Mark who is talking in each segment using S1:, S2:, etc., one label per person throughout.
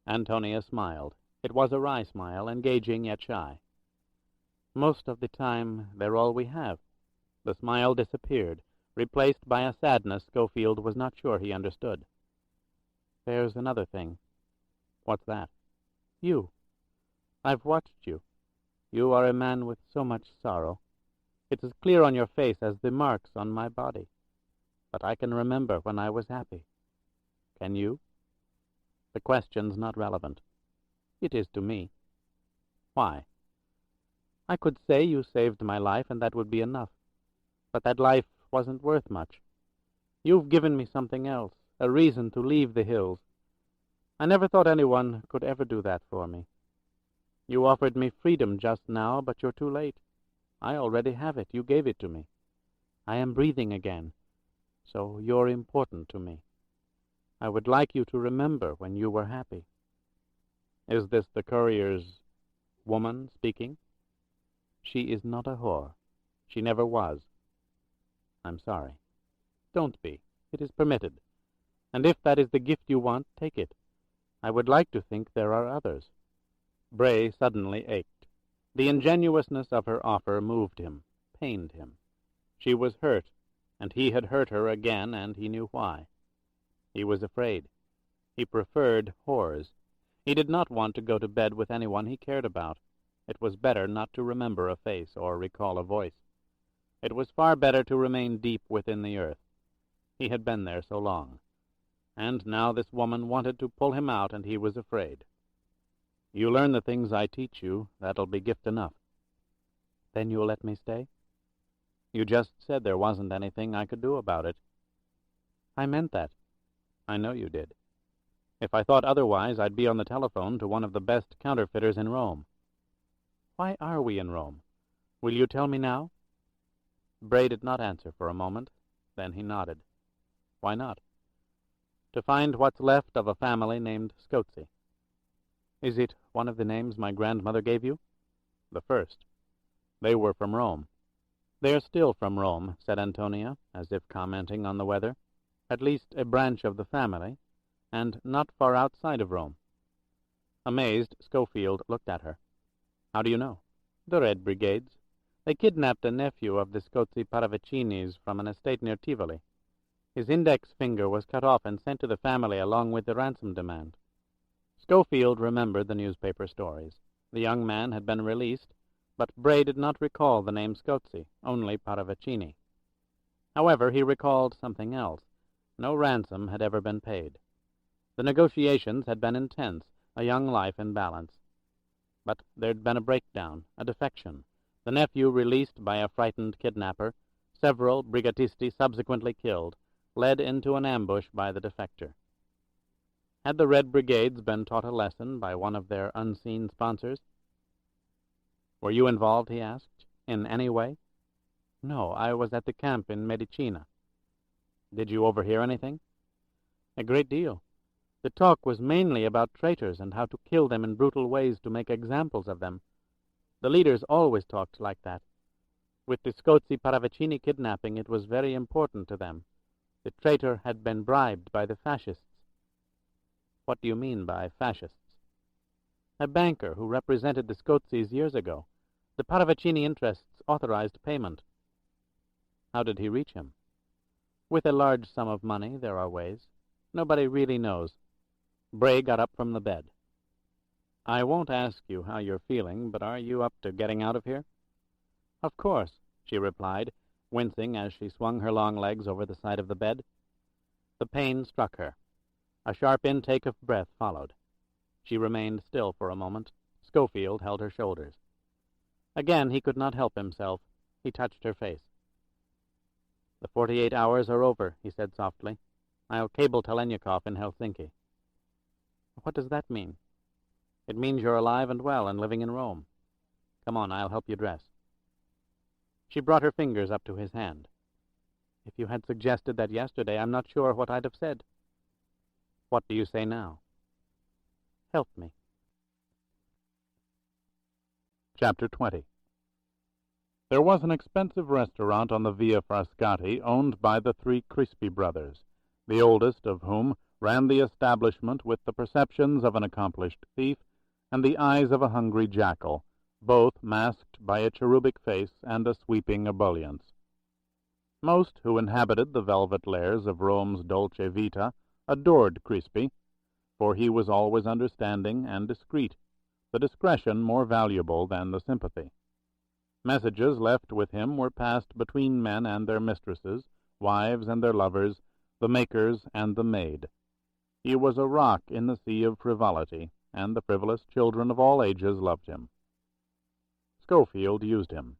S1: Antonia smiled. It was a wry smile, engaging yet shy. "Most of the time, they're all we have." The smile disappeared, replaced by a sadness Scofield was not sure he understood. "There's another thing." "What's that?" "You. I've watched you. You are a man with so much sorrow. It's as clear on your face as the marks on my body. But I can remember when I was happy. Can you?" "The question's not relevant." "It is to me." "Why?" "I could say you saved my life, and that would be enough. But that life wasn't worth much. You've given me something else, a reason to leave the hills. I never thought anyone could ever do that for me. You offered me freedom just now, but you're too late. I already have it. You gave it to me. I am breathing again, so you're important to me. I would like you to remember when you were happy." "Is this the courier's woman speaking?" "She is not a whore. She never was." "I'm sorry." "Don't be. It is permitted. And if that is the gift you want, take it. I would like to think there are others." Bray suddenly ached. The ingenuousness of her offer moved him, pained him. She was hurt, and he had hurt her again, and he knew why. He was afraid. He preferred whores. He did not want to go to bed with anyone he cared about. It was better not to remember a face or recall a voice. It was far better to remain deep within the earth. He had been there so long. And now this woman wanted to pull him out, and he was afraid. "You learn the things I teach you. That'll be gift enough." "Then you'll let me stay?" "You just said there wasn't anything I could do about it." "I meant that." "I know you did. If I thought otherwise, I'd be on the telephone to one of the best counterfeiters in Rome." "Why are we in Rome? Will you tell me now?" Bray did not answer for a moment. Then he nodded. "Why not?" "To find what's left of a family named Scofield." "Is it one of the names my grandmother gave you?" "The first. They were from Rome." "They're still from Rome," said Antonia, as if commenting on the weather. "At least a branch of the family, and not far outside of Rome." Amazed, Scofield looked at her. "How do you know?" "The Red Brigades. They kidnapped a nephew of the Scozi Paravicini's from an estate near Tivoli. His index finger was cut off and sent to the family along with the ransom demand." Scofield remembered the newspaper stories. The young man had been released, but Bray did not recall the name Scozi, only Paravicini. However, he recalled something else. No ransom had ever been paid. The negotiations had been intense, a young life in balance. But there'd been a breakdown, a defection, the nephew released by a frightened kidnapper, several brigatisti subsequently killed, led into an ambush by the defector. Had the Red Brigades been taught a lesson by one of their unseen sponsors? "Were you involved," he asked, "in any way?" "No, I was at the camp in Medicina." "Did you overhear anything?" "A great deal. The talk was mainly about traitors and how to kill them in brutal ways to make examples of them. The leaders always talked like that. With the Scozi Paravicini kidnapping, it was very important to them. The traitor had been bribed by the fascists." "What do you mean by fascists?" "A banker who represented the Scozis years ago. The Paravicini interests authorized payment." "How did he reach him?" "With a large sum of money. There are ways. Nobody really knows." Bray got up from the bed. "I won't ask you how you're feeling, but are you up to getting out of here?" "Of course," she replied, wincing as she swung her long legs over the side of the bed. The pain struck her. A sharp intake of breath followed. She remained still for a moment. Scofield held her shoulders. Again he could not help himself. He touched her face. "The 48 hours are over," he said softly. "I'll cable Talaniekov in Helsinki." "What does that mean?" "It means you're alive and well and living in Rome. Come on, I'll help you dress." She brought her fingers up to his hand. "If you had suggested that yesterday, I'm not sure what I'd have said." "What do you say now?" "Help me." Chapter 20. There was an expensive restaurant on the Via Frascati owned by the three Crispi brothers, the oldest of whom ran the establishment with the perceptions of an accomplished thief and the eyes of a hungry jackal, both masked by a cherubic face and a sweeping ebullience. Most who inhabited the velvet lairs of Rome's dolce vita adored Crispi, for he was always understanding and discreet, the discretion more valuable than the sympathy. Messages left with him were passed between men and their mistresses, wives and their lovers, the makers and the maid. He was a rock in the sea of frivolity, and the frivolous children of all ages loved him. Scofield used him.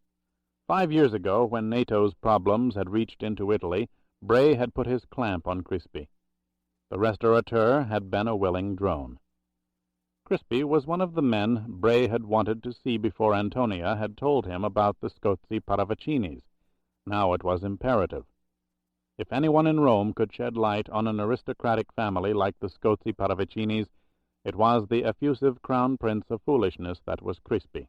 S1: 5 years ago, when NATO's problems had reached into Italy, Bray had put his clamp on Crispi. The restaurateur had been a willing drone. Crispi was one of the men Bray had wanted to see before Antonia had told him about the Scozi Paravicinis. Now it was imperative. If anyone in Rome could shed light on an aristocratic family like the Scozi Paravicinis, it was the effusive crown prince of foolishness that was Crispi.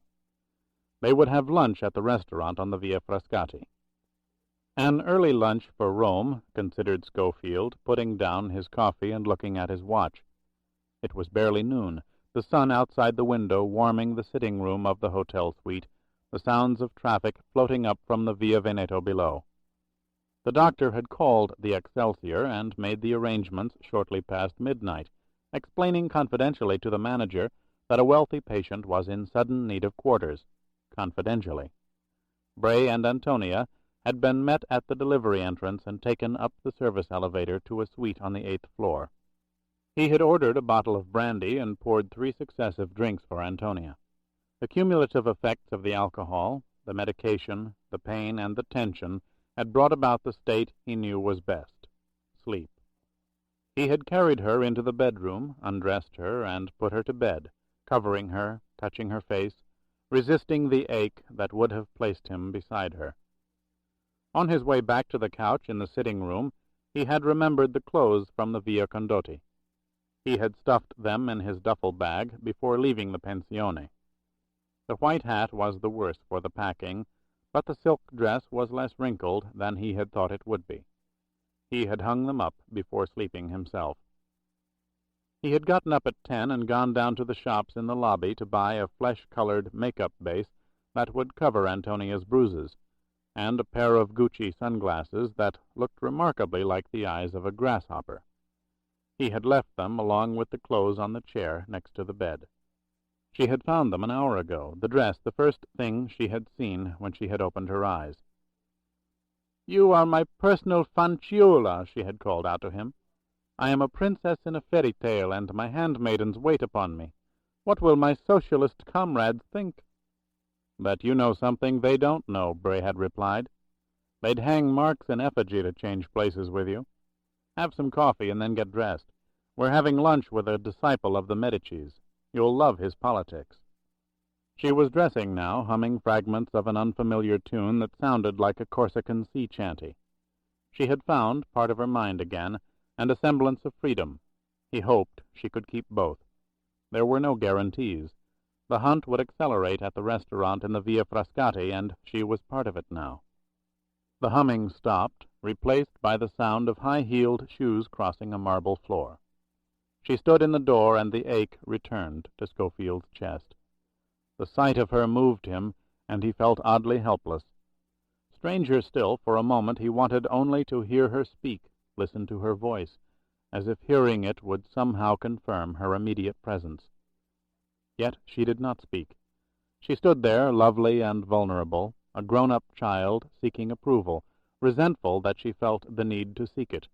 S1: They would have lunch at the restaurant on the Via Frascati. An early lunch for Rome, considered Scofield, putting down his coffee and looking at his watch. It was barely noon, the sun outside the window warming the sitting-room of the hotel suite, the sounds of traffic floating up from the Via Veneto below. The doctor had called the Excelsior and made the arrangements shortly past midnight, explaining confidentially to the manager that a wealthy patient was in sudden need of quarters, confidentially. Bray and Antonia had been met at the delivery entrance and taken up the service elevator to a suite on the 8th floor. He had ordered a bottle of brandy and poured 3 successive drinks for Antonia. The cumulative effects of the alcohol, the medication, the pain, and the tension had brought about the state he knew was best, sleep. He had carried her into the bedroom, undressed her, and put her to bed, covering her, touching her face, resisting the ache that would have placed him beside her. On his way back to the couch in the sitting-room, he had remembered the clothes from the Via Condotti. He had stuffed them in his duffel bag before leaving the pensione. The white hat was the worse for the packing, but the silk dress was less wrinkled than he had thought it would be. He had hung them up before sleeping himself. He had gotten up at 10 and gone down to the shops in the lobby to buy a flesh-colored make-up base that would cover Antonia's bruises, and a pair of Gucci sunglasses that looked remarkably like the eyes of a grasshopper. He had left them along with the clothes on the chair next to the bed. She had found them an hour ago, the dress the first thing she had seen when she had opened her eyes. "You are my personal fanciulla," she had called out to him. "I am a princess in a fairy tale, and my handmaidens wait upon me. What will my socialist comrades think?" "That you know something they don't know," Bray had replied. "They'd hang Marx in effigy to change places with you. Have some coffee and then get dressed. We're having lunch with a disciple of the Medicis. You'll love his politics." She was dressing now, humming fragments of an unfamiliar tune that sounded like a Corsican sea chanty. She had found part of her mind again, and a semblance of freedom. He hoped she could keep both. There were no guarantees. The hunt would accelerate at the restaurant in the Via Frascati, and she was part of it now. The humming stopped, replaced by the sound of high-heeled shoes crossing a marble floor. She stood in the door, and the ache returned to Scofield's chest. The sight of her moved him, and he felt oddly helpless. Stranger still, for a moment he wanted only to hear her speak, listen to her voice, as if hearing it would somehow confirm her immediate presence. Yet she did not speak. She stood there, lovely and vulnerable, a grown-up child seeking approval, resentful that she felt the need to seek it.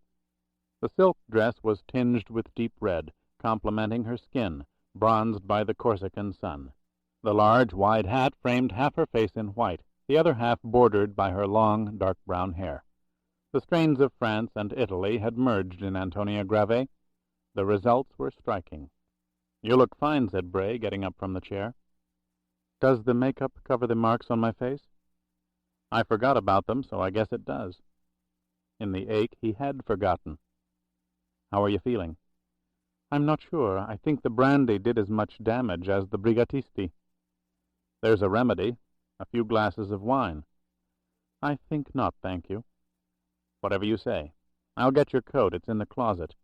S1: The silk dress was tinged with deep red, complementing her skin, bronzed by the Corsican sun. The large, wide hat framed half her face in white, the other half bordered by her long, dark brown hair. The strains of France and Italy had merged in Antonia Grave. The results were striking. "You look fine," said Bray, getting up from the chair. "Does the make-up cover the marks on my face?" "I forgot about them, so I guess it does." In the ache he had forgotten. "How are you feeling?" "I'm not sure. I think the brandy did as much damage as the brigatisti." "There's a remedy. A few glasses of wine." "I think not, thank you." "Whatever you say. I'll get your coat. It's in the closet."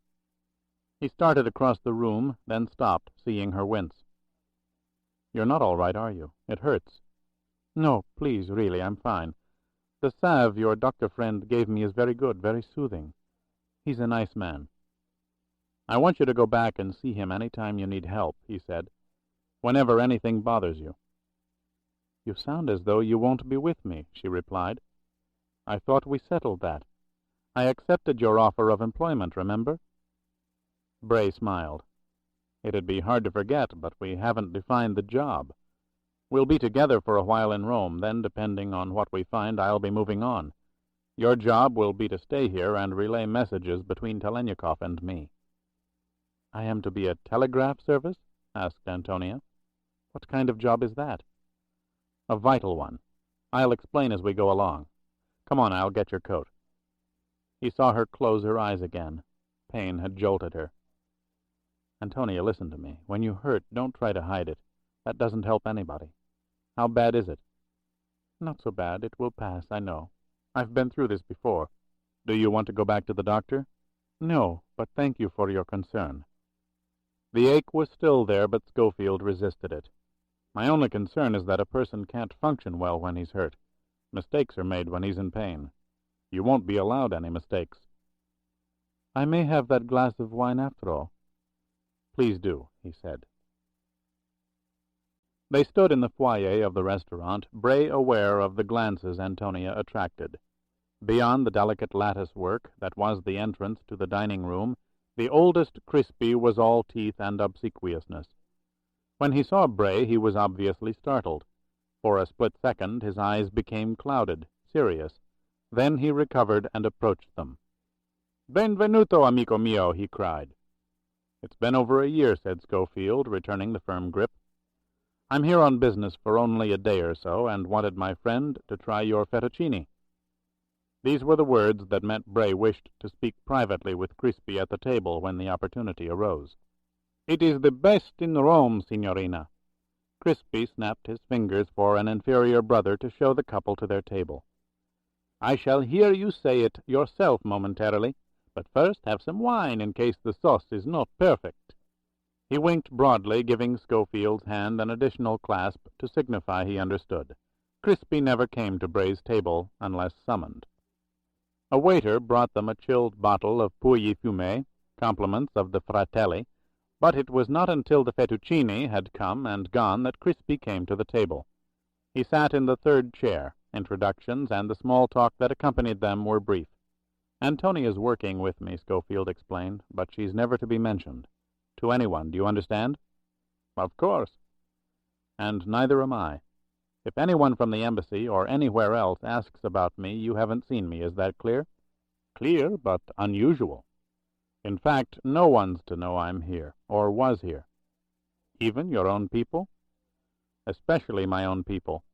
S1: He started across the room, then stopped, seeing her wince. "You're not all right, are you? It hurts." "No, please, really, I'm fine. The salve your doctor friend gave me is very good, very soothing. He's a nice man." "I want you to go back and see him any time you need help," he said, "whenever anything bothers you." "You sound as though you won't be with me," she replied. "I thought we settled that. I accepted your offer of employment, remember?" Bray smiled. "It'd be hard to forget, but we haven't defined the job. We'll be together for a while in Rome, then, depending on what we find, I'll be moving on. Your job will be to stay here and relay messages between Talaniekov and me." "I am to be a telegraph service?" asked Antonia. "What kind of job is that?" "A vital one. I'll explain as we go along. Come on, I'll get your coat." He saw her close her eyes again. Pain had jolted her. "Antonia, listen to me. When you hurt, don't try to hide it. That doesn't help anybody. How bad is it?" "Not so bad. It will pass, I know. I've been through this before." "Do you want to go back to the doctor?" "No, but thank you for your concern." The ache was still there, but Scofield resisted it. "My only concern is that a person can't function well when he's hurt. Mistakes are made when he's in pain. You won't be allowed any mistakes." "I may have that glass of wine after all." "Please do," he said. They stood in the foyer of the restaurant, Bray aware of the glances Antonia attracted. Beyond the delicate lattice work that was the entrance to the dining room, the oldest Crispy was all teeth and obsequiousness. When he saw Bray, he was obviously startled. For a split second his eyes became clouded, serious. Then he recovered and approached them. "Benvenuto, amico mio," he cried. "It's been over a year," said Scofield, returning the firm grip. "I'm here on business for only a day or so, and wanted my friend to try your fettuccine." These were the words that meant Bray wished to speak privately with Crispy at the table when the opportunity arose. "It is the best in Rome, signorina." Crispy snapped his fingers for an inferior brother to show the couple to their table. "I shall hear you say it yourself momentarily, but first have some wine in case the sauce is not perfect." He winked broadly, giving Scofield's hand an additional clasp to signify he understood. Crispy never came to Bray's table unless summoned. A waiter brought them a chilled bottle of Pouilly Fumé, compliments of the Fratelli, but it was not until the fettuccine had come and gone that Crispy came to the table. He sat in the third chair. Introductions and the small talk that accompanied them were brief. "Antonia's working with me," Scofield explained, "but she's never to be mentioned. To anyone, do you understand?" "Of course." "And neither am I. If anyone from the embassy or anywhere else asks about me, you haven't seen me. Is that clear?" "Clear, but unusual." "In fact, no one's to know I'm here, or was here." "Even your own people?" "Especially my own people.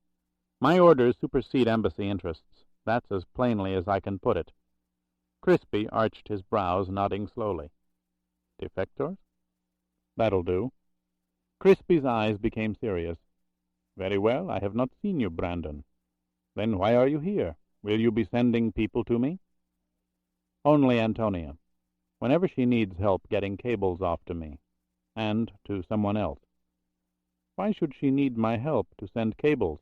S1: My orders supersede embassy interests. That's as plainly as I can put it." Crispy arched his brows, nodding slowly. "Defectors?" "That'll do." Crispy's eyes became serious. "Very well, I have not seen you, Brandon. Then why are you here? Will you be sending people to me?" "Only Antonia. Whenever she needs help getting cables off to me. And to someone else." "Why should she need my help to send cables?"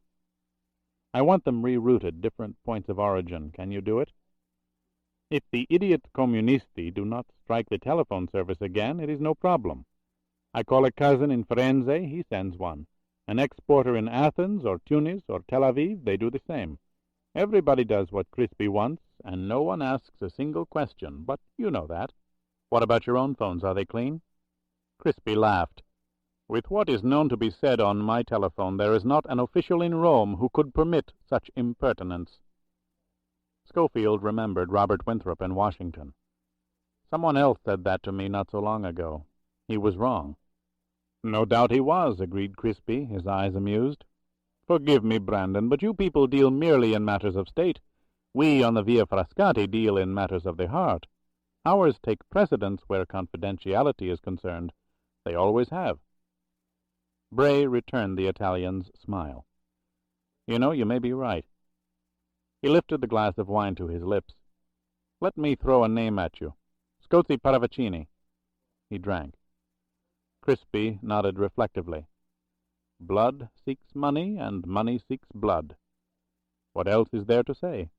S1: "I want them rerouted, different points of origin. Can you do it?" "If the idiot comunisti do not strike the telephone service again, it is no problem. I call a cousin in Firenze, he sends one. An exporter in Athens or Tunis or Tel Aviv, they do the same. Everybody does what Crispy wants, and no one asks a single question, but you know that." "What about your own phones? Are they clean?" Crispy laughed. "With what is known to be said on my telephone, there is not an official in Rome who could permit such impertinence." Scofield remembered Robert Winthrop in Washington. "Someone else said that to me not so long ago. He was wrong." "No doubt he was," agreed Crispy, his eyes amused. "Forgive me, Brandon, but you people deal merely in matters of state. We on the Via Frascati deal in matters of the heart. Ours take precedence where confidentiality is concerned. They always have." Bray returned the Italian's smile. "You know, you may be right." He lifted the glass of wine to his lips. "Let me throw a name at you. Scozi Paravicini." He drank. Crispy nodded reflectively. Blood seeks money, and money seeks blood. What else is there to say?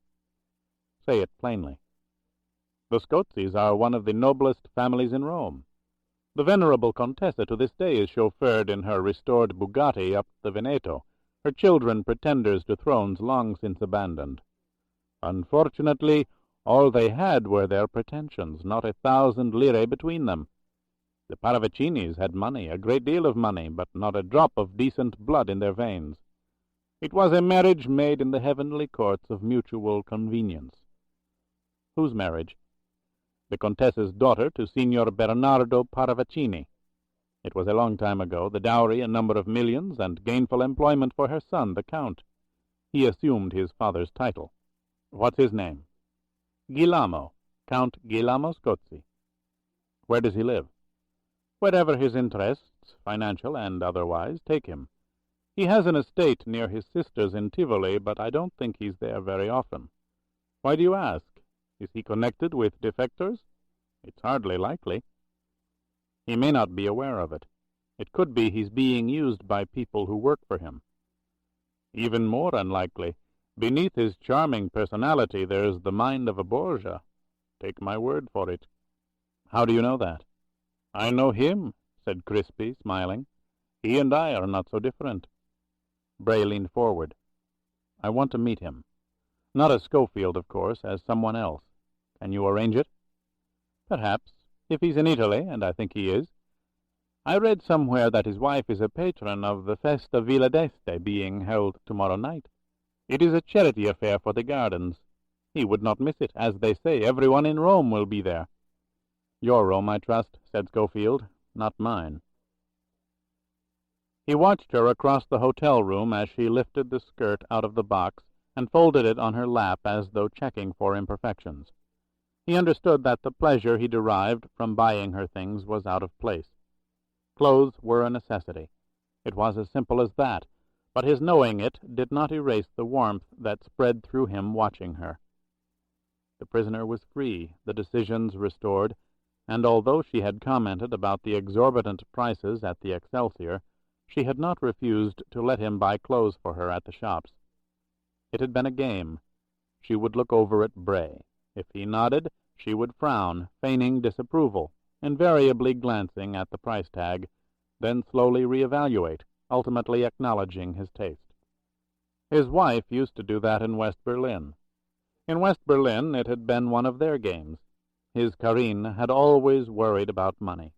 S1: Say it plainly. The Scozzis are one of the noblest families in Rome. The venerable Contessa to this day is chauffeured in her restored Bugatti up the Veneto, her children pretenders to thrones long since abandoned. Unfortunately, all they had were their pretensions, not 1,000 lire between them. The Paravicinis had money, a great deal of money, but not a drop of decent blood in their veins. It was a marriage made in the heavenly courts of mutual convenience. Whose marriage? The Contessa's daughter to Signor Bernardo Paravicini. It was a long time ago, the dowry a number of millions, and gainful employment for her son, the Count. He assumed his father's title. What's his name? Guillermo, Count Guillermo Scozzi. Where does he live? Wherever his interests, financial and otherwise, take him. He has an estate near his sister's in Tivoli, but I don't think he's there very often. Why do you ask? Is he connected with defectors? It's hardly likely. He may not be aware of it. It could be he's being used by people who work for him. Even more unlikely. Beneath his charming personality there's the mind of a Borgia. Take my word for it. How do you know that? I know him, said Crispy, smiling. He and I are not so different. Bray leaned forward. I want to meet him. Not as Scofield, of course, as someone else. Can you arrange it? Perhaps, if he's in Italy, and I think he is. I read somewhere that his wife is a patron of the Festa Villa d'Este being held tomorrow night. It is a charity affair for the gardens. He would not miss it. As they say, everyone in Rome will be there. Your Rome, I trust, said Scofield, not mine. He watched her across the hotel room as she lifted the skirt out of the box and folded it on her lap as though checking for imperfections. He understood that the pleasure he derived from buying her things was out of place. Clothes were a necessity. It was as simple as that, but his knowing it did not erase the warmth that spread through him watching her. The prisoner was free, the decisions restored, and although she had commented about the exorbitant prices at the Excelsior, she had not refused to let him buy clothes for her at the shops. It had been a game. She would look over at Bray. If he nodded, she would frown, feigning disapproval, invariably glancing at the price tag, then slowly reevaluate, ultimately acknowledging his taste. His wife used to do that in West Berlin. In West Berlin it had been one of their games. His Karin had always worried about money.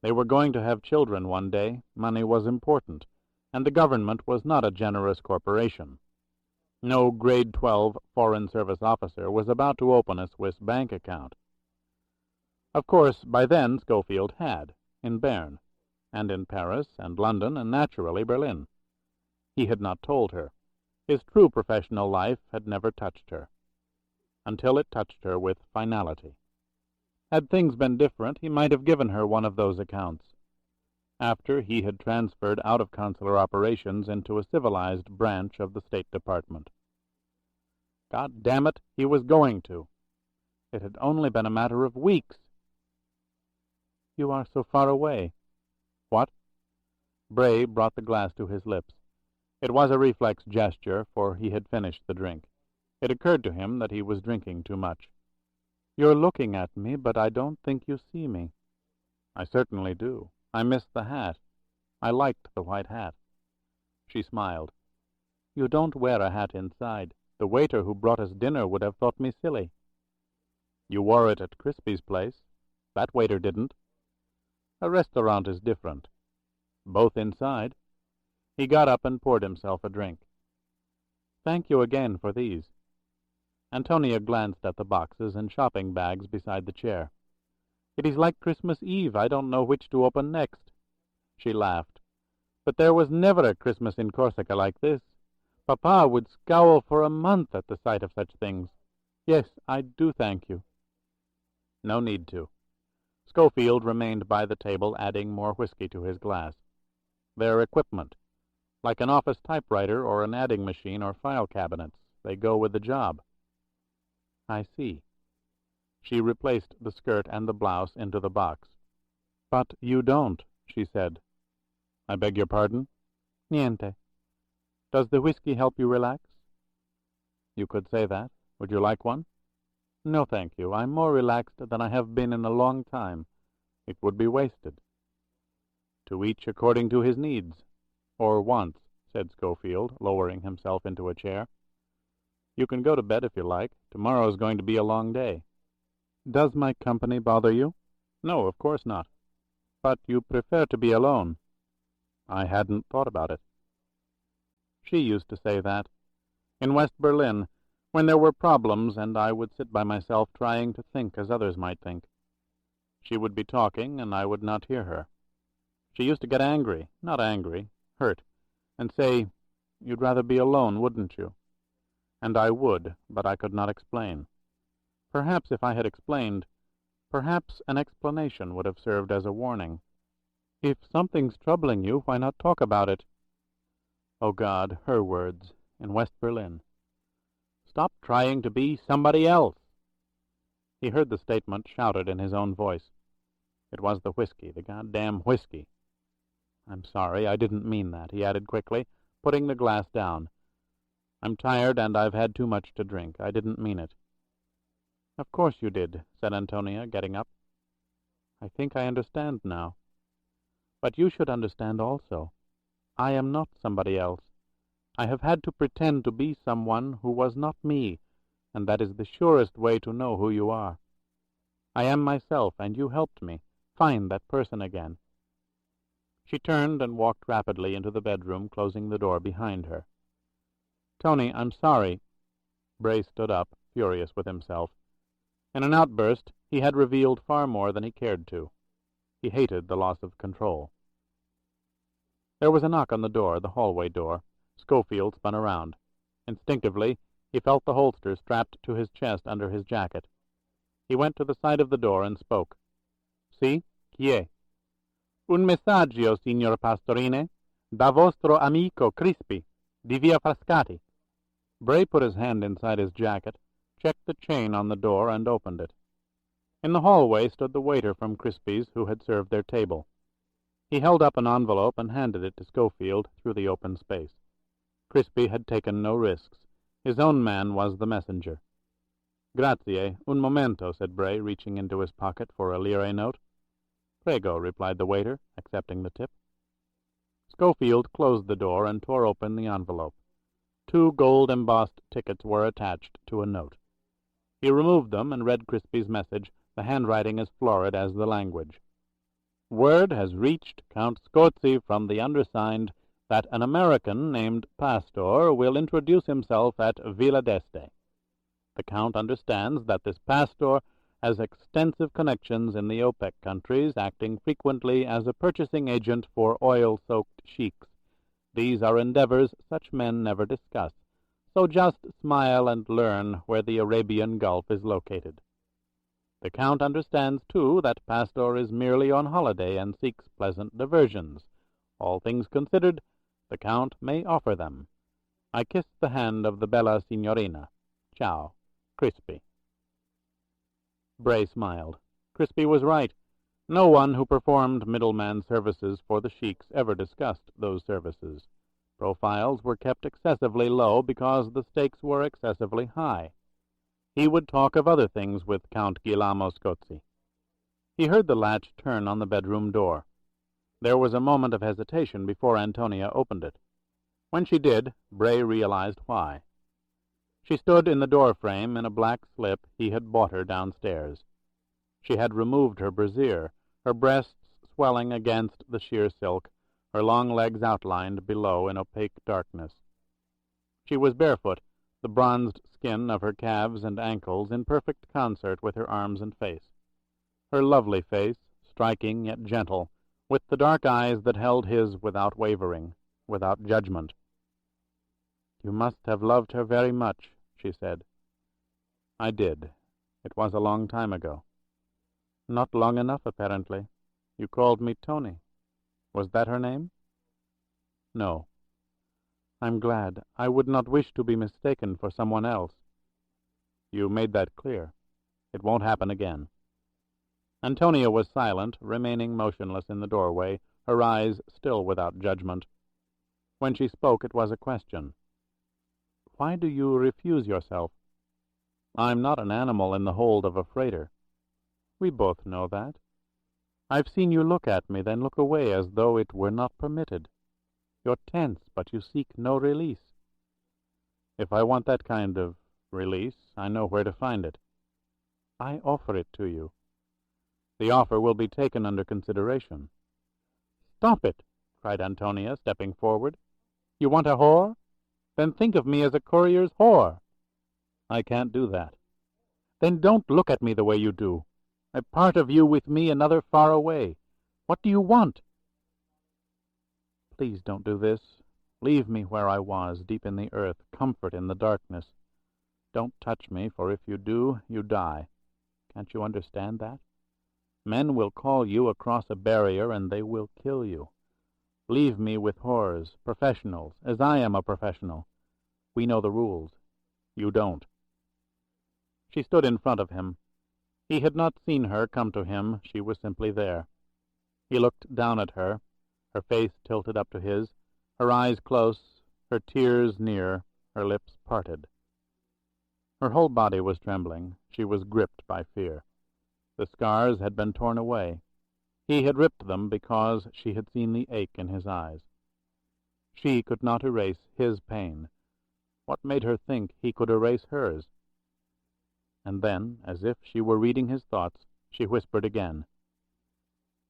S1: They were going to have children one day. Money was important, and the government was not a generous corporation. No grade 12 Foreign Service officer was about to open a Swiss bank account. Of course, by then Scofield had, in Bern, and in Paris and London, and naturally Berlin. He had not told her. His true professional life had never touched her, until it touched her with finality. Had things been different, he might have given her one of those accounts. After he had transferred out of consular operations into a civilized branch of the State Department. God damn it, he was going to. It had only been a matter of weeks. You are so far away. What? Bray brought the glass to his lips. It was a reflex gesture, for he had finished the drink. It occurred to him that he was drinking too much. You're looking at me, but I don't think you see me. I certainly do. I missed the hat. I liked the white hat. She smiled. You don't wear a hat inside. The waiter who brought us dinner would have thought me silly. You wore it at Crispy's place. That waiter didn't. A restaurant is different. Both inside. He got up and poured himself a drink. Thank you again for these. Antonia glanced at the boxes and shopping bags beside the chair. It is like Christmas Eve. I don't know which to open next. She laughed. But there was never a Christmas in Corsica like this. Papa would scowl for a month at the sight of such things. Yes, I do thank you. No need to. Scofield remained by the table, adding more whiskey to his glass. Their equipment. Like an office typewriter or an adding machine or file cabinets. They go with the job. I see. She replaced the skirt and the blouse into the box. But you don't, she said. I beg your pardon? Niente. Does the whiskey help you relax? You could say that. Would you like one? No, thank you. I'm more relaxed than I have been in a long time. It would be wasted. To each according to his needs, or wants, said Scofield, lowering himself into a chair. You can go to bed if you like. Tomorrow's going to be a long day. Does my company bother you? No, of course not. But you prefer to be alone. I hadn't thought about it. She used to say that. In West Berlin, when there were problems and I would sit by myself trying to think as others might think. She would be talking and I would not hear her. She used to get angry, not angry, hurt, and say, "You'd rather be alone, wouldn't you?" And I would, but I could not explain. Perhaps if I had explained, perhaps an explanation would have served as a warning. If something's troubling you, why not talk about it? Oh God, her words, in West Berlin. Stop trying to be somebody else. He heard the statement shouted in his own voice. It was the whiskey, the goddamn whiskey. I'm sorry, I didn't mean that, he added quickly, putting the glass down. I'm tired and I've had too much to drink. I didn't mean it. Of course you did, said Antonia, getting up. I think I understand now. But you should understand also. I am not somebody else. I have had to pretend to be someone who was not me, and that is the surest way to know who you are. I am myself, and you helped me find that person again. She turned and walked rapidly into the bedroom, closing the door behind her. Tony, I'm sorry. Bray stood up, furious with himself. In an outburst, he had revealed far more than he cared to. He hated the loss of control. There was a knock on the door, the hallway door. Scofield spun around. Instinctively, he felt the holster strapped to his chest under his jacket. He went to the side of the door and spoke. Si? Chi è? Un messaggio, signor Pastorine, da vostro amico Crispi, di via Frascati. Bray put his hand inside his jacket, checked the chain on the door, and opened it. In the hallway stood the waiter from Crispi's who had served their table. He held up an envelope and handed it to Scofield through the open space. Crispi had taken no risks. His own man was the messenger. Grazie, un momento, said Bray, reaching into his pocket for a lire note. Prego, replied the waiter, accepting the tip. Scofield closed the door and tore open the envelope. 2 gold-embossed tickets were attached to a note. He removed them and read Crispi's message, the handwriting as florid as the language. Word has reached Count Scorzi from the undersigned that an American named Pastor will introduce himself at Villa d'Este. The Count understands that this Pastor has extensive connections in the OPEC countries, acting frequently as a purchasing agent for oil-soaked sheiks. These are endeavors such men never discuss, so just smile and learn where the Arabian Gulf is located. The Count understands, too, that Pastor is merely on holiday and seeks pleasant diversions. All things considered, the Count may offer them. I kiss the hand of the bella signorina. Ciao. Crispi. Bray smiled. Crispi was right. No one who performed middleman services for the sheiks ever discussed those services. Profiles were kept excessively low because the stakes were excessively high. He would talk of other things with Count Guillermo Scorzi. He heard the latch turn on the bedroom door. There was a moment of hesitation before Antonia opened it. When she did, Bray realized why. She stood in the door-frame in a black slip he had bought her downstairs. She had removed her brassiere, her breasts swelling against the sheer silk, her long legs outlined below in opaque darkness. She was barefoot, the bronzed skin of her calves and ankles in perfect concert with her arms and face. Her lovely face, striking yet gentle, with the dark eyes that held his without wavering, without judgment. "You must have loved her very much," she said. "I did. It was a long time ago." "Not long enough, apparently. You called me Tony. Was that her name?" "No." "I'm glad. I would not wish to be mistaken for someone else." "You made that clear. It won't happen again." Antonia was silent, remaining motionless in the doorway, her eyes still without judgment. When she spoke, it was a question. "Why do you refuse yourself?" "I'm not an animal in the hold of a freighter." "We both know that. I've seen you look at me, then look away as though it were not permitted. You're tense, but you seek no release." "If I want that kind of release, I know where to find it." "I offer it to you." "The offer will be taken under consideration." "Stop it!" cried Antonia, stepping forward. "You want a whore? Then think of me as a courier's whore." "I can't do that." "Then don't look at me the way you do. A part of you with me, another far away. What do you want?" "Please don't do this. Leave me where I was, deep in the earth, comfort in the darkness. Don't touch me, for if you do, you die. Can't you understand that? Men will call you across a barrier, and they will kill you. Leave me with whores, professionals, as I am a professional. We know the rules. You don't." She stood in front of him. He had not seen her come to him. She was simply there. He looked down at her, her face tilted up to his, her eyes close, her tears near, her lips parted. Her whole body was trembling. She was gripped by fear. The scars had been torn away. He had ripped them because she had seen the ache in his eyes. She could not erase his pain. What made her think he could erase hers? And then, as if she were reading his thoughts, she whispered again,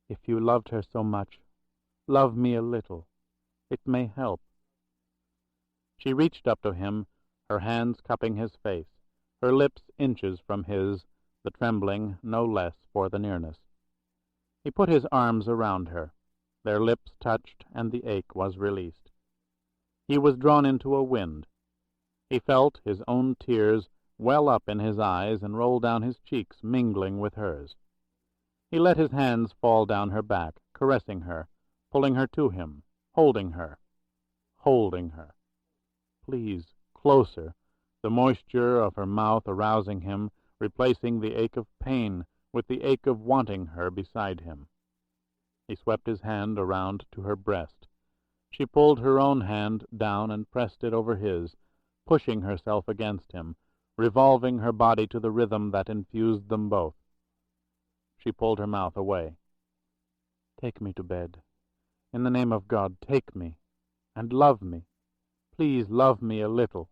S1: "If you loved her so much, love me a little. It may help." She reached up to him, her hands cupping his face, her lips inches from his, the trembling no less for the nearness. He put his arms around her. Their lips touched, and the ache was released. He was drawn into a wind. He felt his own tears well up in his eyes and roll down his cheeks, mingling with hers. He let his hands fall down her back, caressing her, pulling her to him, holding her. Please, closer, the moisture of her mouth arousing him, replacing the ache of pain with the ache of wanting her beside him. He swept his hand around to her breast. She pulled her own hand down and pressed it over his, pushing herself against him, revolving her body to the rhythm that infused them both. She pulled her mouth away. "Take me to bed. In the name of God, take me. And love me. Please love me a little."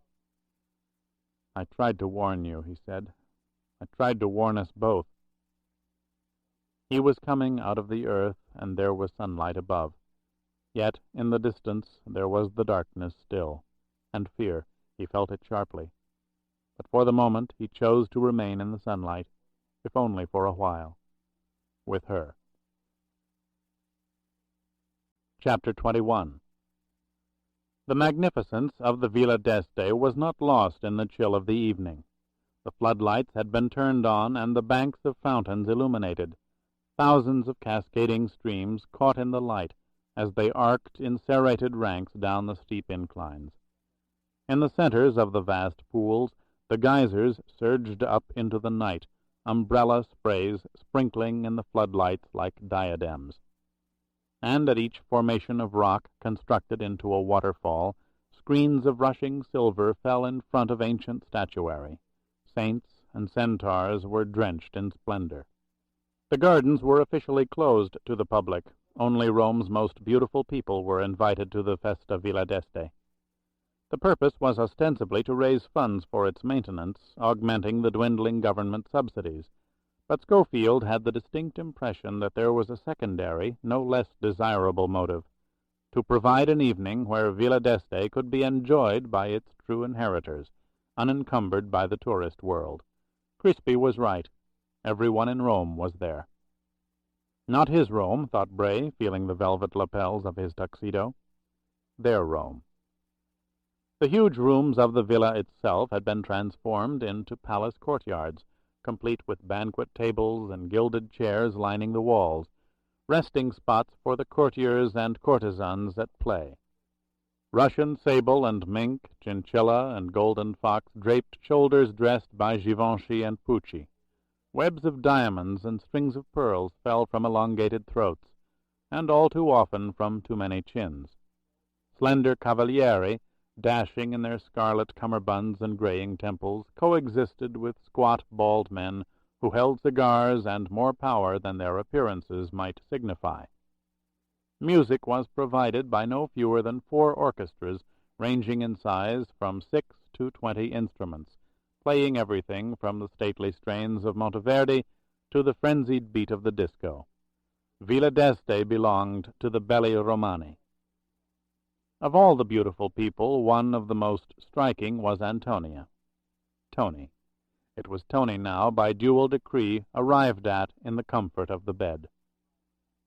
S1: "I tried to warn you," he said. "I tried to warn us both." He was coming out of the earth, and there was sunlight above. Yet in the distance there was the darkness still, and fear. He felt it sharply. But for the moment he chose to remain in the sunlight, if only for a while, with her. Chapter 21. The magnificence of the Villa d'Este was not lost in the chill of the evening. The floodlights had been turned on, and the banks of fountains illuminated. Thousands of cascading streams caught in the light as they arced in serrated ranks down the steep inclines. In the centers of the vast pools, the geysers surged up into the night, umbrella sprays sprinkling in the floodlights like diadems. And at each formation of rock constructed into a waterfall, screens of rushing silver fell in front of ancient statuary. Saints and centaurs were drenched in splendor. The gardens were officially closed to the public. Only Rome's most beautiful people were invited to the Festa Villa d'Este. The purpose was ostensibly to raise funds for its maintenance, augmenting the dwindling government subsidies. But Scofield had the distinct impression that there was a secondary, no less desirable motive, to provide an evening where Villa d'Este could be enjoyed by its true inheritors, unencumbered by the tourist world. Crispy was right. Everyone in Rome was there. Not his Rome, thought Bray, feeling the velvet lapels of his tuxedo. Their Rome. The huge rooms of the villa itself had been transformed into palace courtyards, complete with banquet tables and gilded chairs lining the walls, resting spots for the courtiers and courtesans at play. Russian sable and mink, chinchilla and golden fox draped shoulders dressed by Givenchy and Pucci. Webs of diamonds and strings of pearls fell from elongated throats, and all too often from too many chins. Slender cavalieri, dashing in their scarlet cummerbunds and graying temples, coexisted with squat, bald men who held cigars and more power than their appearances might signify. Music was provided by no fewer than 4 orchestras, ranging in size from 6 to 20 instruments, playing everything from the stately strains of Monteverdi to the frenzied beat of the disco. Villa d'Este belonged to the Belli Romani. Of all the beautiful people, one of the most striking was Antonia. Tony. It was Tony now, by dual decree, arrived at in the comfort of the bed.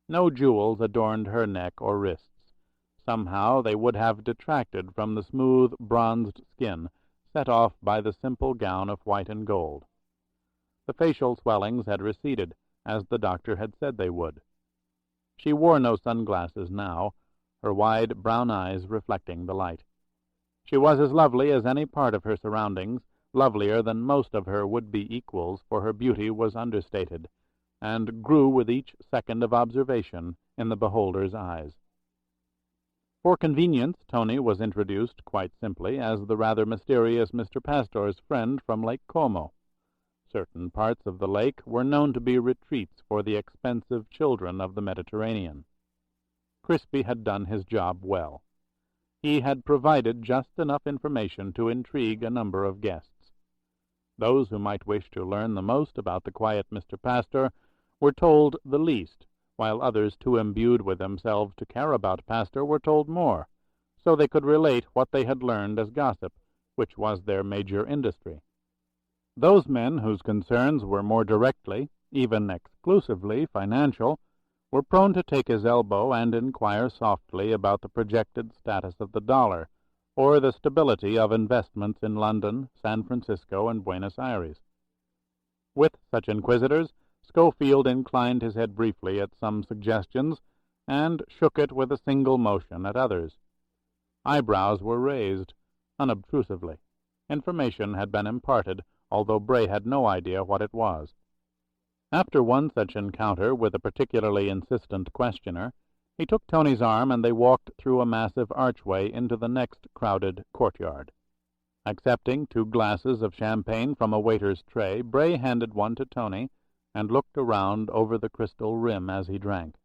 S1: No jewels adorned her neck or wrists. Somehow they would have detracted from the smooth, bronzed skin, set off by the simple gown of white and gold. The facial swellings had receded, as the doctor had said they would. She wore no sunglasses now, her wide brown eyes reflecting the light. She was as lovely as any part of her surroundings, lovelier than most of her would-be equals, for her beauty was understated, and grew with each second of observation in the beholder's eyes. For convenience, Tony was introduced quite simply as the rather mysterious Mr. Pastor's friend from Lake Como. Certain parts of the lake were known to be retreats for the expensive children of the Mediterranean. Crispy had done his job well. He had provided just enough information to intrigue a number of guests. Those who might wish to learn the most about the quiet Mr. Pastor were told the least, while others too imbued with themselves to care about Pastor were told more, so they could relate what they had learned as gossip, which was their major industry. Those men whose concerns were more directly, even exclusively, financial, were prone to take his elbow and inquire softly about the projected status of the dollar, or the stability of investments in London, San Francisco, and Buenos Aires. With such inquisitors, Scofield inclined his head briefly at some suggestions, and shook it with a single motion at others. Eyebrows were raised, unobtrusively. Information had been imparted, although Bray had no idea what it was. After one such encounter with a particularly insistent questioner, he took Tony's arm and they walked through a massive archway into the next crowded courtyard. Accepting 2 glasses of champagne from a waiter's tray, Bray handed one to Tony and looked around over the crystal rim as he drank.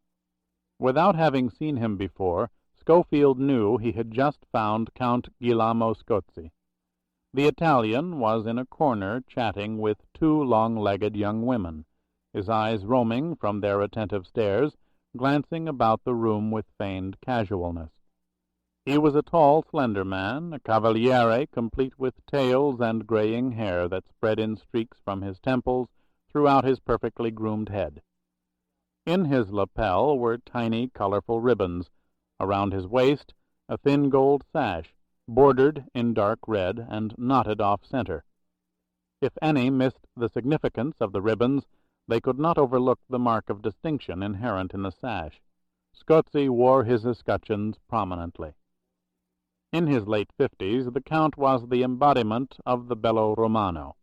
S1: Without having seen him before, Scofield knew he had just found Count Guillermo Scozi. The Italian was in a corner chatting with 2 long-legged young women, his eyes roaming from their attentive stares, glancing about the room with feigned casualness. He was a tall, slender man, a cavaliere complete with tails and graying hair that spread in streaks from his temples throughout his perfectly groomed head. In his lapel were tiny, colorful ribbons. Around his waist, a thin gold sash, bordered in dark red and knotted off-center. If any missed the significance of the ribbons, they could not overlook the mark of distinction inherent in the sash. Scozi wore his escutcheons prominently. In his late 50s, the Count was the embodiment of the bello romano.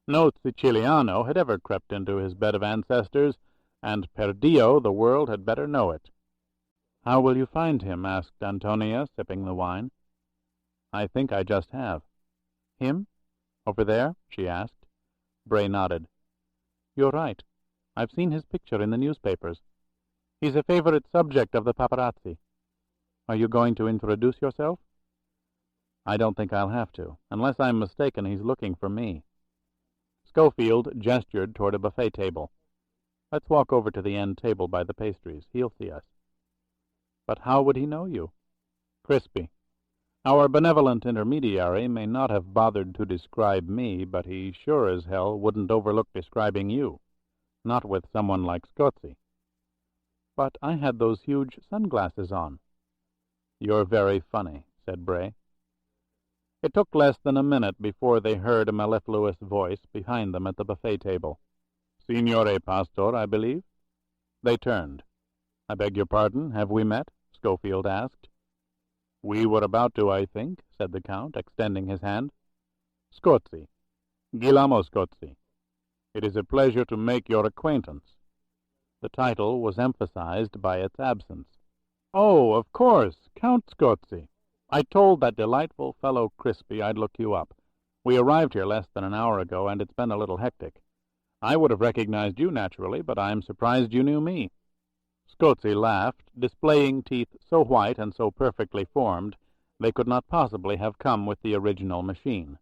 S1: No Siciliano had ever crept into his bed of ancestors, and per Dio the world had better know it. "How will you find him?" asked Antonia, sipping the wine. "I think I just have." "Him? Over there?" she asked. Bray nodded. "You're right. I've seen his picture in the newspapers. He's a favorite subject of the paparazzi. Are you going to introduce yourself?" "I don't think I'll have to. Unless I'm mistaken, he's looking for me." Scofield gestured toward a buffet table. "Let's walk over to the end table by the pastries. He'll see us." "But how would he know you?" "Crispy. Our benevolent intermediary may not have bothered to describe me, but he sure as hell wouldn't overlook describing you. Not with someone like Scozi." "But I had those huge sunglasses on." "You're very funny," said Bray. It took less than a minute before they heard a mellifluous voice behind them at the buffet table. "Signore Pastor, I believe?" They turned. "I beg your pardon, have we met?" Scofield asked. "We were about to, I think," said the Count, extending his hand. "Scozi. Guillermo Scozi."
S2: It is a pleasure to make your acquaintance."
S1: The title was emphasized by its absence.
S2: "Oh, of course, Count Scozi. I told that delightful fellow Crispy I'd look you up. We arrived here less than an hour ago, and it's been a little hectic. I would have recognized you, naturally, but I'm surprised you knew me."
S1: Scozi laughed, displaying teeth so white and so perfectly formed they could not possibly have come with the original machine.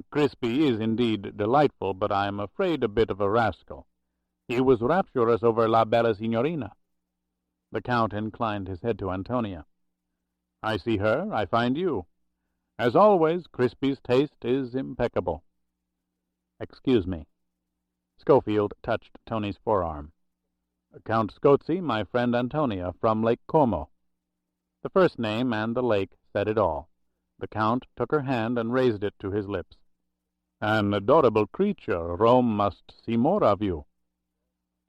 S2: "Crispy is indeed delightful, but I'm afraid a bit of a rascal. He was rapturous over La Bella Signorina."
S1: The Count inclined his head to Antonia.
S2: "I see her, I find you. As always, Crispy's taste is impeccable."
S1: "Excuse me." Scofield touched Tony's forearm.
S2: "Count Scozi, my friend Antonia, from Lake Como."
S1: The first name and the lake said it all. The Count took her hand and raised it to his lips.
S2: "An adorable creature. Rome must see more of you."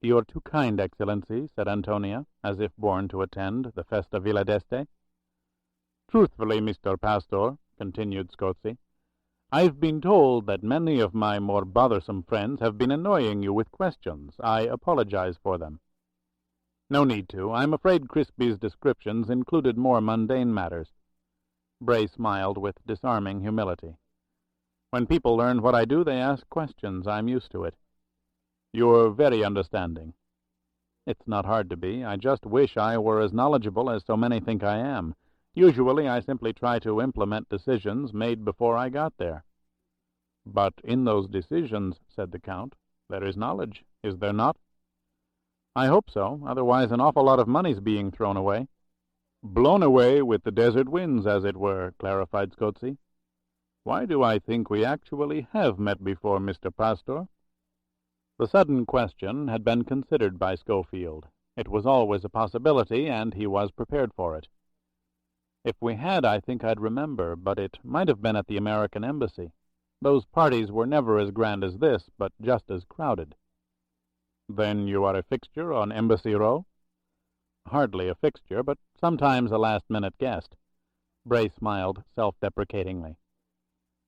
S1: "You are too kind, Excellency," said Antonia, as if born to attend the Festa Villa d'Este.
S2: "Truthfully, Mr. Pastor," continued Scozi, "I've been told that many of my more bothersome friends have been annoying you with questions. I apologize for them."
S1: "No need to. I'm afraid Crispy's descriptions included more mundane matters." Bray smiled with disarming humility. "When people learn what I do, they ask questions. I'm used to it."
S2: "You're very understanding."
S1: "It's not hard to be. I just wish I were as knowledgeable as so many think I am. Usually I simply try to implement decisions made before I got there."
S2: "But in those decisions," said the Count, "there is knowledge, is there not?"
S1: "I hope so. Otherwise an awful lot of money's being thrown away."
S2: "Blown away with the desert winds, as it were," clarified Scozi. "Why do I think we actually have met before, Mr. Pastor?"
S1: The sudden question had been considered by Scofield. It was always a possibility, and he was prepared for it. "If we had, I think I'd remember, but it might have been at the American Embassy. Those parties were never as grand as this, but just as crowded."
S2: "Then you are a fixture on Embassy Row?"
S1: "Hardly a fixture, but sometimes a last-minute guest." Bray smiled self-deprecatingly.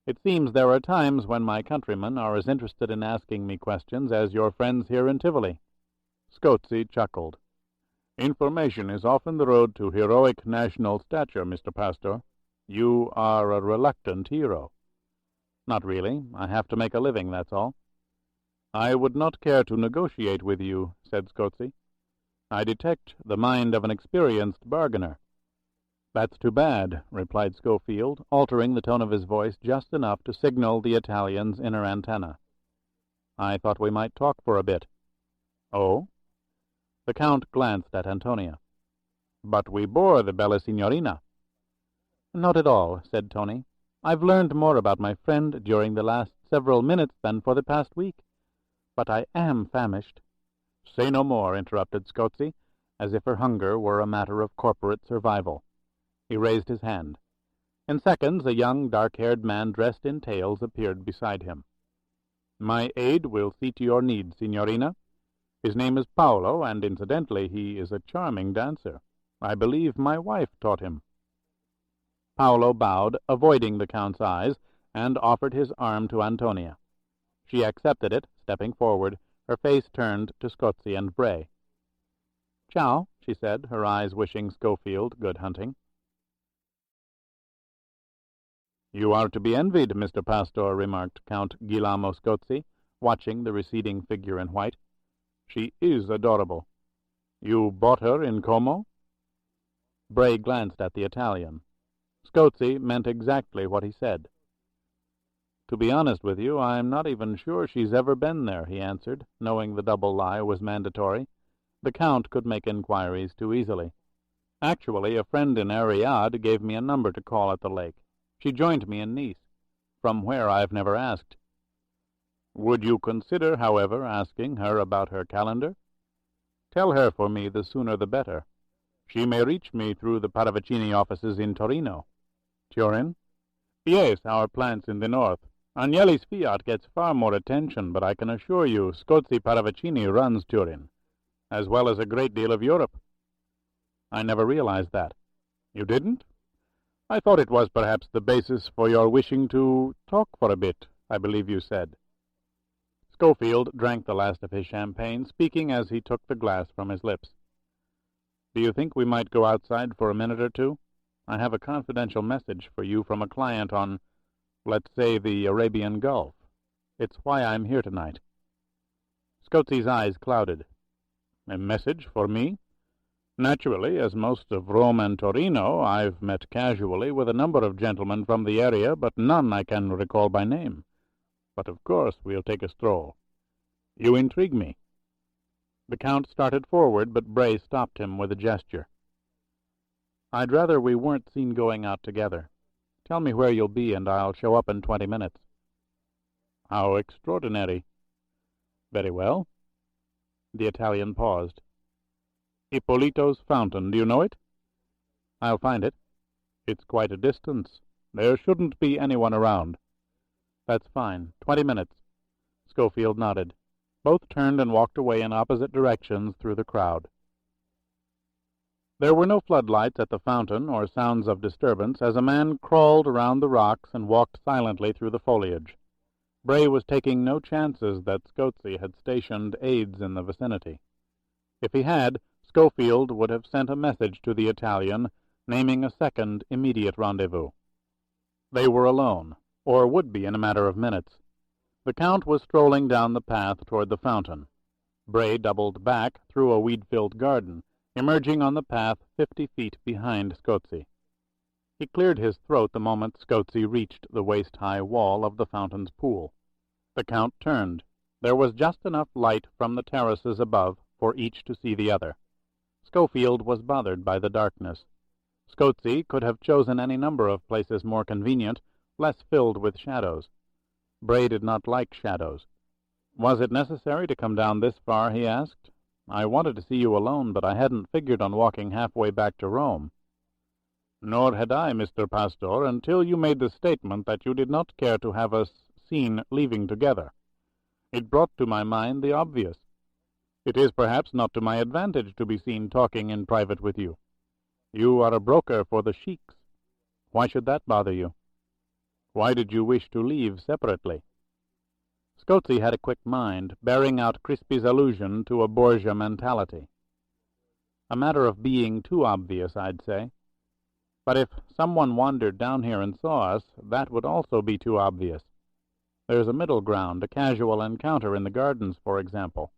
S1: "It seems there are times when my countrymen are as interested in asking me questions as your friends here in Tivoli."
S2: Scozi chuckled. "Information is often the road to heroic national stature, Mr. Pastor. You are a reluctant hero."
S1: "Not really. I have to make a living, that's all."
S2: "I would not care to negotiate with you," said Scozi. "I detect the mind of an experienced bargainer."
S1: "That's too bad," replied Scofield, altering the tone of his voice just enough to signal the Italian's inner antenna. "I thought we might talk for a bit."
S2: "Oh?"
S1: The Count glanced at Antonia.
S2: "But we bore the Bella Signorina."
S1: "Not at all," said Tony. "I've learned more about my friend during the last several minutes than for the past week. But I am famished."
S2: "Say no more," interrupted
S1: Scozi, as if her hunger were a matter of corporate survival. He raised his hand. In seconds a young, dark-haired man dressed in tails appeared beside him.
S2: "My aide will see to your needs, Signorina. His name is Paolo, and incidentally he is a charming dancer. I believe my wife taught him."
S1: Paolo bowed, avoiding the Count's eyes, and offered his arm to Antonia. She accepted it, stepping forward, her face turned to Scozi and Bray. "Ciao," she said, her eyes wishing Scofield good hunting.
S2: "You are to be envied, Mr. Pastor," remarked Count Guillermo Scozi, watching the receding figure in white. "She is adorable. You bought her in Como?"
S1: Bray glanced at the Italian. Scozi meant exactly what he said. "To be honest with you, I'm not even sure she's ever been there," he answered, knowing the double lie was mandatory. The Count could make inquiries too easily. "Actually, a friend in Ariad gave me a number to call at the lake. She joined me in Nice. From where I've never asked."
S2: "Would you consider, however, asking her about her calendar? Tell her for me the sooner the better. She may reach me through the Paravicini offices in Torino."
S1: "Turin?"
S2: "Yes, our plants in the north. Agnelli's Fiat gets far more attention, but I can assure you Scozi Paravicini runs Turin, as well as a great deal of Europe."
S1: "I never realized that."
S2: "You didn't? I thought it was perhaps the basis for your wishing to talk for a bit, I believe you said." Scofield drank the last of his champagne, speaking as he took the glass from his lips. "Do you think we might go outside for a minute or two? I have a confidential message for you from a client on, let's say, the Arabian Gulf. It's why I'm here tonight." Scozi's eyes clouded. "A message for me? Naturally, as most of Rome and Torino, I've met casually with a number of gentlemen from the area, but none I can recall by name. But of course we'll take a stroll. You intrigue me." The Count started forward, but Bray stopped him with a gesture. "I'd rather we weren't seen going out together. Tell me where you'll be, and I'll show up in 20 minutes. "How extraordinary." "Very well." The Italian paused. "Ippolito's fountain, do you know it?" "I'll find it." "It's quite a distance. There shouldn't be anyone around." "That's fine. 20 minutes." Scofield nodded. Both turned and walked away in opposite directions through the crowd. There were no floodlights at the fountain or sounds of disturbance as a man crawled around the rocks and walked silently through the foliage. Bray was taking no chances that Scozi had stationed aides in the vicinity. If he had, Scofield would have sent a message to the Italian, naming a second immediate rendezvous. They were alone, or would be in a matter of minutes. The Count was strolling down the path toward the fountain. Bray doubled back through a weed-filled garden, emerging on the path 50 feet behind Scozi. He cleared his throat the moment Scozi reached the waist-high wall of the fountain's pool. The Count turned. There was just enough light from the terraces above for each to see the other. Scofield was bothered by the darkness. Scozi could have chosen any number of places more convenient, less filled with shadows. Bray did not like shadows. "Was it necessary to come down this far?" he asked. "I wanted to see you alone, but I hadn't figured on walking halfway back to Rome." "Nor had I, Mr. Pastor, until you made the statement that you did not care to have us seen leaving together. It brought to my mind the obvious. It is perhaps not to my advantage to be seen talking in private with you. You are a broker for the sheiks. Why should that bother you? Why did you wish to leave separately?" Scozi had a quick mind, bearing out Crispy's allusion to a Borgia mentality. "A matter of being too obvious, I'd say. But if someone wandered down here and saw us, that would also be too obvious. There's a middle ground, a casual encounter in the gardens, for example."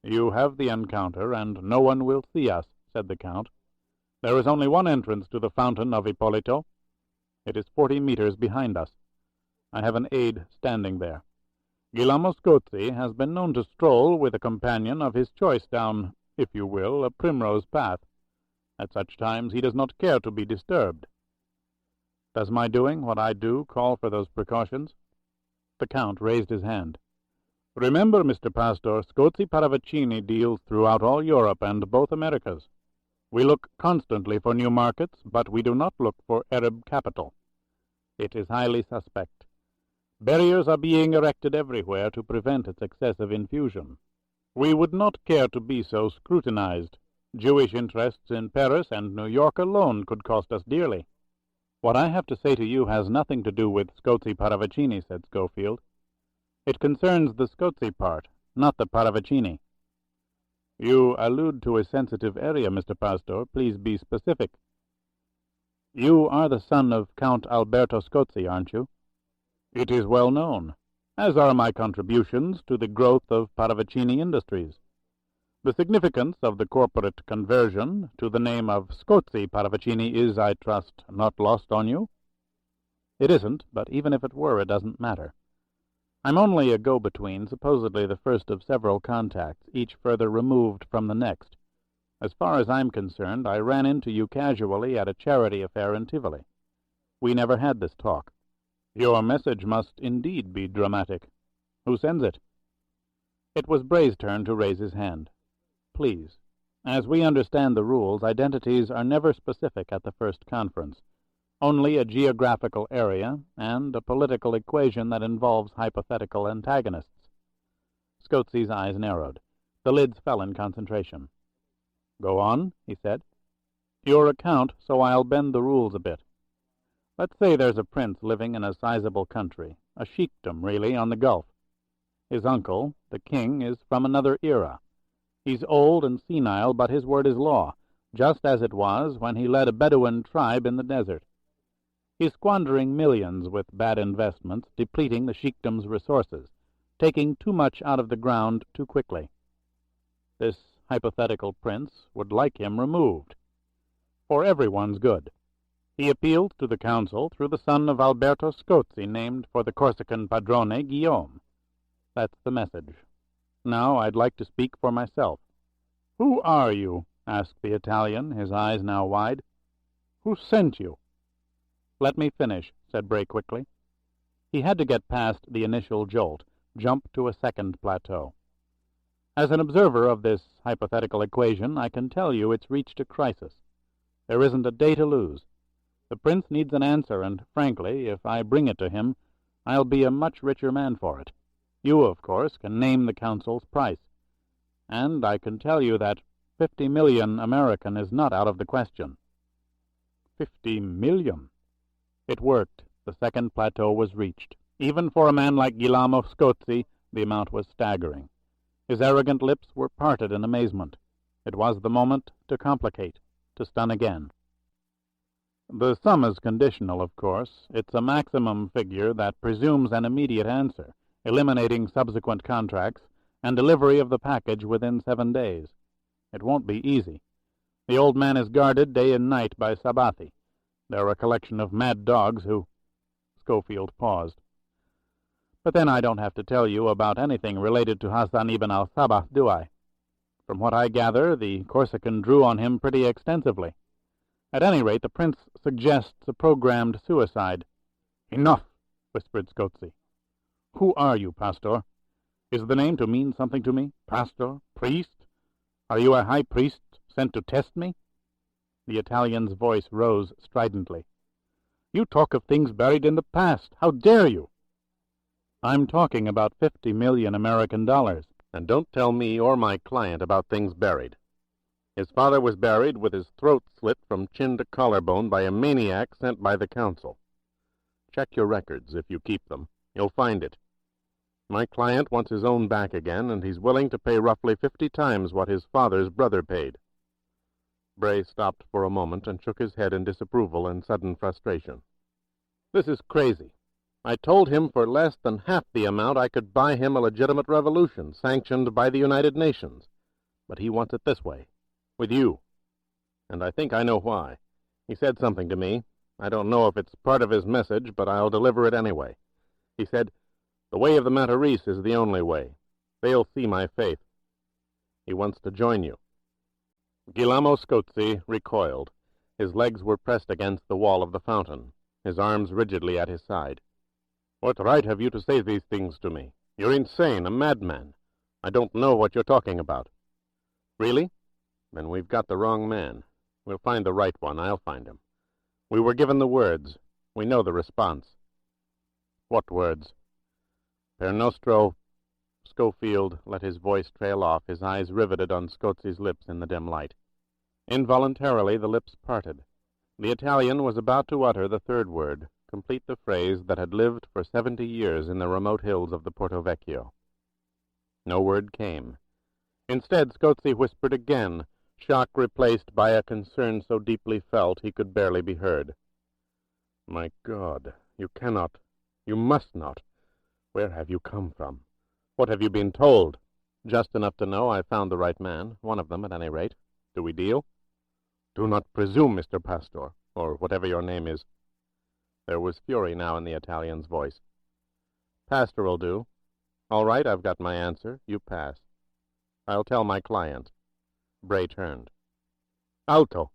S2: "You have the encounter, and no one will see us," said the Count. "There is only one entrance to the fountain of Ippolito. It is 40 meters behind us. I have an aide standing there. Guillermo Scozi has been known to stroll with a companion of his choice down, if you will, a primrose path. At such times he does not care to be disturbed. Does my doing what I do call for those precautions?" The Count raised his hand. "Remember, Mr. Pastor, Scozi Paravicini deals throughout all Europe and both Americas. We look constantly for new markets, but we do not look for Arab capital. It is highly suspect. Barriers are being erected everywhere to prevent its excessive infusion. We would not care to be so scrutinized. Jewish interests in Paris and New York alone could cost us dearly." "What I have to say to you has nothing to do with Scozi Paravicini," said Scofield. "It concerns the Scozi part, not the Paravicini." "You allude to a sensitive area, Mr. Pastor. Please be specific." "You are the son of Count Alberto Scozi, aren't you?" "It is well known, as are my contributions to the growth of Paravicini Industries. The significance of the corporate conversion to the name of Scozi Paravicini is, I trust, not lost on you?" "It isn't, but even if it were, it doesn't matter. I'm only a go-between, supposedly the first of several contacts, each further removed from the next. As far as I'm concerned, I ran into you casually at a charity affair in Tivoli. We never had this talk. Your message must indeed be dramatic. Who sends it?" It was Bray's turn to raise his hand. "Please. As we understand the rules, identities are never specific at the first conference. Only a geographical area and a political equation that involves hypothetical antagonists." Scozi's eyes narrowed. The lids fell in concentration. "Go on," he said. "Your account, so I'll bend the rules a bit. Let's say there's a prince living in a sizable country, a sheikdom, really, on the Gulf. His uncle, the king, is from another era. He's old and senile, but his word is law, just as it was when he led a Bedouin tribe in the desert. He's squandering millions with bad investments, depleting the sheikdom's resources, taking too much out of the ground too quickly. This hypothetical prince would like him removed, for everyone's good. He appealed to the council through the son of Alberto Scozi, named for the Corsican padrone Guillaume. That's the message. Now I'd like to speak for myself. "Who are you?" asked the Italian, his eyes now wide. "Who sent you?" "Let me finish," said Bray quickly. He had to get past the initial jolt, jump to a second plateau. As an observer of this hypothetical equation, I can tell you it's reached a crisis. There isn't a day to lose. The prince needs an answer, and, frankly, if I bring it to him, I'll be a much richer man for it. You, of course, can name the council's price. And I can tell you that 50 million American is not out of the question." 50 million? It worked. The second plateau was reached. Even for a man like Guillermo Scozi, the amount was staggering. His arrogant lips were parted in amazement. It was the moment to complicate, to stun again. "The sum is conditional, of course. It's a maximum figure that presumes an immediate answer, eliminating subsequent contracts, and delivery of the package within 7 days. It won't be easy. The old man is guarded day and night by Sabati. They're a collection of mad dogs who—" Scofield paused. "But then I don't have to tell you about anything related to Hassan ibn al-Sabah, do I? From what I gather, the Corsican drew on him pretty extensively. At any rate, the prince suggests a programmed suicide." "Enough," whispered Scozi. "Who are you, Pastor? Is the name to mean something to me? Pastor? Priest? Are you a high priest sent to test me?" The Italian's voice rose stridently. "You talk of things buried in the past. How dare you?" "I'm talking about 50 million American dollars. And don't tell me or my client about things buried. His father was buried with his throat slit from chin to collarbone by a maniac sent by the council. Check your records, if you keep them. You'll find it. My client wants his own back again, and he's willing to pay roughly 50 times what his father's brother paid." Bray stopped for a moment and shook his head in disapproval and sudden frustration. "This is crazy. I told him for less than half the amount I could buy him a legitimate revolution, sanctioned by the United Nations. But he wants it this way, with you. And I think I know why. He said something to me. I don't know if it's part of his message, but I'll deliver it anyway. He said, 'The way of the Matarese is the only way. They'll see my faith.' He wants to join you." Guillermo Scozi recoiled. His legs were pressed against the wall of the fountain, his arms rigidly at his side. "What right have you to say these things to me? You're insane, a madman. I don't know what you're talking about." "Really? Then we've got the wrong man. We'll find the right one. I'll find him. We were given the words. We know the response." "What words?" "Per nostro—" Scofield let his voice trail off, his eyes riveted on Scozi's lips in the dim light. Involuntarily the lips parted. The Italian was about to utter the third word, complete the phrase that had lived for 70 years in the remote hills of the Porto Vecchio. No word came. Instead, Scozi whispered again, shock replaced by a concern so deeply felt he could barely be heard. "My God, you cannot, you must not. Where have you come from? What have you been told?" "Just enough to know I found the right man, one of them at any rate. Do we deal?" "Do not presume, Mr. Pastor, or whatever your name is." There was fury now in the Italian's voice. "Pastor'll do. All right, I've got my answer. You pass. I'll tell my client." Bray turned. "Alto!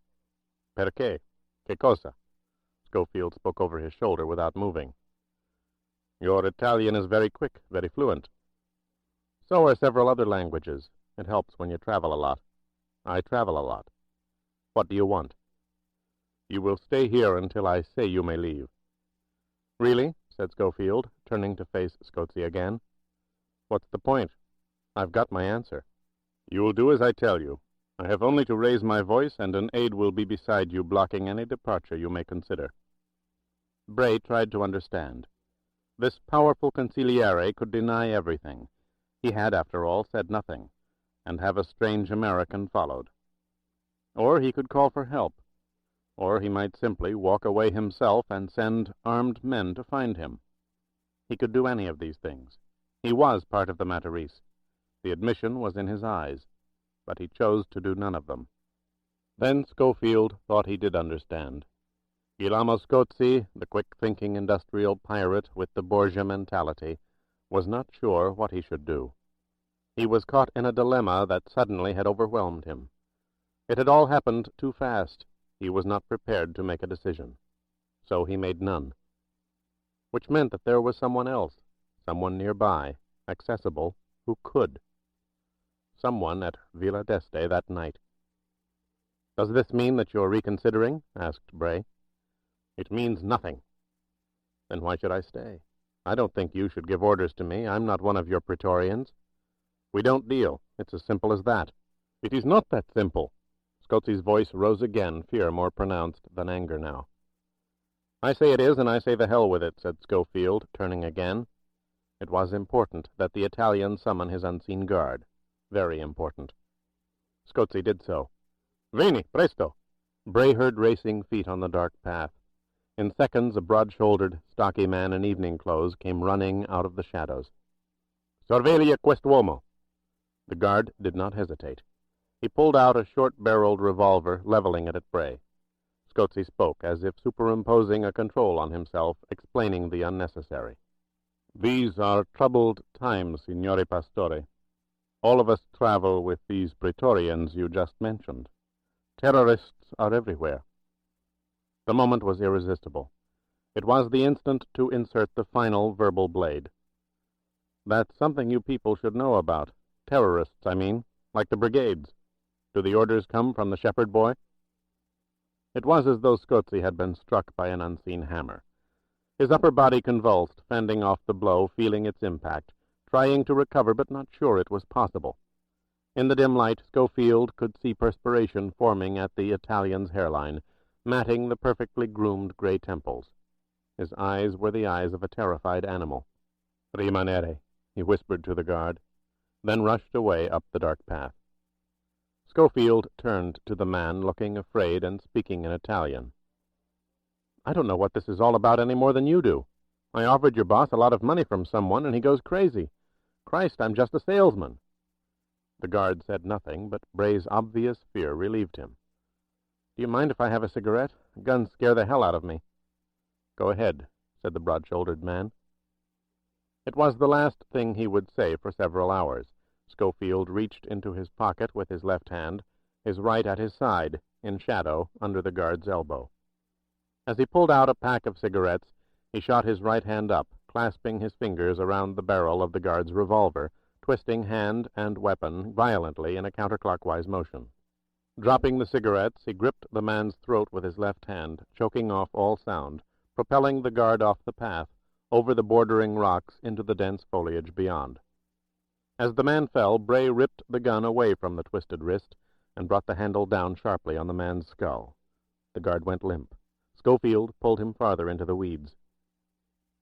S2: Perché? Che cosa?" Scofield spoke over his shoulder without moving. "Your Italian is very quick, very fluent." "So are several other languages. It helps when you travel a lot." "I travel a lot. What do you want?" "You will stay here until I say you may leave." "Really?" said Scofield, turning to face Scozi again. "What's the point? I've got my answer." "You will do as I tell you. I have only to raise my voice, and an aide will be beside you, blocking any departure you may consider." Bray tried to understand. This powerful consigliere could deny everything, He had, after all, said nothing, and have a strange American followed. Or he could call for help, or he might simply walk away himself and send armed men to find him. He could do any of these things. He was part of the Matarese. The admission was in his eyes, but he chose to do none of them. Then Scofield thought he did understand. Guillermo Scozzi, the quick-thinking industrial pirate with the Borgia mentality, was not sure what he should do. He was caught in a dilemma that suddenly had overwhelmed him. It had all happened too fast. He was not prepared to make a decision. So he made none. Which meant that there was someone else, someone nearby, accessible, who could. Someone at Villa d'Este that night. "Does this mean that you're reconsidering?" asked Bray. "It means nothing." "Then why should I stay? I don't think you should give orders to me. I'm not one of your Praetorians. We don't deal. It's as simple as that." "It is not that simple." Scozzi's voice rose again, fear more pronounced than anger now. "I say it is, and I say the hell with it," said Scofield, turning again. It was important that the Italian summon his unseen guard. Very important. Scozzi did so. "Veni, presto!" Bray heard racing feet on the dark path. In seconds, a broad-shouldered, stocky man in evening clothes came running out of the shadows. "Sorveglia quest'uomo." The guard did not hesitate. He pulled out a short-barreled revolver, leveling it at Bray. Scozzi spoke, as if superimposing a control on himself, explaining the unnecessary. "These are troubled times, Signore Pastore. All of us travel with these Praetorians you just mentioned. Terrorists are everywhere." The moment was irresistible. It was the instant to insert the final verbal blade. "That's something you people should know about. Terrorists, I mean, like the brigades. Do the orders come from the shepherd boy?" It was as though Scozzi had been struck by an unseen hammer. His upper body convulsed, fending off the blow, feeling its impact, trying to recover but not sure it was possible. In the dim light, Scofield could see perspiration forming at the Italian's hairline, matting the perfectly groomed gray temples. His eyes were the eyes of a terrified animal. "Rimanere," he whispered to the guard, then rushed away up the dark path. Scofield turned to the man, looking afraid and speaking in Italian. "I don't know what this is all about any more than you do. I offered your boss a lot of money from someone, and he goes crazy. Christ, I'm just a salesman." The guard said nothing, but Bray's obvious fear relieved him. "Do you mind if I have a cigarette? Guns scare the hell out of me." "Go ahead," said the broad-shouldered man. It was the last thing he would say for several hours. Scofield reached into his pocket with his left hand, his right at his side, in shadow, under the guard's elbow. As he pulled out a pack of cigarettes, he shot his right hand up, clasping his fingers around the barrel of the guard's revolver, twisting hand and weapon violently in a counterclockwise motion. Dropping the cigarettes, he gripped the man's throat with his left hand, choking off all sound, propelling the guard off the path, over the bordering rocks into the dense foliage beyond. As the man fell, Bray ripped the gun away from the twisted wrist and brought the handle down sharply on the man's skull. The guard went limp. Scofield pulled him farther into the weeds.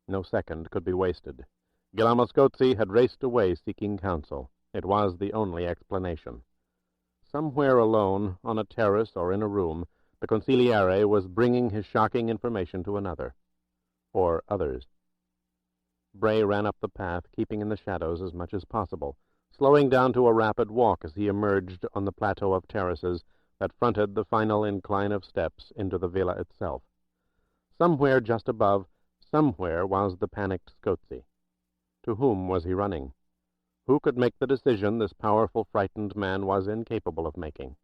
S2: No second could be wasted. Guillermo Scozzi had raced away seeking counsel. It was the only explanation. Somewhere alone, on a terrace or in a room, the consigliere was bringing his shocking information to another. Or others. Bray ran up the path, keeping in the shadows as much as possible, slowing down to a rapid walk as he emerged on the plateau of terraces that fronted the final incline of steps into the villa itself. Somewhere just above, somewhere was the panicked Scozzi. To whom was he running? Who could make the decision this powerful, frightened man was incapable of making?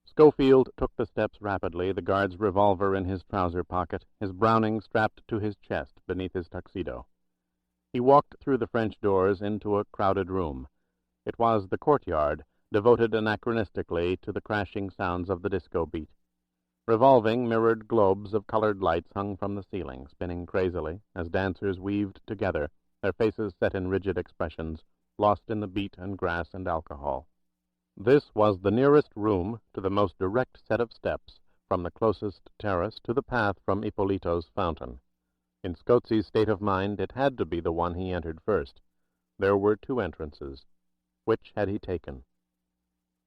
S2: Scofield took the steps rapidly, the guard's revolver in his trouser pocket, his Browning strapped to his chest beneath his tuxedo. He walked through the French doors into a crowded room. It was the courtyard, devoted anachronistically to the crashing sounds of the disco beat. Revolving, mirrored globes of colored lights hung from the ceiling, spinning crazily, as dancers weaved together, their faces set in rigid expressions, lost in the beat and grass and alcohol. This was the nearest room to the most direct set of steps, from the closest terrace to the path from Ippolito's fountain. In Scozzi's state of mind, it had to be the one he entered first. There were two entrances. Which had he taken?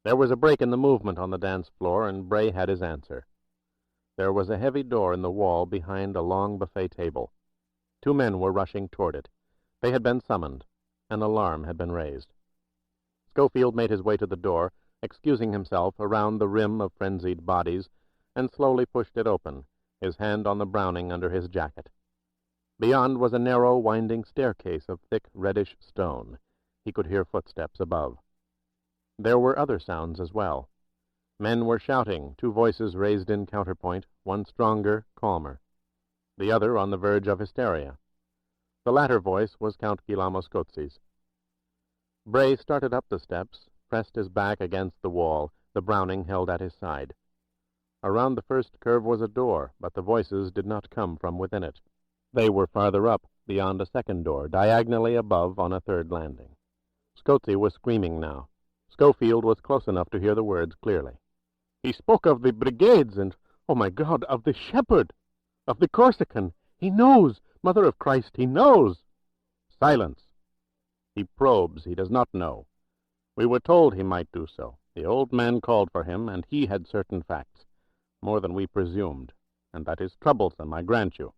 S2: There was a break in the movement on the dance floor, and Bray had his answer. There was a heavy door in the wall behind a long buffet table. Two men were rushing toward it. They had been summoned. An alarm had been raised. Scofield made his way to the door, excusing himself around the rim of frenzied bodies, and slowly pushed it open, his hand on the Browning under his jacket. Beyond was a narrow, winding staircase of thick, reddish stone. He could hear footsteps above. There were other sounds as well. Men were shouting, two voices raised in counterpoint, one stronger, calmer, the other on the verge of hysteria. The latter voice was Count Guillermo Scozi's. Bray started up the steps, pressed his back against the wall, the Browning held at his side. Around the first curve was a door, but the voices did not come from within it. They were farther up, beyond a second door, diagonally above on a third landing. Scozi was screaming now. Scofield was close enough to hear the words clearly. "He spoke of the brigades and, oh my God, of the shepherd, of the Corsican. He knows! Mother of Christ, he knows!" "Silence! He probes, he does not know. We were told he might do so. The old man called for him, and he had certain facts, more than we presumed, and that is troublesome, I grant you."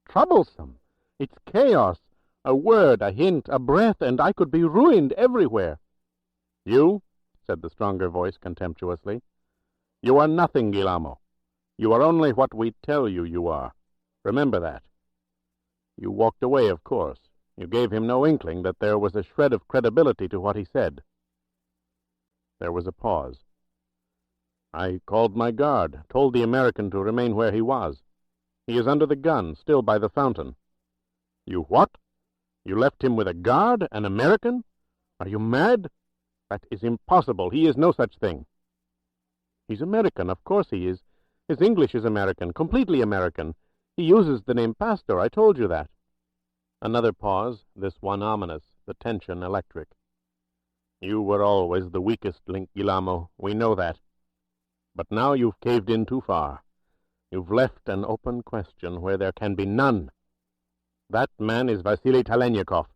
S2: "Troublesome? It's chaos. A word, a hint, a breath, and I could be ruined everywhere." "You," said the stronger voice contemptuously, "you are nothing, Guillermo. You are only what we tell you you are. Remember that. You walked away, of course. You gave him no inkling that there was a shred of credibility to what he said." There was a pause. "I called my guard, told the American to remain where he was. He is under the gun, still by the fountain." "You what? You left him with a guard, an American? Are you mad? That is impossible. He is no such thing." "He's American, of course he is. His English is American, completely American. He uses the name Pastor, I told you that." Another pause, this one ominous, the tension electric. "You were always the weakest link, Guillermo. We know that. But now you've caved in too far. You've left an open question where there can be none. That man is Vasily Talaniekov.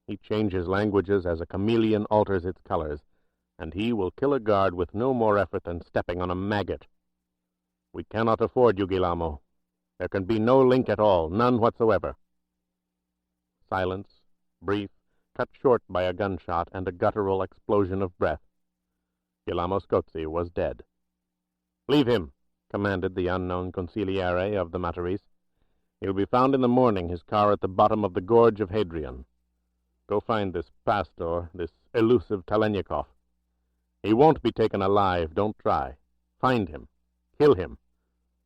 S2: He changes languages as a chameleon alters its colors, and he will kill a guard with no more effort than stepping on a maggot. We cannot afford you, Guillermo. There can be no link at all, none whatsoever." Silence, brief, cut short by a gunshot and a guttural explosion of breath. Guillermo Scozi was dead. "Leave him," commanded the unknown consigliere of the Matarese. "He'll be found in the morning, his car at the bottom of the gorge of Hadrian. Go find this Pastor, this elusive Talaniekov. He won't be taken alive, don't try. Find him. Kill him.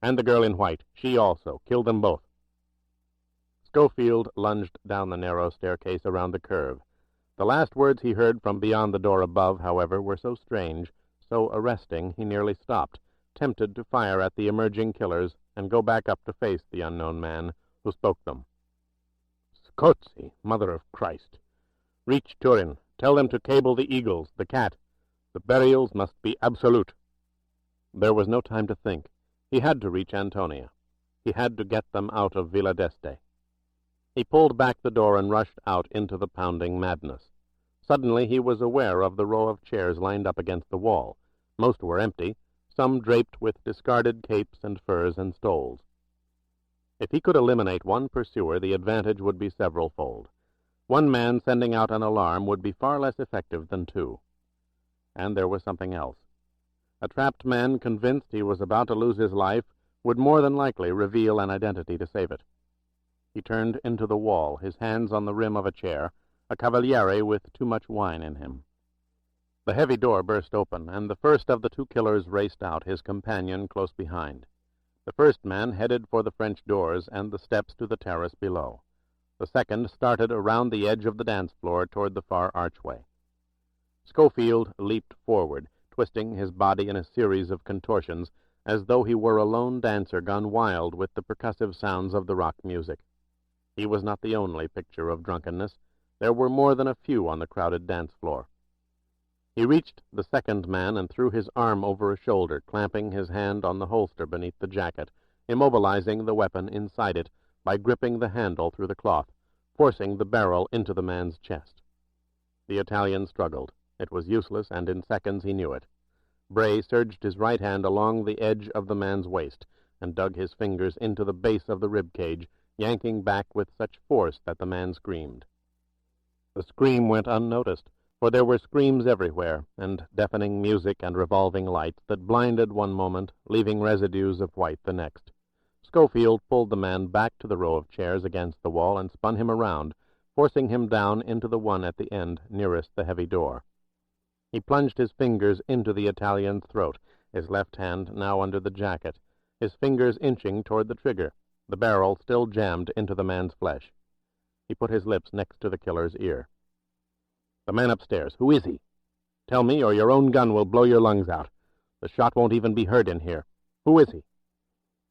S2: And the girl in white, she also. Kill them both." Scofield lunged down the narrow staircase around the curve. The last words he heard from beyond the door above, however, were so strange, so arresting, he nearly stopped, tempted to fire at the emerging killers and go back up to face the unknown man who spoke them. "Scozi, Mother of Christ! Reach Turin. Tell them to cable the Eagles, the Cat. The burials must be absolute." There was no time to think. He had to reach Antonia. He had to get them out of Villa d'Este. He pulled back the door and rushed out into the pounding madness. Suddenly he was aware of the row of chairs lined up against the wall. Most were empty, some draped with discarded capes and furs and stoles. If he could eliminate one pursuer, the advantage would be several-fold. One man sending out an alarm would be far less effective than two. And there was something else. A trapped man convinced he was about to lose his life would more than likely reveal an identity to save it. He turned into the wall, his hands on the rim of a chair, a cavaliere with too much wine in him. The heavy door burst open, and the first of the two killers raced out, his companion close behind. The first man headed for the French doors and the steps to the terrace below. The second started around the edge of the dance floor toward the far archway. Scofield leaped forward, twisting his body in a series of contortions, as though he were a lone dancer gone wild with the percussive sounds of the rock music. He was not the only picture of drunkenness. There were more than a few on the crowded dance floor. He reached the second man and threw his arm over a shoulder, clamping his hand on the holster beneath the jacket, immobilizing the weapon inside it by gripping the handle through the cloth, forcing the barrel into the man's chest. The Italian struggled. It was useless, and in seconds he knew it. Bray surged his right hand along the edge of the man's waist and dug his fingers into the base of the rib cage, yanking back with such force that the man screamed. The scream went unnoticed, for there were screams everywhere, and deafening music and revolving lights that blinded one moment, leaving residues of white the next. Scofield pulled the man back to the row of chairs against the wall and spun him around, forcing him down into the one at the end nearest the heavy door. He plunged his fingers into the Italian's throat, his left hand now under the jacket, his fingers inching toward the trigger, the barrel still jammed into the man's flesh. He put his lips next to the killer's ear. "The man upstairs, who is he? Tell me, or your own gun will blow your lungs out. The shot won't even be heard in here. Who is he?"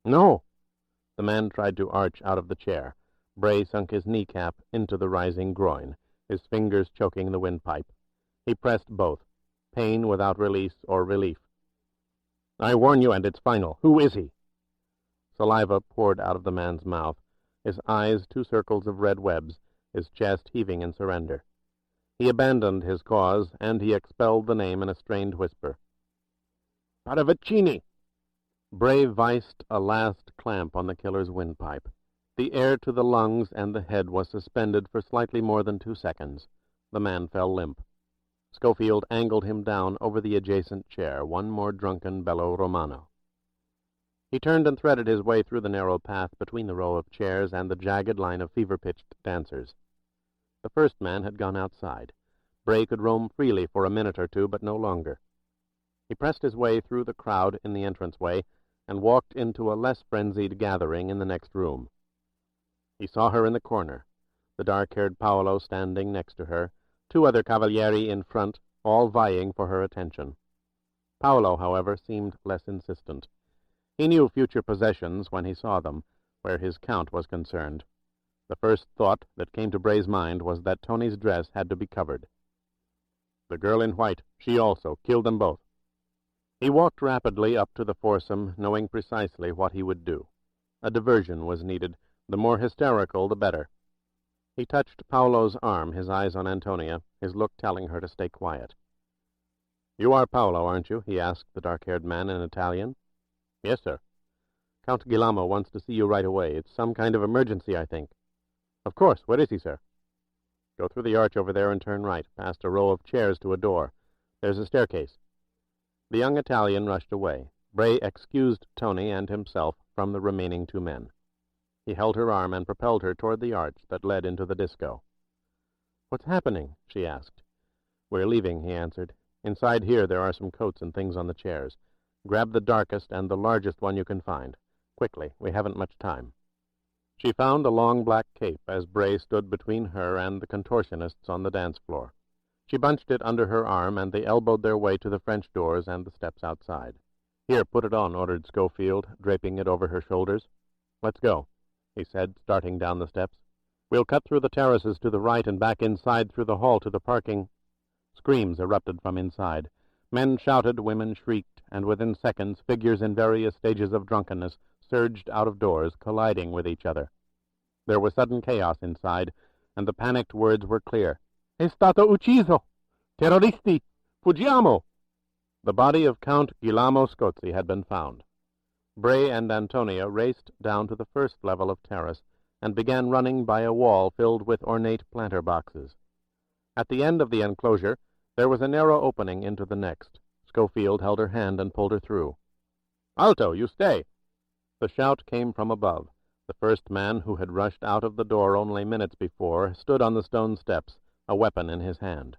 S2: "No." The man tried to arch out of the chair. Bray sunk his kneecap into the rising groin, his fingers choking the windpipe. He pressed both, pain without release or relief. "I warn you, and it's final. Who is he?" Saliva poured out of the man's mouth, his eyes two circles of red webs, his chest heaving in surrender. He abandoned his cause, and he expelled the name in a strained whisper. "Paravicini!" Bray viced a last clamp on the killer's windpipe. The air to the lungs and the head was suspended for slightly more than 2 seconds. The man fell limp. Scofield angled him down over the adjacent chair, one more drunken bello romano. He turned and threaded his way through the narrow path between the row of chairs and the jagged line of fever-pitched dancers. The first man had gone outside. Bray could roam freely for a minute or two, but no longer. He pressed his way through the crowd in the entranceway and walked into a less frenzied gathering in the next room. He saw her in the corner, the dark-haired Paolo standing next to her, 2 other cavalieri in front, all vying for her attention. Paolo, however, seemed less insistent. He knew future possessions when he saw them, where his count was concerned. The first thought that came to Bray's mind was that Tony's dress had to be covered. The girl in white, she also, killed them both. He walked rapidly up to the foursome, knowing precisely what he would do. A diversion was needed, the more hysterical the better. He touched Paolo's arm, his eyes on Antonia, his look telling her to stay quiet. "You are Paolo, aren't you?" he asked the dark-haired man in Italian. "Yes, sir." "Count Guillermo wants to see you right away. It's some kind of emergency, I think." "Of course. Where is he, sir?" "Go through the arch over there and turn right, past a row of chairs to a door. There's a staircase." The young Italian rushed away. Bray excused Tony and himself from the remaining 2 men. He held her arm and propelled her toward the arch that led into the disco. "What's happening?" she asked. "We're leaving," he answered. "Inside here there are some coats and things on the chairs. Grab the darkest and the largest one you can find. Quickly, we haven't much time." She found a long black cape as Bray stood between her and the contortionists on the dance floor. She bunched it under her arm, and they elbowed their way to the French doors and the steps outside. "Here, put it on," ordered Scofield, draping it over her shoulders. "Let's go," he said, starting down the steps. "We'll cut through the terraces to the right and back inside through the hall to the parking." Screams erupted from inside. Men shouted, women shrieked, and within seconds figures in various stages of drunkenness surged out of doors, colliding with each other. There was sudden chaos inside, and the panicked words were clear. "È stato ucciso! Terroristi! Fuggiamo!" The body of Count Guillermo Scozi had been found. Bray and Antonia raced down to the first level of terrace and began running by a wall filled with ornate planter boxes. At the end of the enclosure there was a narrow opening into the next. Scofield held her hand and pulled her through. "Alto, you stay!" The shout came from above. The first man, who had rushed out of the door only minutes before, stood on the stone steps, a weapon in his hand.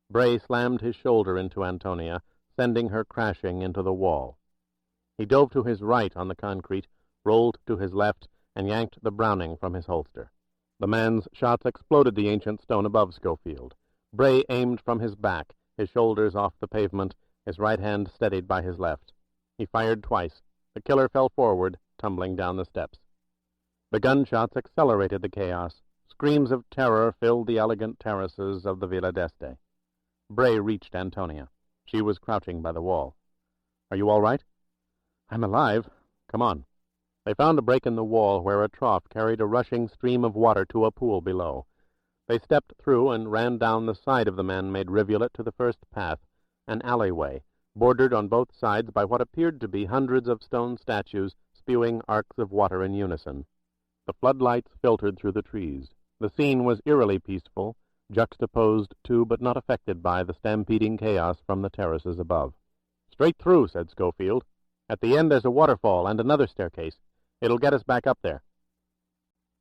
S2: Bray slammed his shoulder into Antonia, sending her crashing into the wall. He dove to his right on the concrete, rolled to his left, and yanked the Browning from his holster. The man's shots exploded the ancient stone above Scofield. Bray aimed from his back, his shoulders off the pavement, his right hand steadied by his left. He fired twice. The killer fell forward, tumbling down the steps. The gunshots accelerated the chaos. Screams of terror filled the elegant terraces of the Villa d'Este. Bray reached Antonia. She was crouching by the wall. "Are you all right?" "I'm alive. Come on." They found a break in the wall where a trough carried a rushing stream of water to a pool below.
S1: They stepped through and ran down the side of the man-made rivulet to the first path, an alleyway, bordered on both sides by what appeared to be hundreds of stone statues spewing arcs of water in unison. The floodlights filtered through the trees. The scene was eerily peaceful, juxtaposed to but not affected by the stampeding chaos from the terraces above. "Straight through," said Scofield. "At the end there's a waterfall and another staircase. It'll get us back up there."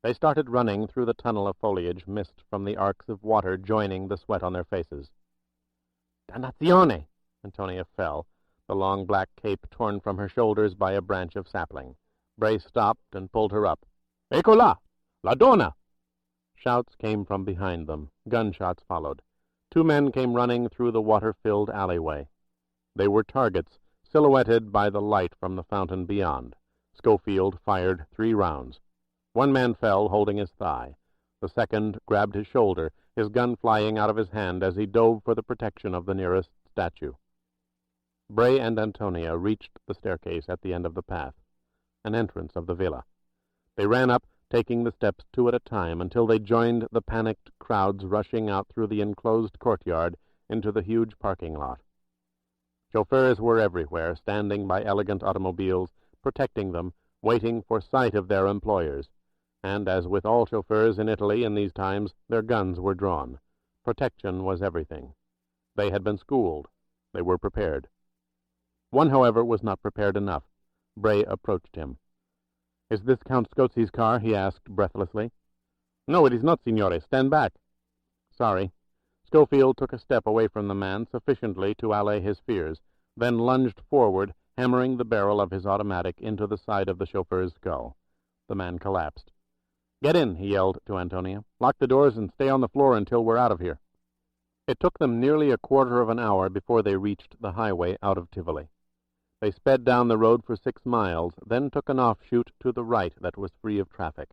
S1: They started running through the tunnel of foliage, mist from the arcs of water joining the sweat on their faces. "Dannazione!" Antonia fell, the long black cape torn from her shoulders by a branch of sapling. Bray stopped and pulled her up. "Eccola! La donna!" Shouts came from behind them. Gunshots followed. Two men came running through the water-filled alleyway. They were targets, silhouetted by the light from the fountain beyond. Scofield fired 3 rounds. One man fell, holding his thigh. The second grabbed his shoulder, his gun flying out of his hand as he dove for the protection of the nearest statue. Bray and Antonia reached the staircase at the end of the path, an entrance of the villa. They ran up, taking the steps 2 at a time, until they joined the panicked crowds rushing out through the enclosed courtyard into the huge parking lot. Chauffeurs were everywhere, standing by elegant automobiles, protecting them, waiting for sight of their employers. And, as with all chauffeurs in Italy in these times, their guns were drawn. Protection was everything. They had been schooled. They were prepared. One, however, was not prepared enough. Bray approached him. "Is this Count Scozi's car?" he asked breathlessly. "No, it is not, signore. Stand back." "Sorry." Scofield took a step away from the man, sufficiently to allay his fears, then lunged forward, hammering the barrel of his automatic into the side of the chauffeur's skull. The man collapsed. "Get in," he yelled to Antonia. "Lock the doors and stay on the floor until we're out of here." It took them nearly a quarter of an hour before they reached the highway out of Tivoli. They sped down the road for 6 miles, then took an offshoot to the right that was free of traffic.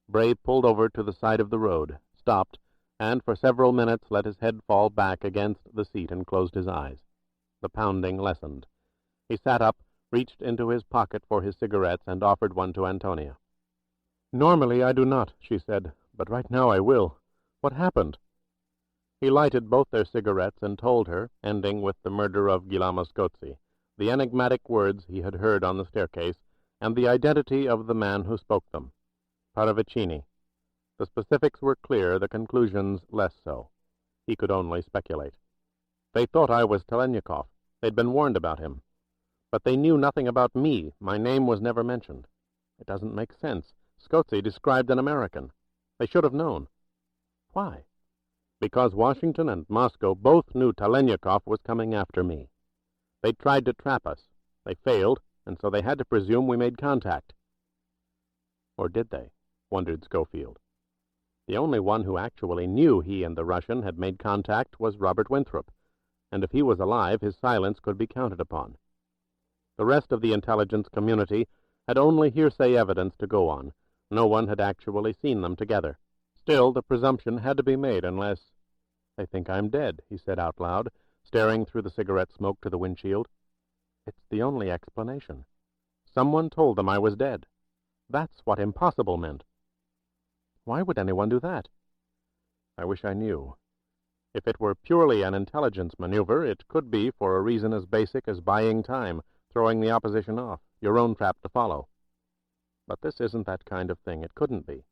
S1: Bray pulled over to the side of the road, stopped, and for several minutes let his head fall back against the seat and closed his eyes. The pounding lessened. He sat up, reached into his pocket for his cigarettes, and offered one to Antonia. "Normally I do not," she said, "but right now I will. What happened?" He lighted both their cigarettes and told her, ending with the murder of Guillermo Scozi, the enigmatic words he had heard on the staircase, and the identity of the man who spoke them. Paravicini. The specifics were clear, the conclusions less so. He could only speculate. "They thought I was Talaniekov. They'd been warned about him. But they knew nothing about me. My name was never mentioned. It doesn't make sense. Scozi described an American. They should have known." "Why?" "Because Washington and Moscow both knew Talaniekov was coming after me. They tried to trap us. They failed, and so they had to presume we made contact." Or did they? Wondered Scofield. The only one who actually knew he and the Russian had made contact was Robert Winthrop, and if he was alive, his silence could be counted upon. The rest of the intelligence community had only hearsay evidence to go on. No one had actually seen them together. Still, the presumption had to be made unless— "They think I'm dead," he said out loud, staring through the cigarette smoke to the windshield. "It's the only explanation. Someone told them I was dead. That's what impossible meant." "Why would anyone do that?" "I wish I knew. If it were purely an intelligence maneuver, it could be for a reason as basic as buying time, throwing the opposition off, your own trap to follow. But this isn't that kind of thing. It couldn't be.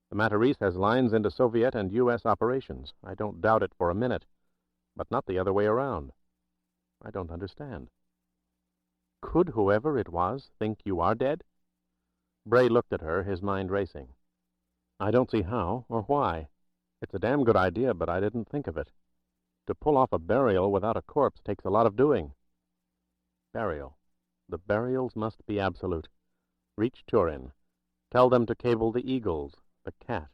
S1: The Matarese has lines into Soviet and U.S. operations. I don't doubt it for a minute. But not the other way around. I don't understand." "Could whoever it was think you are dead?" Bray looked at her, his mind racing. "I don't see how or why. It's a damn good idea, but I didn't think of it. To pull off a burial without a corpse takes a lot of doing." Burial. The burials must be absolute. Reach Turin. Tell them to cable the Eagles, the cat.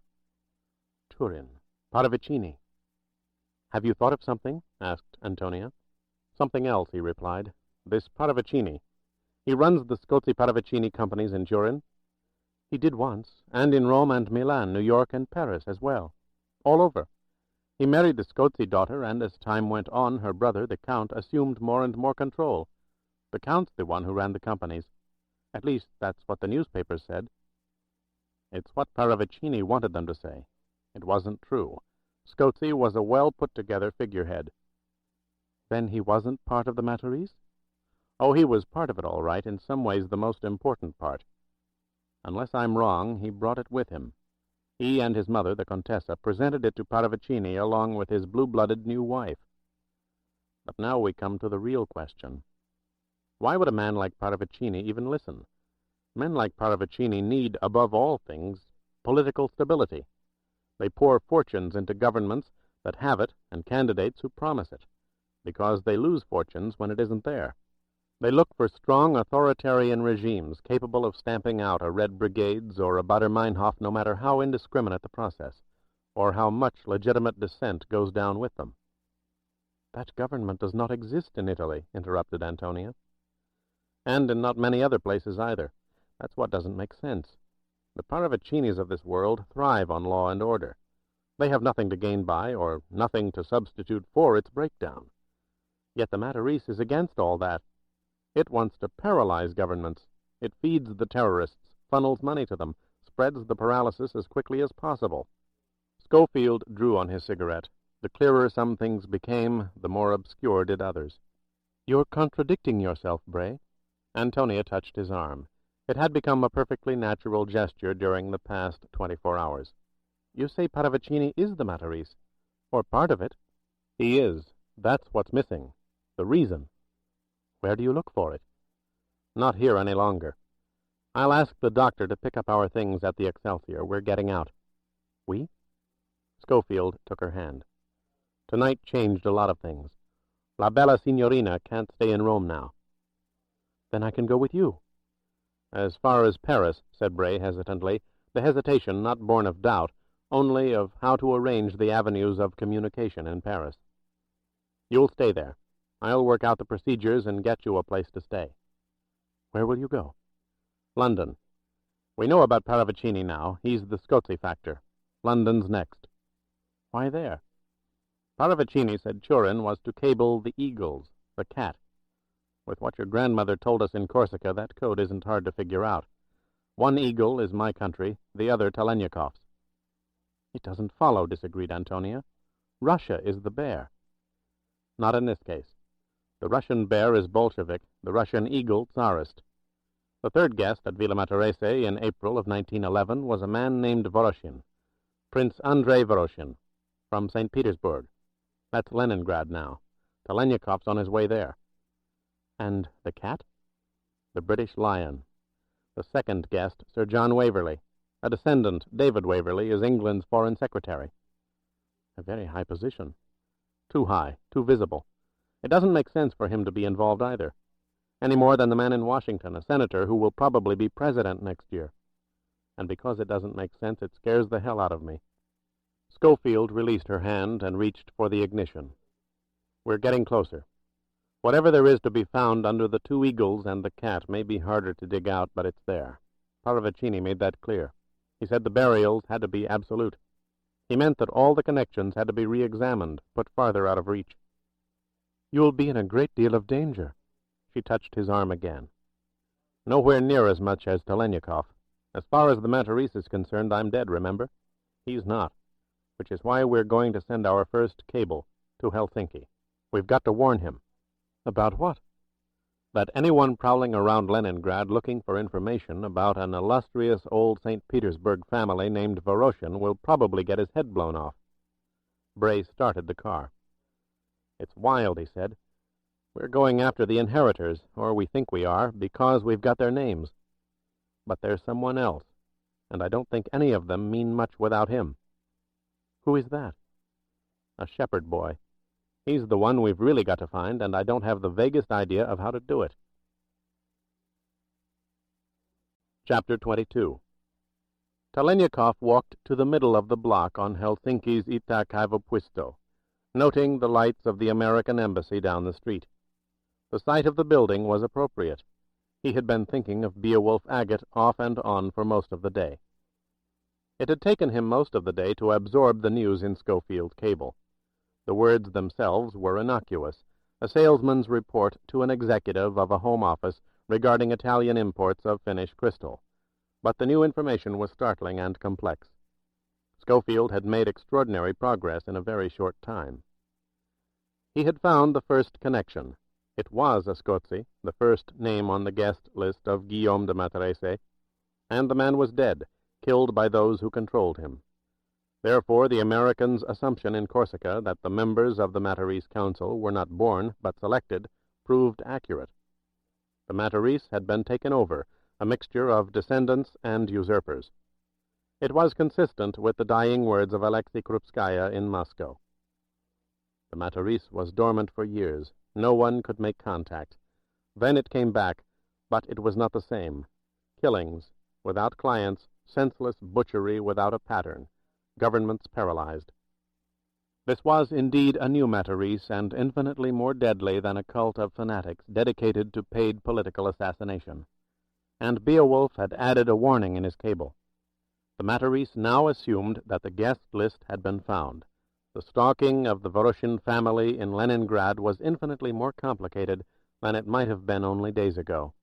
S1: Turin. Paravicini. "Have you thought of something?" asked Antonia. "Something else," he replied. "This Paravicini. He runs the Scozi Paravicini companies in Turin." "He did once, and in Rome and Milan, New York and Paris as well. All over. He married the Scozi daughter, and as time went on, her brother, the Count, assumed more and more control. The Count's the one who ran the companies. At least, that's what the newspapers said." "It's what Paravicini wanted them to say."
S2: It wasn't true. Scofield was a well-put-together figurehead.
S1: Then he wasn't part of the Matarese?
S2: Oh, he was part of it all right, in some ways the most important part. Unless I'm wrong, he brought it with him. He and his mother, the Contessa, presented it to Paravicini along with his blue-blooded new wife. But now we come to the real question. Why would a man like Paravicini even listen? Men like Paravicini need, above all things, political stability. They pour fortunes into governments that have it and candidates who promise it, because they lose fortunes when it isn't there. They look for strong authoritarian regimes capable of stamping out a Red Brigades or a Baader-Meinhof, no matter how indiscriminate the process, or how much legitimate dissent goes down with them.
S1: That government does not exist in Italy, interrupted Antonia.
S2: And in not many other places either. That's what doesn't make sense. The Paravicinis of this world thrive on law and order. They have nothing to gain by, or nothing to substitute for, its breakdown. Yet the Matarese is against all that. It wants to paralyze governments. It feeds the terrorists, funnels money to them, spreads the paralysis as quickly as possible. Scofield drew on his cigarette. The clearer some things became, the more obscure did others.
S1: You're contradicting yourself, Bray.
S2: Antonia touched his arm. It had become a perfectly natural gesture during the past 24 hours.
S1: You say Paravicini is the Matarese, or part of it.
S2: He is. That's what's missing. The reason.
S1: Where do you look for it?
S2: Not here any longer. I'll ask the doctor to pick up our things at the Excelsior. We're getting out.
S1: We?
S2: Scofield took her hand. Tonight changed a lot of things. La bella signorina can't stay in Rome now.
S1: Then I can go with you.
S2: As far as Paris, said Bray hesitantly, the hesitation not born of doubt, only of how to arrange the avenues of communication in Paris. You'll stay there. I'll work out the procedures and get you a place to stay.
S1: Where will you go?
S2: London. We know about Paravicini now. He's the Scozi factor. London's next.
S1: Why there?
S2: Paravicini said Turin was to cable the Eagles, the cat. With what your grandmother told us in Corsica, that code isn't hard to figure out. One eagle is my country, the other Talaniekov's.
S1: It doesn't follow, disagreed Antonia. Russia is the bear.
S2: Not in this case. The Russian bear is Bolshevik, the Russian eagle Tsarist. The third guest at Villa Matarese in April of 1911 was a man named Voroshin, Prince Andrei Voroshin, from St. Petersburg. That's Leningrad now. Talanyekov's on his way there.
S1: And the cat?
S2: The British lion. The second guest, Sir John Waverley. A descendant, David Waverley, is England's foreign secretary.
S1: A very high position.
S2: Too high, too visible. It doesn't make sense for him to be involved either, any more than the man in Washington, a senator who will probably be president next year. And because it doesn't make sense, it scares the hell out of me. Scofield released her hand and reached for the ignition. We're getting closer. Whatever there is to be found under the two eagles and the cat may be harder to dig out, but it's there. Paravicini made that clear. He said the burials had to be absolute. He meant that all the connections had to be re-examined, put farther out of reach.
S1: You'll be in a great deal of danger.
S2: She touched his arm again. Nowhere near as much as Talaniekov. As far as the Matarese is concerned, I'm dead, remember? He's not, which is why we're going to send our first cable to Helsinki. We've got to warn him.
S1: About what?
S2: That anyone prowling around Leningrad looking for information about an illustrious old St. Petersburg family named Voroshin will probably get his head blown off. Bray started the car. It's wild, he said. We're going after the inheritors, or we think we are, because we've got their names. But there's someone else, and I don't think any of them mean much without him.
S1: Who is that?
S2: A shepherd boy. He's the one we've really got to find, and I don't have the vaguest idea of how to do it. Chapter 22. Talaniekov walked to the middle of the block on Helsinki's Itä-Kaivopuisto, noting the lights of the American embassy down the street. The site of the building was appropriate. He had been thinking of Beowulf Agate off and on for most of the day. It had taken him most of the day to absorb the news in Scofield cable. The words themselves were innocuous, a salesman's report to an executive of a home office regarding Italian imports of Finnish crystal. But the new information was startling and complex.
S3: Scofield had made extraordinary progress in a very short time. He had found the first connection. It was a Scozi, the first name on the guest list of Guillaume de Matarese, and the man was dead, killed by those who controlled him. Therefore, the Americans' assumption in Corsica that the members of the Matarese Council were not born, but selected, proved accurate. The Matarese had been taken over, a mixture of descendants and usurpers. It was consistent with the dying words of Alexei Krupskaya in Moscow. The Matarese was dormant for years. No one could make contact. Then it came back, but it was not the same. Killings, without clients, senseless butchery without a pattern, governments paralyzed. This was indeed a new Matarese, and infinitely more deadly than a cult of fanatics dedicated to paid political assassination. And Beowulf had added a warning in his cable. The Matarese now assumed that the guest list had been found. The stalking of the Voroshin family in Leningrad was infinitely more complicated than it might have been only days ago.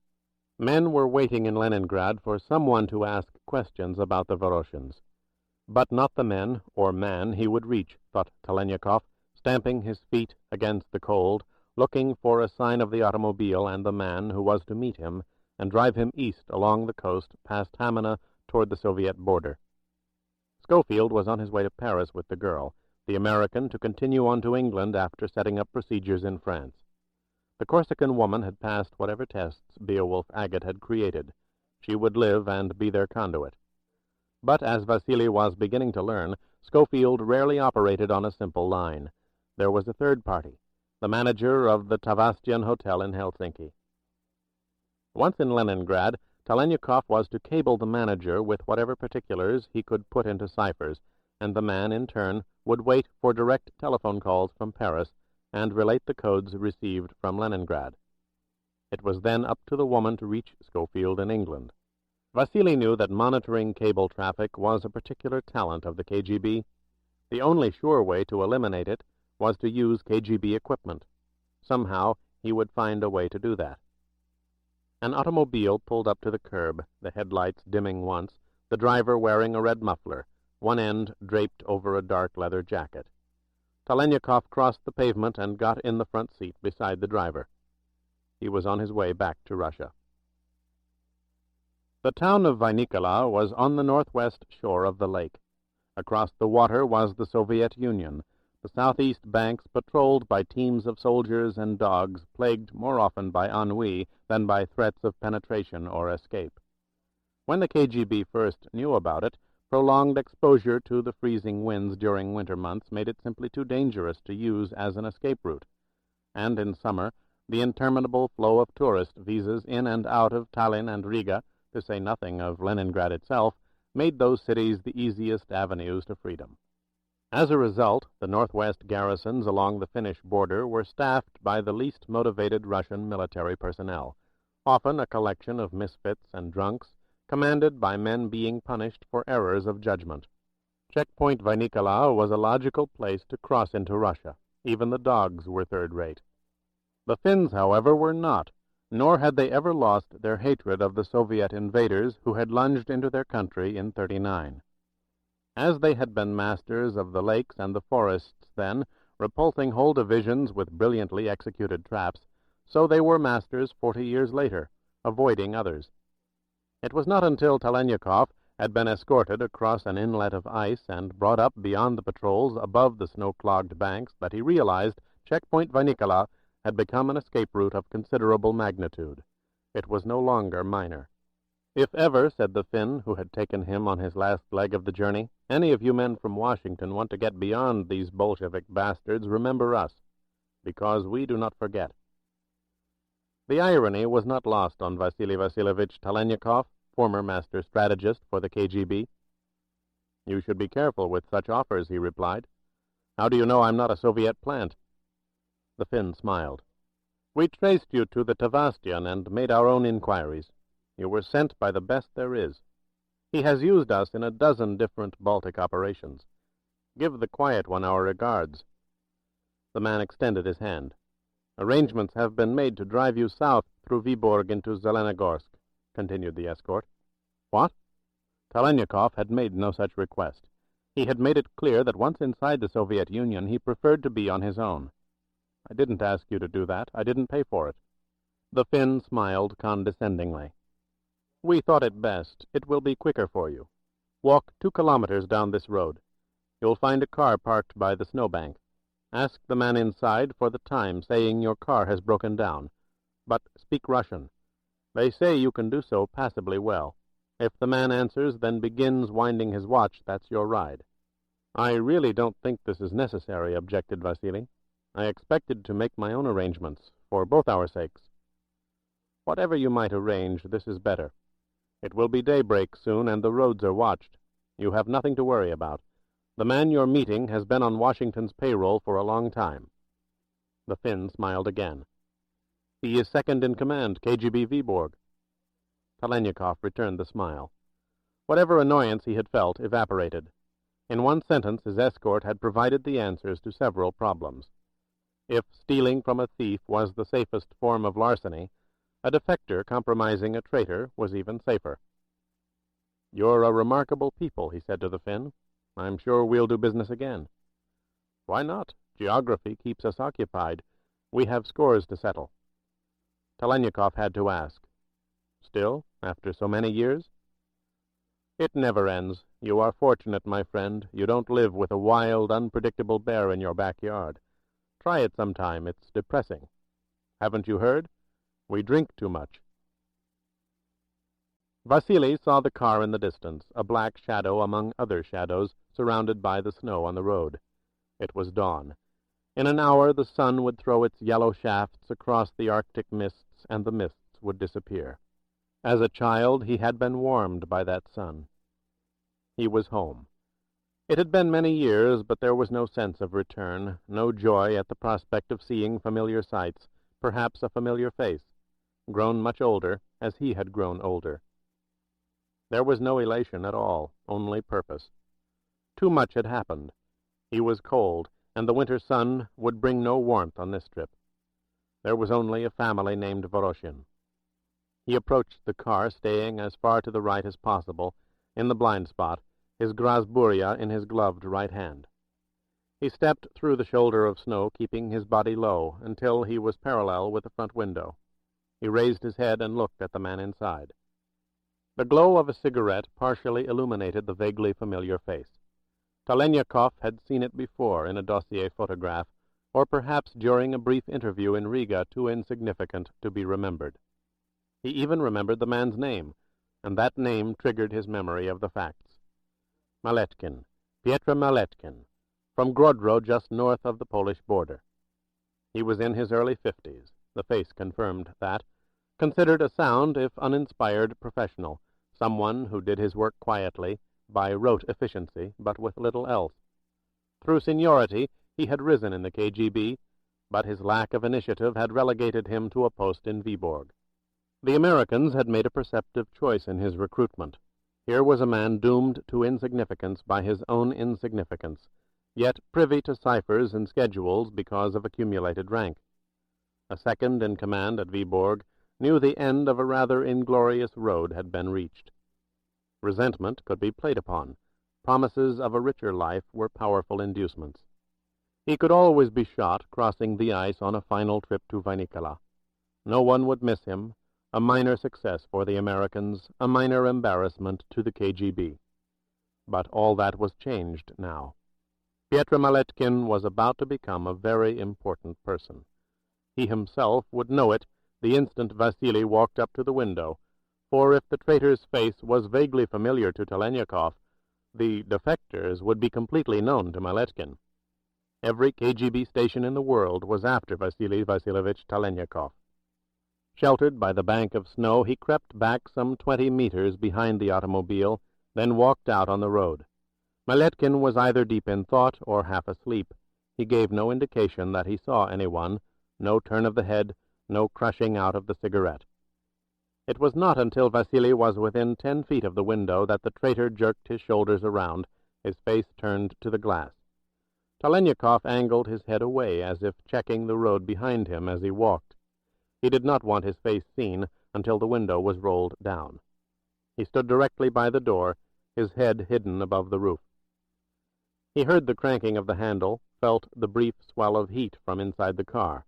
S3: Men were waiting in Leningrad for someone to ask questions about the Voroshins. But not the men or man he would reach, thought Talaniekov, stamping his feet against the cold, looking for a sign of the automobile and the man who was to meet him and drive him east along the coast past Hamina toward the Soviet border. Scofield was on his way to Paris with the girl, the American to continue on to England after setting up procedures in France. The Corsican woman had passed whatever tests Beowulf Agate had created. She would live and be their conduit. But as Vasily was beginning to learn, Scofield rarely operated on a simple line. There was a third party, the manager of the Tavastian Hotel in Helsinki. Once in Leningrad, Talaniekov was to cable the manager with whatever particulars he could put into ciphers, and the man, in turn, would wait for direct telephone calls from Paris and relate the codes received from Leningrad. It was then up to the woman to reach Scofield in England. Vasily knew that monitoring cable traffic was a particular talent of the KGB. The only sure way to eliminate it was to use KGB equipment. Somehow he would find a way to do that. An automobile pulled up to the curb, the headlights dimming once, the driver wearing a red muffler, one end draped over a dark leather jacket. Talaniekov crossed the pavement and got in the front seat beside the driver. He was on his way back to Russia. The town of Vaynikola was on the northwest shore of the lake. Across the water was the Soviet Union, the southeast banks patrolled by teams of soldiers and dogs, plagued more often by ennui than by threats of penetration or escape. When the KGB first knew about it, prolonged exposure to the freezing winds during winter months made it simply too dangerous to use as an escape route, and in summer the interminable flow of tourist visas in and out of Tallinn and Riga, to say nothing of Leningrad itself, made those cities the easiest avenues to freedom. As a result, the northwest garrisons along the Finnish border were staffed by the least motivated Russian military personnel, often a collection of misfits and drunks, commanded by men being punished for errors of judgment. Checkpoint Vaynikola was a logical place to cross into Russia. Even the dogs were third-rate. The Finns, however, were not, nor had they ever lost their hatred of the Soviet invaders who had lunged into their country in '39. As they had been masters of the lakes and the forests then, repulsing whole divisions with brilliantly executed traps, so they were masters 40 years later, avoiding others. It was not until Talaniekov had been escorted across an inlet of ice and brought up beyond the patrols above the snow-clogged banks that he realized Checkpoint Vaynikola had become an escape route of considerable magnitude. It was no longer minor. "If ever," said the Finn who had taken him on his last leg of the journey, "any of you men from Washington want to get beyond these Bolshevik bastards, remember us, because we do not forget." The irony was not lost on Vasily Vasilievich Talaniekov, former master strategist for the KGB. "You should be careful with such offers," he replied. "How do you know I'm not a Soviet plant?" The Finn smiled. "We traced you to the Tavastian and made our own inquiries. You were sent by the best there is. He has used us in a dozen different Baltic operations. Give the quiet one our regards." The man extended his hand. "Arrangements have been made to drive you south through Viborg into Zelenogorsk," continued the escort. "What?" Talaniekov had made no such request. He had made it clear that once inside the Soviet Union he preferred to be on his own. "I didn't ask you to do that. I didn't pay for it." The Finn smiled condescendingly. "We thought it best. It will be quicker for you. Walk 2 kilometers down this road. You'll find a car parked by the snowbank. Ask the man inside for the time, saying your car has broken down. But speak Russian. They say you can do so passably well. If the man answers, then begins winding his watch, that's your ride." "I really don't think this is necessary," objected Vasily. "I expected to make my own arrangements, for both our sakes." "Whatever you might arrange, this is better. It will be daybreak soon, and the roads are watched. You have nothing to worry about. The man you're meeting has been on Washington's payroll for a long time." The Finn smiled again. "He is second in command, KGB Viborg." Talaniekov returned the smile. Whatever annoyance he had felt evaporated. In one sentence his escort had provided the answers to several problems. If stealing from a thief was the safest form of larceny, a defector compromising a traitor was even safer. "You're a remarkable people," he said to the Finn. "I'm sure we'll do business again." "Why not? Geography keeps us occupied. We have scores to settle." Talaniekov had to ask, "Still, after so many years?" "It never ends. You are fortunate, my friend. You don't live with a wild, unpredictable bear in your backyard. Try it sometime. It's depressing. Haven't you heard? We drink too much." Vasily saw the car in the distance, a black shadow among other shadows, surrounded by the snow on the road. It was dawn. In an hour the sun would throw its yellow shafts across the Arctic mists, and the mists would disappear. As a child he had been warmed by that sun. He was home. It had been many years, but there was no sense of return, no joy at the prospect of seeing familiar sights, perhaps a familiar face, grown much older as he had grown older. There was no elation at all, only purpose. Too much had happened. He was cold, and the winter sun would bring no warmth on this trip. There was only a family named Voroshin. He approached the car, staying as far to the right as possible, in the blind spot, his Grasburia in his gloved right hand. He stepped through the shoulder of snow, keeping his body low, until he was parallel with the front window. He raised his head and looked at the man inside. The glow of a cigarette partially illuminated the vaguely familiar face. Talaniekov had seen it before in a dossier photograph, or perhaps during a brief interview in Riga too insignificant to be remembered. He even remembered the man's name, and that name triggered his memory of the facts. Maletkin, Pietro Maletkin, from Grodno just north of the Polish border. He was in his early 50s, the face confirmed that, considered a sound, if uninspired, professional, someone who did his work quietly, by rote efficiency, but with little else. Through seniority, he had risen in the KGB, but his lack of initiative had relegated him to a post in Viborg. The Americans had made a perceptive choice in his recruitment. Here was a man doomed to insignificance by his own insignificance, yet privy to ciphers and schedules because of accumulated rank. A second in command at Viborg knew the end of a rather inglorious road had been reached. Resentment could be played upon. Promises of a richer life were powerful inducements. He could always be shot crossing the ice on a final trip to Vinicala. No one would miss him, a minor success for the Americans, a minor embarrassment to the KGB. But all that was changed now. Pietro Maletkin was about to become a very important person. He himself would know it the instant Vasily walked up to the window, for if the traitor's face was vaguely familiar to Talaniekov, the defector's would be completely known to Maletkin. Every KGB station in the world was after Vasily Vasilyevich Talaniekov. Sheltered by the bank of snow, he crept back some 20 meters behind the automobile, then walked out on the road. Maletkin was either deep in thought or half asleep. He gave no indication that he saw anyone, no turn of the head, no crushing out of the cigarette. It was not until Vasily was within 10 feet of the window that the traitor jerked his shoulders around, his face turned to the glass. Talaniekov angled his head away, as if checking the road behind him as he walked. He did not want his face seen until the window was rolled down. He stood directly by the door, his head hidden above the roof. He heard the cranking of the handle, felt the brief swell of heat from inside the car.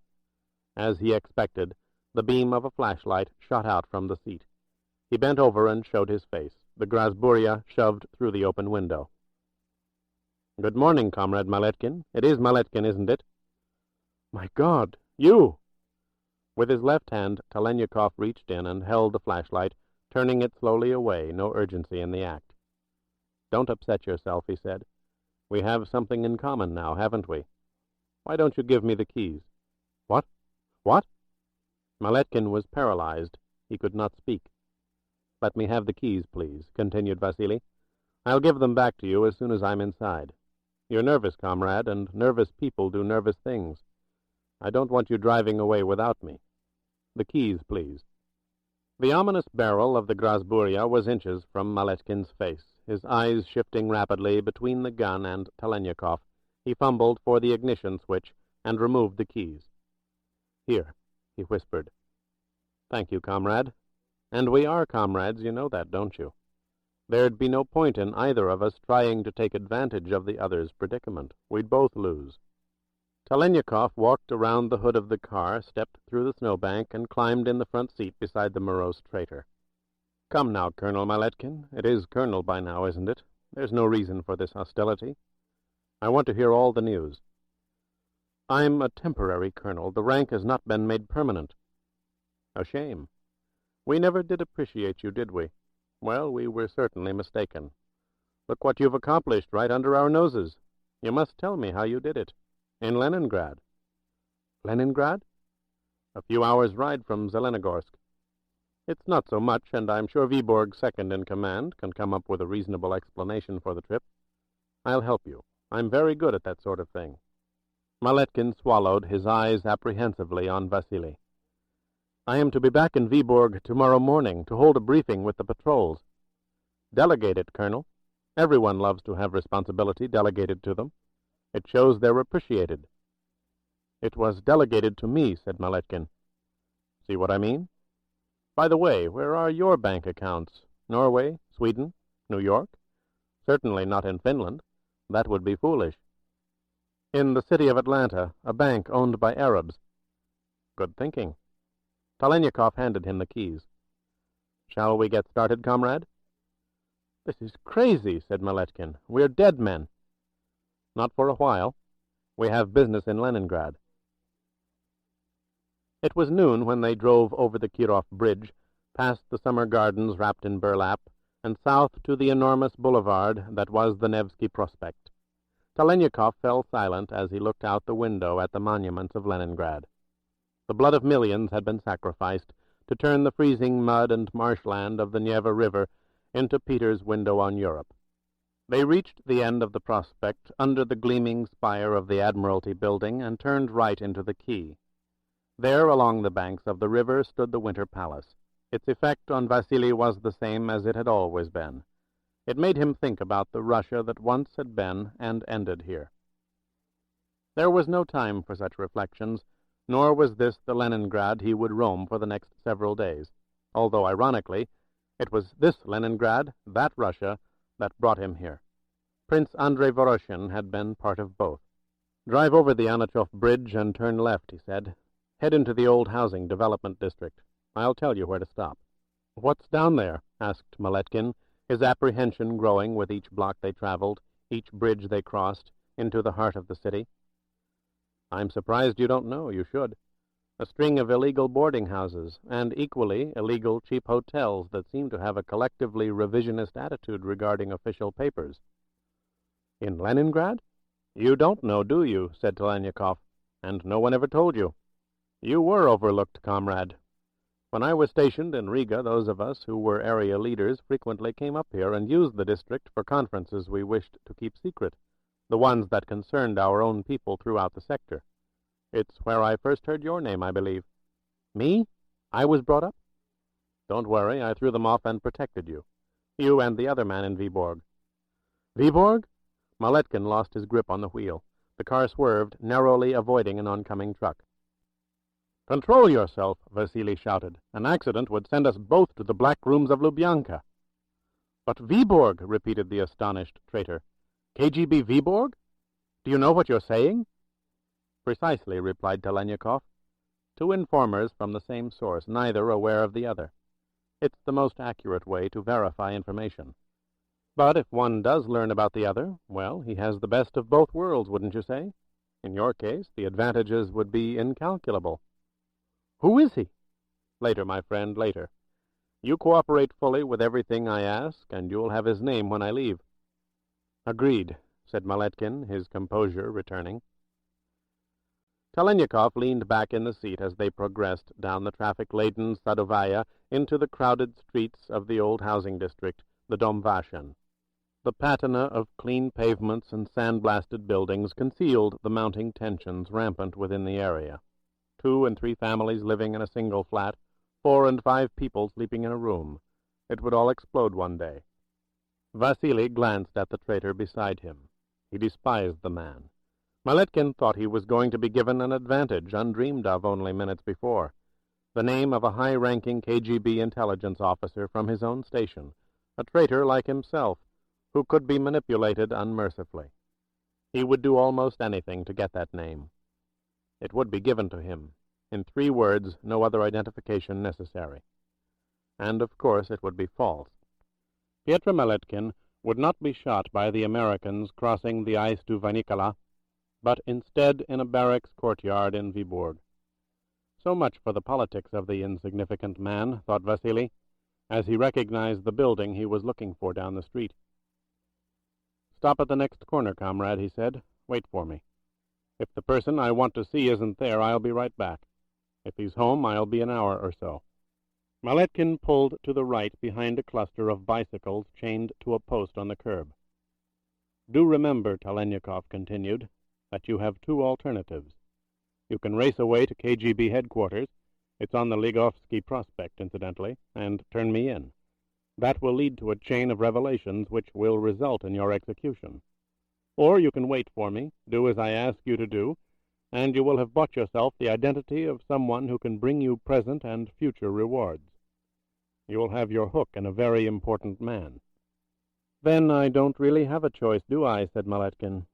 S3: As he expected, the beam of a flashlight shot out from the seat. He bent over and showed his face. The Grasburia shoved through the open window. "Good morning, Comrade Maletkin. It is Maletkin, isn't it?" "My God, you!" With his left hand, Talaniekov reached in and held the flashlight, turning it slowly away, no urgency in the act. "Don't upset yourself," he said. "We have something in common now, haven't we? Why don't you give me the keys?" "What? What?" Maletkin was paralyzed. He could not speak. "Let me have the keys, please," continued Vasily. "I'll give them back to you as soon as I'm inside. You're nervous, comrade, and nervous people do nervous things. I don't want you driving away without me. The keys, please." The ominous barrel of the Grasburia was inches from Maletkin's face. His eyes shifting rapidly between the gun and Talaniekov, he fumbled for the ignition switch and removed the keys. "Here," he whispered. "Thank you, comrade. And we are comrades, you know that, don't you? There'd be no point in either of us trying to take advantage of the other's predicament. We'd both lose." Talaniekov walked around the hood of the car, stepped through the snowbank, and climbed in the front seat beside the morose traitor. "Come now, Colonel Maletkin. It is Colonel by now, isn't it? There's no reason for this hostility. I want to hear all the news." "I'm a temporary colonel. The rank has not been made permanent." "A shame. We never did appreciate you, did we? Well, we were certainly mistaken. Look what you've accomplished right under our noses. You must tell me how you did it. In Leningrad." "Leningrad?" "A few hours' ride from Zelenogorsk. It's not so much, and I'm sure Viborg's second in command can come up with a reasonable explanation for the trip. I'll help you. I'm very good at that sort of thing." Maletkin swallowed, his eyes apprehensively on Vasily. "I am to be back in Viborg tomorrow morning to hold a briefing with the patrols." "Delegate it, Colonel. Everyone loves to have responsibility delegated to them. It shows they're appreciated." "It was delegated to me," said Maletkin. "See what I mean? By the way, where are your bank accounts? Norway, Sweden, New York? Certainly not in Finland. That would be foolish." "In the city of Atlanta, a bank owned by Arabs." "Good thinking." Talaniekov handed him the keys. "Shall we get started, comrade?" "This is crazy," said Maletkin. "We're dead men." "Not for a while. We have business in Leningrad." It was noon when they drove over the Kirov Bridge, past the summer gardens wrapped in burlap, and south to the enormous boulevard that was the Nevsky Prospect. Talaniekov fell silent as he looked out the window at the monuments of Leningrad. The blood of millions had been sacrificed to turn the freezing mud and marshland of the Neva River into Peter's window on Europe. They reached the end of the prospect under the gleaming spire of the Admiralty building and turned right into the quay. There, along the banks of the river, stood the Winter Palace. Its effect on Vasily was the same as it had always been. It made him think about the Russia that once had been and ended here. There was no time for such reflections, nor was this the Leningrad he would roam for the next several days, although, ironically, it was this Leningrad, that Russia, that brought him here. Prince Andrei Voroshin had been part of both. "Drive over the Anachov Bridge and turn left," he said. "Head into the old housing development district. I'll tell you where to stop." "What's down there?" asked Maletkin, his apprehension growing with each block they traveled, each bridge they crossed, into the heart of the city. "I'm surprised you don't know. You should. A string of illegal boarding houses, and equally illegal cheap hotels that seem to have a collectively revisionist attitude regarding official papers." "In Leningrad? You don't know, do you?" said Talaniekov. "And no one ever told you. You were overlooked, comrade. When I was stationed in Riga, those of us who were area leaders frequently came up here and used the district for conferences we wished to keep secret, the ones that concerned our own people throughout the sector. It's where I first heard your name, I believe." "Me? I was brought up?" "Don't worry, I threw them off and protected you. You and the other man in Viborg." "Viborg?" Maletkin lost his grip on the wheel. The car swerved, narrowly avoiding an oncoming truck. "Control yourself," Vasily shouted. "An accident would send us both to the black rooms of Lubyanka." "But Viborg," repeated the astonished traitor. KGB Viborg? Do you know what you're saying?
S1: Precisely, replied Talaniekov. Two informers from the same source, neither aware of the other. It's the most accurate way to verify information. But if one does learn about the other, well, he has the best of both worlds, wouldn't you say? In your case, the advantages would be incalculable.
S3: Who is he?
S1: Later, my friend, later. You cooperate fully with everything I ask, and you'll have his name when I leave.
S3: Agreed, said Maletkin, his composure returning.
S1: Talaniekov leaned back in the seat as they progressed down the traffic-laden Sadovaya into the crowded streets of the old housing district, the Domvashen. The patina of clean pavements and sand-blasted buildings concealed the mounting tensions rampant within the area. 2 and 3 families living in a single flat, 4 and 5 people sleeping in a room. It would all explode one day. Vasily glanced at the traitor beside him. He despised the man. Maletkin thought he was going to be given an advantage undreamed of only minutes before. The name of a high-ranking KGB intelligence officer from his own station, a traitor like himself, who could be manipulated unmercifully. He would do almost anything to get that name. It would be given to him. In 3 words, no other identification necessary. And, of course, it would be false. Pyotr Maletkin would not be shot by the Americans crossing the ice to Vanikala, but instead in a barracks courtyard in Viborg. So much for the politics of the insignificant man, thought Vasily, as he recognized the building he was looking for down the street. "Stop at the next corner, comrade," he said. "Wait for me. If the person I want to see isn't there, I'll be right back. If he's home, I'll be an hour or so." Maletkin pulled to the right behind a cluster of bicycles chained to a post on the curb. "Do remember," Talaniekov continued, "that you have 2 alternatives. You can race away to KGB headquarters, it's on the Ligovsky Prospect, incidentally, and turn me in. That will lead to a chain of revelations which will result in your execution. Or you can wait for me, do as I ask you to do, and you will have bought yourself the identity of someone who can bring you present and future rewards. You will have your hook in a very important man." "Then I don't really have a choice, do I?" said Maletkin.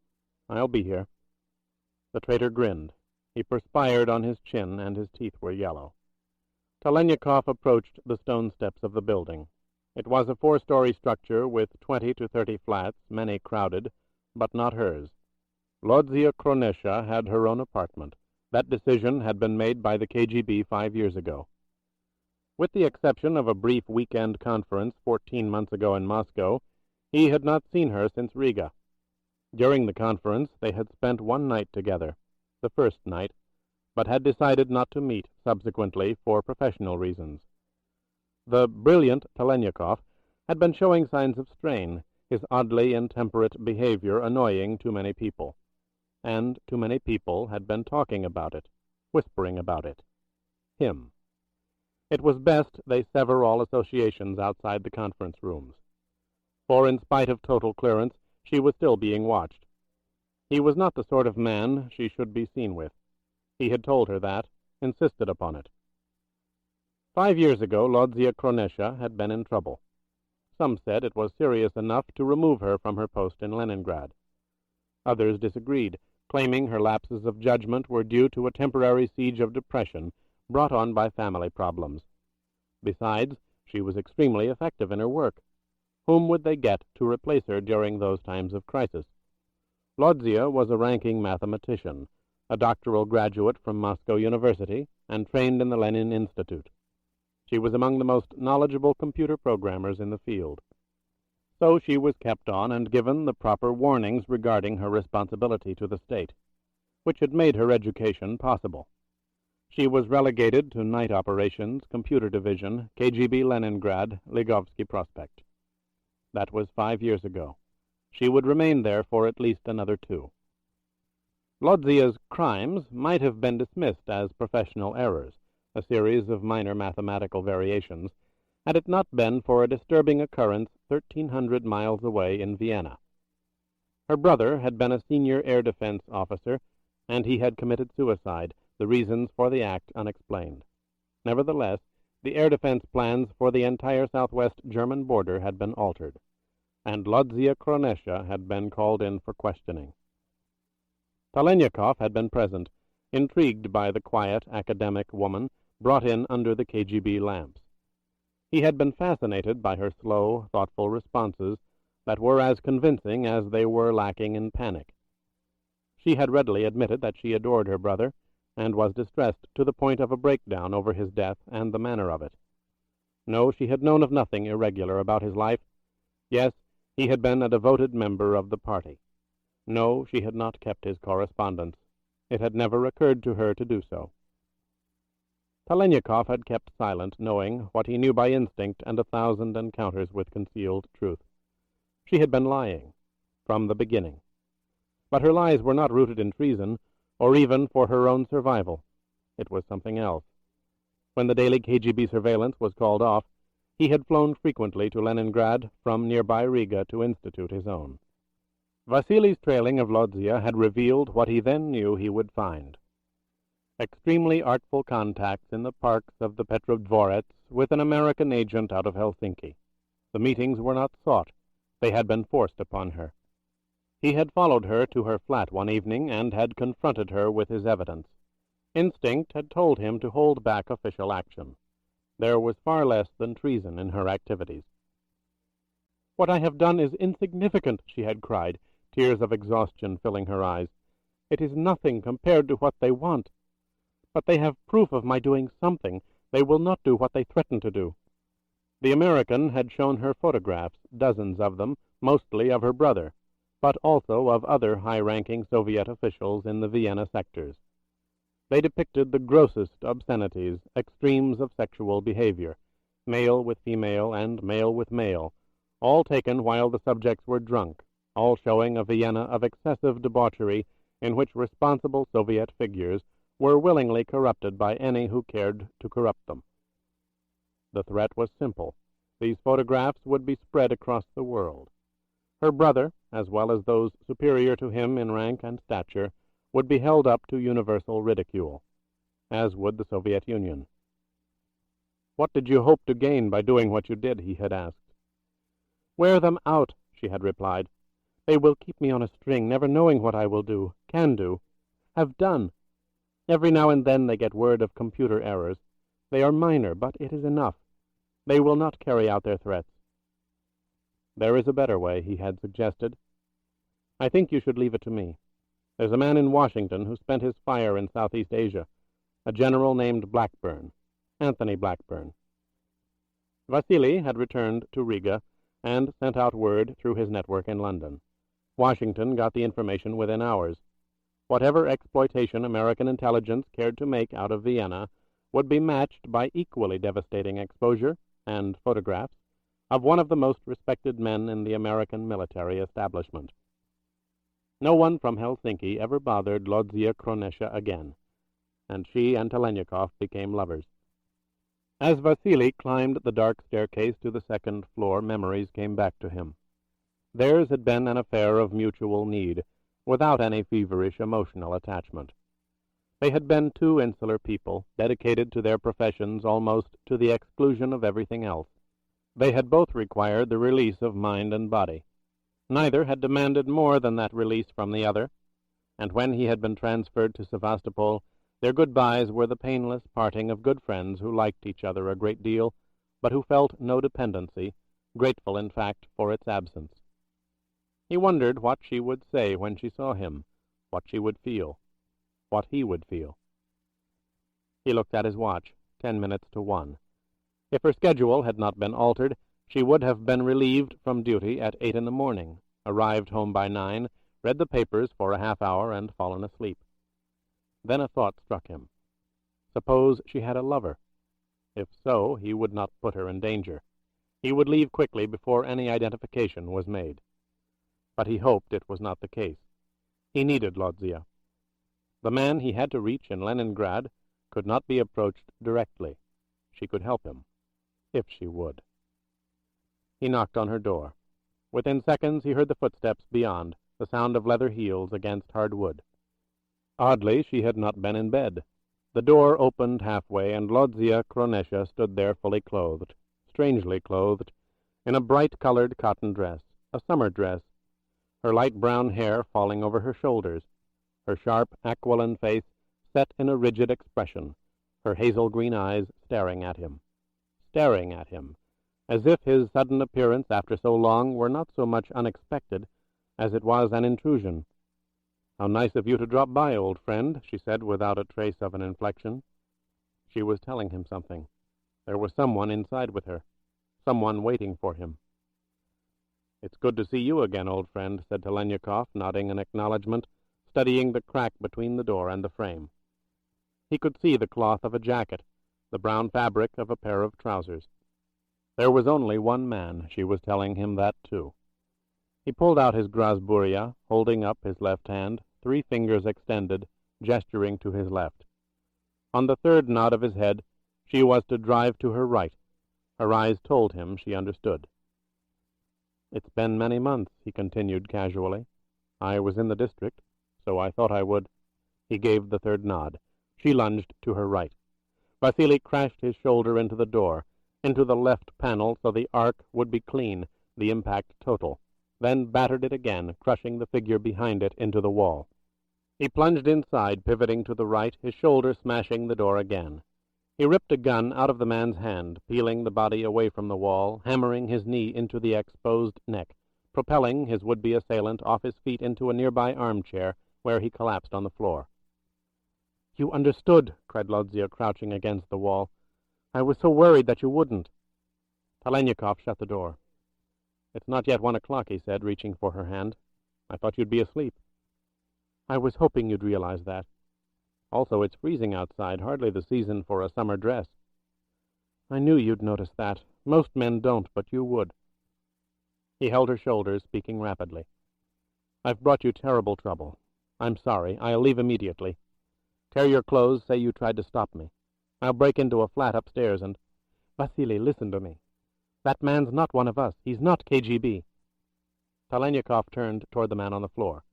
S1: "I'll be here." The traitor grinned. He perspired on his chin, and his teeth were yellow. Talaniekov approached the stone steps of the building. It was a 4-story structure with 20 to 30 flats, many crowded, but not hers. Lodzia Kronesha had her own apartment. That decision had been made by the KGB 5 years ago. With the exception of a brief weekend conference 14 months ago in Moscow, he had not seen her since Riga. During the conference, they had spent 1 night together, the first night, but had decided not to meet subsequently for professional reasons. The brilliant Talaniekov had been showing signs of strain, his oddly intemperate behavior annoying too many people. And too many people had been talking about it, whispering about it. Him. It was best they sever all associations outside the conference rooms. For in spite of total clearance, she was still being watched. He was not the sort of man she should be seen with. He had told her that, insisted upon it. 5 years ago, Lodzia Kronesha had been in trouble. Some said it was serious enough to remove her from her post in Leningrad. Others disagreed, claiming her lapses of judgment were due to a temporary siege of depression brought on by family problems. Besides, she was extremely effective in her work. Whom would they get to replace her during those times of crisis? Lodzia was a ranking mathematician, a doctoral graduate from Moscow University, and trained in the Lenin Institute. She was among the most knowledgeable computer programmers in the field. So she was kept on and given the proper warnings regarding her responsibility to the state, which had made her education possible. She was relegated to night operations, computer division, KGB Leningrad, Ligovsky Prospect. That was 5 years ago. She would remain there for at least another 2. Lodzia's crimes might have been dismissed as professional errors, a series of minor mathematical variations, had it not been for a disturbing occurrence 1,300 miles away in Vienna. Her brother had been a senior air defense officer, and he had committed suicide, the reasons for the act unexplained. Nevertheless, the air defense plans for the entire southwest German border had been altered.
S3: and Lodzia Kronesha had been called in for questioning. Talaniekov had been present, intrigued by the quiet academic woman brought in under the KGB lamps. He had been fascinated by her slow, thoughtful responses that were as convincing as they were lacking in panic. She had readily admitted that she adored her brother, and was distressed to the point of a breakdown over his death and the manner of it. No, she had known of nothing irregular about his life. Yes, he had been a devoted member of the party. No, she had not kept his correspondence. It had never occurred to her to do so. Talaniekov had kept silent, knowing what he knew by instinct and 1,000 encounters with concealed truth. She had been lying, from the beginning. But her lies were not rooted in treason, or even for her own survival. It was something else. When the daily KGB surveillance was called off, he had flown frequently to Leningrad from nearby Riga to institute his own. Vasili's trailing of Lodzia had revealed what he then knew he would find. Extremely artful contacts in the parks of the Petrodvorets with an American agent out of Helsinki. The meetings were not sought. They had been forced upon her. He had followed her to her flat one evening and had confronted her with his evidence. Instinct had told him to hold back official action. There was far less than treason in her activities. "What I have done is insignificant," she had cried, tears of exhaustion filling her eyes. "It is nothing compared to what they want. But they have proof of my doing something. They will not do what they threaten to do." The American had shown her photographs, dozens of them, mostly of her brother, but also of other high-ranking Soviet officials in the Vienna sectors. They depicted the grossest obscenities, extremes of sexual behavior, male with female and male with male, all taken while the subjects were drunk, all showing a Vienna of excessive debauchery in which responsible Soviet figures were willingly corrupted by any who cared to corrupt them. The threat was simple. These photographs would be spread across the world. Her brother, as well as those superior to him in rank and stature, would be held up to universal ridicule, as would the Soviet Union. "What did you hope to gain by doing what you did?" he had asked. "Wear them out," she had replied. "They will keep me on a string, never knowing what I will do, can do, have done. Every now and then they get word of computer errors. They are minor, but it is enough. They will not carry out their threats." "There is a better way," he had suggested. "I think you should leave it to me. There's a man in Washington who spent his fire in Southeast Asia, a general named Blackburn, Anthony Blackburn." Vasily had returned to Riga and sent out word through his network in London. Washington got the information within hours. Whatever exploitation American intelligence cared to make out of Vienna would be matched by equally devastating exposure and photographs of one of the most respected men in the American military establishment. No one from Helsinki ever bothered Lodzia Kronesha again, and she and Talaniekov became lovers. As Vasily climbed the dark staircase to the second floor, memories came back to him. Theirs had been an affair of mutual need, without any feverish emotional attachment. They had been two insular people, dedicated to their professions almost to the exclusion of everything else. They had both required the release of mind and body. Neither had demanded more than that release from the other, and when he had been transferred to Sevastopol, their goodbyes were the painless parting of good friends who liked each other a great deal, but who felt no dependency, grateful, in fact, for its absence. He wondered what she would say when she saw him, what she would feel, what he would feel. He looked at his watch, 10 minutes to 1. If her schedule had not been altered, she would have been relieved from duty at 8 in the morning, arrived home by 9, read the papers for a half-hour, and fallen asleep. Then a thought struck him. Suppose she had a lover? If so, he would not put her in danger. He would leave quickly before any identification was made. But he hoped it was not the case. He needed Lodzia. The man he had to reach in Leningrad could not be approached directly. She could help him, if she would. He knocked on her door. Within seconds he heard the footsteps beyond, the sound of leather heels against hard wood. Oddly, she had not been in bed. The door opened halfway, and Lodzia Kronesha stood there fully clothed, strangely clothed, in a bright-colored cotton dress. a summer dress, her light brown hair falling over her shoulders, her sharp, aquiline face set in a rigid expression, her hazel green eyes staring at him, as if his sudden appearance after so long were not so much unexpected as it was an intrusion. "How nice of you to drop by, old friend," she said without a trace of an inflection. She was telling him something. There was someone inside with her, someone waiting for him. "It's good to see you again, old friend," said Talaniekov, nodding in acknowledgment, studying the crack between the door and the frame. He could see the cloth of a jacket, the brown fabric of a pair of trousers. There was only one man, she was telling him that too. He pulled out his Grasburia, holding up his left hand, 3 fingers extended, gesturing to his left. On the third nod of his head, she was to drive to her right. Her eyes told him she understood. "It's been many months," he continued casually. "I was in the district, so I thought I would." He gave the third nod. She lunged to her right. Vasily crashed his shoulder into the door, into the left panel so the arc would be clean, the impact total, then battered it again, crushing the figure behind it into the wall. He plunged inside, pivoting to the right, his shoulder smashing the door again. He ripped a gun out of the man's hand, peeling the body away from the wall, hammering his knee into the exposed neck, propelling his would-be assailant off his feet into a nearby armchair, where he collapsed on the floor. "You understood," cried Lodzia, crouching against the wall. "I was so worried that you wouldn't." Talaniekov shut the door. "It's not yet 1 o'clock, he said, reaching for her hand. "I thought you'd be asleep." "I was hoping you'd realize that. Also, it's freezing outside, hardly the season for a summer dress." "I knew you'd notice that. Most men don't, but you would." He held her shoulders, speaking rapidly. "I've brought you terrible trouble. I'm sorry. I'll leave immediately. Tear your clothes, say you tried to stop me. I'll break into a flat upstairs and—" "Vasily, listen to me. That man's not one of us. He's not KGB. Talaniekov turned toward the man on the floor.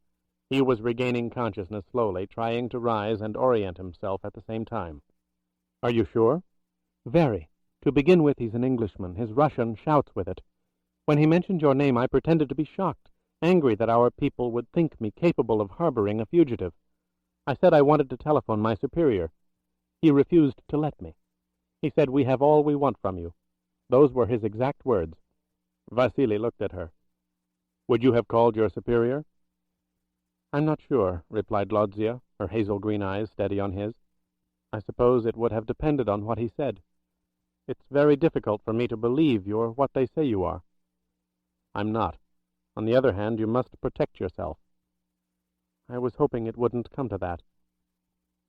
S3: He was regaining consciousness slowly, trying to rise and orient himself at the same time. "Are you sure?" "Very. To begin with, he's an Englishman. His Russian shouts with it. When he mentioned your name, I pretended to be shocked, angry that our people would think me capable of harboring a fugitive. I said I wanted to telephone my superior. He refused to let me. He said, 'We have all we want from you.' Those were his exact words." Vasily looked at her. "Would you have called your superior?" "I'm not sure," replied Lodzia, her hazel green eyes steady on his. "I suppose it would have depended on what he said. It's very difficult for me to believe you're what they say you are." "I'm not. On the other hand, you must protect yourself." "I was hoping it wouldn't come to that."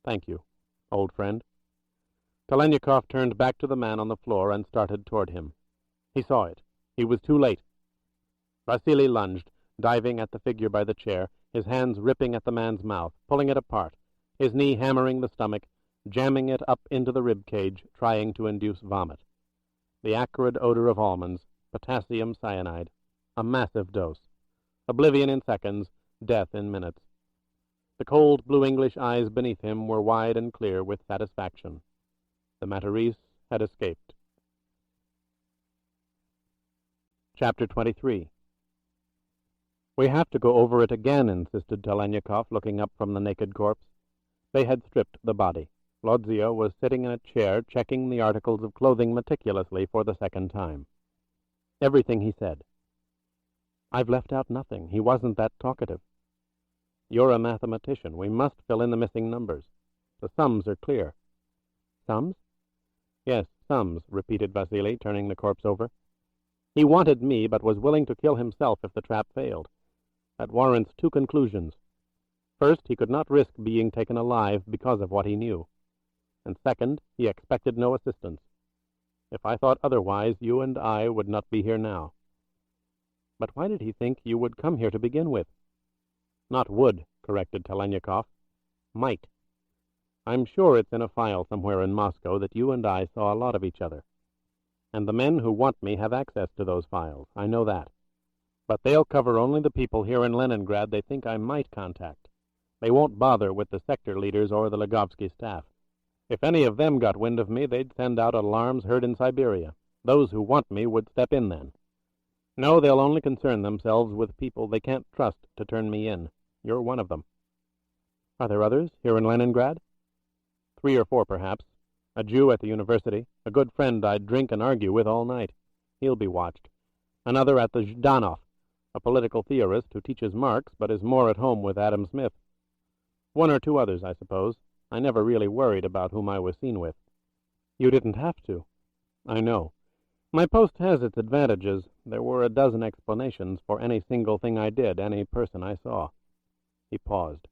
S3: "Thank you, old friend." Talaniekov turned back to the man on the floor and started toward him. He saw it. He was too late. Vasily lunged, diving at the figure by the chair, his hands ripping at the man's mouth, pulling it apart, his knee hammering the stomach, jamming it up into the rib cage, trying to induce vomit. The acrid odor of almonds, potassium cyanide, a massive dose. Oblivion in seconds, death in minutes. The cold blue English eyes beneath him were wide and clear with satisfaction. The Matarese had escaped. Chapter 23. "We have to go over it again," insisted Talaniekov, looking up from the naked corpse. They had stripped the body. Lodzia was sitting in a chair, checking the articles of clothing meticulously for the second time. Everything he said. "I've left out nothing. He wasn't that talkative." "You're a mathematician. We must fill in the missing numbers. The sums are clear." "Sums?" "Yes, sums," repeated Vasily, turning the corpse over. "He wanted me, but was willing to kill himself if the trap failed. That warrants 2 conclusions. First, he could not risk being taken alive because of what he knew. And second, he expected no assistance. If I thought otherwise, you and I would not be here now." "But why did he think you would come here to begin with?" "Not would," corrected Talaniekov. "Might. I'm sure it's in a file somewhere in Moscow that you and I saw a lot of each other. And the men who want me have access to those files. I know that. But they'll cover only the people here in Leningrad they think I might contact. They won't bother with the sector leaders or the Legovsky staff. If any of them got wind of me, they'd send out alarms heard in Siberia. Those who want me would step in then. No, they'll only concern themselves with people they can't trust to turn me in. You're one of them.
S1: Are there others here in Leningrad?
S3: 3 or 4, perhaps. A Jew at the university, a good friend I'd drink and argue with all night. He'll be watched. Another at the Zhdanov, a political theorist who teaches Marx but is more at home with Adam Smith. 1 or 2 others, I suppose. I never really worried about whom I was seen with.
S1: You didn't have to.
S3: I know. My post has its advantages. There were a dozen explanations for any single thing I did, any person I saw. He paused.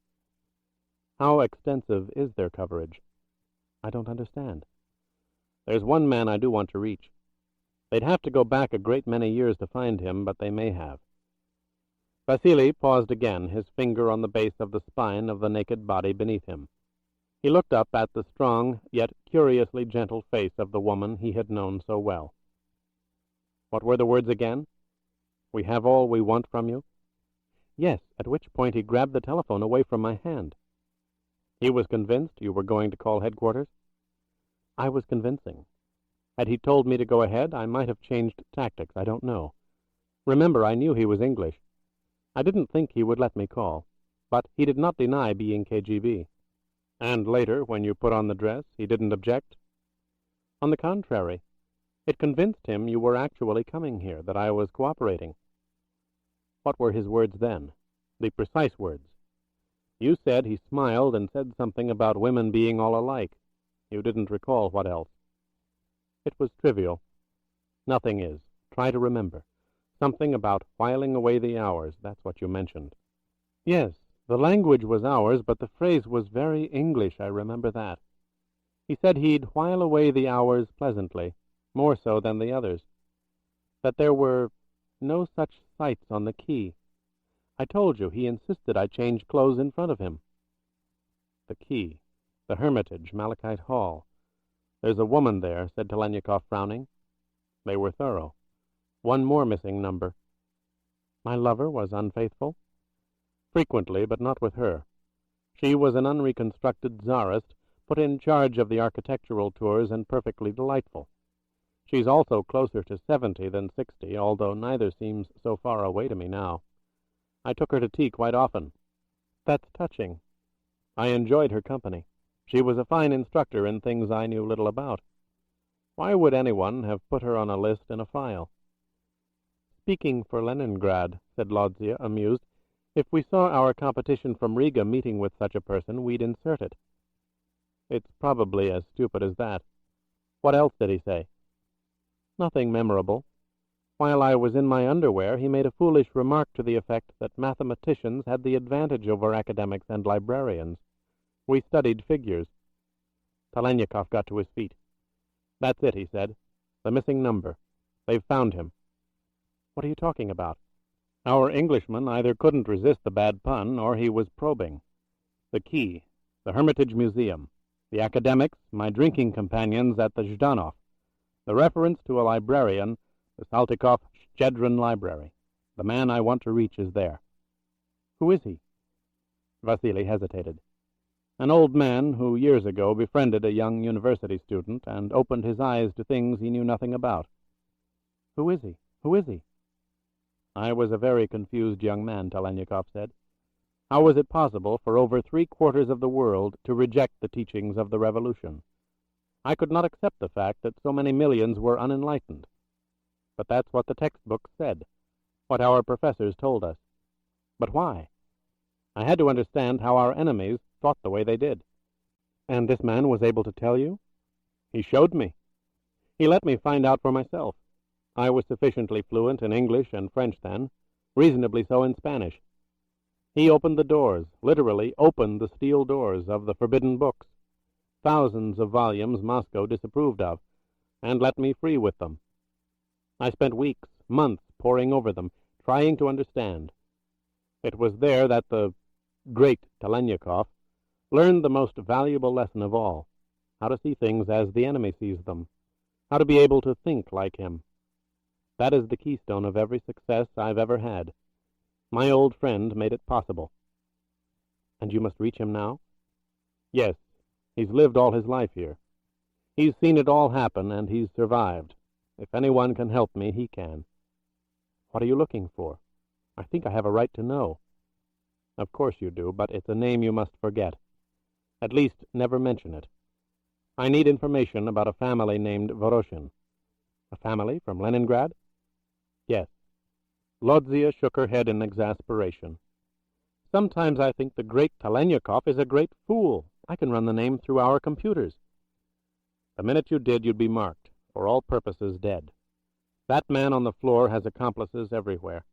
S1: How extensive is their coverage?
S3: I don't understand. There's one man I do want to reach. They'd have to go back a great many years to find him, but they may have. Vasily paused again, his finger on the base of the spine of the naked body beneath him. He looked up at the strong, yet curiously gentle face of the woman he had known so well. What were the words again? We have all we want from you?
S1: Yes, at which point he grabbed the telephone away from my hand.
S3: He was convinced you were going to call headquarters?
S1: I was convincing. Had he told me to go ahead, I might have changed tactics. I don't know. Remember, I knew he was English. I didn't think he would let me call, but he did not deny being KGB.
S3: And later, when you put on the dress, he didn't object?
S1: On the contrary, it convinced him you were actually coming here, that I was cooperating.
S3: What were his words then? The precise words? You said he smiled and said something about women being all alike. You didn't recall what else.
S1: It was trivial.
S3: Nothing is. Try to remember. Something about whiling away the hours. That's what you mentioned.
S1: Yes, the language was ours, but the phrase was very English. I remember that. He said he'd while away the hours pleasantly, more so than the others. That there were no such sights on the quay. I told you he insisted I change clothes in front of him.
S3: The quay, the Hermitage, Malachite Hall. There's a woman there, said Talaniekov, frowning. They were thorough. 1 more missing number.
S1: My lover was unfaithful?
S3: Frequently, but not with her. She was an unreconstructed czarist, put in charge of the architectural tours and perfectly delightful. She's also closer to 70 than 60, although neither seems so far away to me now. I took her to tea quite often.
S1: That's touching.
S3: I enjoyed her company. She was a fine instructor in things I knew little about. Why would anyone have put her on a list in a file?
S1: Speaking for Leningrad, said Lodzia, amused, if we saw our competition from Riga meeting with such a person, we'd insert it.
S3: It's probably as stupid as that. What else did he say?
S1: Nothing memorable. While I was in my underwear, he made a foolish remark to the effect that mathematicians had the advantage over academics and librarians. We studied figures.
S3: Talaniekov got to his feet. That's it, he said. The missing number. They've found him.
S1: What are you talking about?
S3: Our Englishman either couldn't resist the bad pun, or he was probing. The quay, the Hermitage Museum, the academics, my drinking companions at the Zhdanov, the reference to a librarian, the Saltykov-Shchedrin Library. The man I want to reach is there.
S1: Who is he?
S3: Vasily hesitated. An old man who years ago befriended a young university student and opened his eyes to things he knew nothing about.
S1: Who is he? Who is he?
S3: I was a very confused young man, Talaniekov said. How was it possible for over 3/4 of the world to reject the teachings of the Revolution? I could not accept the fact that so many millions were unenlightened. But that's what the textbooks said, what our professors told us. But why? I had to understand how our enemies thought the way they did.
S1: And this man was able to tell you?
S3: He showed me. He let me find out for myself. I was sufficiently fluent in English and French then, reasonably so in Spanish. He opened the doors, literally opened the steel doors of the forbidden books, thousands of volumes Moscow disapproved of, and let me free with them. I spent weeks, months poring over them, trying to understand. It was there that the great Talaniekov learned the most valuable lesson of all, how to see things as the enemy sees them, how to be able to think like him. That is the keystone of every success I've ever had. My old friend made it possible.
S1: And you must reach him now?
S3: Yes. He's lived all his life here. He's seen it all happen, and he's survived. If anyone can help me, he can. What are you looking for? I think I have a right to know. Of course you do, but it's a name you must forget. At least, never mention it. I need information about a family named Voroshin. A family from Leningrad? Yes. Lodzia shook her head in exasperation. Sometimes I think the great Talaniekov is a great fool. I can run the name through our computers. The minute you did, you'd be marked, for all purposes dead. That man on the floor has accomplices everywhere.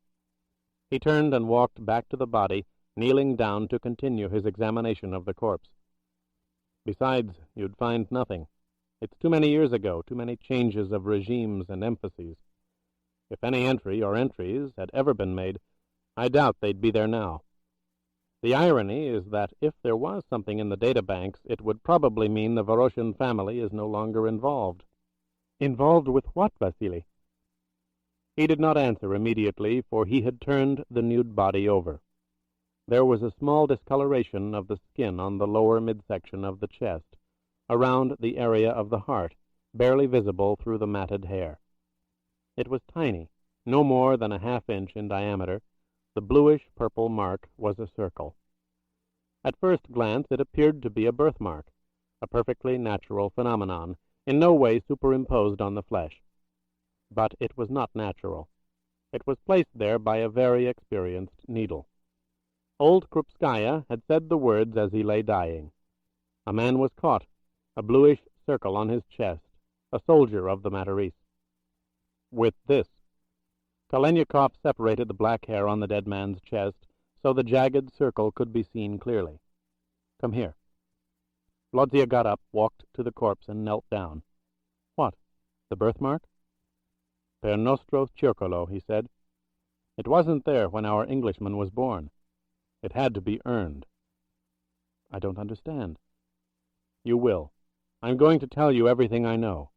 S3: He turned and walked back to the body, kneeling down to continue his examination of the corpse. Besides, you'd find nothing. It's too many years ago, too many changes of regimes and emphases. If any entry or entries had ever been made, I doubt they'd be there now. The irony is that if there was something in the databanks, it would probably mean the Voroshin family is no longer involved. Involved with what, Vasily? He did not answer immediately, for he had turned the nude body over. There was a small discoloration of the skin on the lower midsection of the chest, around the area of the heart, barely visible through the matted hair. It was tiny, no more than a half-inch in diameter. The bluish-purple mark was a circle. At first glance it appeared to be a birthmark, a perfectly natural phenomenon, in no way superimposed on the flesh. But it was not natural. It was placed there by a very experienced needle. Old Krupskaya had said the words as he lay dying. A man was caught, a bluish circle on his chest, a soldier of the Matarese. With this, Talaniekov separated the black hair on the dead man's chest so the jagged circle could be seen clearly. Come here. Lodzia got up, walked to the corpse, and knelt down. What? The birthmark? Per nostro circolo, he said. It wasn't there when our Englishman was born. It had to be earned. I don't understand. You will. I'm going to tell you everything I know.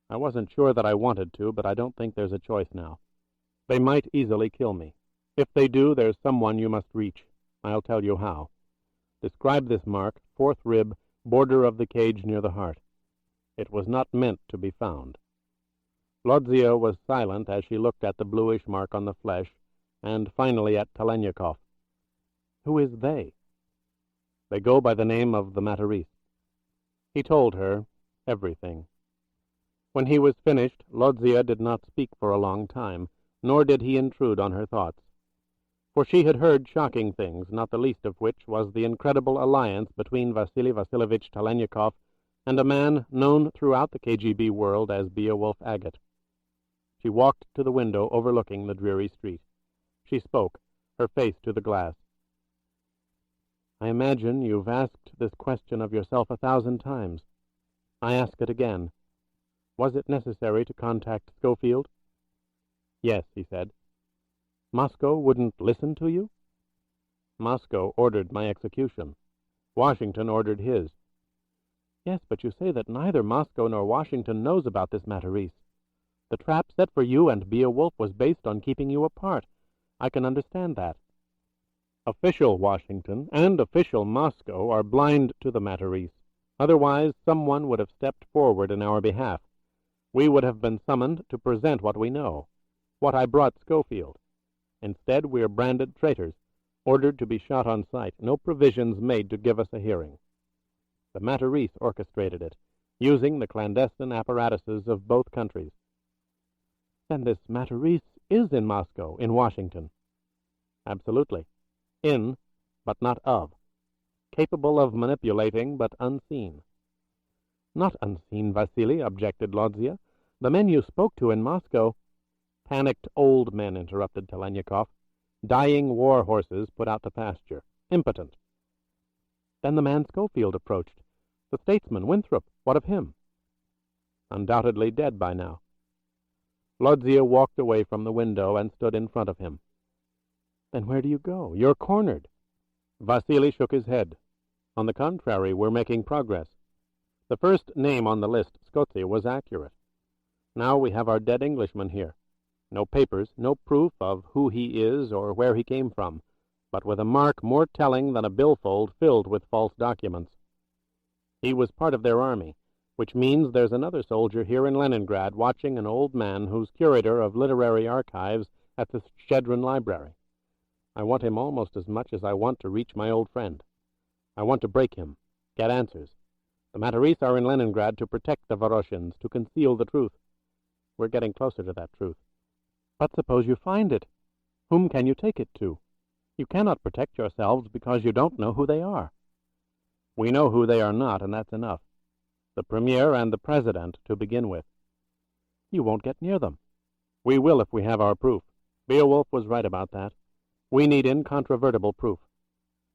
S3: I wasn't sure that I wanted to, but I don't think there's a choice now. They might easily kill me. If they do, there's someone you must reach. I'll tell you how. Describe this mark, fourth rib, border of the cage near the heart. It was not meant to be found. Lodzia was silent as she looked at the bluish mark on the flesh, and finally at Talaniekov. Who is they? They go by the name of the Matarese. He told her everything. When he was finished, Lodzia did not speak for a long time, nor did he intrude on her thoughts. For she had heard shocking things, not the least of which was the incredible alliance between Vasily Vasilievich Talaniekov and a man known throughout the KGB world as Beowulf Agate. She walked to the window overlooking the dreary street. She spoke, her face to the glass. I imagine you've asked this question of yourself 1,000 times. I ask it again. Was it necessary to contact Scofield? Yes, he said. Moscow wouldn't listen to you? Moscow ordered my execution. Washington ordered his. Yes, but you say that neither Moscow nor Washington knows about this Matarese. The trap set for you and Beowulf was based on keeping you apart. I can understand that. Official Washington and official Moscow are blind to the Matarese. Otherwise, someone would have stepped forward in our behalf. We would have been summoned to present what we know, what I brought Scofield. Instead, we are branded traitors, ordered to be shot on sight, no provisions made to give us a hearing. The Matarese orchestrated it, using the clandestine apparatuses of both countries. Then this Matarese is in Moscow, in Washington. Absolutely. In, but not of. Capable of manipulating, but unseen. Not unseen, Vasily, objected Lodzia. The men you spoke to in Moscow— Panicked old men, interrupted Talaniekov. Dying war horses put out to pasture. Impotent. Then the man Scofield approached. The statesman, Winthrop. What of him? Undoubtedly dead by now. Lodzia walked away from the window and stood in front of him. Then where do you go? You're cornered. Vasily shook his head. On the contrary, we're making progress. The first name on the list, Scozzi, was accurate. Now we have our dead Englishman here. No papers, no proof of who he is or where he came from, but with a mark more telling than a billfold filled with false documents. He was part of their army, which means there's another soldier here in Leningrad watching an old man who's curator of literary archives at the Shedrin Library. I want him almost as much as I want to reach my old friend. I want to break him, get answers. The Matarese are in Leningrad to protect the Voroshins, to conceal the truth. We're getting closer to that truth.
S2: But suppose you find it. Whom can you take it to? You cannot protect yourselves because you don't know who they are.
S3: We know who they are not, and that's enough. The Premier and the President, to begin with.
S2: You won't get near them.
S3: We will if we have our proof. Beowulf was right about that. We need incontrovertible proof.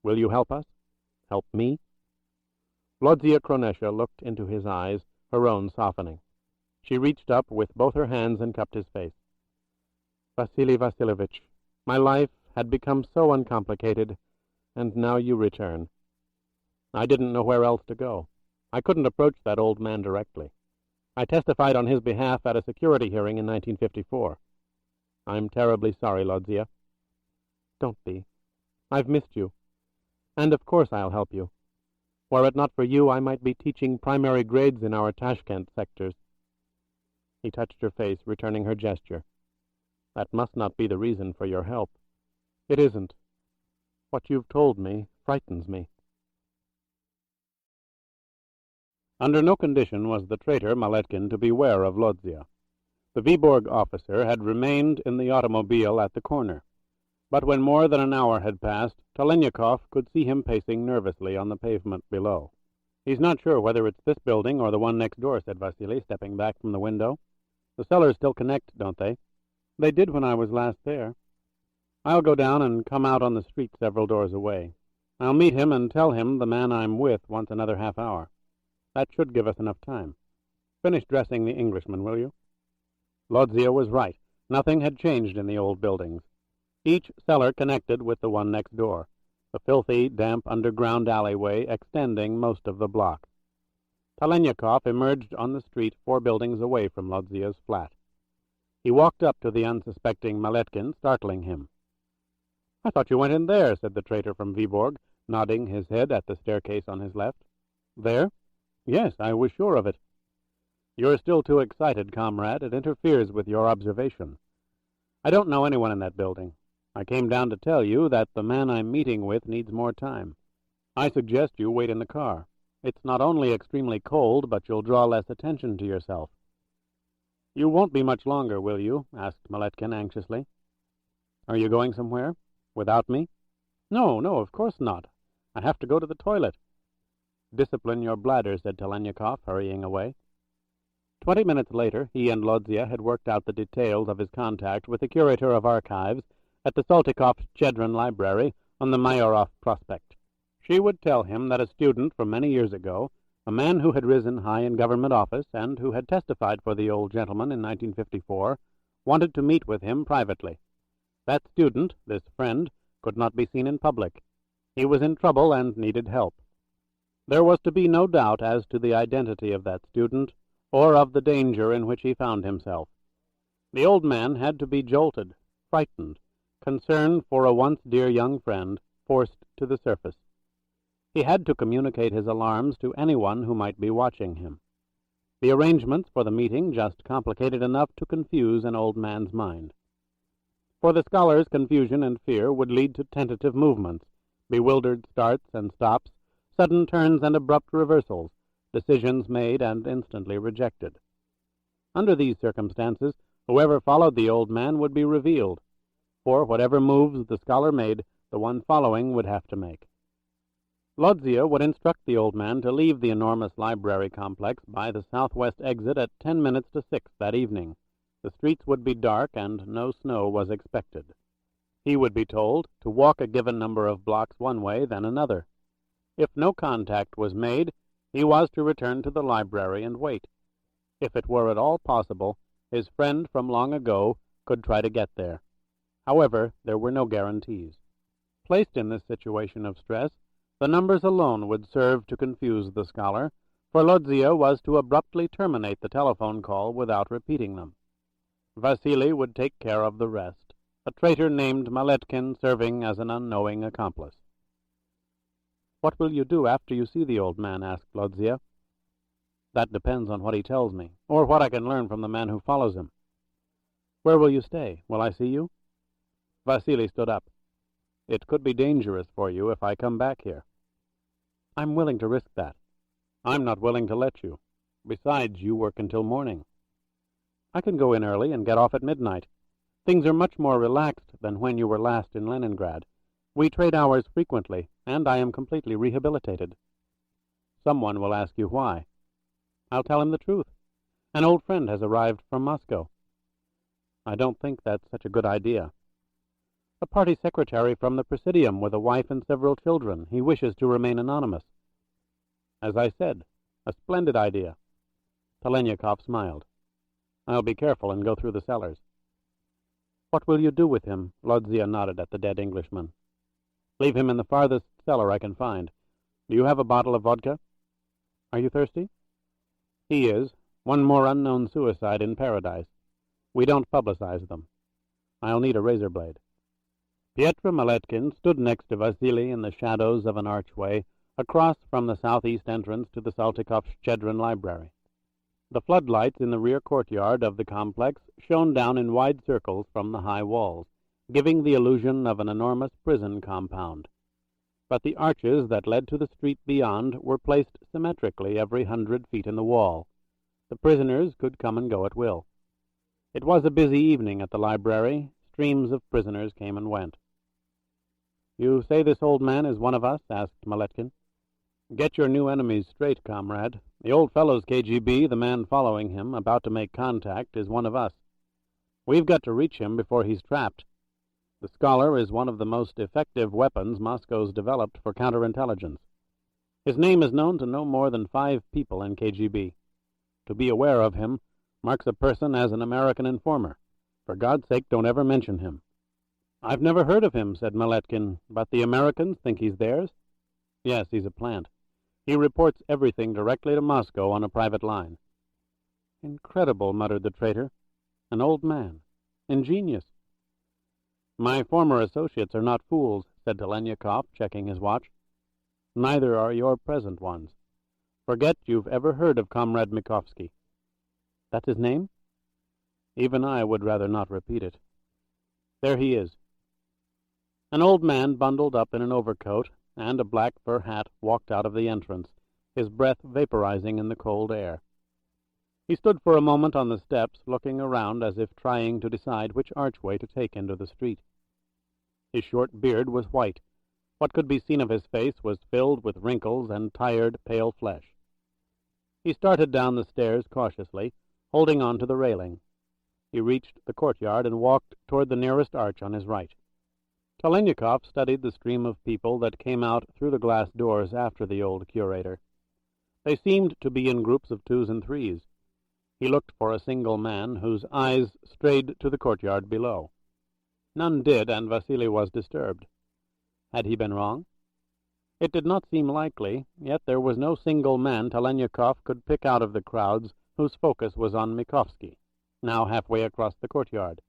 S3: Will you help us? Help me? Lodzia Kronesha looked into his eyes, her own softening. She reached up with both her hands and cupped his face. Vasily Vasilievich, my life had become so uncomplicated, and now you return. I didn't know where else to go. I couldn't approach that old man directly. I testified on his behalf at a security hearing in 1954. I'm terribly sorry, Lodzia.
S2: Don't be. I've missed you. And of course I'll help you. Were it not for you, I might be teaching primary grades in our Tashkent sectors.
S3: He touched her face, returning her gesture. That must not be the reason for your help.
S2: It isn't. What you've told me frightens me.
S1: Under no condition was the traitor Maletkin to beware of Lodzia. The Viborg officer had remained in the automobile at the corner, but when more than an hour had passed, Talaniekov could see him pacing nervously on the pavement below. "He's not sure whether it's this building or the one next door," said Vasily, stepping back from the window. "The cellars still connect, don't they?" "They did when I was last there. I'll go down and come out on the street several doors away. I'll meet him and tell him the man I'm with wants another half hour. That should give us enough time. Finish dressing the Englishman, will you?" Lodzia was right. Nothing had changed in the old buildings. Each cellar connected with the one next door, the filthy, damp underground alleyway extending most of the block. Talaniekov emerged on the street 4 buildings away from Lodzia's flat. He walked up to the unsuspecting Maletkin, startling him. "I thought you went in there," said the traitor from Viborg, nodding his head at the staircase on his left. "There? Yes, I was sure of it." "You're still too excited, comrade. It interferes with your observation. I don't know anyone in that building. I came down to tell you that the man I'm meeting with needs more time. I suggest you wait in the car. It's not only extremely cold, but you'll draw less attention to yourself." "You won't be much longer, will you?" asked Maletkin anxiously. "Are you going somewhere? Without me?" No, of course not. I have to go to the toilet." "Discipline your bladder," said Talaniekov, hurrying away. 20 minutes later, he and Lodzia had worked out the details of his contact with the curator of archives at the Saltykov-Shchedrin Library on the Mayorov Prospect. She would tell him that a student from many years ago, a man who had risen high in government office and who had testified for the old gentleman in 1954, wanted to meet with him privately. That student, this friend, could not be seen in public. He was in trouble and needed help. There was to be no doubt as to the identity of that student, or of the danger in which he found himself. The old man had to be jolted, frightened, concern for a once dear young friend forced to the surface. He had to communicate his alarms to anyone who might be watching him. The arrangements for the meeting just complicated enough to confuse an old man's mind. For the scholars, confusion and fear would lead to tentative movements, bewildered starts and stops, sudden turns and abrupt reversals, decisions made and instantly rejected. Under these circumstances, whoever followed the old man would be revealed, for whatever moves the scholar made, the one following would have to make. Lodzia would instruct the old man to leave the enormous library complex by the southwest exit at 10 minutes to 6 that evening. The streets would be dark and no snow was expected. He would be told to walk a given number of blocks one way, then another. If no contact was made, he was to return to the library and wait. If it were at all possible, his friend from long ago could try to get there. However, there were no guarantees. Placed in this situation of stress, the numbers alone would serve to confuse the scholar, for Lodzia was to abruptly terminate the telephone call without repeating them. Vasily would take care of the rest, a traitor named Maletkin serving as an unknowing accomplice. "What will you do after you see the old man?" asked Lodzia. "That depends on what he tells me, or what I can learn from the man who follows him." "Where will you stay? Will I see you?" Vasily stood up. "It could be dangerous for you if I come back here." "I'm willing to risk that." "I'm not willing to let you. Besides, you work until morning." "I can go in early and get off at midnight. Things are much more relaxed than when you were last in Leningrad. We trade hours frequently, and I am completely rehabilitated." "Someone will ask you why." "I'll tell him the truth. An old friend has arrived from Moscow." "I don't think that's such a good idea." "A party secretary from the Presidium with a wife and several children. He wishes to remain anonymous." "As I said, a splendid idea." Talaniekov smiled. "I'll be careful and go through the cellars." "What will you do with him?" Lodzia nodded at the dead Englishman. "Leave him in the farthest cellar I can find. Do you have a bottle of vodka?" "Are you thirsty?" "He is. One more unknown suicide in paradise. We don't publicize them. I'll need a razor blade." Pyotr Maletkin stood next to Vasily in the shadows of an archway across from the southeast entrance to the Saltykov-Shchedrin library. The floodlights in the rear courtyard of the complex shone down in wide circles from the high walls, giving the illusion of an enormous prison compound. But the arches that led to the street beyond were placed symmetrically every 100 feet in the wall. The prisoners could come and go at will. It was a busy evening at the library. Streams of prisoners came and went. "You say this old man is one of us?" asked Maletkin. "Get your new enemies straight, comrade. The old fellow's KGB, the man following him, about to make contact, is one of us. We've got to reach him before he's trapped. The scholar is one of the most effective weapons Moscow's developed for counterintelligence. His name is known to no more than 5 people in KGB. To be aware of him marks a person as an American informer. For God's sake, don't ever mention him." "I've never heard of him," said Maletkin, "but the Americans think he's theirs?" "Yes, he's a plant. He reports everything directly to Moscow on a private line." "Incredible," muttered the traitor. "An old man. Ingenious." "My former associates are not fools," said Talaniekov, checking his watch. "Neither are your present ones. Forget you've ever heard of Comrade Mikovsky." "That's his name?" "Even I would rather not repeat it. There he is." An old man bundled up in an overcoat and a black fur hat walked out of the entrance, his breath vaporizing in the cold air. He stood for a moment on the steps, looking around as if trying to decide which archway to take into the street. His short beard was white. What could be seen of his face was filled with wrinkles and tired, pale flesh. He started down the stairs cautiously, holding on to the railing. He reached the courtyard and walked toward the nearest arch on his right. Talaniekov studied the stream of people that came out through the glass doors after the old curator. They seemed to be in groups of 2s and 3s. He looked for a single man whose eyes strayed to the courtyard below. None did, and Vasily was disturbed. Had he been wrong? It did not seem likely, yet there was no single man Talaniekov could pick out of the crowds whose focus was on Mikovsky, now halfway across the courtyard.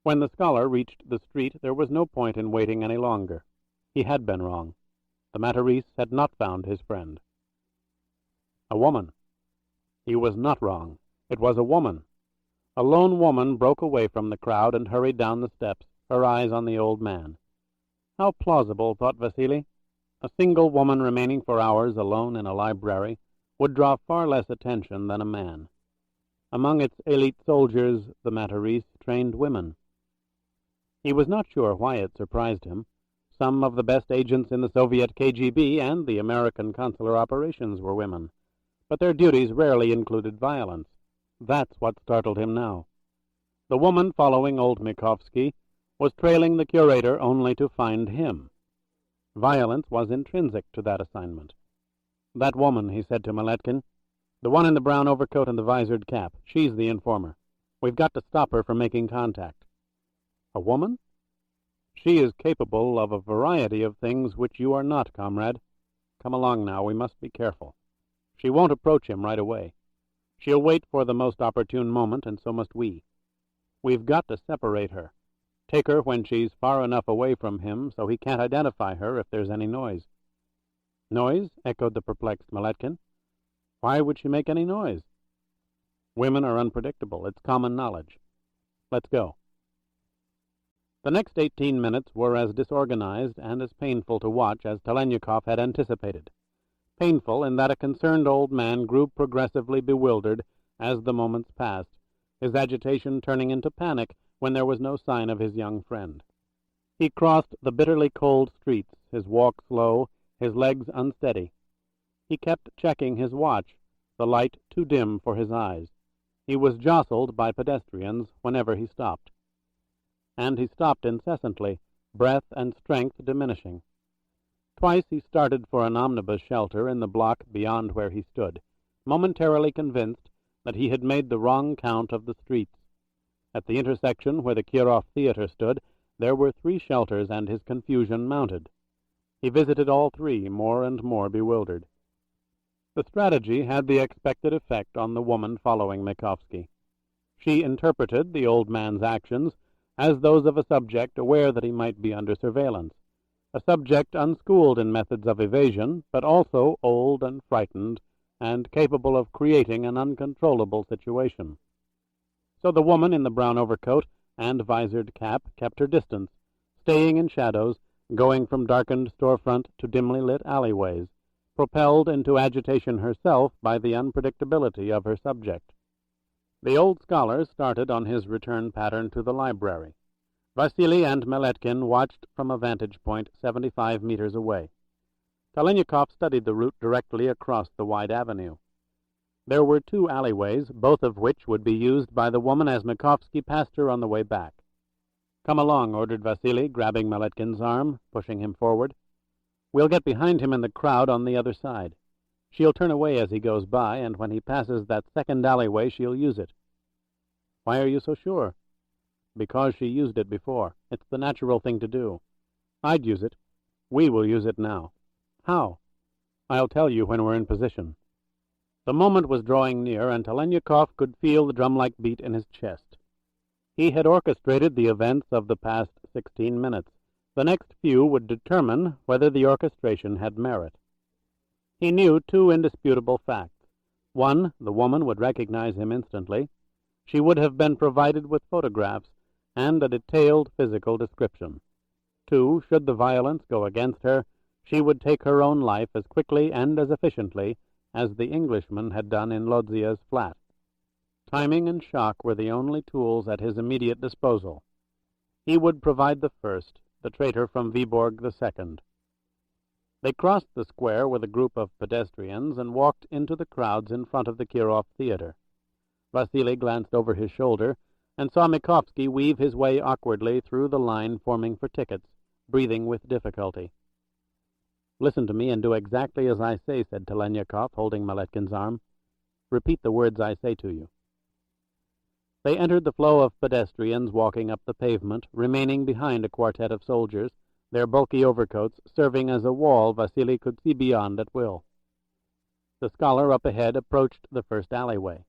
S1: When the scholar reached the street, there was no point in waiting any longer. He had been wrong. The Matarese had not found his friend. A woman. He was not wrong. It was a woman. A lone woman broke away from the crowd and hurried down the steps, her eyes on the old man. How plausible, thought Vasily. A single woman remaining for hours alone in a library would draw far less attention than a man. Among its elite soldiers, the Matarese trained women. He was not sure why it surprised him. Some of the best agents in the Soviet KGB and the American consular operations were women, but their duties rarely included violence. That's what startled him now. The woman following old Mikovsky was trailing the curator only to find him. Violence was intrinsic to that assignment. "That woman," he said to Maletkin, "the one in the brown overcoat and the visored cap, she's the informer. We've got to stop her from making contact." "A woman?" "She is capable of a variety of things which you are not, comrade. Come along now, we must be careful. She won't approach him right away. She'll wait for the most opportune moment, and so must we. We've got to separate her. Take her when she's far enough away from him so he can't identify her if there's any noise." "Noise?" echoed the perplexed Maletkin. "Why would she make any noise?" "Women are unpredictable. It's common knowledge. Let's go." The next 18 minutes were as disorganized and as painful to watch as Talaniekov had anticipated. Painful in that a concerned old man grew progressively bewildered as the moments passed, his agitation turning into panic when there was no sign of his young friend. He crossed the bitterly cold streets, his walk slow, his legs unsteady. He kept checking his watch, the light too dim for his eyes. He was jostled by pedestrians whenever he stopped. And he stopped incessantly, breath and strength diminishing. Twice he started for an omnibus shelter in the block beyond where he stood, momentarily convinced that he had made the wrong count of the streets. At the intersection where the Kirov Theatre stood, there were 3 shelters, and his confusion mounted. He visited all 3, more and more bewildered. The strategy had the expected effect on the woman following Makovsky. She interpreted the old man's actions as those of a subject aware that he might be under surveillance, a subject unschooled in methods of evasion, but also old and frightened, and capable of creating an uncontrollable situation. So the woman in the brown overcoat and visored cap kept her distance, staying in shadows, going from darkened storefront to dimly lit alleyways, propelled into agitation herself by the unpredictability of her subject. The old scholar started on his return pattern to the library. Vasily and Meletkin watched from a vantage point 75 meters away. Talaniekov studied the route directly across the wide avenue. There were 2 alleyways, both of which would be used by the woman as Makovsky passed her on the way back. "Come along," ordered Vasily, grabbing Meletkin's arm, pushing him forward. "We'll get behind him in the crowd on the other side. She'll turn away as he goes by, and when he passes that second alleyway she'll use it." "Why are you so sure?" "Because she used it before. It's the natural thing to do. I'd use it. We will use it now." "How?" "I'll tell you when we're in position." The moment was drawing near, and Talaniekov could feel the drum-like beat in his chest. He had orchestrated the events of the past 16 minutes. The next few would determine whether the orchestration had merit. He knew 2 indisputable facts. 1, the woman would recognize him instantly. She would have been provided with photographs and a detailed physical description. 2, should the violence go against her, she would take her own life as quickly and as efficiently as the Englishman had done in Lodzia's flat. Timing and shock were the only tools at his immediate disposal. He would provide the first, the traitor from Viborg the second. They crossed the square with a group of pedestrians and walked into the crowds in front of the Kirov Theatre. Vasily glanced over his shoulder and saw Makovsky weave his way awkwardly through the line forming for tickets, breathing with difficulty. "Listen to me and do exactly as I say," said Talaniekov, holding Meletkin's arm. "Repeat the words I say to you." They entered the flow of pedestrians walking up the pavement, remaining behind a quartet of soldiers, their bulky overcoats serving as a wall Vasily could see beyond at will. The scholar up ahead approached the first alleyway.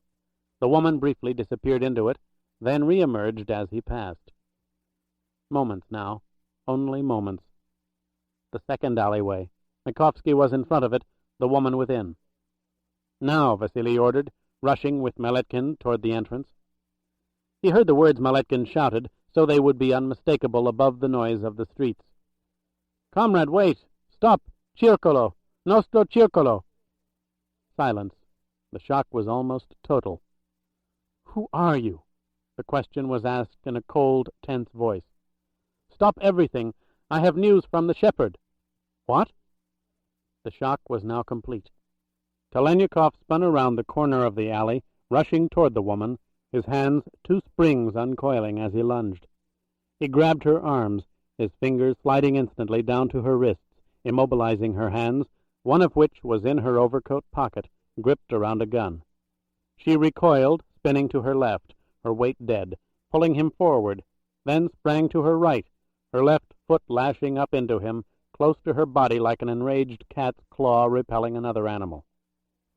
S1: The woman briefly disappeared into it, then re-emerged as he passed. Moments now, only moments. The second alleyway. Makovsky was in front of it, the woman within. "Now," Vasily ordered, rushing with Meletkin toward the entrance. He heard the words Meletkin shouted, so they would be unmistakable above the noise of the streets. "Comrade, wait! Stop! Circolo! Nostro circolo!" Silence. The shock was almost total. "Who are you?" The question was asked in a cold, tense voice. "Stop everything! I have news from the shepherd." "What?" The shock was now complete. Talaniekov spun around the corner of the alley, rushing toward the woman, his hands 2 springs uncoiling as he lunged. He grabbed her arms, his fingers sliding instantly down to her wrists, immobilizing her hands, one of which was in her overcoat pocket, gripped around a gun. She recoiled, spinning to her left, her weight dead, pulling him forward, then sprang to her right, her left foot lashing up into him, close to her body like an enraged cat's claw repelling another animal.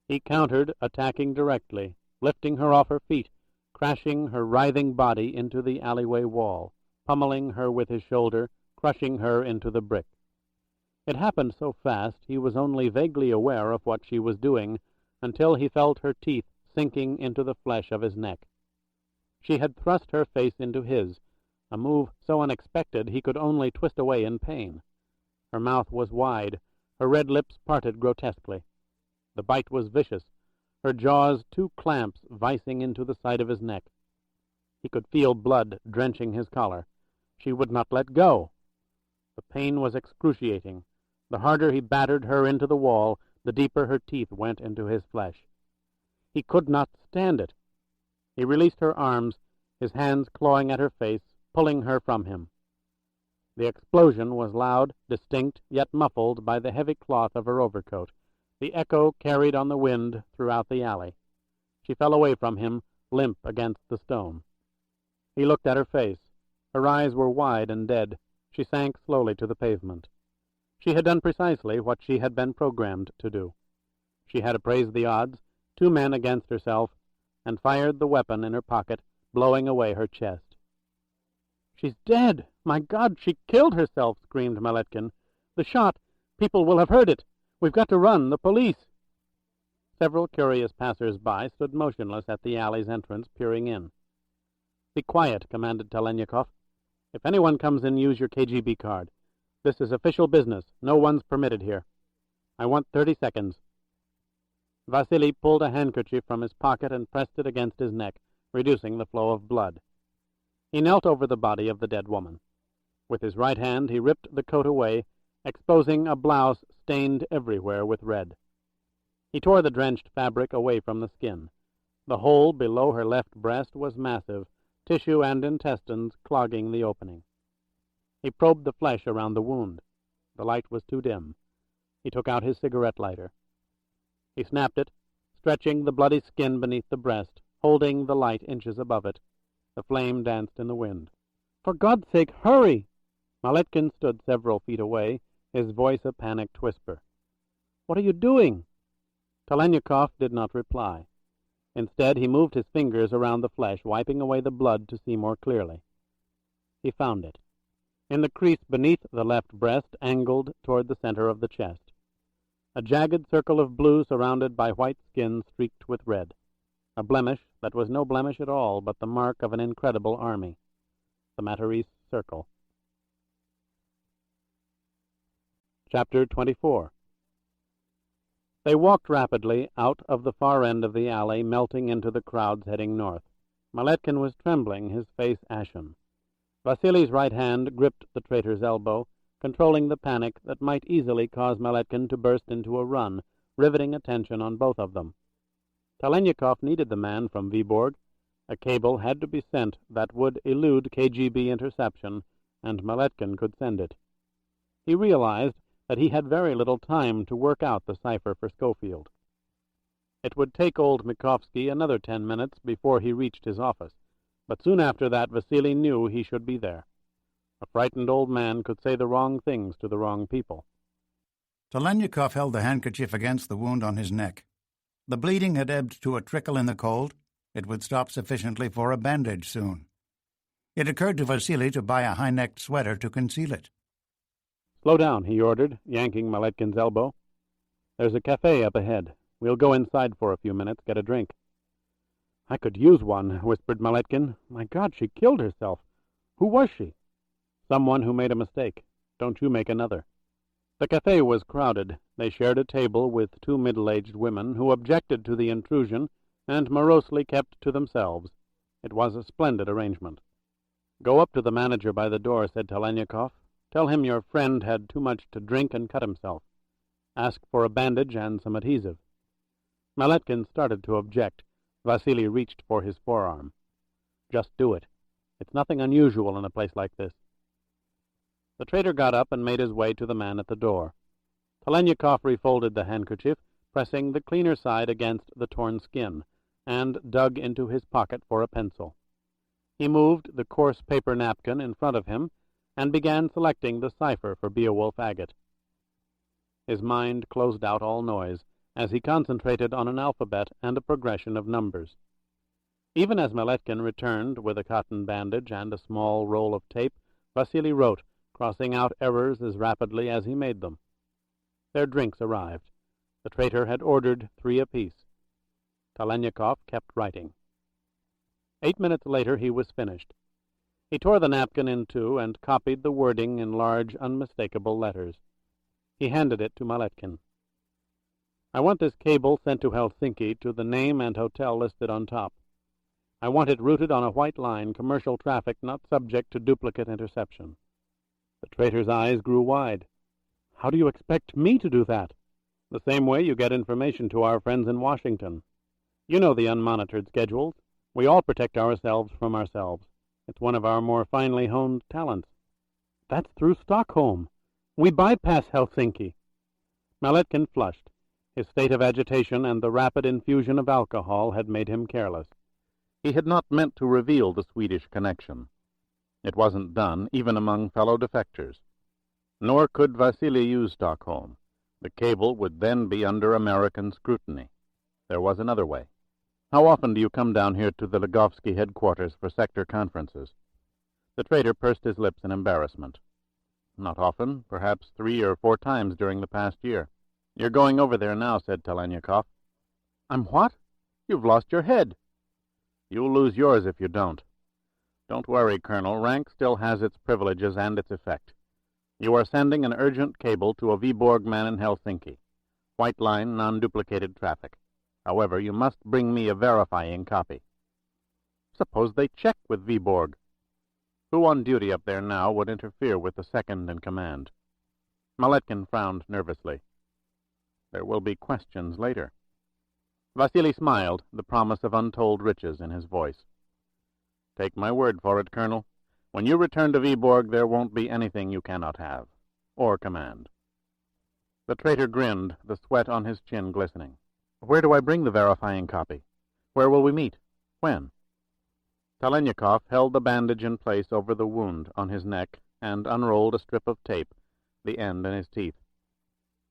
S1: He countered, attacking directly, lifting her off her feet, crashing her writhing body into the alleyway wall, pummeling her with his shoulder, crushing her into the brick. It happened so fast he was only vaguely aware of what she was doing until he felt her teeth sinking into the flesh of his neck. She had thrust her face into his, a move so unexpected he could only twist away in pain. Her mouth was wide, her red lips parted grotesquely. The bite was vicious, her jaws two clamps vicing into the side of his neck. He could feel blood drenching his collar. She would not let go. The pain was excruciating. The harder he battered her into the wall, the deeper her teeth went into his flesh. He could not stand it. He released her arms, his hands clawing at her face, pulling her from him. The explosion was loud, distinct, yet muffled by the heavy cloth of her overcoat. The echo carried on the wind throughout the alley. She fell away from him, limp against the stone. He looked at her face. Her eyes were wide and dead. She sank slowly to the pavement. She had done precisely what she had been programmed to do. She had appraised the odds, 2 men against herself, and fired the weapon in her pocket, blowing away her chest. "She's dead! My God, she killed herself!" screamed Maletkin. "The shot! People will have heard it! We've got to run! The police!" Several curious passers-by stood motionless at the alley's entrance, peering in. "Be quiet," commanded Talaniekov. "If anyone comes in, use your KGB card. This is official business. No one's permitted here. I want 30 seconds. Vasily pulled a handkerchief from his pocket and pressed it against his neck, reducing the flow of blood. He knelt over the body of the dead woman. With his right hand he ripped the coat away, exposing a blouse stained everywhere with red. He tore the drenched fabric away from the skin. The hole below her left breast was massive, tissue and intestines clogging the opening. He probed the flesh around the wound. The light was too dim. He took out his cigarette lighter. He snapped it, stretching the bloody skin beneath the breast, holding the light inches above it. The flame danced in the wind. "For God's sake, hurry!" Maletkin stood several feet away, his voice a panicked whisper. "What are you doing?" Talaniekov did not reply. Instead, he moved his fingers around the flesh, wiping away the blood to see more clearly. He found it. In the crease beneath the left breast, angled toward the center of the chest. A jagged circle of blue surrounded by white skin streaked with red. A blemish that was no blemish at all, but the mark of an incredible army. The Matarese circle. Chapter 24. They walked rapidly out of the far end of the alley, melting into the crowds heading north. Maletkin was trembling, his face ashen. Vasily's right hand gripped the traitor's elbow, controlling the panic that might easily cause Maletkin to burst into a run, riveting attention on both of them. Talaniekov needed the man from Viborg. A cable had to be sent that would elude KGB interception, and Maletkin could send it. He realized that he had very little time to work out the cipher for Scofield. It would take old Mikovsky another 10 minutes before he reached his office, but soon after that Vasily knew he should be there. A frightened old man could say the wrong things to the wrong people.
S4: Talaniekov held the handkerchief against the wound on his neck. The bleeding had ebbed to a trickle in the cold. It would stop sufficiently for a bandage soon. It occurred to Vasily to buy a high-necked sweater to conceal it.
S1: "Slow down," he ordered, yanking Maletkin's elbow. "There's a cafe up ahead. We'll go inside for a few minutes, get a drink." "I could use one," whispered Maletkin. "My God, she killed herself. Who was she?" "Someone who made a mistake. Don't you make another." The cafe was crowded. They shared a table with 2 middle-aged women who objected to the intrusion and morosely kept to themselves. It was a splendid arrangement. "Go up to the manager by the door," said Talaniekov. "Tell him your friend had too much to drink and cut himself. Ask for a bandage and some adhesive." Maletkin started to object. Vasily reached for his forearm. "Just do it. It's nothing unusual in a place like this." The traitor got up and made his way to the man at the door. Talaniekov refolded the handkerchief, pressing the cleaner side against the torn skin, and dug into his pocket for a pencil. He moved the coarse paper napkin in front of him and began selecting the cipher for Beowulf agate. His mind closed out all noise as he concentrated on an alphabet and a progression of numbers. Even as Maletkin returned with a cotton bandage and a small roll of tape, Vasily wrote, crossing out errors as rapidly as he made them. Their drinks arrived. The traitor had ordered 3 apiece. Talaniekov kept writing. 8 minutes later he was finished. He tore the napkin in two and copied the wording in large, unmistakable letters. He handed it to Maletkin. "I want this cable sent to Helsinki to the name and hotel listed on top. I want it routed on a white line, commercial traffic not subject to duplicate interception." The traitor's eyes grew wide. "How do you expect me to do that?" "The same way you get information to our friends in Washington. You know the unmonitored schedules. We all protect ourselves from ourselves. It's one of our more finely honed talents." "That's through Stockholm. We bypass Helsinki." Maletkin flushed. His state of agitation and the rapid infusion of alcohol had made him careless.
S3: He had not meant to reveal the Swedish connection. It wasn't done, even among fellow defectors. Nor could Vasily use Stockholm. The cable would then be under American scrutiny. There was another way. "How often do you come down here to the Legovsky headquarters for sector conferences?" The traitor pursed his lips in embarrassment. "Not often, perhaps 3 or 4 times during the past year." "You're going over there now," said Talaniekov. "I'm what? You've lost your head." "You'll lose yours if you don't. Don't worry, Colonel. Rank still has its privileges and its effect. You are sending an urgent cable to a Viborg man in Helsinki. White line, non-duplicated traffic. However, you must bring me a verifying copy." "Suppose they check with Viborg?" "Who on duty up there now would interfere with the second in command?" Maletkin frowned nervously. "There will be questions later." Vasily smiled, the promise of untold riches in his voice. "Take my word for it, Colonel. When you return to Viborg, there won't be anything you cannot have, or command." The traitor grinned, the sweat on his chin glistening. "Where do I bring the verifying copy? Where will we meet? When?" Talaniekov held the bandage in place over the wound on his neck and unrolled a strip of tape, the end in his teeth.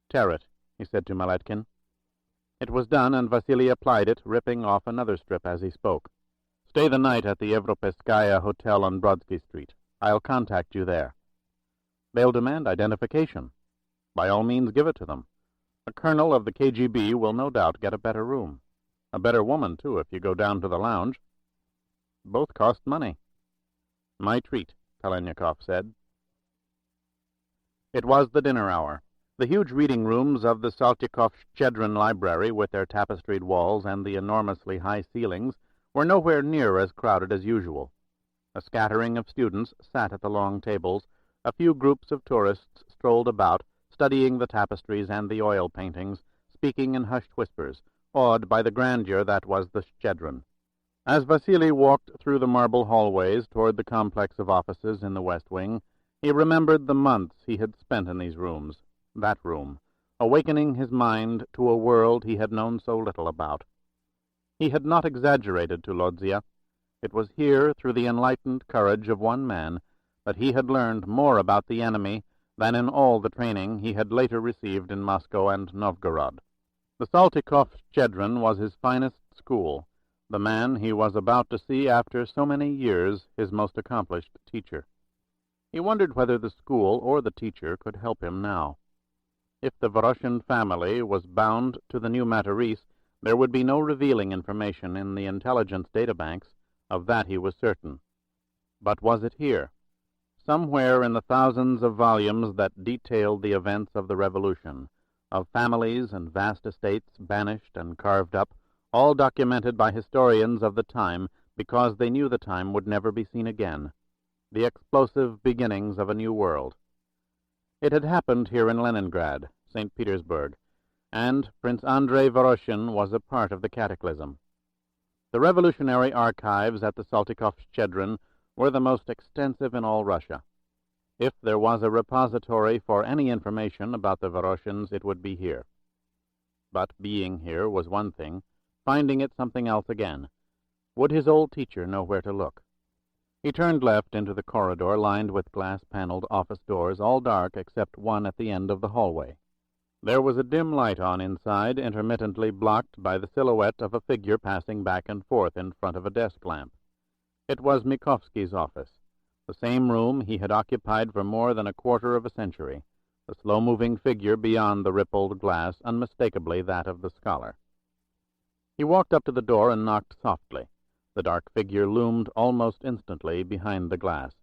S3: "Tear it," he said to Maletkin. It was done, and Vasily applied it, ripping off another strip as he spoke. "Stay the night at the Evropeskaya Hotel on Brodsky Street. I'll contact you there." "They'll demand identification." "By all means give it to them. A colonel of the KGB will no doubt get a better room. A better woman, too, if you go down to the lounge. Both cost money." "My treat," Talaniekov said. It was the dinner hour. The huge reading rooms of the Saltykov-Shchedrin library, with their tapestried walls and the enormously high ceilings, were nowhere near as crowded as usual. A scattering of students sat at the long tables. A few groups of tourists strolled about, studying the tapestries and the oil paintings, speaking in hushed whispers, awed by the grandeur that was the Shchedrin. As Vasily walked through the marble hallways toward the complex of offices in the West Wing, he remembered the months he had spent in these rooms, that room, awakening his mind to a world he had known so little about. He had not exaggerated to Lodzia. It was here, through the enlightened courage of one man, that he had learned more about the enemy than in all the training he had later received in Moscow and Novgorod. The Saltykov-Shchedrin was his finest school, the man he was about to see after so many years his most accomplished teacher. He wondered whether the school or the teacher could help him now. If the Voroshin family was bound to the new Matarese, there would be no revealing information in the intelligence databanks. Of that he was certain. But was it here? Somewhere in the thousands of volumes that detailed the events of the Revolution, of families and vast estates banished and carved up, all documented by historians of the time because they knew the time would never be seen again, the explosive beginnings of a new world. It had happened here in Leningrad, St. Petersburg, and Prince Andrei Voroshin was a part of the cataclysm. The revolutionary archives at the Saltykov-Shchedrin were the most extensive in all Russia. If there was a repository for any information about the Voroshins, it would be here. But being here was one thing, finding it something else again. Would his old teacher know where to look? He turned left into the corridor lined with glass-paneled office doors, all dark except one at the end of the hallway. There was a dim light on inside, intermittently blocked by the silhouette of a figure passing back and forth in front of a desk lamp. It was Mikovsky's office, the same room he had occupied for more than a quarter of a century, the slow-moving figure beyond the rippled glass unmistakably that of the scholar. He walked up to the door and knocked softly. The dark figure loomed almost instantly behind the glass.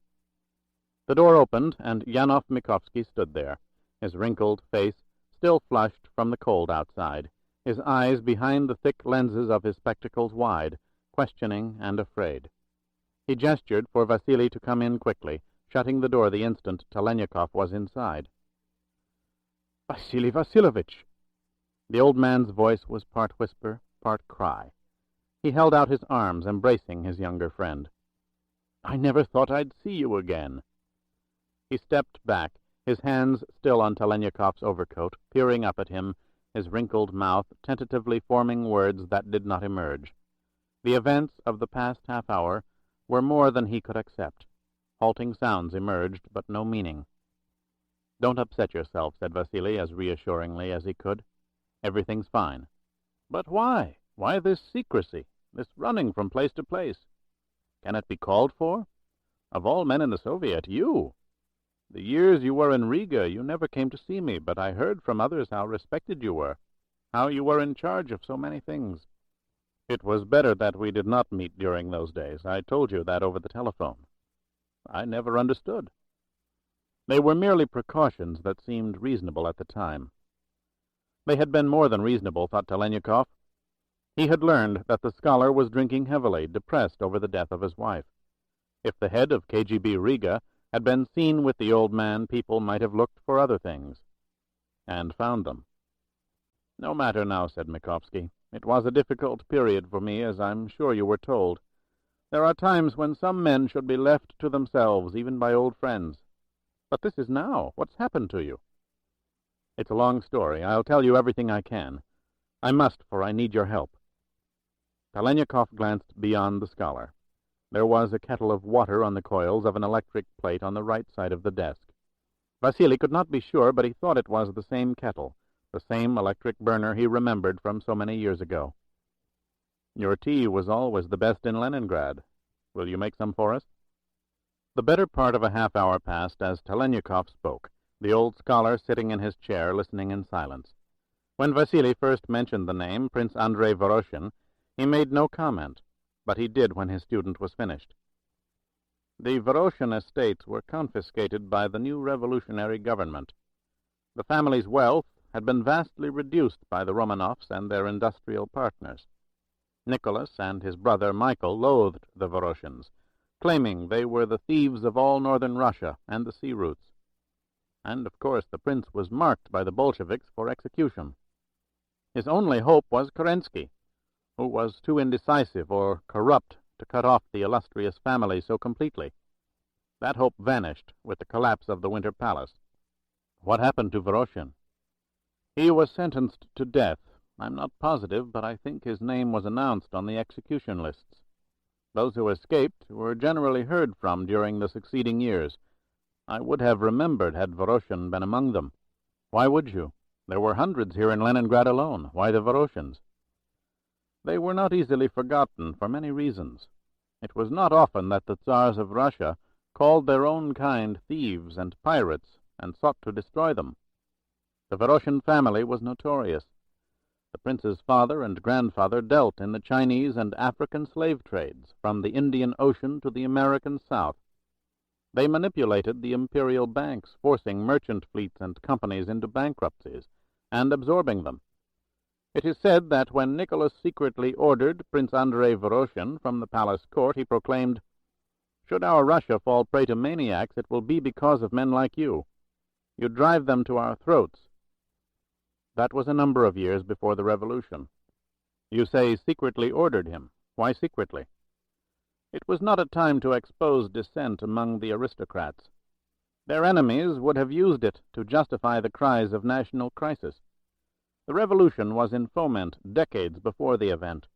S3: The door opened, and Yanov Mikovsky stood there, his wrinkled face still flushed from the cold outside, his eyes behind the thick lenses of his spectacles wide, questioning and afraid. He gestured for Vasily to come in quickly, shutting the door the instant Talaniekov was inside. "Vasily Vasilovich!" The old man's voice was part whisper, part cry. He held out his arms, embracing his younger friend. "I never thought I'd see you again." He stepped back, his hands still on Talanyakov's overcoat, peering up at him, his wrinkled mouth tentatively forming words that did not emerge. The events of the past half-hour were more than he could accept. Halting sounds emerged, but no meaning. "Don't upset yourself," said Vasily as reassuringly as he could. "Everything's fine." "But why? Why this secrecy, this running from place to place? Can it be called for? Of all men in the Soviet, you! The years you were in Riga, you never came to see me, but I heard from others how respected you were, how you were in charge of so many things. It was better that we did not meet during those days. I told you that over the telephone. I never understood." They were merely precautions that seemed reasonable at the time. They had been more than reasonable, thought Talaniekov. He had learned that the scholar was drinking heavily, depressed over the death of his wife. If the head of KGB Riga had been seen with the old man, people might have looked for other things, and found them. "No matter now," said Mikovsky. "It was a difficult period for me, as I'm sure you were told. There are times when some men should be left to themselves, even by old friends. But this is now. What's happened to you?" "It's a long story. I'll tell you everything I can. I must, for I need your help." Talaniekov glanced beyond the scholar. There was a kettle of water on the coils of an electric plate on the right side of the desk. Vasily could not be sure, but he thought it was the same kettle, the same electric burner he remembered from so many years ago. "Your tea was always the best in Leningrad. Will you make some for us?" The better part of a half-hour passed as Talaniekov spoke, the old scholar sitting in his chair listening in silence. When Vasily first mentioned the name, Prince Andrei Voroshin, he made no comment, but he did when his student was finished. "The Voroshin estates were confiscated by the new revolutionary government. The family's wealth had been vastly reduced by the Romanovs and their industrial partners. Nicholas and his brother Michael loathed the Voroshins, claiming they were the thieves of all northern Russia and the sea routes. And, of course, the prince was marked by the Bolsheviks for execution. His only hope was Kerensky, who was too indecisive or corrupt to cut off the illustrious family so completely. That hope vanished with the collapse of the Winter Palace." "What happened to Voroshin?" "He was sentenced to death. I'm not positive, but I think his name was announced on the execution lists. Those who escaped were generally heard from during the succeeding years. I would have remembered had Voroshin been among them." "Why would you? There were hundreds here in Leningrad alone. Why the Voroshins?" "They were not easily forgotten for many reasons. It was not often that the Tsars of Russia called their own kind thieves and pirates and sought to destroy them. The Voroshin family was notorious. The prince's father and grandfather dealt in the Chinese and African slave trades, from the Indian Ocean to the American South. They manipulated the imperial banks, forcing merchant fleets and companies into bankruptcies and absorbing them. It is said that when Nicholas secretly ordered Prince Andrei Voroshin from the palace court, he proclaimed, 'Should our Russia fall prey to maniacs, it will be because of men like you. You drive them to our throats.' That was a number of years before the revolution." "You say secretly ordered him. Why secretly?" "It was not a time to expose dissent among the aristocrats. Their enemies would have used it to justify the cries of national crisis. The revolution was in foment decades before the event.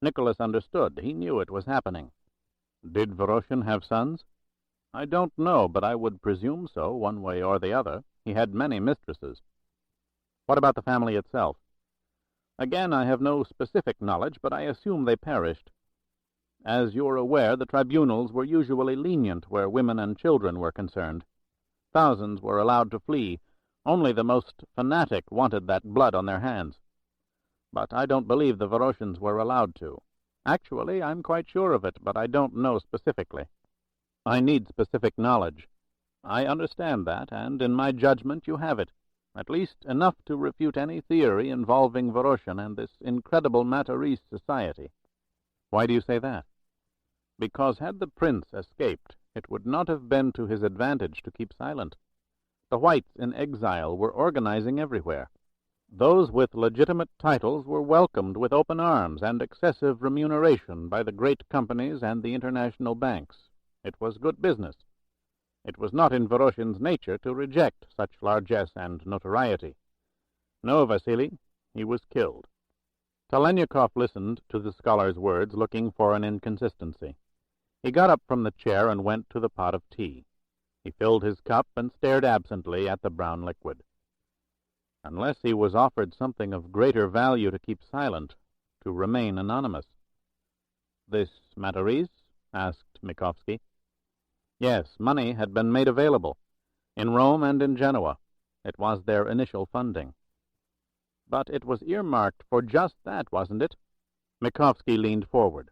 S3: Nicholas understood. He knew it was happening." "Did Voroshin have sons?" "I don't know, but I would presume so, one way or the other. He had many mistresses." "What about the family itself?" "Again, I have no specific knowledge, but I assume they perished. As you are aware, the tribunals were usually lenient where women and children were concerned. Thousands were allowed to flee. Only the most fanatic wanted that blood on their hands. But I don't believe the Voroshins were allowed to.
S2: Actually, I'm quite sure of it, but I don't know specifically. I need specific knowledge. I understand that, and in my judgment you have it, at least enough to refute any theory involving Voroshin and this incredible Matarese society. Why do you say that? Because had the prince escaped, it would not have been to his advantage to keep silent. The whites in exile were organizing everywhere. Those with legitimate titles were welcomed with open arms and excessive remuneration by the great companies and the international banks. It was good business. It was not in Voroshin's nature to reject such largesse and notoriety. No, Vasily, he was killed. Talaniekov listened to the scholar's words, looking for an inconsistency. He got up from the chair and went to the pot of tea. He filled his cup and stared absently at the brown liquid. Unless he was offered something of greater value to keep silent, to remain anonymous. "This Matarese?" asked Mikovsky. Yes, money had been made available, in Rome and in Genoa. It was their initial funding. But it was earmarked for just that, wasn't it? Mikovsky leaned forward.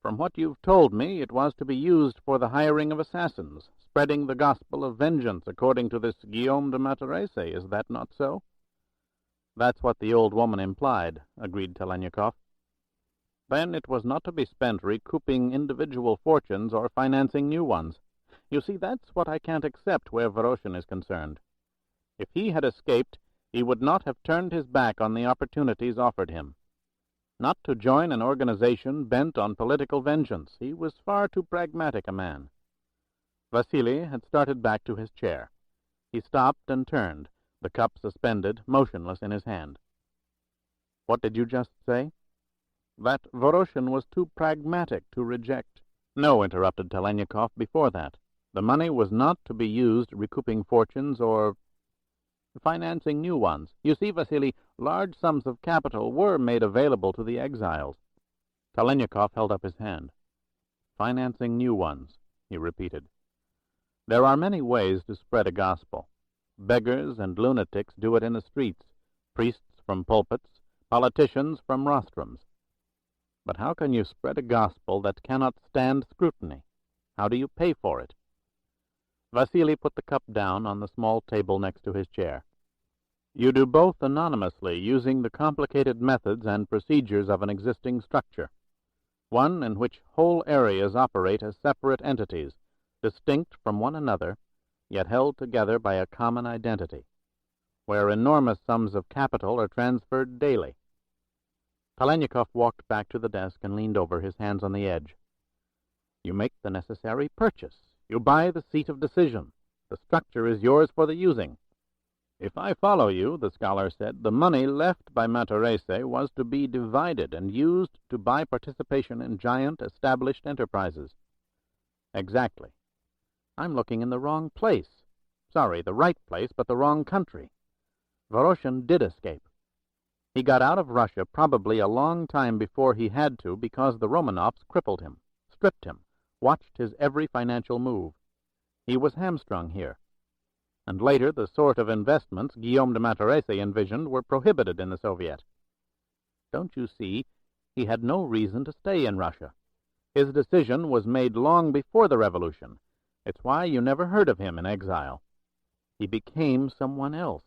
S2: From what you've told me, it was to be used for the hiring of assassins, spreading the gospel of vengeance according to this Guillaume de Matarese, is that not so? That's what the old woman implied, agreed Talaniekov. Then it was not to be spent recouping individual fortunes or financing new ones. You see, that's what I can't accept where Voroshin is concerned. If he had escaped, he would not have turned his back on the opportunities offered him. Not to join an organization bent on political vengeance. He was far too pragmatic a man. Vasily had started back to his chair. He stopped and turned, the cup suspended, motionless in his hand. What did you just say? That Voroshin was too pragmatic to reject. No, interrupted Talaniekov, before that. The money was not to be used recouping fortunes or financing new ones. You see, Vasily, large sums of capital were made available to the exiles. Talaniekov held up his hand. Financing new ones, he repeated. There are many ways to spread a gospel. Beggars and lunatics do it in the streets, priests from pulpits, politicians from rostrums. But how can you spread a gospel that cannot stand scrutiny? How do you pay for it? Vasily put the cup down on the small table next to his chair. You do both anonymously, using the complicated methods and procedures of an existing structure, one in which whole areas operate as separate entities, distinct from one another, yet held together by a common identity, where enormous sums of capital are transferred daily. Talaniekov walked back to the desk and leaned over, his hands on the edge. You make the necessary purchase. You buy the seat of decision. The structure is yours for the using. If I follow you, the scholar said, the money left by Matarese was to be divided and used to buy participation in giant established enterprises. Exactly. I'm looking in the wrong place. Sorry, the right place, but the wrong country. Voroshin did escape. He got out of Russia probably a long time before he had to because the Romanovs crippled him, stripped him, watched his every financial move. He was hamstrung here. And later the sort of investments Guillaume de Matarese envisioned were prohibited in the Soviet. Don't you see, he had no reason to stay in Russia. His decision was made long before the revolution. It's why you never heard of him in exile. He became someone else.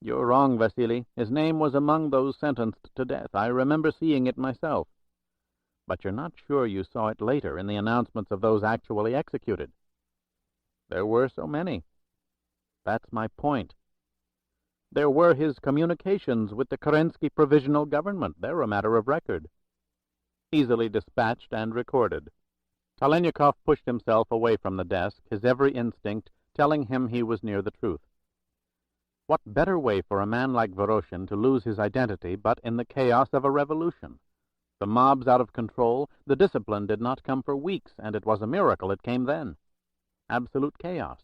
S2: You're wrong, Vasily. His name was among those sentenced to death. I remember seeing it myself. But you're not sure you saw it later in the announcements of those actually executed. There were so many. That's my point. There were his communications with the Kerensky Provisional Government. They're a matter of record. Easily dispatched and recorded. Talaniekov pushed himself away from the desk, his every instinct telling him he was near the truth. What better way for a man like Voroshin to lose his identity but in the chaos of a revolution? The mob's out of control, the discipline did not come for weeks, and it was a miracle it came then. Absolute chaos.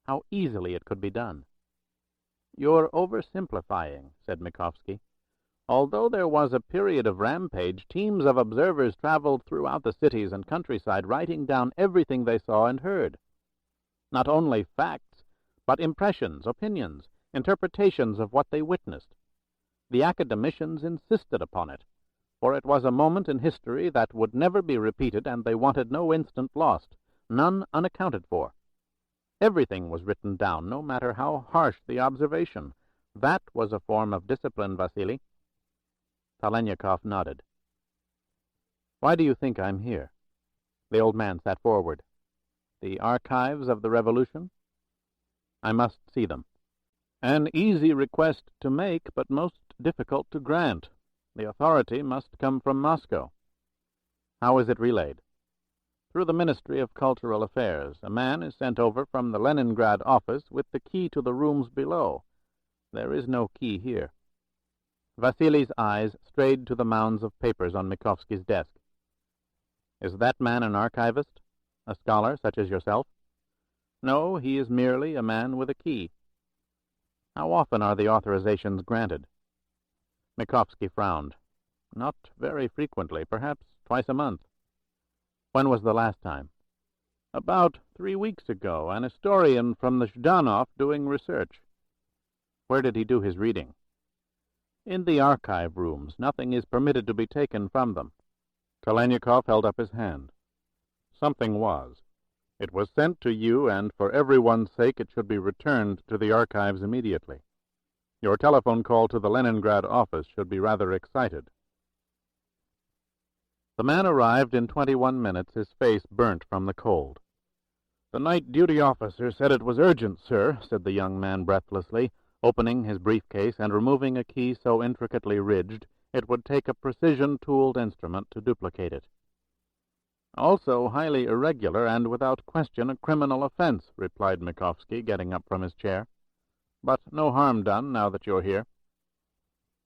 S2: How easily it could be done. You're oversimplifying, said Mikovsky. Although there was a period of rampage, teams of observers traveled throughout the cities and countryside, writing down everything they saw and heard. Not only facts, but impressions, opinions, interpretations of what they witnessed. The academicians insisted upon it.
S1: for it was a moment in history that would never be repeated, and they wanted no instant lost, none unaccounted for. Everything was written down, no matter how harsh the observation. That was a form of discipline, Vasily. Talaniekov nodded. Why do you think I'm here? The old man sat forward. The archives of the Revolution? I must see them. An easy request to make, but most difficult to grant. The authority must come from Moscow. How is it relayed? Through the Ministry of Cultural Affairs. A man is sent over from the Leningrad office with the key to the rooms below. There is no key here. Vasily's eyes strayed to the mounds of papers on Mikovsky's desk. Is that man an archivist? A scholar, such as yourself? No, he is merely a man with a key. How often are the authorizations granted? Mikovsky frowned. Not very frequently, perhaps twice a month. When was the last time? About 3 weeks ago, an historian from the Zhdanov doing research. Where did he do his reading? In the archive rooms. Nothing is permitted to be taken from them. Talaniekov held up his hand. Something was. It was sent to you, and for everyone's sake it should be returned to the archives immediately. Your telephone call to the Leningrad office should be rather excited. The man arrived in 21 minutes, his face burnt from the cold. The night duty officer said it was urgent, sir, said the young man breathlessly, opening his briefcase and removing a key so intricately ridged it would take a precision-tooled instrument to duplicate it. Also highly irregular and without question a criminal offense, replied Mikovsky, getting up from his chair. But no harm done now that you're here.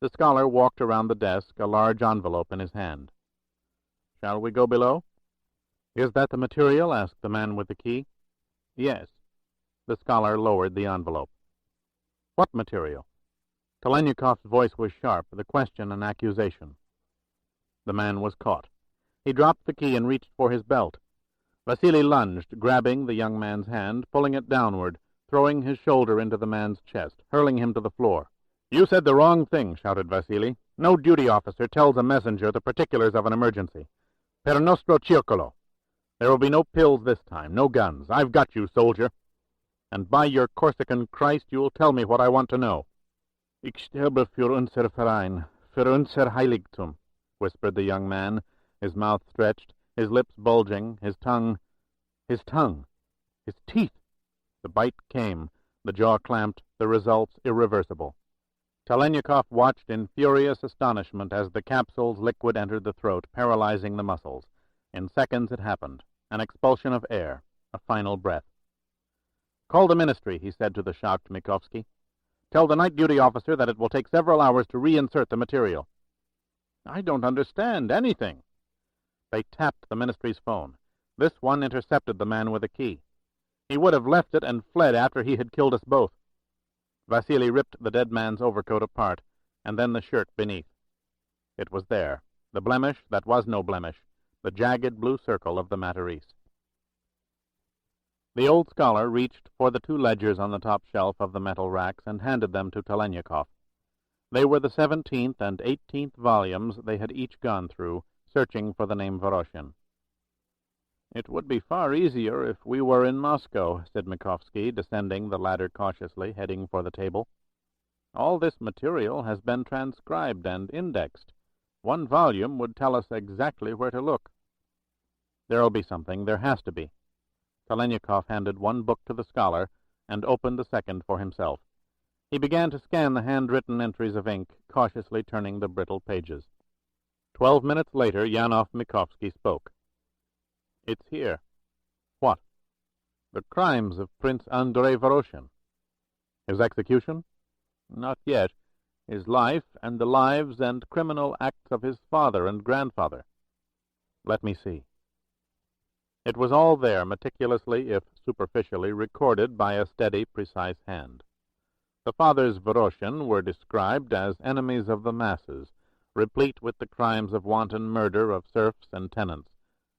S1: The scholar walked around the desk, a large envelope in his hand. Shall we go below? Is that the material? Asked the man with the key. Yes. The scholar lowered the envelope. What material? Talanyikov's voice was sharp, the question an accusation. The man was caught. He dropped the key and reached for his belt. Vasily lunged, grabbing the young man's hand, pulling it downward, throwing his shoulder into the man's chest, hurling him to the floor. You said the wrong thing, shouted Vasily. No duty officer tells a messenger the particulars of an emergency. Per nostro circolo. There will be no pills this time, no guns. I've got you, soldier. And by your Corsican Christ, you'll tell me what I want to know. Ich sterbe für unser Verein, für unser Heiligtum, whispered the young man, his mouth stretched, his lips bulging, his tongue, his teeth. The bite came, the jaw clamped, the results irreversible. Talaniekov watched in furious astonishment as the capsule's liquid entered the throat, paralyzing the muscles. In seconds it happened. An expulsion of air, a final breath. Call the ministry, he said to the shocked Mikovsky. Tell the night duty officer that it will take several hours to reinsert the material. I don't understand anything. They tapped the ministry's phone. This one intercepted the man with the key. He would have left it and fled after he had killed us both. Vasily ripped the dead man's overcoat apart, and then the shirt beneath. It was there, the blemish that was no blemish, the jagged blue circle of the Matarese. The old scholar reached for the 2 ledgers on the top shelf of the metal racks and handed them to Talaniekov. They were the 17th and 18th volumes they had each gone through, searching for the name Voroshin. It would be far easier if we were in Moscow, said Mikovsky, descending the ladder cautiously, heading for the table. All this material has been transcribed and indexed. 1 volume would tell us exactly where to look. There'll be something. There has to be. Talaniekov handed 1 book to the scholar and opened the second for himself. He began to scan the handwritten entries of ink, cautiously turning the brittle pages. 12 minutes later, Yanov Mikovsky spoke. It's here. What? The crimes of Prince Andrei Voroshin. His execution? Not yet. His life and the lives and criminal acts of his father and grandfather. Let me see. It was all there, meticulously, if superficially, recorded by a steady, precise hand. The fathers Voroshin were described as enemies of the masses, replete with the crimes of wanton murder of serfs and tenants,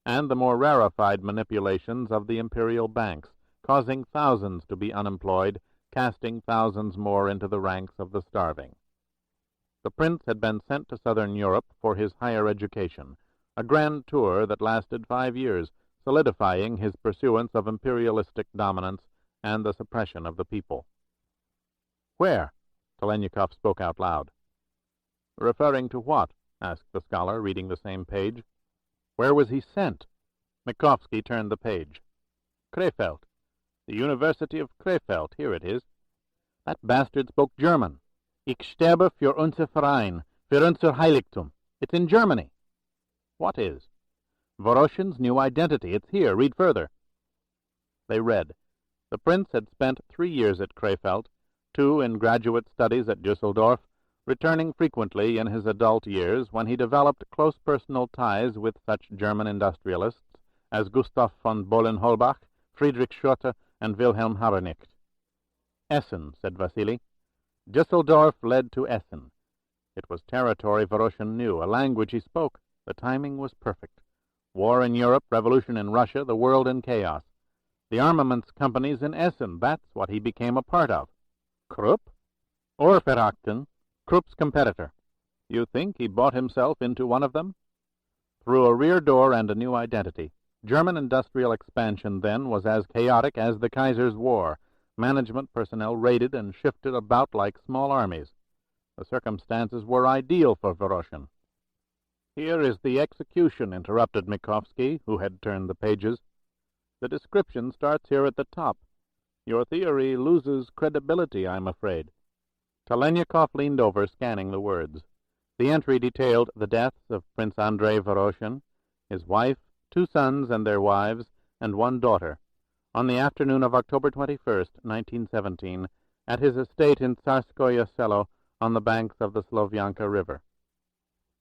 S1: and the more rarefied manipulations of the imperial banks, causing thousands to be unemployed, casting thousands more into the ranks of the starving.
S3: The prince had been sent to southern Europe for his higher education, a grand tour that lasted 5 years, solidifying his pursuance of imperialistic dominance and the suppression of the people. "Where?" Talaniekov spoke out loud. "Referring to what?" asked the scholar, reading the same page. "Where was he sent?" Mikovsky turned the page. "Krefeld. The University of Krefeld. Here it is. That bastard spoke German. Ich sterbe für unser Verein, für unser Heiligtum. It's in Germany." "What is?" "Voroshin's new identity. It's here. Read further." They read. The prince had spent 3 years at Krefeld, 2 in graduate studies at Düsseldorf, returning frequently in his adult years, when he developed close personal ties with such German industrialists as Gustav von Bohlen-Holbach, Friedrich Schotte, and Wilhelm Habenicht. "Essen," said Vasily. Düsseldorf led to Essen. It was territory Voroshin knew, a language he spoke. The timing was perfect. War in Europe, revolution in Russia, the world in chaos. The armaments companies in Essen, that's what he became a part of. Krupp? Ohrverachten, Krupp's competitor. You think he bought himself into one of them? Through a rear door and a new identity. German industrial expansion then was as chaotic as the Kaiser's war. Management personnel raided and shifted about like small armies. The circumstances were ideal for Voroshin. "Here is the execution," interrupted Mikovsky, who had turned the pages. "The description starts here at the top. Your theory loses credibility, I'm afraid." Talaniekov leaned over, scanning the words. The entry detailed the deaths of Prince Andrei Voroshin, his wife, 2 sons and their wives, and 1 daughter, on the afternoon of October 21st, 1917, at his estate in Tsarskoye Selo on the banks of the Slovyanka River.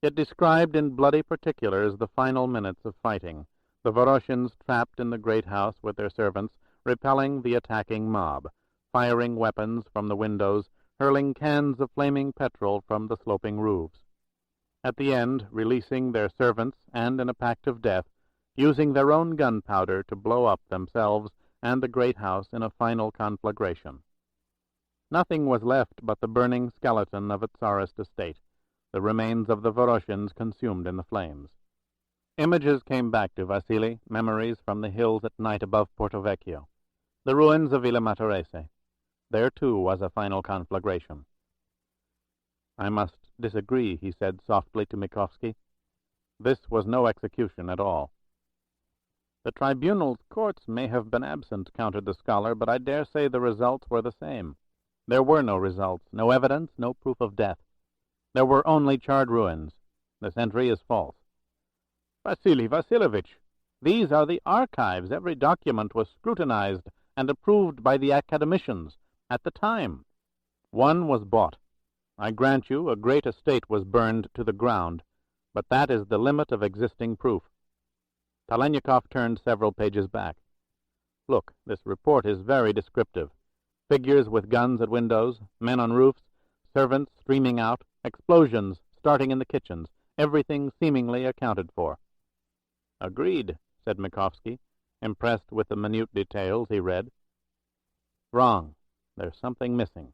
S3: It described in bloody particulars the final minutes of fighting, the Voroshins trapped in the great house with their servants, repelling the attacking mob, firing weapons from the windows, hurling cans of flaming petrol from the sloping roofs. At the end, releasing their servants, and in a pact of death, using their own gunpowder to blow up themselves and the great house in a final conflagration. Nothing was left but the burning skeleton of a Tsarist estate, the remains of the Voroshins consumed in the flames. Images came back to Vasily, memories from the hills at night above Porto Vecchio, the ruins of Villa Matarese. There, too, was a final conflagration. "I must disagree," he said softly to Mikovsky. "This was no execution at all." "The tribunal's courts may have been absent," countered the scholar, "but I dare say the results were the same. There were no results, no evidence, no proof of death. There were only charred ruins. This entry is false." "Vasily Vasilovich, these are the archives. Every document was scrutinized and approved by the academicians at the time. One was bought. I grant you a great estate was burned to the ground, but that is the limit of existing proof." Talaniekov turned several pages back. "Look, this report is very descriptive. Figures with guns at windows, men on roofs, servants streaming out, explosions starting in the kitchens, everything seemingly accounted for." "Agreed," said Mikovsky, impressed with the minute details he read. "Wrong. There's something missing.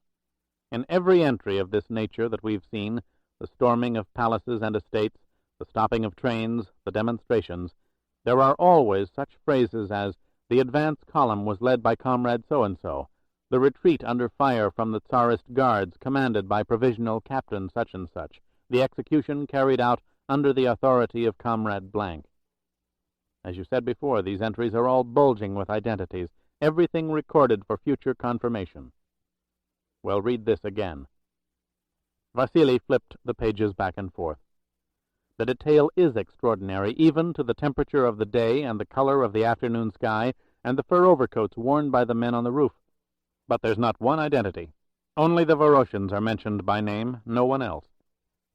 S3: In every entry of this nature that we've seen, the storming of palaces and estates, the stopping of trains, the demonstrations, there are always such phrases as, 'The advance column was led by Comrade so-and-so,' 'The retreat under fire from the Tsarist guards commanded by Provisional Captain such-and-such,' 'The execution carried out under the authority of Comrade Blank.' As you said before, these entries are all bulging with identities, everything recorded for future confirmation. Well, read this again." Vasily flipped the pages back and forth. "The detail is extraordinary, even to the temperature of the day and the color of the afternoon sky and the fur overcoats worn by the men on the roof. But there's not one identity. Only the Voroshins are mentioned by name, no one else."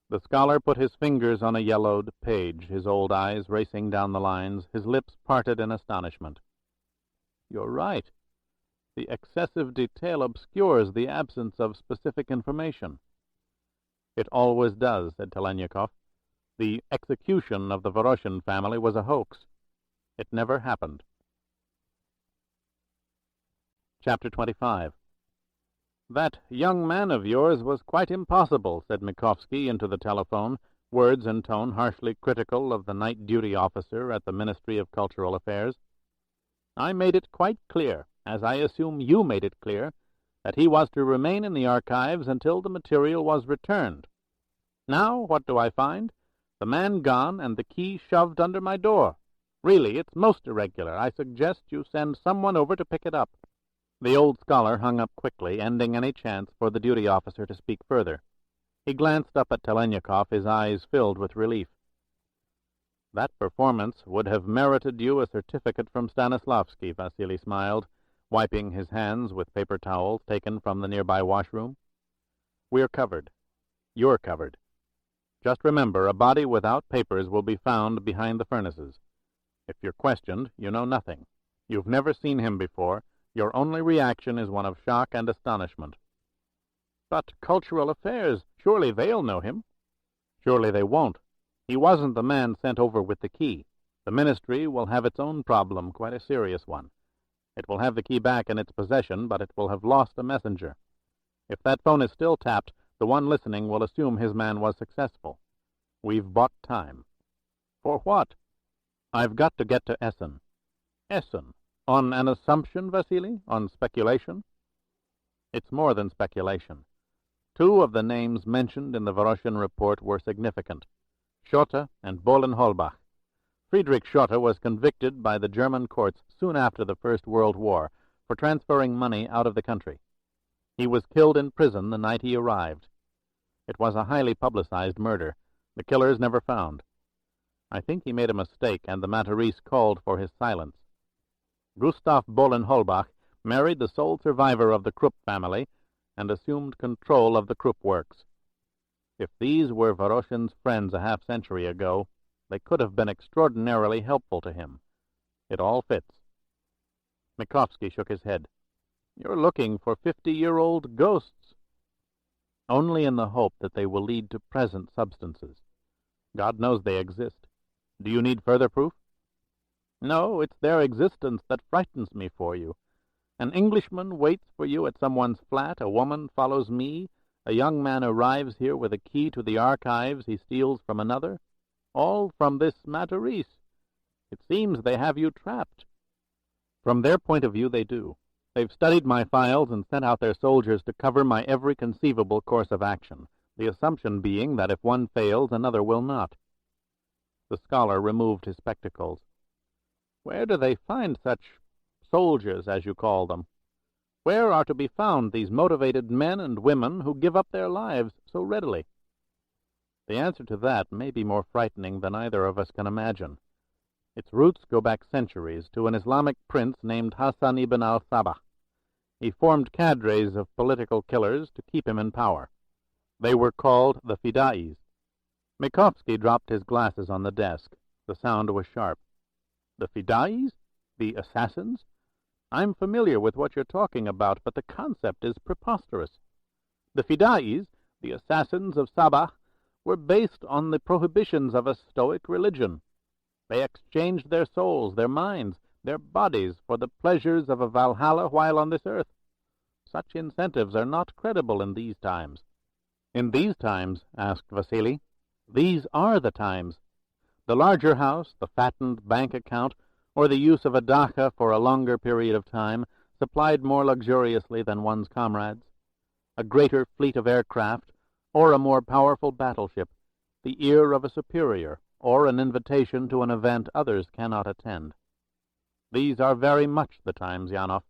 S3: The scholar put his fingers on a yellowed page, his old eyes racing down the lines, his lips parted in astonishment. "You're right. The excessive detail obscures the absence of specific information." "It always does," said Talaniekov. "The execution of the Voroshin family was a hoax. It never happened." Chapter 25.
S2: "That young man of yours was quite impossible," said Mikovsky into the telephone, words and tone harshly critical of the night duty officer at the Ministry of Cultural Affairs. "I made it quite clear, as I assume you made it clear, that he was to remain in the archives until the material was returned. Now, what do I find? The man gone and the key shoved under my door. Really, it's most irregular. I suggest you send someone over to pick it up." The old scholar hung up quickly, ending any chance for the duty officer to speak further. He glanced up at Talaniekov, his eyes filled with relief. "That performance would have merited you a certificate from Stanislavski," Vasily smiled, wiping his hands with paper towels taken from the nearby washroom. "We're covered. You're covered. Just remember, a body without papers will be found behind the furnaces. If you're questioned, you know nothing. You've never seen him before. Your only reaction is one of shock and astonishment." "But cultural affairs, surely they'll know him." "Surely they won't. He wasn't the man sent over with the key. The ministry will have its own problem, quite a serious one. It will have the key back in its possession, but it will have lost a messenger. If that phone is still tapped, the one listening will assume his man was successful. We've bought time." "For what?" "I've got to get to Essen." "Essen? On an assumption, Vasily? On speculation?" "It's more than speculation. Two of the names mentioned in the Voroshin report were significant: Schotte and Bohlen-Holbach. Friedrich Schotte was convicted by the German courts soon after the First World War for transferring money out of the country. He was killed in prison the night he arrived. It was a highly publicized murder. The killers never found. I think he made a mistake, and the Matarese called for his silence. Gustav Bohlen-Holbach married the sole survivor of the Krupp family and assumed control of the Krupp works. If these were Voroshin's friends a half-century ago, they could have been extraordinarily helpful to him. It all fits." Mikovsky shook his head. "You're looking for 50-year-old ghosts." "Only in the hope that they will lead to present substances. God knows they exist. Do you need further proof?" "No, it's their existence that frightens me for you. An Englishman waits for you at someone's flat, a woman follows me, a young man arrives here with a key to the archives he steals from another, all from this Matarese. It seems they have you trapped." "From their point of view, they do. They've studied my files and sent out their soldiers to cover my every conceivable course of action, the assumption being that if one fails, another will not." The scholar removed his spectacles. "Where do they find such soldiers, as you call them? Where are to be found these motivated men and women who give up their lives so readily?" The answer to that may be more frightening than either of us can imagine. Its roots go back centuries to an Islamic prince named Hassan ibn al-Sabah. He formed cadres of political killers to keep him in power. They were called the Fidais. Mikovsky dropped his glasses on the desk. The sound was sharp. "The Fidais? The assassins? I'm familiar with what you're talking about, but the concept is preposterous. The Fidais, the assassins of Sabah, were based on the prohibitions of a Stoic religion. They exchanged their souls, their minds, their bodies for the pleasures of a Valhalla while on this earth. Such incentives are not credible in these times." "In these times?" asked Vasily. "These are the times. The larger house, the fattened bank account, or the use of a dacha for a longer period of time, supplied more luxuriously than one's comrades. A greater fleet of aircraft, or a more powerful battleship, the ear of a superior, or an invitation to an event others cannot attend. These are very much the times, Yanov.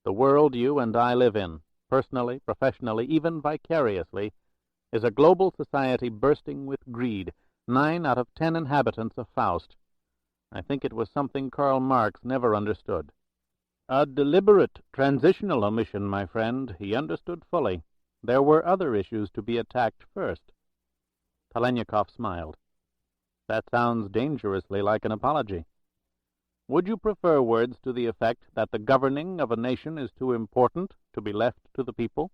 S2: The world you and I live in, personally, professionally, even vicariously, is a global society bursting with greed, 9 out of 10 inhabitants of Faust. I think it was something Karl Marx never understood." "A deliberate transitional omission, my friend. He understood fully. There were other issues to be attacked first." Talaniekov smiled. "That sounds dangerously like an apology. Would you prefer words to the effect that the governing of a nation is too important to be left to the people?"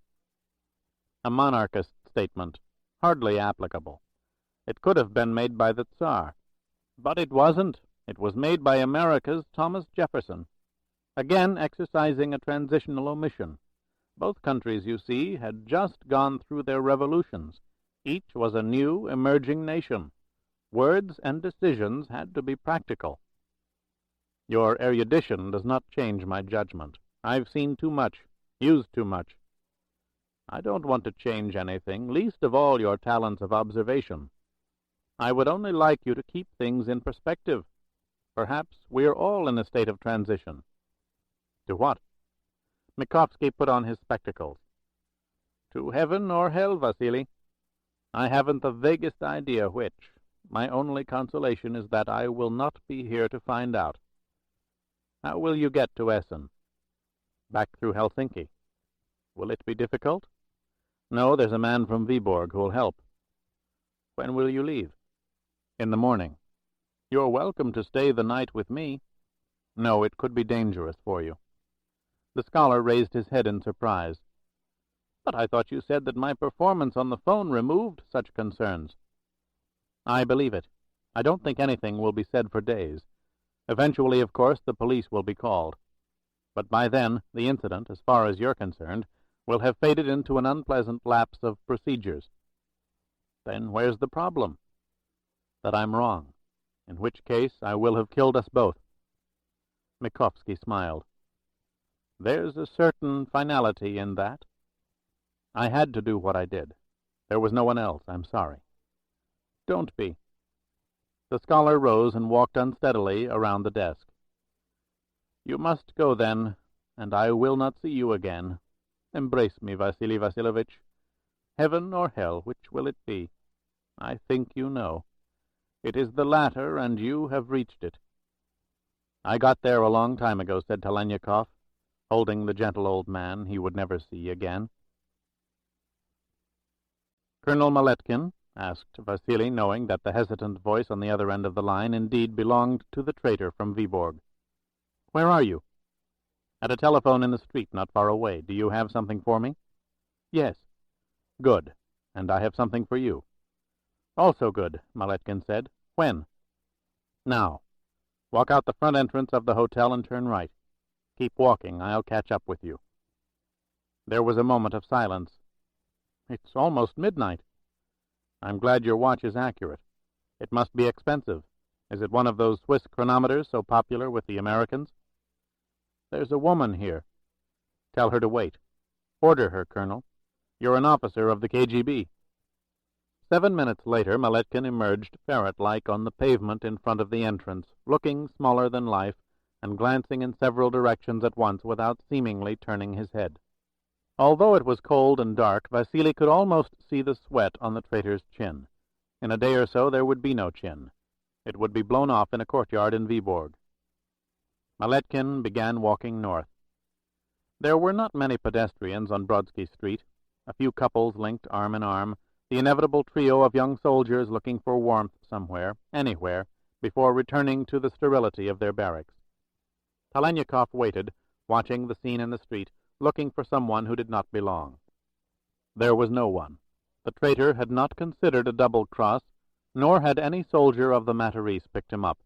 S2: A monarchist statement, hardly applicable. It could have been made by the Tsar. But it wasn't. It was made by America's Thomas Jefferson. Again exercising a transitional omission.
S1: Both countries, you see, had just gone through their revolutions. Each was a new, emerging nation. Words and decisions had to be practical. Your erudition does not change my judgment. I've seen too much, used too much. I don't want to change anything, least of all your talents of observation. I would only like you to keep things in perspective. Perhaps we're all in a state of transition. To what? Mikovsky put on his spectacles. To heaven or hell, Vasily. I haven't the vaguest idea which. My only consolation is that I will not be here to find out. How will you get to Essen? Back through Helsinki. Will it be difficult? No, there's a man from Viborg who'll help. When will you leave? In the morning. You're welcome to stay the night with me. No, it could be dangerous for you. The scholar raised his head in surprise. But I thought you said that my performance on the phone removed such concerns. I believe it. I don't think anything will be said for days. Eventually, of course, the police will be called. But by then, the incident, as far as you're concerned, will have faded into an unpleasant lapse of procedures. Then where's the problem? That I'm wrong, in which case I will have killed us both. Mikovsky smiled. There's a certain finality in that. I had to do what I did. There was no one else, I'm sorry. Don't be. The scholar rose and walked unsteadily around the desk. You must go then, and I will not see you again. Embrace me, Vasily Vasilovich. Heaven or hell, which will it be? I think you know. It is the latter, and you have reached it. I got there a long time ago, said Talaniekov, holding the gentle old man he would never see again. Colonel Maletkin? Asked Vasily, knowing that the hesitant voice on the other end of the line indeed belonged to the traitor from Viborg. Where are you? At a telephone in the street not far away. Do you have something for me? Yes. Good. And I have something for you. Also good, Maletkin said. When? Now. Walk out the front entrance of the hotel and turn right. Keep walking. I'll catch up with you. There was a moment of silence. It's almost midnight. I'm glad your watch is accurate. It must be expensive. Is it one of those Swiss chronometers so popular with the Americans? There's a woman here. Tell her to wait. Order her, Colonel. You're an officer of the KGB. 7 minutes later, Maletkin emerged ferret-like on the pavement in front of the entrance, looking smaller than life, and glancing in several directions at once without seemingly turning his head. Although it was cold and dark, Vasily could almost see the sweat on the traitor's chin. In a day or so there would be no chin. It would be blown off in a courtyard in Viborg. Maletkin began walking north. There were not many pedestrians on Brodsky Street. A few couples linked arm in arm, the inevitable trio of young soldiers looking for warmth somewhere, anywhere, before returning to the sterility of their barracks. Talaniekov waited, watching the scene in the street, looking for someone who did not belong. There was no one. The traitor had not considered a double cross, nor had any soldier of the Matarese picked him up.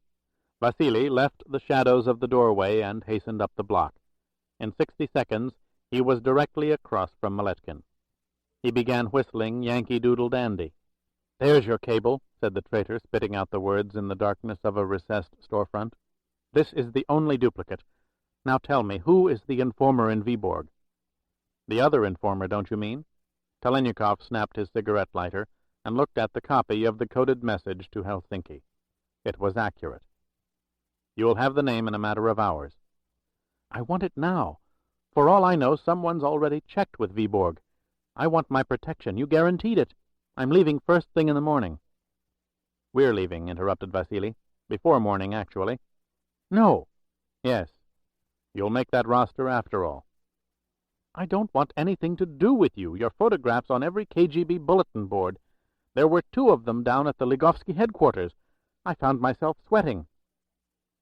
S1: Vasily left the shadows of the doorway and hastened up the block. In 60 seconds he was directly across from Maletkin. He began whistling Yankee Doodle Dandy. "There's your cable," said the traitor, spitting out the words in the darkness of a recessed storefront. "This is the only duplicate. Now tell me, who is the informer in Viborg?" "The other informer, don't you mean?" Talaniekov snapped his cigarette lighter and looked at the copy of the coded message to Helsinki. It was accurate. "You'll have the name in a matter of hours." "I want it now. For all I know, someone's already checked with Viborg. I want my protection. You guaranteed it. I'm leaving first thing in the morning." "We're leaving," interrupted Vasily. "Before morning, actually." "No." "Yes. You'll make that roster after all." "I don't want anything to do with you. Your photograph's on every KGB bulletin board. There were 2 of them down at the Ligovsky headquarters. I found myself sweating."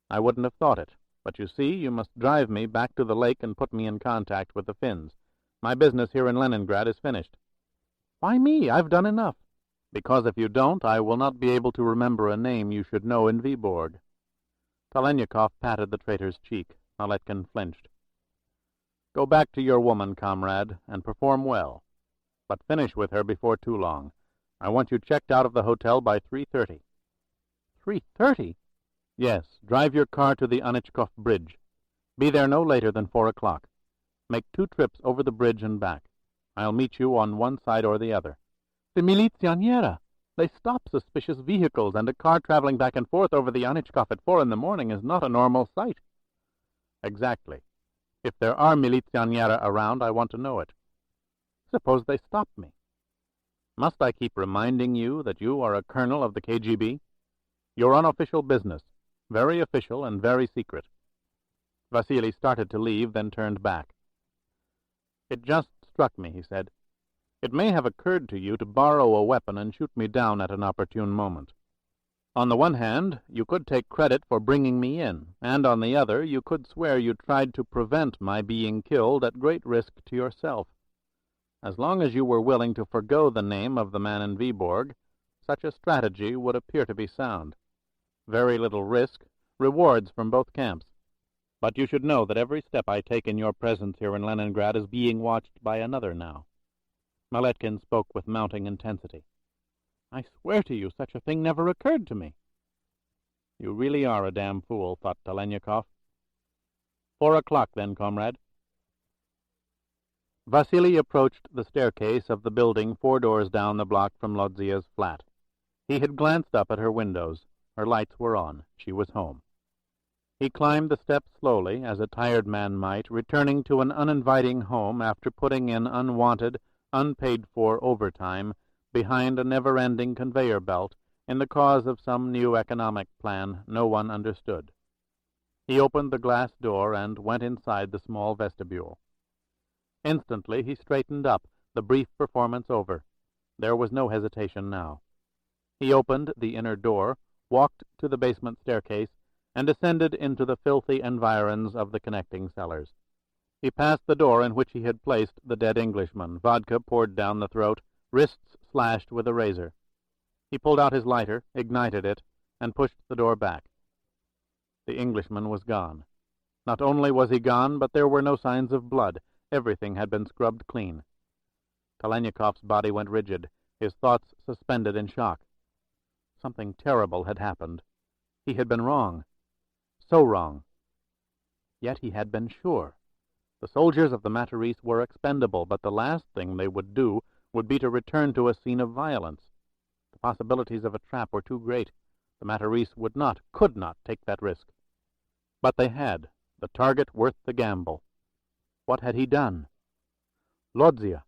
S1: "I wouldn't have thought it. But you see, you must drive me back to the lake and put me in contact with the Finns. My business here in Leningrad is finished." "Why me? I've done enough." "Because if you don't, I will not be able to remember a name you should know in Viborg." Talaniekov patted the traitor's cheek. Maletkin flinched.
S2: Go back to your woman, comrade, and perform well. But finish with her before too long. I want you checked out of the hotel by 3:30.
S1: 3:30?
S2: Yes, drive your car to the Talaniekov bridge. Be there no later than 4 o'clock. Make 2 trips over the bridge and back. I'll meet you on one side or the other.
S1: The milizionera! They stop suspicious vehicles, and a car traveling back and forth over the Talaniekov at 4 in the morning is not a normal sight.
S2: Exactly. If there are milizionera around, I want to know it.
S1: Suppose they stop me?
S2: Must I keep reminding you that you are a colonel of the KGB? You're on official business, very official and very secret. Vasily started to leave, then turned back. It just struck me, he said. It may have occurred to you to borrow a weapon and shoot me down at an opportune moment. On the one hand, you could take credit for bringing me in, and on the other, you could swear you tried to prevent my being killed at great risk to yourself. As long as you were willing to forgo the name of the man in Viborg, such a strategy would appear to be sound. Very little risk, rewards from both camps. But you should know that every step I take in your presence here in Leningrad is being watched by another now. Maletkin spoke with mounting intensity.
S1: I swear to you, such a thing never occurred to me.
S2: You really are a damn fool, thought Talaniekov. 4 o'clock, then, comrade. Vasily approached the staircase of the building 4 doors down the block from Lodzia's flat. He had glanced up at her windows. Her lights were on. She was home. He climbed the steps slowly, as a tired man might, returning to an uninviting home after putting in unwanted, unpaid-for overtime behind a never-ending conveyor belt in the cause of some new economic plan no one understood. He opened the glass door and went inside the small vestibule. Instantly he straightened up, the brief performance over. There was no hesitation now. He opened the inner door, walked to the basement staircase, and descended into the filthy environs of the connecting cellars. He passed the door in which he had placed the dead Englishman, vodka poured down the throat, wrists slashed with a razor. He pulled out his lighter, ignited it, and pushed the door back. The Englishman was gone. Not only was he gone, but there were no signs of blood. Everything had been scrubbed clean. Talanyikov's body went rigid, his thoughts suspended in shock. Something terrible had happened. He had been wrong. So wrong. Yet he had been sure. The soldiers of the Matarese were expendable, but the last thing they would do would be to return to a scene of violence. The possibilities of a trap were too great. The Matarese would not, could not, take that risk. But they had, the target worth the gamble. What had he done? Lodzia!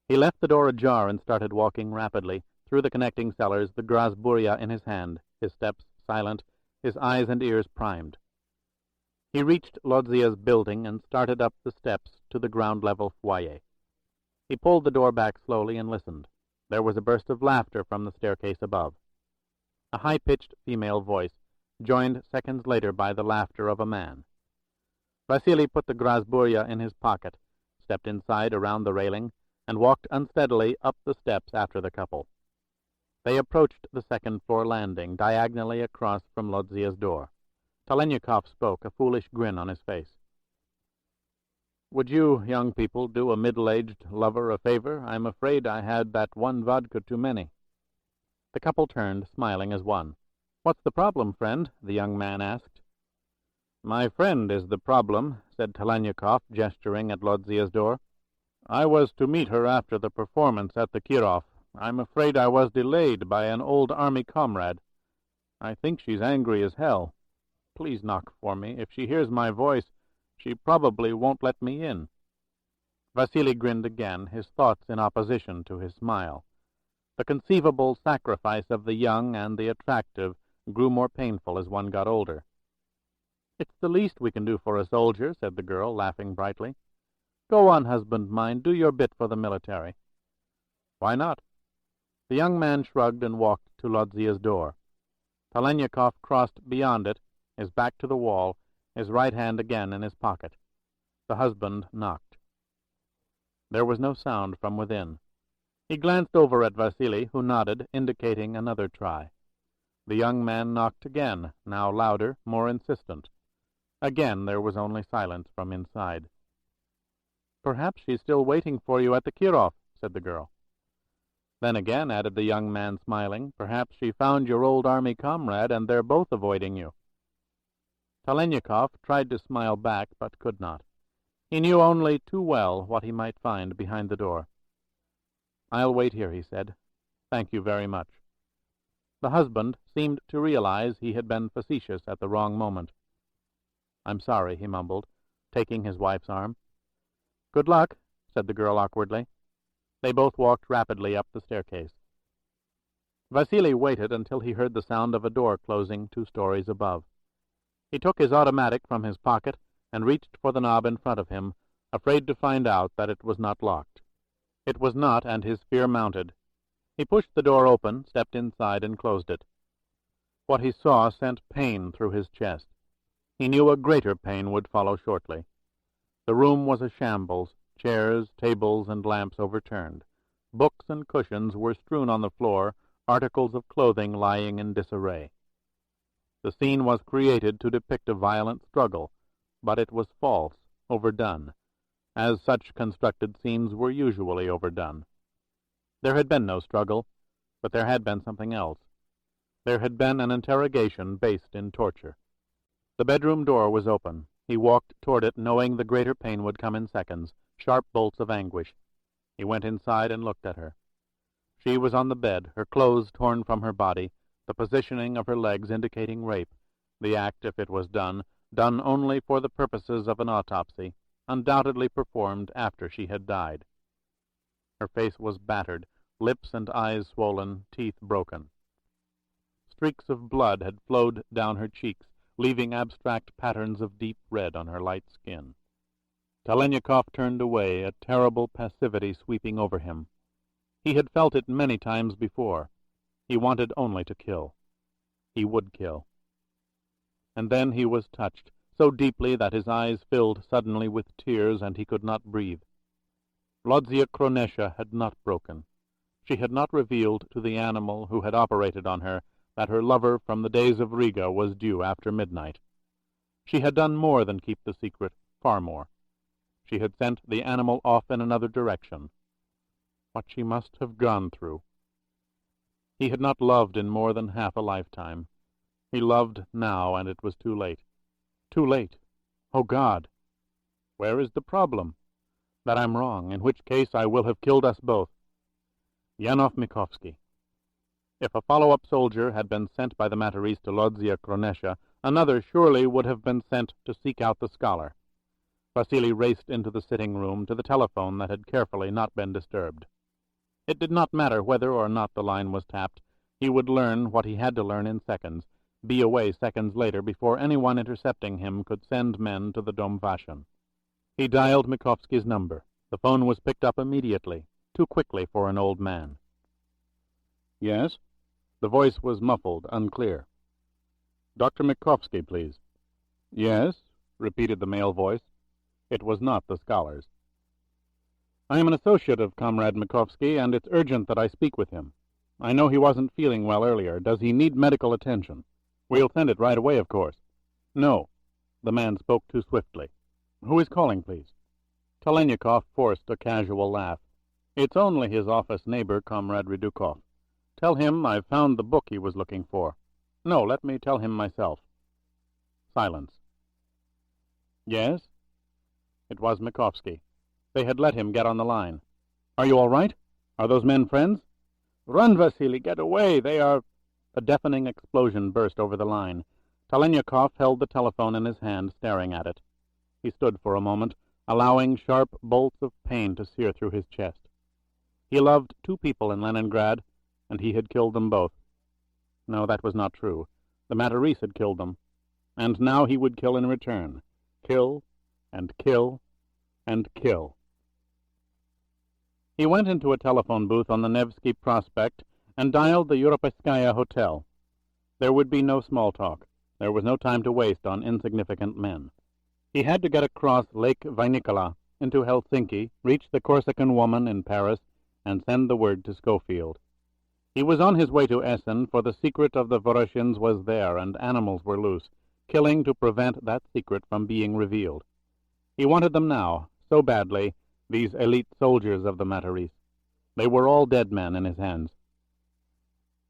S2: He left the door ajar and started walking rapidly through the connecting cellars, the Grasburya in his hand, his steps silent, his eyes and ears primed. He reached Lodzia's building and started up the steps to the ground-level foyer. He pulled the door back slowly and listened. There was a burst of laughter from the staircase above. A high-pitched female voice, joined seconds later by the laughter of a man. Vasily put the Grasburya in his pocket, stepped inside around the railing, and walked unsteadily up the steps after the couple. They approached the second-floor landing, diagonally across from Lodzia's door. Talaniekov spoke, a foolish grin on his face. "Would you, young people, do a middle-aged lover a favor? I'm afraid I had that one vodka too many." The couple turned, smiling as one. "What's the problem, friend?" the young man asked. "My friend is the problem," said Talaniekov, gesturing at Lodzia's door. "I was to meet her after the performance at the Kirov. I'm afraid I was delayed by an old army comrade. I think she's angry as hell. Please knock for me. If she hears my voice, she probably won't let me in." Vasily grinned again, his thoughts in opposition to his smile. The conceivable sacrifice of the young and the attractive grew more painful as one got older. "It's the least we can do for a soldier," said the girl, laughing brightly. "Go on, husband mine, do your bit for the military." "Why not?" The young man shrugged and walked to Lodzia's door. Talaniekov crossed beyond it, his back to the wall, his right hand again in his pocket. The husband knocked. There was no sound from within. He glanced over at Vasily, who nodded, indicating another try. The young man knocked again, now louder, more insistent. Again there was only silence from inside. "Perhaps she's still waiting for you at the Kirov," said the girl. "Then again," added the young man, smiling, "perhaps she found your old army comrade, and they're both avoiding you." Talaniekov tried to smile back, but could not. He knew only too well what he might find behind the door. "I'll wait here," he said. "Thank you very much." The husband seemed to realize he had been facetious at the wrong moment. "I'm sorry," he mumbled, taking his wife's arm. "Good luck," said the girl awkwardly. They both walked rapidly up the staircase. Vasily waited until he heard the sound of a door closing 2 stories above. He took his automatic from his pocket and reached for the knob in front of him, afraid to find out that it was not locked. It was not, and his fear mounted. He pushed the door open, stepped inside, and closed it. What he saw sent pain through his chest. He knew a greater pain would follow shortly. The room was a shambles, chairs, tables, and lamps overturned. Books and cushions were strewn on the floor, articles of clothing lying in disarray. The scene was created to depict a violent struggle, but it was false, overdone, as such constructed scenes were usually overdone. There had been no struggle, but there had been something else. There had been an interrogation based in torture. The bedroom door was open. He walked toward it, knowing the greater pain would come in seconds, sharp bolts of anguish. He went inside and looked at her. She was on the bed, her clothes torn from her body, the positioning of her legs indicating rape, the act, if it was done only for the purposes of an autopsy, undoubtedly performed after she had died. Her face was battered, lips and eyes swollen, teeth broken. Streaks of blood had flowed down her cheeks, leaving abstract patterns of deep red on her light skin. Talaniekov turned away, a terrible passivity sweeping over him. He had felt it many times before. He wanted only to kill. He would kill. And then he was touched, so deeply that his eyes filled suddenly with tears and he could not breathe. Lodzia Kronesha had not broken. She had not revealed to the animal who had operated on her that her lover from the days of Riga was due after midnight. She had done more than keep the secret, far more. She had sent the animal off in another direction. What she must have gone through. He had not loved in more than half a lifetime. He loved now, and it was too late. Too late. Oh, God! Where is the problem? That I'm wrong, in which case I will have killed us both. Yanov Mikovsky. If a follow-up soldier had been sent by the Matarese to Lodzia Kronesha, another surely would have been sent to seek out the scholar. Vasily raced into the sitting room to the telephone that had carefully not been disturbed. It did not matter whether or not the line was tapped. He would learn what he had to learn in seconds, be away seconds later before anyone intercepting him could send men to the Dom Vashon. He dialed Mikovsky's number. The phone was picked up immediately, too quickly for an old man. "Yes?" The voice was muffled, unclear. "Dr. Mikovsky, please." "Yes," repeated the male voice. It was not the scholar's. "I am an associate of Comrade Mikovsky, and it's urgent that I speak with him. I know he wasn't feeling well earlier. Does he need medical attention?" "We'll send it right away, of course." "No." The man spoke too swiftly. "Who is calling, please?" Talaniekov forced a casual laugh. "It's only his office neighbor, Comrade Redukov. Tell him I've found the book he was looking for. No, let me tell him myself." Silence. "Yes?" It was Mikovsky. They had let him get on the line. "Are you all right? Are those men friends?" "Run, Vasily, get away! They are—" A deafening explosion burst over the line. Talaniekov held the telephone in his hand, staring at it. He stood for a moment, allowing sharp bolts of pain to sear through his chest. He loved 2 people in Leningrad, and he had killed them both. No, that was not true. The Matarese had killed them, and now he would kill in return. Kill, and kill, and kill. He went into a telephone booth on the Nevsky Prospect and dialed the Europeskaya Hotel. There would be no small talk. There was no time to waste on insignificant men. He had to get across Lake Vainikola into Helsinki, reach the Corsican woman in Paris, and send the word to Scofield. He was on his way to Essen, for the secret of the Voroshins was there, and animals were loose, killing to prevent that secret from being revealed. He wanted them now, so badly, these elite soldiers of the Matarese. They were all dead men in his hands.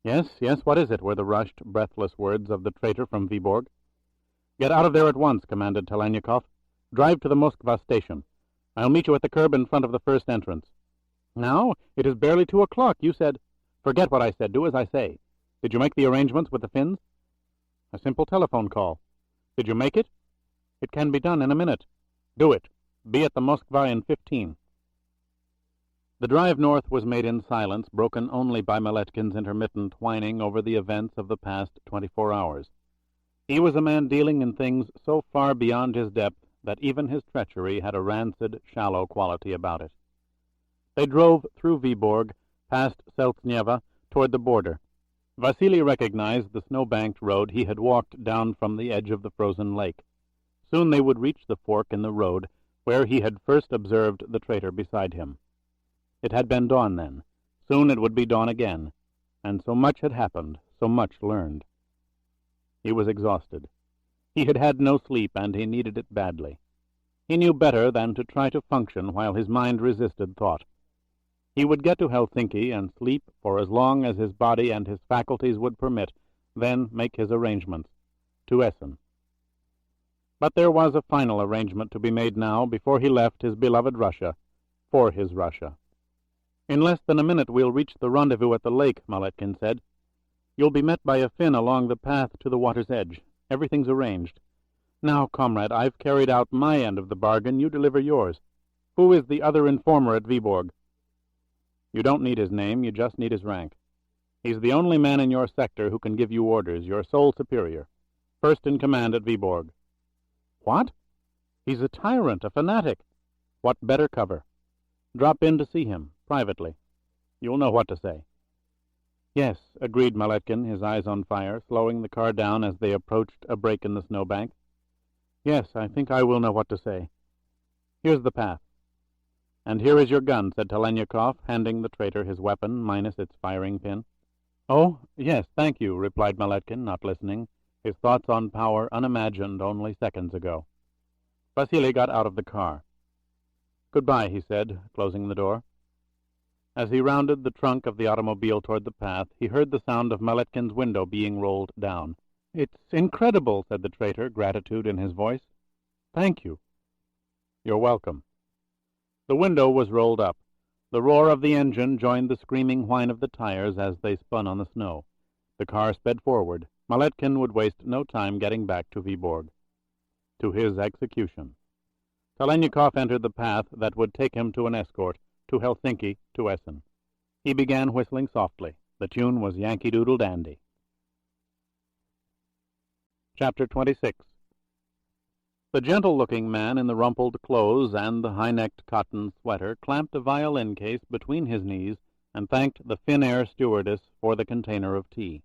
S2: "Yes, yes, what is it?" were the rushed, breathless words of the traitor from Viborg. "Get out of there at once," commanded Talaniekov. "Drive to the Moskva station. I'll meet you at the curb in front of the first entrance." "Now? It is barely 2 o'clock. You said—" "Forget what I said. Do as I say. Did you make the arrangements with the Finns?" "A simple telephone call." "Did you make it?" "It can be done in a minute." "Do it. Be at the Moskva in 15. The drive north was made in silence, broken only by Maletkin's intermittent whining over the events of the past 24 hours. He was a man dealing in things so far beyond his depth that even his treachery had a rancid, shallow quality about it. They drove through Viborg, past Seltsneva, toward the border. Vasily recognized the snow-banked road he had walked down from the edge of the frozen lake. Soon they would reach the fork in the road where he had first observed the traitor beside him. It had been dawn then. Soon it would be dawn again. And so much had happened, so much learned. He was exhausted. He had had no sleep, and he needed it badly. He knew better than to try to function while his mind resisted thought. He would get to Helsinki and sleep for as long as his body and his faculties would permit, then make his arrangements. To Essen. But there was a final arrangement to be made now before he left his beloved Russia, for his Russia. "In less than a minute we'll reach the rendezvous at the lake," Maletkin said. "You'll be met by a Finn along the path to the water's edge. Everything's arranged. Now, comrade, I've carried out my end of the bargain. You deliver yours. Who is the other informer at Viborg?" "You don't need his name. You just need his rank. He's the only man in your sector who can give you orders, your sole superior. First in command at Viborg." "What? He's a tyrant, a fanatic." "What better cover? Drop in to see him, privately. You'll know what to say." "Yes," agreed Maletkin, his eyes on fire, slowing the car down as they approached a break in the snowbank. "Yes, I think I will know what to say. Here's the path." "And here is your gun," said Talaniekov, handing the traitor his weapon, minus its firing pin. "Oh, yes, thank you," replied Maletkin, not listening, his thoughts on power unimagined only seconds ago. Vasily got out of the car. "Goodbye," he said, closing the door. As he rounded the trunk of the automobile toward the path, he heard the sound of Maletkin's window being rolled down. "It's incredible," said the traitor, gratitude in his voice. "Thank you." "You're welcome." The window was rolled up. The roar of the engine joined the screaming whine of the tires as they spun on the snow. The car sped forward. Maletkin would waste no time getting back to Viborg. To his execution. Talaniekov entered the path that would take him to an escort, to Helsinki, to Essen. He began whistling softly. The tune was Yankee Doodle Dandy. Chapter 26. The gentle-looking man in the rumpled clothes and the high-necked cotton sweater clamped a violin case between his knees and thanked the Finnair stewardess for the container of tea.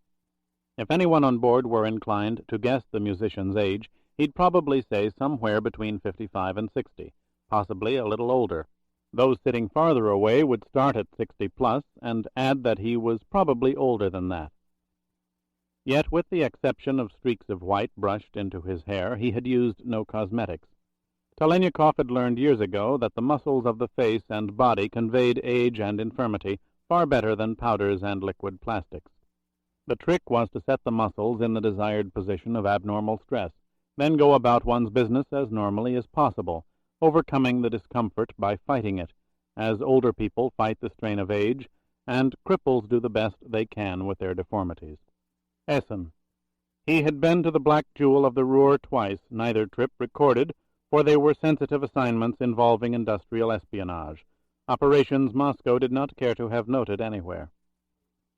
S2: If anyone on board were inclined to guess the musician's age, he'd probably say somewhere between 55 and 60, possibly a little older. Those sitting farther away would start at 60+ and add that he was probably older than that. Yet, with the exception of streaks of white brushed into his hair, he had used no cosmetics. Talaniekov had learned years ago that the muscles of the face and body conveyed age and infirmity far better than powders and liquid plastics. The trick was to set the muscles in the desired position of abnormal stress, then go about one's business as normally as possible, overcoming the discomfort by fighting it, as older people fight the strain of age, and cripples do the best they can with their deformities. Essen. He had been to the Black Jewel of the Ruhr twice, neither trip recorded, for they were sensitive assignments involving industrial espionage, operations Moscow did not care to have noted anywhere.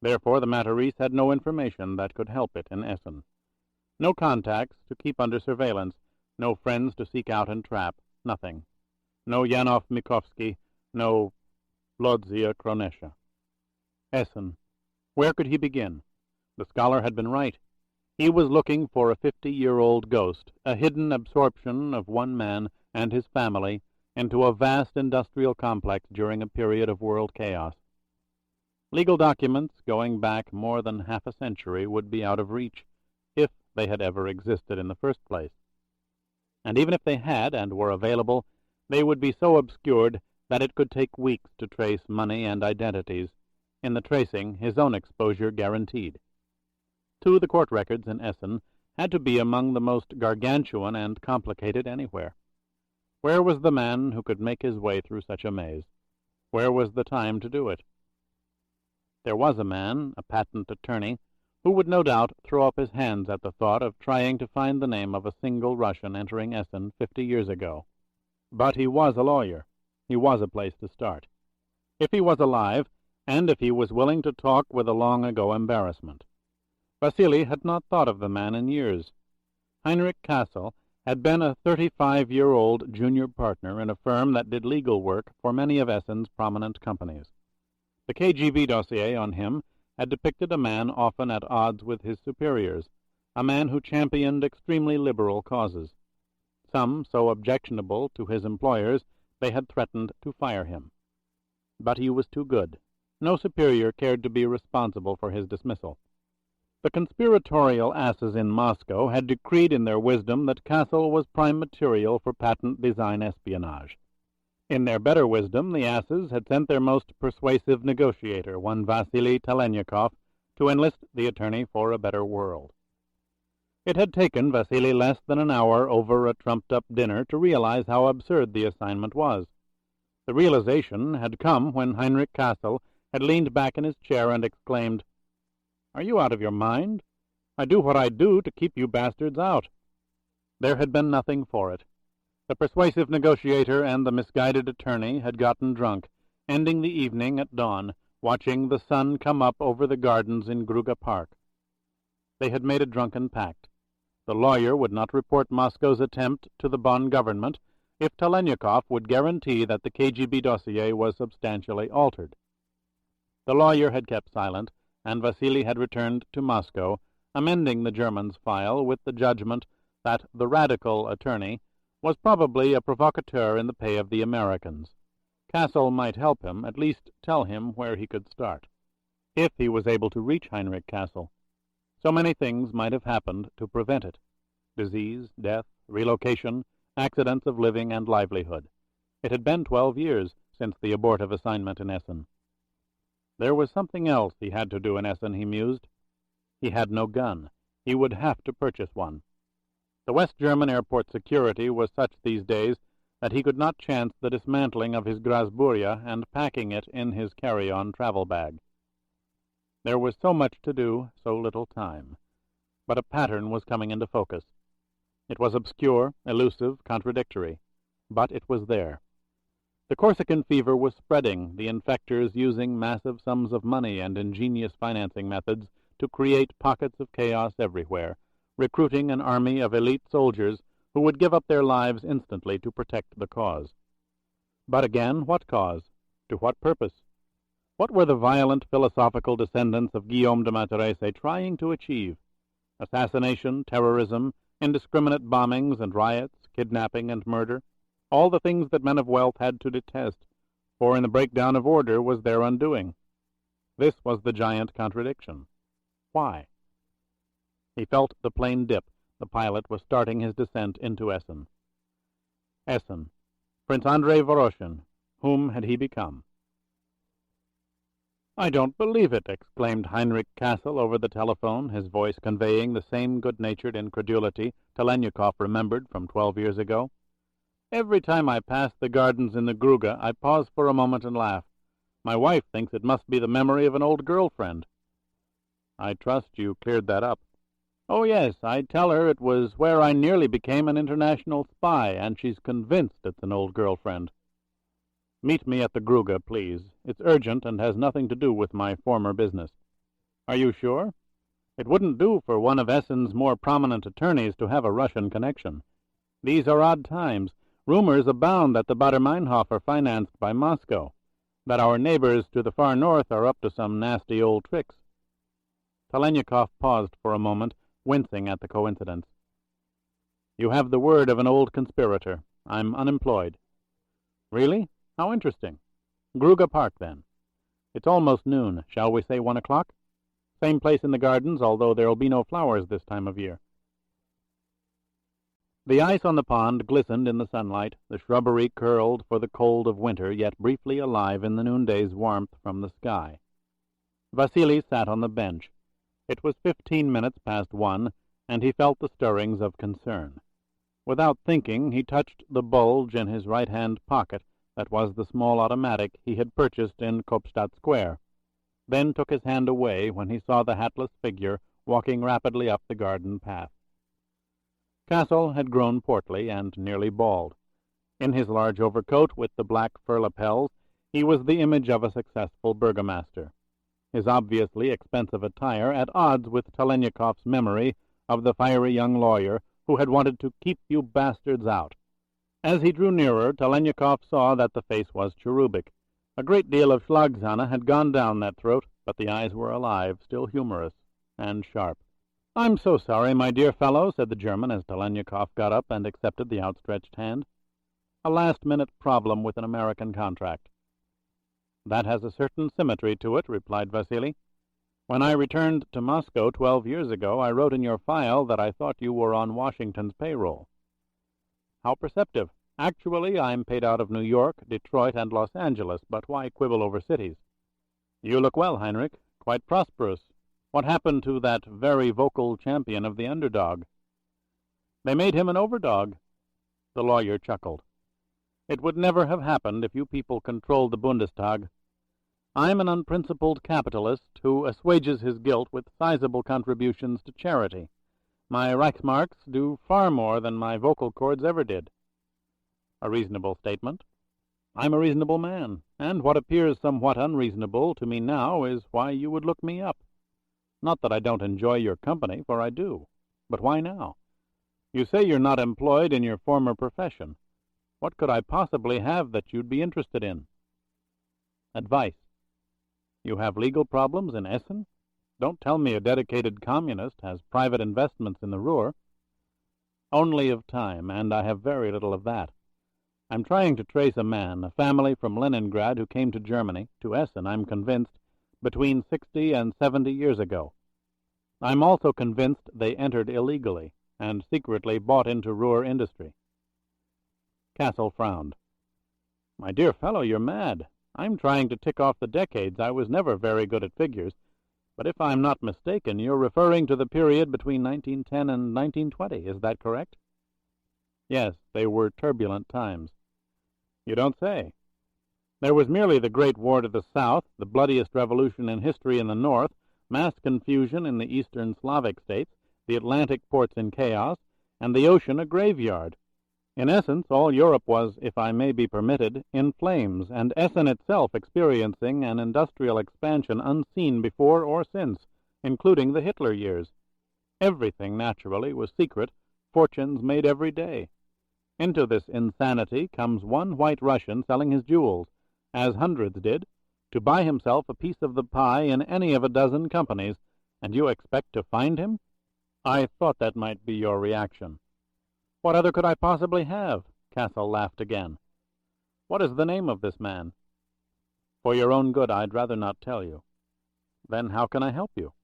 S2: Therefore the Matarese had no information that could help it in Essen. No contacts to keep under surveillance, no friends to seek out and trap, nothing. No Yanov Mikovsky, no Lodzia Kronesha. Essen. Where could he begin? The scholar had been right. He was looking for a 50-year-old ghost, a hidden absorption of one man and his family into a vast industrial complex during a period of world chaos. Legal documents going back more than half a century would be out of reach, if they had ever existed in the first place. And even if they had and were available, they would be so obscured
S1: that it could take weeks to trace money and identities. In the tracing, his own exposure guaranteed. The court records in Essen had to be among the most gargantuan and complicated anywhere. Where was the man who could make his way through such a maze? Where was the time to do it? There was a man, a patent attorney, who would no doubt throw up his hands at the thought of trying to find the name of a single Russian entering Essen 50 years ago. But he was a lawyer. He was a place to start. If he was alive, and if he was willing to talk with a long-ago embarrassment. Vasily had not thought of the man in years. Heinrich Kassel had been a 35-year-old junior partner in a firm that did legal work for many of Essen's prominent companies. The KGB dossier on him had depicted a man often at odds with his superiors, a man who championed extremely liberal causes. Some so objectionable to his employers they had threatened to fire him. But he was too good. No superior cared to be responsible for his dismissal. The conspiratorial asses in Moscow had decreed in their wisdom that Kassel was prime material for patent design espionage. In their better wisdom, the asses had sent their most persuasive negotiator, one Vasily Talaniekov, to enlist the attorney for a better world. It had taken Vasily less than an hour over a trumped-up dinner to realize how absurd the assignment was. The realization had come when Heinrich Kassel had leaned back in his chair and exclaimed, "Are you out of your mind? I do what I do to keep you bastards out." There had been nothing for it. The persuasive negotiator and the misguided attorney had gotten drunk, ending the evening at dawn, watching the sun come up over the gardens in Gruga Park. They had made a drunken pact. The lawyer would not report Moscow's attempt to the Bonn government if Talaniekov would guarantee that the KGB dossier was substantially altered. The lawyer had kept silent, and Vasily had returned to Moscow, amending the German's file with the judgment that the radical attorney was probably a provocateur in the pay of the Americans. Kassel might help him, at least tell him where he could start. If he was able to reach Heinrich Kassel, so many things might have happened to prevent it. Disease, death, relocation, accidents of living and livelihood. It had been 12 years since the abortive assignment in Essen. There was something else he had to do in Essen, he mused. He had no gun. He would have to purchase one. The West German airport security was such these days that he could not chance the dismantling of his Grasburia and packing it in his carry-on travel bag. There was so much to do, so little time. But a pattern was coming into focus. It was obscure, elusive, contradictory, but it was there. The Corsican fever was spreading, the infectors using massive sums of money and ingenious financing methods to create pockets of chaos everywhere, recruiting an army of elite soldiers who would give up their lives instantly to protect the cause. But again, what cause? To what purpose? What were the violent philosophical descendants of Guillaume de Matarese trying to achieve? Assassination, terrorism, indiscriminate bombings and riots, kidnapping and murder, all the things that men of wealth had to detest, for in the breakdown of order was their undoing. This was the giant contradiction. Why? He felt the plane dip. The pilot was starting his descent into Essen. Essen. Prince Andrei Voroshin. Whom had he become? "I don't believe it," exclaimed Heinrich Kassel over the telephone, his voice conveying the same good-natured incredulity Talaniekov remembered from 12 years ago. "Every time I pass the gardens in the Gruga, I pause for a moment and laugh. My wife thinks it must be the memory of an old girlfriend." "I trust you cleared that up." "Oh, yes, I tell her it was where I nearly became an international spy, and she's convinced it's an old girlfriend." "Meet me at the Gruga, please. It's urgent and has nothing to do with my former business." "Are you sure? It wouldn't do for one of Essen's more prominent attorneys to have a Russian connection. These are odd times. Rumors abound that the Baader-Meinhof are financed by Moscow, that our neighbors to the far north are up to some nasty old tricks." Talaniekov paused for a moment, wincing at the coincidence. "You have the word of an old conspirator. I'm unemployed." "Really? How interesting. Gruga Park, then. It's almost noon. Shall we say 1 o'clock? Same place in the gardens, although there'll be no flowers this time of year."
S2: The ice on the pond glistened in the sunlight, the shrubbery curled for the cold of winter, yet briefly alive in the noonday's warmth from the sky. Vasily sat on the bench. It was 15 minutes past 1, and he felt the stirrings of concern. Without thinking, he touched the bulge in his right-hand pocket that was the small automatic he had purchased in Kopstadt Square, then took his hand away when he saw the hatless figure walking rapidly up the garden path. Castle had grown portly and nearly bald. In his large overcoat with the black fur lapels, he was the image of a successful burgomaster. His obviously expensive attire at odds with Talaniekov's memory of the fiery young lawyer who had wanted to keep you bastards out. As he drew nearer, Talaniekov saw that the face was cherubic. A great deal of Schlagsahne had gone down that throat, but the eyes were alive, still humorous, and sharp. "I'm so sorry, my dear fellow," said the German as Talaniekov got up and accepted the outstretched hand. "A last-minute problem with an American contract." "That has a certain symmetry to it," replied Vasily. "When I returned to Moscow 12 years ago, I wrote in your file that I thought you were on Washington's payroll." "How perceptive. Actually, I'm paid out of New York, Detroit, and Los Angeles, but why quibble over cities?" "You look well, Heinrich. Quite prosperous. What happened to that very vocal champion of the underdog?" "They made him an overdog." The lawyer chuckled. "It would never have happened if you people controlled the Bundestag. I'm an unprincipled capitalist who assuages his guilt with sizable contributions to charity. My Reichsmarks do far more than my vocal cords ever did." "A reasonable statement." "I'm a reasonable man, and what appears somewhat unreasonable to me now is why you would look me up. Not that I don't enjoy your company, for I do. But why now? You say you're not employed in your former profession. What could I possibly have that you'd be interested in?" "Advice." "You have legal problems in Essen? Don't tell me a dedicated communist has private investments in the Ruhr." "Only of time, and I have very little of that. I'm trying to trace a man, a family from Leningrad who came to Germany, to Essen, I'm convinced, between 60 and 70 years ago. I'm also convinced they entered illegally, and secretly bought into Ruhr industry." Castle frowned. "My dear fellow, you're mad. I'm trying to tick off the decades. I was never very good at figures, but if I'm not mistaken, you're referring to the period between 1910 and 1920. Is that correct?" "Yes, they were turbulent times." "You don't say. There was merely the Great War to the south, the bloodiest revolution in history in the north, mass confusion in the eastern Slavic states, the Atlantic ports in chaos, and the ocean a graveyard. In essence, all Europe was, if I may be permitted, in flames, and Essen itself experiencing an industrial expansion unseen before or since, including the Hitler years. Everything, naturally, was secret, fortunes made every day. Into this insanity comes one white Russian selling his jewels, as hundreds did, to buy himself a piece of the pie in any of a dozen companies, and you expect to find him? I thought that might be your reaction." "What other could I possibly have?" Castle laughed again. "What is the name of this man?" "For your own good, I'd rather not tell you." "Then how can I help you?"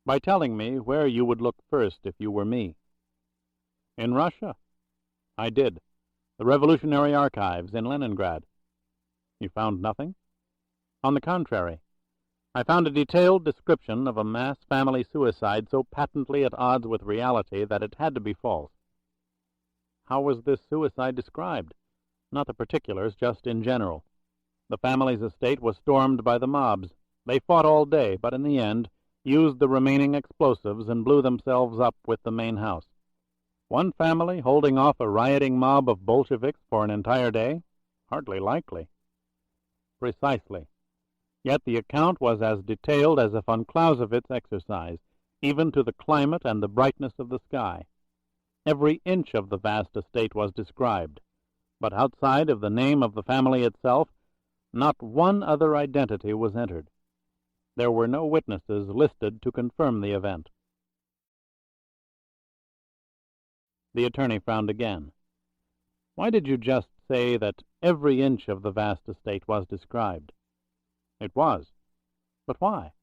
S2: "By telling me where you would look first if you were me." "In Russia?" "I did. The Revolutionary Archives in Leningrad." "You found nothing?" "On the contrary. I found a detailed description of a mass family suicide so patently at odds with reality that it had to be false." "How was this suicide described?" "Not the particulars, just in general. The family's estate was stormed by the mobs. They fought all day, but in the end used the remaining explosives and blew themselves up with the main house. One family holding off a rioting mob of Bolsheviks for an entire day? Hardly likely." "Precisely. Yet the account was as detailed as if on Clausewitz exercise, even to the climate and the brightness of the sky. Every inch of the vast estate was described, but outside of the name of the family itself, not one other identity was entered. There were no witnesses listed to confirm the event." The attorney frowned again. "Why did you just say that every inch of the vast estate was described?" "It was." "But why?"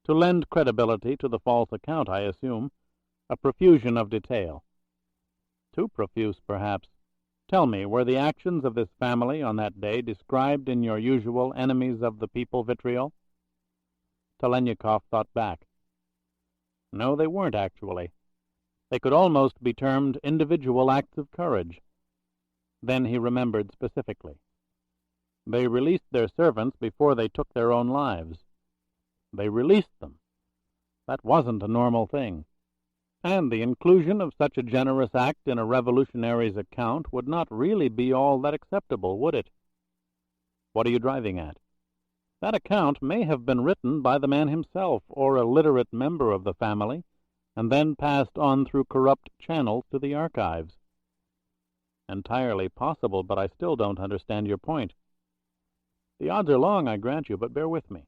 S2: "To lend credibility to the false account, I assume. A profusion of detail." Too profuse, perhaps. Tell me, were the actions of this family on that day described in your usual enemies of the people vitriol? Talaniekov thought back. No, they weren't actually. They could almost be termed individual acts of courage. Then he remembered specifically. They released their servants before they took their own lives. They released them. That wasn't a normal thing. And the inclusion of such a generous act in a revolutionary's account would not really be all that acceptable, would it? What are you driving at? That account may have been written by the man himself, or a literate member of the family, and then passed on through corrupt channels to the archives. Entirely possible, but I still don't understand your point. The odds are long, I grant you, but bear with me.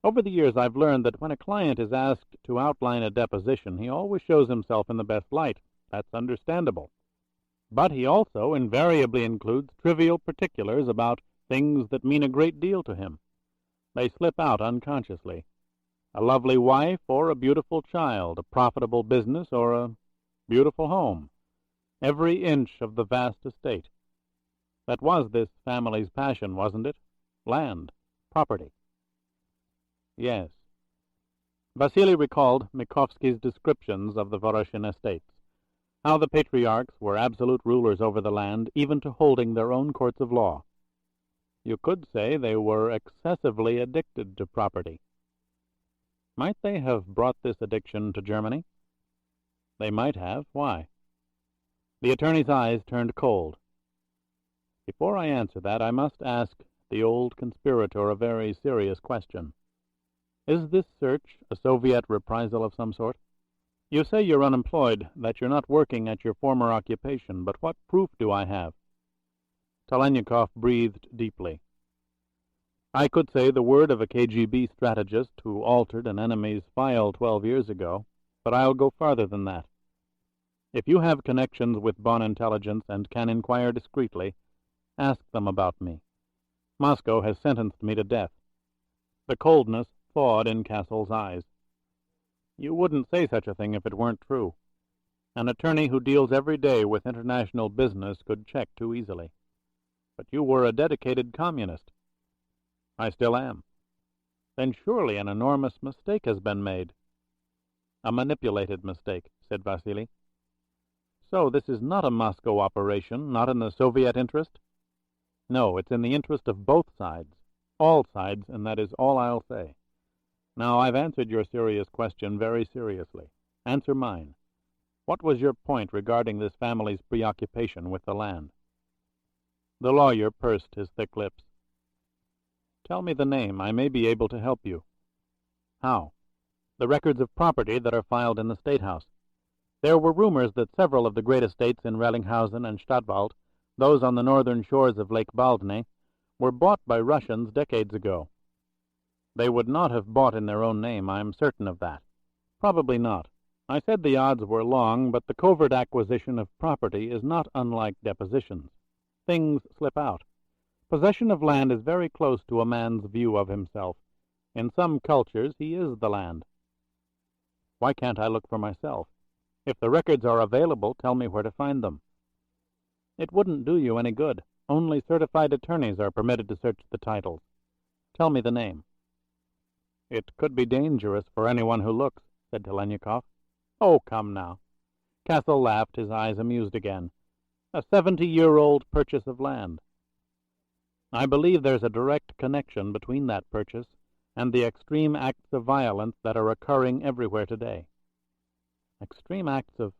S2: Over the years I've learned that when a client is asked to outline a deposition, he always shows himself in the best light. That's understandable. But he also invariably includes trivial particulars about things that mean a great deal to him. They slip out unconsciously. A lovely wife or a beautiful child, a profitable business or a beautiful home. Every inch of the vast estate. That was this family's passion, wasn't it? Land, property. Yes. Vasily recalled Mikovsky's descriptions of the Voroshin estates, how the patriarchs were absolute rulers over the land, even to holding their own courts of law. You could say they were excessively addicted to property. Might they have brought this addiction to Germany? They might have. Why? The attorney's eyes turned cold. Before I answer that, I must ask the old conspirator a very serious question. Is this search a Soviet reprisal of some sort? You say you're unemployed, that you're not working at your former occupation, but what proof do I have? Talaniekov breathed deeply. I could say the word of a KGB strategist who altered an enemy's file 12 years ago, but I'll go farther than that. If you have connections with Bonn intelligence and can inquire discreetly, ask them about me. Moscow has sentenced me to death. The coldness thawed in Castle's eyes. You wouldn't say such a thing if it weren't true. An attorney who deals every day with international business could check too easily. But you were a dedicated communist. I still am. Then surely an enormous mistake has been made. A manipulated mistake, said Vasily. So this is not a Moscow operation, not in the Soviet interest? No, it's in the interest of both sides. All sides, and that is all I'll say. Now, I've answered your serious question very seriously. Answer mine. What was your point regarding this family's preoccupation with the land? The lawyer pursed his thick lips. Tell me the name. I may be able to help you. How? The records of property that are filed in the State House. There were rumors that several of the great estates in Rellinghausen and Stadtwald, those on the northern shores of Lake Baldne, were bought by Russians decades ago. They would not have bought in their own name, I'm certain of that. Probably not. I said the odds were long, but the covert acquisition of property is not unlike depositions. Things slip out. Possession of land is very close to a man's view of himself. In some cultures, he is the land. Why can't I look for myself? If the records are available, tell me where to find them. It wouldn't do you any good. Only certified attorneys are permitted to search the titles. Tell me the name. It could be dangerous for anyone who looks, said Talaniekov. Oh, come now. Castle laughed, his eyes amused again. A 70-year-old purchase of land. I believe there's a direct connection between that purchase and the extreme acts of violence that are occurring everywhere today. Extreme acts of...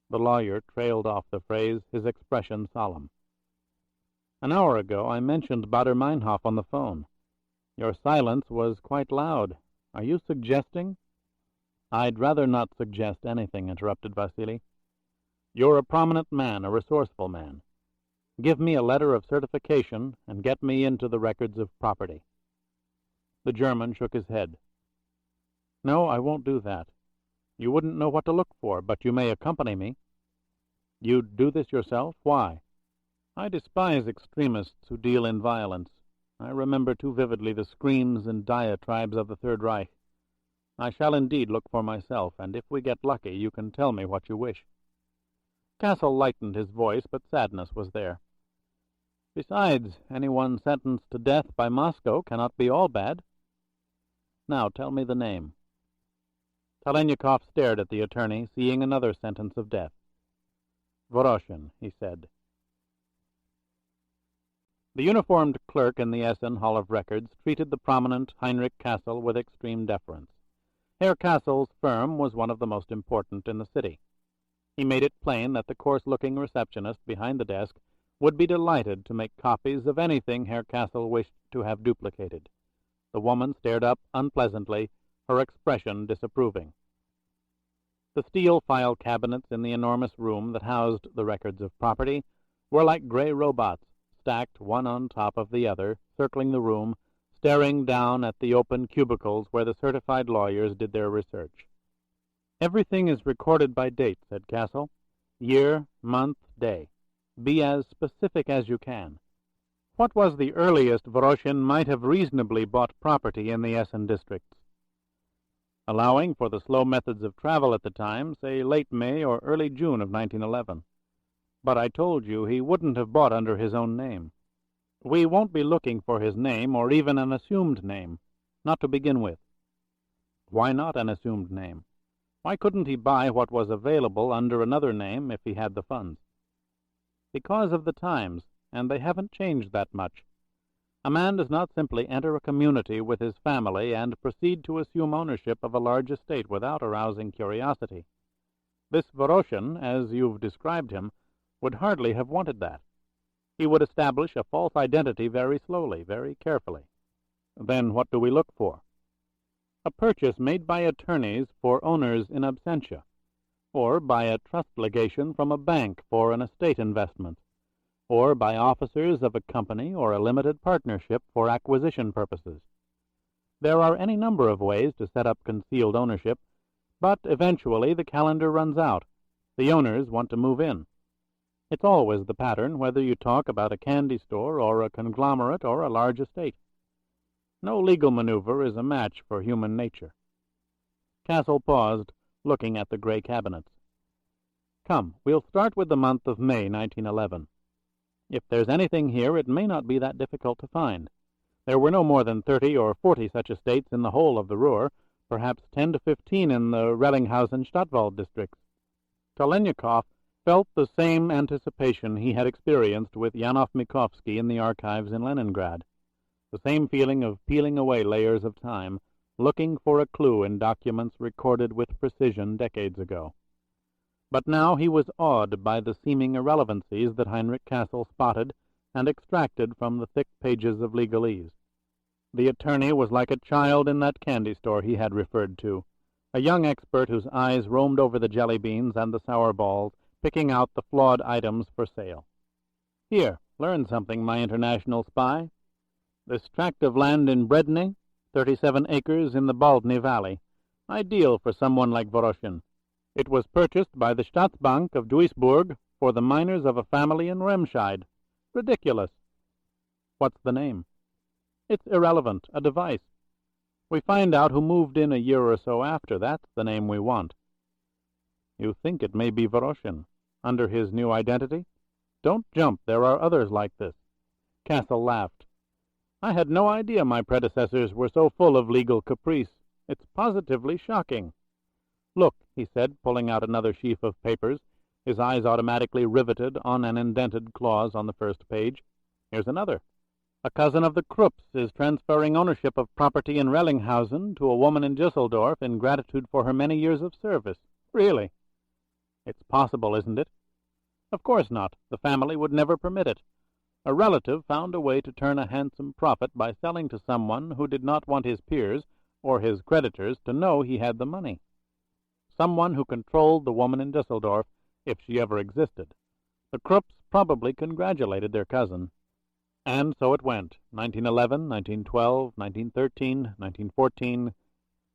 S2: The lawyer trailed off the phrase, his expression solemn. An hour ago I mentioned Baader-Meinhof on the phone. Your silence was quite loud. Are you suggesting? I'd rather not suggest anything, interrupted Vasily. You're a prominent man, a resourceful man. Give me a letter of certification and get me into the records of property. The German shook his head. No, I won't do that. You wouldn't know what to look for, but you may accompany me. You'd do this yourself? Why? I despise extremists who deal in violence. I remember too vividly the screams and diatribes of the Third Reich. I shall indeed look for myself, and if we get lucky, you can tell me what you wish.
S1: Castle lightened his voice, but sadness was there. Besides, anyone sentenced to death by Moscow cannot be all bad. Now tell me the name. Talaniekov stared at the attorney, seeing another sentence of death. Voroshin, he said. The uniformed clerk in the Essen Hall of Records treated the prominent Heinrich Castle with extreme deference. Herr Castle's firm was one of the most important in the city. He made it plain that the coarse-looking receptionist behind the desk would be delighted to make copies of anything Herr Castle wished to have duplicated. The woman stared up unpleasantly, her expression disapproving. The steel file cabinets in the enormous room that housed the records of property were like gray robots, stacked one on top of the other, circling the room, staring down at the open cubicles where the certified lawyers did their research. Everything is recorded by date, said Castle. Year, month, day. Be as specific as you can. What was the earliest Voroshin might have reasonably bought property in the Essen districts? Allowing for the slow methods of travel at the time, say late May or early June of 1911. But I told you he wouldn't have bought under his own name. We won't be looking for his name or even an assumed name, not to begin with. Why not an assumed name? Why couldn't he buy what was available under another name if he had the funds? Because of the times, and they haven't changed that much. A man does not simply enter a community with his family and proceed to assume ownership of a large estate without arousing curiosity. This Voroshin, as you've described him, would hardly have wanted that. He would establish a false identity very slowly, very carefully. Then what do we look for? A purchase made by attorneys for owners in absentia, or by a trust legation from a bank for an estate investment, or by officers of a company or a limited partnership for acquisition purposes. There are any number of ways to set up concealed ownership, but eventually the calendar runs out. The owners want to move in. It's always the pattern, whether you talk about a candy store or a conglomerate or a large estate. No legal maneuver is a match for human nature. Castle paused, looking at the gray cabinets. Come, we'll start with the month of May, 1911. If there's anything here, it may not be that difficult to find. There were no more than 30 or 40 such estates in the whole of the Ruhr, perhaps 10 to 15 in the Rellinghausen-Stadtwald districts. Talaniekov felt the same anticipation he had experienced with Yanov Mikovsky in the archives in Leningrad, the same feeling of peeling away layers of time, looking for a clue in documents recorded with precision decades ago. But now he was awed by the seeming irrelevancies that Heinrich Castle spotted and extracted from the thick pages of legalese. The attorney was like a child in that candy store he had referred to, a young expert whose eyes roamed over the jelly beans and the sour balls, picking out the flawed items for sale. Here, learn something, my international spy. This tract of land in Bredny, 37 acres in the Baldny Valley, ideal for someone like Voroshin. It was purchased by the Staatsbank of Duisburg for the miners of a family in Remscheid. Ridiculous. What's the name? It's irrelevant, a device. We find out who moved in a year or so after. That's the name we want. You think it may be Voroshin, under his new identity? Don't jump, there are others like this. Castle laughed. I had no idea my predecessors were so full of legal caprice. It's positively shocking. Look, he said, pulling out another sheaf of papers, his eyes automatically riveted on an indented clause on the first page. Here's another. A cousin of the Krupps is transferring ownership of property in Rellinghausen to a woman in Düsseldorf in gratitude for her many years of service. Really? It's possible, isn't it? Of course not. The family would never permit it. A relative found a way to turn a handsome profit by selling to someone who did not want his peers or his creditors to know he had the money. Someone who controlled the woman in Düsseldorf, if she ever existed. The Krupps probably congratulated their cousin. And so it went, 1911, 1912, 1913, 1914,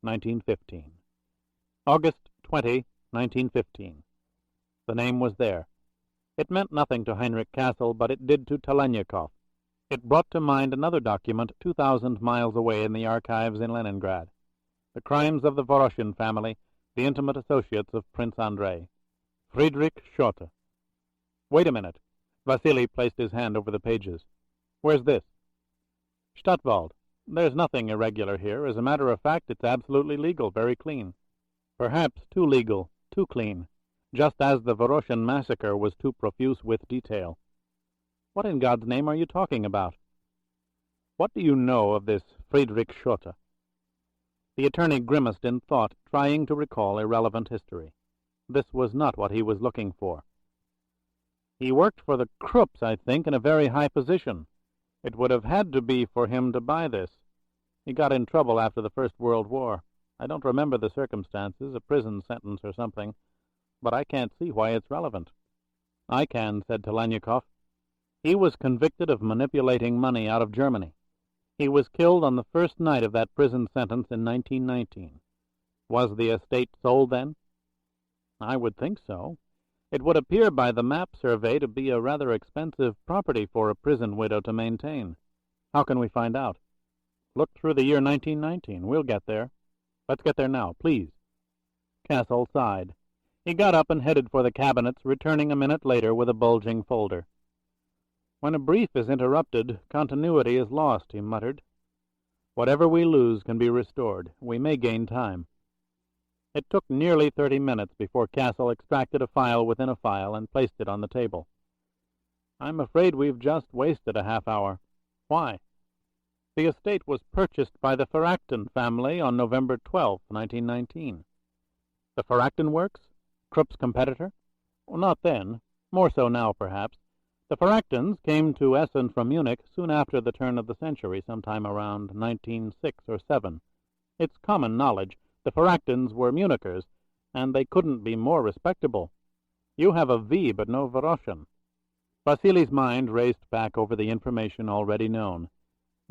S1: 1915. August 20, 1915. The name was there. It meant nothing to Heinrich Castle, but it did to Talaniekov. It brought to mind another document 2,000 miles away in the archives in Leningrad. The crimes of the Voroshin family, the intimate associates of Prince Andrei. Friedrich Schotte,
S2: Wait a minute. Vasily placed his hand over the pages. Where's this? Stadtwald. There's nothing irregular here. As a matter of fact, it's absolutely legal, very clean. Perhaps too legal, too clean, just as the Voroshin massacre was too profuse with detail. What in God's name are you talking about? What do you know of this Friedrich Schotte? The attorney grimaced in thought, trying to recall irrelevant history. This was not what he was looking for. He worked for the Krupps, I think, in a very high position. It would have had to be for him to buy this. He got in trouble after the First World War. I don't remember the circumstances, a prison sentence or something, but I can't see why it's relevant. I can, said Talaniekov. He was convicted of manipulating money out of Germany. He was killed on the first night of that prison sentence in 1919. Was the estate sold then? I would think so. It would appear by the map survey to be a rather expensive property for a prison widow to maintain. How can we find out? Look through the year 1919. We'll get there. Let's get there now, please. Castle sighed. He got up and headed for the cabinets, returning a minute later with a bulging folder. When a brief is interrupted, continuity is lost, he muttered. Whatever we lose can be restored. We may gain time. It took nearly 30 minutes before Castle extracted a file within a file and placed it on the table. I'm afraid we've just wasted a half hour. Why? The estate was purchased by the Ferracton family on November 12, 1919. The Ferracton Works? Krupp's competitor? Well, not then. More so now, perhaps. The Ferractons came to Essen from Munich soon after the turn of the century, sometime around 1906 or 7. It's common knowledge. The Ferractons were Munichers, and they couldn't be more respectable. You have a V, but no Voroshin. Vasily's mind raced back over the information already known.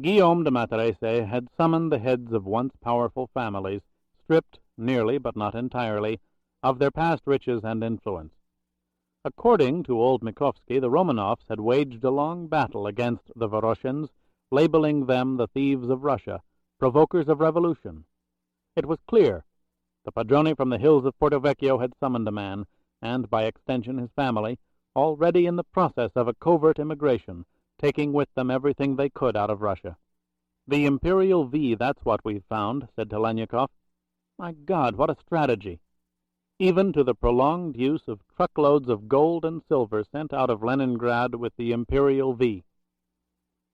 S2: Guillaume de Matarese had summoned the heads of once powerful families, stripped, nearly but not entirely, of their past riches and influence. According to old Mikovsky, the Romanovs had waged a long battle against the Voroshins, labeling them the thieves of Russia, provokers of revolution. It was clear. The Padrone from the hills of Porto Vecchio had summoned a man, and by extension his family, already in the process of a covert immigration, taking with them everything they could out of Russia. The Imperial V, that's what we've found, said Talaniekov. My God, what a strategy! Even to the prolonged use of truckloads of gold and silver sent out of Leningrad with the Imperial V.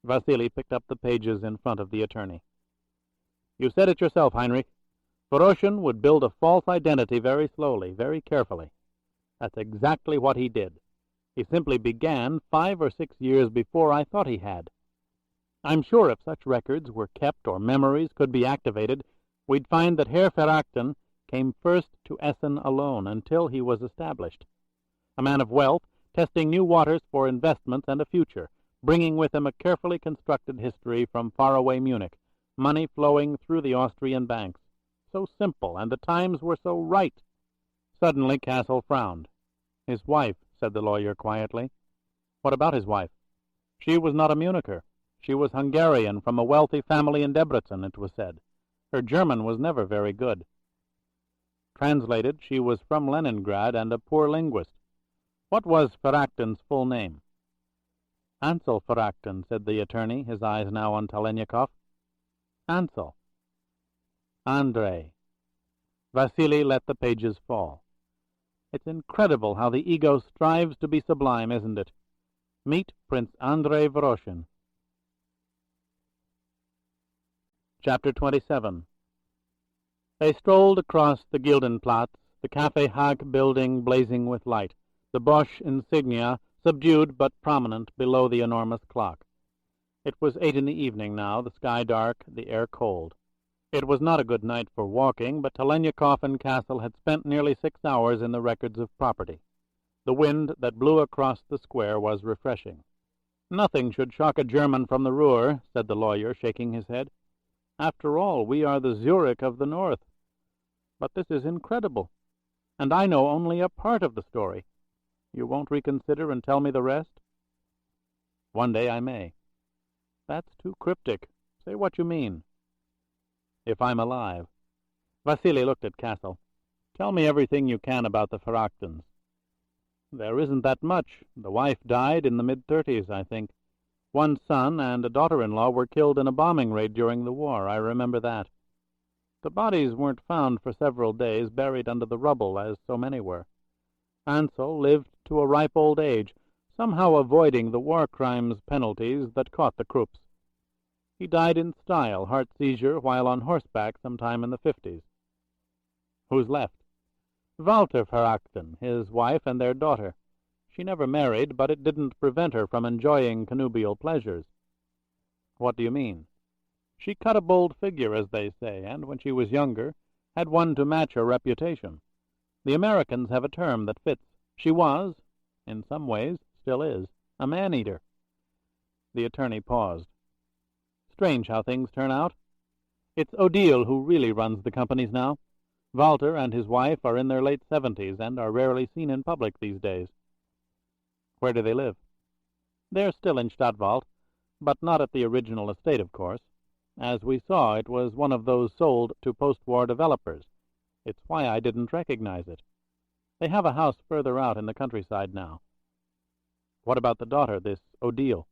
S2: Vasily picked up the pages in front of the attorney. You said it yourself, Heinrich. Voroshin would build a false identity very slowly, very carefully. That's exactly what he did. He simply began 5 or 6 years before I thought he had. I'm sure if such records were kept or memories could be activated, we'd find that Herr Ferracton came first to Essen alone until he was established. A man of wealth, testing new waters for investments and a future, bringing with him a carefully constructed history from faraway Munich, money flowing through the Austrian banks. So simple, and the times were so right. Suddenly Castle frowned. His wife, said the lawyer quietly. What about his wife? She was not a Municher. She was Hungarian, from a wealthy family in Debrecen, it was said. Her German was never very good. Translated, she was from Leningrad and a poor linguist. What was Ferracton's full name? Ansel Ferracton, said the attorney, his eyes now on Talaniekov. Ansel. Andrei. Vasily let the pages fall. It's incredible how the ego strives to be sublime, isn't it? Meet Prince Andrei Voroshin. Chapter 27. They strolled across the Gildenplatz, the Café Hague building blazing with light, the Bosch insignia subdued but prominent below the enormous clock. It was 8 in the evening now, the sky dark, the air cold. It was not a good night for walking, but Talaniekov and Castle had spent nearly 6 hours in the records of property. The wind that blew across the square was refreshing. Nothing should shock a German from the Ruhr, said the lawyer, shaking his head. After all, we are the Zurich of the North. But this is incredible, and I know only a part of the story. You won't reconsider and tell me the rest? One day I may. That's too cryptic. Say what you mean. If I'm alive. Vasily looked at Castle. Tell me everything you can about the Ferractons.
S1: There isn't that much. The wife died in the mid-30s, I think. One son and a daughter-in-law were killed in a bombing raid during the war. I remember that. The bodies weren't found for several days, buried under the rubble, as so many were. Ansel lived to a ripe old age, somehow avoiding the war crimes penalties that caught the Krupps. He died in style, heart seizure, while on horseback sometime in the 50s. Who's left? Walter Verachten, his wife, and their daughter. She never married, but it didn't prevent her from enjoying connubial pleasures. What do you mean? She cut a bold figure, as they say, and when she was younger, had one to match her reputation. The Americans have a term that fits. She was, in some ways, still is, a man-eater. The attorney paused. Strange how things turn out. It's Odile who really runs the companies now. Walter and his wife are in their late 70s and are rarely seen in public these days. Where do they live? They're still in Stadtwald, but not at the original estate, of course. As we saw, it was one of those sold to post-war developers. It's why I didn't recognize it. They have a house further out in the countryside now. What about the daughter, this Odile?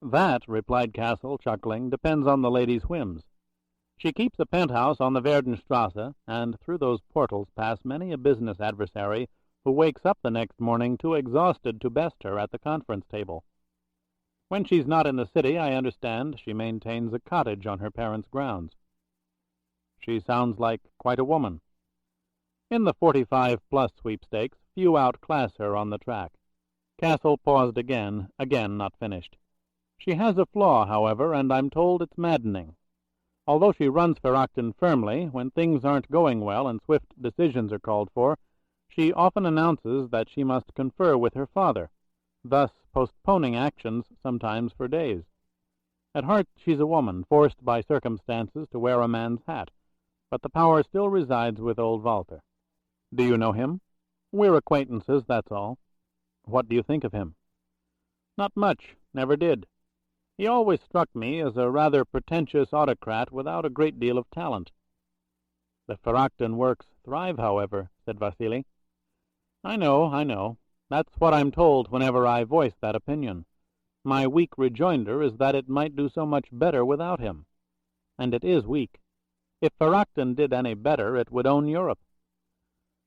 S1: That, replied Castle, chuckling, depends on the lady's whims. She keeps a penthouse on the Werdenstrasse, and through those portals pass many a business adversary who wakes up the next morning too exhausted to best her at the conference table. When she's not in the city, I understand, she maintains a cottage on her parents' grounds. She sounds like quite a woman. In the 45-plus sweepstakes, few outclass her on the track. Castle paused again not finished. She has a flaw, however, and I'm told it's maddening. Although she runs Verachten firmly, when things aren't going well and swift decisions are called for, she often announces that she must confer with her father, thus postponing actions sometimes for days. At heart she's a woman, forced by circumstances to wear a man's hat, but the power still resides with old Walter. Do you know him? We're acquaintances, that's all. What do you think of him? Not much, never did. He always struck me as a rather pretentious autocrat without a great deal of talent. The Verachten works thrive, however, said Vasily. I know. That's what I'm told whenever I voice that opinion. My weak rejoinder is that it might do so much better without him. And it is weak. If Verachten did any better, it would own Europe.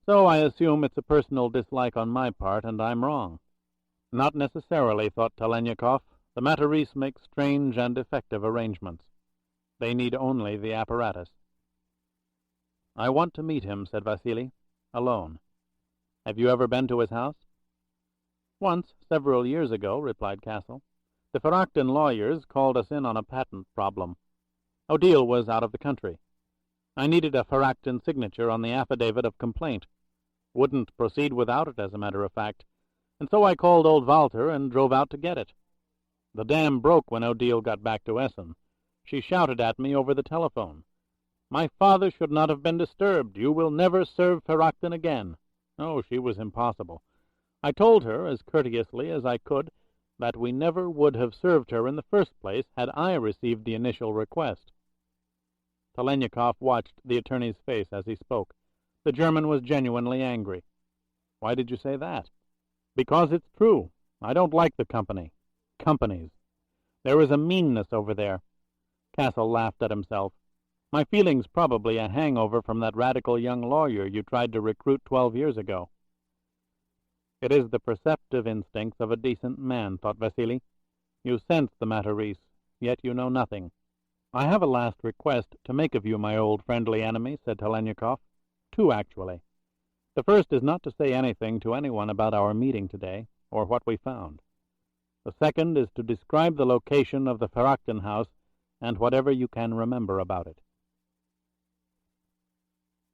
S1: So I assume it's a personal dislike on my part, and I'm wrong. Not necessarily, thought Talaniekov. The Matarese make strange and effective arrangements. They need only the apparatus. I want to meet him, said Vasily, alone. Have you ever been to his house? Once, several years ago, replied Castle. The Verachten lawyers called us in on a patent problem. Odile was out of the country. I needed a Verachten signature on the affidavit of complaint. Wouldn't proceed without it, as a matter of fact, and so I called old Walter and drove out to get it. The dam broke when Odile got back to Essen. She shouted at me over the telephone. My father should not have been disturbed. You will never serve Verachten again. Oh, she was impossible. I told her, as courteously as I could, that we never would have served her in the first place had I received the initial request. Talaniekov watched the attorney's face as he spoke. The German was genuinely angry. Why did you say that? Because it's true. I don't like the company. Companies. There is a meanness over there. Castle laughed at himself. My feeling's probably a hangover from that radical young lawyer you tried to recruit 12 years ago. It is the perceptive instincts of a decent man, thought Vasily. You sense the Matarese, yet you know nothing. I have a last request to make of you, my old friendly enemy, said Talaniekov. Two, actually. The first is not to say anything to anyone about our meeting today, or what we found. The second is to describe the location of the Verachten house and whatever you can remember about it.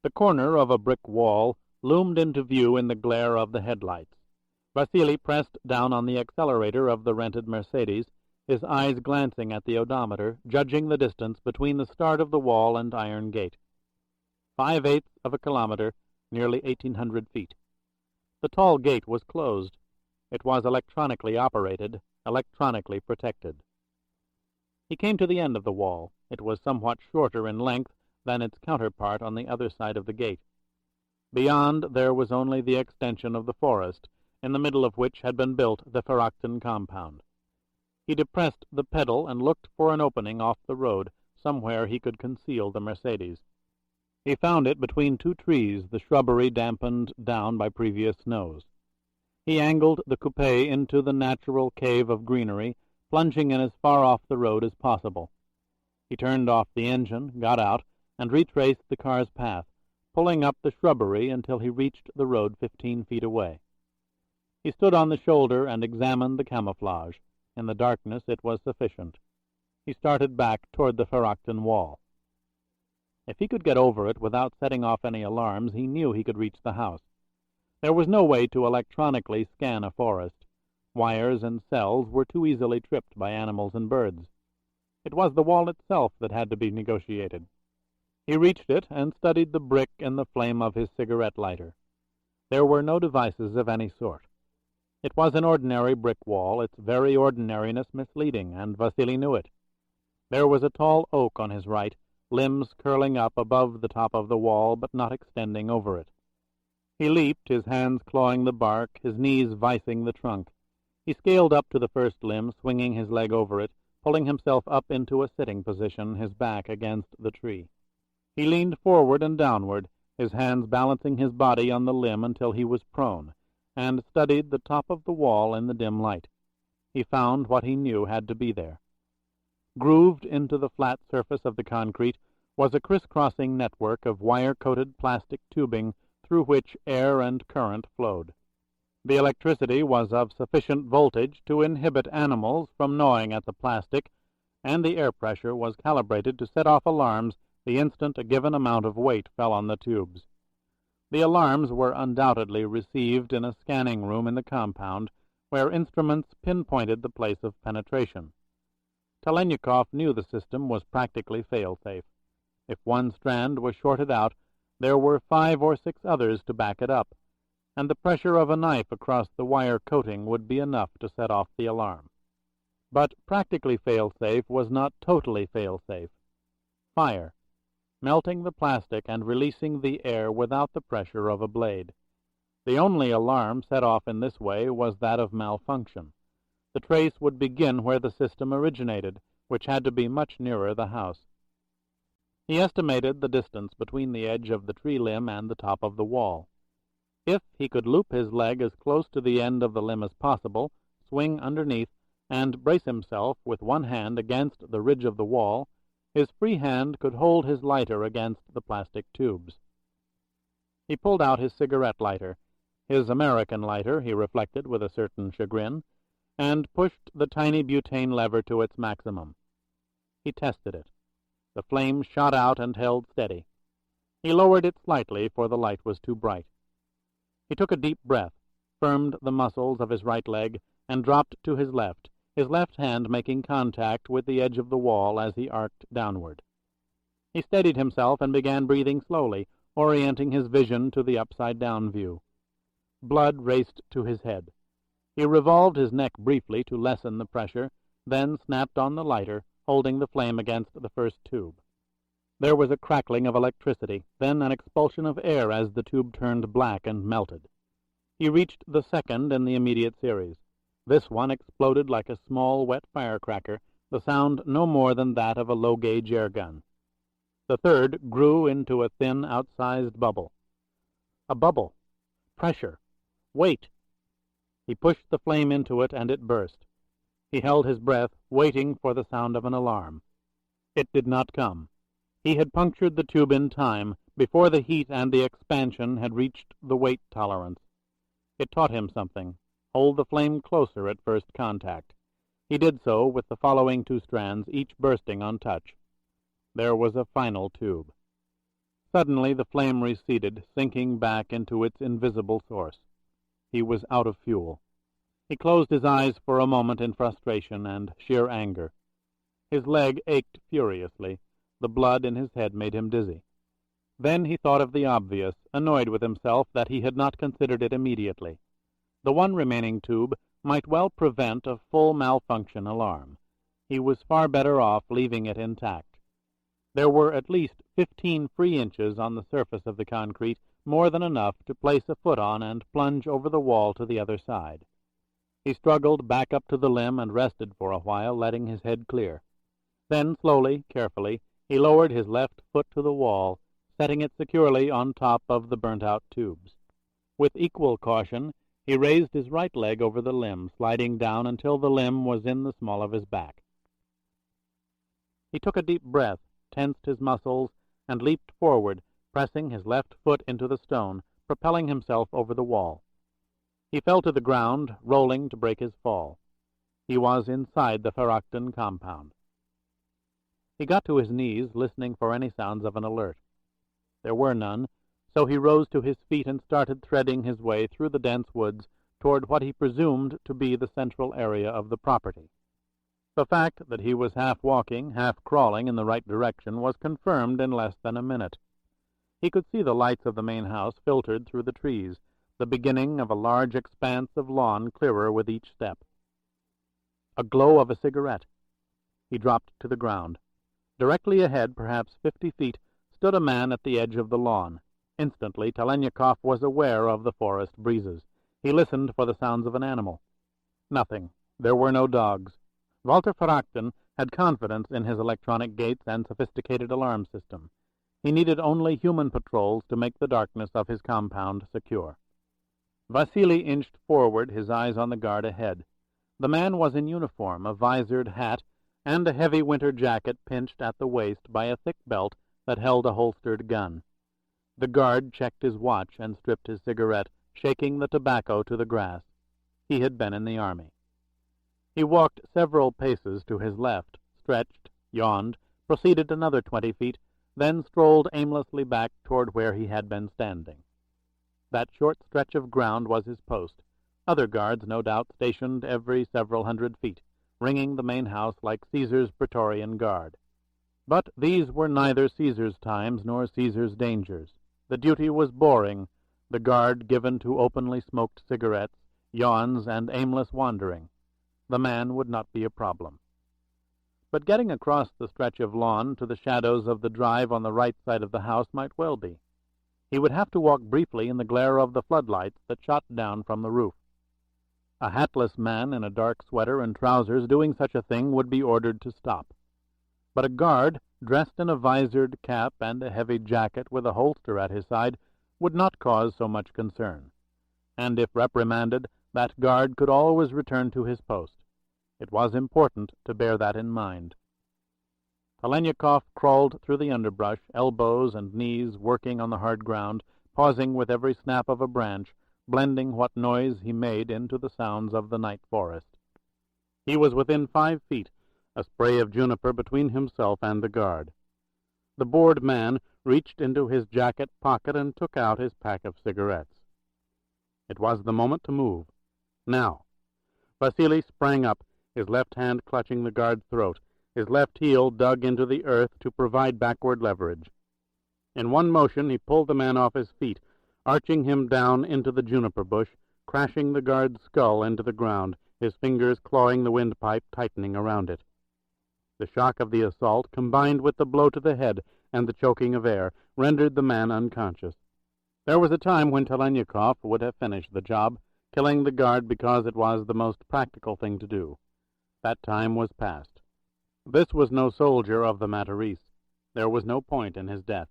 S1: The corner of a brick wall loomed into view in the glare of the headlights. Vasily pressed down on the accelerator of the rented Mercedes, his eyes glancing at the odometer, judging the distance between the start of the wall and iron gate. 5/8 of a kilometer, nearly 1,800 feet. The tall gate was closed. It was electronically operated, electronically protected. He came to the end of the wall. It was somewhat shorter in length than its counterpart on the other side of the gate. Beyond, there was only the extension of the forest, in the middle of which had been built the Ferrachton compound. He depressed the pedal and looked for an opening off the road, somewhere he could conceal the Mercedes. He found it between two trees, the shrubbery dampened down by previous snows. He angled the coupe into the natural cave of greenery, plunging in as far off the road as possible. He turned off the engine, got out, and retraced the car's path, pulling up the shrubbery until he reached the road 15 feet away. He stood on the shoulder and examined the camouflage. In the darkness it was sufficient. He started back toward the Ferrachton wall. If he could get over it without setting off any alarms, he knew he could reach the house. There was no way to electronically scan a forest. Wires and cells were too easily tripped by animals and birds. It was the wall itself that had to be negotiated. He reached it and studied the brick in the flame of his cigarette lighter. There were no devices of any sort. It was an ordinary brick wall, its very ordinariness misleading, and Vasily knew it. There was a tall oak on his right, limbs curling up above the top of the wall, but not extending over it. He leaped, his hands clawing the bark, his knees vicing the trunk. He scaled up to the first limb, swinging his leg over it, pulling himself up into a sitting position, his back against the tree. He leaned forward and downward, his hands balancing his body on the limb until he was prone, and studied the top of the wall in the dim light. He found what he knew had to be there. Grooved into the flat surface of the concrete was a crisscrossing network of wire-coated plastic tubing through which air and current flowed. The electricity was of sufficient voltage to inhibit animals from gnawing at the plastic, and the air pressure was calibrated to set off alarms the instant a given amount of weight fell on the tubes. The alarms were undoubtedly received in a scanning room in the compound, where instruments pinpointed the place of penetration. Talaniekov knew the system was practically fail-safe. If one strand was shorted out, there were 5 or 6 others to back it up, and the pressure of a knife across the wire coating would be enough to set off the alarm. But practically fail-safe was not totally fail-safe. Fire, melting the plastic and releasing the air without the pressure of a blade. The only alarm set off in this way was that of malfunction. The trace would begin where the system originated, which had to be much nearer the house. He estimated the distance between the edge of the tree limb and the top of the wall. If he could loop his leg as close to the end of the limb as possible, swing underneath, and brace himself with one hand against the ridge of the wall, his free hand could hold his lighter against the plastic tubes. He pulled out his cigarette lighter, his American lighter, he reflected with a certain chagrin, and pushed the tiny butane lever to its maximum. He tested it. The flame shot out and held steady. He lowered it slightly, for the light was too bright. He took a deep breath, firmed the muscles of his right leg, and dropped to his left hand making contact with the edge of the wall as he arced downward. He steadied himself and began breathing slowly, orienting his vision to the upside-down view. Blood raced to his head. He revolved his neck briefly to lessen the pressure, then snapped on the lighter, holding the flame against the first tube. There was a crackling of electricity, then an expulsion of air as the tube turned black and melted. He reached the second in the immediate series. This one exploded like a small, wet firecracker, the sound no more than that of a low-gauge air gun. The third grew into a thin, outsized bubble. A bubble. Pressure. Weight. He pushed the flame into it, and it burst. He held his breath, waiting for the sound of an alarm. It did not come. He had punctured the tube in time, before the heat and the expansion had reached the weight tolerance. It taught him something. Hold the flame closer at first contact. He did so with the following 2 strands, each bursting on touch. There was a final tube. Suddenly the flame receded, sinking back into its invisible source. He was out of fuel. He closed his eyes for a moment in frustration and sheer anger. His leg ached furiously. The blood in his head made him dizzy. Then he thought of the obvious, annoyed with himself that he had not considered it immediately. The one remaining tube might well prevent a full malfunction alarm. He was far better off leaving it intact. There were at least 15 free inches on the surface of the concrete more than enough to place a foot on and plunge over the wall to the other side. He struggled back up to the limb and rested for a while, letting his head clear. Then, slowly, carefully, he lowered his left foot to the wall, setting it securely on top of the burnt-out tubes. With equal caution, he raised his right leg over the limb, sliding down until the limb was in the small of his back. He took a deep breath, tensed his muscles, and leaped forward, pressing his left foot into the stone, propelling himself over the wall. He fell to the ground, rolling to break his fall. He was inside the Ferakton compound. He got to his knees, listening for any sounds of an alert. There were none, so he rose to his feet and started threading his way through the dense woods toward what he presumed to be the central area of the property. The fact that he was half walking, half crawling in the right direction was confirmed in less than a minute. He could see the lights of the main house filtered through the trees, the beginning of a large expanse of lawn clearer with each step. A glow of a cigarette. He dropped to the ground. Directly ahead, perhaps 50 feet, stood a man at the edge of the lawn. Instantly, Talaniekov was aware of the forest breezes. He listened for the sounds of an animal. Nothing. There were no dogs. Walter Ferakton had confidence in his electronic gates and sophisticated alarm system. He needed only human patrols to make the darkness of his compound secure. Vasily inched forward, his eyes on the guard ahead. The man was in uniform, a visored hat, and a heavy winter jacket pinched at the waist by a thick belt that held a holstered gun. The guard checked his watch and stripped his cigarette, shaking the tobacco to the grass. He had been in the army. He walked several paces to his left, stretched, yawned, proceeded another 20 feet, then strolled aimlessly back toward where he had been standing. That short stretch of ground was his post. Other guards, no doubt, stationed every several hundred feet, ringing the main house like Caesar's Praetorian Guard. But these were neither Caesar's times nor Caesar's dangers. The duty was boring, the guard given to openly smoked cigarettes, yawns, and aimless wandering. The man would not be a problem. But getting across the stretch of lawn to the shadows of the drive on the right side of the house might well be. He would have to walk briefly in the glare of the floodlights that shot down from the roof. A hatless man in a dark sweater and trousers doing such a thing would be ordered to stop. But a guard, dressed in a visored cap and a heavy jacket with a holster at his side, would not cause so much concern. And if reprimanded, that guard could always return to his post. It was important to bear that in mind. Talaniekov crawled through the underbrush, elbows and knees working on the hard ground, pausing with every snap of a branch, blending what noise he made into the sounds of the night forest. He was within 5 feet, a spray of juniper between himself and the guard. The bored man reached into his jacket pocket and took out his pack of cigarettes. It was the moment to move. Now. Vasily sprang up, his left hand clutching the guard's throat, his left heel dug into the earth to provide backward leverage. In one motion he pulled the man off his feet, arching him down into the juniper bush, crashing the guard's skull into the ground, his fingers clawing the windpipe, tightening around it. The shock of the assault, combined with the blow to the head and the choking of air, rendered the man unconscious. There was a time when Talaniekov would have finished the job, killing the guard because it was the most practical thing to do. That time was past. This was no soldier of the Matarese. There was no point in his death.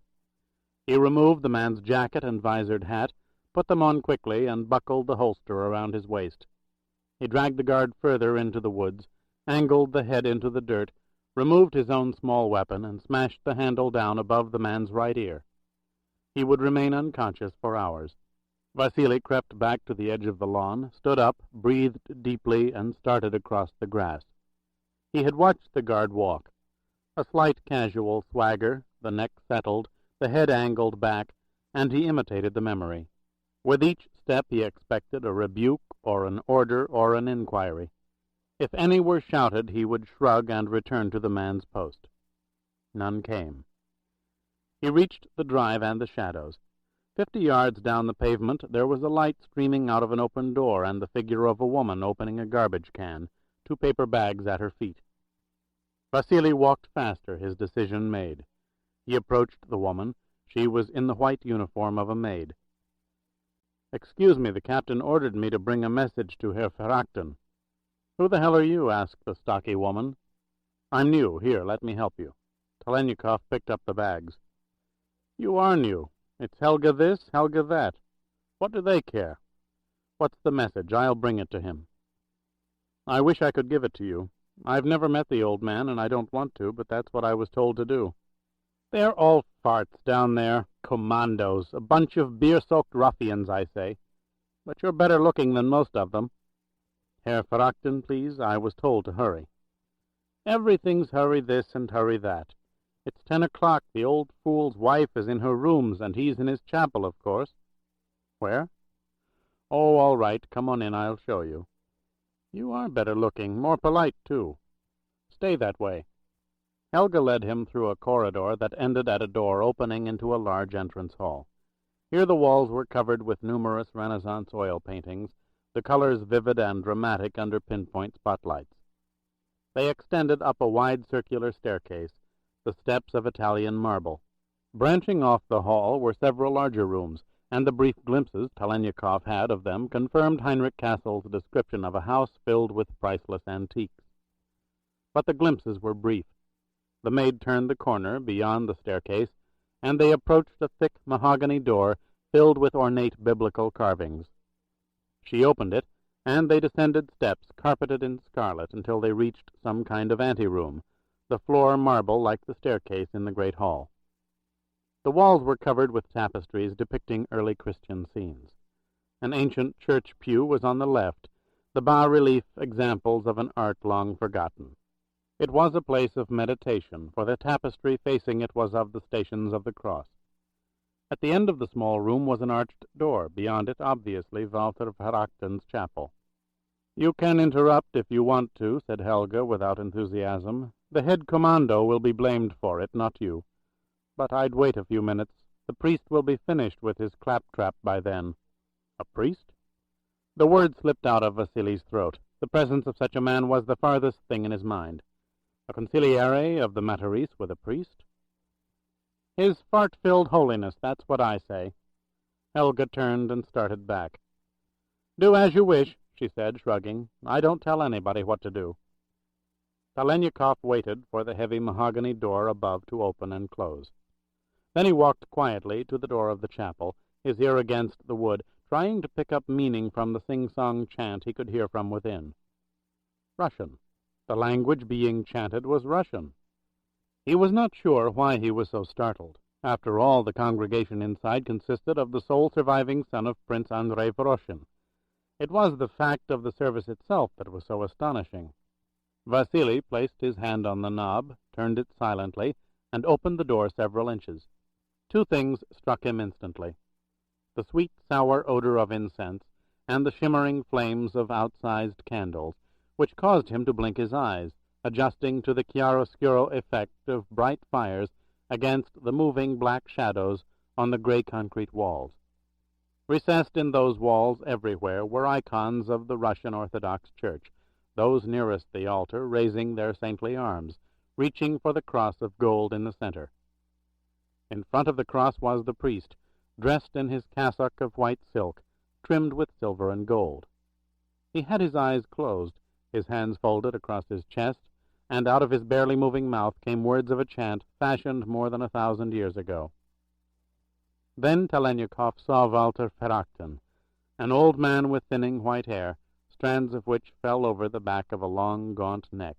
S1: He removed the man's jacket and visored hat, put them on quickly, and buckled the holster around his waist. He dragged the guard further into the woods, angled the head into the dirt, removed his own small weapon, and smashed the handle down above the man's right ear. He would remain unconscious for hours. Vasily crept back to the edge of the lawn, stood up, breathed deeply, and started across the grass. He had watched the guard walk. A slight casual swagger, the neck settled, the head angled back, and he imitated the memory. With each step he expected a rebuke or an order or an inquiry. If any were shouted, he would shrug and return to the man's post. None came. He reached the drive and the shadows. 50 yards down the pavement there was a light streaming out of an open door and the figure of a woman opening a garbage can, 2 paper bags at her feet. Vasily walked faster, his decision made. He approached the woman. She was in the white uniform of a maid.
S2: "Excuse me, the captain ordered me to bring a message to Herr Verrachten." "Who the hell are you?" asked the stocky woman. "I'm new. Here, let me help you." Talaniekov picked up the bags. "You are new. It's Helga this, Helga that. What do they care? What's the message? I'll bring it to him." "I wish I could give it to you. I've never met the old man, and I don't want to, but that's what I was told to do." "They're all farts down there. Commandos. A bunch of beer-soaked ruffians, I say. But you're better looking than most of them." "Herr Verrachten, please. I was told to hurry." "Everything's hurry this and hurry that. It's 10 o'clock. The old fool's wife is in her rooms, and he's in his chapel, of course." "Where?" "Oh, all right. Come on in. I'll show you." "You are better looking. More polite, too." "Stay that way." Helga led him through a corridor that ended at a door opening into a large entrance hall. Here the walls were covered with numerous Renaissance oil paintings, the colors vivid and dramatic under pinpoint spotlights. They extended up a wide circular staircase, the steps of Italian marble. Branching off the hall were several larger rooms, and the brief glimpses Talaniekov had of them confirmed Heinrich Kassel's description of a house filled with priceless antiques. But the glimpses were brief. The maid turned the corner beyond the staircase, and they approached a thick mahogany door filled with ornate biblical carvings. She opened it, and they descended steps carpeted in scarlet until they reached some kind of anteroom, the floor marble like the staircase in the great hall. The walls were covered with tapestries depicting early Christian scenes. An ancient church pew was on the left, the bas-relief examples of an art long forgotten. It was a place of meditation, for the tapestry facing it was of the Stations of the Cross. At the end of the small room was an arched door, beyond it obviously Walter Verrachten's chapel. "You can interrupt if you want to," said Helga without enthusiasm. "The head commando will be blamed for it, not you. But I'd wait a few minutes. The priest will be finished with his claptrap by then." "A priest?" The word slipped out of Vasili's throat. The presence of such a man was the farthest thing in his mind. A consigliere of the Matarese with a priest? "His fart-filled holiness, that's what I say." Helga turned and started back. "Do as you wish," she said, shrugging. "I don't tell anybody what to do." Talaniekov waited for the heavy mahogany door above to open and close. Then he walked quietly to the door of the chapel, his ear against the wood, trying to pick up meaning from the sing-song chant he could hear from within. Russian. The language being chanted was Russian. He was not sure why he was so startled. After all, the congregation inside consisted of the sole surviving son of Prince Andrei Voroshin. It was the fact of the service itself that was so astonishing. Vasily placed his hand on the knob, turned it silently, and opened the door several inches. Two things struck him instantly: the sweet, sour odor of incense, and the shimmering flames of outsized candles, which caused him to blink his eyes, adjusting to the chiaroscuro effect of bright fires against the moving black shadows on the gray concrete walls. Recessed in those walls everywhere were icons of the Russian Orthodox Church, those nearest the altar raising their saintly arms, reaching for the cross of gold in the center. In front of the cross was the priest, dressed in his cassock of white silk, trimmed with silver and gold. He had his eyes closed, his hands folded across his chest, and out of his barely moving mouth came words of a chant fashioned more than 1,000 years ago. Then Talaniekov saw Walter Verrachten, an old man with thinning white hair, strands of which fell over the back of a long, gaunt neck.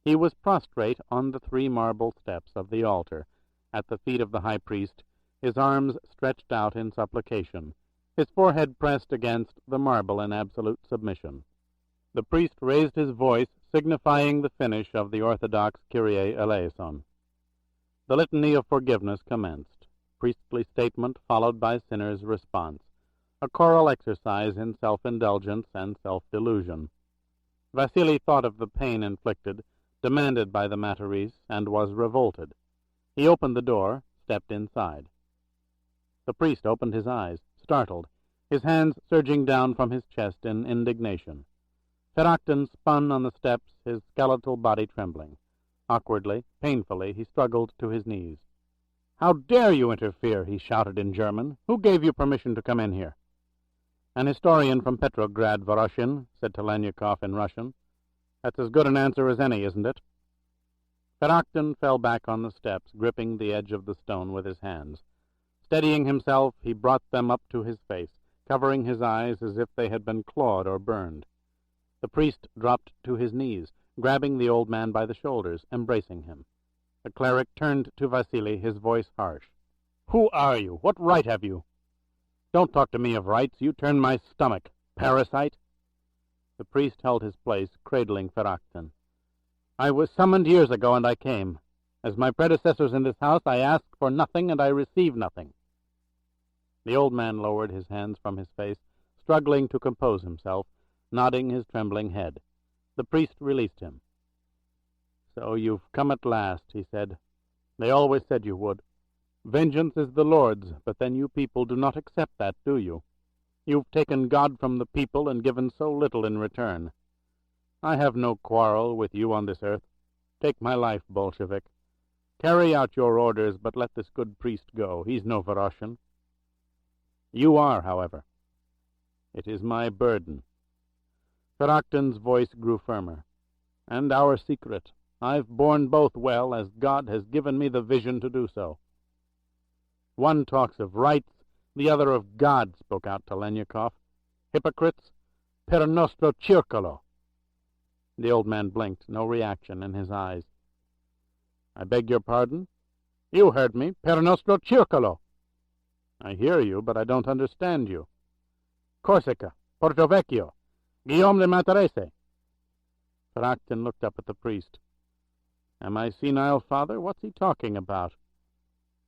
S2: He was prostrate on the 3 marble steps of the altar, at the feet of the high priest, his arms stretched out in supplication, his forehead pressed against the marble in absolute submission. The priest raised his voice, signifying the finish of the Orthodox Kyrie eleison. The litany of forgiveness commenced, priestly statement followed by sinner's response, a choral exercise in self-indulgence and self-delusion. Vasily thought of the pain inflicted, demanded by the Matarese, and was revolted. He opened the door, stepped inside. The priest opened his eyes, startled, his hands surging down from his chest in indignation. Verrachten spun on the steps, his skeletal body trembling. Awkwardly, painfully, he struggled to his knees. "How dare you interfere?" he shouted in German. "Who gave you permission to come in here?" "An historian from Petrograd, Voroshin," said Talaniekov in Russian. "That's as good an answer as any, isn't it?" Feraktin fell back on the steps, gripping the edge of the stone with his hands. Steadying himself, he brought them up to his face, covering his eyes as if they had been clawed or burned. The priest dropped to his knees, grabbing the old man by the shoulders, embracing him. The cleric turned to Vasily, his voice harsh. "Who are you? What right have you?" "Don't talk to me of rights. You turn my stomach, parasite." The priest held his place, cradling Feraktin. "I was summoned years ago, and I came. As my predecessors in this house, I ask for nothing, and I receive nothing." The old man lowered his hands from his face, struggling to compose himself, nodding his trembling head. The priest released him. "So you've come at last," he said. "They always said you would. Vengeance is the Lord's, but then you people do not accept that, do you? You've taken God from the people and given so little in return. I have no quarrel with you on this earth. Take my life, Bolshevik. Carry out your orders, but let this good priest go. He's no Voroshin. You are, however. It is my burden." Feraktin's voice grew firmer. "And our secret. I've borne both well, as God has given me the vision to do so." "One talks of rights, the other of God," spoke out Talaniekov. "Hypocrites, per nostro circolo." The old man blinked, no reaction in his eyes. "I beg your pardon?" "You heard me, per nostro circolo." "I hear you, but I don't understand you." "Corsica, Porto Vecchio, Guillaume de Matarese." Feraktin looked up at the priest. "Am I senile, father? What's he talking about?"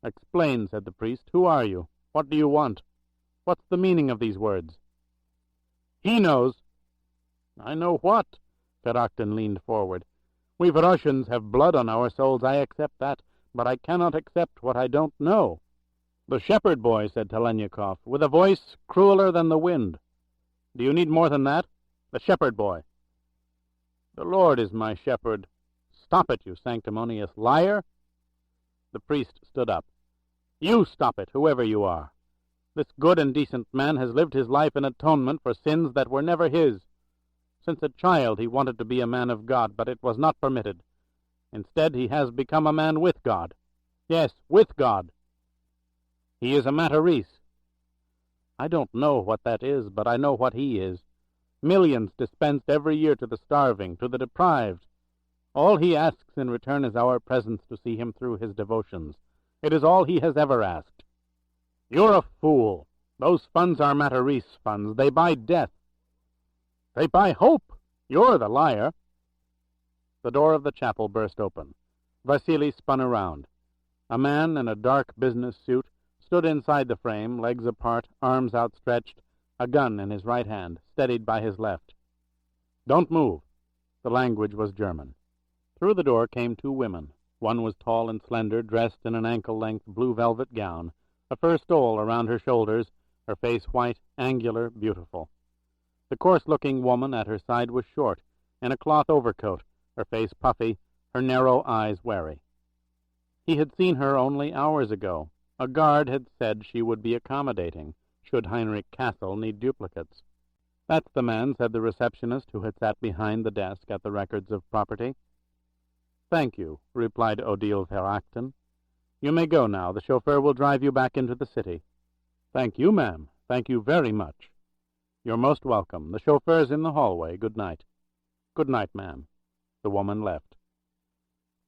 S2: "Explain," said the priest. "Who are you? What do you want? What's the meaning of these words?" "He knows." "I know what?" Feraktin leaned forward. "We Russians have blood on our souls, I accept that, but I cannot accept what I don't know." "The shepherd boy," said Talaniekov, with a voice crueler than the wind. "Do you need more than that? The shepherd boy." "The Lord is my shepherd." "Stop it, you sanctimonious liar." The priest stood up. "You stop it, whoever you are. This good and decent man has lived his life in atonement for sins that were never his. Since a child he wanted to be a man of God, but it was not permitted. Instead, he has become a man with God. Yes, with God. He is a Matarese. I don't know what that is, but I know what he is. Millions dispensed every year to the starving, to the deprived. All he asks in return is our presence to see him through his devotions. It is all he has ever asked." "You're a fool. Those funds are Matarese funds. They buy death." "They buy hope. You're the liar." The door of the chapel burst open. Vasily spun around. A man in a dark business suit stood inside the frame, legs apart, arms outstretched, a gun in his right hand, steadied by his left. "Don't move." The language was German. Through the door came two women. One was tall and slender, dressed in an ankle-length blue velvet gown, a fur stole around her shoulders, her face white, angular, beautiful. The coarse-looking woman at her side was short, in a cloth overcoat, her face puffy, her narrow eyes wary. He had seen her only hours ago. A guard had said she would be accommodating, should Heinrich Cassel need duplicates. "That's the man," said the receptionist who had sat behind the desk at the records of property. "Thank you," replied Odile Feraktin. "You may go now. The chauffeur will drive you back into the city." "Thank you, ma'am. Thank you very much." "You're most welcome. The chauffeur's in the hallway. Good night." "Good night, ma'am." The woman left.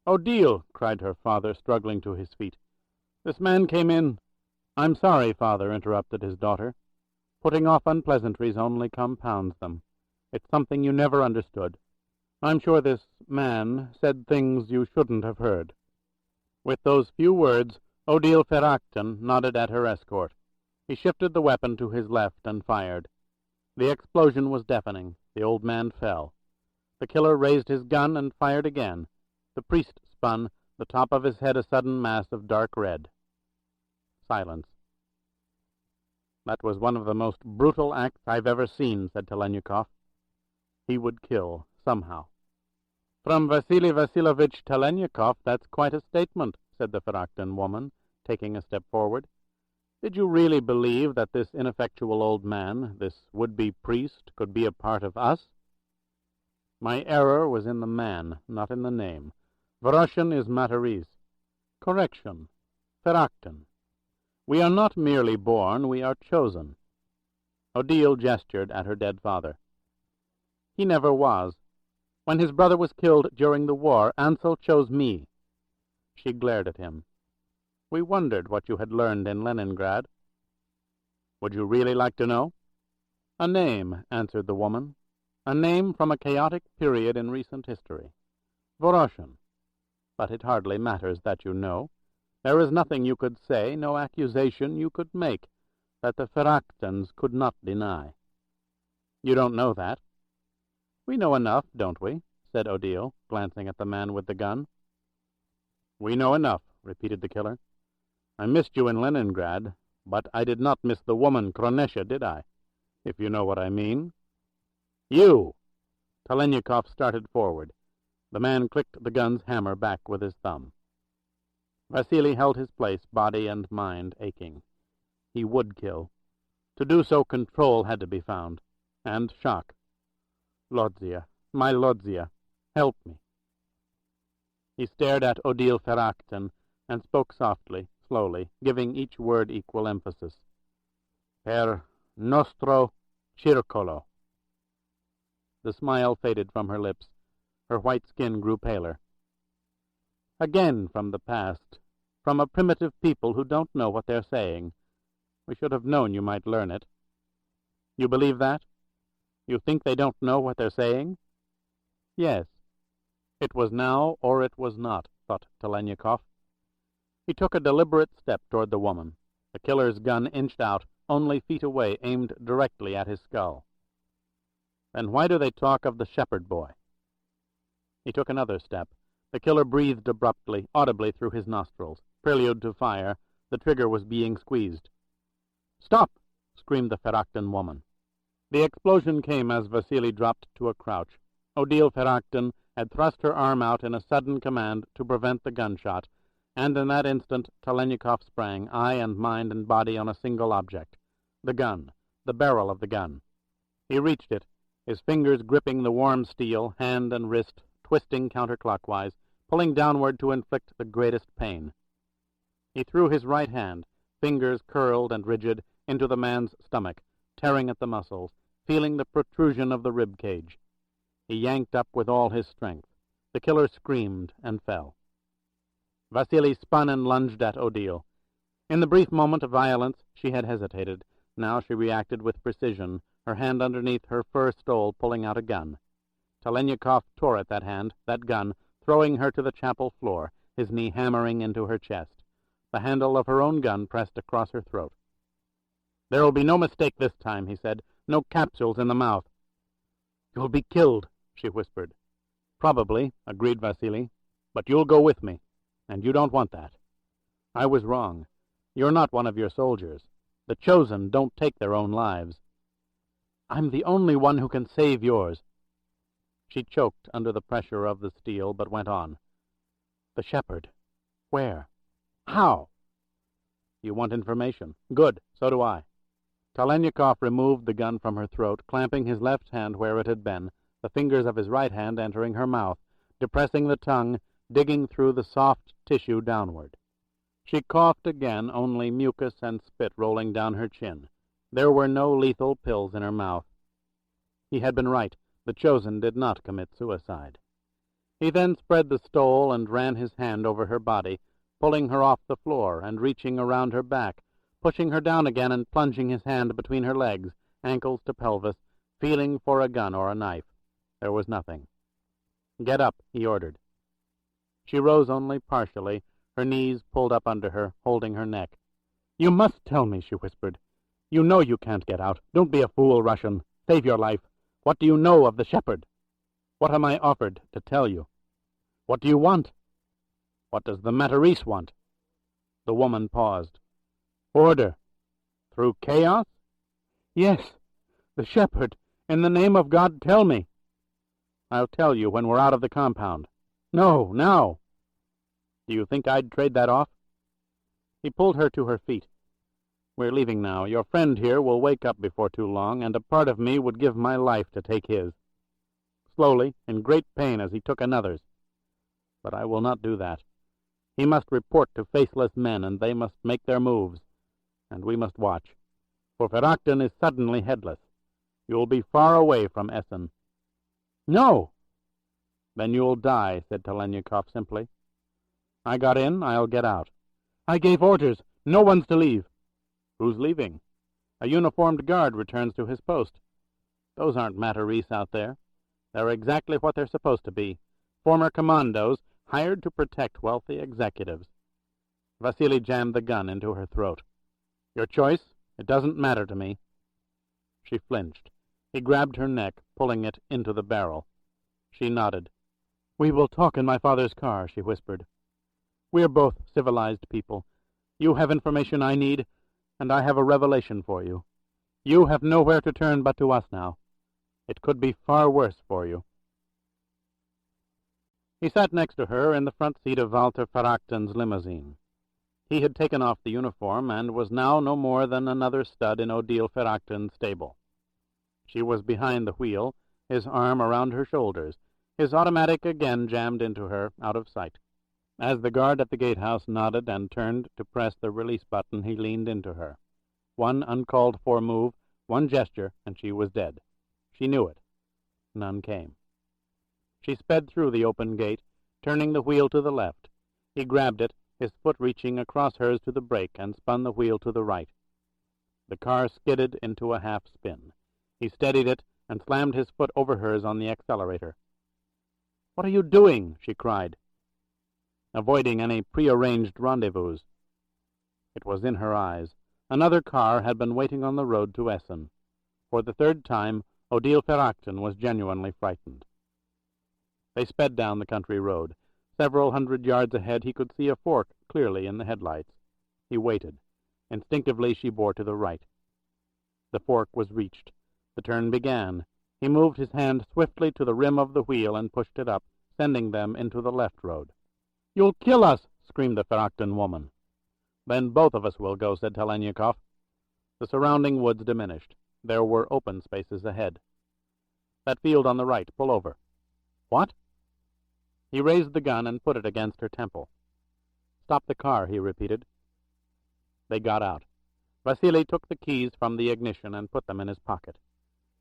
S2: "Odile!" cried her father, struggling to his feet. "This man came in—" "I'm sorry, father," interrupted his daughter. "Putting off unpleasantries only compounds them. It's something you never understood. I'm sure this man said things you shouldn't have heard." With those few words, Odile Feraktin nodded at her escort. He shifted the weapon to his left and fired. The explosion was deafening. The old man fell. The killer raised his gun and fired again. The priest spun, the top of his head a sudden mass of dark red. Silence. "That was one of the most brutal acts I've ever seen," said Talaniekov. He would kill, somehow. "From Vasily Vasilovich Talaniekov, that's quite a statement," said the Feraktin woman, taking a step forward. Did you really believe that this ineffectual old man, this would-be priest, could be a part of us? My error was in the man, not in the name. Voroshin is Matarese. Correction. Feraktin. We are not merely born, we are chosen. Odile gestured at her dead father. He never was. When his brother was killed during the war, Ansel chose me. She glared at him. We wondered what you had learned in Leningrad. Would you really like to know? A name, answered the woman. A name from a chaotic period in recent history. Voroshin. But it hardly matters that you know. There is nothing you could say, no accusation you could make, that the Feraktins could not deny. You don't know that. We know enough, don't we? Said Odile, glancing at the man with the gun. We know enough, repeated the killer. I missed you in Leningrad, but I did not miss the woman Kronesha, did I? If you know what I mean. You! Talaniekov started forward. The man clicked the gun's hammer back with his thumb. Vasily held his place, body and mind aching. He would kill. To do so, control had to be found. And shock. Lodzia, my Lodzia, help me. He stared at Odile Feraktin and spoke softly, slowly, giving each word equal emphasis. Per nostro circolo. The smile faded from her lips. Her white skin grew paler. Again from the past, from a primitive people who don't know what they're saying. We should have known you might learn it. You believe that? You think they don't know what they're saying? Yes. It was now or it was not, thought Talaniekov. He took a deliberate step toward the woman. The killer's gun inched out, only feet away, aimed directly at his skull. Then why do they talk of the shepherd boy? He took another step. The killer breathed abruptly, audibly through his nostrils. Prelude to fire. The trigger was being squeezed. Stop! Screamed the Feraktin woman. The explosion came as Vasily dropped to a crouch. Odile Feraktin had thrust her arm out in a sudden command to prevent the gunshot, and in that instant Talaniekov sprang, eye and mind and body on a single object. The gun. The barrel of the gun. He reached it, his fingers gripping the warm steel, hand and wrist, twisting counterclockwise, pulling downward to inflict the greatest pain. He threw his right hand, fingers curled and rigid, into the man's stomach, tearing at the muscles, feeling the protrusion of the rib cage. He yanked up with all his strength. The killer screamed and fell. Vasily spun and lunged at Odile. In the brief moment of violence, she had hesitated. Now she reacted with precision, her hand underneath her fur stole pulling out a gun. Talaniekov tore at that hand, that gun, throwing her to the chapel floor, his knee hammering into her chest. The handle of her own gun pressed across her throat. There will be no mistake this time, he said. No capsules in the mouth. You'll be killed, she whispered. Probably, agreed Vasily, but you'll go with me, and you don't want that. I was wrong. You're not one of your soldiers. The chosen don't take their own lives. I'm the only one who can save yours. She choked under the pressure of the steel, but went on. The shepherd. Where? How? You want information. Good, so do I. Talaniekov removed the gun from her throat, clamping his left hand where it had been, the fingers of his right hand entering her mouth, depressing the tongue, digging through the soft tissue downward. She coughed again, only mucus and spit rolling down her chin. There were no lethal pills in her mouth. He had been right. The chosen did not commit suicide. He then spread the stole and ran his hand over her body, pulling her off the floor and reaching around her back, pushing her down again and plunging his hand between her legs, ankles to pelvis, feeling for a gun or a knife. There was nothing. Get up, he ordered. She rose only partially, her knees pulled up under her, holding her neck. You must tell me, she whispered. You know you can't get out. Don't be a fool, Russian. Save your life. What do you know of the shepherd? What am I offered to tell you? What do you want? What does the Matarese want? The woman paused. Order. Through chaos? Yes. The shepherd. In the name of God, tell me. I'll tell you when we're out of the compound. No, now. Do you think I'd trade that off? He pulled her to her feet.
S1: We're leaving now. Your friend here will wake up before too long, and a part of me would give my life to take his. Slowly, in great pain as he took another's. But I will not do that. He must report to faceless men, and they must make their moves, and we must watch. For Ferachton is suddenly headless. You'll be far away from Essen. No! Then you'll die, said Talaniekov simply. I got in, I'll get out. I gave orders. No one's to leave. Who's leaving? A uniformed guard returns to his post. Those aren't Matarese out there. They're exactly what they're supposed to be. Former commandos hired to protect wealthy executives. Vasily jammed the gun into her throat. Your choice? It doesn't matter to me. She flinched. He grabbed her neck, pulling it into the barrel. She nodded. We will talk in my father's car, she whispered. We're both civilized people. You have information I need, and I have a revelation for you. You have nowhere to turn but to us now. It could be far worse for you. He sat next to her in the front seat of Walter Ferachton's limousine. He had taken off the uniform and was now no more than another stud in Odile Ferachton's stable. She was behind the wheel, his arm around her shoulders, his automatic again jammed into her, out of sight. As the guard at the gatehouse nodded and turned to press the release button, he leaned into her. One uncalled-for move, one gesture, and she was dead. She knew it. None came. She sped through the open gate, turning the wheel to the left. He grabbed it, his foot reaching across hers to the brake, and spun the wheel to the right. The car skidded into a half-spin. He steadied it and slammed his foot over hers on the accelerator. "What are you doing?" she cried. Avoiding any prearranged rendezvous. It was in her eyes. Another car had been waiting on the road to Essen. For the third time, Odile Ferachton was genuinely frightened. They sped down the country road. Several hundred yards ahead he could see a fork clearly in the headlights. He waited. Instinctively she bore to the right. The fork was reached. The turn began. He moved his hand swiftly to the rim of the wheel and pushed it up, sending them into the left road. "You'll kill us!" screamed the Ferachton woman. "Then both of us will go," said Talaniekov. The surrounding woods diminished. There were open spaces ahead. "That field on the right. Pull over." "What?" He raised the gun and put it against her temple. "Stop the car," he repeated. They got out. Vasily took the keys from the ignition and put them in his pocket.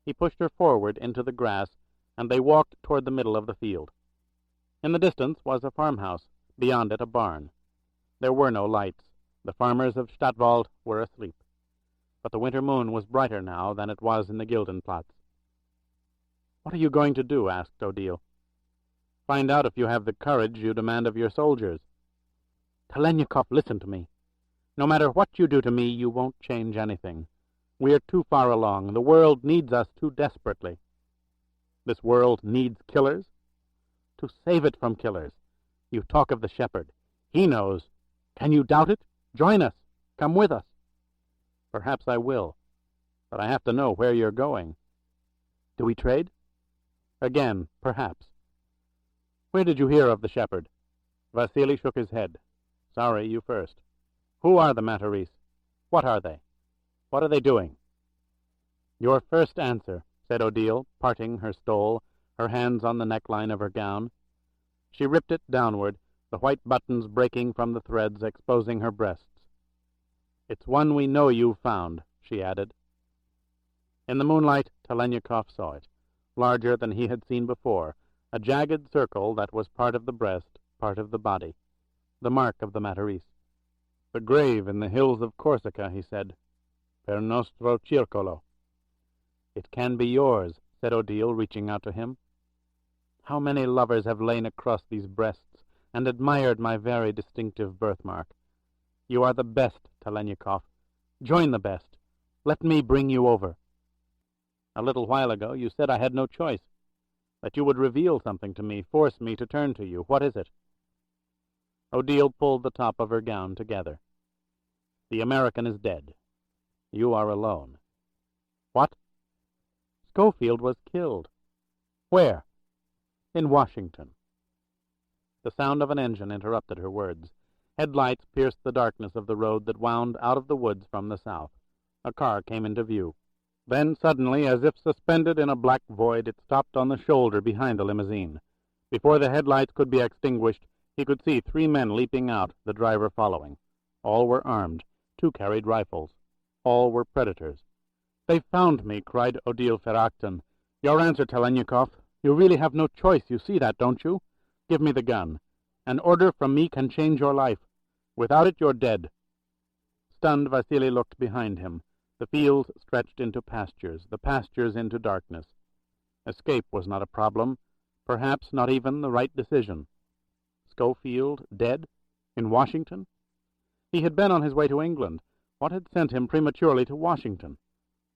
S1: He pushed her forward into the grass, and they walked toward the middle of the field. In the distance was a farmhouse, beyond it a barn. There were no lights. The farmers of Stadtwald were asleep. But the winter moon was brighter now than it was in the Gildenplatz. "What are you going to do?" asked Odile. "Find out if you have the courage you demand of your soldiers." "Talaniekov, listen to me. No matter what you do to me, you won't change anything. We're too far along. The world needs us too desperately." "This world needs killers?" "To save it from killers. You talk of the shepherd. He knows. Can you doubt it? Join us. Come with us." "Perhaps I will. But I have to know where you're going." "Do we trade?" "Again, perhaps." "Where did you hear of the shepherd?" Vasily shook his head. "Sorry, you first. Who are the Matarese? What are they? What are they doing?" "Your first answer," said Odile, parting her stole, her hands on the neckline of her gown. She ripped it downward, the white buttons breaking from the threads, exposing her breasts. "It's one we know you've found," she added. In the moonlight, Talaniekov saw it, larger than he had seen before, a jagged circle that was part of the breast, part of the body, the mark of the Matarese. "The grave in the hills of Corsica," he said. "Per nostro circolo." "It can be yours," said Odile, reaching out to him. "How many lovers have lain across these breasts and admired my very distinctive birthmark. You are the best, Talaniekov. Join the best. Let me bring you over." "A little while ago you said I had no choice, that you would reveal something to me, force me to turn to you. What is it?" Odile pulled the top of her gown together. "The American is dead. You are alone." "What?" "Scofield was killed." "Where?" "In Washington." The sound of an engine interrupted her words. Headlights pierced the darkness of the road that wound out of the woods from the south. A car came into view. Then, suddenly, as if suspended in a black void, it stopped on the shoulder behind the limousine. Before the headlights could be extinguished, he could see 3 men leaping out, the driver following. All were armed. 2 carried rifles. All were predators. "They've found me," cried Odile Ferrachton. "Your answer, Talaniekov. You really have no choice. You see that, don't you? Give me the gun. An order from me can change your life. Without it, you're dead." Stunned, Vasily looked behind him. The fields stretched into pastures, the pastures into darkness. Escape was not a problem, perhaps not even the right decision. Scofield dead? In Washington? He had been on his way to England. What had sent him prematurely to Washington?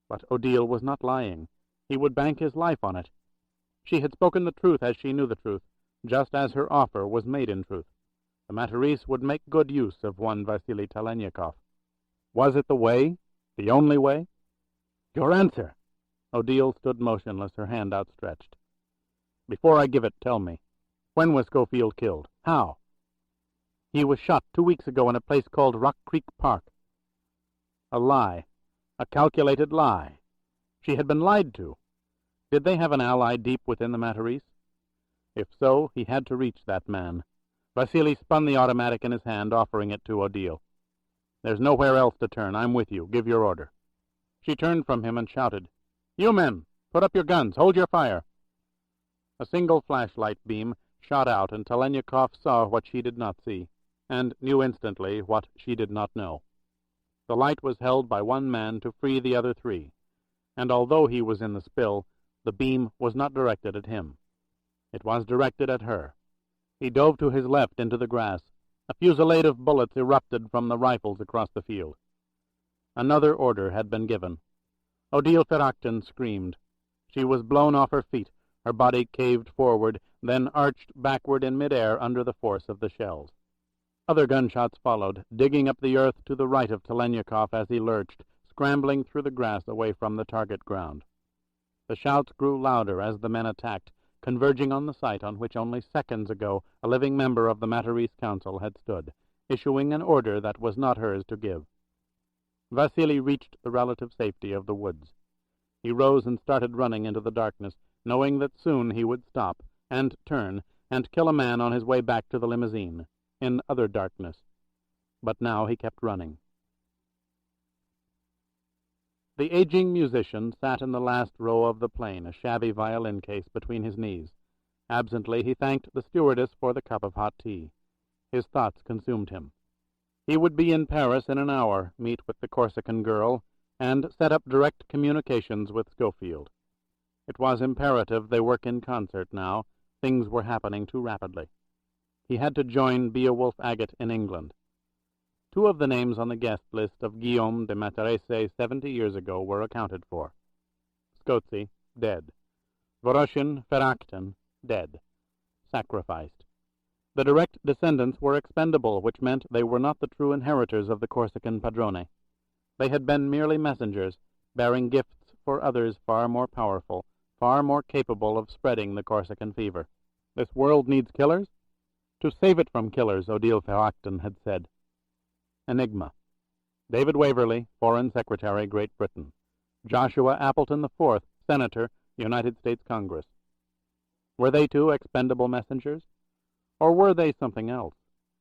S1: But Odile was not lying. He would bank his life on it. She had spoken the truth as she knew the truth, just as her offer was made in truth. The Matarese would make good use of one Vasily Talaniekov. Was it the way? The only way? "Your answer!" Odile stood motionless, her hand outstretched. "Before I give it, tell me. When was Scofield killed? How?" "He was shot 2 weeks ago in a place called Rock Creek Park." A lie. A calculated lie. She had been lied to. Did they have an ally deep within the Matarese? If so, he had to reach that man. Vasily spun the automatic in his hand, offering it to Odile. "There's nowhere else to turn. I'm with you. Give your order." She turned from him and shouted, "You men, put up your guns. Hold your fire." A single flashlight beam shot out, and Talaniekov saw what she did not see, and knew instantly what she did not know. The light was held by one man to free the other 3, and although he was in the spill, the beam was not directed at him. It was directed at her. He dove to his left into the grass. A fusillade of bullets erupted from the rifles across the field. Another order had been given. Odile Ferrachton screamed. She was blown off her feet. Her body caved forward, then arched backward in midair under the force of the shells. Other gunshots followed, digging up the earth to the right of Talaniekov as he lurched, scrambling through the grass away from the target ground. The shouts grew louder as the men attacked, converging on the site on which only seconds ago a living member of the Matarese Council had stood, issuing an order that was not hers to give. Vasily reached the relative safety of the woods. He rose and started running into the darkness, knowing that soon he would stop, and turn, and kill a man on his way back to the limousine, in other darkness. But now he kept running. The aging musician sat in the last row of the plane, a shabby violin case between his knees. Absently he thanked the stewardess for the cup of hot tea. His thoughts consumed him. He would be in Paris in an hour, meet with the Corsican girl, and set up direct communications with Scofield. It was imperative they work in concert now. Things were happening too rapidly. He had to join Beowulf Agate in England. 2 of the names on the guest list of Guillaume de Matarese 70 years ago were accounted for. Scozi, dead. Voroshin Ferrachton, dead. Sacrificed. The direct descendants were expendable, which meant they were not the true inheritors of the Corsican padrone. They had been merely messengers, bearing gifts for others far more powerful, far more capable of spreading the Corsican fever. This world needs killers? To save it from killers, Odile Ferrachton had said. Enigma. David Waverley, Foreign Secretary, Great Britain. Joshua Appleton IV, Senator, United States Congress. Were they 2 expendable messengers? Or were they something else?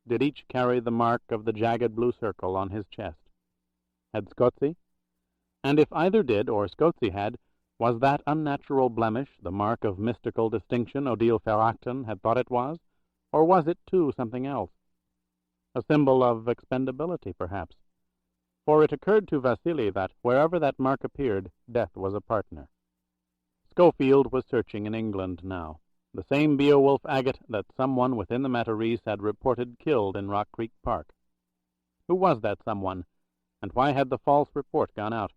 S1: Did each carry the mark of the jagged blue circle on his chest? Had Scozi? And if either did, or Scozi had, was that unnatural blemish the mark of mystical distinction Odile Ferrachton had thought it was? Or was it, too, something else? A symbol of expendability, perhaps. For it occurred to Vasily that wherever that mark appeared, death was a partner. Scofield was searching in England now. The same Beowulf Agate that someone within the Matarese had reported killed in Rock Creek Park. Who was that someone, and why had the false report gone out?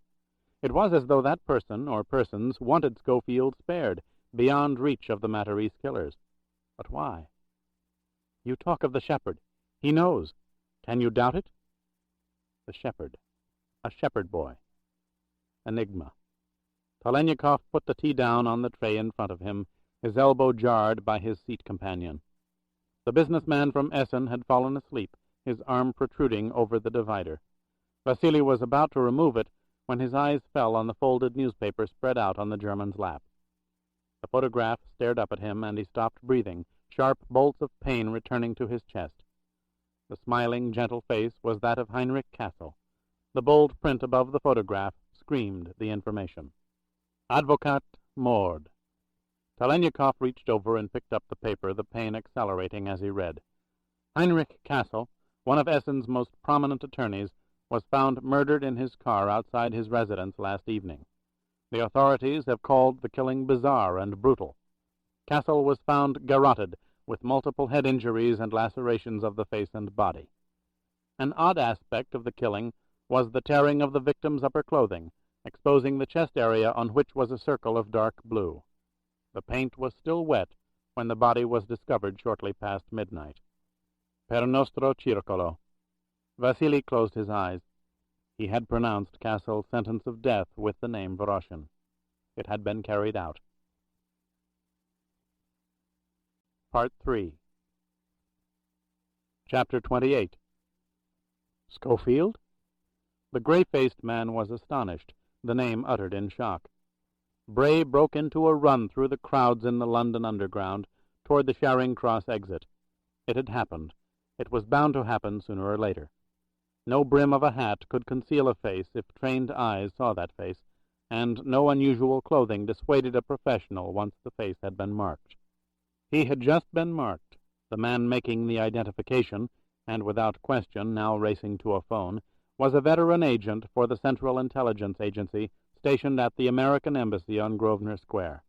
S1: It was as though that person, or persons, wanted Scofield spared, beyond reach of the Matarese killers. But why? You talk of the shepherd. He knows. Can you doubt it? The shepherd. A shepherd boy. Enigma. Talaniekov put the tea down on the tray in front of him, his elbow jarred by his seat companion. The businessman from Essen had fallen asleep, his arm protruding over the divider. Vasily was about to remove it when his eyes fell on the folded newspaper spread out on the German's lap. The photograph stared up at him, and he stopped breathing, sharp bolts of pain returning to his chest. The smiling, gentle face was that of Heinrich Cassel. The bold print above the photograph screamed the information. Advocat Mord. Talaniekov reached over and picked up the paper, the pain accelerating as he read. Heinrich Cassel, one of Essen's most prominent attorneys, was found murdered in his car outside his residence last evening. The authorities have called the killing bizarre and brutal. Cassel was found garroted, with multiple head injuries and lacerations of the face and body. An odd aspect of the killing was the tearing of the victim's upper clothing, exposing the chest area on which was a circle of dark blue. The paint was still wet when the body was discovered shortly past midnight. Per nostro circolo. Vasily closed his eyes. He had pronounced Cassel's sentence of death with the name Voroshin. It had been carried out. Part 3. Chapter 28. Scofield? The gray-faced man was astonished, the name uttered in shock. Bray broke into a run through the crowds in the London Underground toward the Charing Cross exit. It had happened. It was bound to happen sooner or later. No brim of a hat could conceal a face if trained eyes saw that face, and no unusual clothing dissuaded a professional once the face had been marked. He had just been marked. The man making the identification, and without question now racing to a phone, was a veteran agent for the Central Intelligence Agency stationed at the American Embassy on Grosvenor Square.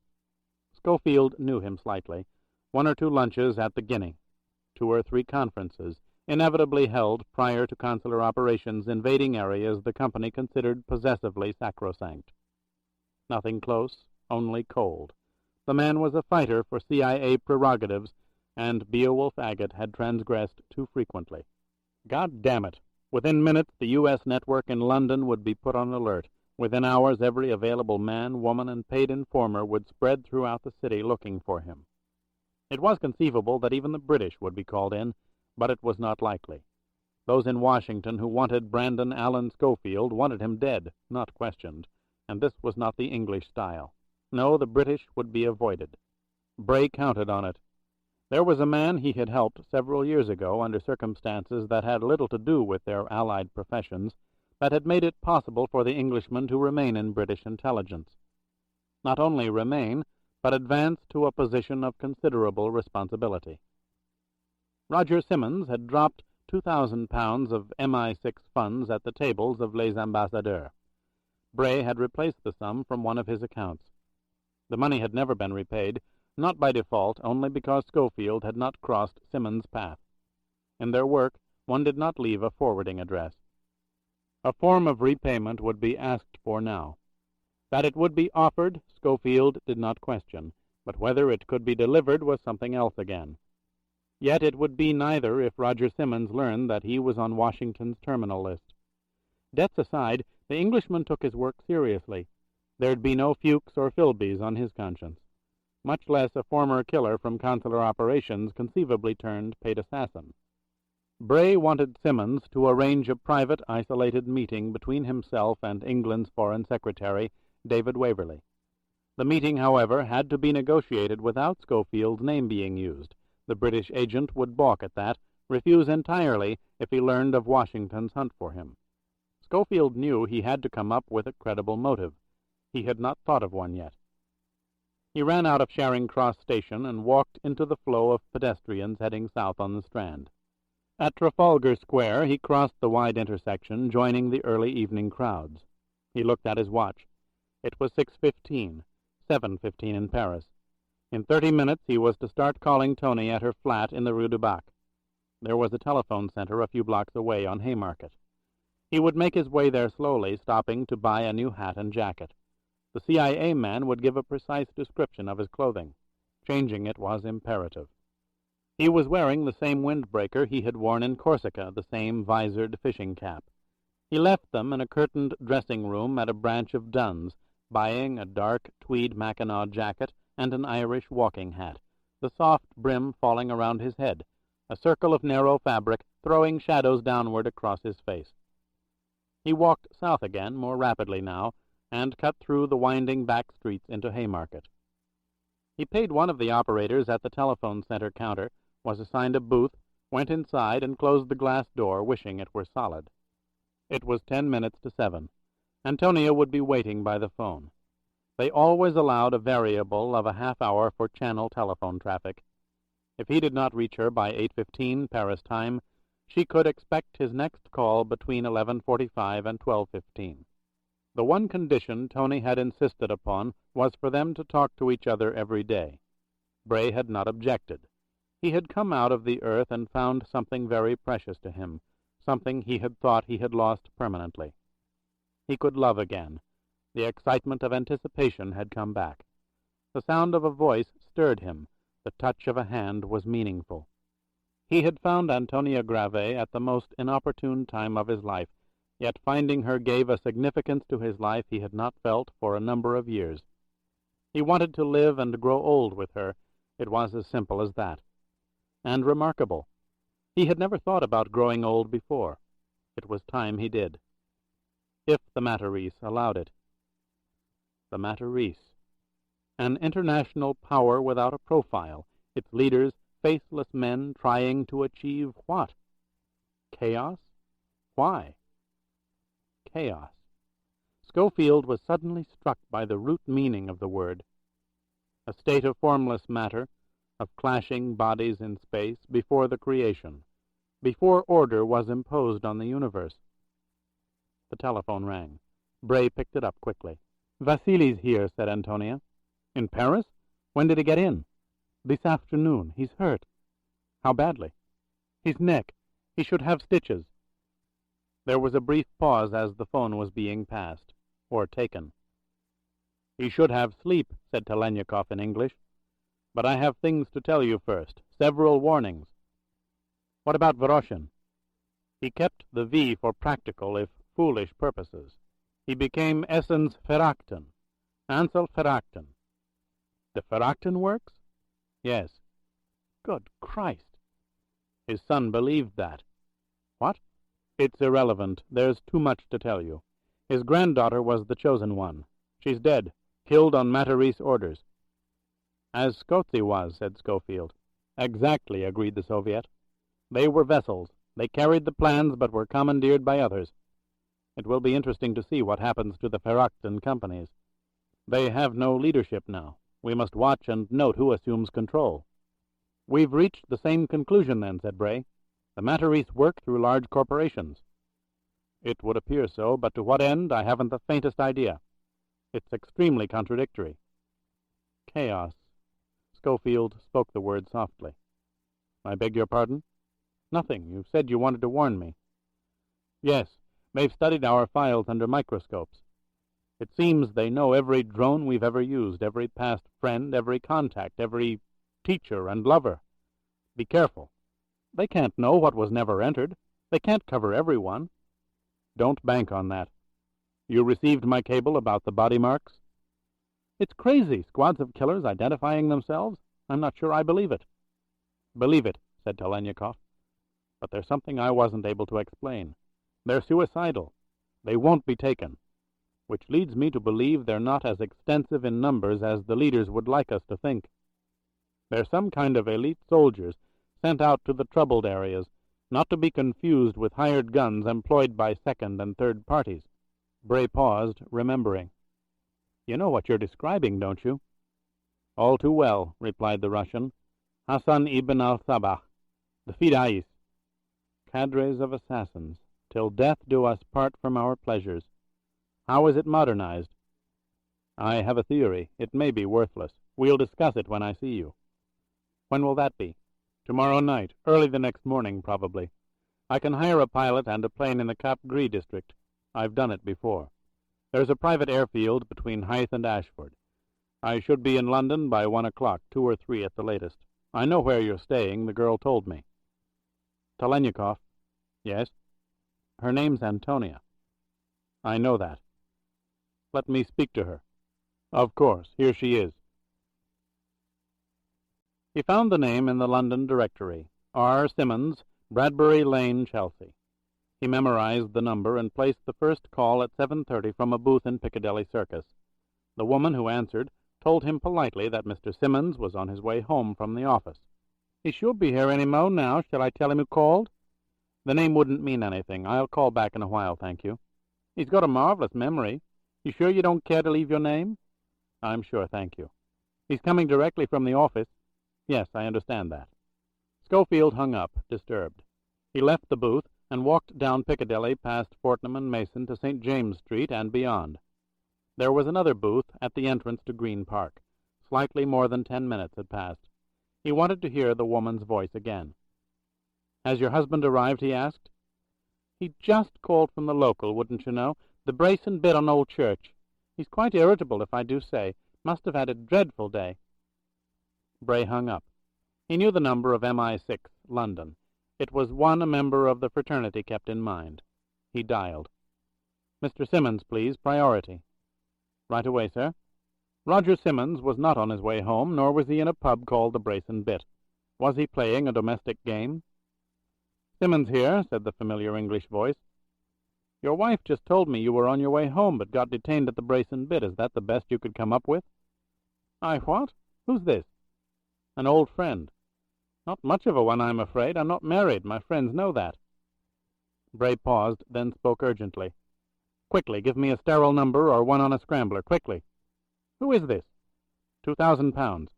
S1: Scofield knew him slightly. 1 or 2 lunches at the Guinea, 2 or 3 conferences, inevitably held prior to consular operations invading areas the company considered possessively sacrosanct. Nothing close, only cold. The man was a fighter for CIA prerogatives, and Beowulf Agate had transgressed too frequently. God damn it! Within minutes the U.S. network in London would be put on alert. Within hours every available man, woman, and paid informer would spread throughout the city looking for him. It was conceivable that even the British would be called in, but it was not likely. Those in Washington who wanted Brandon Allen Scofield wanted him dead, not questioned, and this was not the English style. No, the British would be avoided. Bray counted on it. There was a man he had helped several years ago under circumstances that had little to do with their allied professions, that had made it possible for the Englishman to remain in British intelligence. Not only remain, but advance to a position of considerable responsibility. Roger Simmons had dropped £2,000 of MI6 funds at the tables of les ambassadeurs. Bray had replaced the sum from one of his accounts. The money had never been repaid, not by default, only because Scofield had not crossed Simmons' path. In their work, one did not leave a forwarding address. A form of repayment would be asked for now. That it would be offered, Scofield did not question, but whether it could be delivered was something else again. Yet it would be neither if Roger Simmons learned that he was on Washington's terminal list. Debts aside, the Englishman took his work seriously. There'd be no Fuchs or Philbys on his conscience, much less a former killer from consular operations conceivably turned paid assassin. Bray wanted Simmons to arrange a private, isolated meeting between himself and England's Foreign Secretary, David Waverley. The meeting, however, had to be negotiated without Scofield's name being used. The British agent would balk at that, refuse entirely if he learned of Washington's hunt for him. Scofield knew he had to come up with a credible motive. He had not thought of one yet. He ran out of Charing Cross Station and walked into the flow of pedestrians heading south on the Strand. At Trafalgar Square he crossed the wide intersection, joining the early evening crowds. He looked at his watch. It was 6:15, 7:15 in Paris. In 30 minutes he was to start calling Tony at her flat in the Rue du Bac. There was a telephone center a few blocks away on Haymarket. He would make his way there slowly, stopping to buy a new hat and jacket. The CIA man would give a precise description of his clothing. Changing it was imperative. He was wearing the same windbreaker he had worn in Corsica, the same visored fishing cap. He left them in a curtained dressing-room at a branch of Dunn's, buying a dark tweed Mackinaw jacket and an Irish walking hat, the soft brim falling around his head, a circle of narrow fabric throwing shadows downward across his face. He walked south again, more rapidly now, and cut through the winding back streets into Haymarket. He paid one of the operators at the telephone center counter, was assigned a booth, went inside, and closed the glass door, wishing it were solid. It was 10 minutes to 7. Antonia would be waiting by the phone. They always allowed a variable of a half-hour for channel telephone traffic. If he did not reach her by 8:15 Paris time, she could expect his next call between 11:45 and 12:15. The one condition Tony had insisted upon was for them to talk to each other every day. Bray had not objected. He had come out of the earth and found something very precious to him, something he had thought he had lost permanently. He could love again. The excitement of anticipation had come back. The sound of a voice stirred him. The touch of a hand was meaningful. He had found Antonia Grave at the most inopportune time of his life, yet finding her gave a significance to his life he had not felt for a number of years. He wanted to live and grow old with her. It was as simple as that. And remarkable. He had never thought about growing old before. It was time he did. If the Matarese allowed it. The Matarese. An international power without a profile, its leaders faceless men trying to achieve what? Chaos? Why? Chaos. Scofield was suddenly struck by the root meaning of the word. A state of formless matter, of clashing bodies in space, before the creation, before order was imposed on the universe. The telephone rang. Bray picked it up quickly. "Vasili's here," said Antonia. "In Paris? When did he get in?" "This afternoon. He's hurt." "How badly?" "His neck. He should have stitches." There was a brief pause as the phone was being passed, or taken. "He should have sleep," said Talaniekov in English. "But I have things to tell you first, several warnings." "What about Voroshin?" "He kept the V for practical, if foolish, purposes. He became Essens Verachten, Ansel Verachten." "The Verachten works?" "Yes." "Good Christ!" "His son believed that." "What?" "It's irrelevant. There's too much to tell you. His granddaughter was the chosen one. She's dead, killed on Matarese orders." "As Scozzi was," said Scofield. "Exactly," agreed the Soviet. "They were vessels. They carried the plans, but were commandeered by others. It will be interesting to see what happens to the Verachten companies. They have no leadership now. We must watch and note who assumes control." "We've reached the same conclusion, then," said Bray. "The Matarese work through large corporations." "It would appear so, but to what end, I haven't the faintest idea. It's extremely contradictory." "Chaos." Scofield spoke the word softly. "I beg your pardon?" "Nothing. You said you wanted to warn me." "Yes. They've studied our files under microscopes. It seems they know every drone we've ever used, every past friend, every contact, every teacher and lover. Be careful. They can't know what was never entered. They can't cover everyone." "Don't bank on that. You received my cable about the body marks?" "It's crazy. Squads of killers identifying themselves. I'm not sure I believe it." "Believe it," said Talaniekov. "But there's something I wasn't able to explain. They're suicidal. They won't be taken. Which leads me to believe they're not as extensive in numbers as the leaders would like us to think. They're some kind of elite soldiers sent out to the troubled areas, not to be confused with hired guns employed by second and third parties." Bray paused, remembering. "You know what you're describing, don't you?" "All too well," replied the Russian. "Hassan ibn al-Sabah, the Fidais. Cadres of assassins, till death do us part from our pleasures. How is it modernized?" "I have a theory. It may be worthless. We'll discuss it when I see you." "When will that be?" "Tomorrow night, early the next morning, probably. I can hire a pilot and a plane in the Cap Gris district. I've done it before. There's a private airfield between Hythe and Ashford. I should be in London by 1 o'clock, 2 or 3 at the latest. I know where you're staying. The girl told me." "Talaniekov." "Yes?" "Her name's Antonia." "I know that." "Let me speak to her." "Of course. Here she is." He found the name in the London directory. R. Simmons, Bradbury Lane, Chelsea. He memorized the number and placed the first call at 7:30 from a booth in Piccadilly Circus. The woman who answered told him politely that Mr. Simmons was on his way home from the office. "He should be here any mo' now. Shall I tell him who called?" "The name wouldn't mean anything. I'll call back in a while, thank you." "He's got a marvelous memory. You sure you don't care to leave your name?" "I'm sure, thank you." "He's coming directly from the office." "Yes, I understand that." Scofield hung up, disturbed. He left the booth and walked down Piccadilly past Fortnum and Mason to St. James Street and beyond. There was another booth at the entrance to Green Park. Slightly more than 10 minutes had passed. He wanted to hear the woman's voice again. "Has your husband arrived?" he asked. "He just called from the local, wouldn't you know, the brace and bit on Old Church. He's quite irritable, if I do say. Must have had a dreadful day." Bray hung up. He knew the number of MI6, London. It was one a member of the fraternity kept in mind. He dialed. "Mr. Simmons, please, priority." "Right away, sir." Roger Simmons was not on his way home, nor was he in a pub called the Brace and Bit. Was he playing a domestic game? "Simmons here," said the familiar English voice. "Your wife just told me you were on your way home, but got detained at the Brace and Bit. Is that the best you could come up with?" "I what? Who's this?" "An old friend." "Not much of a one, I'm afraid. I'm not married. My friends know that." Bray paused, then spoke urgently. "Quickly, give me a sterile number or one on a scrambler, quickly." "Who is this?" £2,000.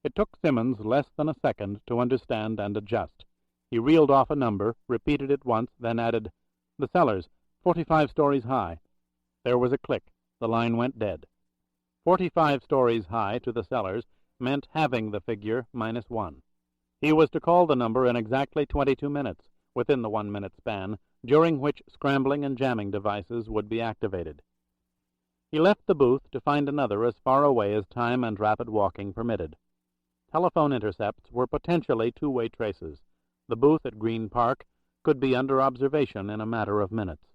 S1: It took Simmons less than a second to understand and adjust. He reeled off a number, repeated it once, then added, "The cellars, 45 stories high." There was a click. The line went dead. 45 stories high to the cellars meant having the figure -1. He was to call the number in exactly 22 minutes, within the 1-minute span, during which scrambling and jamming devices would be activated. He left the booth to find another as far away as time and rapid walking permitted. Telephone intercepts were potentially two-way traces. The booth at Green Park could be under observation in a matter of minutes.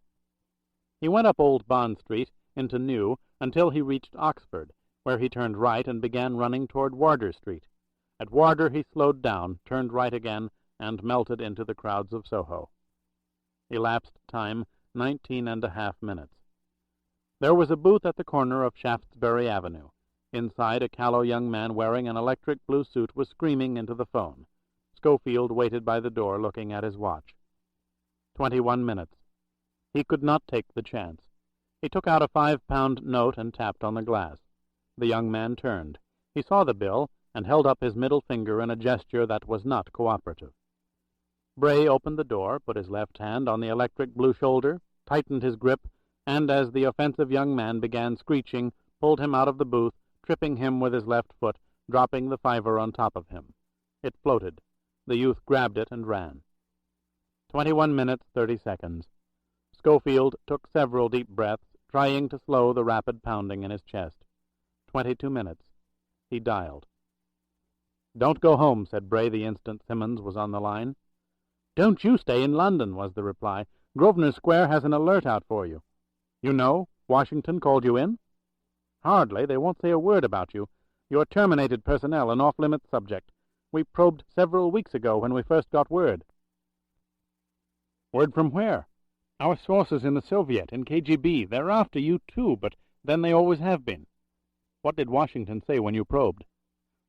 S1: He went up Old Bond Street into New until he reached Oxford, where he turned right and began running toward Wardour Street. At Wardour he slowed down, turned right again, and melted into the crowds of Soho. Elapsed time 19½ minutes. There was a booth at the corner of Shaftesbury Avenue. Inside, a callow young man wearing an electric blue suit was screaming into the phone. Scofield waited by the door, looking at his watch. 21 minutes. He could not take the chance. He took out a £5 note and tapped on the glass. The young man turned. He saw the bill and held up his middle finger in a gesture that was not cooperative. Bray opened the door, put his left hand on the electric blue shoulder, tightened his grip, and as the offensive young man began screeching, pulled him out of the booth, tripping him with his left foot, dropping the fiver on top of him. It floated. The youth grabbed it and ran. 21 minutes, 30 seconds. Scofield took several deep breaths, trying to slow the rapid pounding in his chest. 22 minutes. He dialed. "Don't go home," said Bray the instant Simmons was on the line. "Don't you stay in London," was the reply. "Grosvenor Square has an alert out for you." "You know? Washington called you in?" "Hardly. They won't say a word about you. You're terminated personnel, an off-limits subject. We probed several weeks ago when we first got word." "Word from where?" "Our sources in the Soviet, in KGB. They're after you, too, but then they always have been." "What did Washington say when you probed?"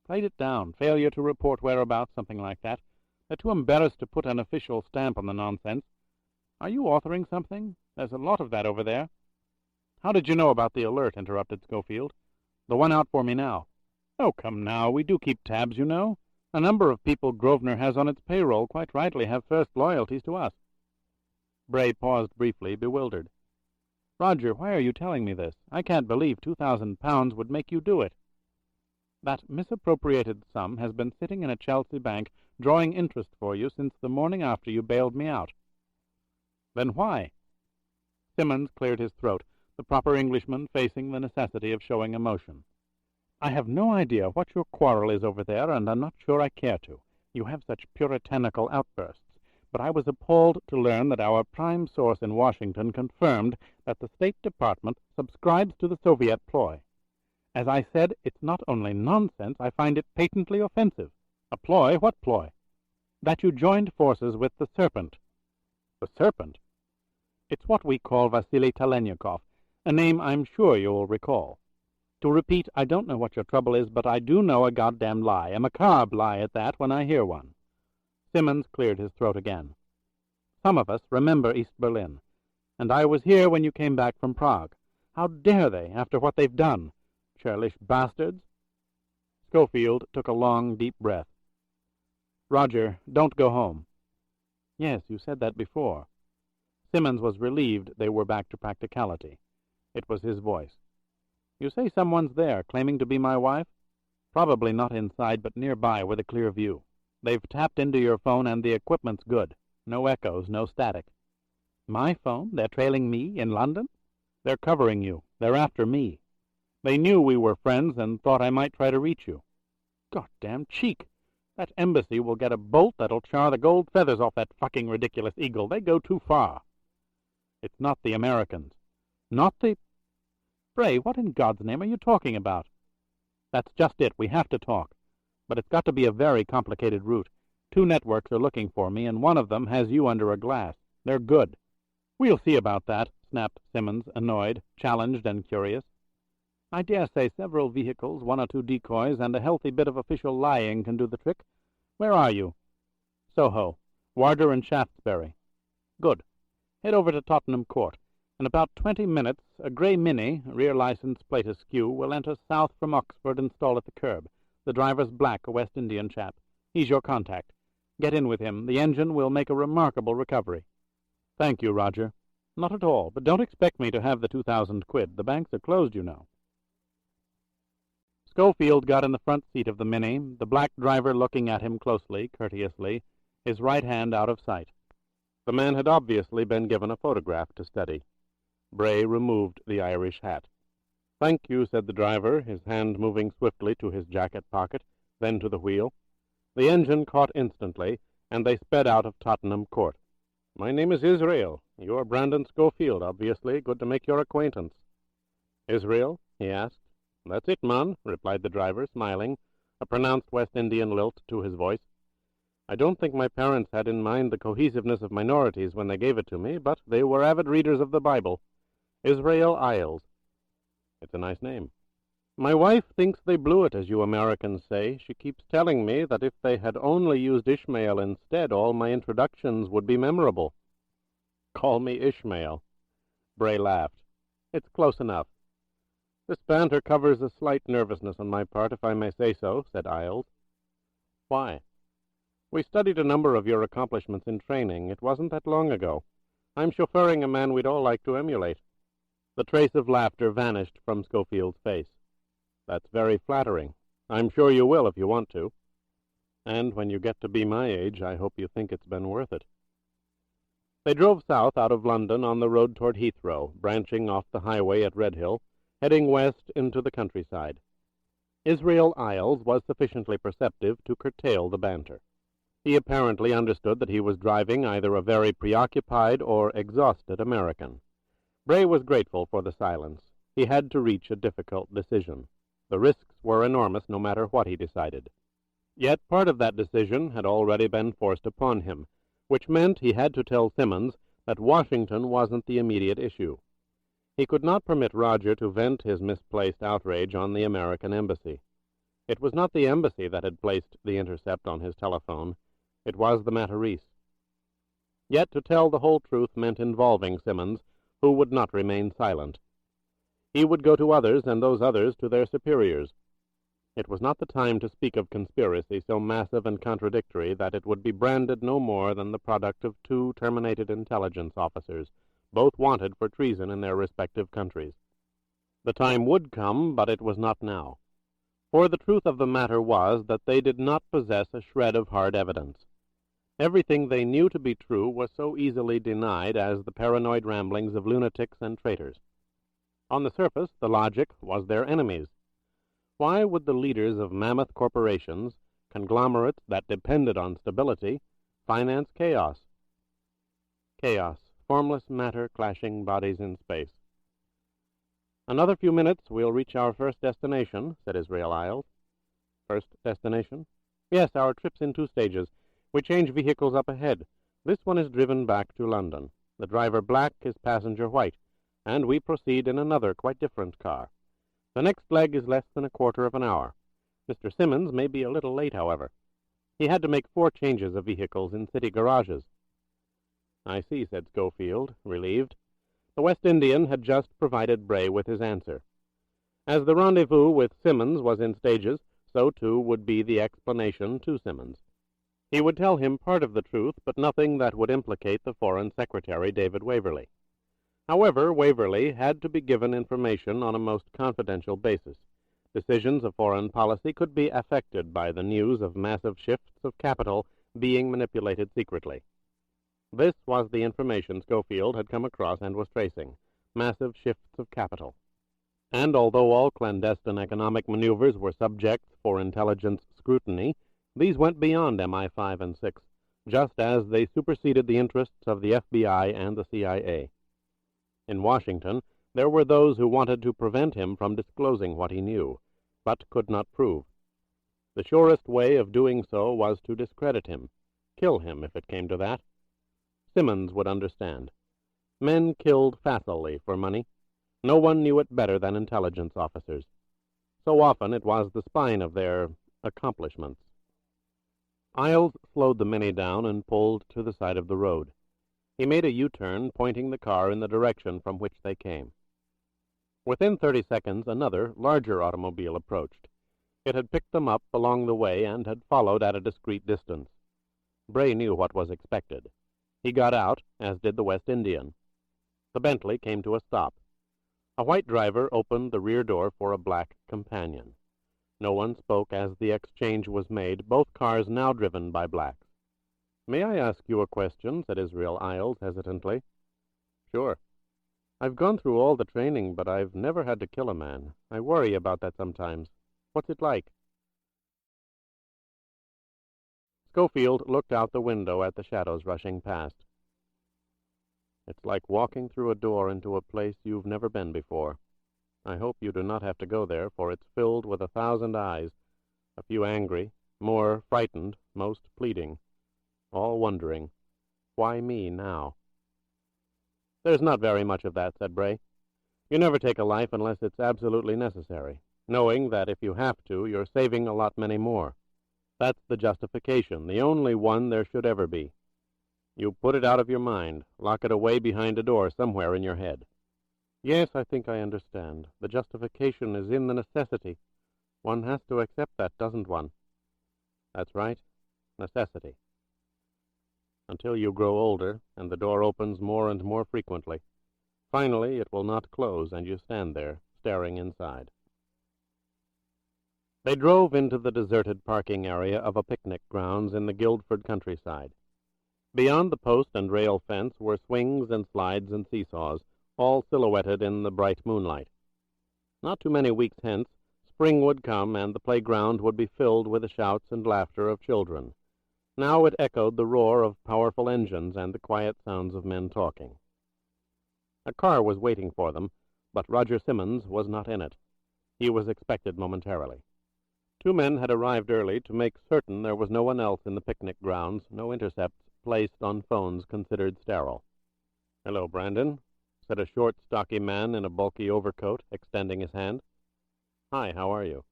S1: "Played it down. Failure to report whereabouts, something like that. They're too embarrassed to put an official stamp on the nonsense. Are you authoring something? There's a lot of that over there." "How did you know about the alert?" interrupted Scofield. "The one out for me now." "Oh, come now. We do keep tabs, you know. A number of people Grosvenor has on its payroll quite rightly have first loyalties to us." Bray paused briefly, bewildered. "Roger, why are you telling me this? I can't believe £2,000 would make you do it." "That misappropriated sum has been sitting in a Chelsea bank drawing interest for you since the morning after you bailed me out." "Then why?" Simmons cleared his throat, the proper Englishman facing the necessity of showing emotion. "I have no idea what your quarrel is over there, and I'm not sure I care to. You have such puritanical outbursts. But I was appalled to learn that our prime source in Washington confirmed that the State Department subscribes to the Soviet ploy. As I said, it's not only nonsense, I find it patently offensive. A ploy? What ploy?"
S2: That you joined forces with the Serpent. The Serpent? It's what we call Vasily Talaniekov, a name I'm sure you'll recall. To repeat, I don't know what your trouble is, but I do know a goddamn lie, a macabre lie at that, when I hear one. Simmons cleared his throat again. Some of us remember East Berlin, and I was here when you came back from Prague. How dare they, after what they've done? Churlish bastards. Scofield took a long, deep breath. Roger, don't go home. Yes, you said that before. Simmons was relieved they were back to practicality. It was his voice. You say someone's there, claiming to be my wife? Probably not inside, but nearby with a clear view. They've tapped into your phone, and the equipment's good. No echoes, no static. My phone? They're trailing me in London? They're covering you. They're after me. They knew we were friends and thought I might try to reach you. Goddamn cheek! That embassy will get a bolt that'll char the gold feathers off that fucking ridiculous eagle. They go too far. It's not the Americans. Not the... Bray, what in God's name are you talking about? That's just it. We have to talk. But it's got to be a very complicated route. 2 networks are looking for me, and one of them has you under a glass. They're good. We'll see about that, snapped Simmons, annoyed, challenged, and curious. I dare say several vehicles, 1 or 2 decoys, and a healthy bit of official lying can do the trick. Where are you? Soho. Warder and Shaftesbury. Good. Head over to Tottenham Court. In about 20 minutes, a grey Mini, rear license plate askew, will enter south from Oxford and stall at the curb. The driver's black, a West Indian chap. He's your contact. Get in with him. The engine will make a remarkable recovery. Thank you, Roger. Not at all, but don't expect me to have the 2,000 quid. The banks are closed, you know. Scofield got in the front seat of the Mini, the black driver looking at him closely, courteously, his right hand out of sight. The man had obviously been given a photograph to study. Bray removed the Irish hat. "Thank you," said the driver, his hand moving swiftly to his jacket pocket, then to the wheel. The engine caught instantly, and they sped out of Tottenham Court. "My name is Israel. You're Brandon Scofield, obviously. Good to make your acquaintance." "Israel?" he asked. "That's it, man," replied the driver, smiling, a pronounced West Indian lilt to his voice. "I don't think my parents had in mind the cohesiveness of minorities when they gave it to me, but they were avid readers of the Bible. Israel Isles. It's a nice name. My wife thinks they blew it, as you Americans say. She keeps telling me that if they had only used Ishmael instead, all my introductions would be memorable." "Call me Ishmael." Bray laughed. "It's close enough." "This banter covers a slight nervousness on my part, if I may say so," said Isles. "Why?" "We studied a number of your accomplishments in training. It wasn't that long ago. I'm chauffeuring a man we'd all like to emulate." The trace of laughter vanished from Scofield's face. "That's very flattering. I'm sure you will if you want to. And when you get to be my age, I hope you think it's been worth it." They drove south out of London on the road toward Heathrow, branching off the highway at Redhill, heading west into the countryside. Israel Isles was sufficiently perceptive to curtail the banter. He apparently understood that he was driving either a very preoccupied or exhausted American. Bray was grateful for the silence. He had to reach a difficult decision. The risks were enormous no matter what he decided. Yet part of that decision had already been forced upon him, which meant he had to tell Simmons that Washington wasn't the immediate issue. He could not permit Roger to vent his misplaced outrage on the American embassy. It was not the embassy that had placed the intercept on his telephone. It was the Matarese. Yet to tell the whole truth meant involving Simmons, who would not remain silent. He would go to others, and those others to their superiors. It was not the time to speak of conspiracy so massive and contradictory that it would be branded no more than the product of 2 terminated intelligence officers, both wanted for treason in their respective countries. The time would come, but it was not now. For the truth of the matter was that they did not possess a shred of hard evidence. Everything they knew to be true was so easily denied as the paranoid ramblings of lunatics and traitors. On the surface, the logic was their enemies. Why would the leaders of mammoth corporations, conglomerates that depended on stability, finance chaos? Chaos, formless matter clashing bodies in space. "Another few minutes, we'll reach our first destination," said Israel Isles. "First destination?" "Yes, our trip's in 2 stages.
S3: We change vehicles up ahead. This one is driven back to London. The driver black, his passenger white, and we proceed in another quite different car. The next leg is less than a quarter of an hour. Mr. Simmons may be a little late, however. He had to make 4 changes of vehicles in city garages." "I see," said Scofield, relieved. The West Indian had just provided Bray with his answer. As the rendezvous with Simmons was in stages, so too would be the explanation to Simmons. He would tell him part of the truth, but nothing that would implicate the Foreign Secretary, David Waverley. However, Waverley had to be given information on a most confidential basis. Decisions of foreign policy could be affected by the news of massive shifts of capital being manipulated secretly. This was the information Scofield had come across and was tracing: massive shifts of capital. And although all clandestine economic maneuvers were subjects for intelligence scrutiny, these went beyond MI5 and 6, just as they superseded the interests of the FBI and the CIA. In Washington, there were those who wanted to prevent him from disclosing what he knew, but could not prove. The surest way of doing so was to discredit him, kill him if it came to that. Simmons would understand. Men killed facilely for money. No one knew it better than intelligence officers. So often it was the spine of their accomplishments. Iles slowed the Mini down and pulled to the side of the road. He made a U-turn, pointing the car in the direction from which they came. Within 30 seconds, another, larger automobile approached. It had picked them up along the way and had followed at a discreet distance. Bray knew what was expected. He got out, as did the West Indian. The Bentley came to a stop. A white driver opened the rear door for a black companion. No one spoke as the exchange was made, both cars now driven by blacks. "May I ask you a question?" said Israel Iles hesitantly. "Sure." "I've gone through all the training, but I've never had to kill a man. I worry about that sometimes. What's it like?" Scofield looked out the window at the shadows rushing past. "It's like walking through a door into a place you've never been before. I hope you do not have to go there, for it's filled with 1,000 eyes, a few angry, more frightened, most pleading, all wondering, why me now?" "There's not very much of that," said Bray. "You never take a life unless it's absolutely necessary, knowing that if you have to, you're saving a lot many more. That's the justification, the only one there should ever be. You put it out of your mind, lock it away behind a door somewhere in your head." "Yes, I think I understand. The justification is in the necessity. One has to accept that, doesn't one?" "That's right. Necessity. Until you grow older, and the door opens more and more frequently. Finally, it will not close, and you stand there, staring inside." They drove into the deserted parking area of a picnic grounds in the Guildford countryside. Beyond the post and rail fence were swings and slides and seesaws, all silhouetted in the bright moonlight. Not too many weeks hence, spring would come, and the playground would be filled with the shouts and laughter of children. Now it echoed the roar of powerful engines and the quiet sounds of men talking. A car was waiting for them, but Roger Simmons was not in it. He was expected momentarily. 2 men had arrived early to make certain there was no one else in the picnic grounds, no intercepts placed on phones considered sterile. "Hello, Brandon," said a short, stocky man in a bulky overcoat, extending his hand. "Hi, how are you?"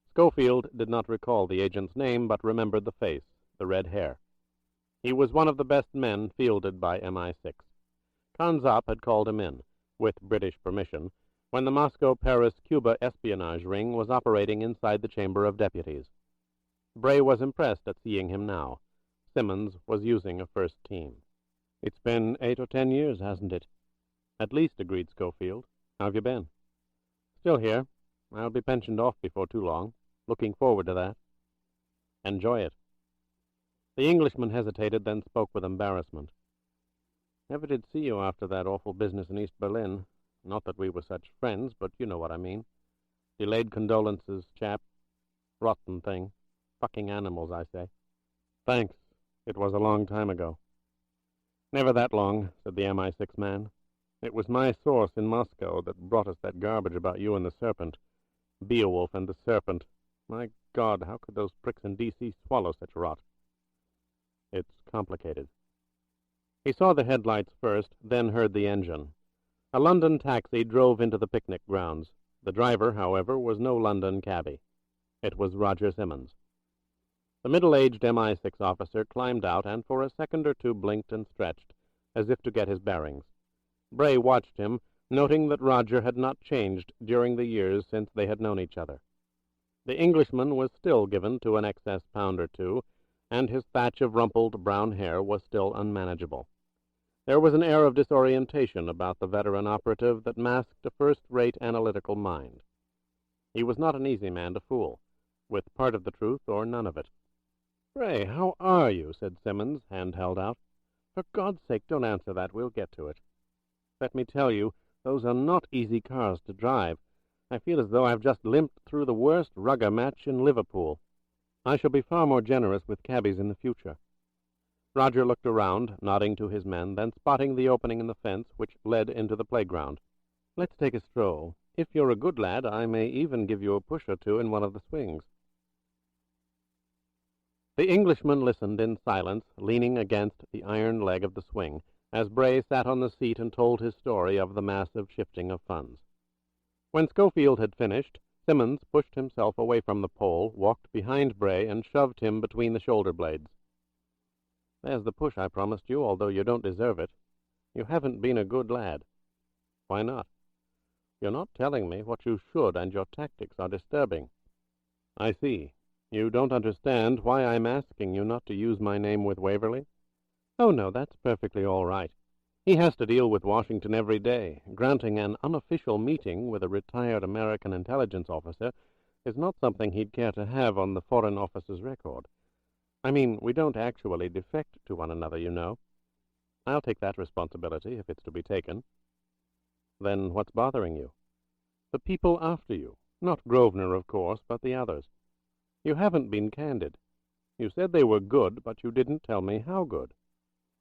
S3: Scofield did not recall the agent's name, but remembered the face, the red hair. He was one of the best men fielded by MI6. Kanzap had called him in, with British permission, when the Moscow-Paris-Cuba espionage ring was operating inside the Chamber of Deputies. Bray was impressed at seeing him now. Simmons was using a first team. "It's been 8 or 10 years, hasn't it?" "At least," agreed Scofield. "How've you been?" "Still here. I'll be pensioned off before too long. Looking forward to that." "Enjoy it." The Englishman hesitated, then spoke with embarrassment. "Never did see you after that awful business in East Berlin. Not that we were such friends, but you know what I mean. Delayed condolences, chap. Rotten thing. Fucking animals, I say." "Thanks. It was a long time ago." "Never that long," said the MI6 man. "It was my source in Moscow that brought us that garbage about you and the Serpent. Beowulf and the Serpent. My God, how could those pricks in D.C. swallow such rot?" It's complicated. He saw the headlights first, then heard the engine. A London taxi drove into the picnic grounds. The driver, however, was no London cabby. It was Roger Simmons. The middle-aged MI6 officer climbed out and for a second or two blinked and stretched, as if to get his bearings. Bray watched him, noting that Roger had not changed during the years since they had known each other. The Englishman was still given to an excess pound or two, and his thatch of rumpled brown hair was still unmanageable. There was an air of disorientation about the veteran operative that masked a first-rate analytical mind. He was not an easy man to fool, with part of the truth or none of it. "Bray, how are you?" said Simmons, hand held out. "For God's sake, don't answer that. We'll get to it. Let me tell you, those are not easy cars to drive. I feel as though I've just limped through the worst rugger match in Liverpool. I shall be far more generous with cabbies in the future." Roger looked around, nodding to his men, then spotting the opening in the fence which led into the playground. "Let's take a stroll. If you're a good lad, I may even give you a push or two in one of the swings." The Englishman listened in silence, leaning against the iron leg of the swing, as Bray sat on the seat and told his story of the massive shifting of funds. When Scofield had finished, Simmons pushed himself away from the pole, walked behind Bray, and shoved him between the shoulder blades. "There's the push I promised you, although you don't deserve it. You haven't been a good lad." "Why not?" "You're not telling me what you should, and your tactics are disturbing." "I see. You don't understand why I'm asking you not to use my name with Waverley?" "Oh, no, that's perfectly all right. He has to deal with Washington every day. Granting an unofficial meeting with a retired American intelligence officer is not something he'd care to have on the Foreign Office's record. I mean, we don't actually defect to one another, you know. I'll take that responsibility, if it's to be taken." "Then what's bothering you?" "The people after you. Not Grosvenor, of course, but the others. You haven't been candid. You said they were good, but you didn't tell me how good,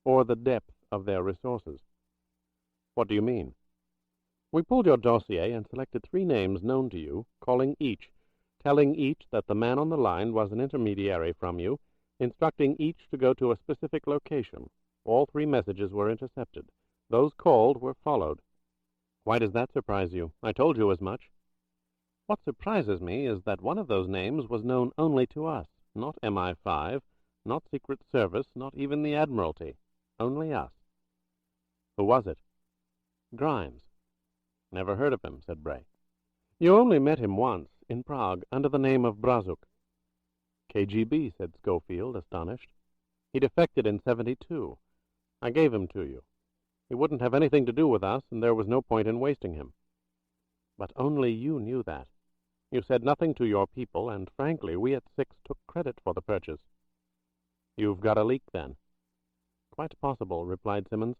S3: or the depth of their resources." "What do you mean?" "We pulled your dossier and selected 3 names known to you, telling each that the man on the line was an intermediary from you, instructing each to go to a specific location. All 3 messages were intercepted. Those called were followed." "Why does that surprise you? I told you as much." "What surprises me is that one of those names was known only to us, not MI5, not Secret Service, not even the Admiralty. Only us." "Who was it?" "Grimes." "Never heard of him," said Bray. "You only met him once, in Prague, under the name of Brazuk." "KGB," said Scofield, astonished. "He defected in 72. I gave him to you. He wouldn't have anything to do with us, and there was no point in wasting him." "But only you knew that. You said nothing to your people, and frankly, we at 6 took credit for the purchase." "You've got a leak, then?" "Quite possible," replied Simmons.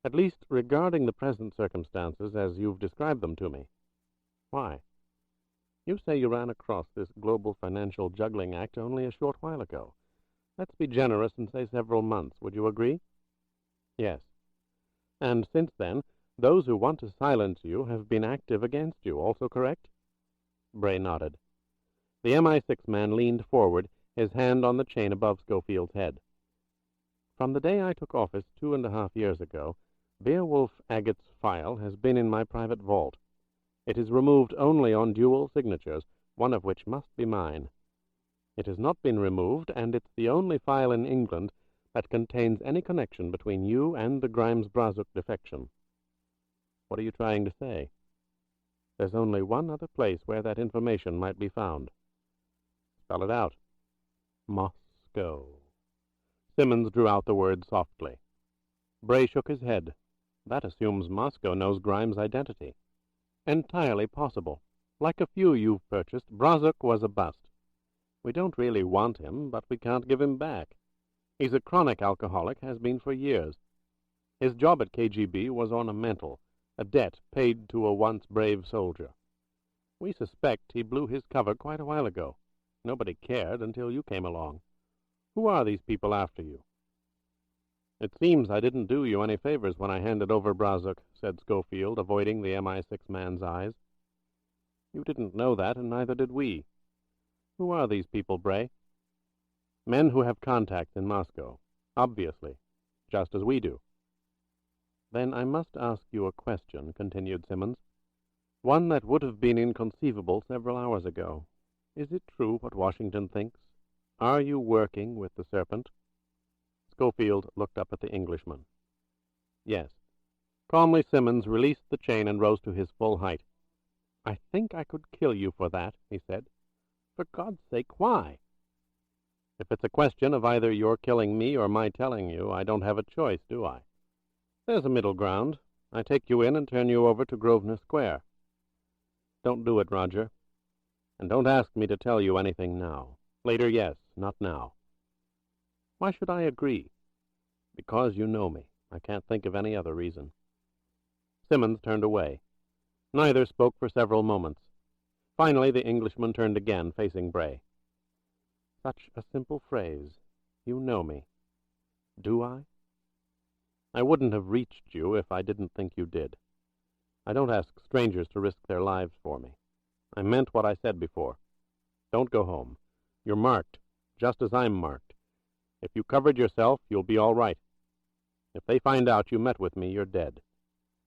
S3: "At least regarding the present circumstances as you've described them to me." "Why?" "You say you ran across this global financial juggling act only a short while ago. Let's be generous and say several months. Would you agree?" "Yes." "And since then, those who want to silence you have been active against you, also correct?" Bray nodded. The MI6 man leaned forward, his hand on the chain above Scofield's head. "From the day I took office 2.5 years ago, Beowulf Agate file has been in my private vault. It is removed only on dual signatures, one of which must be mine. It has not been removed, and it's the only file in England that contains any connection between you and the Grimes-Brazuk defection." "What are you trying to say?" "There's only one other place where that information might be found." "Spell it out." "Moscow." Simmons drew out the word softly. Bray shook his head. "That assumes Moscow knows Grimes' identity." "Entirely possible. Like a few you've purchased, Brazuk was a bust. We don't really want him, but we can't give him back. He's a chronic alcoholic, has been for years. His job at KGB was ornamental, a debt paid to a once brave soldier. We suspect he blew his cover quite a while ago. Nobody cared until you came along. Who are these people after you?" "It seems I didn't do you any favors when I handed over Brazuk," said Scofield, avoiding the MI6 man's eyes. "You didn't know that, and neither did we. Who are these people, Bray?" "Men who have contacts in Moscow. Obviously, just as we do. Then I must ask you a question, continued Simmons. One that would have been inconceivable several hours ago. Is it true what Washington thinks? Are you working with the serpent? Scofield looked up at the Englishman. Yes. Calmly Simmons released the chain and rose to his full height. I think I could kill you for that, he said. For God's sake, why? If it's a question of either your killing me or my telling you, I don't have a choice, do I? There's a middle ground. I take you in and turn you over to Grosvenor Square. Don't do it, Roger. And don't ask me to tell you anything now. Later, yes, not now. Why should I agree? Because you know me. I can't think of any other reason. Simmons turned away. Neither spoke for several moments. Finally, the Englishman turned again, facing Bray. Such a simple phrase. You know me. Do I? I wouldn't have reached you if I didn't think you did. I don't ask strangers to risk their lives for me. I meant what I said before. Don't go home. You're marked, just as I'm marked. If you covered yourself, you'll be all right. If they find out you met with me, you're dead.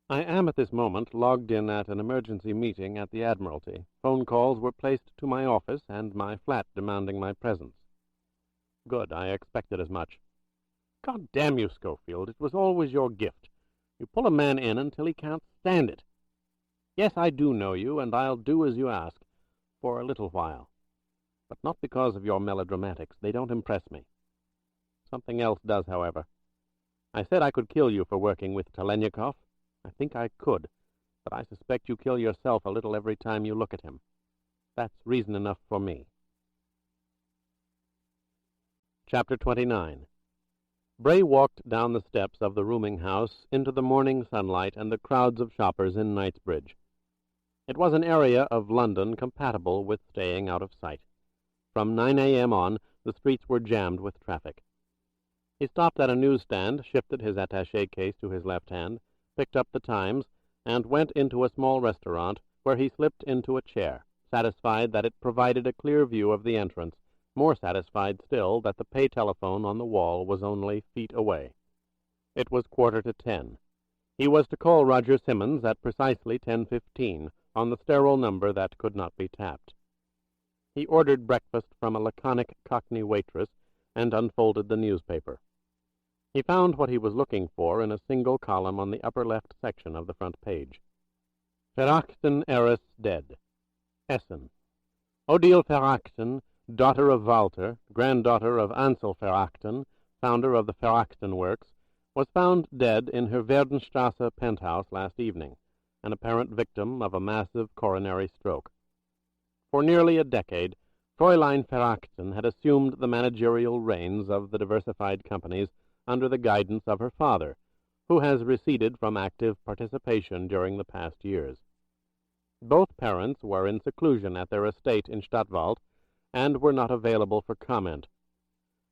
S3: I am at this moment logged in at an emergency meeting at the Admiralty. Phone calls were placed to my office and my flat demanding my presence. Good, I expected as much. God damn you, Scofield, it was always your gift. You pull a man in until he can't stand it. Yes, I do know you, and I'll do as you ask, for a little while. But not because of your melodramatics. They don't impress me. Something else does, however. I said I could kill you for working with Talaniekov. I think I could, but I suspect you kill yourself a little every time you look at him. That's reason enough for me. Chapter 29. Bray walked down the steps of the rooming house into the morning sunlight and the crowds of shoppers in Knightsbridge. It was an area of London compatible with staying out of sight. From 9 a.m. on, the streets were jammed with traffic. He stopped at a newsstand, shifted his attaché case to his left hand, picked up the Times, and went into a small restaurant where he slipped into a chair, satisfied that it provided a clear view of the entrance, more satisfied still that the pay telephone on the wall was only feet away. It was 10:15. He was to call Roger Simmons at precisely 10:15 on the sterile number that could not be tapped. He ordered breakfast from a laconic Cockney waitress and unfolded the newspaper. He found what he was looking for in a single column on the upper left section of the front page. Verachten heiress dead. Essen. Odile Verachten, daughter of Walter, granddaughter of Ansel Verachten, founder of the Verachten Works, was found dead in her Werdenstrasse penthouse last evening, an apparent victim of a massive coronary stroke. For nearly a decade, Fräulein Verachten had assumed the managerial reins of the diversified companies under the guidance of her father, who has receded from active participation during the past years. Both parents were in seclusion at their estate in Stadtwald, and were not available for comment.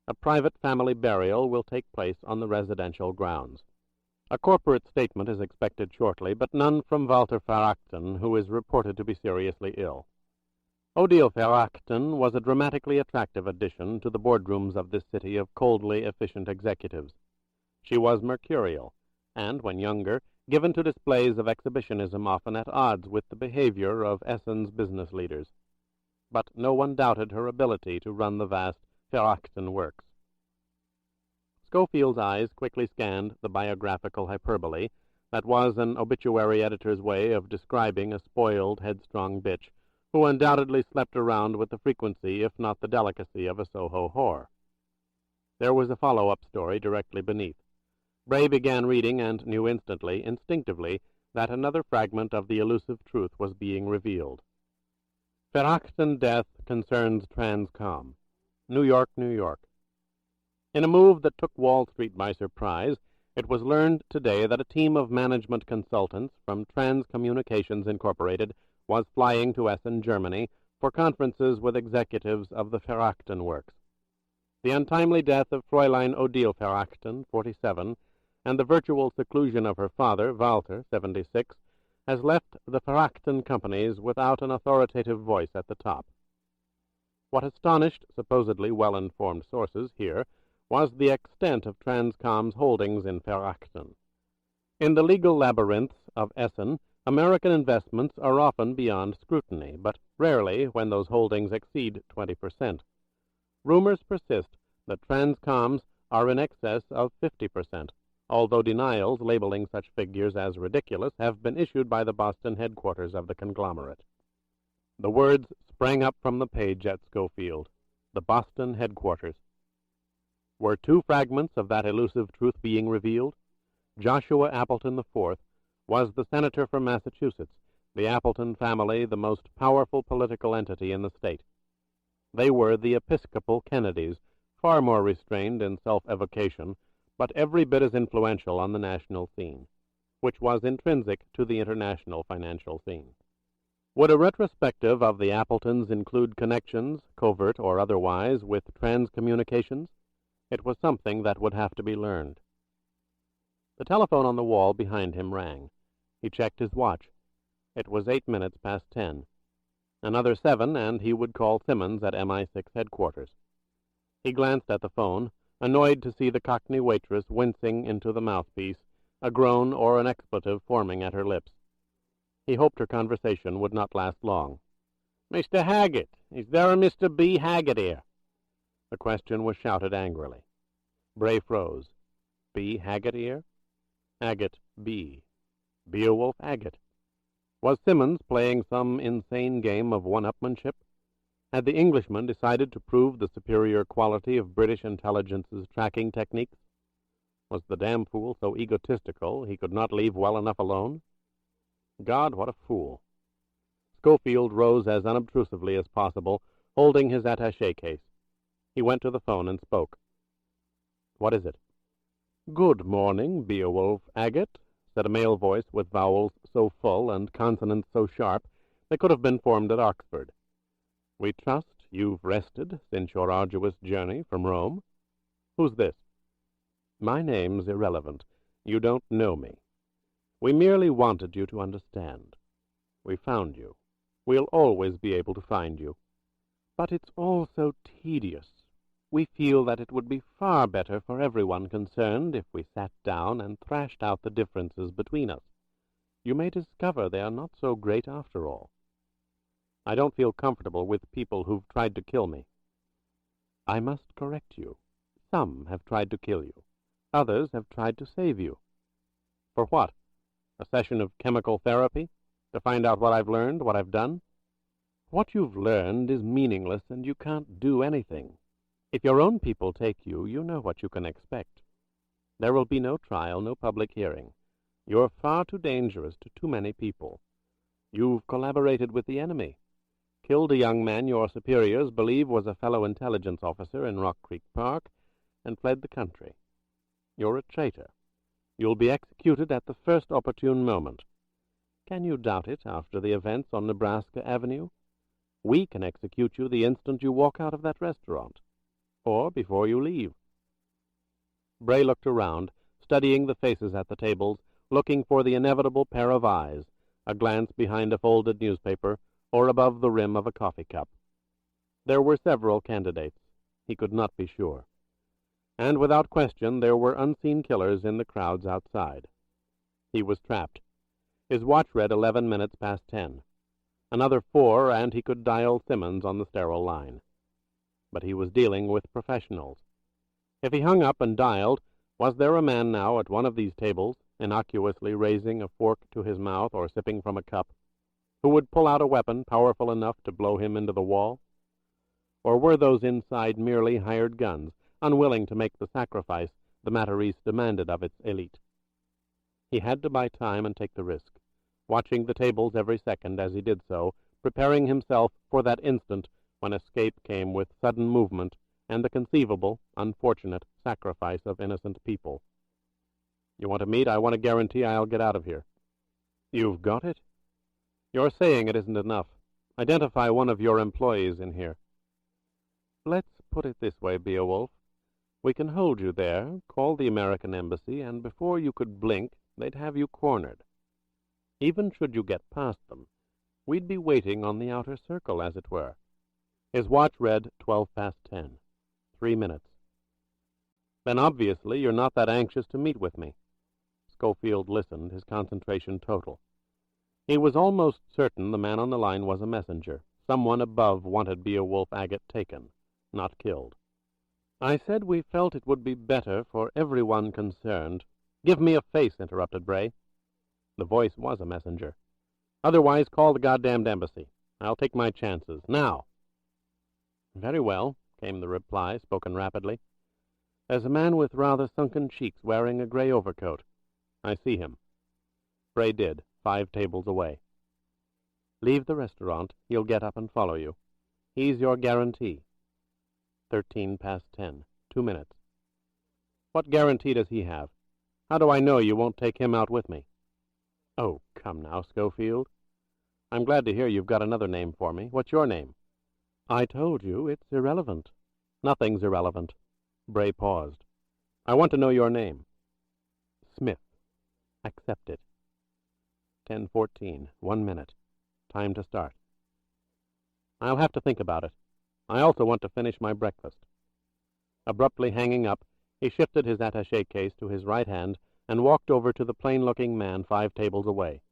S3: A private family burial will take place on the residential grounds. A corporate statement is expected shortly, but none from Walter Verachten, who is reported to be seriously ill. Odile Verachten was a dramatically attractive addition to the boardrooms of this city of coldly efficient executives. She was mercurial, and, when younger, given to displays of exhibitionism often at odds with the behavior of Essen's business leaders. But no one doubted her ability to run the vast Verachten Works. Scofield's eyes quickly scanned the biographical hyperbole that was an obituary editor's way of describing a spoiled, headstrong bitch who undoubtedly slept around with the frequency, if not the delicacy, of a Soho whore. There was a follow-up story directly beneath. Bray began reading and knew instantly, instinctively, that another fragment of the elusive truth was being revealed. Verachten death concerns Transcom. New York, New York. In a move that took Wall Street by surprise, it was learned today that a team of management consultants from Transcommunications Incorporated was flying to Essen, Germany, for conferences with executives of the Verachten Works. The untimely death of Fräulein Odile Verachten, 47, and the virtual seclusion of her father, Walter, 76, has left the Verachten companies without an authoritative voice at the top. What astonished supposedly well-informed sources here was the extent of Transcom's holdings in Verachten. In the legal labyrinths of Essen, American investments are often beyond scrutiny, but rarely when those holdings exceed 20%. Rumors persist that Transcoms are in excess of 50%, although denials labeling such figures as ridiculous have been issued by the Boston headquarters of the conglomerate. The words sprang up from the page at Scofield. The Boston headquarters. Were two fragments of that elusive truth being revealed? Joshua Appleton IV was the senator from Massachusetts, the Appleton family the most powerful political entity in the state. They were the Episcopal Kennedys, far more restrained in self-evocation, but every bit as influential on the national scene, which was intrinsic to the international financial scene. Would a retrospective of the Appletons include connections, covert or otherwise, with transcommunications? It was something that would have to be learned. The telephone on the wall behind him rang. He checked his watch. It was 8 minutes past 10. Another 7, and he would call Simmons at MI6 headquarters. He glanced at the phone, annoyed to see the Cockney waitress wincing into the mouthpiece, a groan or an expletive forming at her lips. He hoped her conversation would not last long. "Mr. Haggett, is there a Mr. B. Haggett here?" The question was shouted angrily. Bray froze. B. Haggett here? Haggett B. Beowulf Haggett. Was Simmons playing some insane game of one-upmanship? Had the Englishman decided to prove the superior quality of British intelligence's tracking techniques? Was the damn fool so egotistical he could not leave well enough alone? God, what a fool. Scofield rose as unobtrusively as possible, holding his attaché case. He went to the phone and spoke. "What is it?" "Good morning, Beowulf Haggett," said a male voice with vowels so full and consonants so sharp they could have been formed at Oxford. "We trust you've rested since your arduous journey from Rome. Who's this?" "My name's irrelevant. You don't know me. We merely wanted you to understand. We found you. We'll always be able to find you. But it's all so tedious. We feel that it would be far better for everyone concerned if we sat down and thrashed out the differences between us. You may discover they are not so great after all. I don't feel comfortable with people who've tried to kill me." "I must correct you. Some have tried to kill you. Others have tried to save you." "For what? A session of chemical therapy? To find out what I've learned, what I've done?" "What you've learned is meaningless, and you can't do anything. If your own people take you, you know what you can expect. There will be no trial, no public hearing. You're far too dangerous to too many people. You've collaborated with the enemy, killed a young man your superiors believe was a fellow intelligence officer in Rock Creek Park, and fled the country. You're a traitor. You'll be executed at the first opportune moment. Can you doubt it after the events on Nebraska Avenue? We can execute you the instant you walk out of that restaurant, or before you leave." Bray looked around, studying the faces at the tables, looking for the inevitable pair of eyes, a glance behind a folded newspaper, or above the rim of a coffee cup. There were several candidates. He could not be sure. And without question there were unseen killers in the crowds outside. He was trapped. His watch read 11 minutes past 10. Another 4, and he could dial Simmons on the sterile line. But he was dealing with professionals. If he hung up and dialed, was there a man now at one of these tables, innocuously raising a fork to his mouth or sipping from a cup, who would pull out a weapon powerful enough to blow him into the wall? Or were those inside merely hired guns, unwilling to make the sacrifice the Matarese demanded of its elite? He had to buy time and take the risk, watching the tables every second as he did so, preparing himself for that instant when escape came with sudden movement and the conceivable, unfortunate sacrifice of innocent people. "You want to meet? I want to guarantee I'll get out of here." "You've got it?" "Your saying it isn't enough. Identify one of your employees in here." "Let's put it this way, Beowulf. We can hold you there, call the American embassy, and before you could blink, they'd have you cornered. Even should you get past them, we'd be waiting on the outer circle, as it were." His watch read 12 past 10. 3 minutes. Then obviously you're not that anxious to meet with me. Scofield listened, his concentration total. He was almost certain the man on the line was a messenger. Someone above wanted Beowulf Agate taken, not killed. I said we felt it would be better for everyone concerned. Give me a face, interrupted Bray. The voice was a messenger. Otherwise, call the goddamned embassy. I'll take my chances. Now. Very well, came the reply, spoken rapidly. There's a man with rather sunken cheeks wearing a gray overcoat. I see him. Bray did, 5 tables away. Leave the restaurant. He'll get up and follow you. He's your guarantee. 10:13. 2 minutes. What guarantee does he have? How do I know you won't take him out with me? Oh, come now, Scofield. I'm glad to hear you've got another name for me. What's your name? I told you it's irrelevant. Nothing's irrelevant. Bray paused. I want to know your name. Smith. Accept it. 10:14. 1 minute. Time to start. I'll have to think about it. I also want to finish my breakfast. Abruptly hanging up, he shifted his attaché case to his right hand and walked over to the plain-looking man 5 tables away.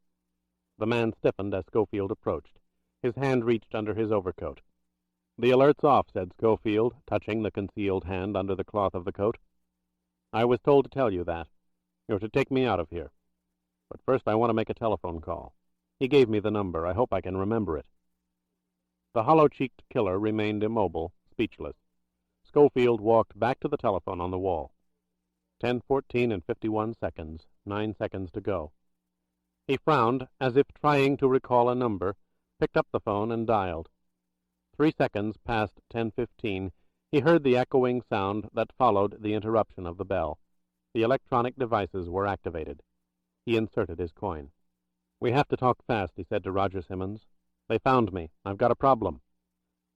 S3: The man stiffened as Scofield approached. His hand reached under his overcoat. The alert's off, said Scofield, touching the concealed hand under the cloth of the coat. I was told to tell you that. You're to take me out of here. But first I want to make a telephone call. He gave me the number. I hope I can remember it. The hollow-cheeked killer remained immobile, speechless. Scofield walked back to the telephone on the wall. 10:14 and 51 seconds. 9 seconds to go. He frowned, as if trying to recall a number, picked up the phone and dialed. 3 seconds past 10:15, he heard the echoing sound that followed the interruption of the bell. The electronic devices were activated. He inserted his coin. We have to talk fast, he said to Roger Simmons. They found me. I've got a problem.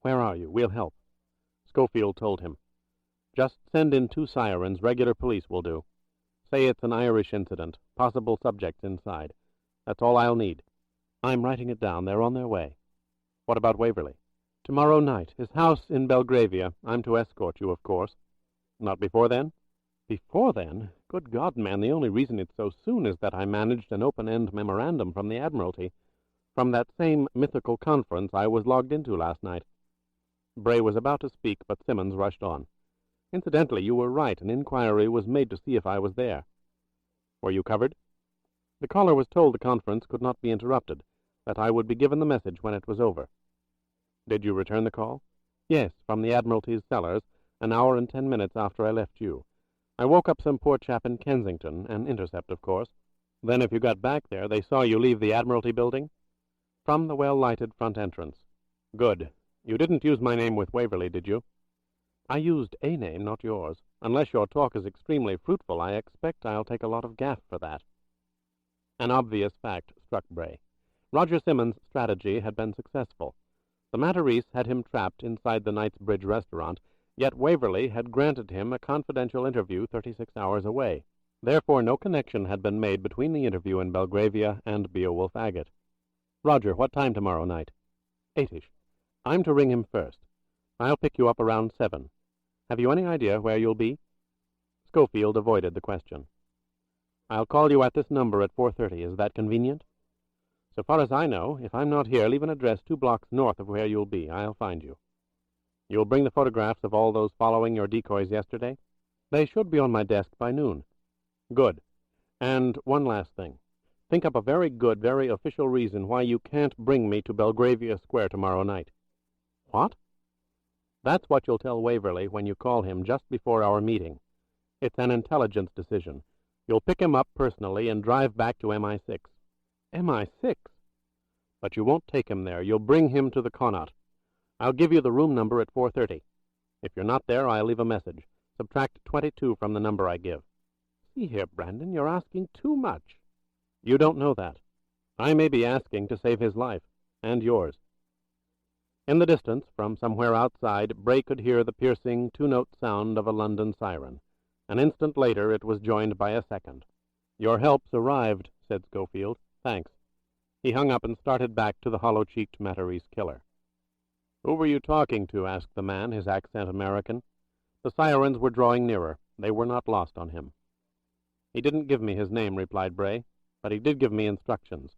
S3: Where are you? We'll help. Scofield told him. Just send in 2 sirens. Regular police will do. Say it's an Irish incident. Possible subjects inside. That's all I'll need. I'm writing it down. They're on their way. What about Waverley? Tomorrow night. His house in Belgravia. I'm to escort you, of course. Not before then? Before then? Good God, man, the only reason it's so soon is that I managed an open-end memorandum from the Admiralty, from that same mythical conference I was logged into last night. Bray was about to speak, but Simmons rushed on. Incidentally, you were right. An inquiry was made to see if I was there. Were you covered? The caller was told the conference could not be interrupted, that I would be given the message when it was over. Did you return the call? Yes, from the Admiralty's cellars, an hour and 10 minutes after I left you. I woke up some poor chap in Kensington, an intercept, of course. Then if you got back there, they saw you leave the Admiralty building? From the well-lighted front entrance. Good. You didn't use my name with Waverley, did you? I used a name, not yours. Unless your talk is extremely fruitful, I expect I'll take a lot of gaff for that. An obvious fact struck Bray. Roger Simmons' strategy had been successful. The Matarese had him trapped inside the Knightsbridge restaurant, yet Waverley had granted him a confidential interview 36 hours away. Therefore no connection had been made between the interview in Belgravia and Beowulf Agate. Roger, what time tomorrow night? 8ish. I'm to ring him first. I'll pick you up around 7. Have you any idea where you'll be? Scofield avoided the question. I'll call you at this number at 4:30. Is that convenient? So far as I know, if I'm not here, leave an address 2 blocks north of where you'll be. I'll find you. You'll bring the photographs of all those following your decoys yesterday? They should be on my desk by noon. Good. And one last thing. Think up a very good, very official reason why you can't bring me to Belgravia Square tomorrow night. What? That's what you'll tell Waverley when you call him just before our meeting. It's an intelligence decision. You'll pick him up personally and drive back to MI6. MI6? But you won't take him there. You'll bring him to the Connaught. I'll give you the room number at 4:30. If you're not there, I'll leave a message. Subtract 22 from the number I give. See here, Brandon, you're asking too much. You don't know that. I may be asking to save his life, and yours. In the distance, from somewhere outside, Bray could hear the piercing 2-note sound of a London siren. An instant later, it was joined by a second. Your help's arrived, said Scofield. Thanks. He hung up and started back to the hollow-cheeked Matarese killer. Who were you talking to? Asked the man, his accent American. The sirens were drawing nearer. They were not lost on him. "He didn't give me his name," replied Bray, "but he did give me instructions.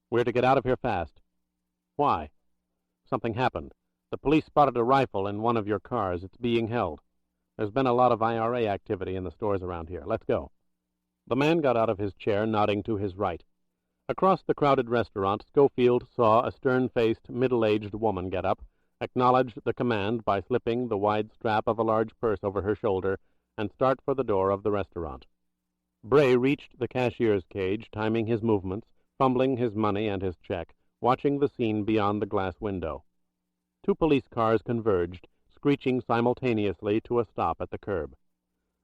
S3: We're to get out of here fast." "Why?" "Something happened. The police spotted a rifle in one of your cars. It's being held. There's been a lot of IRA activity in the stores around here. Let's go." The man got out of his chair, nodding to his right. Across the crowded restaurant, Scofield saw a stern-faced, middle-aged woman get up, acknowledge the command by slipping the wide strap of a large purse over her shoulder, and start for the door of the restaurant. Bray reached the cashier's cage, timing his movements, fumbling his money and his check, watching the scene beyond the glass window. 2 police cars converged, screeching simultaneously to a stop at the curb.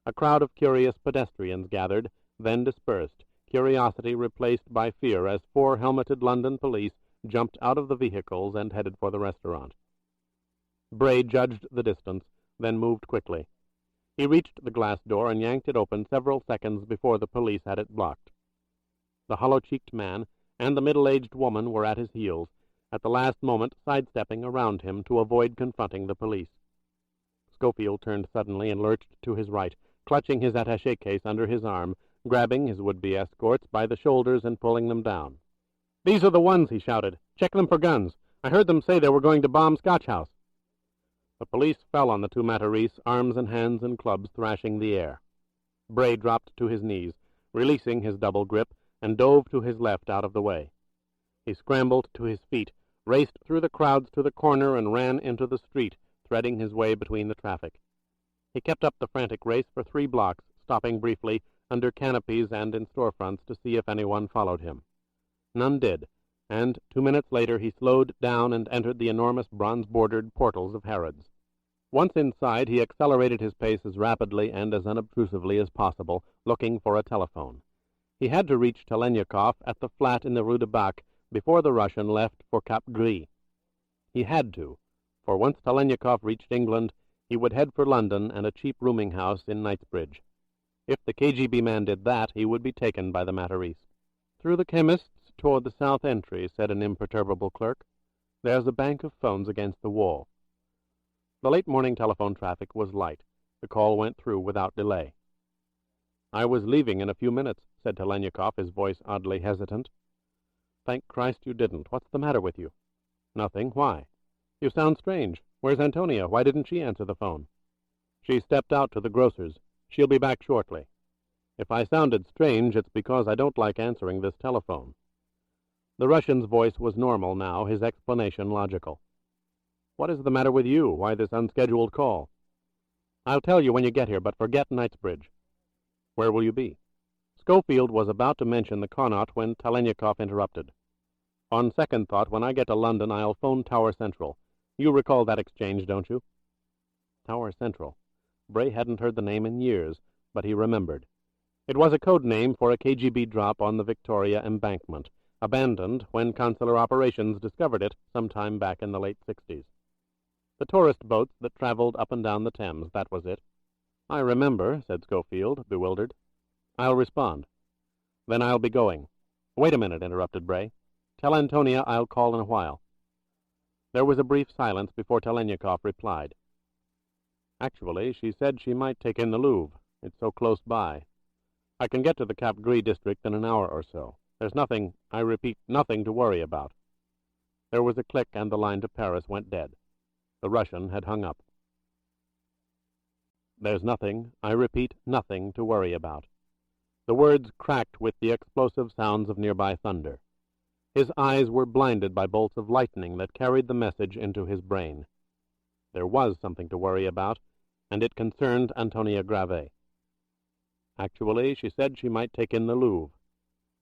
S3: A crowd of curious pedestrians gathered, then dispersed, curiosity replaced by fear as 4 helmeted London police jumped out of the vehicles and headed for the restaurant. Bray judged the distance, then moved quickly. He reached the glass door and yanked it open several seconds before the police had it blocked. The hollow-cheeked man and the middle-aged woman were at his heels, at the last moment sidestepping around him to avoid confronting the police. Scofield turned suddenly and lurched to his right, clutching his attaché case under his arm, grabbing his would-be escorts by the shoulders and pulling them down. "These are the ones," he shouted. "Check them for guns. I heard them say they were going to bomb Scotch House." The police fell on the 2 Matarese, arms and hands and clubs thrashing the air. Bray dropped to his knees, releasing his double grip, and dove to his left out of the way. He scrambled to his feet, raced through the crowds to the corner, and ran into the street, threading his way between the traffic. He kept up the frantic race for 3 blocks, stopping briefly under canopies and in storefronts to see if anyone followed him. None did, and 2 minutes later he slowed down and entered the enormous bronze-bordered portals of Harrods. Once inside, he accelerated his pace as rapidly and as unobtrusively as possible, looking for a telephone. He had to reach Talaniekov at the flat in the Rue de Bac before the Russian left for Cap Gris. He had to, for once Talaniekov reached England, he would head for London and a cheap rooming house in Knightsbridge. If the KGB man did that, he would be taken by the Matarese. "Through the chemist's toward the south entry," said an imperturbable clerk. "There's a bank of phones against the wall." The late-morning telephone traffic was light. The call went through without delay. "I was leaving in a few minutes," said Talaniekov, his voice oddly hesitant. "Thank Christ you didn't. What's the matter with you?" "Nothing. Why?" "You sound strange. Where's Antonia? Why didn't she answer the phone?" "She stepped out to the grocer's. She'll be back shortly. If I sounded strange, it's because I don't like answering this telephone." The Russian's voice was normal now, his explanation logical. "What is the matter with you? Why this unscheduled call?" "I'll tell you when you get here, but forget Knightsbridge." "Where will you be?" Scofield was about to mention the Connaught when Talaniekov interrupted. "On second thought, when I get to London, I'll phone Tower Central. You recall that exchange, don't you?" Tower Central. Bray hadn't heard the name in years, but he remembered. It was a code name for a KGB drop on the Victoria Embankment, abandoned when consular operations discovered it some time back in the late 60s. The tourist boats that traveled up and down the Thames, that was it. "I remember," said Scofield, bewildered. "I'll respond." "Then I'll be going." "Wait a minute," interrupted Bray. "Tell Antonia I'll call in a while." There was a brief silence before Talaniekov replied. "Actually, she said she might take in the Louvre. It's so close by. I can get to the Cap Gris district in an hour or so. There's nothing, I repeat, nothing to worry about." There was a click, and the line to Paris went dead. The Russian had hung up. "There's nothing, I repeat, nothing to worry about." The words cracked with the explosive sounds of nearby thunder. His eyes were blinded by bolts of lightning that carried the message into his brain. There was something to worry about, and it concerned Antonia Grave. "Actually, she said she might take in the Louvre.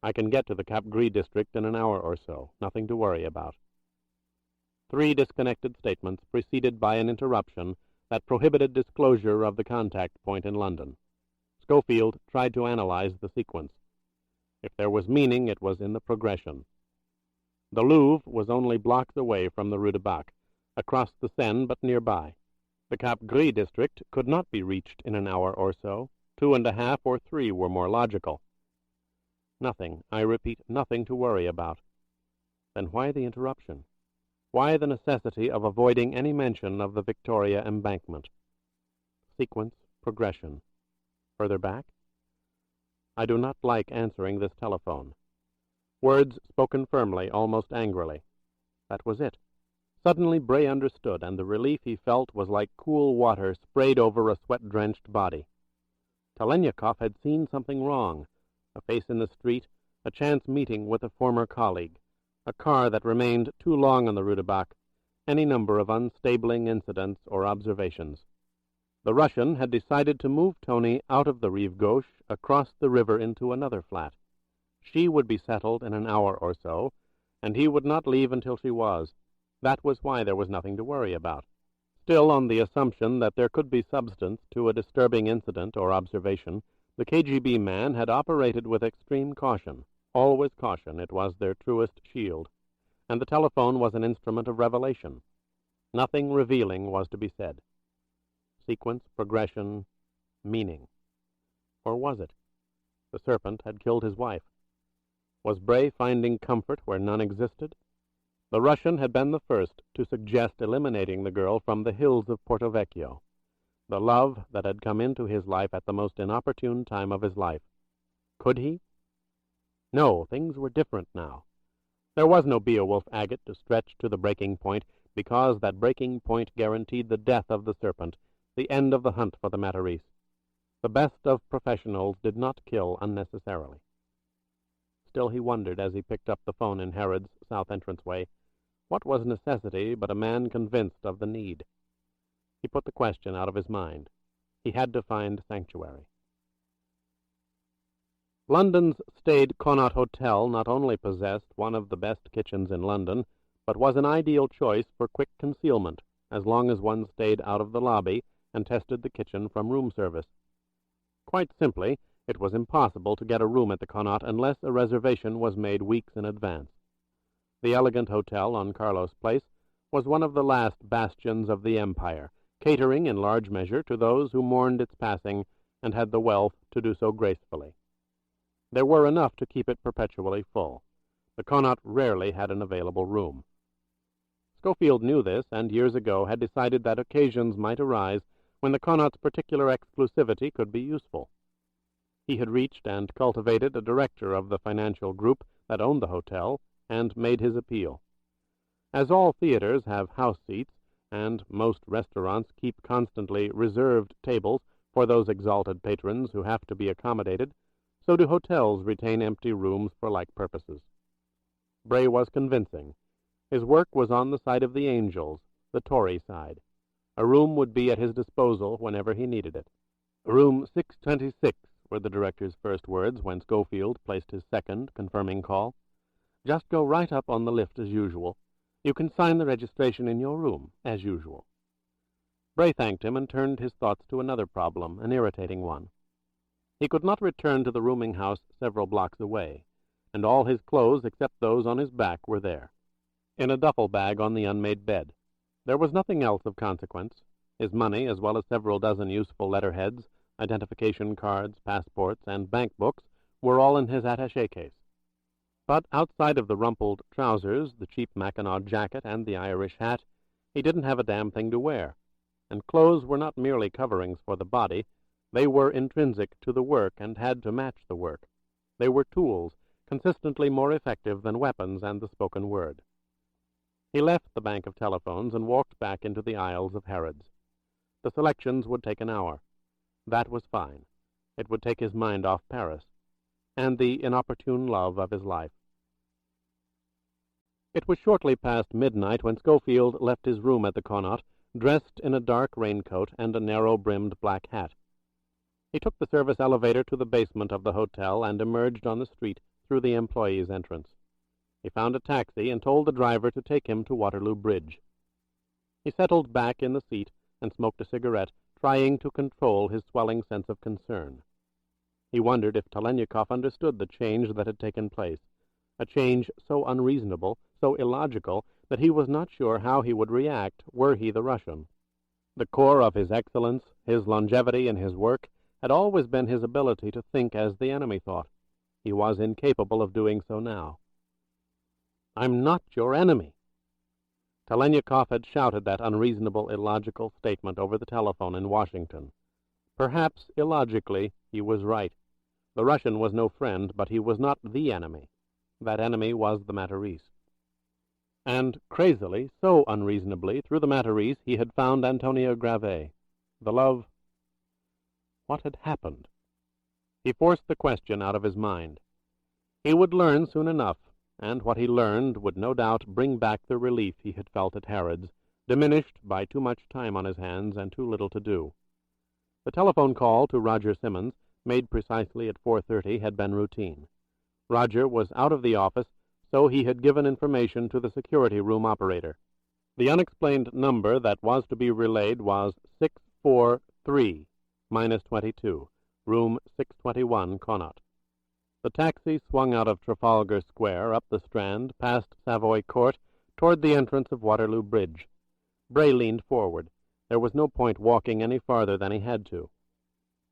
S3: I can get to the Cap Gris district in an hour or so. Nothing to worry about." 3 disconnected statements preceded by an interruption that prohibited disclosure of the contact point in London. Scofield tried to analyze the sequence. If there was meaning, it was in the progression. The Louvre was only blocks away from the Rue de Bac, across the Seine but nearby. The Cap Gris district could not be reached in an hour or so. 2.5 or 3 were more logical. Nothing, I repeat, nothing to worry about. Then why the interruption? Why the necessity of avoiding any mention of the Victoria Embankment? Sequence, progression. Further back? I do not like answering this telephone. Words spoken firmly, almost angrily. That was it. Suddenly Bray understood, and the relief he felt was like cool water sprayed over a sweat-drenched body. Talaniekov had seen something wrong. A face in the street, a chance meeting with a former colleague, a car that remained too long on the Rue de Bac, any number of unstabling incidents or observations. The Russian had decided to move Tony out of the Rive Gauche across the river into another flat. She would be settled in an hour or so, and he would not leave until she was. That was why there was nothing to worry about. Still, on the assumption that there could be substance to a disturbing incident or observation, the KGB man had operated with extreme caution. Always caution, it was their truest shield. And the telephone was an instrument of revelation. Nothing revealing was to be said. Sequence, progression, meaning. Or was it? The serpent had killed his wife. Was Bray finding comfort where none existed? The Russian had been the first to suggest eliminating the girl from the hills of Porto Vecchio. The love that had come into his life at the most inopportune time of his life. Could he? No, things were different now. There was no Beowulf agate to stretch to the breaking point, because that breaking point guaranteed the death of the serpent, the end of the hunt for the Matarese. The best of professionals did not kill unnecessarily. Still he wondered as he picked up the phone in Harrod's south entranceway, what was necessity but a man convinced of the need? He put the question out of his mind. He had to find sanctuary. London's staid Connaught Hotel not only possessed one of the best kitchens in London, but was an ideal choice for quick concealment, as long as one stayed out of the lobby and tested the kitchen from room service. Quite simply, it was impossible to get a room at the Connaught unless a reservation was made weeks in advance. The elegant hotel on Carlos Place was one of the last bastions of the empire, catering in large measure to those who mourned its passing and had the wealth to do so gracefully. There were enough to keep it perpetually full. The Connaught rarely had an available room. Scofield knew this, and years ago had decided that occasions might arise when the Connaught's particular exclusivity could be useful. He had reached and cultivated a director of the financial group that owned the hotel, and made his appeal. As all theaters have house seats, and most restaurants keep constantly reserved tables for those exalted patrons who have to be accommodated, so do hotels retain empty rooms for like purposes. Bray was convincing. His work was on the side of the angels, the Tory side. A room would be at his disposal whenever he needed it. "Room 626 were the director's first words when Scofield placed his second confirming call. "Just go right up on the lift as usual. You can sign the registration in your room, as usual." Bray thanked him and turned his thoughts to another problem, an irritating one. He could not return to the rooming house several blocks away, and all his clothes except those on his back were there, in a duffel bag on the unmade bed. There was nothing else of consequence. His money, as well as several dozen useful letterheads, identification cards, passports, and bank books, were all in his attaché case. But outside of the rumpled trousers, the cheap Mackinaw jacket, and the Irish hat, he didn't have a damn thing to wear. And clothes were not merely coverings for the body. They were intrinsic to the work and had to match the work. They were tools, consistently more effective than weapons and the spoken word. He left the bank of telephones and walked back into the aisles of Harrod's. The selections would take an hour. That was fine. It would take his mind off Paris, and the inopportune love of his life. It was shortly past midnight when Scofield left his room at the Connaught, dressed in a dark raincoat and a narrow-brimmed black hat. He took the service elevator to the basement of the hotel and emerged on the street through the employees' entrance. He found a taxi and told the driver to take him to Waterloo Bridge. He settled back in the seat and smoked a cigarette, trying to control his swelling sense of concern. He wondered if Talaniekov understood the change that had taken place, a change so unreasonable, so illogical, that he was not sure how he would react were he the Russian. The core of his excellence, his longevity in his work, had always been his ability to think as the enemy thought. He was incapable of doing so now. "I'm not your enemy." Talaniekov had shouted that unreasonable, illogical statement over the telephone in Washington. Perhaps, illogically, he was right. The Russian was no friend, but he was not the enemy. That enemy was the Matarese. And, crazily, so unreasonably, through the Matarese he had found Antonia Grave. The love... What had happened? He forced the question out of his mind. He would learn soon enough, and what he learned would no doubt bring back the relief he had felt at Harrod's, diminished by too much time on his hands and too little to do. The telephone call to Roger Simmons, made precisely at 4:30, had been routine. Roger was out of the office, so he had given information to the security room operator. The unexplained number that was to be relayed was 643-22, room 621, Connaught. The taxi swung out of Trafalgar Square, up the Strand, past Savoy Court, toward the entrance of Waterloo Bridge. Bray leaned forward. There was no point walking any farther than he had to.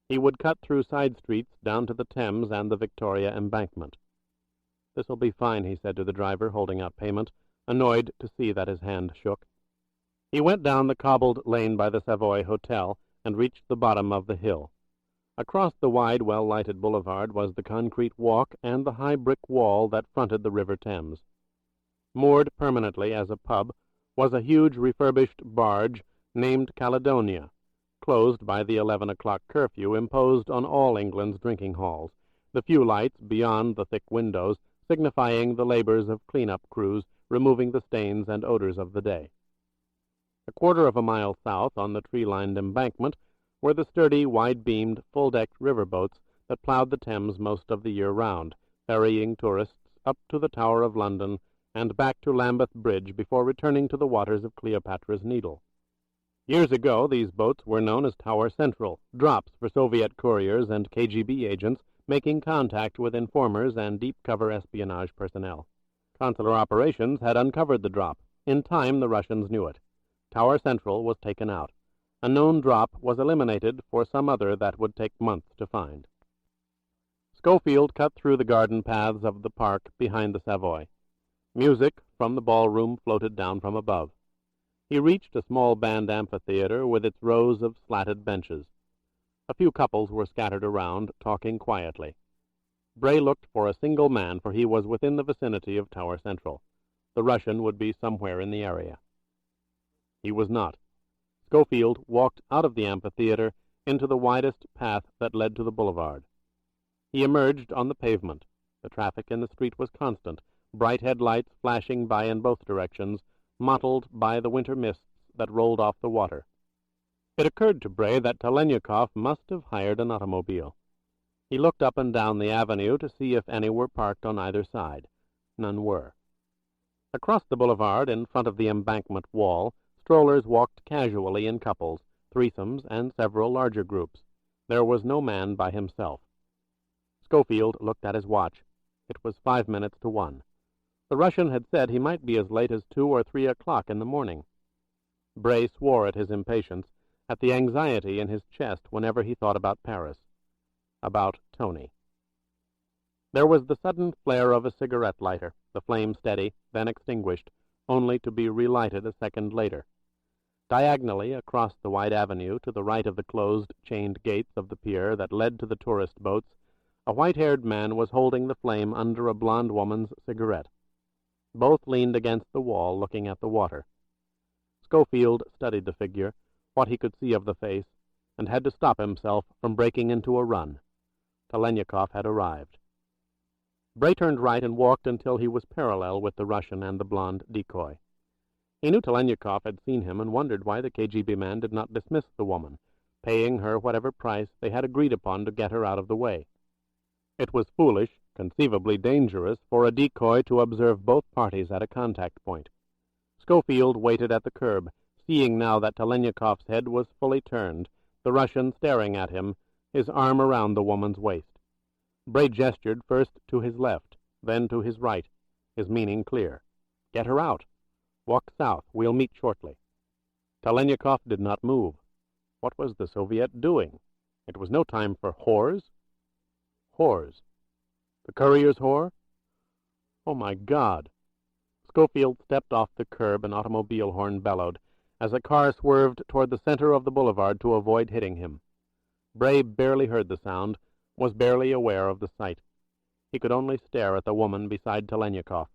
S3: He would cut through side streets down to the Thames and the Victoria Embankment. "This'll be fine," he said to the driver, holding out payment, annoyed to see that his hand shook. He went down the cobbled lane by the Savoy Hotel and reached the bottom of the hill. Across the wide, well-lighted boulevard was the concrete walk and the high brick wall that fronted the River Thames. Moored permanently as a pub was a huge refurbished barge named Caledonia, closed by the 11 o'clock curfew imposed on all England's drinking halls, the few lights beyond the thick windows signifying the labors of clean-up crews removing the stains and odors of the day. A quarter of a mile south, on the tree-lined embankment, were the sturdy, wide-beamed, full-decked river-boats that plowed the Thames most of the year round, ferrying tourists up to the Tower of London and back to Lambeth Bridge before returning to the waters of Cleopatra's Needle. Years ago, these boats were known as Tower Central, drops for Soviet couriers and KGB agents making contact with informers and deep-cover espionage personnel. Consular operations had uncovered the drop. In time, the Russians knew it. Tower Central was taken out. A known drop was eliminated for some other that would take months to find. Scofield cut through the garden paths of the park behind the Savoy. Music from the ballroom floated down from above. He reached a small band amphitheater with its rows of slatted benches. A few couples were scattered around, talking quietly. Bray looked for a single man, for he was within the vicinity of Tower Central. The Russian would be somewhere in the area. He was not. Scofield walked out of the amphitheater into the widest path that led to the boulevard. He emerged on the pavement. The traffic in the street was constant, bright headlights flashing by in both directions, mottled by the winter mists that rolled off the water. It occurred to Bray that Talaniekov must have hired an automobile. He looked up and down the avenue to see if any were parked on either side. None were. Across the boulevard, in front of the embankment wall, strollers walked casually in couples, threesomes, and several larger groups. There was no man by himself. Scofield looked at his watch. It was 5 minutes to 1. The Russian had said he might be as late as 2 or 3 o'clock in the morning. Bray swore at his impatience, at the anxiety in his chest whenever he thought about Paris, about Tony. There was the sudden flare of a cigarette lighter, the flame steady, then extinguished, only to be relighted a second later. Diagonally across the wide avenue, to the right of the closed, chained gates of the pier that led to the tourist boats, a white-haired man was holding the flame under a blonde woman's cigarette. Both leaned against the wall, looking at the water. Scofield studied the figure, what he could see of the face, and had to stop himself from breaking into a run. Talaniekov had arrived. Bray turned right and walked until he was parallel with the Russian and the blonde decoy. He knew Talaniekov had seen him and wondered why the KGB man did not dismiss the woman, paying her whatever price they had agreed upon to get her out of the way. It was foolish, conceivably dangerous, for a decoy to observe both parties at a contact point. Scofield waited at the curb, seeing now that Talanyekov's head was fully turned, the Russian staring at him, his arm around the woman's waist. Bray gestured first to his left, then to his right, his meaning clear. "Get her out. Walk south. We'll meet shortly." Talaniekov did not move. What was the Soviet doing? It was no time for whores. Whores. The courier's whore? Oh, my God! Scofield stepped off the curb, an automobile horn bellowed, as a car swerved toward the center of the boulevard to avoid hitting him. Bray barely heard the sound, was barely aware of the sight. He could only stare at the woman beside Talaniekov.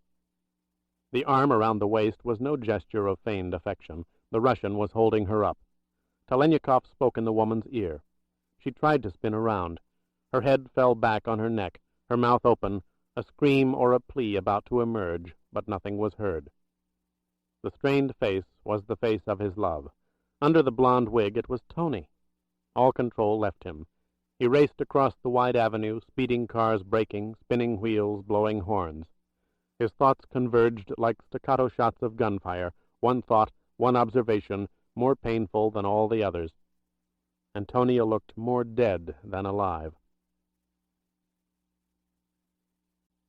S3: The arm around the waist was no gesture of feigned affection. The Russian was holding her up. Talaniekov spoke in the woman's ear. She tried to spin around. Her head fell back on her neck, her mouth open, a scream or a plea about to emerge, but nothing was heard. The strained face was the face of his love. Under the blonde wig it was Tony. All control left him. He raced across the wide avenue, speeding cars braking, spinning wheels, blowing horns. His thoughts converged like staccato shots of gunfire, one thought, one observation, more painful than all the others. Antonia looked more dead than alive.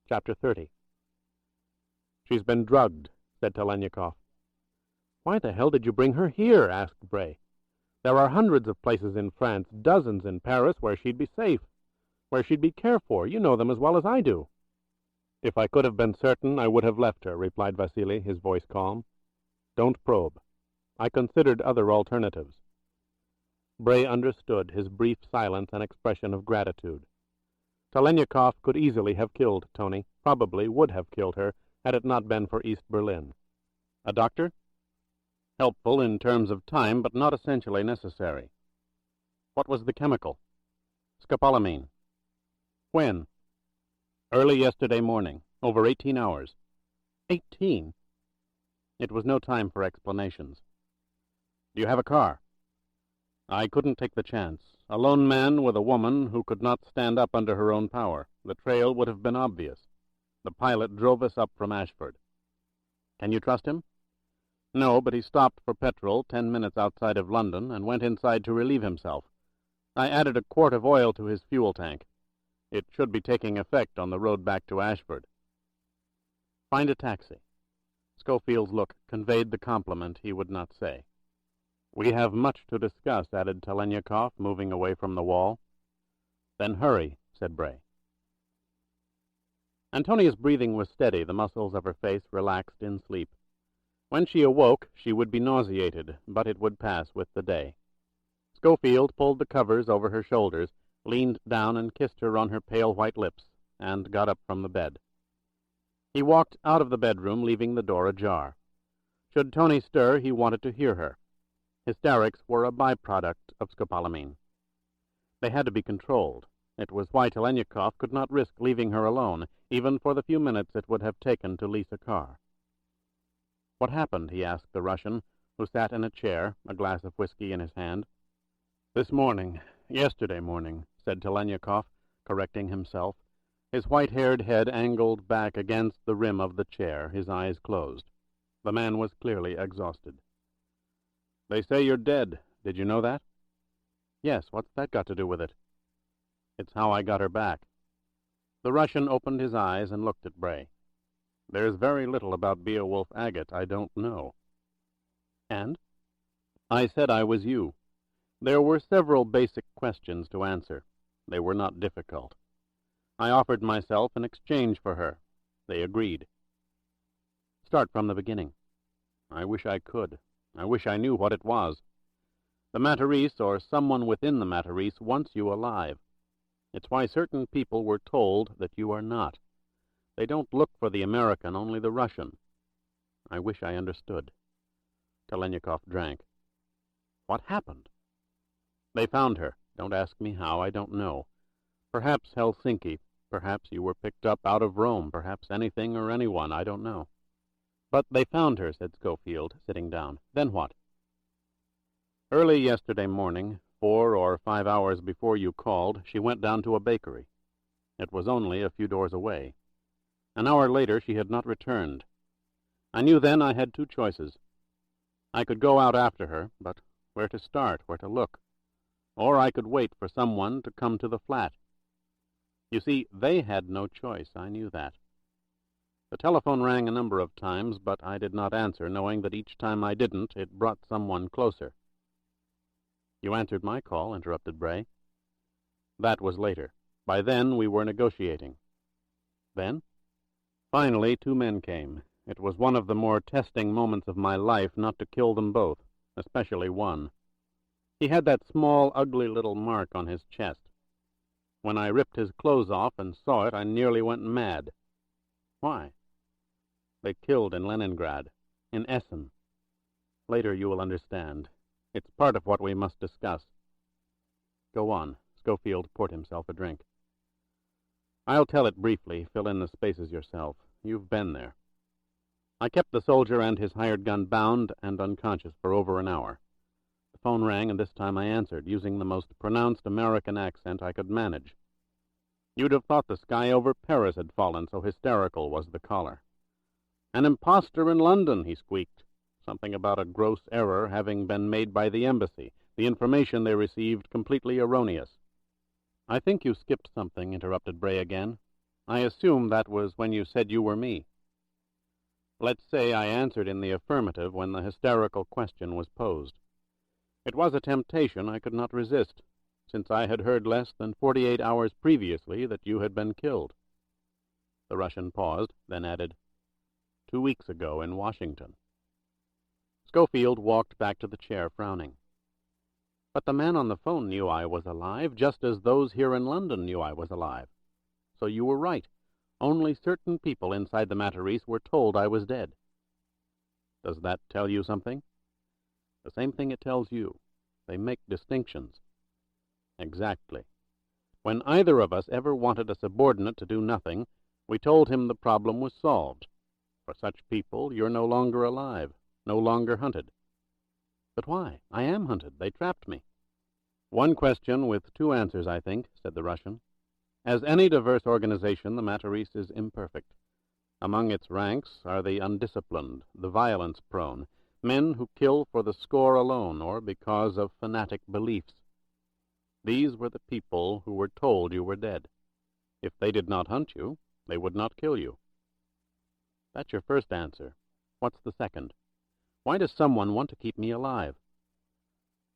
S3: Chapter 30. "She's been drugged," said Talaniekov. "Why the hell did you bring her here?" asked Bray. "There are hundreds of places in France, dozens in Paris, where she'd be safe, where she'd be cared for. You know them as well as I do." "If I could have been certain, I would have left her," replied Vasily, his voice calm. "Don't probe. I considered other alternatives." Bray understood his brief silence an expression of gratitude. Talaniekov could easily have killed Tony, probably would have killed her, had it not been for East Berlin. A doctor? Helpful in terms of time, but not essentially necessary. What was the chemical? Scopolamine. When? Early yesterday morning, over 18 hours. 18? It was no time for explanations. Do you have a car? I couldn't take the chance. A lone man with a woman who could not stand up under her own power. The trail would have been obvious. The pilot drove us up from Ashford. Can you trust him? No, but he stopped for petrol 10 minutes outside of London and went inside to relieve himself. I added a quart of oil to his fuel tank. It should be taking effect on the road back to Ashford. Find a taxi. Scofield's look conveyed the compliment he would not say. We have much to discuss, added Talaniekov, moving away from the wall. Then hurry, said Bray. Antonia's breathing was steady, the muscles of her face relaxed in sleep. When she awoke, she would be nauseated, but it would pass with the day. Scofield pulled the covers over her shoulders, leaned down and kissed her on her pale white lips, and got up from the bed. He walked out of the bedroom, leaving the door ajar. Should Tony stir, he wanted to hear her. Hysterics were a byproduct of scopolamine. They had to be controlled. It was why Talaniekov could not risk leaving her alone, even for the few minutes it would have taken to lease a car. What happened? He asked the Russian, who sat in a chair, a glass of whiskey in his hand. Yesterday morning, said Talaniekov, correcting himself, his white-haired head angled back against the rim of the chair, his eyes closed. The man was clearly exhausted. They say you're dead. Did you know that? Yes, what's that got to do with it? It's how I got her back. The Russian opened his eyes and looked at Bray. There's very little about Beowulf Agate I don't know. And? I said I was you. There were several basic questions to answer. They were not difficult. I offered myself in exchange for her. They agreed. Start from the beginning. I wish I could. I wish I knew what it was. The Matarese, or someone within the Matarese, wants you alive. It's why certain people were told that you are not. They don't look for the American, only the Russian. I wish I understood. Talaniekov drank. What happened? They found her. Don't ask me how, I don't know. Perhaps Helsinki. Perhaps you were picked up out of Rome. Perhaps anything or anyone, I don't know. But they found her, said Scofield, sitting down. Then what? Early yesterday morning, 4 or 5 hours before you called, she went down to a bakery. It was only a few doors away. An hour later she had not returned. I knew then I had two choices. I could go out after her, but where to start, where to look? Or I could wait for someone to come to the flat. You see, they had no choice, I knew that. The telephone rang a number of times, but I did not answer, knowing that each time I didn't, it brought someone closer. You answered my call, interrupted Bray. That was later. By then we were negotiating. Then? Finally, 2 men came. It was one of the more testing moments of my life not to kill them both, especially one.
S1: He had that small, ugly little mark on his chest. When I ripped his clothes off and saw it, I nearly went mad. Why? They killed in Leningrad, in Essen. Later you will understand. It's part of what we must discuss. Go on. Scofield poured himself a drink. I'll tell it briefly. Fill in the spaces yourself. You've been there. I kept the soldier and his hired gun bound and unconscious for over an hour. The phone rang, and this time I answered, using the most pronounced American accent I could manage. You'd have thought the sky over Paris had fallen, so hysterical was the caller. An impostor in London, he squeaked. Something about a gross error having been made by the embassy, the information they received completely erroneous. I think you skipped something, interrupted Bray again. I assume that was when you said you were me. Let's say I answered in the affirmative when the hysterical question was posed. It was a temptation I could not resist, since I had heard less than 48 hours previously that you had been killed. The Russian paused, then added, 2 weeks ago in Washington. Scofield walked back to the chair, frowning. But the man on the phone knew I was alive, just as those here in London knew I was alive. So you were right. Only certain people inside the Matarese were told I was dead. Does that tell you something? The same thing it tells you. They make distinctions. Exactly. When either of us ever wanted a subordinate to do nothing, we told him the problem was solved. For such people, you're no longer alive, no longer hunted. But why? I am hunted. They trapped me. One question with two answers, I think, said the Russian. As any diverse organization, the Matarese is imperfect. Among its ranks are the undisciplined, the violence-prone, men who kill for the score alone or because of fanatic beliefs. These were the people who were told you were dead. If they did not hunt you, they would not kill you. That's your first answer. What's the second? Why does someone want to keep me alive?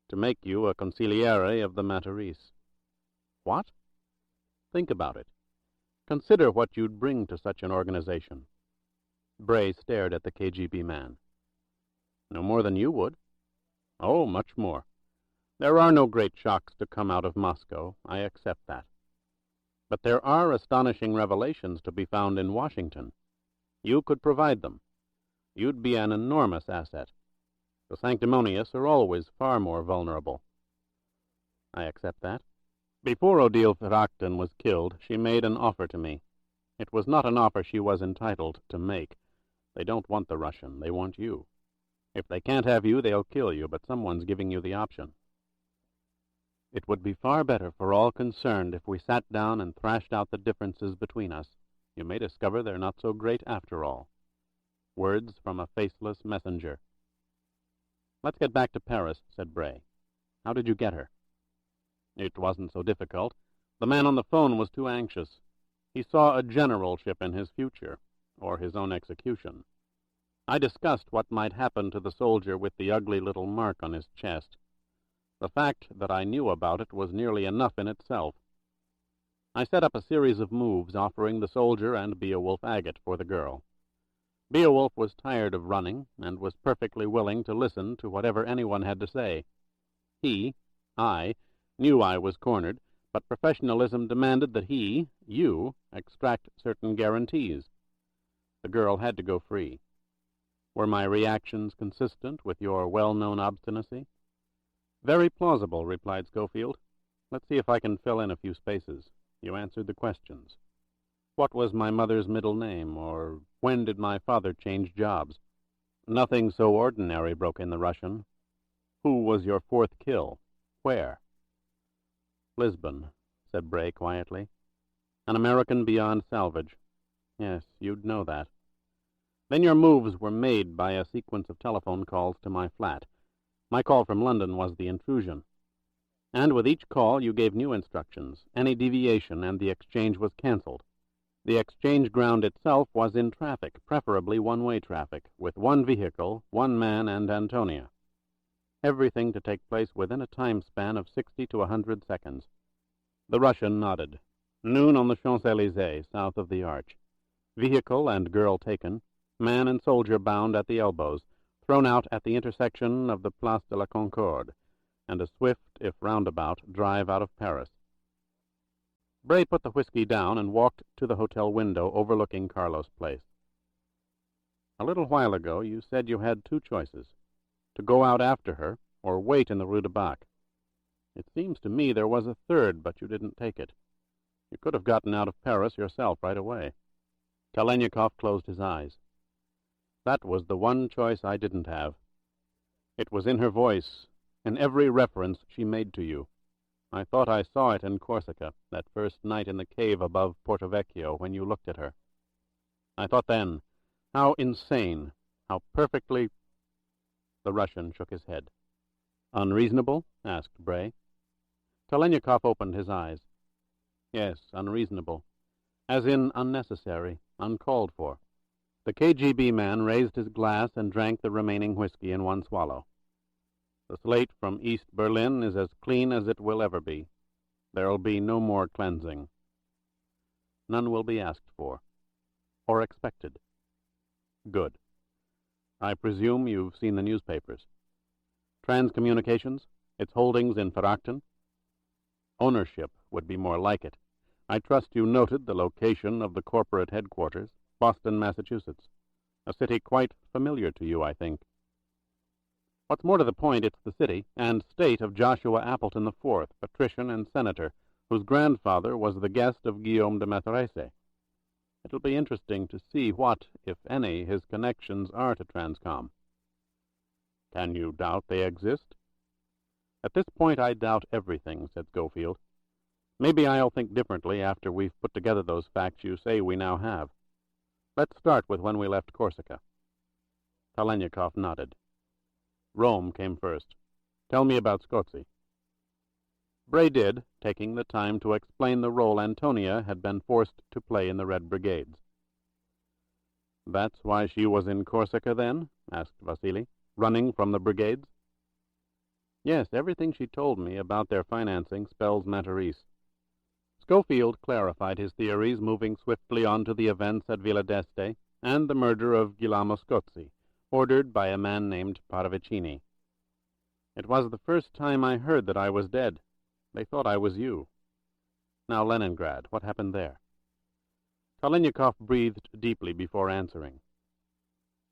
S1: To make you a consigliere of the Matarese. What? Think about it. Consider what you'd bring to such an organization. Bray stared at the KGB man. No more than you would. Oh, much more. There are no great shocks to come out of Moscow, I accept that. But there are astonishing revelations to be found in Washington. You could provide them. You'd be an enormous asset. The sanctimonious are always far more vulnerable. I accept that. Before Odile Ferrachtin was killed, she made an offer to me. It was not an offer she was entitled to make. They don't want the Russian, they want you. If they can't have you, they'll kill you, but someone's giving you the option. It would be far better for all concerned if we sat down and thrashed out the differences between us. You may discover they're not so great after all. Words from a faceless messenger. Let's get back to Paris, said Bray. How did you get her? It wasn't so difficult. The man on the phone was too anxious. He saw a generalship in his future, or his own execution. I discussed what might happen to the soldier with the ugly little mark on his chest. The fact that I knew about it was nearly enough in itself. I set up a series of moves offering the soldier and Beowulf agate for the girl. Beowulf was tired of running and was perfectly willing to listen to whatever anyone had to say. I, knew I was cornered, but professionalism demanded that you, extract certain guarantees. The girl had to go free. Were my reactions consistent with your well-known obstinacy? Very plausible, replied Scofield. Let's see if I can fill in a few spaces. You answered the questions. What was my mother's middle name, or when did my father change jobs? Nothing so ordinary, broke in the Russian. Who was your fourth kill? Where? Lisbon, said Bray quietly. An American beyond salvage. Yes, you'd know that. Then your moves were made by a sequence of telephone calls to my flat. My call from London was the intrusion. And with each call you gave new instructions, any deviation, and the exchange was cancelled. The exchange ground itself was in traffic, preferably one-way traffic, with one vehicle, one man, and Antonia. Everything to take place within a time span of 60 to 100 seconds. The Russian nodded. Noon on the Champs-Élysées, south of the Arch. Vehicle and girl taken, man and soldier bound at the elbows, thrown out at the intersection of the Place de la Concorde,
S3: and a swift, if roundabout, drive out of Paris. Bray put the whiskey down and walked to the hotel window overlooking Carlos Place. A little while ago you said you had two choices, to go out after her or wait in the Rue de Bac. It seems to me there was a third, but you didn't take it. You could have gotten out of Paris yourself right away. Talaniekov closed his eyes. That was the one choice I didn't have. It was in her voice, in every reference she made to you. I thought I saw it in Corsica, that first night in the cave above Porto Vecchio when you looked at her. I thought then, how insane, how perfectly— The Russian shook his head. Unreasonable? Asked Bray. Talaniekov opened his eyes. Yes, unreasonable. As in unnecessary, uncalled for. The KGB man raised his glass and drank the remaining whiskey in one swallow. The slate from East Berlin is as clean as it will ever be. There'll be no more cleansing. None will be asked for, or expected. Good. I presume you've seen the newspapers. Transcommunications, its holdings in Verachten? Ownership would be more like it. I trust you noted the location of the corporate headquarters, Boston, Massachusetts. A city quite familiar to you, I think. What's more to the point, it's the city and state of Joshua Appleton IV, patrician and senator, whose grandfather was the guest of Guillaume de Matarese. It'll be interesting to see what, if any, his connections are to Transcom. Can you doubt they exist? At this point I doubt everything, said Scofield. Maybe I'll think differently after we've put together those facts you say we now have. Let's start with when we left Corsica. Talaniekov nodded. Rome came first. Tell me about Scozzi. Bray did, taking the time to explain the role Antonia had been forced to play in the Red Brigades. That's why she was in Corsica, then? Asked Vasily, running from the brigades. Yes, everything she told me about their financing spells Matarese. Scofield clarified his theories, moving swiftly on to the events at Villa d'Este and the murder of Guillermo Scozzi, ordered by a man named Paravicini. It was the first time I heard that I was dead. They thought I was you. Now Leningrad, what happened there? Talaniekov breathed deeply before answering.